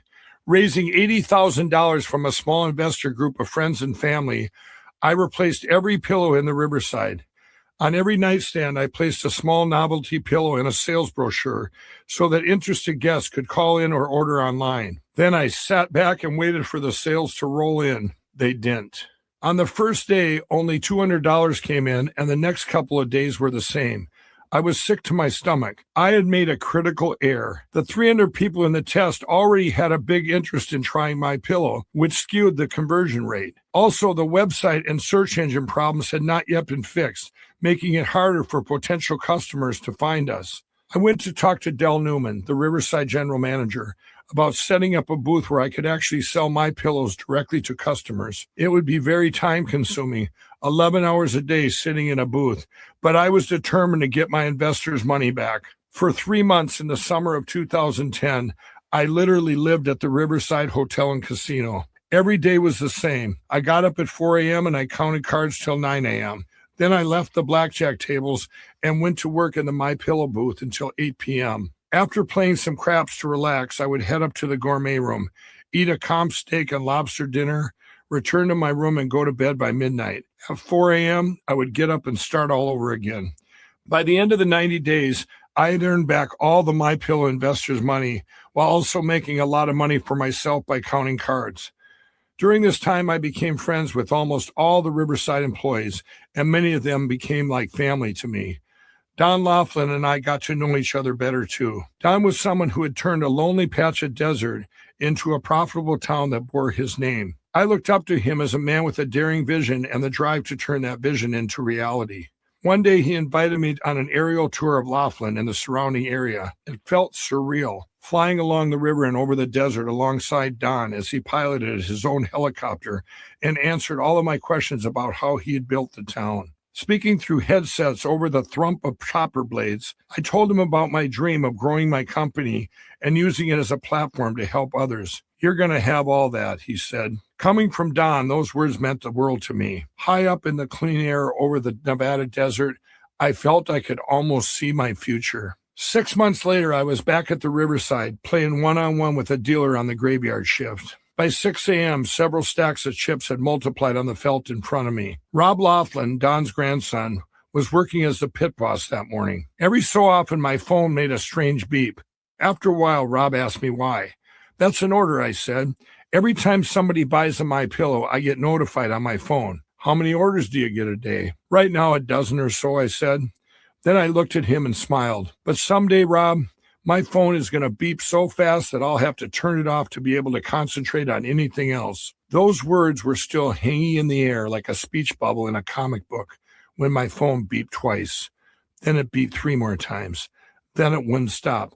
Raising $80,000 from a small investor group of friends and family, I replaced every pillow in the Riverside. On every nightstand, I placed a small novelty pillow and a sales brochure so that interested guests could call in or order online. Then I sat back and waited for the sales to roll in. They didn't. On the first day, only $200 came in, and the next couple of days were the same. I was sick to my stomach. I had made a critical error. The 300 people in the test already had a big interest in trying MyPillow, which skewed the conversion rate. Also, the website and search engine problems had not yet been fixed, making it harder for potential customers to find us. I went to talk to Del Newman, the Riverside general manager, about setting up a booth where I could actually sell MyPillows directly to customers. It would be very time-consuming, 11 hours a day sitting in a booth, but I was determined to get my investors' money back. For 3 months in the summer of 2010, I literally lived at the Riverside Hotel and Casino. Every day was the same. I got up at 4 a.m. and I counted cards till 9 a.m. Then I left the blackjack tables and went to work in the MyPillow booth until 8 p.m. After playing some craps to relax, I would head up to the gourmet room, eat a comp steak and lobster dinner, return to my room and go to bed by midnight. At 4 a.m., I would get up and start all over again. By the end of the 90 days, I had earned back all the MyPillow investors' money while also making a lot of money for myself by counting cards. During this time, I became friends with almost all the Riverside employees, and many of them became like family to me. Don Laughlin and I got to know each other better, too. Don was someone who had turned a lonely patch of desert into a profitable town that bore his name. I looked up to him as a man with a daring vision and the drive to turn that vision into reality. One day, he invited me on an aerial tour of Laughlin and the surrounding area. It felt surreal, flying along the river and over the desert alongside Don as he piloted his own helicopter and answered all of my questions about how he had built the town. Speaking through headsets over the thump of chopper blades, I told him about my dream of growing my company and using it as a platform to help others. "You're going to have all that," he said. Coming from Don, those words meant the world to me. High up in the clean air over the Nevada desert, I felt I could almost see my future. 6 months later, I was back at the Riverside, playing one-on-one with a dealer on the graveyard shift. By 6 a.m., several stacks of chips had multiplied on the felt in front of me. Rob Laughlin, Don's grandson, was working as the pit boss that morning. Every so often, my phone made a strange beep. After a while, Rob asked me why. "That's an order," I said. "Every time somebody buys a MyPillow, I get notified on my phone." "How many orders do you get a day?" "Right now, a dozen or so," I said. Then I looked at him and smiled. "But someday, Rob, my phone is going to beep so fast that I'll have to turn it off to be able to concentrate on anything else." Those words were still hanging in the air like a speech bubble in a comic book when my phone beeped twice. Then it beeped 3 more times. Then it wouldn't stop.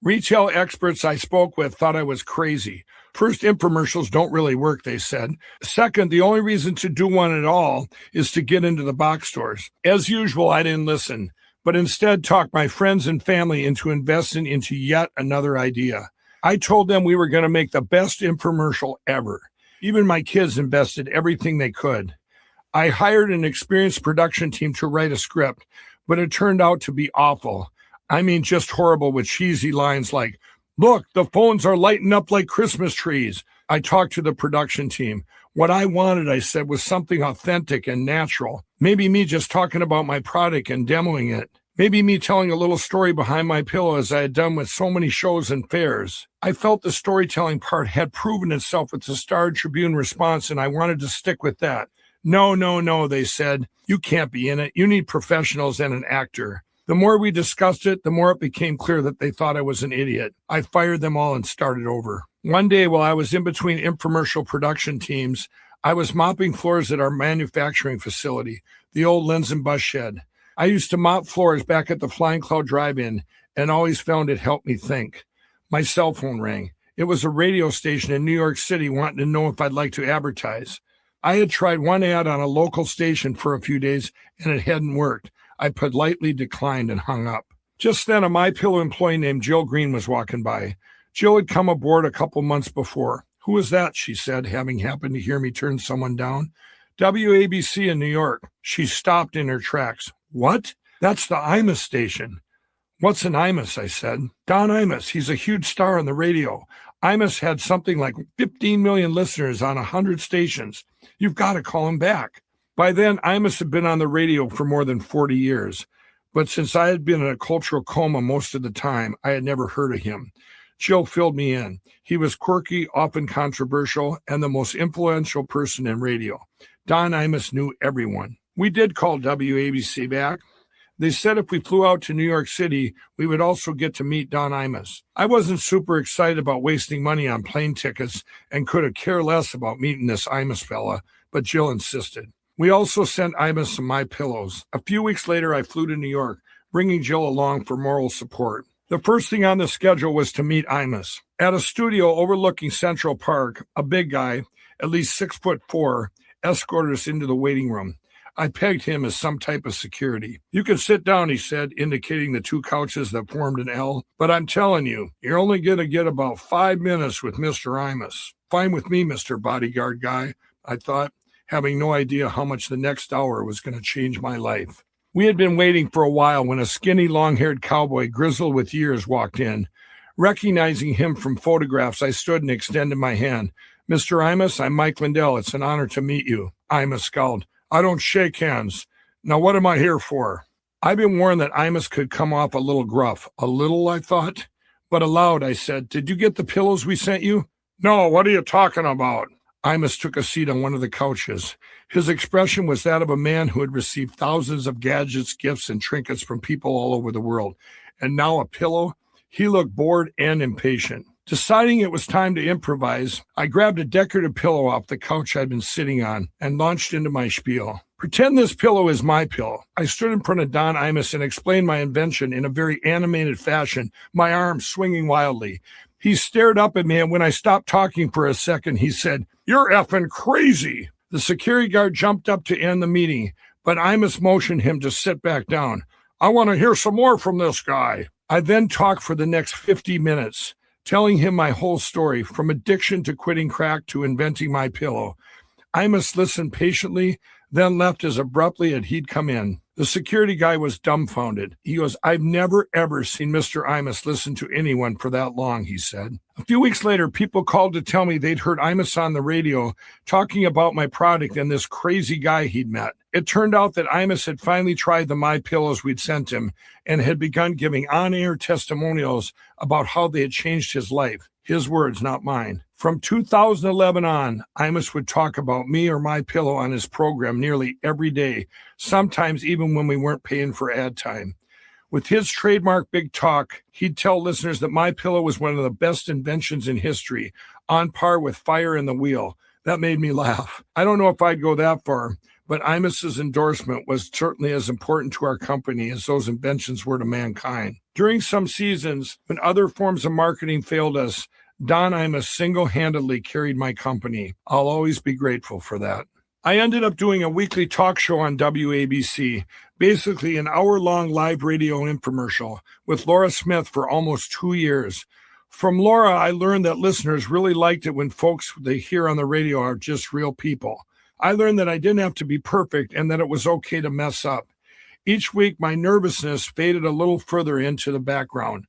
Retail experts I spoke with thought I was crazy. First, infomercials don't really work, they said. Second, the only reason to do one at all is to get into the box stores. As usual, I didn't listen, but instead talked my friends and family into investing into yet another idea. I told them we were going to make the best infomercial ever. Even my kids invested everything they could. I hired an experienced production team to write a script, but it turned out to be awful. I mean, just horrible, with cheesy lines like, "Look, the phones are lighting up like Christmas trees." I talked to the production team. What I wanted, I said, was something authentic and natural. Maybe me just talking about my product and demoing it. Maybe me telling a little story behind my pillow, as I had done with so many shows and fairs. I felt the storytelling part had proven itself with the Star Tribune response, and I wanted to stick with that. No, they said. You can't be in it. You need professionals and an actor. The more we discussed it, the more it became clear that they thought I was an idiot. I fired them all and started over. One day, while I was in between infomercial production teams, I was mopping floors at our manufacturing facility, the old Lindell bus shed. I used to mop floors back at the Flying Cloud Drive-In and always found it helped me think. My cell phone rang. It was a radio station in New York City wanting to know if I'd like to advertise. I had tried one ad on a local station for a few days and it hadn't worked. I politely declined and hung up. Just then, a MyPillow employee named Jill Green was walking by. Jill had come aboard a couple months before. "Who is that?" she said, having happened to hear me turn someone down. "WABC in New York." She stopped in her tracks. "What? That's the Imus station." "What's an Imus?" I said. "Don Imus. He's a huge star on the radio. Imus had something like 15 million listeners on 100 stations. You've got to call him back." By then, Imus had been on the radio for more than 40 years. But since I had been in a cultural coma most of the time, I had never heard of him. Jill filled me in. He was quirky, often controversial, and the most influential person in radio. Don Imus knew everyone. We did call WABC back. They said if we flew out to New York City, we would also get to meet Don Imus. I wasn't super excited about wasting money on plane tickets and could have cared less about meeting this Imus fella, but Jill insisted. We also sent Imus some MyPillows. A few weeks later, I flew to New York, bringing Jill along for moral support. The first thing on the schedule was to meet Imus. At a studio overlooking Central Park, a big guy, at least 6'4", escorted us into the waiting room. I pegged him as some type of security. "You can sit down," he said, indicating the two couches that formed an L. "But I'm telling you, you're only going to get about 5 minutes with Mr. Imus." "Fine with me, Mr. Bodyguard Guy," I thought, having no idea how much the next hour was going to change my life. We had been waiting for a while when a skinny, long-haired cowboy, grizzled with years, walked in. Recognizing him from photographs, I stood and extended my hand. "Mr. Imus, I'm Mike Lindell. It's an honor to meet you." Imus scowled. "I don't shake hands. Now what am I here for?" I've been warned that Imus could come off a little gruff. A little, I thought. But aloud, I said, "Did you get the pillows we sent you?" "No, what are you talking about?" Imus took a seat on one of the couches. His expression was that of a man who had received thousands of gadgets, gifts, and trinkets from people all over the world. And now a pillow? He looked bored and impatient. Deciding it was time to improvise, I grabbed a decorative pillow off the couch I'd been sitting on and launched into my spiel. "Pretend this pillow is my pillow." I stood in front of Don Imus and explained my invention in a very animated fashion, my arms swinging wildly. He stared up at me, and when I stopped talking for a second, he said, "You're effing crazy." The security guard jumped up to end the meeting, but Imus motioned him to sit back down. "I want to hear some more from this guy." I then talked for the next 50 minutes, telling him my whole story, from addiction to quitting crack to inventing my pillow. Imus listened patiently, then left as abruptly as he'd come in. The security guy was dumbfounded. He goes, "I've never, ever seen Mr. Imus listen to anyone for that long," he said. A few weeks later, people called to tell me they'd heard Imus on the radio talking about my product and this crazy guy he'd met. It turned out that Imus had finally tried the MyPillows we'd sent him and had begun giving on-air testimonials about how they had changed his life. His words, not mine. From 2011 on, Imus would talk about me or MyPillow on his program nearly every day, sometimes even when we weren't paying for ad time. With his trademark big talk, he'd tell listeners that MyPillow was one of the best inventions in history, on par with Fire and the Wheel. That made me laugh. I don't know if I'd go that far, but Imus's endorsement was certainly as important to our company as those inventions were to mankind. During some seasons, when other forms of marketing failed us, Don Imus single-handedly carried my company. I'll always be grateful for that. I ended up doing a weekly talk show on WABC, basically an hour-long live radio infomercial with Laura Smith for almost 2 years. From Laura, I learned that listeners really liked it when folks they hear on the radio are just real people. I learned that I didn't have to be perfect and that it was okay to mess up. Each week, my nervousness faded a little further into the background.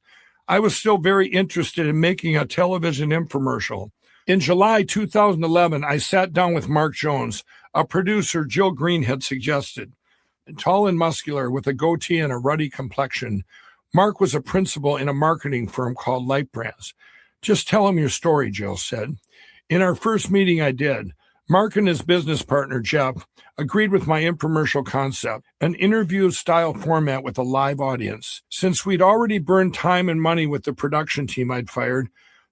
I was still very interested in making a television infomercial. In July 2011, I sat down with Mark Jones, a producer Jill Green had suggested. Tall and muscular with a goatee and a ruddy complexion, Mark was a principal in a marketing firm called Light Brands. Just tell him your story, Jill said. In our first meeting I did, Mark and his business partner, Jeff, agreed with my infomercial concept, an interview-style format with a live audience. Since we'd already burned time and money with the production team I'd fired,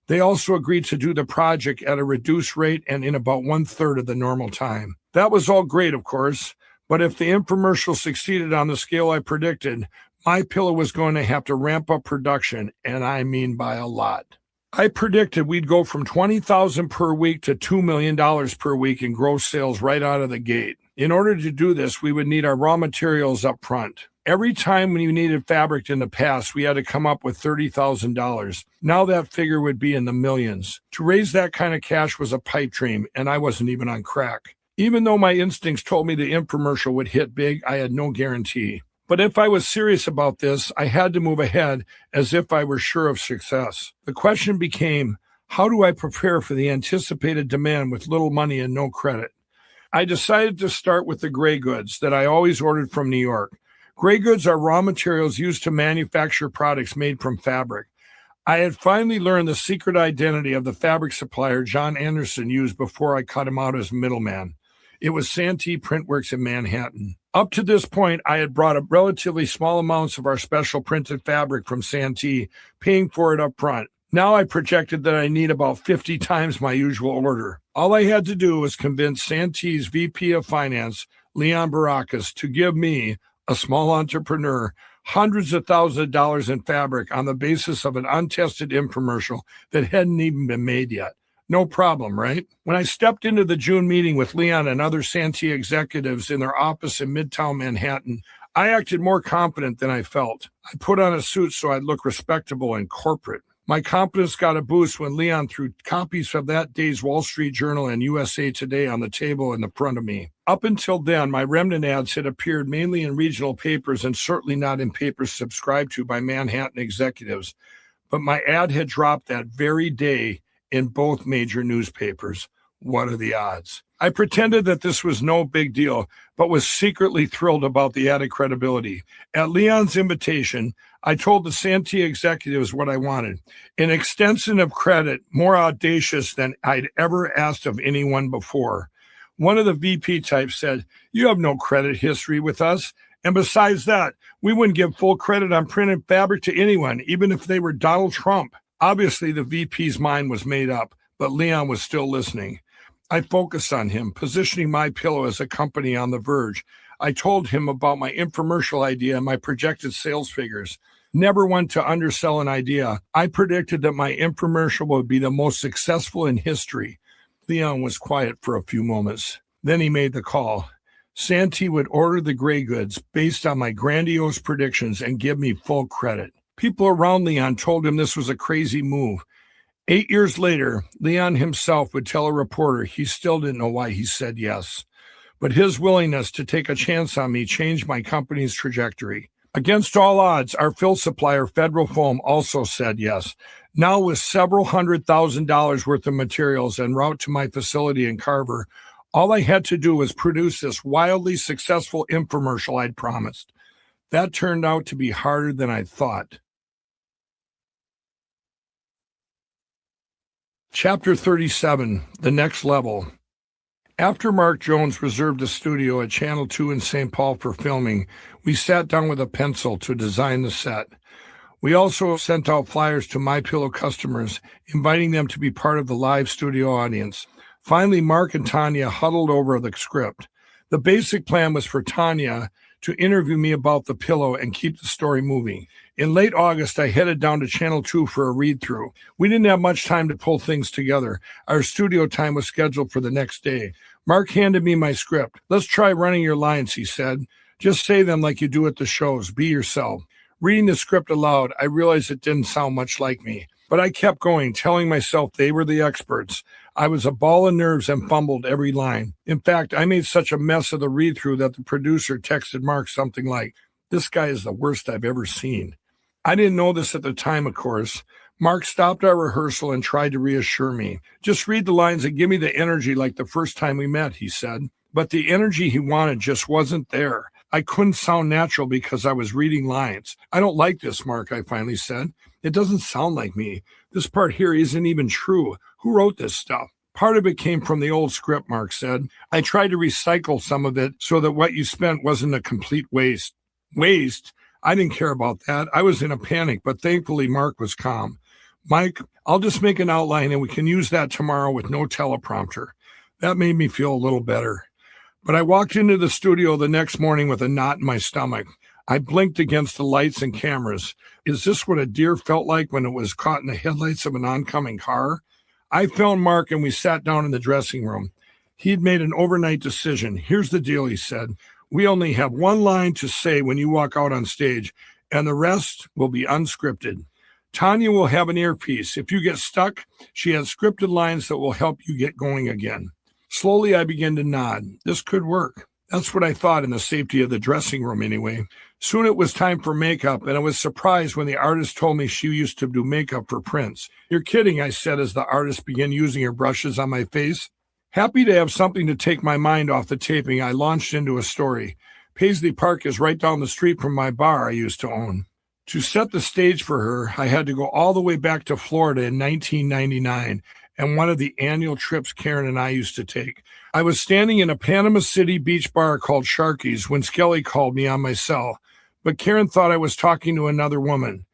they also agreed to do the project at a reduced rate and in about 1/3 of the normal time. That was all great, of course, but if the infomercial succeeded on the scale I predicted, MyPillow was going to have to ramp up production, and I mean by a lot. I predicted we'd go from $20,000 per week to $2 million per week in gross sales right out of the gate. In order to do this, we would need our raw materials up front. Every time we needed fabric in the past, we had to come up with $30,000. Now that figure would be in the millions. To raise that kind of cash was a pipe dream, and I wasn't even on crack. Even though my instincts told me the infomercial would hit big, I had no guarantee. But if I was serious about this, I had to move ahead as if I were sure of success. The question became, how do I prepare for the anticipated demand with little money and no credit? I decided to start with the gray goods that I always ordered from New York. Gray goods are raw materials used to manufacture products made from fabric. I had finally learned the secret identity of the fabric supplier John Anderson used before I cut him out as middleman. It was Santee Printworks in Manhattan. Up to this point, I had brought up relatively small amounts of our special printed fabric from Santee, paying for it up front. Now I projected that I need about 50 times my usual order. All I had to do was convince Santee's VP of Finance, Leon Baracus, to give me, a small entrepreneur, hundreds of thousands of dollars in fabric on the basis of an untested infomercial that hadn't even been made yet. No problem, right? When I stepped into the June meeting with Leon and other Santee executives in their office in Midtown Manhattan, I acted more confident than I felt. I put on a suit so I'd look respectable and corporate. My confidence got a boost when Leon threw copies of that day's Wall Street Journal and USA Today on the table in the front of me. Up until then, my remnant ads had appeared mainly in regional papers and certainly not in papers subscribed to by Manhattan executives. But my ad had dropped that very day in both major newspapers. What are the odds? I pretended that this was no big deal, but was secretly thrilled about the added credibility. At Leon's invitation, I told the Santee executives what I wanted, an extension of credit more audacious than I'd ever asked of anyone before. One of the VP types said, "You have no credit history with us. And besides that, we wouldn't give full credit on printed fabric to anyone, even if they were Donald Trump." Obviously, the VP's mind was made up, but Leon was still listening. I focused on him, positioning MyPillow as a company on the verge. I told him about my infomercial idea and my projected sales figures. Never one to undersell an idea. I predicted that my infomercial would be the most successful in history. Leon was quiet for a few moments. Then he made the call. Santee would order the gray goods based on my grandiose predictions and give me full credit. People around Leon told him this was a crazy move. 8 years later, Leon himself would tell a reporter he still didn't know why he said yes. But his willingness to take a chance on me changed my company's trajectory. Against all odds, our fill supplier, Federal Foam, also said yes. Now with several $100,000 worth of materials en route to my facility in Carver, all I had to do was produce this wildly successful infomercial I'd promised. That turned out to be harder than I thought. Chapter 37, The Next Level. After Mark Jones reserved a studio at Channel 2 in St. Paul for filming, we sat down with a pencil to design the set. We also sent out flyers to MyPillow customers, inviting them to be part of the live studio audience. Finally, Mark and Tanya huddled over the script. The basic plan was for Tanya to interview me about the pillow and keep the story moving. In late August, I headed down to Channel 2 for a read-through. We didn't have much time to pull things together. Our studio time was scheduled for the next day. Mark handed me my script. "Let's try running your lines," he said. "Just say them like you do at the shows. Be yourself." Reading the script aloud, I realized it didn't sound much like me. But I kept going, telling myself they were the experts. I was a ball of nerves and fumbled every line. In fact, I made such a mess of the read-through that the producer texted Mark something like, "This guy is the worst I've ever seen." I didn't know this at the time, of course. Mark stopped our rehearsal and tried to reassure me. "Just read the lines and give me the energy like the first time we met," he said. But the energy he wanted just wasn't there. I couldn't sound natural because I was reading lines. "I don't like this, Mark," I finally said. "It doesn't sound like me. This part here isn't even true. Who wrote this stuff?" "Part of it came from the old script," Mark said. "I tried to recycle some of it so that what you spent wasn't a complete waste." Waste? I didn't care about that. I was in a panic, but thankfully Mark was calm. "Mike, I'll just make an outline and we can use that tomorrow with no teleprompter." That made me feel a little better. But I walked into the studio the next morning with a knot in my stomach. I blinked against the lights and cameras. Is this what a deer felt like when it was caught in the headlights of an oncoming car? I found Mark and we sat down in the dressing room. He'd made an overnight decision. "Here's the deal," he said. "We only have one line to say when you walk out on stage, and the rest will be unscripted. Tanya will have an earpiece. If you get stuck, she has scripted lines that will help you get going again." Slowly, I began to nod. This could work. That's what I thought in the safety of the dressing room anyway. Soon it was time for makeup, and I was surprised when the artist told me she used to do makeup for Prince. "You're kidding," I said as the artist began using her brushes on my face. Happy to have something to take my mind off the taping, I launched into a story. Paisley Park is right down the street from my bar I used to own. To set the stage for her, I had to go all the way back to Florida in 1999 and one of the annual trips Karen and I used to take. I was standing in a Panama City beach bar called Sharky's when Skelly called me on my cell, but Karen thought I was talking to another woman.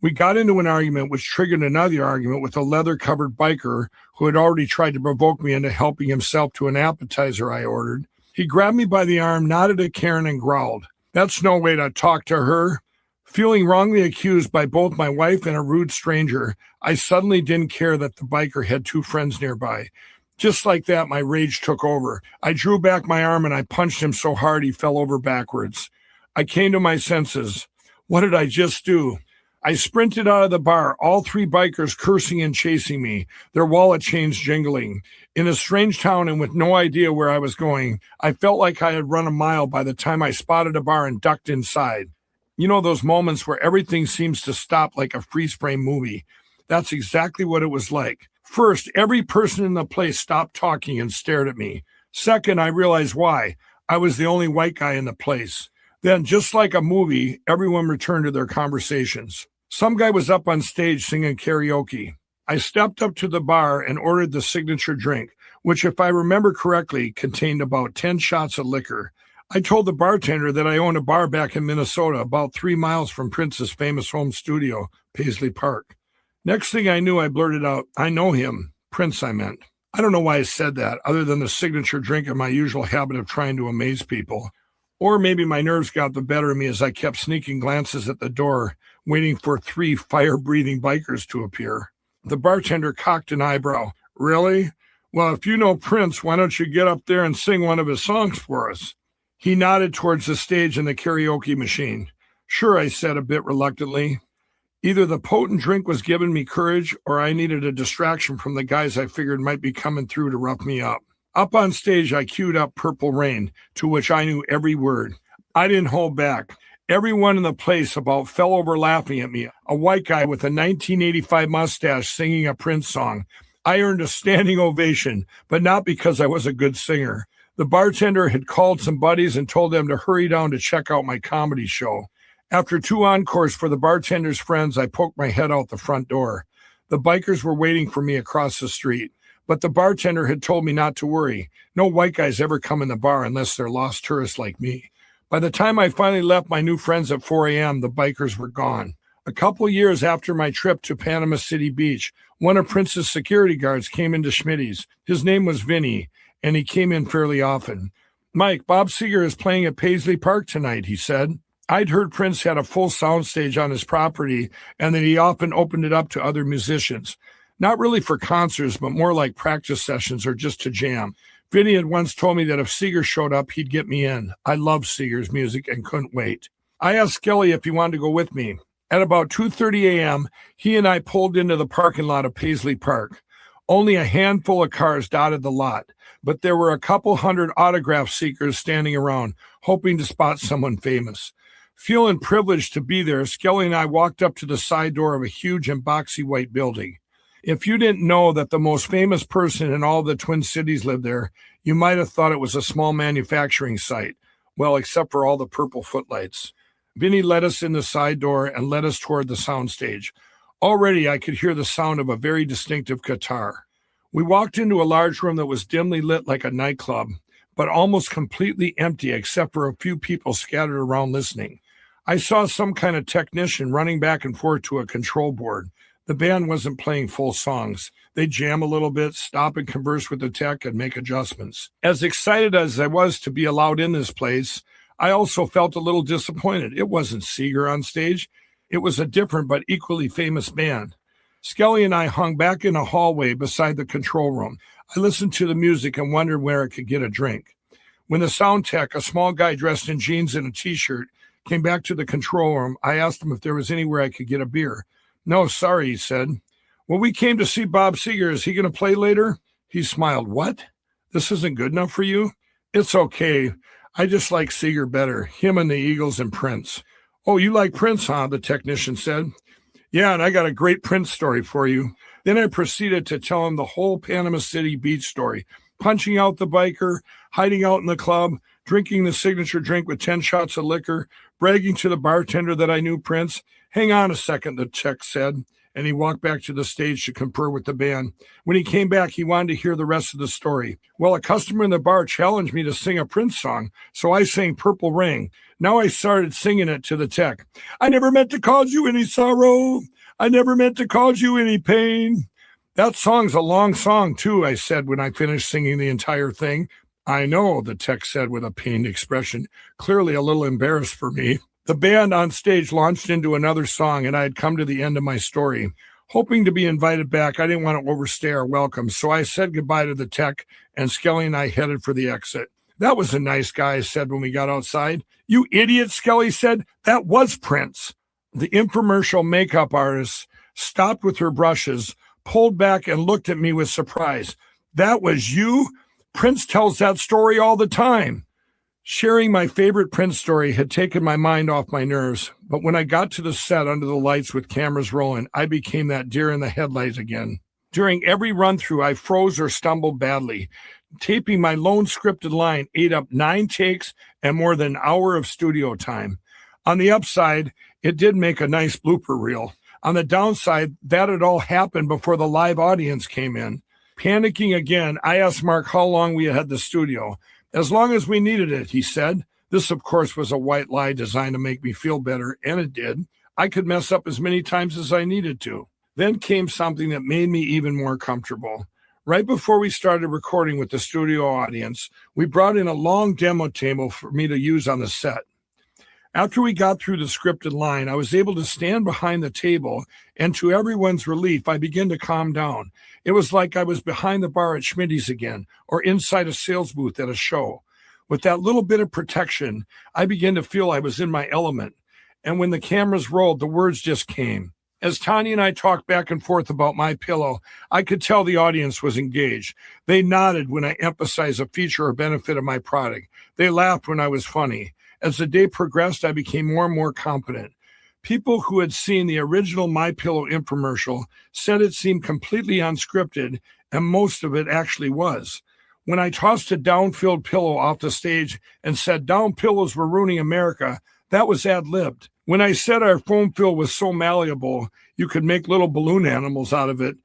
We got into an argument which triggered another argument with a leather-covered biker who had already tried to provoke me into helping himself to an appetizer I ordered. He grabbed me by the arm, nodded at Karen, and growled, "That's no way to talk to her." Feeling wrongly accused by both my wife and a rude stranger, I suddenly didn't care that the biker had two friends nearby. Just like that, my rage took over. I drew back my arm and I punched him so hard he fell over backwards. I came to my senses. What did I just do? I sprinted out of the bar, all three bikers cursing and chasing me, their wallet chains jingling. In a strange town and with no idea where I was going, I felt like I had run a mile by the time I spotted a bar and ducked inside. You know those moments where everything seems to stop like a freeze-frame movie? That's exactly what it was like. First, every person in the place stopped talking and stared at me. Second, I realized why. I was the only white guy in the place. Then, just like a movie, everyone returned to their conversations. Some guy was up on stage singing karaoke. I stepped up to the bar and ordered the signature drink, which, if I remember correctly, contained about 10 shots of liquor. I told the bartender that I owned a bar back in Minnesota, about 3 miles from Prince's famous home studio, Paisley Park. Next thing I knew, I blurted out, "I know him." Prince, I meant. I don't know why I said that, other than the signature drink and my usual habit of trying to amaze people. Or maybe my nerves got the better of me as I kept sneaking glances at the door, waiting for 3 fire-breathing bikers to appear. The bartender cocked an eyebrow. "Really? Well, if you know Prince, why don't you get up there and sing one of his songs for us?" He nodded towards the stage and the karaoke machine. "Sure," I said a bit reluctantly. Either the potent drink was giving me courage or I needed a distraction from the guys I figured might be coming through to rough me up. Up on stage, I queued up Purple Rain, to which I knew every word. I didn't hold back. Everyone in the place about fell over laughing at me. A white guy with a 1985 mustache singing a Prince song. I earned a standing ovation, but not because I was a good singer. The bartender had called some buddies and told them to hurry down to check out my comedy show. After 2 encores for the bartender's friends, I poked my head out the front door. The bikers were waiting for me across the street, but the bartender had told me not to worry. No white guys ever come in the bar unless they're lost tourists like me. By the time I finally left my new friends at 4 a.m., the bikers were gone. A couple years after my trip to Panama City Beach, one of Prince's security guards came into Schmitty's. His name was Vinny, and he came in fairly often. "Mike, Bob Seger is playing at Paisley Park tonight," he said. I'd heard Prince had a full soundstage on his property and that he often opened it up to other musicians. Not really for concerts, but more like practice sessions or just to jam. Vinny had once told me that if Seeger showed up, he'd get me in. I loved Seeger's music and couldn't wait. I asked Skelly if he wanted to go with me. At about 2:30 a.m., he and I pulled into the parking lot of Paisley Park. Only a handful of cars dotted the lot, but there were a couple hundred autograph seekers standing around, hoping to spot someone famous. Feeling privileged to be there, Skelly and I walked up to the side door of a huge and boxy white building. If you didn't know that the most famous person in all the Twin Cities lived there, you might have thought it was a small manufacturing site. Well, except for all the purple footlights. Vinny led us in the side door and led us toward the soundstage. Already I could hear the sound of a very distinctive guitar. We walked into a large room that was dimly lit like a nightclub, but almost completely empty except for a few people scattered around listening. I saw some kind of technician running back and forth to a control board. The band wasn't playing full songs. They'd jam a little bit, stop and converse with the tech, and make adjustments. As excited as I was to be allowed in this place, I also felt a little disappointed. It wasn't Seeger on stage. It was a different but equally famous band. Skelly and I hung back in a hallway beside the control room. I listened to the music and wondered where I could get a drink. When the sound tech, a small guy dressed in jeans and a t-shirt, came back to the control room, I asked him if there was anywhere I could get a beer. "No, sorry," he said. "Well, we came to see Bob Seger. Is he going to play later?" He smiled. "What? This isn't good enough for you?" "It's okay. I just like Seger better, him and the Eagles and Prince." "Oh, you like Prince, huh?" the technician said. "Yeah, and I got a great Prince story for you." Then I proceeded to tell him the whole Panama City Beach story, punching out the biker, hiding out in the club, drinking the signature drink with 10 shots of liquor, bragging to the bartender that I knew Prince. "Hang on a second," the tech said, and he walked back to the stage to confer with the band. When he came back, he wanted to hear the rest of the story. "Well, a customer in the bar challenged me to sing a Prince song, so I sang Purple Rain. Now I started singing it to the tech. I never meant to cause you any sorrow. I never meant to cause you any pain." "That song's a long song, too," I said when I finished singing the entire thing. "I know," the tech said with a pained expression, clearly a little embarrassed for me. The band on stage launched into another song, and I had come to the end of my story. Hoping to be invited back, I didn't want to overstay our welcome, so I said goodbye to the tech, and Skelly and I headed for the exit. "That was a nice guy," I said when we got outside. "You idiot," Skelly said. "That was Prince." The infomercial makeup artist stopped with her brushes, pulled back, and looked at me with surprise. "That was you? Prince tells that story all the time." Sharing my favorite Prince story had taken my mind off my nerves, but when I got to the set under the lights with cameras rolling, I became that deer in the headlights again. During every run-through, I froze or stumbled badly. Taping my lone scripted line ate up 9 takes and more than an hour of studio time. On the upside, it did make a nice blooper reel. On the downside, that had all happened before the live audience came in. Panicking again, I asked Mark how long we had the studio. "As long as we needed it," he said. This, of course, was a white lie designed to make me feel better, and it did. I could mess up as many times as I needed to. Then came something that made me even more comfortable. Right before we started recording with the studio audience, we brought in a long demo table for me to use on the set. After we got through the scripted line, I was able to stand behind the table, and to everyone's relief, I began to calm down. It was like I was behind the bar at Schmitty's again, or inside a sales booth at a show. With that little bit of protection, I began to feel I was in my element. And when the cameras rolled, the words just came. As Tanya and I talked back and forth about My Pillow, I could tell the audience was engaged. They nodded when I emphasized a feature or benefit of my product. They laughed when I was funny. As the day progressed, I became more and more confident. People who had seen the original My Pillow infomercial said it seemed completely unscripted, and most of it actually was. When I tossed a down-filled pillow off the stage and said down pillows were ruining America, that was ad-libbed. When I said our foam fill was so malleable you could make little balloon animals out of it,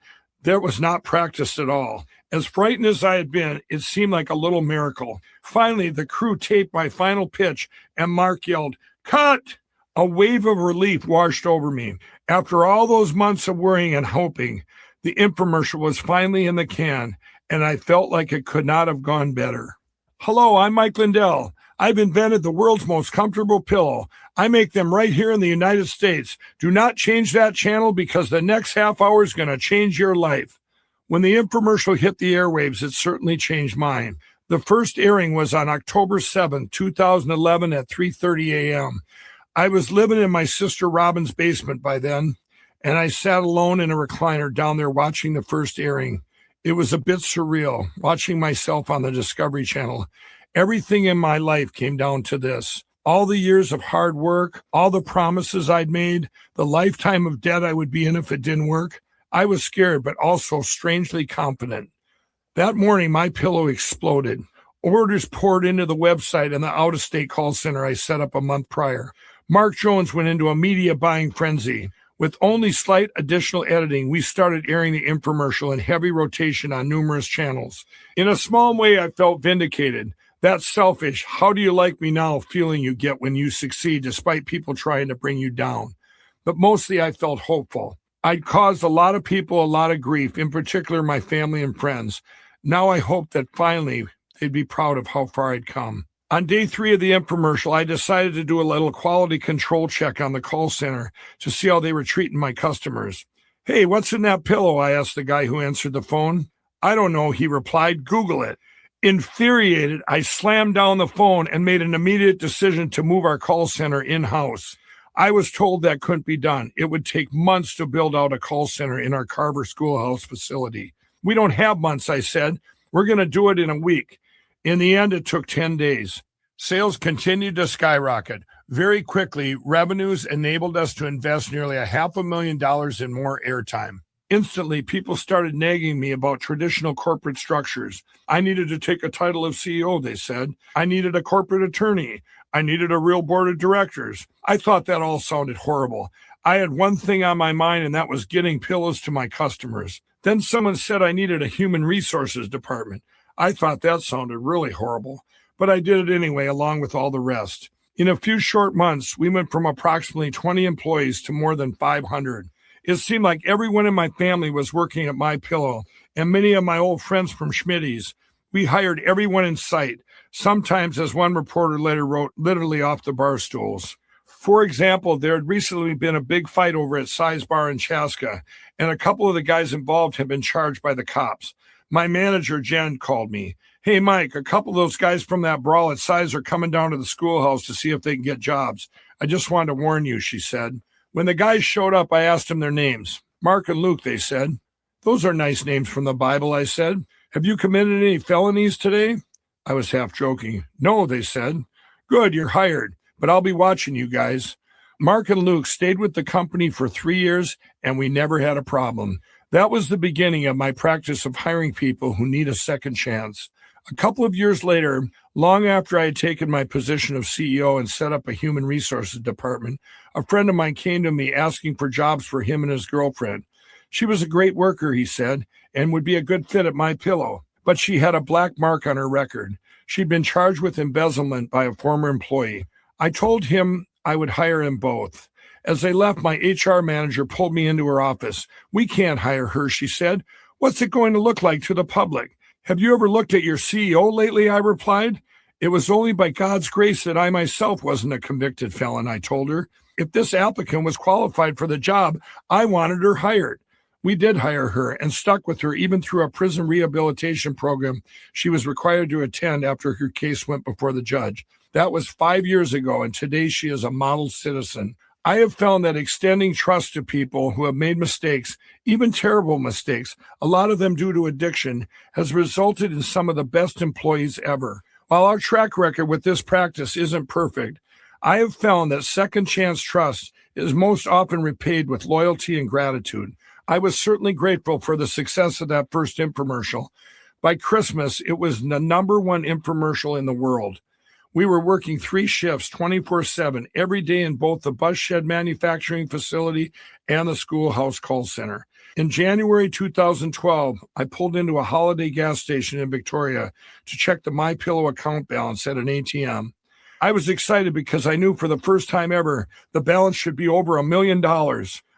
that was not practiced at all. As frightened as I had been, it seemed like a little miracle. Finally, the crew taped my final pitch, and Mark yelled, "Cut!" A wave of relief washed over me. After all those months of worrying and hoping, the infomercial was finally in the can, and I felt like it could not have gone better. Hello, I'm Mike Lindell. I've invented the world's most comfortable pillow. I make them right here in the United States. Do not change that channel because the next half hour is going to change your life. When the infomercial hit the airwaves, it certainly changed mine. The first airing was on October 7, 2011 at 3:30 a.m. I was living in my sister Robin's basement by then, and I sat alone in a recliner down there watching the first airing. It was a bit surreal, watching myself on the Discovery Channel. Everything in my life came down to this. All the years of hard work, all the promises I'd made, the lifetime of debt I would be in if it didn't work. I was scared, but also strangely confident. That morning, my pillow exploded. Orders poured into the website and the out-of-state call center I set up a month prior. Mark Jones went into a media buying frenzy. With only slight additional editing, we started airing the infomercial in heavy rotation on numerous channels. In a small way, I felt vindicated. That selfish, how do you like me now feeling you get when you succeed despite people trying to bring you down. But mostly I felt hopeful. I'd caused a lot of people a lot of grief, in particular my family and friends. Now I hope that finally they'd be proud of how far I'd come. On day 3 of the infomercial, I decided to do a little quality control check on the call center to see how they were treating my customers. Hey, what's in that pillow? I asked the guy who answered the phone. I don't know, he replied. Google it. Infuriated, I slammed down the phone and made an immediate decision to move our call center in-house. I was told that couldn't be done. It would take months to build out a call center in our Carver Schoolhouse facility. We don't have months, I said. We're going to do it in a week. In the end, it took 10 days. Sales continued to skyrocket. Very quickly, revenues enabled us to invest nearly $500,000 in more airtime. Instantly, people started nagging me about traditional corporate structures. I needed to take a title of CEO, they said. I needed a corporate attorney. I needed a real board of directors. I thought that all sounded horrible. I had one thing on my mind, and that was getting pillows to my customers. Then someone said I needed a human resources department. I thought that sounded really horrible, but I did it anyway, along with all the rest. In a few short months, we went from approximately 20 employees to more than 500. It seemed like everyone in my family was working at MyPillow, and many of my old friends from Schmitty's. We hired everyone in sight, sometimes, as one reporter later wrote, literally off the bar stools. For example, there had recently been a big fight over at Size Bar in Chaska, and a couple of the guys involved had been charged by the cops. My manager, Jen, called me. Hey, Mike, a couple of those guys from that brawl at Size are coming down to the schoolhouse to see if they can get jobs. I just wanted to warn you, she said. When the guys showed up, I asked them their names. Mark and Luke, they said. Those are nice names from the Bible, I said. Have you committed any felonies today? I was half joking. No, they said. Good, you're hired, but I'll be watching you guys. Mark and Luke stayed with the company for 3 years, and we never had a problem. That was the beginning of my practice of hiring people who need a second chance. A couple of years later, long after I had taken my position of CEO and set up a human resources department, a friend of mine came to me asking for jobs for him and his girlfriend. She was a great worker, he said, and would be a good fit at MyPillow, but she had a black mark on her record. She'd been charged with embezzlement by a former employee. I told him I would hire them both. As they left, my HR manager pulled me into her office. We can't hire her, she said. What's it going to look like to the public? Have you ever looked at your CEO lately? I replied. It was only by God's grace that I myself wasn't a convicted felon, I told her. If this applicant was qualified for the job, I wanted her hired. We did hire her and stuck with her even through a prison rehabilitation program she was required to attend after her case went before the judge. That was 5 years ago, and today she is a model citizen. I have found that extending trust to people who have made mistakes, even terrible mistakes, a lot of them due to addiction, has resulted in some of the best employees ever. While our track record with this practice isn't perfect, I have found that second chance trust is most often repaid with loyalty and gratitude. I was certainly grateful for the success of that first infomercial. By Christmas, it was the #1 infomercial in the world. We were working 3 shifts, 24/7, every day in both the bus shed manufacturing facility and the schoolhouse call center. In January 2012, I pulled into a Holiday gas station in Victoria to check the MyPillow account balance at an ATM. I was excited because I knew for the first time ever the balance should be over $1 million.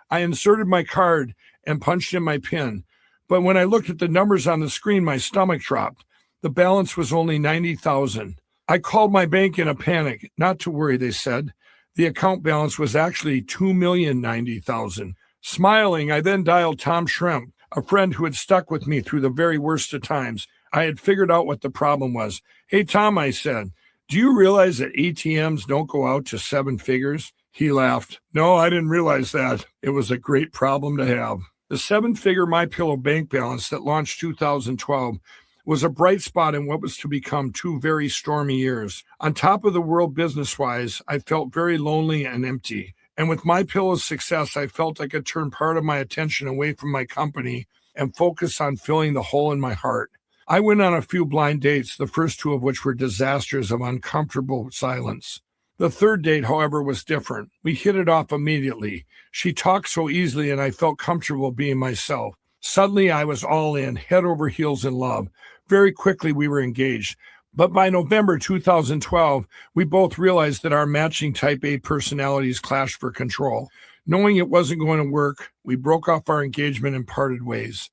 I inserted my card and punched in my PIN. But when I looked at the numbers on the screen, my stomach dropped. The balance was only $90,000. I called my bank in a panic. Not to worry, they said. The account balance was actually $2,090,000. Smiling, I then dialed Tom Shrimp, a friend who had stuck with me through the very worst of times. I had figured out what the problem was. Hey, Tom, I said, do you realize that ATMs don't go out to 7 figures? He laughed. No, I didn't realize that. It was a great problem to have. The 7-figure MyPillow bank balance that launched 2012 was a bright spot in what was to become 2 very stormy years. On top of the world business-wise, I felt very lonely and empty. And with MyPillow's success, I felt I could turn part of my attention away from my company and focus on filling the hole in my heart. I went on a few blind dates, the first 2 of which were disasters of uncomfortable silence. The third date, however, was different. We hit it off immediately. She talked so easily and I felt comfortable being myself. Suddenly, I was all in, head over heels in love. Very quickly, we were engaged. But by November 2012, we both realized that our matching type A personalities clashed for control. Knowing it wasn't going to work, we broke off our engagement and parted ways.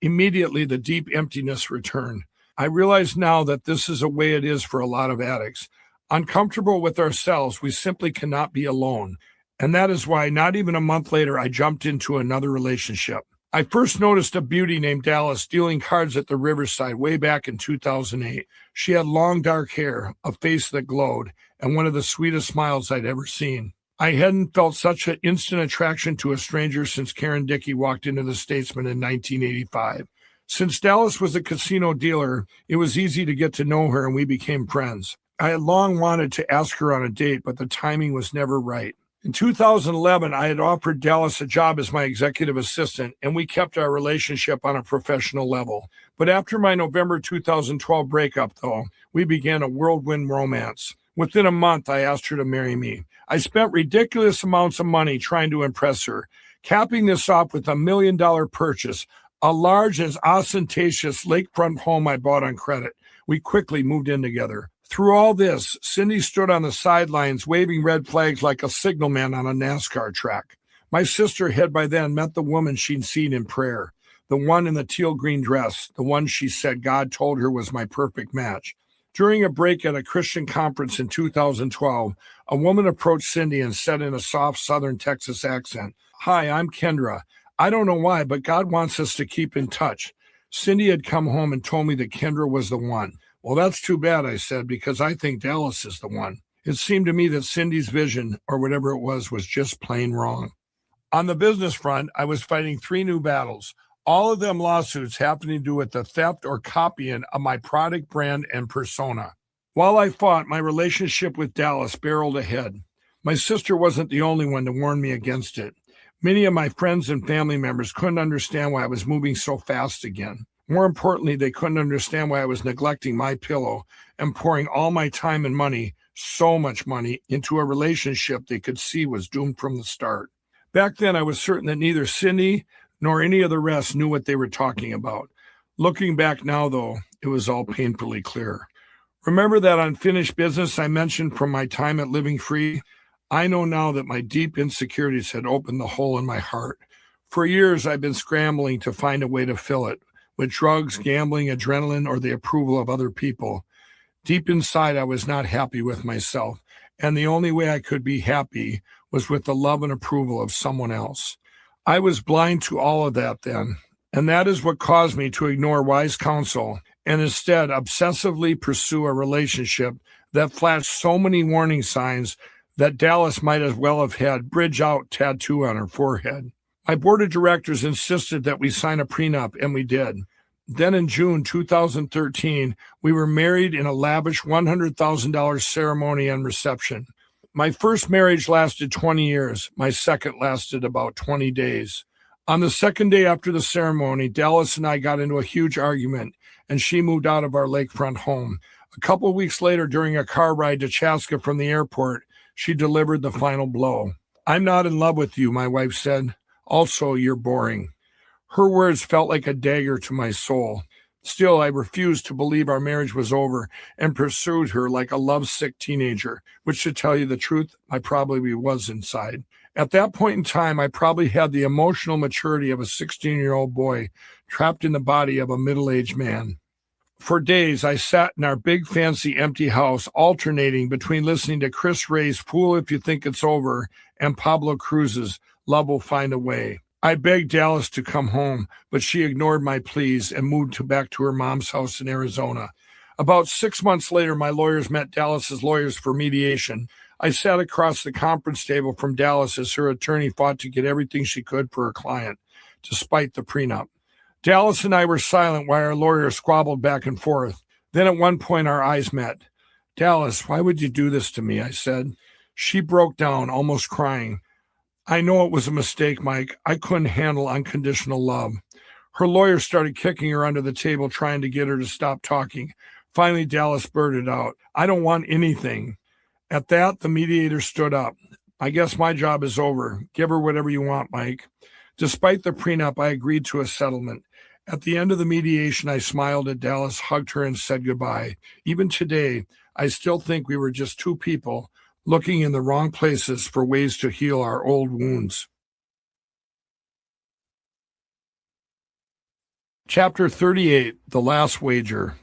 Immediately, the deep emptiness returned. I realize now that this is a way it is for a lot of addicts. Uncomfortable with ourselves, we simply cannot be alone. And that is why not even a month later, I jumped into another relationship. I first noticed a beauty named Dallas dealing cards at the Riverside way back in 2008. She had long dark hair, a face that glowed, and one of the sweetest smiles I'd ever seen. I hadn't felt such an instant attraction to a stranger since Karen Dickey walked into the Statesman in 1985. Since Dallas was a casino dealer, it was easy to get to know her and we became friends. I had long wanted to ask her on a date, but the timing was never right. In 2011, I had offered Dallas a job as my executive assistant, and we kept our relationship on a professional level. But after my November 2012 breakup, though, we began a whirlwind romance. Within a month, I asked her to marry me. I spent ridiculous amounts of money trying to impress her, capping this off with $1 million purchase, a large and ostentatious lakefront home I bought on credit. We quickly moved in together. Through all this, Cindy stood on the sidelines waving red flags like a signalman on a NASCAR track. My sister had by then met the woman she'd seen in prayer, the one in the teal green dress, the one she said God told her was my perfect match. During a break at a Christian conference in 2012, a woman approached Cindy and said in a soft Southern Texas accent, "Hi, I'm Kendra. I don't know why, but God wants us to keep in touch." Cindy had come home and told me that Kendra was the one. Well, that's too bad, I said, because I think Dallas is the one. It seemed to me that Cindy's vision, or whatever it was just plain wrong. On the business front, I was fighting 3 new battles, all of them lawsuits having to do with the theft or copying of my product, brand, and persona. While I fought, my relationship with Dallas barreled ahead. My sister wasn't the only one to warn me against it. Many of my friends and family members couldn't understand why I was moving so fast again. More importantly, they couldn't understand why I was neglecting MyPillow and pouring all my time and money, so much money, into a relationship they could see was doomed from the start. Back then, I was certain that neither Cindy nor any of the rest knew what they were talking about. Looking back now, though, it was all painfully clear. Remember that unfinished business I mentioned from my time at Living Free? I know now that my deep insecurities had opened the hole in my heart. For years, I've been scrambling to find a way to fill it, with drugs, gambling, adrenaline, or the approval of other people. Deep inside, I was not happy with myself, and the only way I could be happy was with the love and approval of someone else. I was blind to all of that then, and that is what caused me to ignore wise counsel and instead obsessively pursue a relationship that flashed so many warning signs that Dallas might as well have had "Bridge Out" tattoo on her forehead. My board of directors insisted that we sign a prenup, and we did. Then in June 2013, we were married in a lavish $100,000 ceremony and reception. My first marriage lasted 20 years. My second lasted about 20 days. On the second day after the ceremony, Dallas and I got into a huge argument, and she moved out of our lakefront home. A couple of weeks later, during a car ride to Chaska from the airport, she delivered the final blow. "I'm not in love with you," my wife said. "Also, you're boring." Her words felt like a dagger to my soul. Still, I refused to believe our marriage was over and pursued her like a lovesick teenager, which, to tell you the truth, I probably was inside. At that point in time, I probably had the emotional maturity of a 16-year-old boy trapped in the body of a middle-aged man. For days, I sat in our big, fancy, empty house, alternating between listening to Chris Ray's Fool If You Think It's Over and Pablo Cruz's Love Will Find a Way. I begged Dallas to come home, but she ignored my pleas and moved back to her mom's house in Arizona. About 6 months later, my lawyers met Dallas's lawyers for mediation. I sat across the conference table from Dallas as her attorney fought to get everything she could for her client, despite the prenup. Dallas and I were silent while our lawyers squabbled back and forth. Then at one point, our eyes met. "Dallas, why would you do this to me?" I said. She broke down, almost crying. "I know it was a mistake, Mike. I couldn't handle unconditional love." Her lawyer started kicking her under the table, trying to get her to stop talking. Finally, Dallas blurted out, "I don't want anything." At that, the mediator stood up. "I guess my job is over. Give her whatever you want, Mike." Despite the prenup, I agreed to a settlement. At the end of the mediation, I smiled at Dallas, hugged her, and said goodbye. Even today, I still think we were just two people looking in the wrong places for ways to heal our old wounds. Chapter 38, The Last Wager.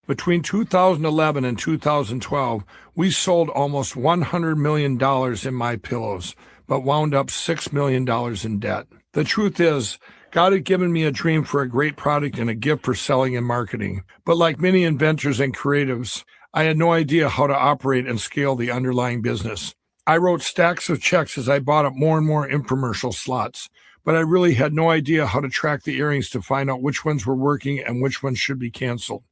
Between 2011 and 2012, we sold almost $100 million in My Pillows, but wound up $6 million in debt. The truth is, God had given me a dream for a great product and a gift for selling and marketing. But like many inventors and creatives, I had no idea how to operate and scale the underlying business. I wrote stacks of checks as I bought up more and more infomercial slots, but I really had no idea how to track the airings to find out which ones were working and which ones should be canceled.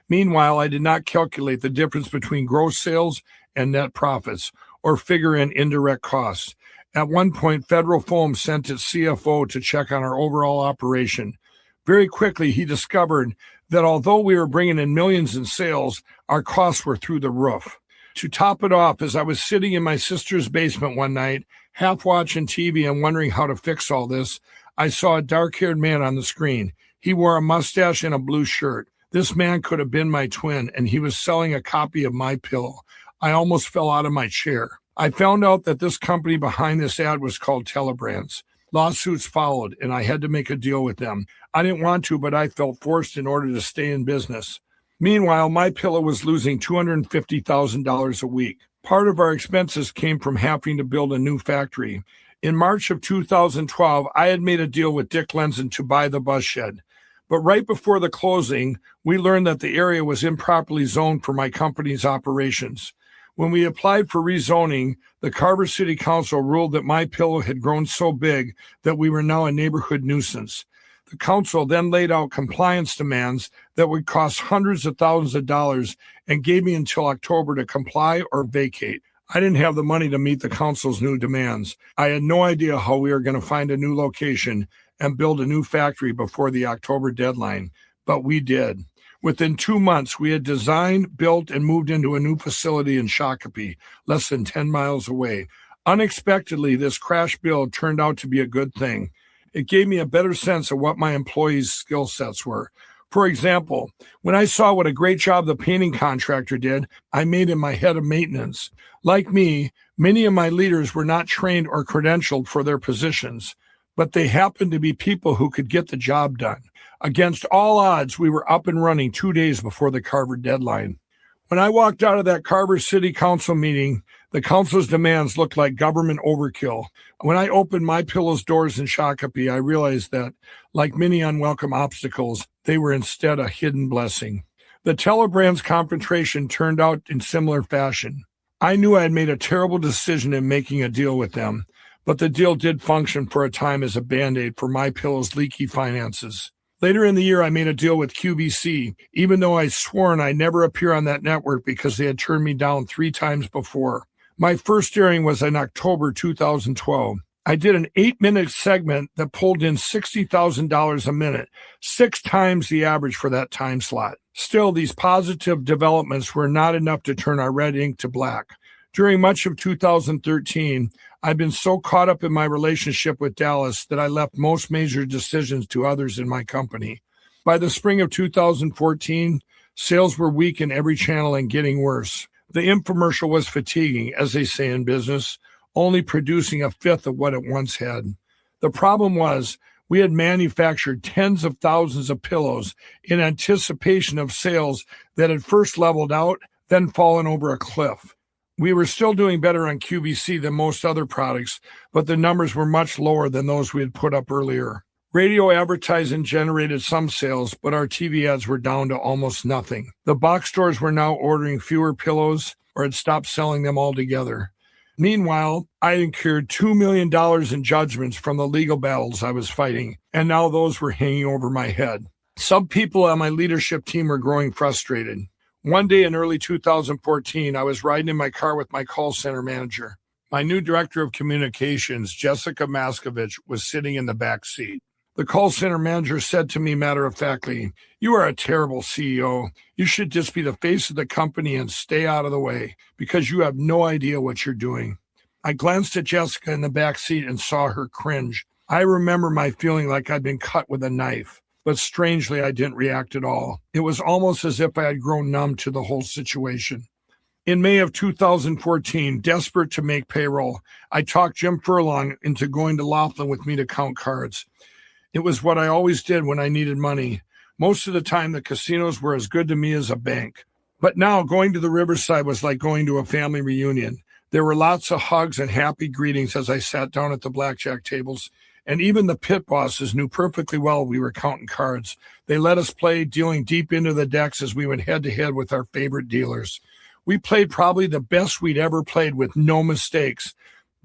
Meanwhile, I did not calculate the difference between gross sales and net profits, or figure in indirect costs. At one point, Federal Foam sent its CFO to check on our overall operation. Very quickly, he discovered that although we were bringing in millions in sales, our costs were through the roof. To top it off, as I was sitting in my sister's basement one night, half watching TV and wondering how to fix all this, I saw a dark-haired man on the screen. He wore a mustache and a blue shirt. This man could have been my twin, and he was selling a copy of My Pillow. I almost fell out of my chair. I found out that this company behind this ad was called Telebrands. Lawsuits followed, and I had to make a deal with them. I didn't want to, but I felt forced in order to stay in business. Meanwhile, My Pillow was losing $250,000 a week. Part of our expenses came from having to build a new factory. In March of 2012, I had made a deal with Dick Lenzen to buy the bus shed. But right before the closing, we learned that the area was improperly zoned for my company's operations. When we applied for rezoning, the Carver City Council ruled that My Pillow had grown so big that we were now a neighborhood nuisance. The council then laid out compliance demands that would cost hundreds of thousands of dollars and gave me until October to comply or vacate. I didn't have the money to meet the council's new demands. I had no idea how we were going to find a new location and build a new factory before the October deadline, but we did. Within 2 months, we had designed, built, and moved into a new facility in Shakopee, less than 10 miles away. Unexpectedly, this crash build turned out to be a good thing. It gave me a better sense of what my employees' skill sets were. For example, when I saw what a great job the painting contractor did, I made him my head of maintenance. Like me, many of my leaders were not trained or credentialed for their positions, but they happened to be people who could get the job done. Against all odds, we were up and running 2 days before the Carver deadline. When I walked out of that Carver City Council meeting, the council's demands looked like government overkill. When I opened My Pillow's doors in Shakopee, I realized that, like many unwelcome obstacles, they were instead a hidden blessing. The Telebrands confrontation turned out in similar fashion. I knew I had made a terrible decision in making a deal with them, but the deal did function for a time as a Band-Aid for My Pillow's leaky finances. Later in the year, I made a deal with QVC, even though I'd sworn I'd never appear on that network because they had turned me down 3 times before. My first airing was in October 2012. I did an 8-minute segment that pulled in $60,000 a minute, 6 times the average for that time slot. Still, these positive developments were not enough to turn our red ink to black. During much of 2013, I've been so caught up in my relationship with Dallas that I left most major decisions to others in my company. By the spring of 2014, sales were weak in every channel and getting worse. The infomercial was fatiguing, as they say in business, only producing a fifth of what it once had. The problem was, we had manufactured tens of thousands of pillows in anticipation of sales that had first leveled out, then fallen over a cliff. We were still doing better on QVC than most other products, but the numbers were much lower than those we had put up earlier. Radio advertising generated some sales, but our TV ads were down to almost nothing. The box stores were now ordering fewer pillows or had stopped selling them altogether. Meanwhile, I incurred $2 million in judgments from the legal battles I was fighting, and now those were hanging over my head. Some people on my leadership team were growing frustrated. One day in early 2014, I was riding in my car with my call center manager. My new director of communications, Jessica Maskovich, was sitting in the back seat. The call center manager said to me matter-of-factly, "You are a terrible CEO. You should just be the face of the company and stay out of the way because you have no idea what you're doing." I glanced at Jessica in the back seat and saw her cringe. I remember my feeling like I'd been cut with a knife, but strangely, I didn't react at all. It was almost as if I had grown numb to the whole situation. In May of 2014, desperate to make payroll, I talked Jim Furlong into going to Laughlin with me to count cards. It was what I always did when I needed money. Most of the time, the casinos were as good to me as a bank. But now, going to the Riverside was like going to a family reunion. There were lots of hugs and happy greetings as I sat down at the blackjack tables. And even the pit bosses knew perfectly well we were counting cards. They let us play, dealing deep into the decks as we went head-to-head with our favorite dealers. We played probably the best we'd ever played with no mistakes.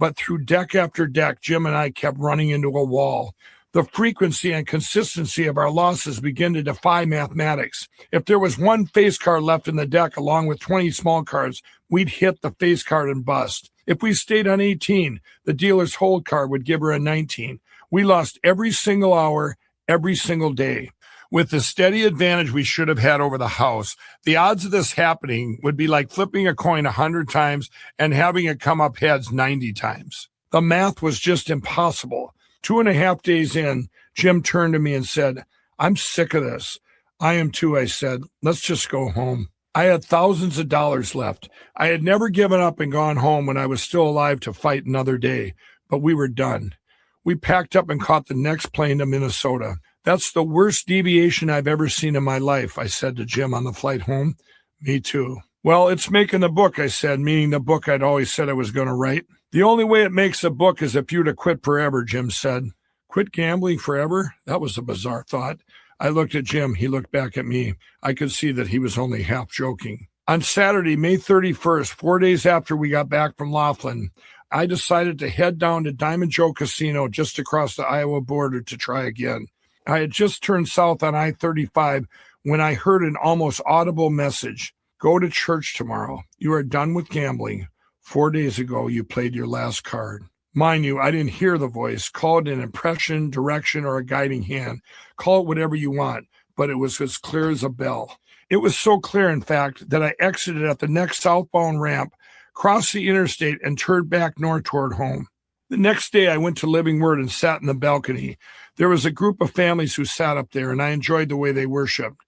But through deck after deck, Jim and I kept running into a wall. The frequency and consistency of our losses began to defy mathematics. If there was one face card left in the deck along with 20 small cards, we'd hit the face card and bust. If we stayed on 18, the dealer's hold card would give her a 19. We lost every single hour, every single day. With the steady advantage we should have had over the house, the odds of this happening would be like flipping a coin 100 times and having it come up heads 90 times. The math was just impossible. 2.5 days in, Jim turned to me and said, "I'm sick of this." "I am too," I said. "Let's just go home." I had thousands of dollars left. I had never given up and gone home when I was still alive to fight another day, but we were done. We packed up and caught the next plane to Minnesota. "That's the worst deviation I've ever seen in my life," I said to Jim on the flight home. "Me too." "Well, it's making the book," I said, meaning the book I'd always said I was going to write. "The only way it makes a book is if you were to quit forever," Jim said. Quit gambling forever? That was a bizarre thought. I looked at Jim. He looked back at me. I could see that he was only half joking. On Saturday, May 31st, 4 days after we got back from Laughlin, I decided to head down to Diamond Joe Casino just across the Iowa border to try again. I had just turned south on I-35 when I heard an almost audible message. "Go to church tomorrow. You are done with gambling. 4 days ago, you played your last card." Mind you, I didn't hear the voice. Call it an impression, direction, or a guiding hand. Call it whatever you want, but it was as clear as a bell. It was so clear, in fact, that I exited at the next southbound ramp, crossed the interstate, and turned back north toward home. The next day, I went to Living Word and sat in the balcony. There was a group of families who sat up there, and I enjoyed the way they worshiped.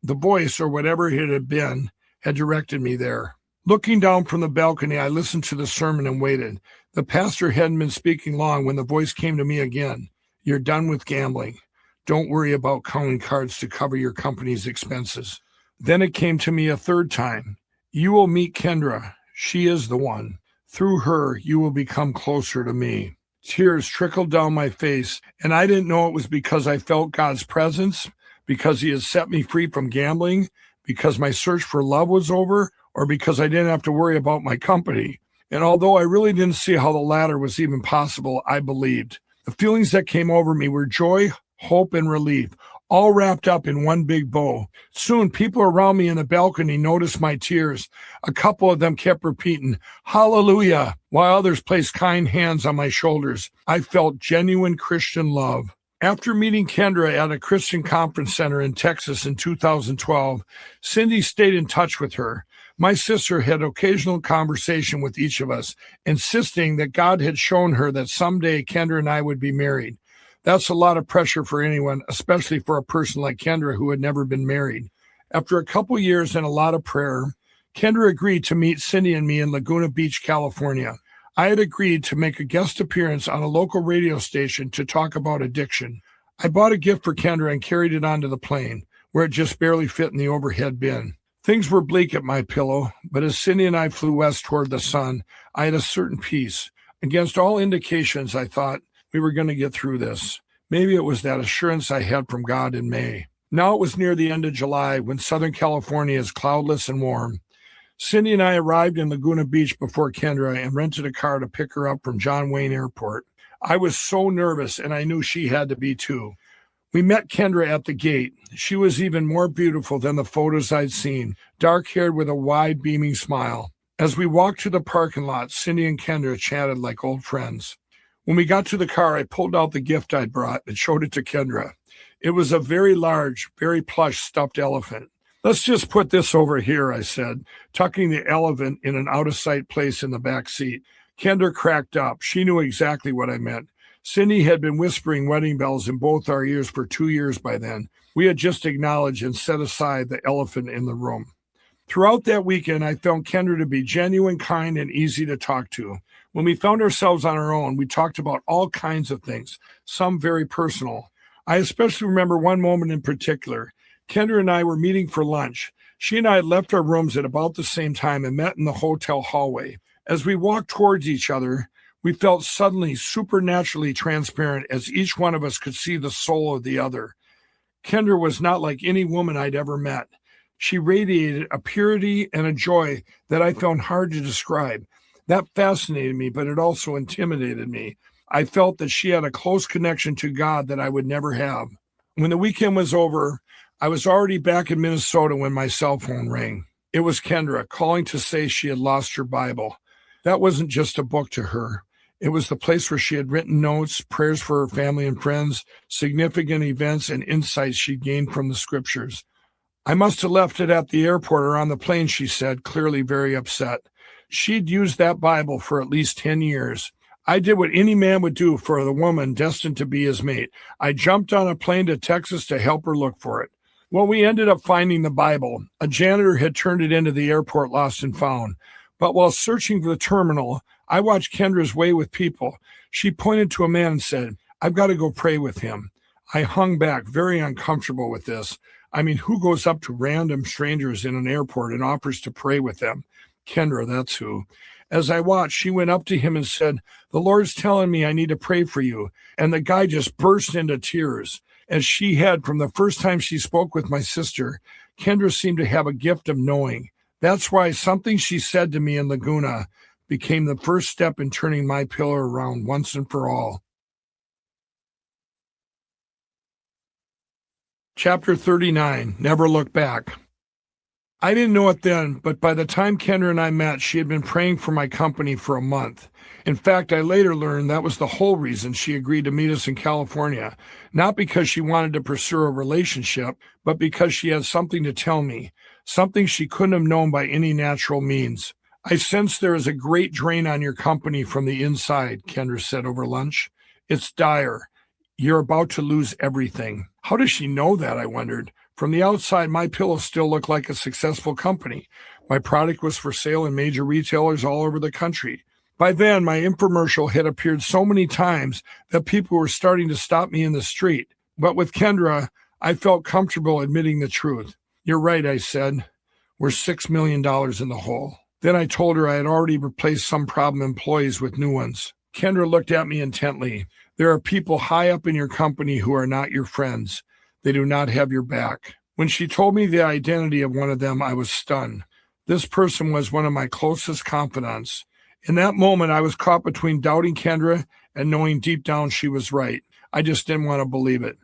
The voice, or whatever it had been, had directed me there. Looking down from the balcony, I listened to the sermon and waited. The pastor hadn't been speaking long when the voice came to me again. "You're done with gambling. Don't worry about counting cards to cover your company's expenses." Then it came to me a third time. "You will meet Kendra. She is the one. Through her, you will become closer to me." Tears trickled down my face, and I didn't know it was because I felt God's presence, because he had set me free from gambling, because my search for love was over, or because I didn't have to worry about my company. And although I really didn't see how the latter was even possible, I believed. The feelings that came over me were joy, hope, and relief, all wrapped up in one big bow. Soon, people around me in the balcony noticed my tears. A couple of them kept repeating, "Hallelujah," while others placed kind hands on my shoulders. I felt genuine Christian love. After meeting Kendra at a Christian conference center in Texas in 2012, Cindy stayed in touch with her. My sister had occasional conversation with each of us, insisting that God had shown her that someday Kendra and I would be married. That's a lot of pressure for anyone, especially for a person like Kendra who had never been married. After a couple years and a lot of prayer, Kendra agreed to meet Cindy and me in Laguna Beach, California. I had agreed to make a guest appearance on a local radio station to talk about addiction. I bought a gift for Kendra and carried it onto the plane, where it just barely fit in the overhead bin. Things were bleak at MyPillow, but as Cindy and I flew west toward the sun, I had a certain peace. Against all indications, I thought we were going to get through this. Maybe it was that assurance I had from God in May. Now it was near the end of July when Southern California is cloudless and warm. Cindy and I arrived in Laguna Beach before Kendra and rented a car to pick her up from John Wayne Airport. I was so nervous, and I knew she had to be too. We met Kendra at the gate. She was even more beautiful than the photos I'd seen, dark-haired with a wide, beaming smile. As we walked to the parking lot, Cindy and Kendra chatted like old friends. When we got to the car, I pulled out the gift I'd brought and showed it to Kendra. It was a very large, very plush stuffed elephant. "Let's just put this over here," I said, tucking the elephant in an out-of-sight place in the back seat. Kendra cracked up. She knew exactly what I meant. Cindy had been whispering wedding bells in both our ears for 2 years by then. We had just acknowledged and set aside the elephant in the room. Throughout that weekend, I found Kendra to be genuine, kind, and easy to talk to. When we found ourselves on our own, we talked about all kinds of things, some very personal. I especially remember one moment in particular. Kendra and I were meeting for lunch. She and I had left our rooms at about the same time and met in the hotel hallway. As we walked towards each other, we felt suddenly supernaturally transparent as each one of us could see the soul of the other. Kendra was not like any woman I'd ever met. She radiated a purity and a joy that I found hard to describe. That fascinated me, but it also intimidated me. I felt that she had a close connection to God that I would never have. When the weekend was over, I was already back in Minnesota when my cell phone rang. It was Kendra calling to say she had lost her Bible. That wasn't just a book to her. It was the place where she had written notes, prayers for her family and friends, significant events, and insights she'd gained from the scriptures. "I must have left it at the airport or on the plane," she said, clearly very upset. She'd used that Bible for at least 10 years. I did what any man would do for the woman destined to be his mate. I jumped on a plane to Texas to help her look for it. Well, we ended up finding the Bible. A janitor had turned it into the airport lost and found. But while searching for the terminal, I watched Kendra's way with people. She pointed to a man and said, "I've got to go pray with him." I hung back, very uncomfortable with this. I mean, who goes up to random strangers in an airport and offers to pray with them? Kendra, that's who. As I watched, she went up to him and said, "The Lord's telling me I need to pray for you." And the guy just burst into tears. As she had from the first time she spoke with my sister, Kendra seemed to have a gift of knowing. That's why something she said to me in Laguna became the first step in turning MyPillow around once and for all. Chapter 39, Never Look Back. I didn't know it then, but by the time Kendra and I met, she had been praying for my company for a month. In fact, I later learned that was the whole reason she agreed to meet us in California, not because she wanted to pursue a relationship, but because she had something to tell me, something she couldn't have known by any natural means. "I sense there is a great drain on your company from the inside," Kendra said over lunch. "It's dire. You're about to lose everything." How does she know that, I wondered. From the outside, MyPillow still looked like a successful company. My product was for sale in major retailers all over the country. By then, my infomercial had appeared so many times that people were starting to stop me in the street. But with Kendra, I felt comfortable admitting the truth. "You're right," I said. "We're $6 million in the hole." Then I told her I had already replaced some problem employees with new ones. Kendra looked at me intently. "There are people high up in your company who are not your friends. They do not have your back." When she told me the identity of one of them, I was stunned. This person was one of my closest confidants. In that moment, I was caught between doubting Kendra and knowing deep down she was right. I just didn't want to believe it.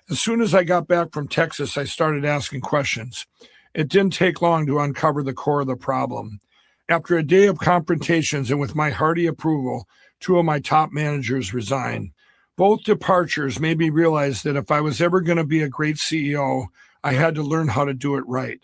As soon as I got back from Texas, I started asking questions. It didn't take long to uncover the core of the problem. After a day of confrontations and with my hearty approval, 2 of my top managers resigned. Both departures made me realize that if I was ever going to be a great CEO, I had to learn how to do it right.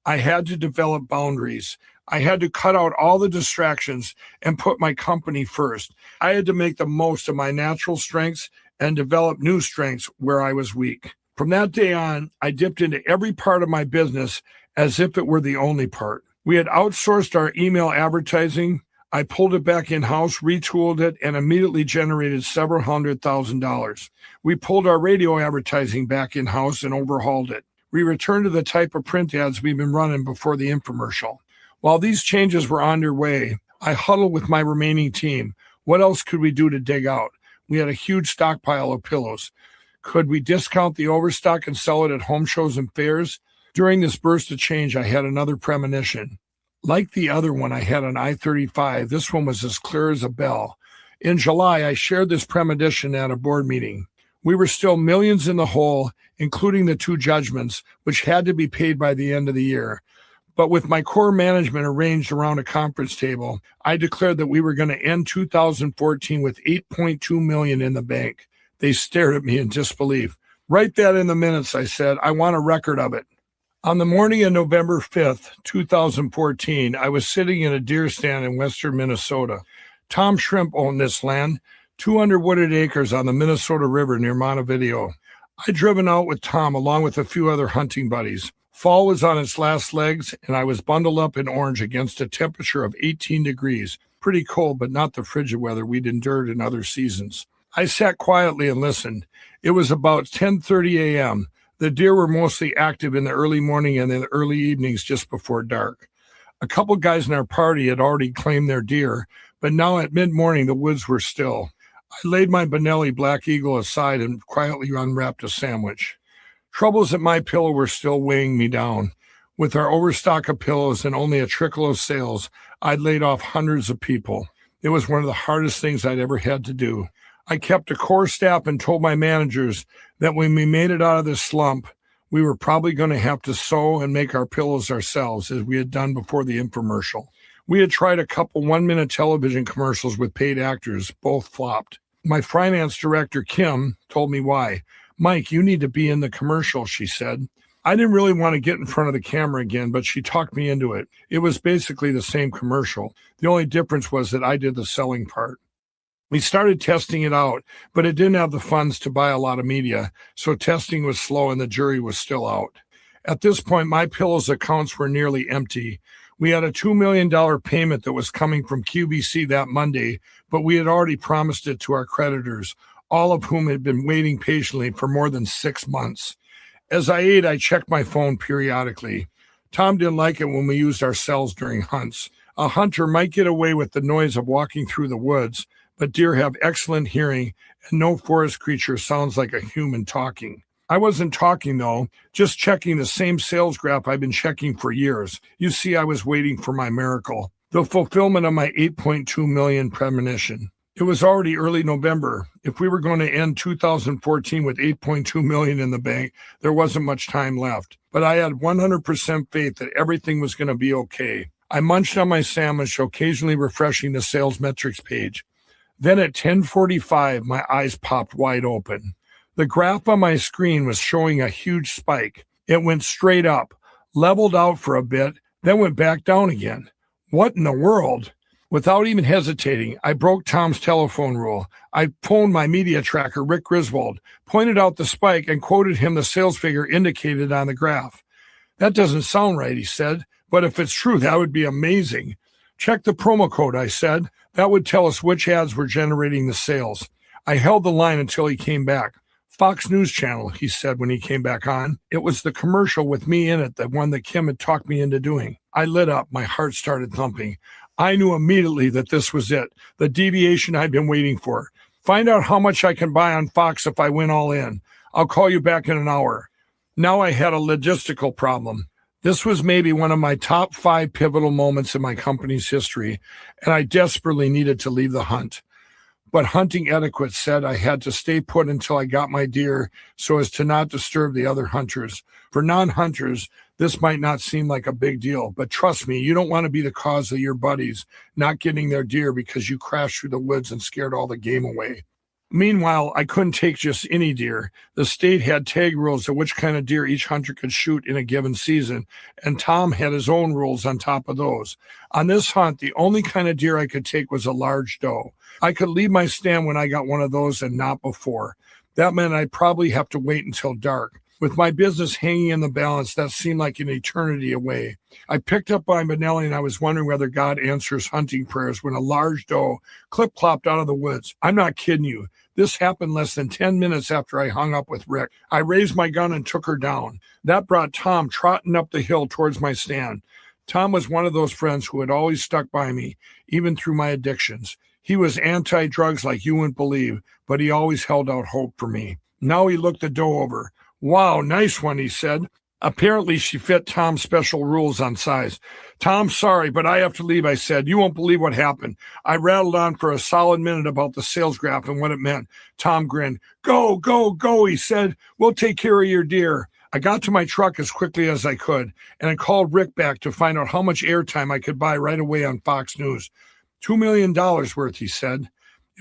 I had to develop boundaries. I had to cut out all the distractions and put my company first. I had to make the most of my natural strengths and develop new strengths where I was weak. From that day on, I dipped into every part of my business as if it were the only part. We had outsourced our email advertising. I pulled it back in-house, retooled it, and immediately generated several $100,000. We pulled our radio advertising back in-house and overhauled it. We returned to the type of print ads we've been running before the infomercial. While these changes were underway, I huddled with my remaining team. What else could we do to dig out? We had a huge stockpile of pillows. Could we discount the overstock and sell it at home shows and fairs? During this burst of change, I had another premonition. Like the other one I had on I-35, this one was as clear as a bell. In July, I shared this premonition at a board meeting. We were still millions in the hole, including the 2 judgments, which had to be paid by the end of the year. But with my core management arranged around a conference table, I declared that we were going to end 2014 with $8.2 million in the bank. They stared at me in disbelief. Write that in the minutes, I said. I want a record of it. On the morning of November 5th, 2014, I was sitting in a deer stand in western Minnesota. Tom Shrimp owned this land, 200 wooded acres on the Minnesota River near Montevideo. I'd driven out with Tom along with a few other hunting buddies. Fall was on its last legs, and I was bundled up in orange against a temperature of 18 degrees. Pretty cold, but not the frigid weather we'd endured in other seasons. I sat quietly and listened. It was about 10:30 a.m. The deer were mostly active in the early morning and in the early evenings just before dark. A couple guys in our party had already claimed their deer, but now at mid-morning the woods were still. I laid my Benelli Black Eagle aside and quietly unwrapped a sandwich. Troubles at my pillow were still weighing me down. With our overstock of pillows and only a trickle of sales, I'd laid off hundreds of people. It was one of the hardest things I'd ever had to do. I kept a core staff and told my managers that when we made it out of this slump, we were probably going to have to sew and make our pillows ourselves, as we had done before the infomercial. We had tried a couple 1-minute television commercials with paid actors. Both flopped. My finance director, Kim, told me why. Mike, you need to be in the commercial, she said. I didn't really want to get in front of the camera again, but she talked me into it. It was basically the same commercial. The only difference was that I did the selling part. We started testing it out, but it didn't have the funds to buy a lot of media, so testing was slow and the jury was still out. At this point, my pillows accounts were nearly empty. We had a $2 million payment that was coming from QVC that Monday, but we had already promised it to our creditors, all of whom had been waiting patiently for more than 6 months. As I ate, I checked my phone periodically. Tom didn't like it when we used our cells during hunts. A hunter might get away with the noise of walking through the woods, but deer have excellent hearing, and no forest creature sounds like a human talking. I wasn't talking, though, just checking the same sales graph I've been checking for years. You see, I was waiting for my miracle, the fulfillment of my $8.2 million premonition. It was already early November. If we were going to end 2014 with $8.2 million in the bank, there wasn't much time left. But I had 100% faith that everything was going to be okay. I munched on my sandwich, occasionally refreshing the sales metrics page. Then at 10:45, my eyes popped wide open. The graph on my screen was showing a huge spike. It went straight up, leveled out for a bit, then went back down again. What in the world? Without even hesitating, I broke Tom's telephone rule. I phoned my media tracker, Rick Griswold, pointed out the spike, and quoted him the sales figure indicated on the graph. That doesn't sound right, he said, but if it's true, that would be amazing. Check the promo code, I said. That would tell us which ads were generating the sales. I held the line until he came back. Fox News Channel, he said when he came back on. It was the commercial with me in it, the one that Kim had talked me into doing. I lit up. My heart started thumping. I knew immediately that this was it, the deviation I'd been waiting for. Find out how much I can buy on Fox if I went all in. I'll call you back in an hour. Now I had a logistical problem. This was maybe one of my top 5 pivotal moments in my company's history, and I desperately needed to leave the hunt. But hunting etiquette said I had to stay put until I got my deer so as to not disturb the other hunters. For non-hunters, this might not seem like a big deal, but trust me, you don't want to be the cause of your buddies not getting their deer because you crashed through the woods and scared all the game away. Meanwhile, I couldn't take just any deer. The state had tag rules of which kind of deer each hunter could shoot in a given season, and Tom had his own rules on top of those. On this hunt, the only kind of deer I could take was a large doe. I could leave my stand when I got one of those and not before. That meant I'd probably have to wait until dark. With my business hanging in the balance, that seemed like an eternity away. I picked up my Benelli and I was wondering whether God answers hunting prayers when a large doe clip-clopped out of the woods. I'm not kidding you. This happened less than 10 minutes after I hung up with Rick. I raised my gun and took her down. That brought Tom trotting up the hill towards my stand. Tom was one of those friends who had always stuck by me, even through my addictions. He was anti-drugs like you wouldn't believe, but he always held out hope for me. Now he looked the doe over. "Wow, nice one," he said. Apparently, she fit Tom's special rules on size. "Tom, sorry, but I have to leave," I said. "You won't believe what happened." I rattled on for a solid minute about the sales graph and what it meant. Tom grinned. "Go, go, go," he said. "We'll take care of your deer." I got to my truck as quickly as I could, and I called Rick back to find out how much airtime I could buy right away on Fox News. $2 million worth, he said.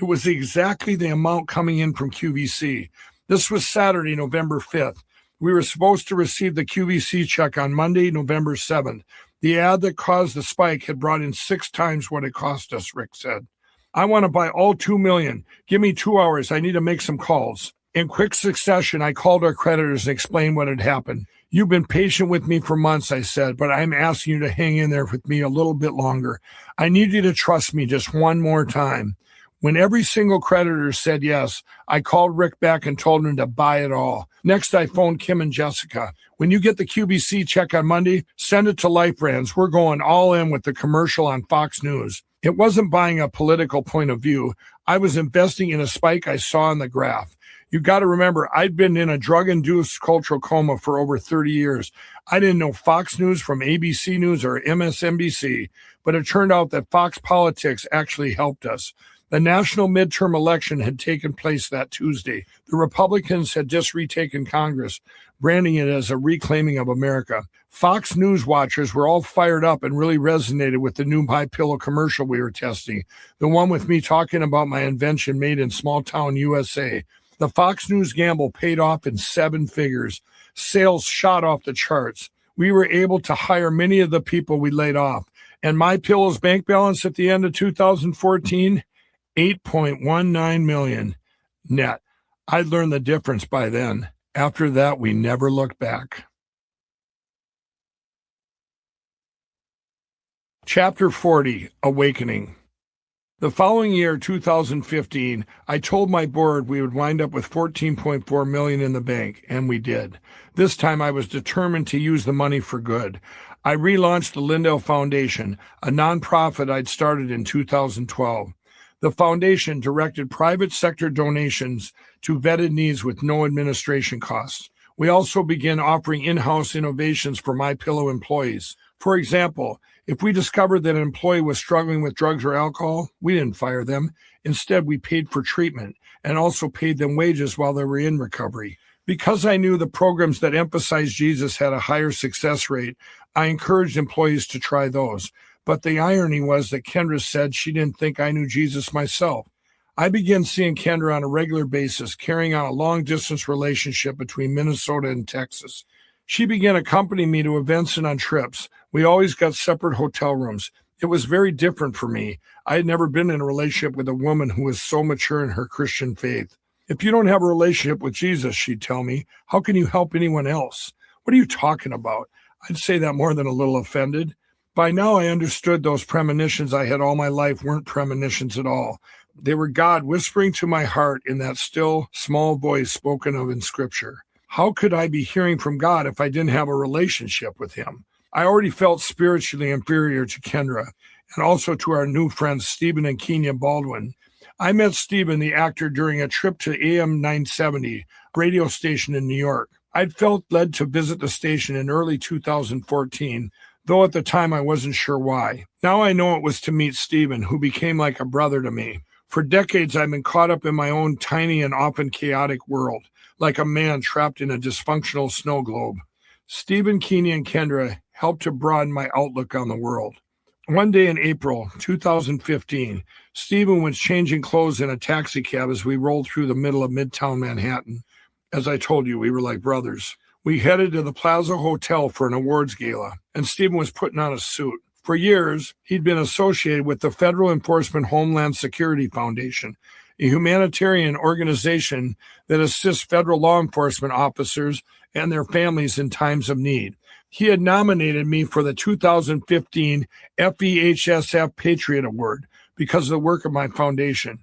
It was exactly the amount coming in from QVC. This was Saturday, November 5th. We were supposed to receive the QVC check on Monday, November 7th. The ad that caused the spike had brought in 6 times what it cost us, Rick said. "I want to buy all $2 million. Give me 2 hours. I need to make some calls." In quick succession, I called our creditors and explained what had happened. "You've been patient with me for months," I said, "but I'm asking you to hang in there with me a little bit longer. I need you to trust me just one more time." When every single creditor said yes, I called Rick back and told him to buy it all. Next, I phoned Kim and Jessica. "When you get the QVC check on Monday, send it to Life Brands. We're going all in with the commercial on Fox News." It wasn't buying a political point of view. I was investing in a spike I saw in the graph. You got to remember, I'd been in a drug-induced cultural coma for over 30 years. I didn't know Fox News from ABC News or MSNBC, but it turned out that Fox Politics actually helped us. The national midterm election had taken place that Tuesday. The Republicans had just retaken Congress, branding it as a reclaiming of America. Fox News watchers were all fired up and really resonated with the new My Pillow commercial we were testing, the one with me talking about my invention made in small-town USA. The Fox News gamble paid off in 7 figures. Sales shot off the charts. We were able to hire many of the people we laid off. And My Pillow's bank balance at the end of 2014, $8.19 million net. I'd learned the difference by then. After that, we never looked back. Chapter 40, Awakening. The following year, 2015, I told my board we would wind up with $14.4 million in the bank, and we did. This time I was determined to use the money for good. I relaunched the Lindell Foundation, a nonprofit I'd started in 2012. The foundation directed private sector donations to vetted needs with no administration costs. We also began offering in-house innovations for My Pillow employees. For example, if we discovered that an employee was struggling with drugs or alcohol, we didn't fire them. Instead, we paid for treatment and also paid them wages while they were in recovery. Because I knew the programs that emphasized Jesus had a higher success rate, I encouraged employees to try those. But the irony was that Kendra said she didn't think I knew Jesus myself. I began seeing Kendra on a regular basis, carrying on a long-distance relationship between Minnesota and Texas. She began accompanying me to events and on trips. We always got separate hotel rooms. It was very different for me. I had never been in a relationship with a woman who was so mature in her Christian faith. "If you don't have a relationship with Jesus," she'd tell me, "how can you help anyone else?" "What are you talking about?" I'd say that more than a little offended. By now, I understood those premonitions I had all my life weren't premonitions at all. They were God whispering to my heart in that still, small voice spoken of in Scripture. How could I be hearing from God if I didn't have a relationship with him? I already felt spiritually inferior to Kendra and also to our new friends, Stephen and Kenya Baldwin. I met Stephen, the actor, during a trip to AM 970, radio station in New York. I'd felt led to visit the station in early 2014, though at the time I wasn't sure why. Now I know it was to meet Stephen, who became like a brother to me. For decades, I've been caught up in my own tiny and often chaotic world, like a man trapped in a dysfunctional snow globe. Stephen, Kenya, and Kendra helped to broaden my outlook on the world. One day in April 2015, Stephen was changing clothes in a taxi cab as we rolled through the middle of Midtown Manhattan. As I told you, we were like brothers. We headed to the Plaza Hotel for an awards gala, and Stephen was putting on a suit. For years, he'd been associated with the Federal Enforcement Homeland Security Foundation, a humanitarian organization that assists federal law enforcement officers and their families in times of need. He had nominated me for the 2015 FEHSF Patriot Award because of the work of my foundation.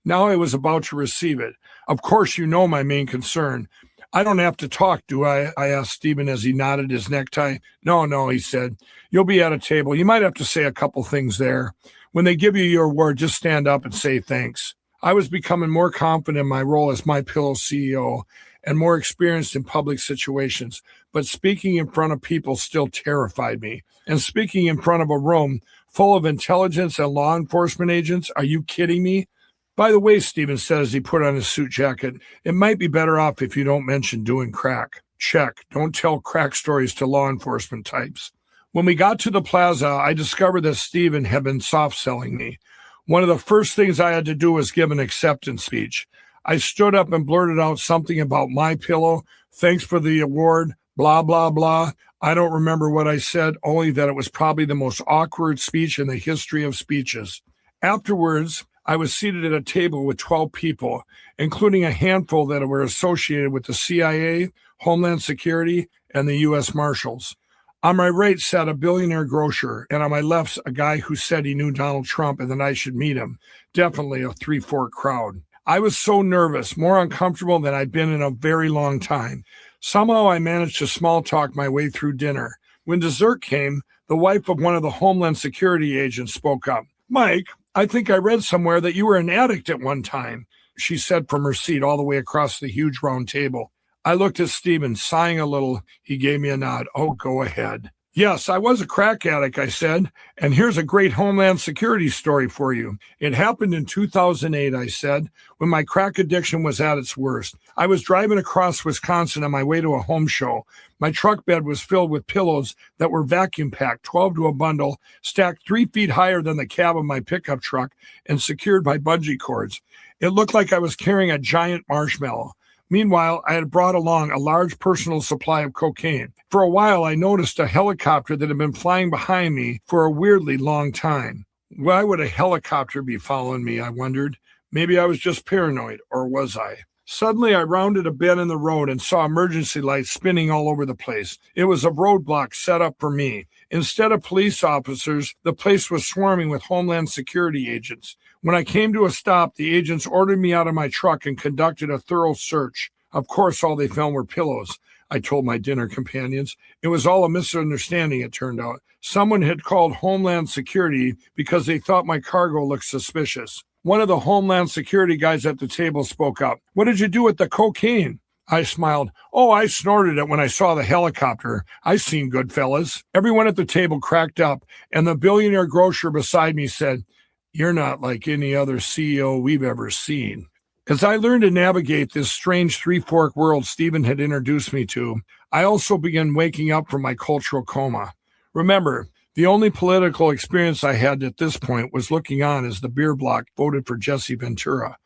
Now I was about to receive it. Of course, you know my main concern. I don't have to talk, do I? I asked Stephen as he knotted his necktie. No, he said. You'll be at a table. You might have to say a couple things there. When they give you your award, just stand up and say thanks. I was becoming more confident in my role as MyPillow CEO and more experienced in public situations, but speaking in front of people still terrified me. And speaking in front of a room full of intelligence and law enforcement agents, are you kidding me? By the way, Stephen said as he put on his suit jacket, it might be better off if you don't mention doing crack. Check. Don't tell crack stories to law enforcement types. When we got to the plaza, I discovered that Stephen had been soft-selling me. One of the first things I had to do was give an acceptance speech. I stood up and blurted out something about MyPillow, thanks for the award, blah, blah, blah. I don't remember what I said, only that it was probably the most awkward speech in the history of speeches. Afterwards, I was seated at a table with 12 people, including a handful that were associated with the CIA, Homeland Security, and the U.S. Marshals. On my right sat a billionaire grocer, and on my left, a guy who said he knew Donald Trump and that I should meet him. Definitely a three-fork crowd. I was so nervous, more uncomfortable than I'd been in a very long time. Somehow I managed to small talk my way through dinner. When dessert came, the wife of one of the Homeland Security agents spoke up. Mike, I think I read somewhere that you were an addict at one time, she said from her seat all the way across the huge round table. I looked at Stephen, sighing a little. He gave me a nod. Oh, go ahead. Yes, I was a crack addict, I said, and here's a great Homeland Security story for you. It happened in 2008, I said, when my crack addiction was at its worst. I was driving across Wisconsin on my way to a home show. My truck bed was filled with pillows that were vacuum-packed, 12 to a bundle, stacked 3 feet higher than the cab of my pickup truck and secured by bungee cords. It looked like I was carrying a giant marshmallow. Meanwhile, I had brought along a large personal supply of cocaine. For a while, I noticed a helicopter that had been flying behind me for a weirdly long time. Why would a helicopter be following me, I wondered. Maybe I was just paranoid, or was I? Suddenly, I rounded a bend in the road and saw emergency lights spinning all over the place. It was a roadblock set up for me. Instead of police officers, the place was swarming with Homeland Security agents. When I came to a stop, the agents ordered me out of my truck and conducted a thorough search. Of course, all they found were pillows, I told my dinner companions. It was all a misunderstanding, it turned out. Someone had called Homeland Security because they thought my cargo looked suspicious. One of the Homeland Security guys at the table spoke up. What did you do with the cocaine? I smiled. Oh, I snorted it when I saw the helicopter. I seen Goodfellas. Everyone at the table cracked up, and the billionaire grocer beside me said, "You're not like any other CEO we've ever seen." As I learned to navigate this strange three-fork world Stephen had introduced me to, I also began waking up from my cultural coma. Remember, the only political experience I had at this point was looking on as the beer bloc voted for Jesse Ventura.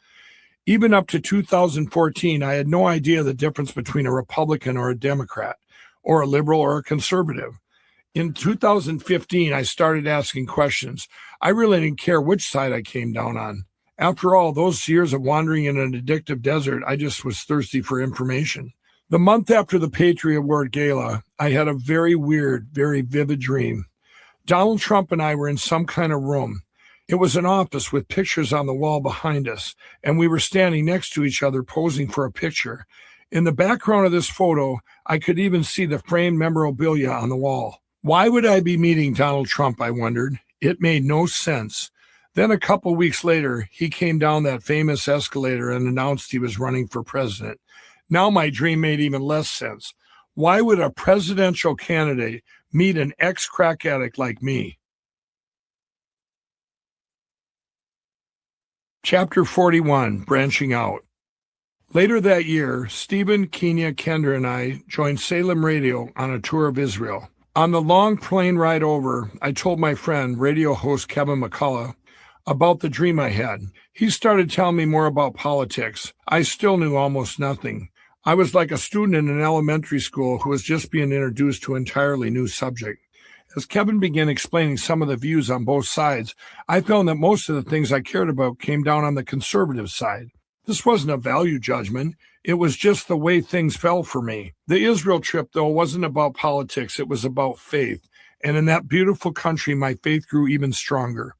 Even up to 2014, I had no idea the difference between a Republican or a Democrat, or a liberal or a conservative. In 2015, I started asking questions. I really didn't care which side I came down on. After all those years of wandering in an addictive desert, I just was thirsty for information. The month after the Patriot Award Gala, I had a very weird, very vivid dream. Donald Trump and I were in some kind of room. It was an office with pictures on the wall behind us, and we were standing next to each other posing for a picture. In the background of this photo, I could even see the framed memorabilia on the wall. Why would I be meeting Donald Trump, I wondered. It made no sense. Then a couple weeks later, he came down that famous escalator and announced he was running for president. Now my dream made even less sense. Why would a presidential candidate meet an ex-crack addict like me? Chapter 41, Branching Out. Later that year, Stephen, Kenya, Kendra, and I joined Salem Radio on a tour of Israel. On the long plane ride over, I told my friend, radio host Kevin McCullough, about the dream I had. He started telling me more about politics. I still knew almost nothing. I was like a student in an elementary school who was just being introduced to an entirely new subject. As Kevin began explaining some of the views on both sides, I found that most of the things I cared about came down on the conservative side. This wasn't a value judgment. It was just the way things fell for me. The Israel trip, though, wasn't about politics. It was about faith. And in that beautiful country, my faith grew even stronger.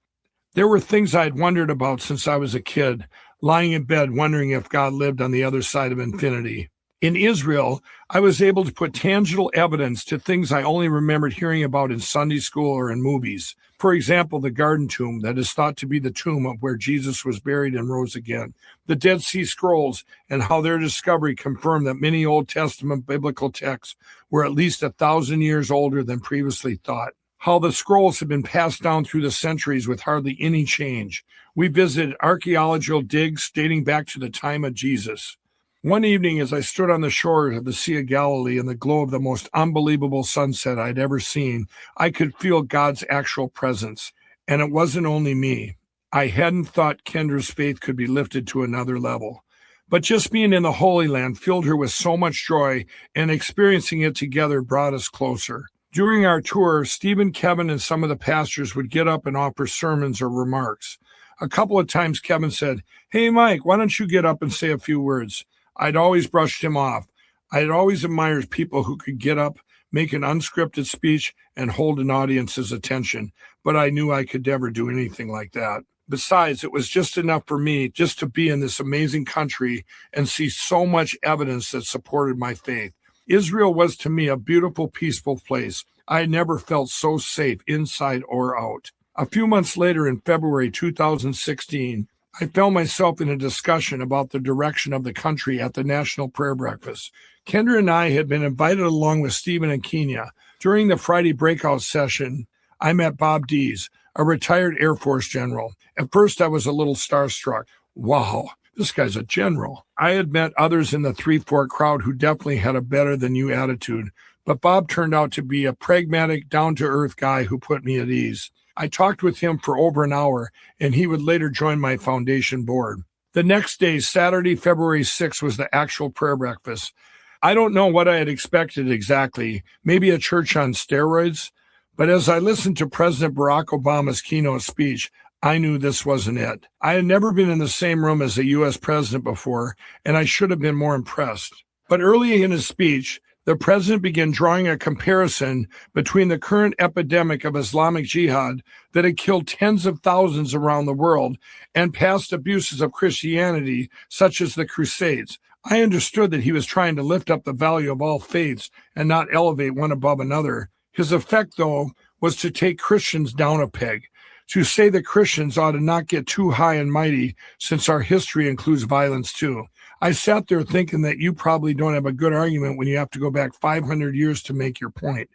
There were things I had wondered about since I was a kid, lying in bed wondering if God lived on the other side of infinity. In Israel, I was able to put tangible evidence to things I only remembered hearing about in Sunday school or in movies. For example, the Garden Tomb that is thought to be the tomb of where Jesus was buried and rose again. The Dead Sea Scrolls and how their discovery confirmed that many Old Testament biblical texts were at least 1,000 years older than previously thought. How the scrolls have been passed down through the centuries with hardly any change. We visited archaeological digs dating back to the time of Jesus. One evening, as I stood on the shore of the Sea of Galilee in the glow of the most unbelievable sunset I'd ever seen, I could feel God's actual presence. And it wasn't only me. I hadn't thought Kendra's faith could be lifted to another level. But just being in the Holy Land filled her with so much joy, and experiencing it together brought us closer. During our tour, Stephen, Kevin, and some of the pastors would get up and offer sermons or remarks. A couple of times Kevin said, "Hey, Mike, why don't you get up and say a few words?" I'd always brushed him off. I'd always admired people who could get up, make an unscripted speech, and hold an audience's attention, but I knew I could never do anything like that. Besides, it was just enough for me just to be in this amazing country and see so much evidence that supported my faith. Israel was to me a beautiful, peaceful place. I had never felt so safe inside or out. A few months later, in February 2016, I found myself in a discussion about the direction of the country at the National Prayer Breakfast. Kendra and I had been invited along with Stephen and Kenya. During the Friday breakout session, I met Bob Dees, a retired Air Force general. At first, I was a little starstruck. Wow, this guy's a general. I had met others in the Three Fork crowd who definitely had a better-than-you attitude, but Bob turned out to be a pragmatic, down-to-earth guy who put me at ease. I talked with him for over an hour, and he would later join my foundation board. The next day, Saturday, February 6th, was the actual prayer breakfast. I don't know what I had expected exactly, maybe a church on steroids, but as I listened to President Barack Obama's keynote speech, I knew this wasn't it. I had never been in the same room as a U.S. president before, and I should have been more impressed. But early in his speech, the president began drawing a comparison between the current epidemic of Islamic Jihad that had killed tens of thousands around the world and past abuses of Christianity, such as the Crusades. I understood that he was trying to lift up the value of all faiths and not elevate one above another. His effect, though, was to take Christians down a peg, to say that Christians ought to not get too high and mighty since our history includes violence too. I sat there thinking that you probably don't have a good argument when you have to go back 500 years to make your point.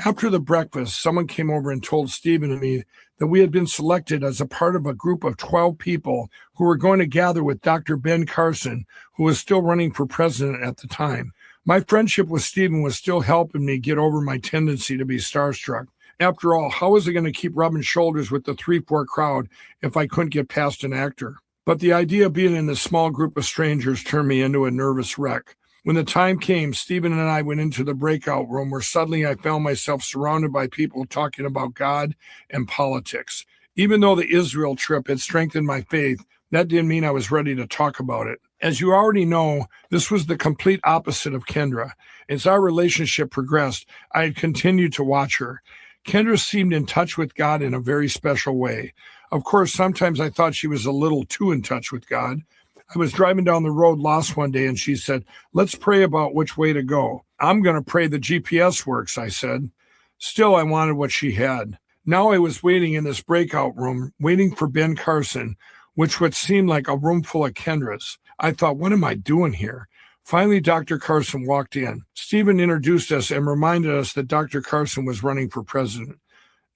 After the breakfast, someone came over and told Stephen and me that we had been selected as a part of a group of 12 people who were going to gather with Dr. Ben Carson, who was still running for president at the time. My friendship with Stephen was still helping me get over my tendency to be starstruck. After all, how was I going to keep rubbing shoulders with the Three Fork crowd if I couldn't get past an actor? But the idea of being in this small group of strangers turned me into a nervous wreck. When the time came, Stephen and I went into the breakout room where suddenly I found myself surrounded by people talking about God and politics. Even though the Israel trip had strengthened my faith, that didn't mean I was ready to talk about it. As you already know, this was the complete opposite of Kendra. As our relationship progressed, I had continued to watch her. Kendra seemed in touch with God in a very special way. Of course, sometimes I thought she was a little too in touch with God. I was driving down the road lost one day and she said, "Let's pray about which way to go." "I'm going to pray the GPS works," I said. Still, I wanted what she had. Now I was waiting in this breakout room, waiting for Ben Carson, which would seem like a room full of Kendras. I thought, what am I doing here? Finally, Dr. Carson walked in. Stephen introduced us and reminded us that Dr. Carson was running for president.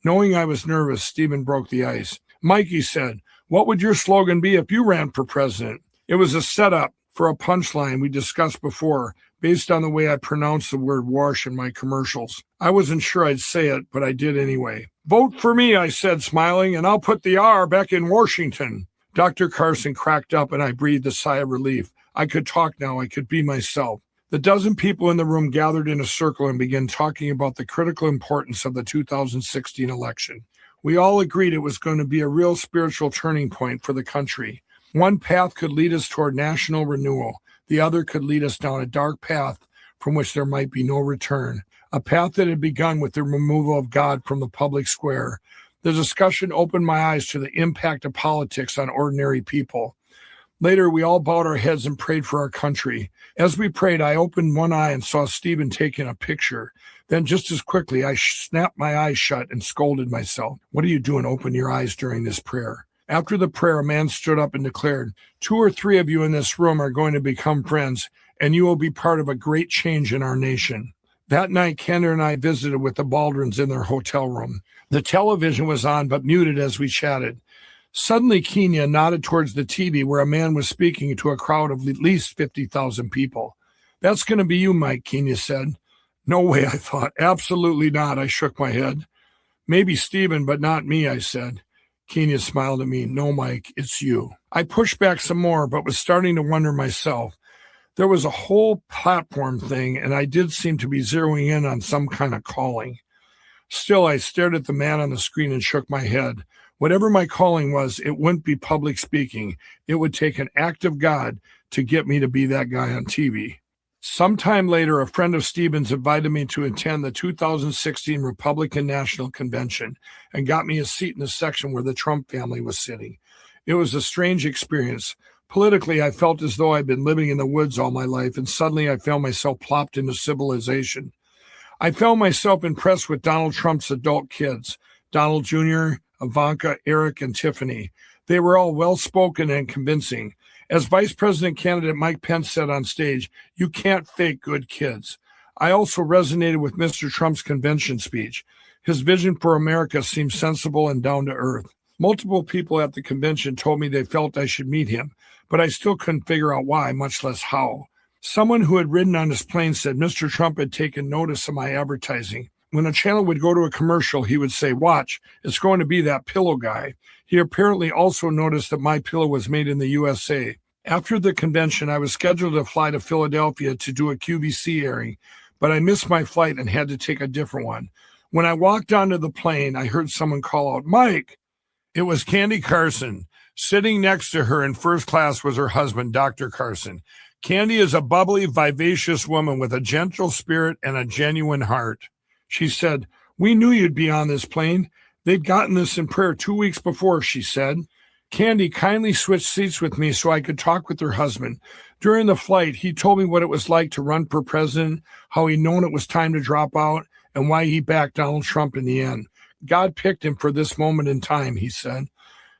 Knowing I was nervous, Stephen broke the ice. "Mike," he said, "what would your slogan be if you ran for president?" It was a setup. for a punchline we discussed before, based on the way I pronounce the word wash in my commercials. I wasn't sure I'd say it, but I did anyway. Vote for me, I said, smiling, and I'll put the R back in Washington. Dr. Carson cracked up and I breathed a sigh of relief. I could talk now. I could be myself. The dozen people in the room gathered in a circle and began talking about the critical importance of the 2016 election. We all agreed it was going to be a real spiritual turning point for the country. One path could lead us toward national renewal. The other could lead us down a dark path from which there might be no return, a path that had begun with the removal of God from the public square. The discussion opened my eyes to the impact of politics on ordinary people. Later, we all bowed our heads and prayed for our country. As we prayed, I opened one eye and saw Stephen taking a picture. Then just as quickly, I snapped my eyes shut and scolded myself. What are you doing? Open your eyes during this prayer. After the prayer, a man stood up and declared, 2 or 3 of you in this room are going to become friends, and you will be part of a great change in our nation. That night, Kendra and I visited with the Baldwins in their hotel room. The television was on, but muted as we chatted. Suddenly, Kenya nodded towards the TV where a man was speaking to a crowd of at least 50,000 people. That's going to be you, Mike, Kenya said. No way, I thought. Absolutely not, I shook my head. Maybe Stephen, but not me, I said. Kenya smiled at me. No, Mike, it's you. I pushed back some more, but was starting to wonder myself. There was a whole platform thing, and I did seem to be zeroing in on some kind of calling. Still, I stared at the man on the screen and shook my head. Whatever my calling was, it wouldn't be public speaking. It would take an act of God to get me to be that guy on TV. Sometime later, a friend of Stephen's invited me to attend the 2016 Republican National Convention and got me a seat in the section where the Trump family was sitting. It was a strange experience. Politically, I felt as though I'd been living in the woods all my life, and suddenly I found myself plopped into civilization. I found myself impressed with Donald Trump's adult kids, Donald Jr., Ivanka, Eric, and Tiffany. They were all well-spoken and convincing. As Vice President candidate Mike Pence said on stage, you can't fake good kids. I also resonated with Mr. Trump's convention speech. His vision for America seemed sensible and down to earth. Multiple people at the convention told me they felt I should meet him, but I still couldn't figure out why, much less how. Someone who had ridden on his plane said Mr. Trump had taken notice of my advertising. When a channel would go to a commercial, he would say, watch, it's going to be that pillow guy. He apparently also noticed that my pillow was made in the USA. After the convention, I was scheduled to fly to Philadelphia to do a QVC airing, but I missed my flight and had to take a different one. When I walked onto the plane, I heard someone call out, Mike! It was Candy Carson. Sitting next to her in first class was her husband, Dr. Carson. Candy is a bubbly, vivacious woman with a gentle spirit and a genuine heart. She said, we knew you'd be on this plane. They'd gotten this in prayer 2 weeks before, she said. Candy kindly switched seats with me so I could talk with her husband. During the flight, he told me what it was like to run for president, how he'd known it was time to drop out, and why he backed Donald Trump in the end. God picked him for this moment in time, he said.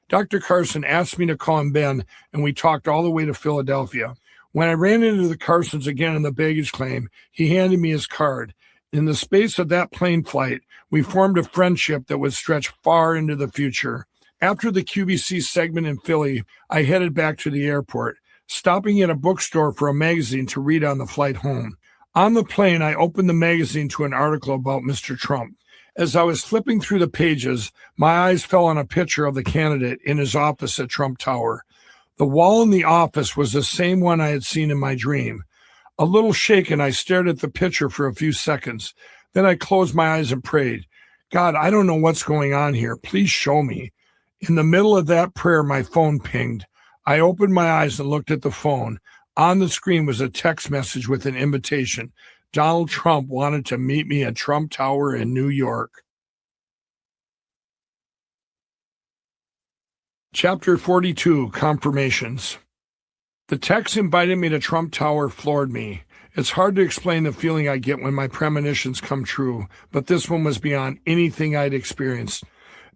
Dr. Carson asked me to call him Ben, and we talked all the way to Philadelphia. When I ran into the Carsons again in the baggage claim, he handed me his card. In the space of that plane flight, we formed a friendship that would stretch far into the future. After the QVC segment in Philly, I headed back to the airport, stopping at a bookstore for a magazine to read on the flight home. On the plane, I opened the magazine to an article about Mr. Trump. As I was flipping through the pages, my eyes fell on a picture of the candidate in his office at Trump Tower. The wall in the office was the same one I had seen in my dream. A little shaken, I stared at the picture for a few seconds. Then I closed my eyes and prayed, God, I don't know what's going on here. Please show me. In the middle of that prayer, my phone pinged. I opened my eyes and looked at the phone. On the screen was a text message with an invitation. Donald Trump wanted to meet me at Trump Tower in New York. Chapter 42, Confirmations. The text inviting me to Trump Tower floored me. It's hard to explain the feeling I get when my premonitions come true, but this one was beyond anything I'd experienced.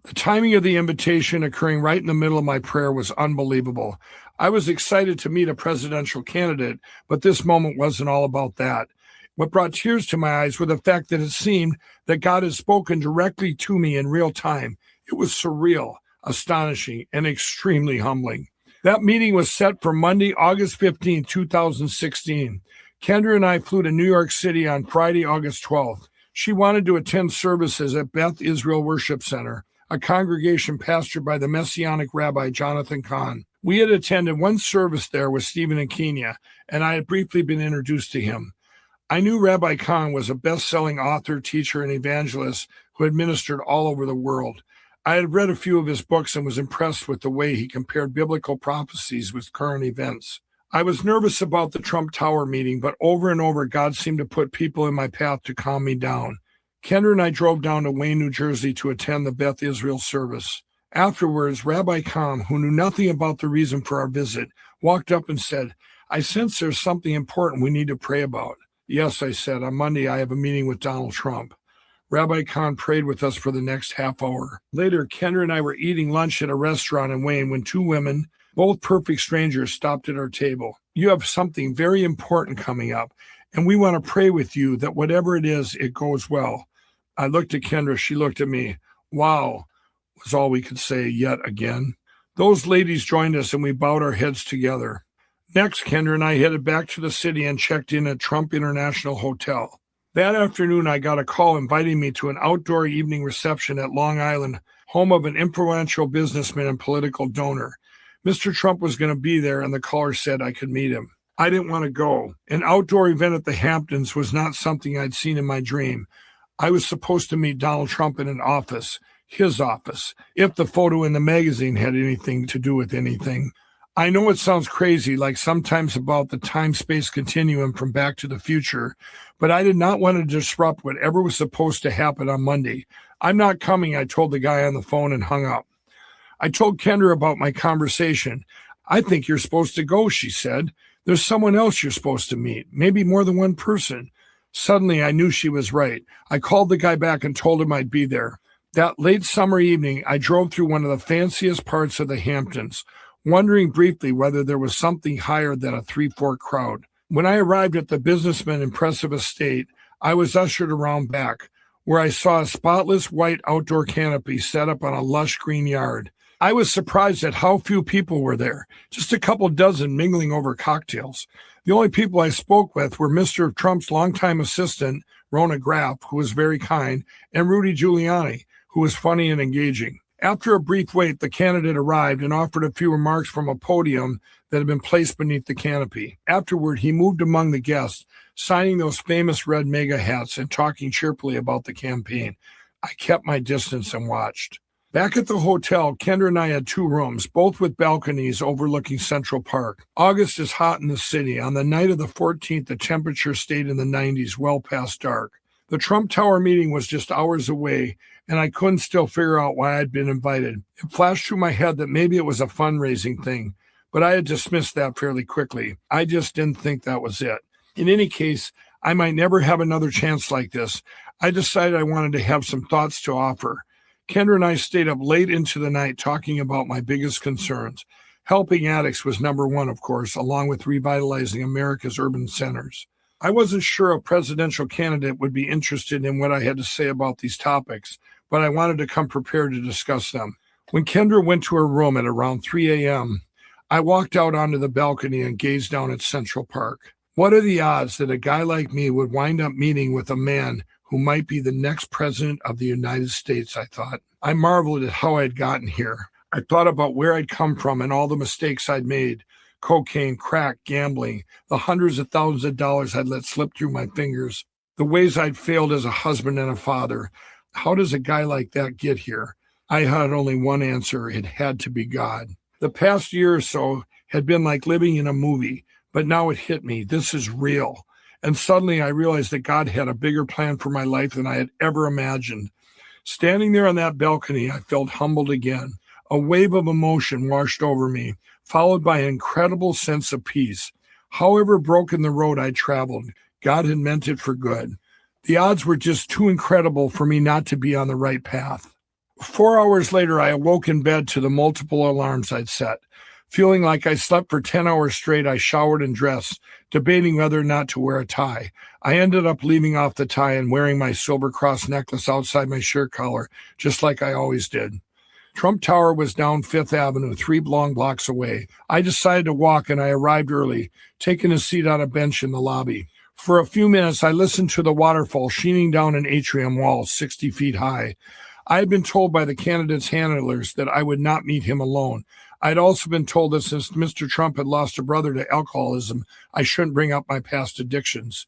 The timing of the invitation occurring right in the middle of my prayer was unbelievable. I was excited to meet a presidential candidate, but this moment wasn't all about that. What brought tears to my eyes was the fact that it seemed that God had spoken directly to me in real time. It was surreal, astonishing, and extremely humbling. That meeting was set for Monday, August 15, 2016. Kendra and I flew to New York City on Friday, August 12th. She wanted to attend services at Beth Israel Worship Center, a congregation pastored by the Messianic Rabbi Jonathan Cahn. We had attended one service there with Stephen and Kenya, and I had briefly been introduced to him. I knew Rabbi Cahn was a best-selling author, teacher, and evangelist who had ministered all over the world. I had read a few of his books and was impressed with the way he compared biblical prophecies with current events. I was nervous about the Trump Tower meeting, but over and over, God seemed to put people in my path to calm me down. Kendra and I drove down to Wayne, New Jersey to attend the Beth Israel service. Afterwards, Rabbi Cahn, who knew nothing about the reason for our visit, walked up and said, "I sense there's something important we need to pray about." "Yes," I said. "On Monday, I have a meeting with Donald Trump." Rabbi Cahn prayed with us for the next half hour. Later, Kendra and I were eating lunch at a restaurant in Wayne when two women, both perfect strangers, stopped at our table. "You have something very important coming up, and we want to pray with you that whatever it is, it goes well." I looked at Kendra. She looked at me. "Wow," was all we could say yet again. Those ladies joined us, and we bowed our heads together. Next, Kendra and I headed back to the city and checked in at Trump International Hotel. That afternoon, I got a call inviting me to an outdoor evening reception at Long Island, home of an influential businessman and political donor. Mr. Trump was going to be there, and the caller said I could meet him. I didn't want to go. An outdoor event at the Hamptons was not something I'd seen in my dream. I was supposed to meet Donald Trump in an office, his office, if the photo in the magazine had anything to do with anything. I know it sounds crazy, like sometimes about the time-space continuum from Back to the Future, but I did not want to disrupt whatever was supposed to happen on Monday. "I'm not coming," I told the guy on the phone and hung up. I told Kendra about my conversation. "I think you're supposed to go," she said. "There's someone else you're supposed to meet, maybe more than one person." Suddenly, I knew she was right. I called the guy back and told him I'd be there. That late summer evening, I drove through one of the fanciest parts of the Hamptons, wondering briefly whether there was something higher than a three-fork crowd. When I arrived at the businessman's impressive estate, I was ushered around back, where I saw a spotless white outdoor canopy set up on a lush green yard. I was surprised at how few people were there, just a couple dozen mingling over cocktails. The only people I spoke with were Mr. Trump's longtime assistant, Rona Graff, who was very kind, and Rudy Giuliani, who was funny and engaging. After a brief wait, the candidate arrived and offered a few remarks from a podium that had been placed beneath the canopy. Afterward, he moved among the guests, signing those famous red MAGA hats and talking cheerfully about the campaign. I kept my distance and watched. Back at the hotel, Kendra and I had two rooms, both with balconies overlooking Central Park. August is hot in the city. On the night of the 14th, the temperature stayed in the 90s, well past dark. The Trump Tower meeting was just hours away, and I couldn't still figure out why I'd been invited. It flashed through my head that maybe it was a fundraising thing, but I had dismissed that fairly quickly. I just didn't think that was it. In any case, I might never have another chance like this. I decided I wanted to have some thoughts to offer. Kendra and I stayed up late into the night talking about my biggest concerns. Helping addicts was number one, of course, along with revitalizing America's urban centers. I wasn't sure a presidential candidate would be interested in what I had to say about these topics, but I wanted to come prepared to discuss them. When Kendra went to her room at around 3 a.m., I walked out onto the balcony and gazed down at Central Park. What are the odds that a guy like me would wind up meeting with a man who might be the next president of the United States, I thought. I marveled at how I'd gotten here. I thought about where I'd come from and all the mistakes I'd made. Cocaine, crack, gambling, the hundreds of thousands of dollars I'd let slip through my fingers, the ways I'd failed as a husband and a father. How does a guy like that get here? I had only one answer. It had to be God. The past year or so had been like living in a movie, but now it hit me. This is real. And suddenly I realized that God had a bigger plan for my life than I had ever imagined. Standing there on that balcony, I felt humbled again. A wave of emotion washed over me, followed by an incredible sense of peace. However broken the road I traveled, God had meant it for good. The odds were just too incredible for me not to be on the right path. 4 hours later, I awoke in bed to the multiple alarms I'd set. Feeling like I slept for 10 hours straight, I showered and dressed, debating whether or not to wear a tie. I ended up leaving off the tie and wearing my silver cross necklace outside my shirt collar, just like I always did. Trump Tower was down Fifth Avenue, 3 long blocks away. I decided to walk, and I arrived early, taking a seat on a bench in the lobby. For a few minutes, I listened to the waterfall sheening down an atrium wall 60 feet high. I had been told by the candidate's handlers that I would not meet him alone. I had also been told that since Mr. Trump had lost a brother to alcoholism, I shouldn't bring up my past addictions.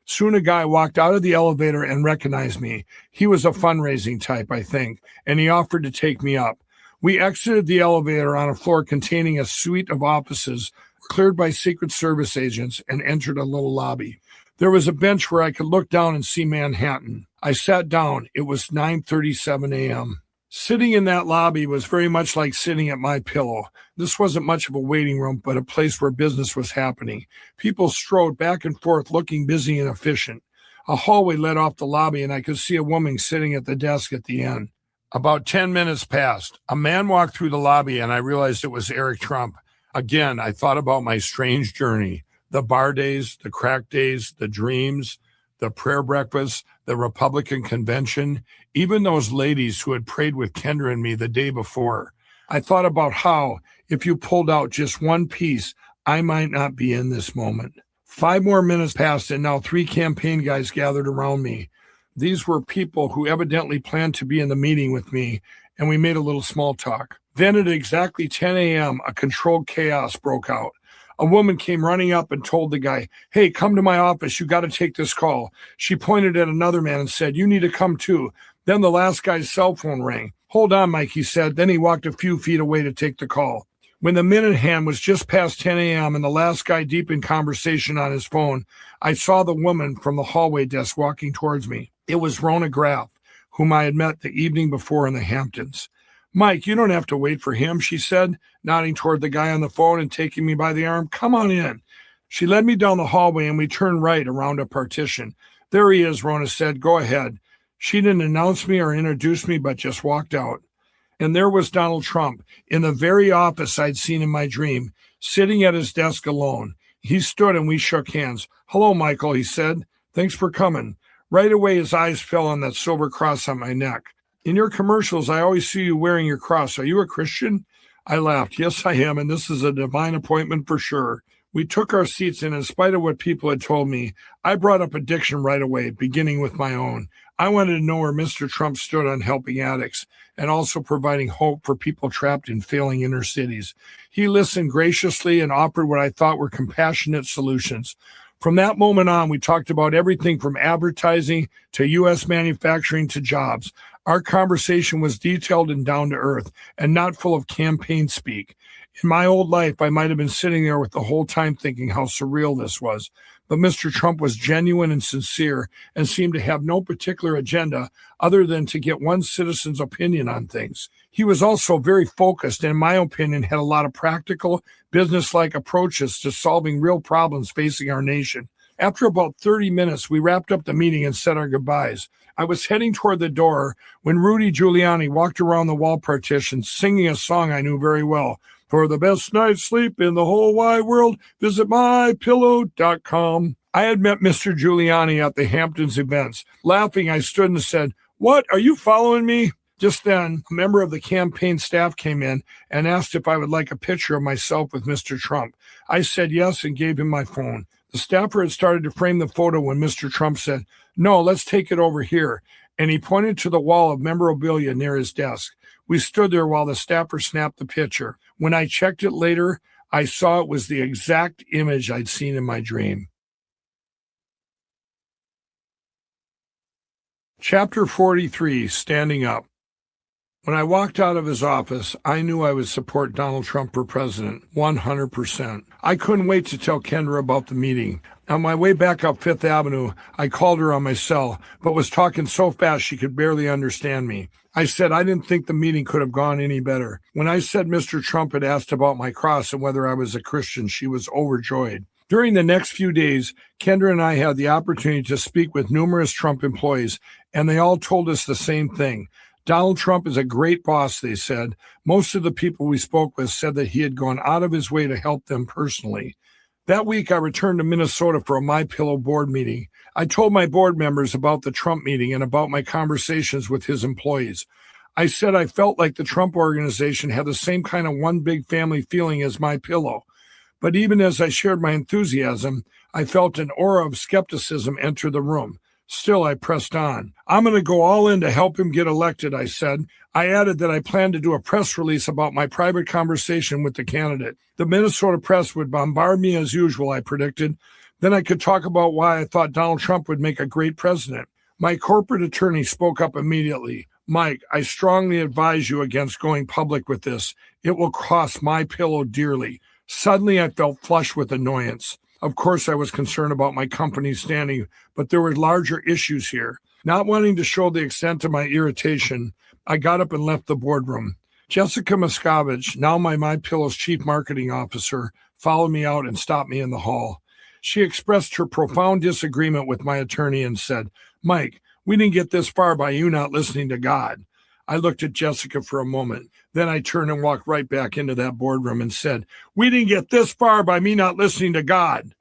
Soon a guy walked out of the elevator and recognized me. He was a fundraising type, I think, and he offered to take me up. We exited the elevator on a floor containing a suite of offices cleared by Secret Service agents and entered a little lobby. There was a bench where I could look down and see Manhattan. I sat down. It was 9:37 a.m. Sitting in that lobby was very much like sitting at my pillow. This wasn't much of a waiting room, but a place where business was happening. People strode back and forth, looking busy and efficient. A hallway led off the lobby, and I could see a woman sitting at the desk at the end. About 10 minutes passed. A man walked through the lobby, and I realized it was Eric Trump. Again, I thought about my strange journey. The bar days, the crack days, the dreams, the prayer breakfast, the Republican convention, even those ladies who had prayed with Kendra and me the day before. I thought about how, if you pulled out just one piece, I might not be in this moment. 5 more minutes passed, and now 3 campaign guys gathered around me. These were people who evidently planned to be in the meeting with me, and we made a little small talk. Then at exactly 10 a.m., a controlled chaos broke out. A woman came running up and told the guy, "Hey, come to my office. You got to take this call." She pointed at another man and said, "You need to come too." Then the last guy's cell phone rang. "Hold on, Mike," he said. Then he walked a few feet away to take the call. When the minute hand was just past 10 a.m. and the last guy deep in conversation on his phone, I saw the woman from the hallway desk walking towards me. It was Rona Graff, whom I had met the evening before in the Hamptons. "Mike, you don't have to wait for him," she said, nodding toward the guy on the phone and taking me by the arm. "Come on in." She led me down the hallway, and we turned right around a partition. "There he is," Rona said. "Go ahead." She didn't announce me or introduce me, but just walked out. And there was Donald Trump, in the very office I'd seen in my dream, sitting at his desk alone. He stood and we shook hands. "Hello, Michael," he said. "Thanks for coming." Right away, his eyes fell on that silver cross on my neck. "In your commercials, I always see you wearing your cross. Are you a Christian?" I laughed. "Yes, I am, and this is a divine appointment for sure." We took our seats, and in spite of what people had told me, I brought up addiction right away, beginning with my own. I wanted to know where Mr. Trump stood on helping addicts and also providing hope for people trapped in failing inner cities. He listened graciously and offered what I thought were compassionate solutions. From that moment on, we talked about everything from advertising to U.S. manufacturing to jobs. Our conversation was detailed and down to earth and not full of campaign speak. In my old life, I might have been sitting there with the whole time thinking how surreal this was. But Mr. Trump was genuine and sincere and seemed to have no particular agenda other than to get one citizen's opinion on things. He was also very focused and, in my opinion, had a lot of practical, business-like approaches to solving real problems facing our nation. After about 30 minutes, we wrapped up the meeting and said our goodbyes. I was heading toward the door when Rudy Giuliani walked around the wall partition singing a song I knew very well. "For the best night's sleep in the whole wide world, visit mypillow.com. I had met Mr. Giuliani at the Hamptons events. Laughing, I stood and said, "What, are you following me?" Just then, a member of the campaign staff came in and asked if I would like a picture of myself with Mr. Trump. I said yes and gave him my phone. The staffer had started to frame the photo when Mr. Trump said, "No, let's take it over here." And he pointed to the wall of memorabilia near his desk. We stood there while the staffer snapped the picture. When I checked it later, I saw it was the exact image I'd seen in my dream. Chapter 43, Standing Up. When I walked out of his office, I knew I would support Donald Trump for president, 100%. I couldn't wait to tell Kendra about the meeting. On my way back up Fifth Avenue, I called her on my cell, but was talking so fast she could barely understand me. I said I didn't think the meeting could have gone any better. When I said Mr. Trump had asked about my cross and whether I was a Christian, she was overjoyed. During the next few days, Kendra and I had the opportunity to speak with numerous Trump employees, and they all told us the same thing. Donald Trump is a great boss, they said. Most of the people we spoke with said that he had gone out of his way to help them personally. That week, I returned to Minnesota for a MyPillow board meeting. I told my board members about the Trump meeting and about my conversations with his employees. I said I felt like the Trump organization had the same kind of one big family feeling as My Pillow. But even as I shared my enthusiasm, I felt an aura of skepticism enter the room. Still, I pressed on. I'm going to go all in to help him get elected, I said. I added that I planned to do a press release about my private conversation with the candidate. The Minnesota press would bombard me as usual, I predicted. Then I could talk about why I thought Donald Trump would make a great president. My corporate attorney spoke up immediately. Mike, I strongly advise you against going public with this. It will cost My Pillow dearly. Suddenly, I felt flushed with annoyance. Of course, I was concerned about my company's standing, but there were larger issues here. Not wanting to show the extent of my irritation, I got up and left the boardroom. Jessica Miscavige, now My Pillow's chief marketing officer, followed me out and stopped me in the hall. She expressed her profound disagreement with my attorney and said, Mike, we didn't get this far by you not listening to God. I looked at Jessica for a moment. Then I turned and walked right back into that boardroom and said, we didn't get this far by me not listening to God.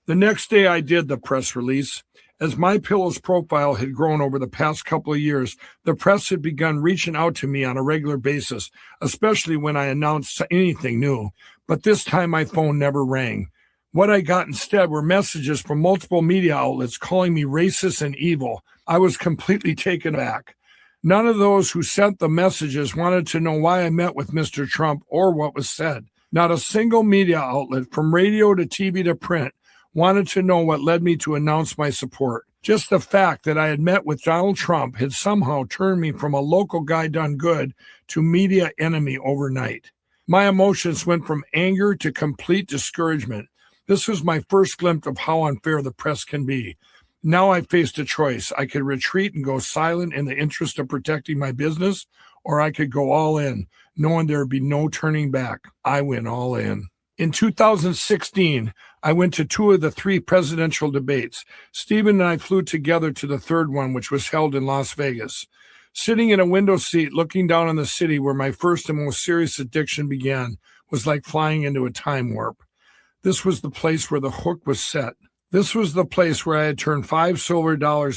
The next day I did the press release. As My Pillow's profile had grown over the past couple of years, the press had begun reaching out to me on a regular basis, especially when I announced anything new. But this time my phone never rang. What I got instead were messages from multiple media outlets calling me racist and evil. I was completely taken aback. None of those who sent the messages wanted to know why I met with Mr. Trump or what was said. Not a single media outlet, from radio to TV to print, wanted to know what led me to announce my support. Just the fact that I had met with Donald Trump had somehow turned me from a local guy done good to media enemy overnight. My emotions went from anger to complete discouragement. This was my first glimpse of how unfair the press can be. Now I faced a choice. I could retreat and go silent in the interest of protecting my business, or I could go all in, knowing there would be no turning back. I went all in. In 2016, I went to 2 of the 3 presidential debates. Stephen and I flew together to the third one, which was held in Las Vegas. Sitting in a window seat looking down on the city where my first and most serious addiction began was like flying into a time warp. This was the place where the hook was set. This was the place where I had turned $5 silver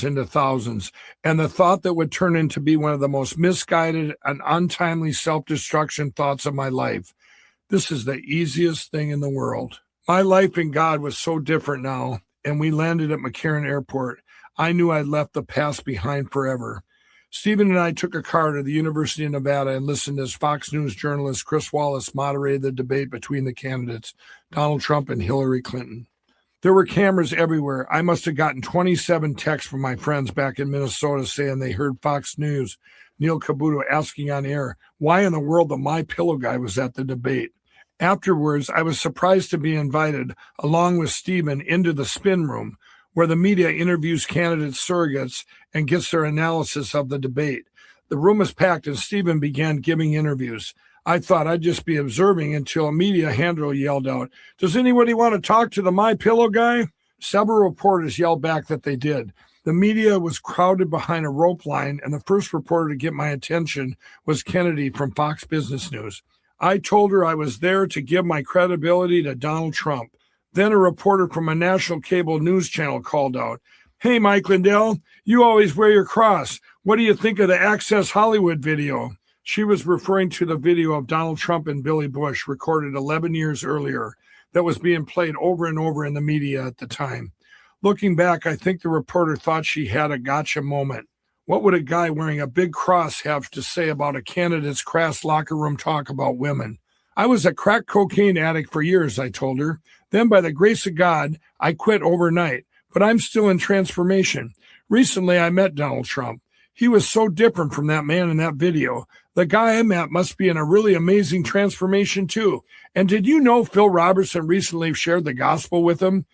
into thousands, and the thought that would turn into be one of the most misguided and untimely self-destruction thoughts of my life. This is the easiest thing in the world. My life in God was so different now, and we landed at McCarran Airport. I knew I'd left the past behind forever. Stephen and I took a car to the University of Nevada and listened as Fox News journalist Chris Wallace moderated the debate between the candidates, Donald Trump and Hillary Clinton. There were cameras everywhere. I must have gotten 27 texts from my friends back in Minnesota saying they heard Fox News, Neil Cavuto asking on air, why in the world the My Pillow guy was at the debate. Afterwards, I was surprised to be invited, along with Stephen, into the spin room, where the media interviews candidate surrogates and gets their analysis of the debate. The room was packed and Stephen began giving interviews. I thought I'd just be observing until a media handler yelled out, does anybody want to talk to the My Pillow guy? Several reporters yelled back that they did. The media was crowded behind a rope line, and the first reporter to get my attention was Kennedy from Fox Business News. I told her I was there to give my credibility to Donald Trump. Then a reporter from a national cable news channel called out, hey, Mike Lindell, you always wear your cross. What do you think of the Access Hollywood video? She was referring to the video of Donald Trump and Billy Bush recorded 11 years earlier that was being played over and over in the media at the time. Looking back, I think the reporter thought she had a gotcha moment. What would a guy wearing a big cross have to say about a candidate's crass locker room talk about women? I was a crack cocaine addict for years, I told her. Then by the grace of God, I quit overnight, but I'm still in transformation. Recently, I met Donald Trump. He was so different from that man in that video. The guy I met must be in a really amazing transformation too. And did you know Phil Robertson recently shared the gospel with him?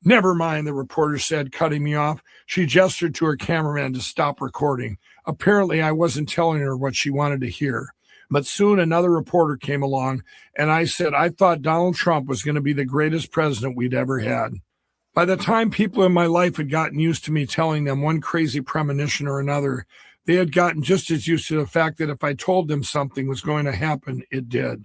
Never mind, the reporter said, cutting me off. She gestured to her cameraman to stop recording. Apparently, I wasn't telling her what she wanted to hear. But soon another reporter came along, and I said I thought Donald Trump was going to be the greatest president we'd ever had. By the time people in my life had gotten used to me telling them one crazy premonition or another, they had gotten just as used to the fact that if I told them something was going to happen, it did.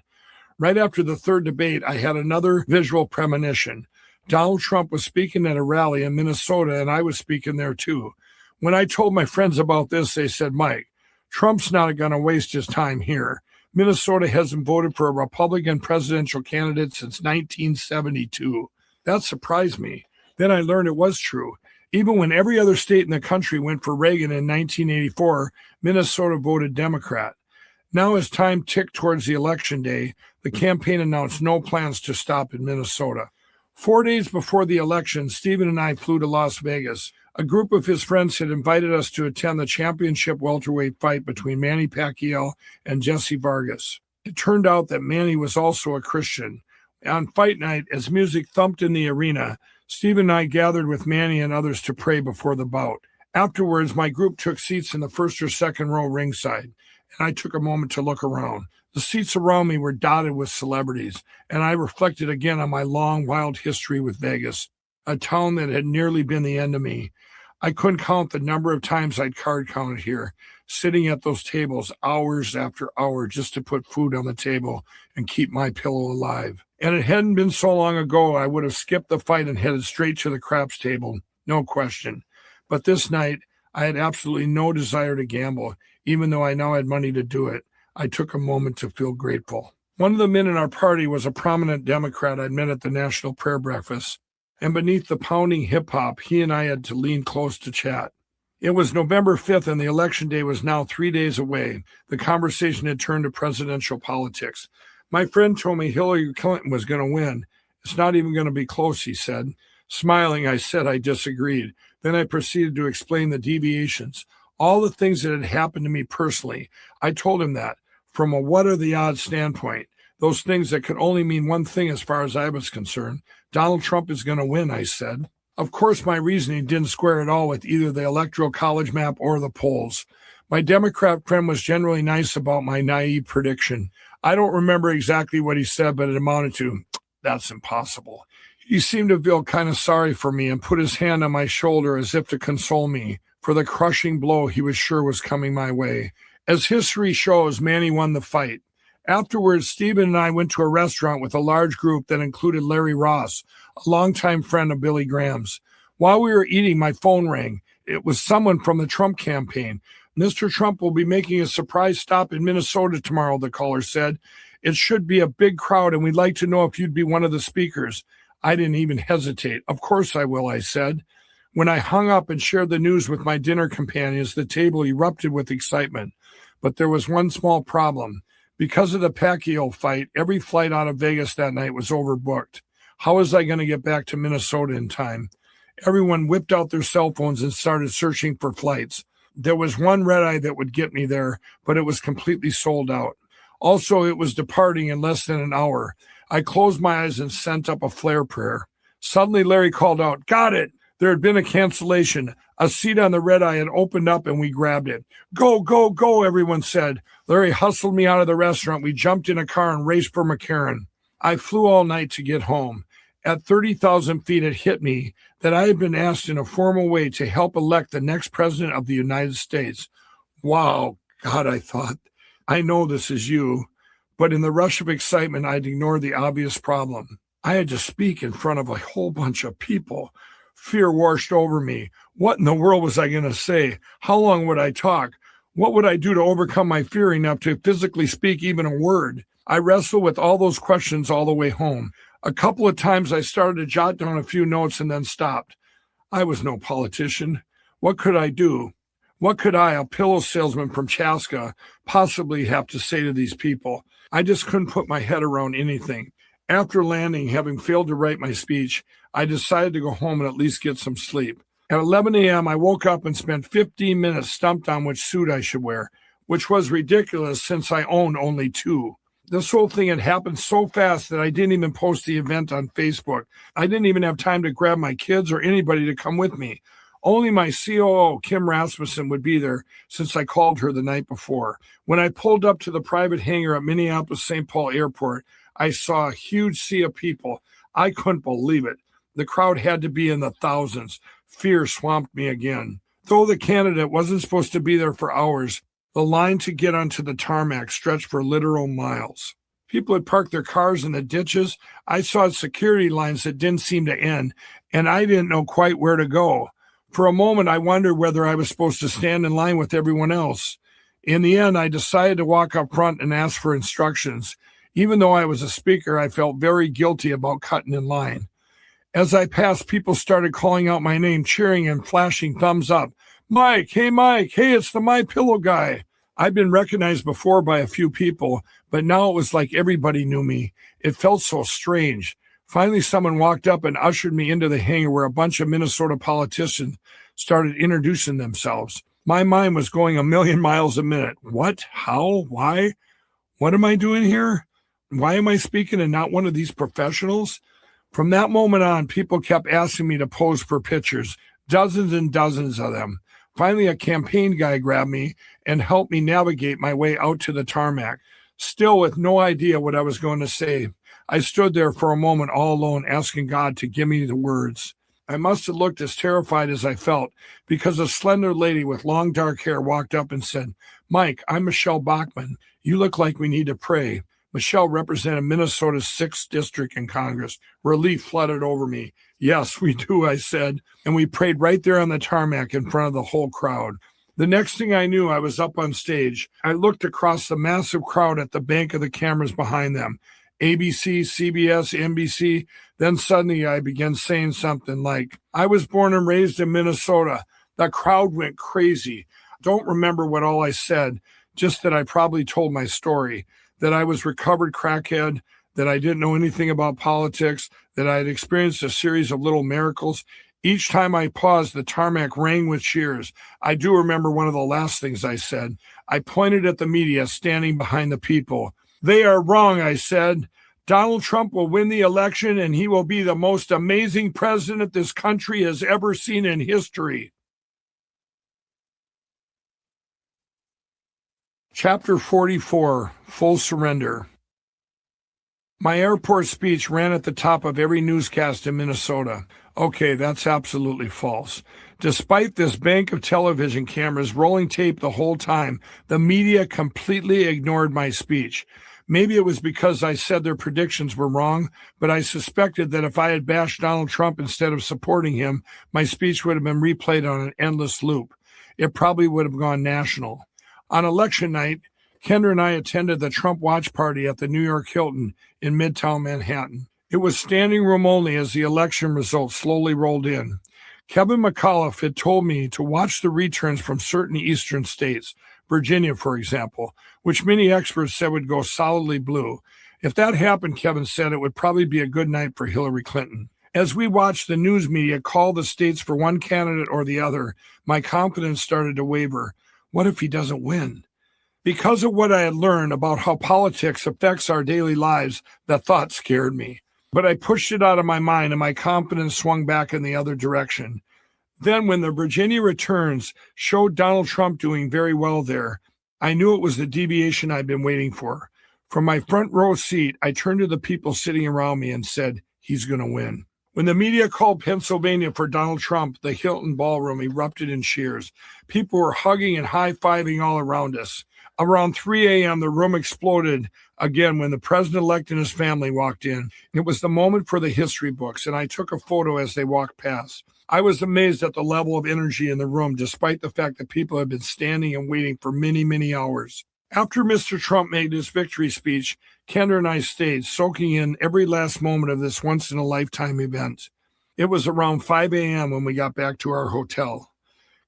Right after the third debate, I had another visual premonition. Donald Trump was speaking at a rally in Minnesota, and I was speaking there too. When I told my friends about this, they said, Mike, Trump's not going to waste his time here. Minnesota hasn't voted for a Republican presidential candidate since 1972. That surprised me. Then I learned it was true. Even when every other state in the country went for Reagan in 1984, Minnesota voted Democrat. Now, as time ticked towards the election day, the campaign announced no plans to stop in Minnesota. 4 days before the election, Stephen and I flew to Las Vegas. A group of his friends had invited us to attend the championship welterweight fight between Manny Pacquiao and Jesse Vargas. It turned out that Manny was also a Christian. On fight night, as music thumped in the arena, Stephen and I gathered with Manny and others to pray before the bout. Afterwards, my group took seats in the first or second row ringside, and I took a moment to look around. The seats around me were dotted with celebrities, and I reflected again on my long, wild history with Vegas, a town that had nearly been the end of me. I couldn't count the number of times I'd card counted here, sitting at those tables hours after hour just to put food on the table and keep my pillow alive. And it hadn't been so long ago I would have skipped the fight and headed straight to the craps table, no question. But this night, I had absolutely no desire to gamble, even though I now had money to do it. I took a moment to feel grateful. One of the men in our party was a prominent Democrat I'd met at the National Prayer Breakfast, and beneath the pounding hip-hop, he and I had to lean close to chat. It was November 5th, and the election day was now 3 days away. The conversation had turned to presidential politics. My friend told me Hillary Clinton was going to win. It's not even going to be close, he said. Smiling, I said I disagreed. Then I proceeded to explain the deviations, all the things that had happened to me personally. I told him that, from a what-are-the-odds standpoint, those things that could only mean one thing as far as I was concerned. Donald Trump is going to win, I said. Of course, my reasoning didn't square at all with either the Electoral College map or the polls. My Democrat friend was generally nice about my naive prediction. I don't remember exactly what he said, but it amounted to, that's impossible. He seemed to feel kind of sorry for me and put his hand on my shoulder as if to console me for the crushing blow he was sure was coming my way. As history shows, Manny won the fight. Afterwards, Stephen and I went to a restaurant with a large group that included Larry Ross, a longtime friend of Billy Graham's. While we were eating, my phone rang. It was someone from the Trump campaign. Mr. Trump will be making a surprise stop in Minnesota tomorrow, the caller said. It should be a big crowd, and we'd like to know if you'd be one of the speakers. I didn't even hesitate. Of course I will, I said. When I hung up and shared the news with my dinner companions, the table erupted with excitement. But there was one small problem. Because of the Pacquiao fight, every flight out of Vegas that night was overbooked. How was I going to get back to Minnesota in time? Everyone whipped out their cell phones and started searching for flights. There was one red-eye that would get me there, but it was completely sold out. Also, it was departing in less than an hour. I closed my eyes and sent up a flare prayer. Suddenly, Larry called out, "Got it!" There had been a cancellation. A seat on the red-eye had opened up and we grabbed it. "Go, go, go," everyone said. Larry hustled me out of the restaurant. We jumped in a car and raced for McCarran. I flew all night to get home. At 30,000 feet, it hit me that I had been asked in a formal way to help elect the next president of the United States. Wow, God, I thought, I know this is you. But in the rush of excitement, I'd ignored the obvious problem. I had to speak in front of a whole bunch of people. Fear washed over me. What in the world was I going to say? How long would I talk? What would I do to overcome my fear enough to physically speak even a word? I wrestled with all those questions all the way home. A couple of times I started to jot down a few notes and then stopped. I was no politician. What could I do? What could I, a pillow salesman from Chaska, possibly have to say to these people? I just couldn't put my head around anything. After landing, having failed to write my speech, I decided to go home and at least get some sleep. At 11 a.m., I woke up and spent 15 minutes stumped on which suit I should wear, which was ridiculous since I own only two. This whole thing had happened so fast that I didn't even post the event on Facebook. I didn't even have time to grab my kids or anybody to come with me. Only my COO, Kim Rasmussen, would be there since I called her the night before. When I pulled up to the private hangar at Minneapolis-St. Paul Airport, I saw a huge sea of people. I couldn't believe it. The crowd had to be in the thousands. Fear swamped me again. Though the candidate wasn't supposed to be there for hours, the line to get onto the tarmac stretched for literal miles. People had parked their cars in the ditches. I saw security lines that didn't seem to end, and I didn't know quite where to go. For a moment, I wondered whether I was supposed to stand in line with everyone else. In the end, I decided to walk up front and ask for instructions. Even though I was a speaker, I felt very guilty about cutting in line. As I passed, people started calling out my name, cheering and flashing thumbs up. Mike, hey, it's the My Pillow guy. I'd been recognized before by a few people, but now it was like everybody knew me. It felt so strange. Finally, someone walked up and ushered me into the hangar where a bunch of Minnesota politicians started introducing themselves. My mind was going a million miles a minute. What? How? Why? What am I doing here? Why am I speaking and not one of these professionals? From that moment on, people kept asking me to pose for pictures, dozens and dozens of them. Finally, a campaign guy grabbed me and helped me navigate my way out to the tarmac. Still with no idea what I was going to say, I stood there for a moment all alone, asking God to give me the words. I must have looked as terrified as I felt, because a slender lady with long dark hair walked up and said, Mike, I'm Michelle Bachmann. You look like we need to pray. Michelle represented Minnesota's 6th district in Congress. Relief flooded over me. Yes, we do, I said, and we prayed right there on the tarmac in front of the whole crowd. The next thing I knew, I was up on stage. I looked across the massive crowd at the bank of the cameras behind them. ABC, CBS, NBC. Then suddenly I began saying something like, I was born and raised in Minnesota. The crowd went crazy. Don't remember what all I said, just that I probably told my story, that I was recovered crackhead, that I didn't know anything about politics, that I had experienced a series of little miracles. Each time I paused, the tarmac rang with cheers. I do remember one of the last things I said. I pointed at the media standing behind the people. They are wrong, I said. Donald Trump will win the election, and he will be the most amazing president this country has ever seen in history. Chapter 44, Full Surrender. My airport speech ran at the top of every newscast in Minnesota. Okay, that's absolutely false. Despite this bank of television cameras rolling tape the whole time, the media completely ignored my speech. Maybe it was because I said their predictions were wrong, but I suspected that if I had bashed Donald Trump instead of supporting him, my speech would have been replayed on an endless loop. It probably would have gone national. On election night, Kendra and I attended the Trump watch party at the New York Hilton in Midtown Manhattan. It was standing room only as the election results slowly rolled in. Kevin McAuliffe had told me to watch the returns from certain eastern states, Virginia, for example, which many experts said would go solidly blue. If that happened, Kevin said, it would probably be a good night for Hillary Clinton. As we watched the news media call the states for one candidate or the other, my confidence started to waver. What if he doesn't win? Because of what I had learned about how politics affects our daily lives, the thought scared me. But I pushed it out of my mind, and my confidence swung back in the other direction. Then, when the Virginia returns showed Donald Trump doing very well there, I knew it was the deviation I'd been waiting for. From my front row seat, I turned to the people sitting around me and said, he's going to win. When the media called Pennsylvania for Donald Trump, the Hilton ballroom erupted in cheers. People were hugging and high-fiving all around us. Around 3 a.m., the room exploded again when the president-elect and his family walked in. It was the moment for the history books, and I took a photo as they walked past. I was amazed at the level of energy in the room, despite the fact that people had been standing and waiting for many, many hours. After Mr. Trump made his victory speech, Kendra and I stayed, soaking in every last moment of this once-in-a-lifetime event. It was around 5 a.m. when we got back to our hotel.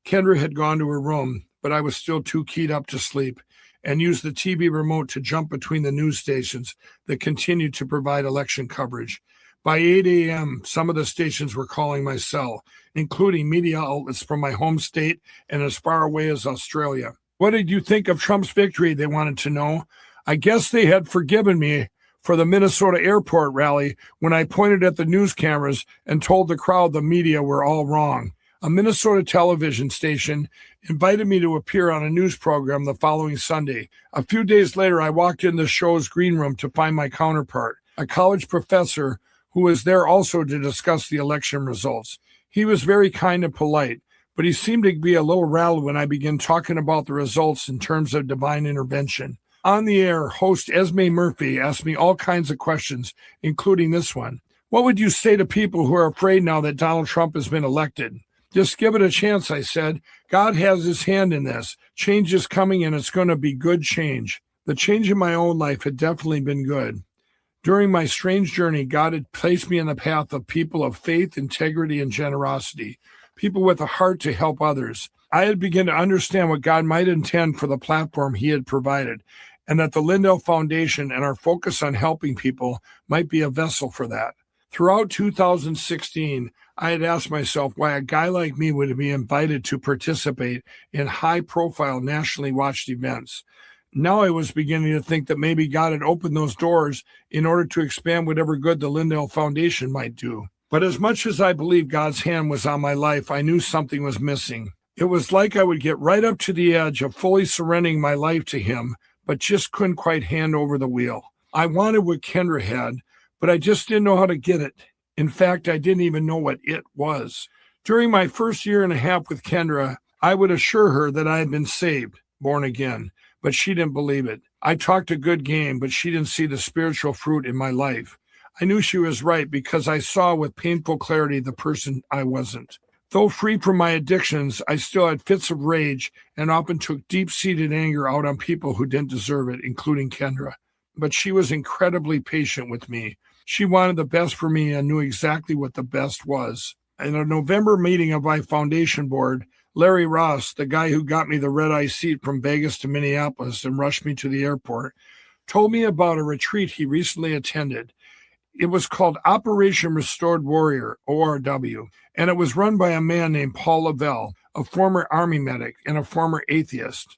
Kendra had gone to her room, but I was still too keyed up to sleep, and used the TV remote to jump between the news stations that continued to provide election coverage. By 8 a.m., some of the stations were calling my cell, including media outlets from my home state and as far away as Australia. What did you think of Trump's victory? They wanted to know. I guess they had forgiven me for the Minnesota airport rally when I pointed at the news cameras and told the crowd the media were all wrong. A Minnesota television station invited me to appear on a news program the following Sunday. A few days later, I walked in the show's green room to find my counterpart, a college professor who was there also to discuss the election results. He was very kind and polite, but he seemed to be a little rattled when I began talking about the results in terms of divine intervention. On the air, host Esme Murphy asked me all kinds of questions, including this one. What would you say to people who are afraid now that Donald Trump has been elected? Just give it a chance, I said. God has his hand in this. Change is coming, and it's going to be good change. The change in my own life had definitely been good. During my strange journey, God had placed me in the path of people of faith, integrity, and generosity, people with a heart to help others. I had begun to understand what God might intend for the platform he had provided, and that the Lindell Foundation and our focus on helping people might be a vessel for that. Throughout 2016, I had asked myself why a guy like me would be invited to participate in high-profile, nationally watched events. Now I was beginning to think that maybe God had opened those doors in order to expand whatever good the Lindell Foundation might do. But as much as I believed God's hand was on my life, I knew something was missing. It was like I would get right up to the edge of fully surrendering my life to him, but just couldn't quite hand over the wheel. I wanted what Kendra had, but I just didn't know how to get it. In fact, I didn't even know what it was. During my first year and a half with Kendra, I would assure her that I had been saved, born again, but she didn't believe it. I talked a good game, but she didn't see the spiritual fruit in my life. I knew she was right because I saw with painful clarity the person I wasn't. Though free from my addictions, I still had fits of rage and often took deep-seated anger out on people who didn't deserve it, including Kendra. But she was incredibly patient with me. She wanted the best for me and knew exactly what the best was. In a November meeting of my foundation board, Larry Ross, the guy who got me the red-eye seat from Vegas to Minneapolis and rushed me to the airport, told me about a retreat he recently attended. It was called Operation Restored Warrior, ORW, and it was run by a man named Paul Lindell, a former Army medic and a former atheist.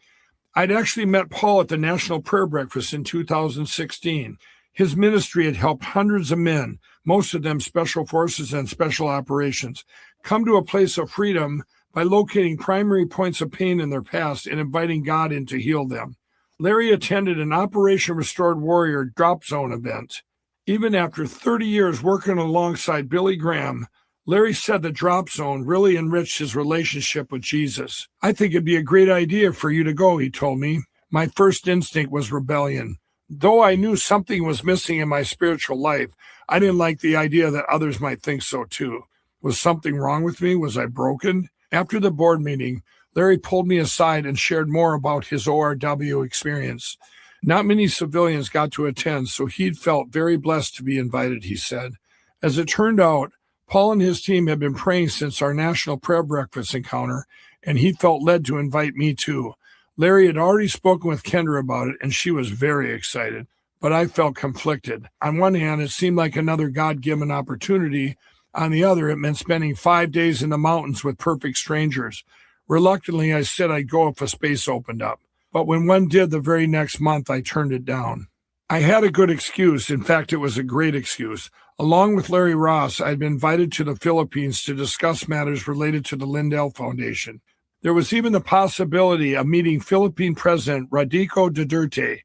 I'd actually met Paul at the National Prayer Breakfast in 2016. His ministry had helped hundreds of men, most of them special forces and special operations, come to a place of freedom by locating primary points of pain in their past and inviting God in to heal them. Larry attended an Operation Restored Warrior drop zone event. Even after 30 years working alongside Billy Graham, Larry said the drop zone really enriched his relationship with Jesus. I think it'd be a great idea for you to go, he told me. My first instinct was rebellion. Though I knew something was missing in my spiritual life, I didn't like the idea that others might think so too. Was something wrong with me? Was I broken? After the board meeting, Larry pulled me aside and shared more about his ORW experience. Not many civilians got to attend, so he'd felt very blessed to be invited, he said. As it turned out, Paul and his team had been praying since our National Prayer Breakfast encounter, and he felt led to invite me too. Larry had already spoken with Kendra about it, and she was very excited, but I felt conflicted. On one hand, it seemed like another God-given opportunity. On the other, it meant spending 5 days in the mountains with perfect strangers. Reluctantly, I said I'd go if a space opened up. But when one did the very next month, I turned it down. I had a good excuse. In fact, it was a great excuse. Along with Larry Ross, I'd been invited to the Philippines to discuss matters related to the Lindell Foundation. There was even the possibility of meeting Philippine President Rodrigo Duterte,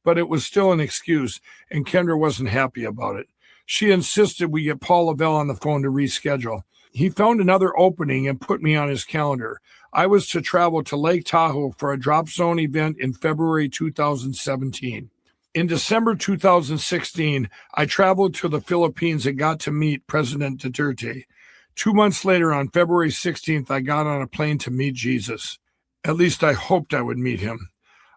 but it was still an excuse, and Kendra wasn't happy about it. She insisted we get Paul Lavelle on the phone to reschedule. He found another opening and put me on his calendar. I was to travel to Lake Tahoe for a drop zone event in February 2017. In December 2016, I traveled to the Philippines and got to meet President Duterte. 2 months later, on February 16th, I got on a plane to meet Jesus. At least I hoped I would meet him.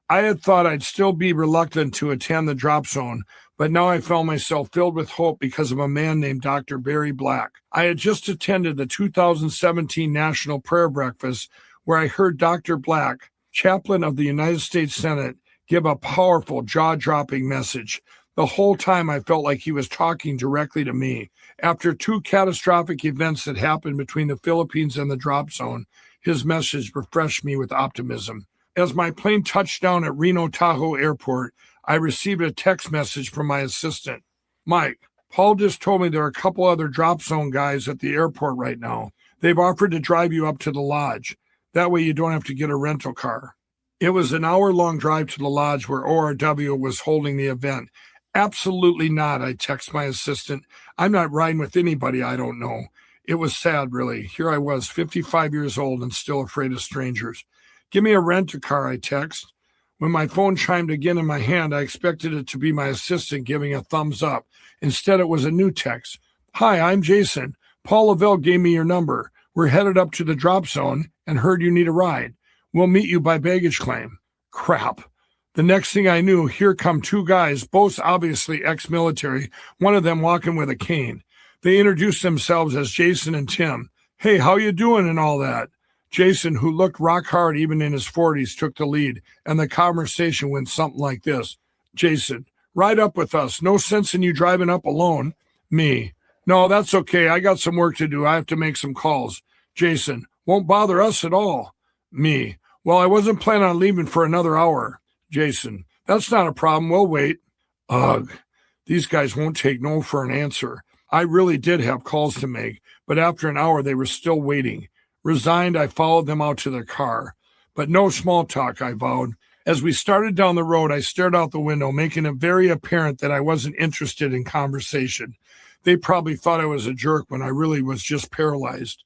I had thought I'd still be reluctant to attend the drop zone, but now I found myself filled with hope because of a man named Dr. Barry Black. I had just attended the 2017 National Prayer Breakfast, where I heard Dr. Black, chaplain of the United States Senate, give a powerful, jaw-dropping message. The whole time I felt like he was talking directly to me. After 2 catastrophic events that happened between the Philippines and the drop zone, his message refreshed me with optimism. As my plane touched down at Reno Tahoe Airport, I received a text message from my assistant. Mike, Paul just told me there are a couple other drop zone guys at the airport right now. They've offered to drive you up to the lodge. That way you don't have to get a rental car. It was an hour-long drive to the lodge where ORW was holding the event. Absolutely not, I text my assistant. I'm not riding with anybody I don't know. It was sad, really. Here I was, 55 years old and still afraid of strangers. Give me a rent-a-car, I text. When my phone chimed again in my hand, I expected it to be my assistant giving a thumbs up. Instead, it was a new text. Hi, I'm Jason. Paul Lavelle gave me your number. We're headed up to the drop zone and heard you need a ride. We'll meet you by baggage claim. Crap. The next thing I knew, here come two guys, both obviously ex-military, one of them walking with a cane. They introduced themselves as Jason and Tim. Hey, how you doing and all that? Jason, who looked rock hard even in his 40s, took the lead, and the conversation went something like this. Jason, ride up with us. No sense in you driving up alone. Me. No, that's okay. I got some work to do. I have to make some calls. Jason, won't bother us at all. Me. Well, I wasn't planning on leaving for another hour. Jason, that's not a problem. We'll wait. Ugh. These guys won't take no for an answer. I really did have calls to make, but after an hour they were still waiting. Resigned, I followed them out to their car. But no small talk, I vowed. As we started down the road, I stared out the window, making it very apparent that I wasn't interested in conversation. They probably thought I was a jerk when I really was just paralyzed.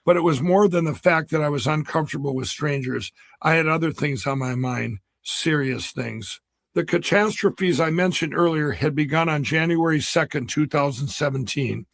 But it was more than the fact that I was uncomfortable with strangers. I had other things on my mind, serious things. The catastrophes I mentioned earlier had begun on January 2nd, 2017.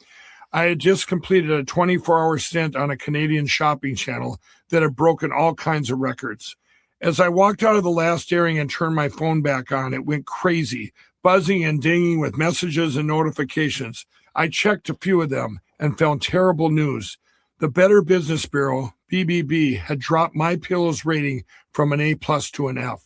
I had just completed a 24-hour stint on a Canadian shopping channel that had broken all kinds of records. As I walked out of the last airing and turned my phone back on, it went crazy, buzzing and dinging with messages and notifications. I checked a few of them and found terrible news. The Better Business Bureau, BBB, had dropped My Pillow's rating from an A+ to an F.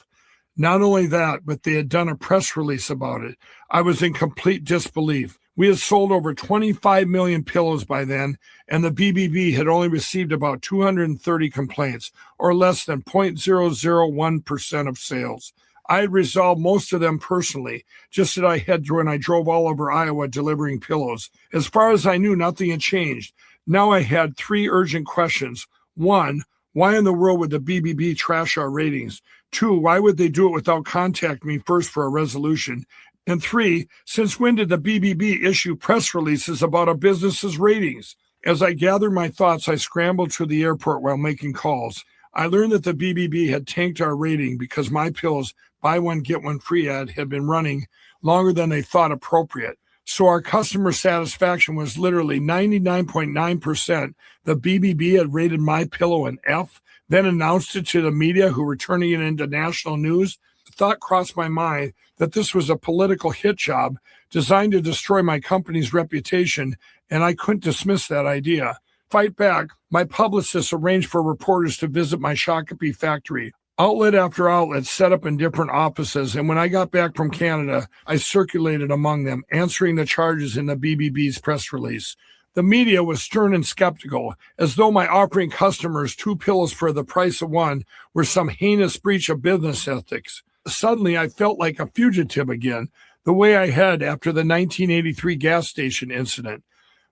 Not only that, but they had done a press release about it. I was in complete disbelief. We had sold over 25 million pillows by then, and the BBB had only received about 230 complaints, or less than 0.001% of sales. I had resolved most of them personally, just as I had when I drove all over Iowa delivering pillows. As far as I knew, nothing had changed. Now I had 3 urgent questions. 1, why in the world would the BBB trash our ratings? 2, why would they do it without contacting me first for a resolution? And 3, since when did the BBB issue press releases about a business's ratings? As I gathered my thoughts, I scrambled to the airport while making calls. I learned that the BBB had tanked our rating because My Pillow's buy one, get one free ad had been running longer than they thought appropriate. So our customer satisfaction was literally 99.9%. The BBB had rated My Pillow an F, then announced it to the media who were turning it into national news. The thought crossed my mind that this was a political hit job designed to destroy my company's reputation, and I couldn't dismiss that idea. Fight back, my publicist arranged for reporters to visit my Shakopee factory. Outlet after outlet set up in different offices, and when I got back from Canada, I circulated among them, answering the charges in the BBB's press release. The media was stern and skeptical, as though my offering customers 2 pillows for the price of one were some heinous breach of business ethics. Suddenly, I felt like a fugitive again, the way I had after the 1983 gas station incident.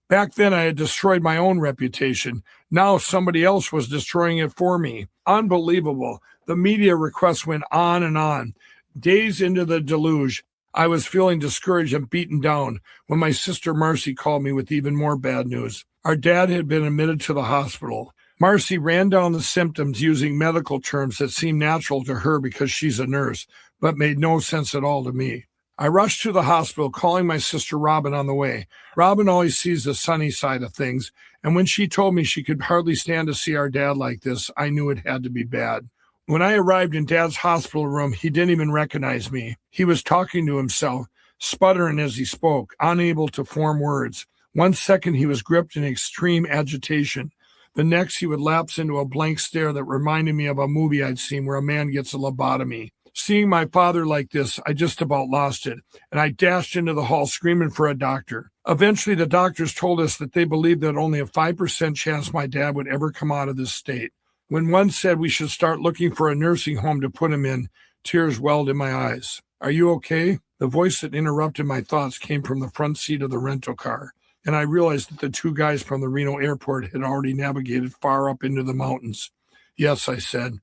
Back then, I had destroyed my own reputation. Now somebody else was destroying it for me. Unbelievable. The media requests went on and on. Days into the deluge, I was feeling discouraged and beaten down when my sister Marcy called me with even more bad news. Our dad had been admitted to the hospital. Marcy ran down the symptoms using medical terms that seemed natural to her because she's a nurse, but made no sense at all to me. I rushed to the hospital, calling my sister Robin on the way. Robin always sees the sunny side of things, and when she told me she could hardly stand to see our dad like this, I knew it had to be bad. When I arrived in Dad's hospital room, he didn't even recognize me. He was talking to himself, sputtering as he spoke, unable to form words. 1 second, he was gripped in extreme agitation. The next, he would lapse into a blank stare that reminded me of a movie I'd seen where a man gets a lobotomy. Seeing my father like this, I just about lost it, and I dashed into the hall screaming for a doctor. Eventually, the doctors told us that they believed that only a 5% chance my dad would ever come out of this state. When one said we should start looking for a nursing home to put him in, tears welled in my eyes. Are you okay? The voice that interrupted my thoughts came from the front seat of the rental car, and I realized that the 2 guys from the Reno airport had already navigated far up into the mountains. Yes, I said.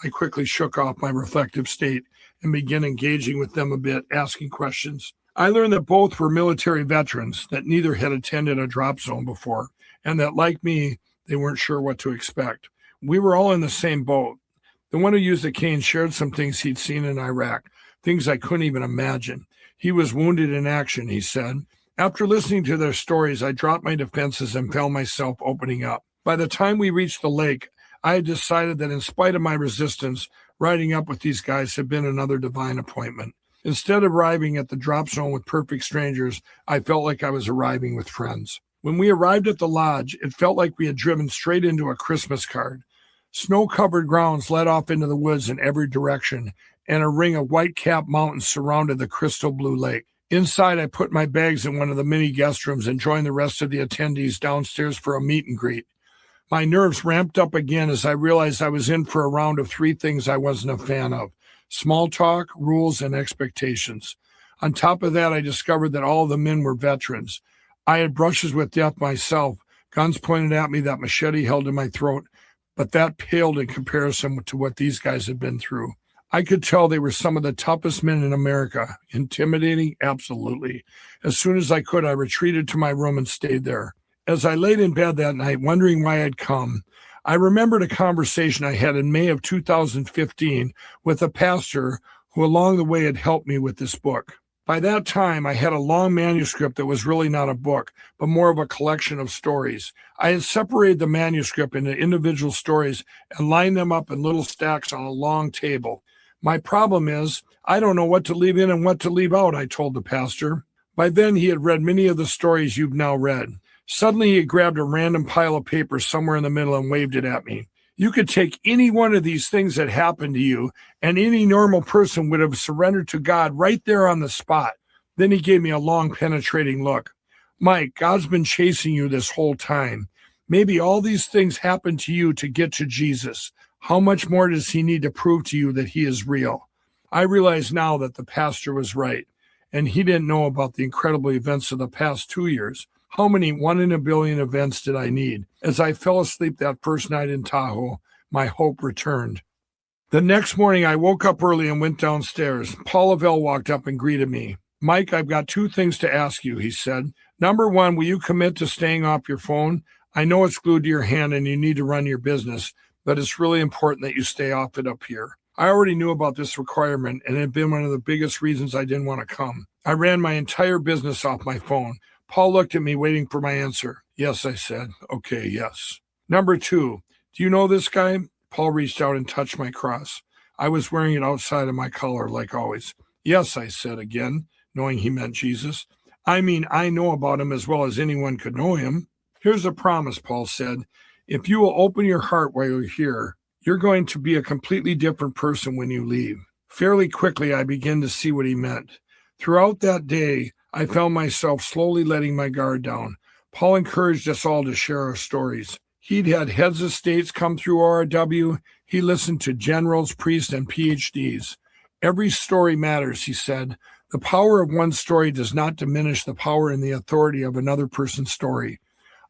I quickly shook off my reflective state and began engaging with them a bit, asking questions. I learned that both were military veterans, that neither had attended a drop zone before, and that, like me, they weren't sure what to expect. We were all in the same boat. The one who used the cane shared some things he'd seen in Iraq, things I couldn't even imagine. He was wounded in action, he said. After listening to their stories, I dropped my defenses and found myself opening up. By the time we reached the lake, I had decided that in spite of my resistance, riding up with these guys had been another divine appointment. Instead of arriving at the drop zone with perfect strangers, I felt like I was arriving with friends. When we arrived at the lodge, it felt like we had driven straight into a Christmas card. Snow-covered grounds led off into the woods in every direction, and a ring of white-capped mountains surrounded the crystal blue lake. Inside, I put my bags in one of the mini guest rooms and joined the rest of the attendees downstairs for a meet and greet. My nerves ramped up again as I realized I was in for a round of three things I wasn't a fan of: small talk, rules, and expectations. On top of that, I discovered that all of the men were veterans. I had brushes with death myself, guns pointed at me, that machete held in my throat, but that paled in comparison to what these guys had been through. I could tell they were some of the toughest men in America. Intimidating? Absolutely. As soon as I could, I retreated to my room and stayed there. As I laid in bed that night, wondering why I'd come, I remembered a conversation I had in May of 2015 with a pastor who along the way had helped me with this book. By that time, I had a long manuscript that was really not a book, but more of a collection of stories. I had separated the manuscript into individual stories and lined them up in little stacks on a long table. My problem is, I don't know what to leave in and what to leave out, I told the pastor. By then, he had read many of the stories you've now read. Suddenly, he had grabbed a random pile of paper somewhere in the middle and waved it at me. You could take any one of these things that happened to you, and any normal person would have surrendered to God right there on the spot. Then he gave me a long, penetrating look. Mike, God's been chasing you this whole time. Maybe all these things happened to you to get to Jesus. How much more does he need to prove to you that he is real? I realize now that the pastor was right, and he didn't know about the incredible events of the past 2 years. How many 1 in a billion events did I need? As I fell asleep that first night in Tahoe, my hope returned. The next morning, I woke up early and went downstairs. Paul Lavelle walked up and greeted me. Mike, I've got 2 things to ask you, he said. Number 1, will you commit to staying off your phone? I know it's glued to your hand and you need to run your business, but it's really important that you stay off it up here. I already knew about this requirement, and it had been one of the biggest reasons I didn't want to come. I ran my entire business off my phone. Paul looked at me, waiting for my answer. Yes, I said. Okay, yes. Number 2, do you know this guy? Paul reached out and touched my cross. I was wearing it outside of my collar, like always. Yes, I said again, knowing he meant Jesus. I mean, I know about him as well as anyone could know him. Here's a promise, Paul said. If you will open your heart while you're here, you're going to be a completely different person when you leave. Fairly quickly, I began to see what he meant. Throughout that day, I found myself slowly letting my guard down. Paul encouraged us all to share our stories. He'd had heads of states come through RRW. He listened to generals, priests, and PhDs. Every story matters, he said. The power of one story does not diminish the power and the authority of another person's story.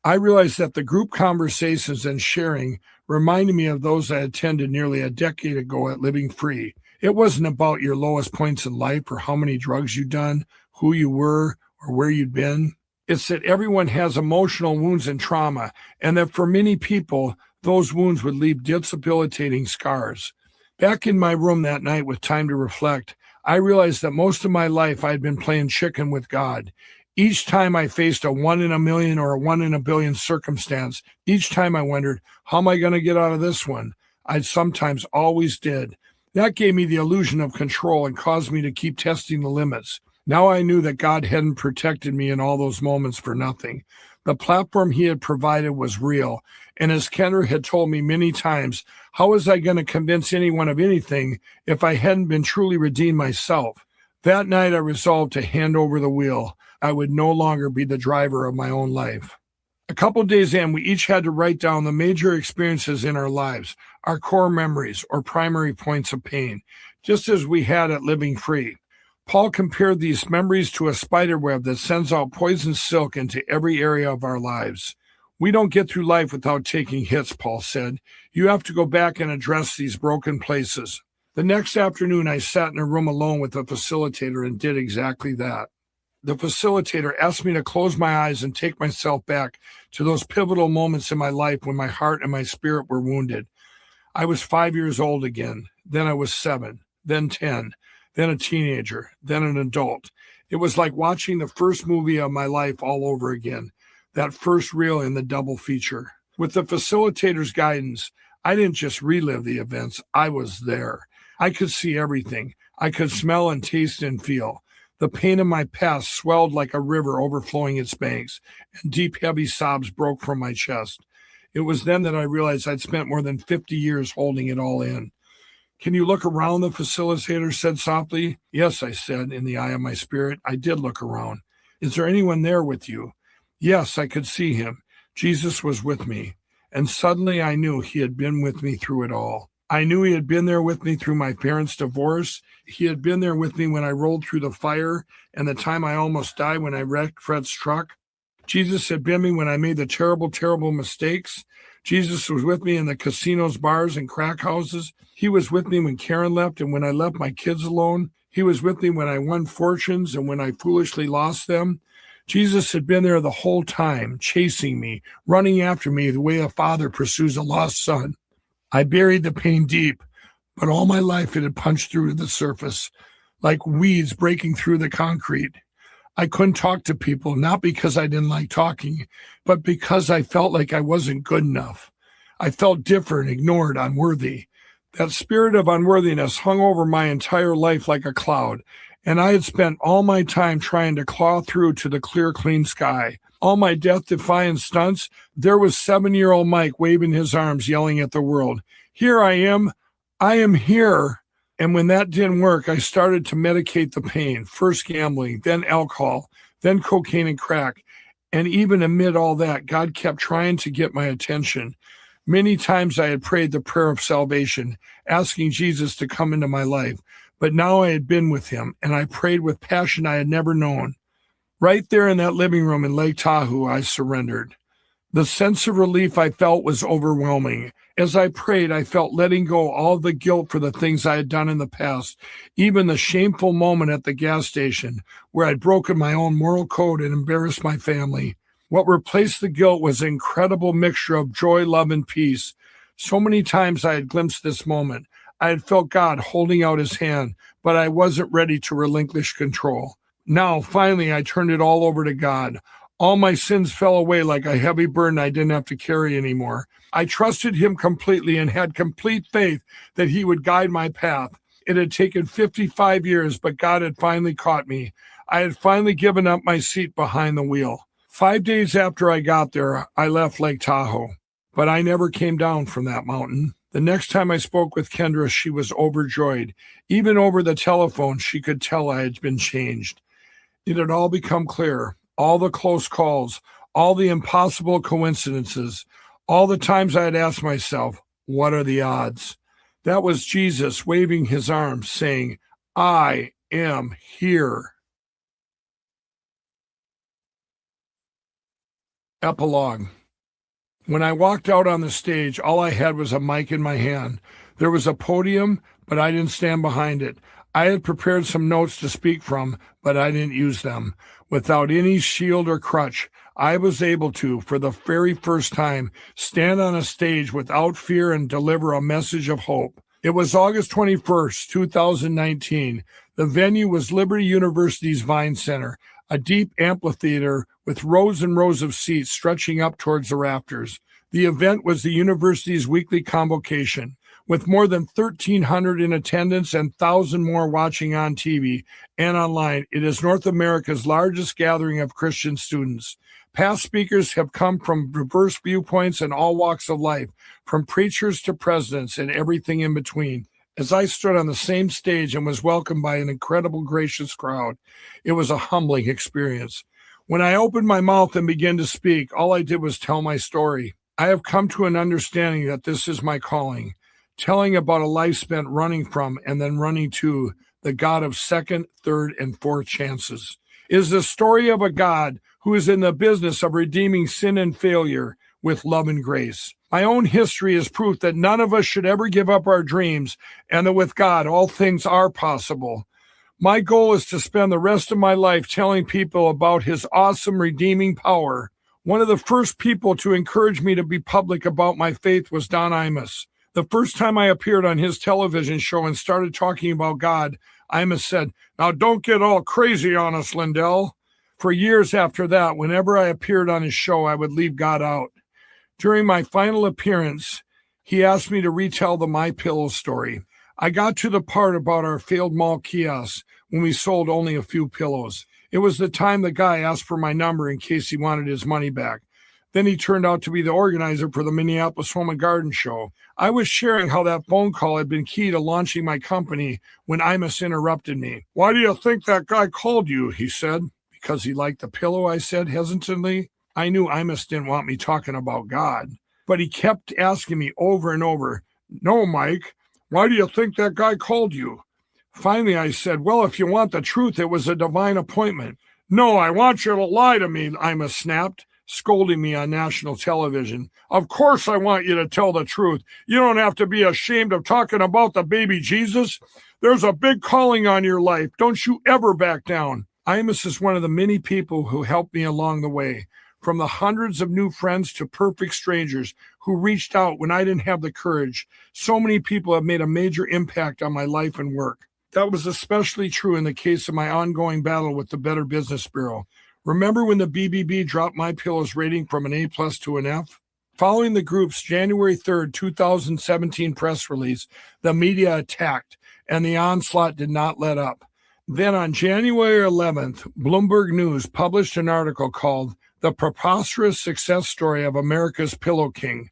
I realized that the group conversations and sharing reminded me of those I attended nearly a decade ago at Living Free. It wasn't about your lowest points in life or how many drugs you'd done, who you were, or where you'd been. It's that everyone has emotional wounds and trauma, and that for many people, those wounds would leave debilitating scars. Back in my room that night with time to reflect, I realized that most of my life I had been playing chicken with God. Each time I faced a 1 in a million or a 1 in a billion circumstance, each time I wondered, how am I going to get out of this one? I sometimes always did. That gave me the illusion of control and caused me to keep testing the limits. Now I knew that God hadn't protected me in all those moments for nothing. The platform he had provided was real, and as Kendra had told me many times, how was I going to convince anyone of anything if I hadn't been truly redeemed myself? That night I resolved to hand over the wheel. I would no longer be the driver of my own life. A couple days in, we each had to write down the major experiences in our lives, our core memories or primary points of pain, just as we had at Living Free. Paul compared these memories to a spider web that sends out poison silk into every area of our lives. We don't get through life without taking hits, Paul said. You have to go back and address these broken places. The next afternoon, I sat in a room alone with a facilitator and did exactly that. The facilitator asked me to close my eyes and take myself back to those pivotal moments in my life when my heart and my spirit were wounded. I was 5 years old again. Then I was 7, then 10. Then a teenager, then an adult. It was like watching the first movie of my life all over again, that first reel in the double feature. With the facilitator's guidance, I didn't just relive the events, I was there. I could see everything. I could smell and taste and feel. The pain of my past swelled like a river overflowing its banks, and deep, heavy sobs broke from my chest. It was then that I realized I'd spent more than 50 years holding it all in. Can you look around? The facilitator said softly. Yes, I said, in the eye of my spirit. I did look around. Is there anyone there with you? Yes, I could see him. Jesus was with me. And suddenly I knew he had been with me through it all. I knew he had been there with me through my parents' divorce. He had been there with me when I rolled through the fire and the time I almost died when I wrecked Fred's truck. Jesus had been with me when I made the terrible, terrible mistakes. Jesus was with me in the casinos, bars, and crack houses. He was with me when Karen left and when I left my kids alone. He was with me when I won fortunes and when I foolishly lost them. Jesus had been there the whole time, chasing me, running after me the way a father pursues a lost son. I buried the pain deep, but all my life it had punched through to the surface, like weeds breaking through the concrete. I couldn't talk to people, not because I didn't like talking, but because I felt like I wasn't good enough. I felt different, ignored, unworthy. That spirit of unworthiness hung over my entire life like a cloud, and I had spent all my time trying to claw through to the clear, clean sky. All my death-defying stunts, there was 7-year-old Mike waving his arms, yelling at the world, "Here I am here." And when that didn't work, I started to medicate the pain, first gambling, then alcohol, then cocaine and crack. And even amid all that, God kept trying to get my attention. Many times I had prayed the prayer of salvation, asking Jesus to come into my life. But now I had been with him, and I prayed with passion I had never known. Right there in that living room in Lake Tahoe, I surrendered. The sense of relief I felt was overwhelming. As I prayed, I felt letting go all the guilt for the things I had done in the past, even the shameful moment at the gas station where I'd broken my own moral code and embarrassed my family. What replaced the guilt was an incredible mixture of joy, love, and peace. So many times I had glimpsed this moment. I had felt God holding out his hand, but I wasn't ready to relinquish control. Now, finally, I turned it all over to God. All my sins fell away like a heavy burden I didn't have to carry anymore. I trusted him completely and had complete faith that he would guide my path. It had taken 55 years, but God had finally caught me. I had finally given up my seat behind the wheel. 5 days after I got there, I left Lake Tahoe, but I never came down from that mountain. The next time I spoke with Kendra, she was overjoyed. Even over the telephone, she could tell I had been changed. It had all become clear. All the close calls, all the impossible coincidences, all the times I had asked myself, what are the odds? That was Jesus waving his arms, saying, I am here. Epilogue. When I walked out on the stage, all I had was a mic in my hand. There was a podium, but I didn't stand behind it. I had prepared some notes to speak from, but I didn't use them. Without any shield or crutch, I was able to, for the very first time, stand on a stage without fear and deliver a message of hope. It was August 21st, 2019. The venue was Liberty University's Vine Center, a deep amphitheater with rows and rows of seats stretching up towards the rafters. The event was the university's weekly convocation. With more than 1,300 in attendance and 1,000 more watching on TV and online, it is North America's largest gathering of Christian students. Past speakers have come from diverse viewpoints and all walks of life, from preachers to presidents and everything in between. As I stood on the same stage and was welcomed by an incredible, gracious crowd, it was a humbling experience. When I opened my mouth and began to speak, all I did was tell my story. I have come to an understanding that this is my calling. Telling about a life spent running from and then running to the God of second, third, and fourth chances. It is the story of a God who is in the business of redeeming sin and failure with love and grace. My own history is proof that none of us should ever give up our dreams and that with God, all things are possible. My goal is to spend the rest of my life telling people about his awesome redeeming power. One of the first people to encourage me to be public about my faith was Don Imus. The first time I appeared on his television show and started talking about God, Imus said, "Now don't get all crazy on us, Lindell." For years after that, whenever I appeared on his show, I would leave God out. During my final appearance, he asked me to retell the My Pillow story. I got to the part about our failed mall kiosks when we sold only a few pillows. It was the time the guy asked for my number in case he wanted his money back. Then he turned out to be the organizer for the Minneapolis Home and Garden Show. I was sharing how that phone call had been key to launching my company when Imus interrupted me. "Why do you think that guy called you?" he said. "Because he liked the pillow," I said hesitantly. I knew Imus didn't want me talking about God, but he kept asking me over and over, "No, Mike, why do you think that guy called you?" Finally, I said, "Well, if you want the truth, it was a divine appointment." "No, I want you to lie to me," Imus snapped, scolding me on national television. "Of course I want you to tell the truth. You don't have to be ashamed of talking about the baby Jesus. There's a big calling on your life. Don't you ever back down." Imus is one of the many people who helped me along the way, from the hundreds of new friends to perfect strangers who reached out when I didn't have the courage. So many people have made a major impact on my life and work. That was especially true in the case of my ongoing battle with the Better Business Bureau. Remember when the BBB dropped My Pillow's rating from an A+ to an F? Following the group's January 3rd, 2017 press release, the media attacked, and the onslaught did not let up. Then on January 11th, Bloomberg News published an article called "The Preposterous Success Story of America's Pillow King."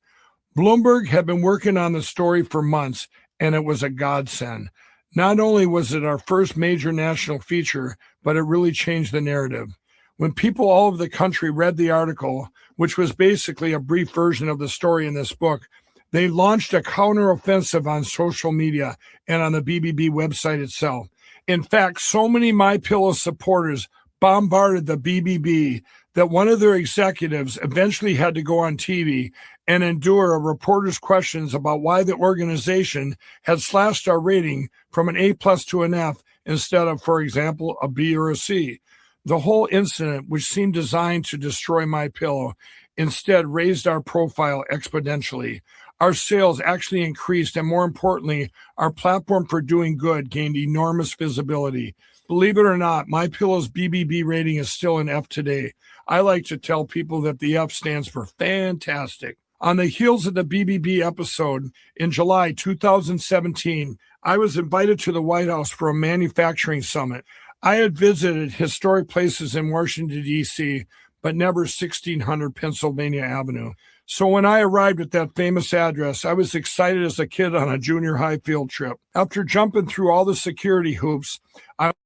Bloomberg had been working on the story for months, and it was a godsend. Not only was it our first major national feature, but it really changed the narrative. When people all over the country read the article, which was basically a brief version of the story in this book, they launched a counteroffensive on social media and on the BBB website itself. In fact, so many My Pillow supporters bombarded the BBB that one of their executives eventually had to go on TV and endure a reporter's questions about why the organization had slashed our rating from an A+ to an F instead of, for example, a B or a C. The whole incident, which seemed designed to destroy My Pillow, instead raised our profile exponentially. Our sales actually increased, and more importantly, our platform for doing good gained enormous visibility. Believe it or not, My Pillow's BBB rating is still an F today. I like to tell people that the F stands for fantastic. On the heels of the BBB episode, in July 2017, I was invited to the White House for a manufacturing summit. I had visited historic places in Washington, D.C., but never 1600 Pennsylvania Avenue. So when I arrived at that famous address, I was excited as a kid on a junior high field trip. After jumping through all the security hoops, I went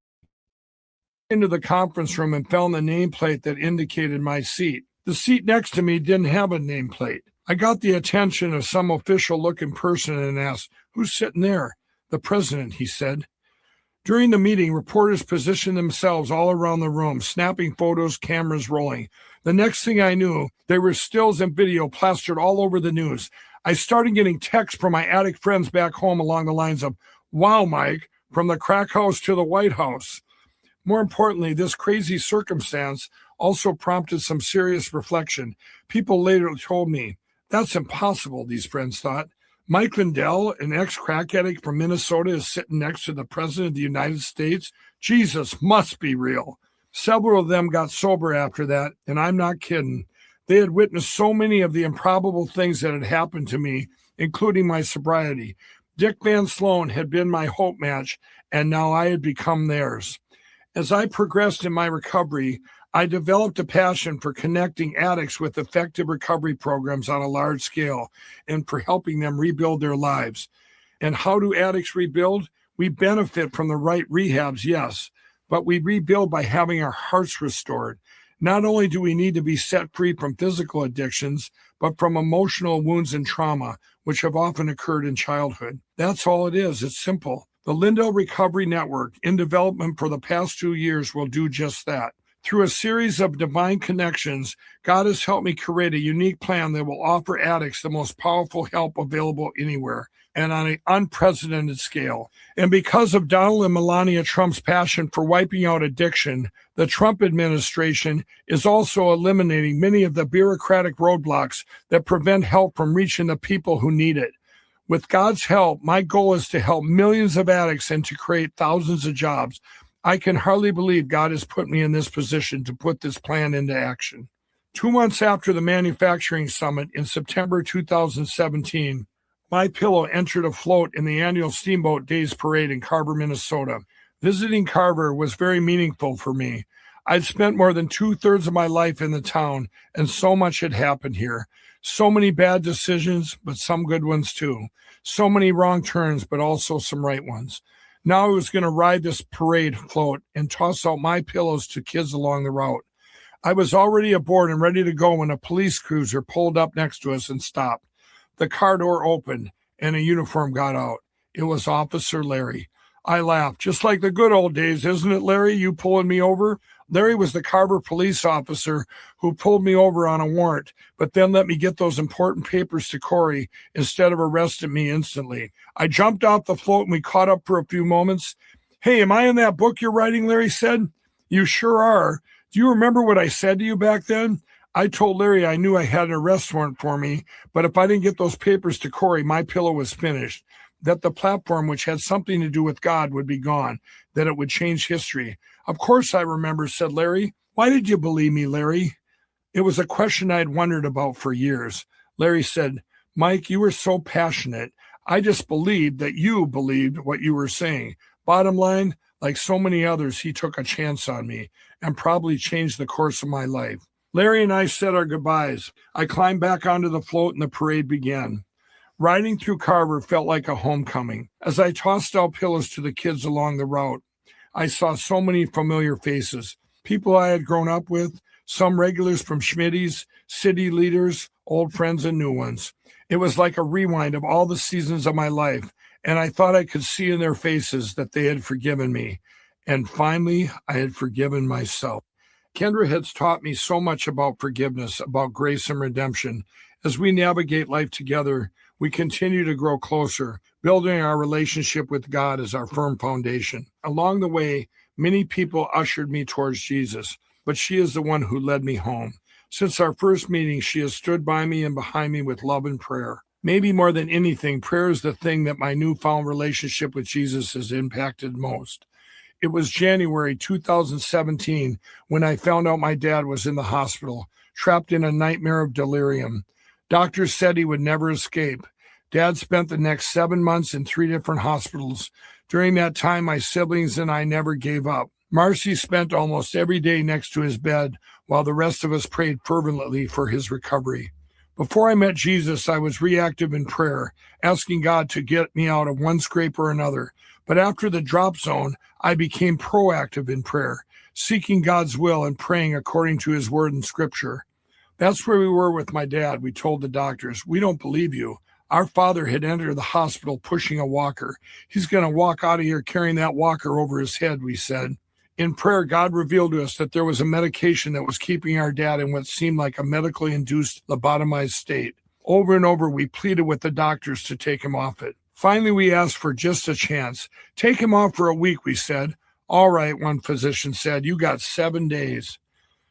into the conference room and found the nameplate that indicated my seat. The seat next to me didn't have a nameplate. I got the attention of some official-looking person and asked, "Who's sitting there?" "The president," he said. During the meeting, reporters positioned themselves all around the room, snapping photos, cameras rolling. The next thing I knew, there were stills and video plastered all over the news. I started getting texts from my Addict friends back home along the lines of, "Wow, Mike, from the crack house to the White House." More importantly, this crazy circumstance also prompted some serious reflection. People later told me, "That's impossible," these friends thought. Mike Lindell, an ex-crack addict from Minnesota, is sitting next to the President of the United States. Jesus must be real. Several of them got sober after that, and I'm not kidding. They had witnessed so many of the improbable things that had happened to me, including my sobriety. Dick Van Sloan had been my hope match, and now I had become theirs. As I progressed in my recovery, I developed a passion for connecting addicts with effective recovery programs on a large scale and for helping them rebuild their lives. And how do addicts rebuild? We benefit from the right rehabs, yes, but we rebuild by having our hearts restored. Not only do we need to be set free from physical addictions, but from emotional wounds and trauma, which have often occurred in childhood. That's all it is. It's simple. The Lindell Recovery Network, in development for the past 2 years, will do just that. Through a series of divine connections, God has helped me create a unique plan that will offer addicts the most powerful help available anywhere and on an unprecedented scale. And because of Donald and Melania Trump's passion for wiping out addiction, the Trump administration is also eliminating many of the bureaucratic roadblocks that prevent help from reaching the people who need it. With God's help, my goal is to help millions of addicts and to create thousands of jobs. I can hardly believe God has put me in this position to put this plan into action. 2 months after the manufacturing summit in September 2017, My Pillow entered a float in the annual Steamboat Days Parade in Carver, Minnesota. Visiting Carver was very meaningful for me. I'd spent more than 2/3 of my life in the town, and so much had happened here. So many bad decisions, but some good ones too. So many wrong turns, but also some right ones. Now I was going to ride this parade float and toss out my pillows to kids along the route. I was already aboard and ready to go when a police cruiser pulled up next to us and stopped. The car door opened, and a uniform got out. It was Officer Larry. I laughed. Just like the good old days, isn't it, Larry, you pulling me over? Larry was the Carver police officer who pulled me over on a warrant, but then let me get those important papers to Corey instead of arresting me instantly. I jumped off the float and we caught up for a few moments. Hey, am I in that book you're writing, Larry said. You sure are. Do you remember what I said to you back then? I told Larry I knew I had an arrest warrant for me, but if I didn't get those papers to Corey, My Pillow was finished. That the platform, which had something to do with God, would be gone, that it would change history. Of course I remember, said Larry. Why did you believe me, Larry? It was a question I had wondered about for years. Larry said, Mike, you were so passionate. I just believed that you believed what you were saying. Bottom line, like so many others, he took a chance on me and probably changed the course of my life. Larry and I said our goodbyes. I climbed back onto the float and the parade began. Riding through Carver felt like a homecoming. As I tossed out pillows to the kids along the route, I saw so many familiar faces, people I had grown up with, some regulars from Schmitty's, city leaders, old friends and new ones. It was like a rewind of all the seasons of my life, and I thought I could see in their faces that they had forgiven me. And finally, I had forgiven myself. Kendra has taught me so much about forgiveness, about grace and redemption. As we navigate life together, we continue to grow closer, building our relationship with God as our firm foundation. Along the way, many people ushered me towards Jesus, but she is the one who led me home. Since our first meeting, she has stood by me and behind me with love and prayer. Maybe more than anything, prayer is the thing that my newfound relationship with Jesus has impacted most. It was January 2017 when I found out my dad was in the hospital, trapped in a nightmare of delirium. Doctors said he would never escape. Dad spent the next 7 months in 3 different hospitals. During that time, my siblings and I never gave up. Marcy spent almost every day next to his bed while the rest of us prayed fervently for his recovery. Before I met Jesus, I was reactive in prayer, asking God to get me out of one scrape or another. But after the drop zone, I became proactive in prayer, seeking God's will and praying according to his word and scripture. That's where we were with my dad. We told the doctors, we don't believe you. Our father had entered the hospital pushing a walker. He's going to walk out of here carrying that walker over his head, we said. In prayer, God revealed to us that there was a medication that was keeping our dad in what seemed like a medically induced lobotomized state. Over and over, we pleaded with the doctors to take him off it. Finally, we asked for just a chance. Take him off for a week, we said. All right, one physician said, you got 7 days.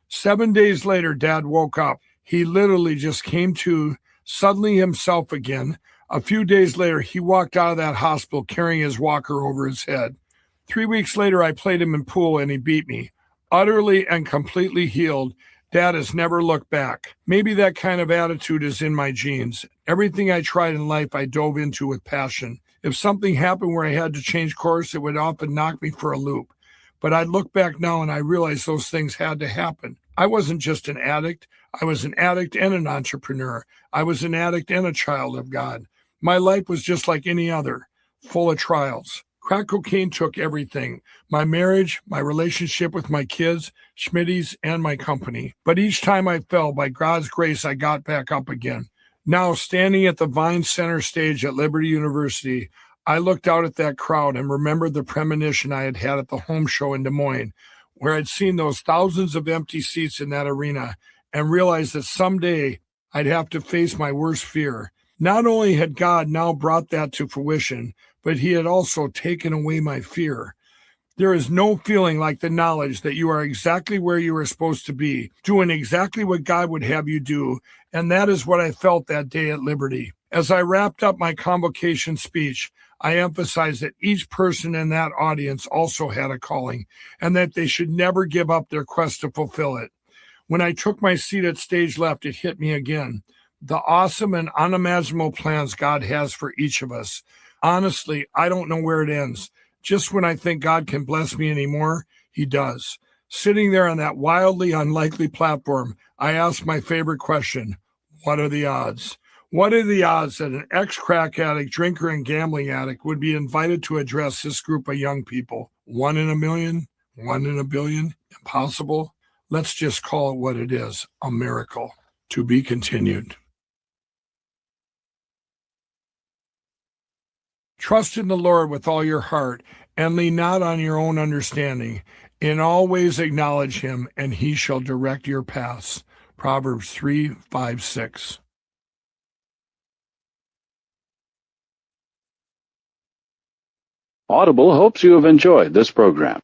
7 days later, Dad woke up. He literally just came to, suddenly himself again. A few days later, he walked out of that hospital carrying his walker over his head. 3 weeks later, I played him in pool and he beat me. Utterly and completely healed, Dad has never looked back. Maybe that kind of attitude is in my genes. Everything I tried in life, I dove into with passion. If something happened where I had to change course, it would often knock me for a loop. But I look back now and I realize those things had to happen. I wasn't just an addict. I was an addict and an entrepreneur. I was an addict and a child of God. My life was just like any other, full of trials. Crack cocaine took everything, my marriage, my relationship with my kids, Schmitty's, and my company. But each time I fell, by God's grace, I got back up again. Now, standing at the Vine Center stage at Liberty University, I looked out at that crowd and remembered the premonition I had had at the home show in Des Moines, where I'd seen those thousands of empty seats in that arena and realized that someday I'd have to face my worst fear. Not only had God now brought that to fruition, but he had also taken away my fear. There is no feeling like the knowledge that you are exactly where you are supposed to be, doing exactly what God would have you do, and that is what I felt that day at Liberty. As I wrapped up my convocation speech, I emphasized that each person in that audience also had a calling, and that they should never give up their quest to fulfill it. When I took my seat at stage left, it hit me again. The awesome and unimaginable plans God has for each of us. Honestly, I don't know where it ends. Just when I think God can bless me anymore, he does. Sitting there on that wildly unlikely platform, I asked my favorite question, what are the odds? What are the odds that an ex-crack addict, drinker, and gambling addict would be invited to address this group of young people? 1 in a million? 1 in a billion? Impossible? Let's just call it what it is, a miracle. To be continued. Trust in the Lord with all your heart, and lean not on your own understanding. In all ways acknowledge him, and he shall direct your paths. Proverbs 3:5-6. Audible hopes you have enjoyed this program.